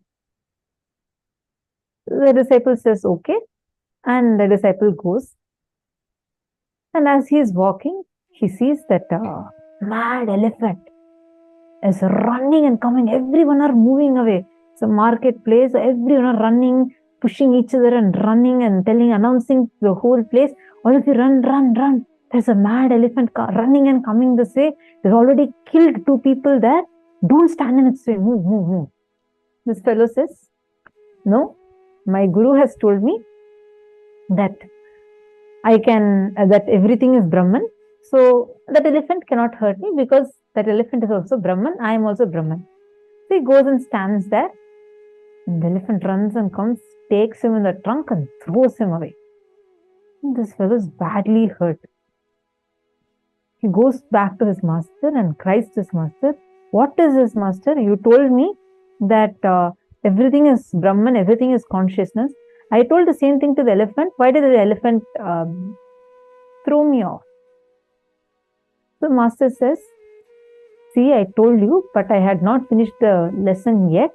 The disciple says, okay. And the disciple goes. And as he is walking, he sees that mad elephant is running and coming. Everyone are moving away. It's a marketplace. Everyone are running, pushing each other and running and announcing the whole place. All of you run, run, run. There's a mad elephant running and coming this way. They've already killed 2 people there. Don't stand in its way. Move, move, move. This fellow says, no, my guru has told me that that everything is Brahman. So that elephant cannot hurt me because that elephant is also Brahman. I am also Brahman. So he goes and stands there. And the elephant runs and comes, takes him in the trunk and throws him away. And this fellow is badly hurt. He goes back to his master and cries to his master. What is this, master? You told me that everything is Brahman, everything is consciousness. I told the same thing to the elephant. Why did the elephant throw me off? The master says, see, I told you, but I had not finished the lesson yet,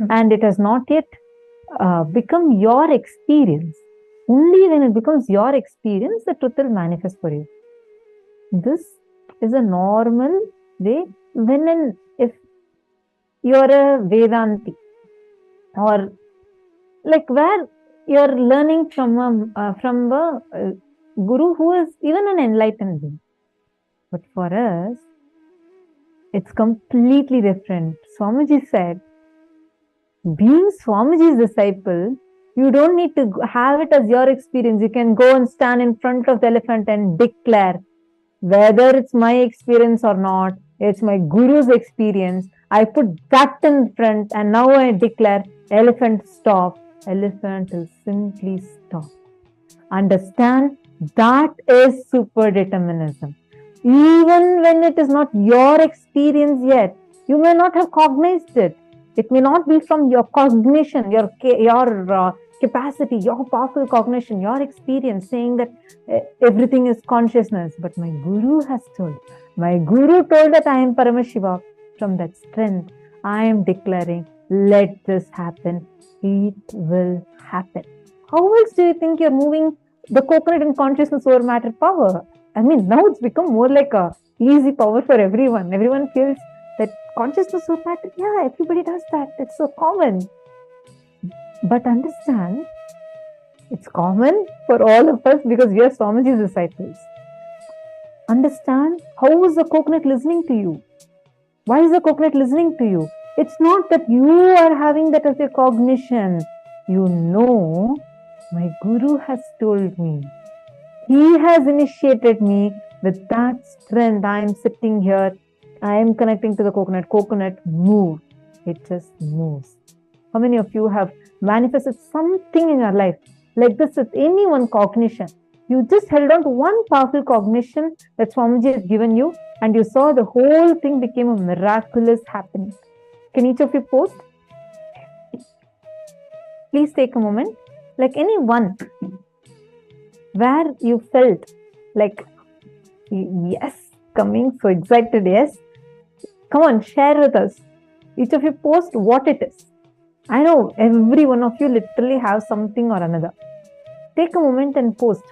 and it has not yet become your experience. Only when it becomes your experience, the truth will manifest for you. This is a normal way if you're a Vedanti or like where you're learning from a guru who is even an enlightened being. But for us, it's completely different. Swamiji said, being Swamiji's disciple, you don't need to have it as your experience. You can go and stand in front of the elephant and declare, whether it's my experience or not, it's my guru's experience. I put that in front and now I declare, elephant stop. Elephant will simply stop. Understand, that is super determinism. Even when it is not your experience yet, you may not have cognized it. It may not be from your cognition, your capacity, your powerful cognition, your experience saying that everything is consciousness. But my guru has told. My guru told that I am Paramashiva. From that strength, I am declaring, let this happen. It will happen. How else do you think you're moving the coconut in consciousness over matter power? I mean, now it's become more like a easy power for everyone. Everyone feels that consciousness over matter. Yeah, everybody does that. It's so common. But understand, it's common for all of us because we are Swamiji's disciples. Understand, how is the coconut listening to you? Why is the coconut listening to you? It's not that you are having that as a cognition. You know, my guru has told me. He has initiated me with that strength. I am sitting here. I am connecting to the coconut. Coconut move. It just moves. How many of you have manifested something in your life like this with any one cognition? You just held on to one powerful cognition that Swamiji has given you and you saw the whole thing became a miraculous happening. Can each of you post? Please take a moment. Like any one where you felt like, yes, coming, so excited, yes. Come on, share with us. Each of you post what it is. I know every one of you literally have something or another. Take a moment and post.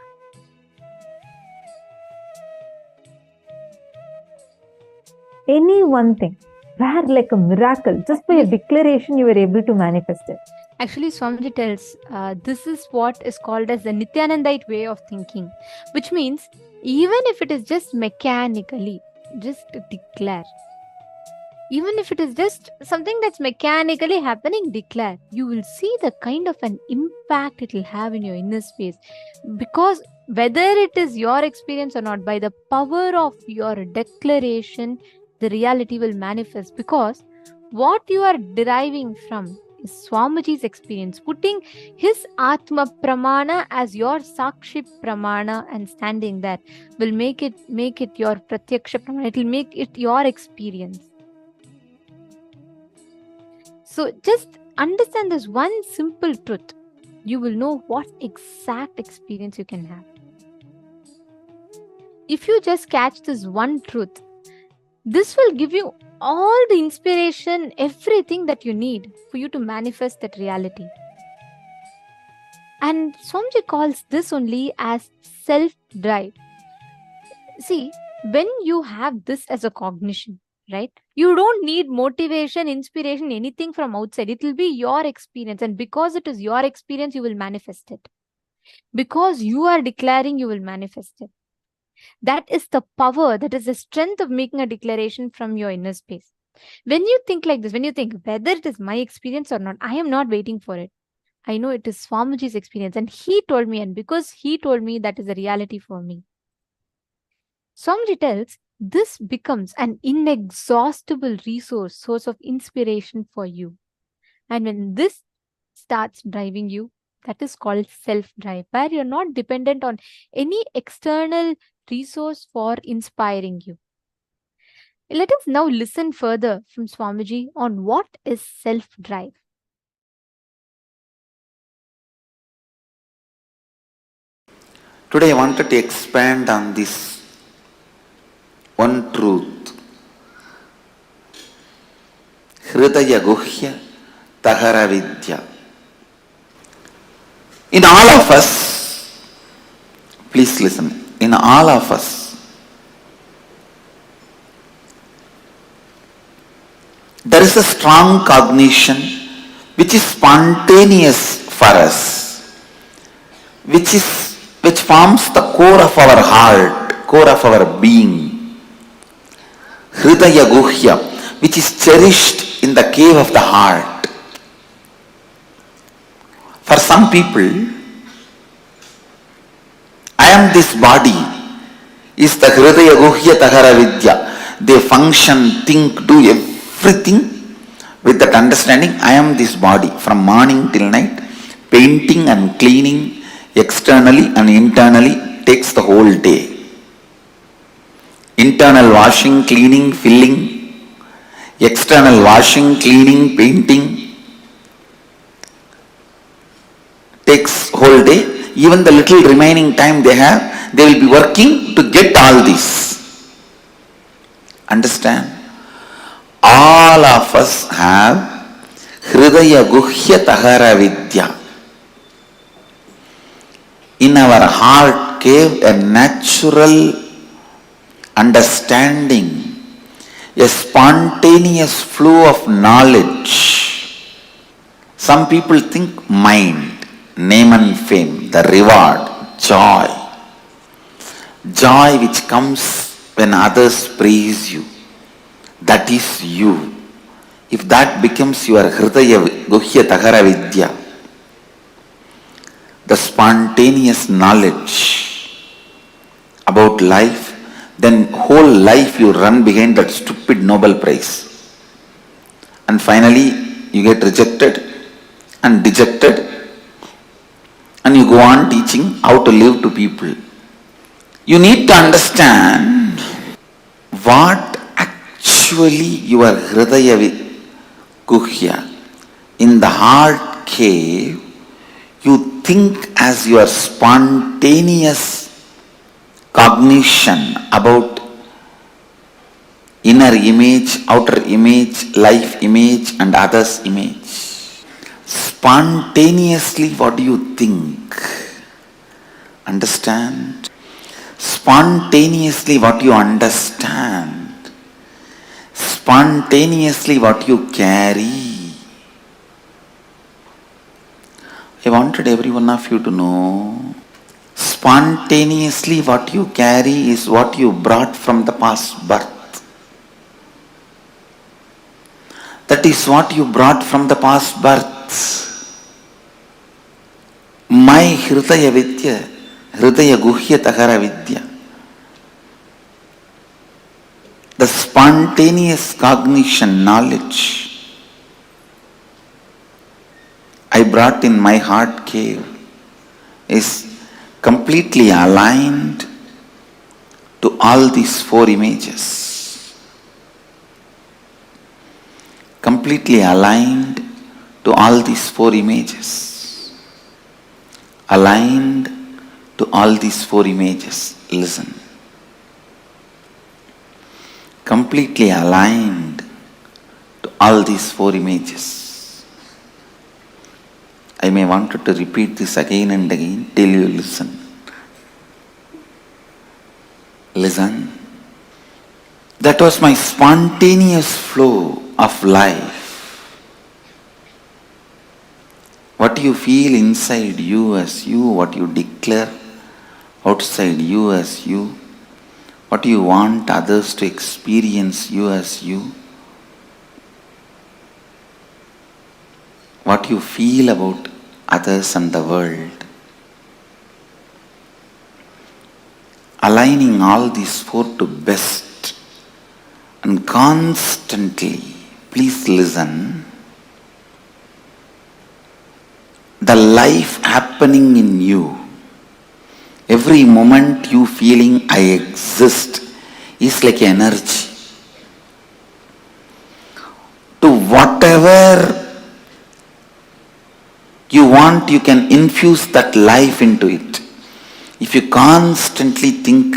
Any one thing where like a miracle, just by a declaration you were able to manifest it. Actually, Swamiji tells this is what is called as the Nithyanandite way of thinking, which means even if it is just mechanically, just declare. Even if it is just something that's mechanically happening, declare. You will see the kind of an impact it will have in your inner space. Because whether it is your experience or not, by the power of your declaration, the reality will manifest. Because what you are deriving from is Swamiji's experience, putting his Atma Pramana as your Sakshi Pramana and standing there will make it your Pratyaksha Pramana. It will make it your experience. So just understand this one simple truth. you will know what exact experience you can have. If you just catch this one truth, this will give you all the inspiration, everything that you need for you to manifest that reality. And Swamiji calls this only as self-drive. See, when you have this as a cognition, right, you don't need motivation, inspiration, anything from outside. It will be your experience, and because it is your experience, you will manifest it. Because you are declaring, you will manifest it. That is the power, that is the strength of making a declaration from your inner space. When you think like this, when you think whether it is my experience or not, I am not waiting for it. I know it is Swamiji's experience, and he told me, and because he told me, that is a reality for me. Swamiji tells this becomes an inexhaustible resource, source of inspiration for you. And when this starts driving you, that is called self-drive, where you're not dependent on any external resource for inspiring you. Let us now listen further from Swamiji on what is self-drive. Today I wanted to expand on this one truth. Hridaya Guhya Tahara Vidya. In all of us, please listen, in all of us, there is a strong cognition which is spontaneous for us, which forms the core of our heart, core of our being. Hridaya Guhya, which is cherished in the cave of the heart. For some people, I am this body is the Hridaya Guhya Tahara Vidya. They function, think, do everything with that understanding. I am this body from morning till night. Painting and cleaning externally and internally takes the whole day. Internal washing, cleaning, filling. External washing, cleaning, painting takes whole day. Even the little remaining time they have, they will be working to get all this. Understand? All of us have Hridaya Guhya Tahara Vidya. In our heart cave, a natural understanding, a spontaneous flow of knowledge. Some people think mind, name and fame, the reward, joy. Joy which comes when others praise you. That is you. If that becomes your Hridaya Guhya Tahara Vidya, the spontaneous knowledge about life, then whole life you run behind that stupid Nobel Prize. And finally you get rejected and dejected, and you go on teaching how to live to people. You need to understand what actually your Hridaya Guhya, in the heart cave, you think as your spontaneous cognition about inner image, outer image, life image and others image. Spontaneously what do you think? Understand? Spontaneously what you understand. Spontaneously what you carry. I wanted every one of you to know, spontaneously what you carry is what you brought from the past birth. That is what you brought from the past birth. My Hridaya Vidya, Hridaya Guhya Tahara Vidya. The spontaneous cognition, knowledge I brought in my heart cave is completely aligned to all these four images. Completely aligned to all these four images. aligned to all these four images. Listen. Completely aligned to all these four images. I may want to repeat this again and again till you listen. Listen. That was my spontaneous flow of life. What you feel inside you as you, what you declare outside you as you, what you want others to experience you as you, what you feel about others and the world. Aligning all these four to best and constantly, please listen, the life happening in you, every moment you feeling I exist is like energy. To whatever you want, you can infuse that life into it. If you constantly think,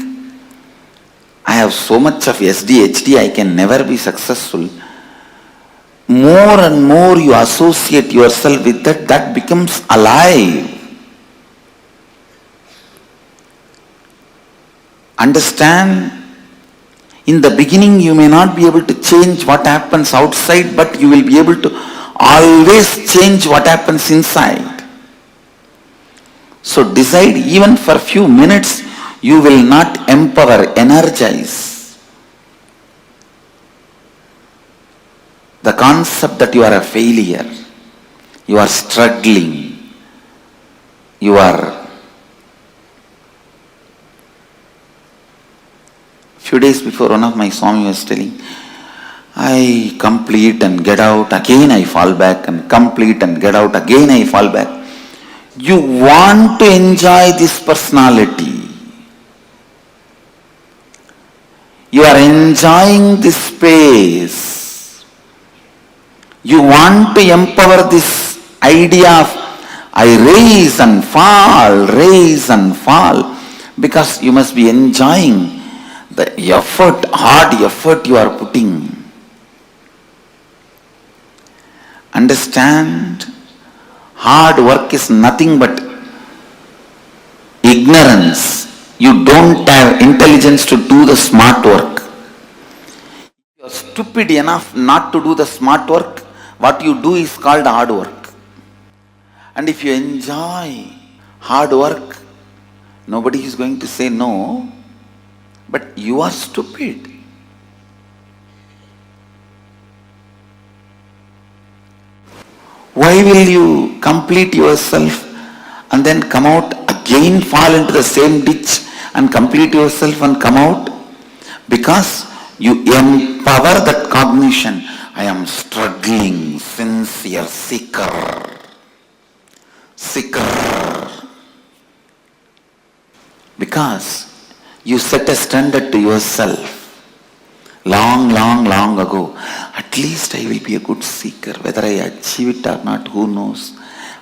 I have so much of SDHD, I can never be successful, more and more you associate yourself with that, that becomes alive. Understand? In the beginning you may not be able to change what happens outside, but you will be able to always change what happens inside. So decide, even for a few minutes, you will not empower, energize the concept that you are a failure, you are struggling, you are. Few days before, one of my Swami was telling, I complete and get out, again I fall back, and complete and get out, again I fall back. You want to enjoy this personality. You are enjoying this space. You want to empower this idea of I rise and fall, because you must be enjoying the effort, hard effort you are putting. Understand? Hard work is nothing but ignorance. You don't have intelligence to do the smart work. You are stupid enough not to do the smart work. What you do is called hard work. And if you enjoy hard work, nobody is going to say no, but you are stupid. Why will you complete yourself and then come out again, fall into the same ditch and complete yourself and come out? Because you empower that cognition. I am struggling, sincere, seeker. Because you set a standard to yourself. Long ago, at least I will be a good seeker. Whether I achieve it or not, who knows?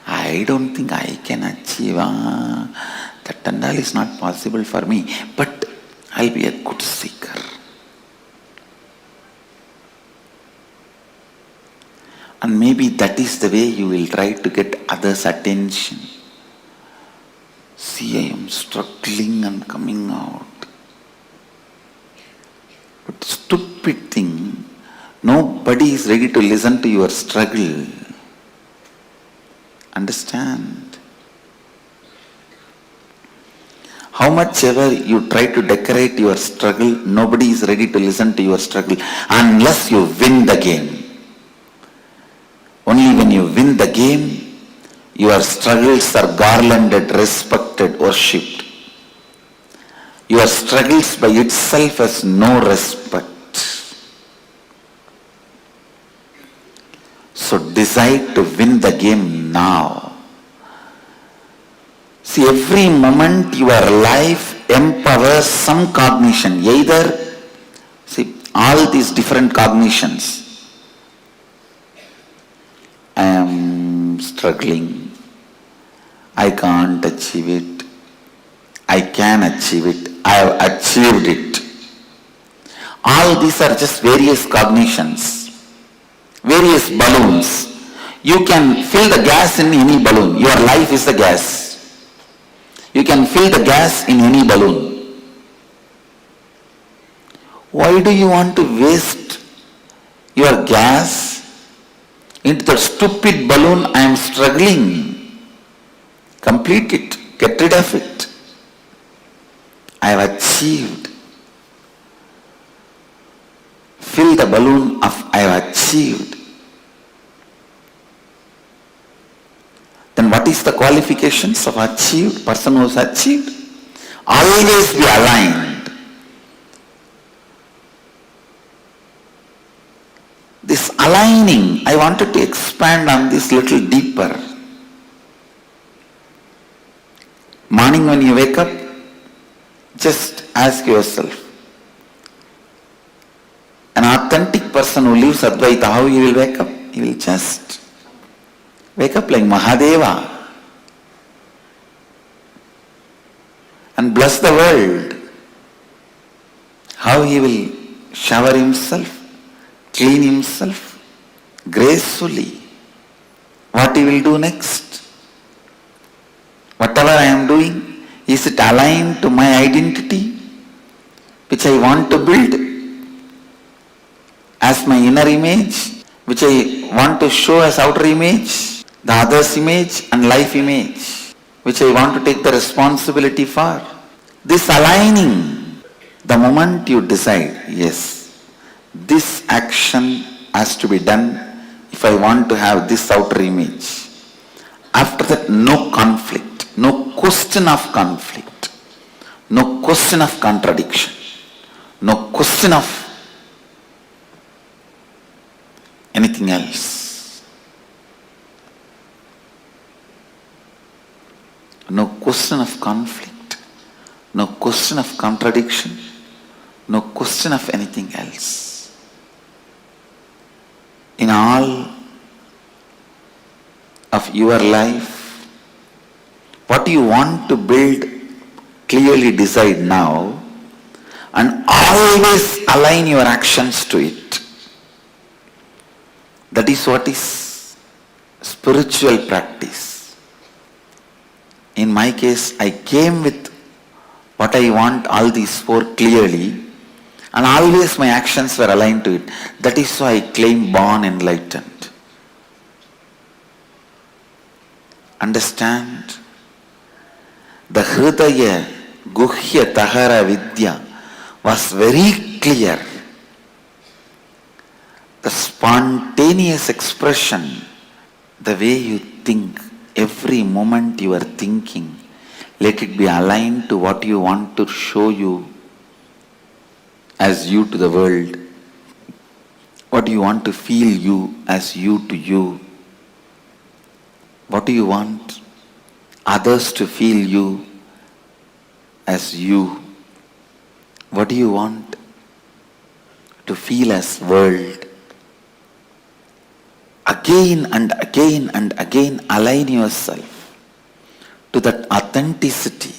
I don't think I can achieve. That and all is not possible for me. But I'll be a good seeker. And maybe that is the way you will try to get others' attention. See, I am struggling and coming out. But stupid thing, nobody is ready to listen to your struggle. Understand? How much ever you try to decorate your struggle, nobody is ready to listen to your struggle unless you win the game. Only when you win the game, your struggles are garlanded, respected, worshipped. Your struggles by itself has no respect. So decide to win the game now. See, every moment your life empowers some cognition. Either, see, all these different cognitions. I am struggling. I can't achieve it. I can achieve it. I have achieved it. All these are just various cognitions, various balloons. You can fill the gas in any balloon. Your life is the gas. You can fill the gas in any balloon. Why do you want to waste your gas into that stupid balloon? I am struggling. Complete it. Get rid of it. I have achieved. Fill the balloon of I have achieved. Then what is the qualifications of achieved? Person who has achieved? Always be aligned. This aligning, I wanted to expand on this little deeper. Morning when you wake up, just ask yourself, an authentic person who lives Advaita, how he will wake up? He will just wake up like Mahadeva and bless the world. How he will shower himself, clean himself gracefully. What he will do next? Whatever I am doing, is it aligned to my identity which I want to build as my inner image, which I want to show as outer image, the other's image and life image, which I want to take the responsibility for? This aligning, the moment you decide, yes, this action has to be done if I want to have this outer image. After that, no conflict, no question of conflict, no question of contradiction, no question of anything else. No question of conflict, no question of contradiction, no question of anything else. In all of your life, what you want to build, clearly decide now and always align your actions to it. That is what is spiritual practice. In my case, I came with what I want, all these four clearly, and always my actions were aligned to it. That is why I claim born enlightened. Understand? The Hridaya Guhya Tahara Vidya was very clear. The spontaneous expression, the way you think, every moment you are thinking, let it be aligned to what you want to show you as you to the world. What do you want to feel you as you to you? What do you want others to feel you as you? What do you want to feel as world? Again and again and again align yourself to that authenticity.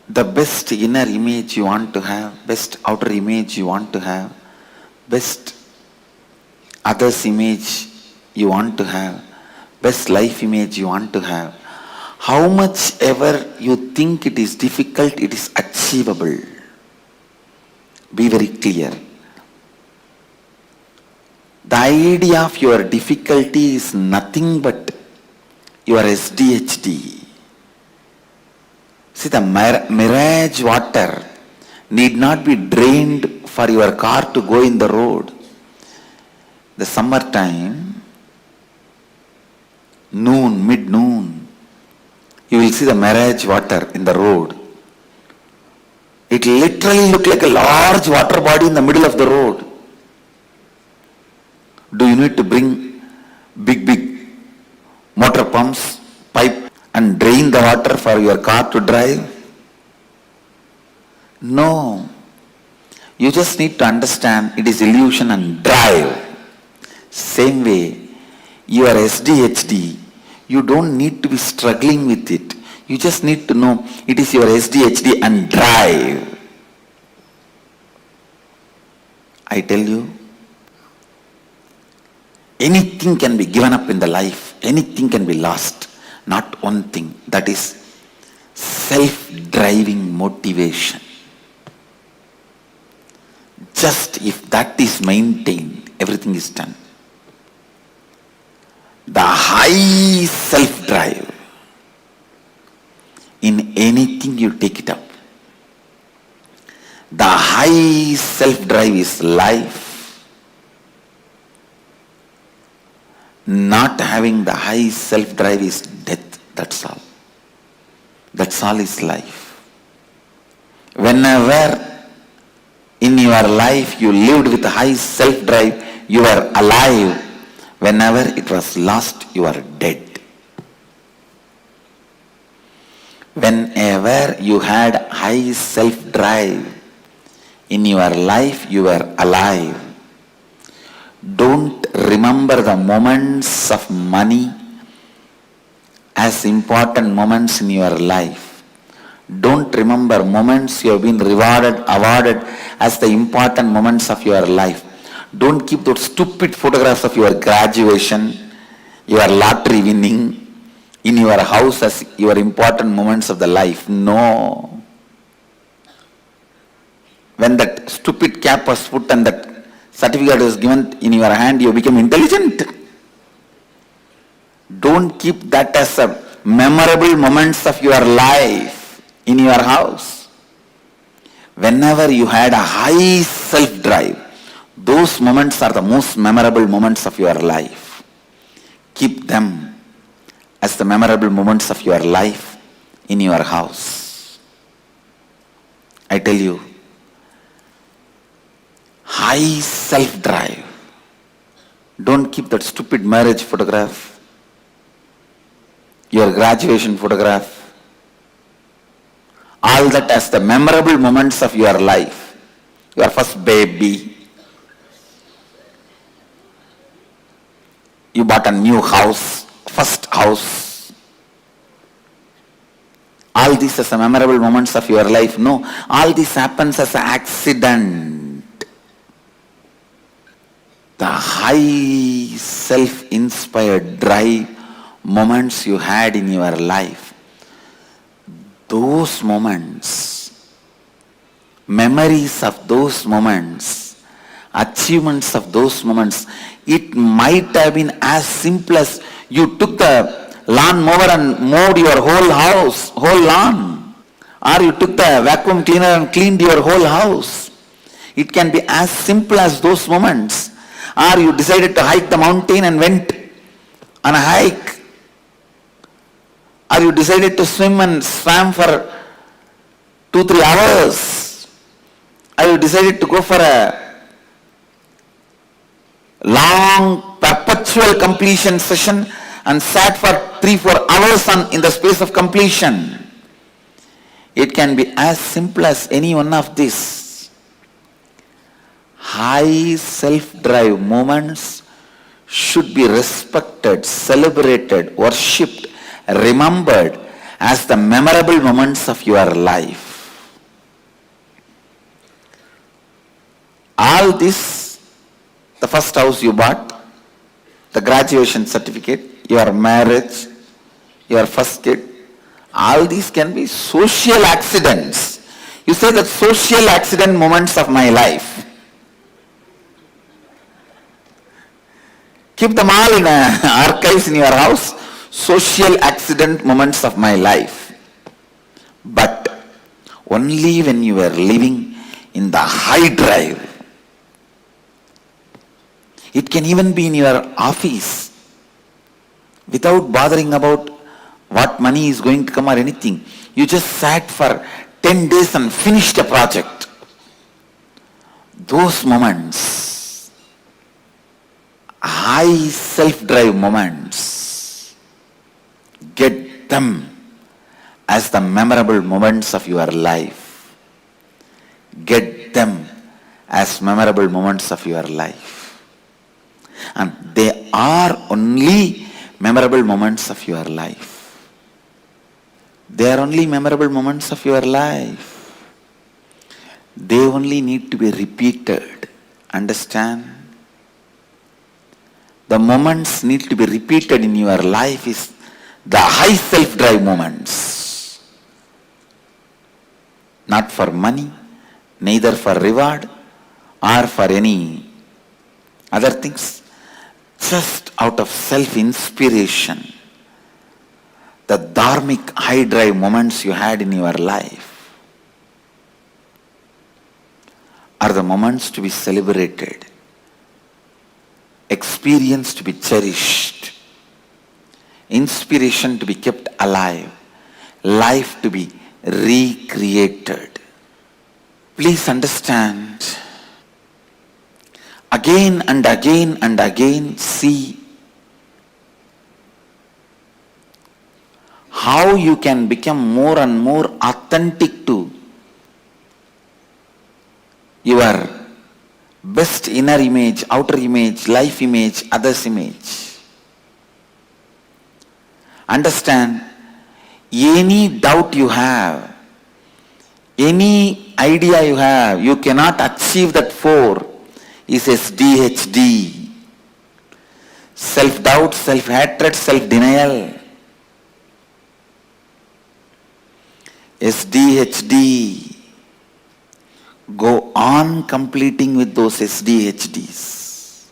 The best inner image you want to have, best outer image you want to have, best others image you want to have, best life image you want to have. How much ever you think it is difficult, it is achievable. Be very clear. The idea of your difficulty is nothing but your SDHD. See, the mirage water need not be drained for your car to go in the road. The summertime, noon, mid-noon, you will see the mirage water in the road. It literally looks like a large water body in the middle of the road. Do you need to bring big motor pumps, pipe and drain the water for your car to drive? No. You just need to understand it is illusion and drive. Same way, your SDHD, You don't need to be struggling with it. You just need to know it is your SDHD and drive. I tell you, anything can be given up in the life. Anything can be lost. Not one thing. That is self-driving motivation. Just if that is maintained, everything is done. The high self-drive, in anything you take it up. The high self-drive is life. Not having the high self-drive is death. That's all. That's all is life. Whenever in your life you lived with high self-drive, you are alive. Whenever it was lost, you are dead. Whenever you had high self-drive in your life, you were alive. Don't remember the moments of money as important moments in your life. Don't remember moments you have been rewarded, awarded as the important moments of your life. Don't keep those stupid photographs of your graduation, your lottery winning, in your house as your important moments of the life. No. When that stupid cap was put and that certificate was given in your hand, you become intelligent. Don't keep that as a memorable moments of your life in your house. Whenever you had a high self-drive, those moments are the most memorable moments of your life. Keep them as the memorable moments of your life in your house. I tell you, high self-drive. Don't keep that stupid marriage photograph, your graduation photograph, all that as the memorable moments of your life. Your first baby, you bought a new house, first house. All this as the memorable moments of your life. No, all this happens as an accident. The high self-inspired drive moments you had in your life, those moments, memories of those moments, achievements of those moments, it might have been as simple as you took the lawn mower and mowed your whole house, whole lawn. Or you took the vacuum cleaner and cleaned your whole house. It can be as simple as those moments. Or you decided to hike the mountain and went on a hike. Or you decided to swim and swam for 2-3 hours. Or you decided to go for a long perpetual completion session and sat for 3-4 hours in the space of completion. It can be as simple as any one of these. High self-drive moments should be respected, celebrated, worshipped, remembered as the memorable moments of your life. All this, the first house you bought, the graduation certificate, your marriage, your first kid, all these can be social accidents. You say that social accident moments of my life. Keep them all in archives in your house. Social accident moments of my life. But only when you were living in the high drive. It can even be in your office without bothering about what money is going to come or anything. You just sat for 10 days and finished a project. Those moments, high self-drive moments, get them as the memorable moments of your life. Get them as memorable moments of your life. And they are only memorable moments of your life. They are only memorable moments of your life. They only need to be repeated. Understand? The moments need to be repeated in your life is the high self-drive moments. Not for money, neither for reward or for any other things. Just out of self-inspiration. The dharmic high-drive moments you had in your life are the moments to be celebrated. Experience to be cherished, inspiration to be kept alive, life to be recreated. Please understand, again and again and again, see how you can become more and more authentic to your best inner image, outer image, life image, others image. Understand, any doubt you have, any idea you have, you cannot achieve that 4 is SDHD. Self-doubt, self-hatred, self-denial. SDHD. Go on completing with those SDHDs.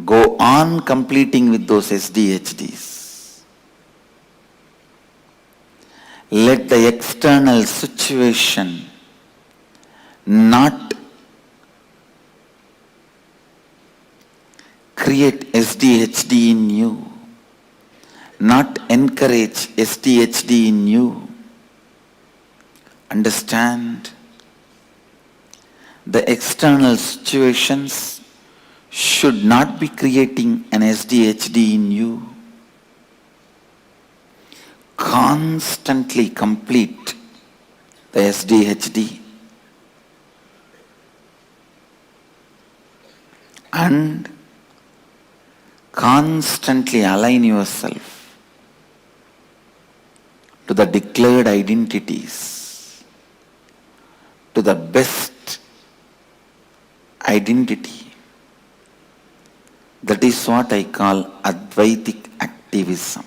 Go on completing with those SDHDs. Let the external situation not create SDHD in you, not encourage SDHD in you. Understand, the external situations should not be creating an SDHD in you. Constantly complete the SDHD and constantly align yourself to the declared identities, to the best identity. That is what I call Advaitic activism.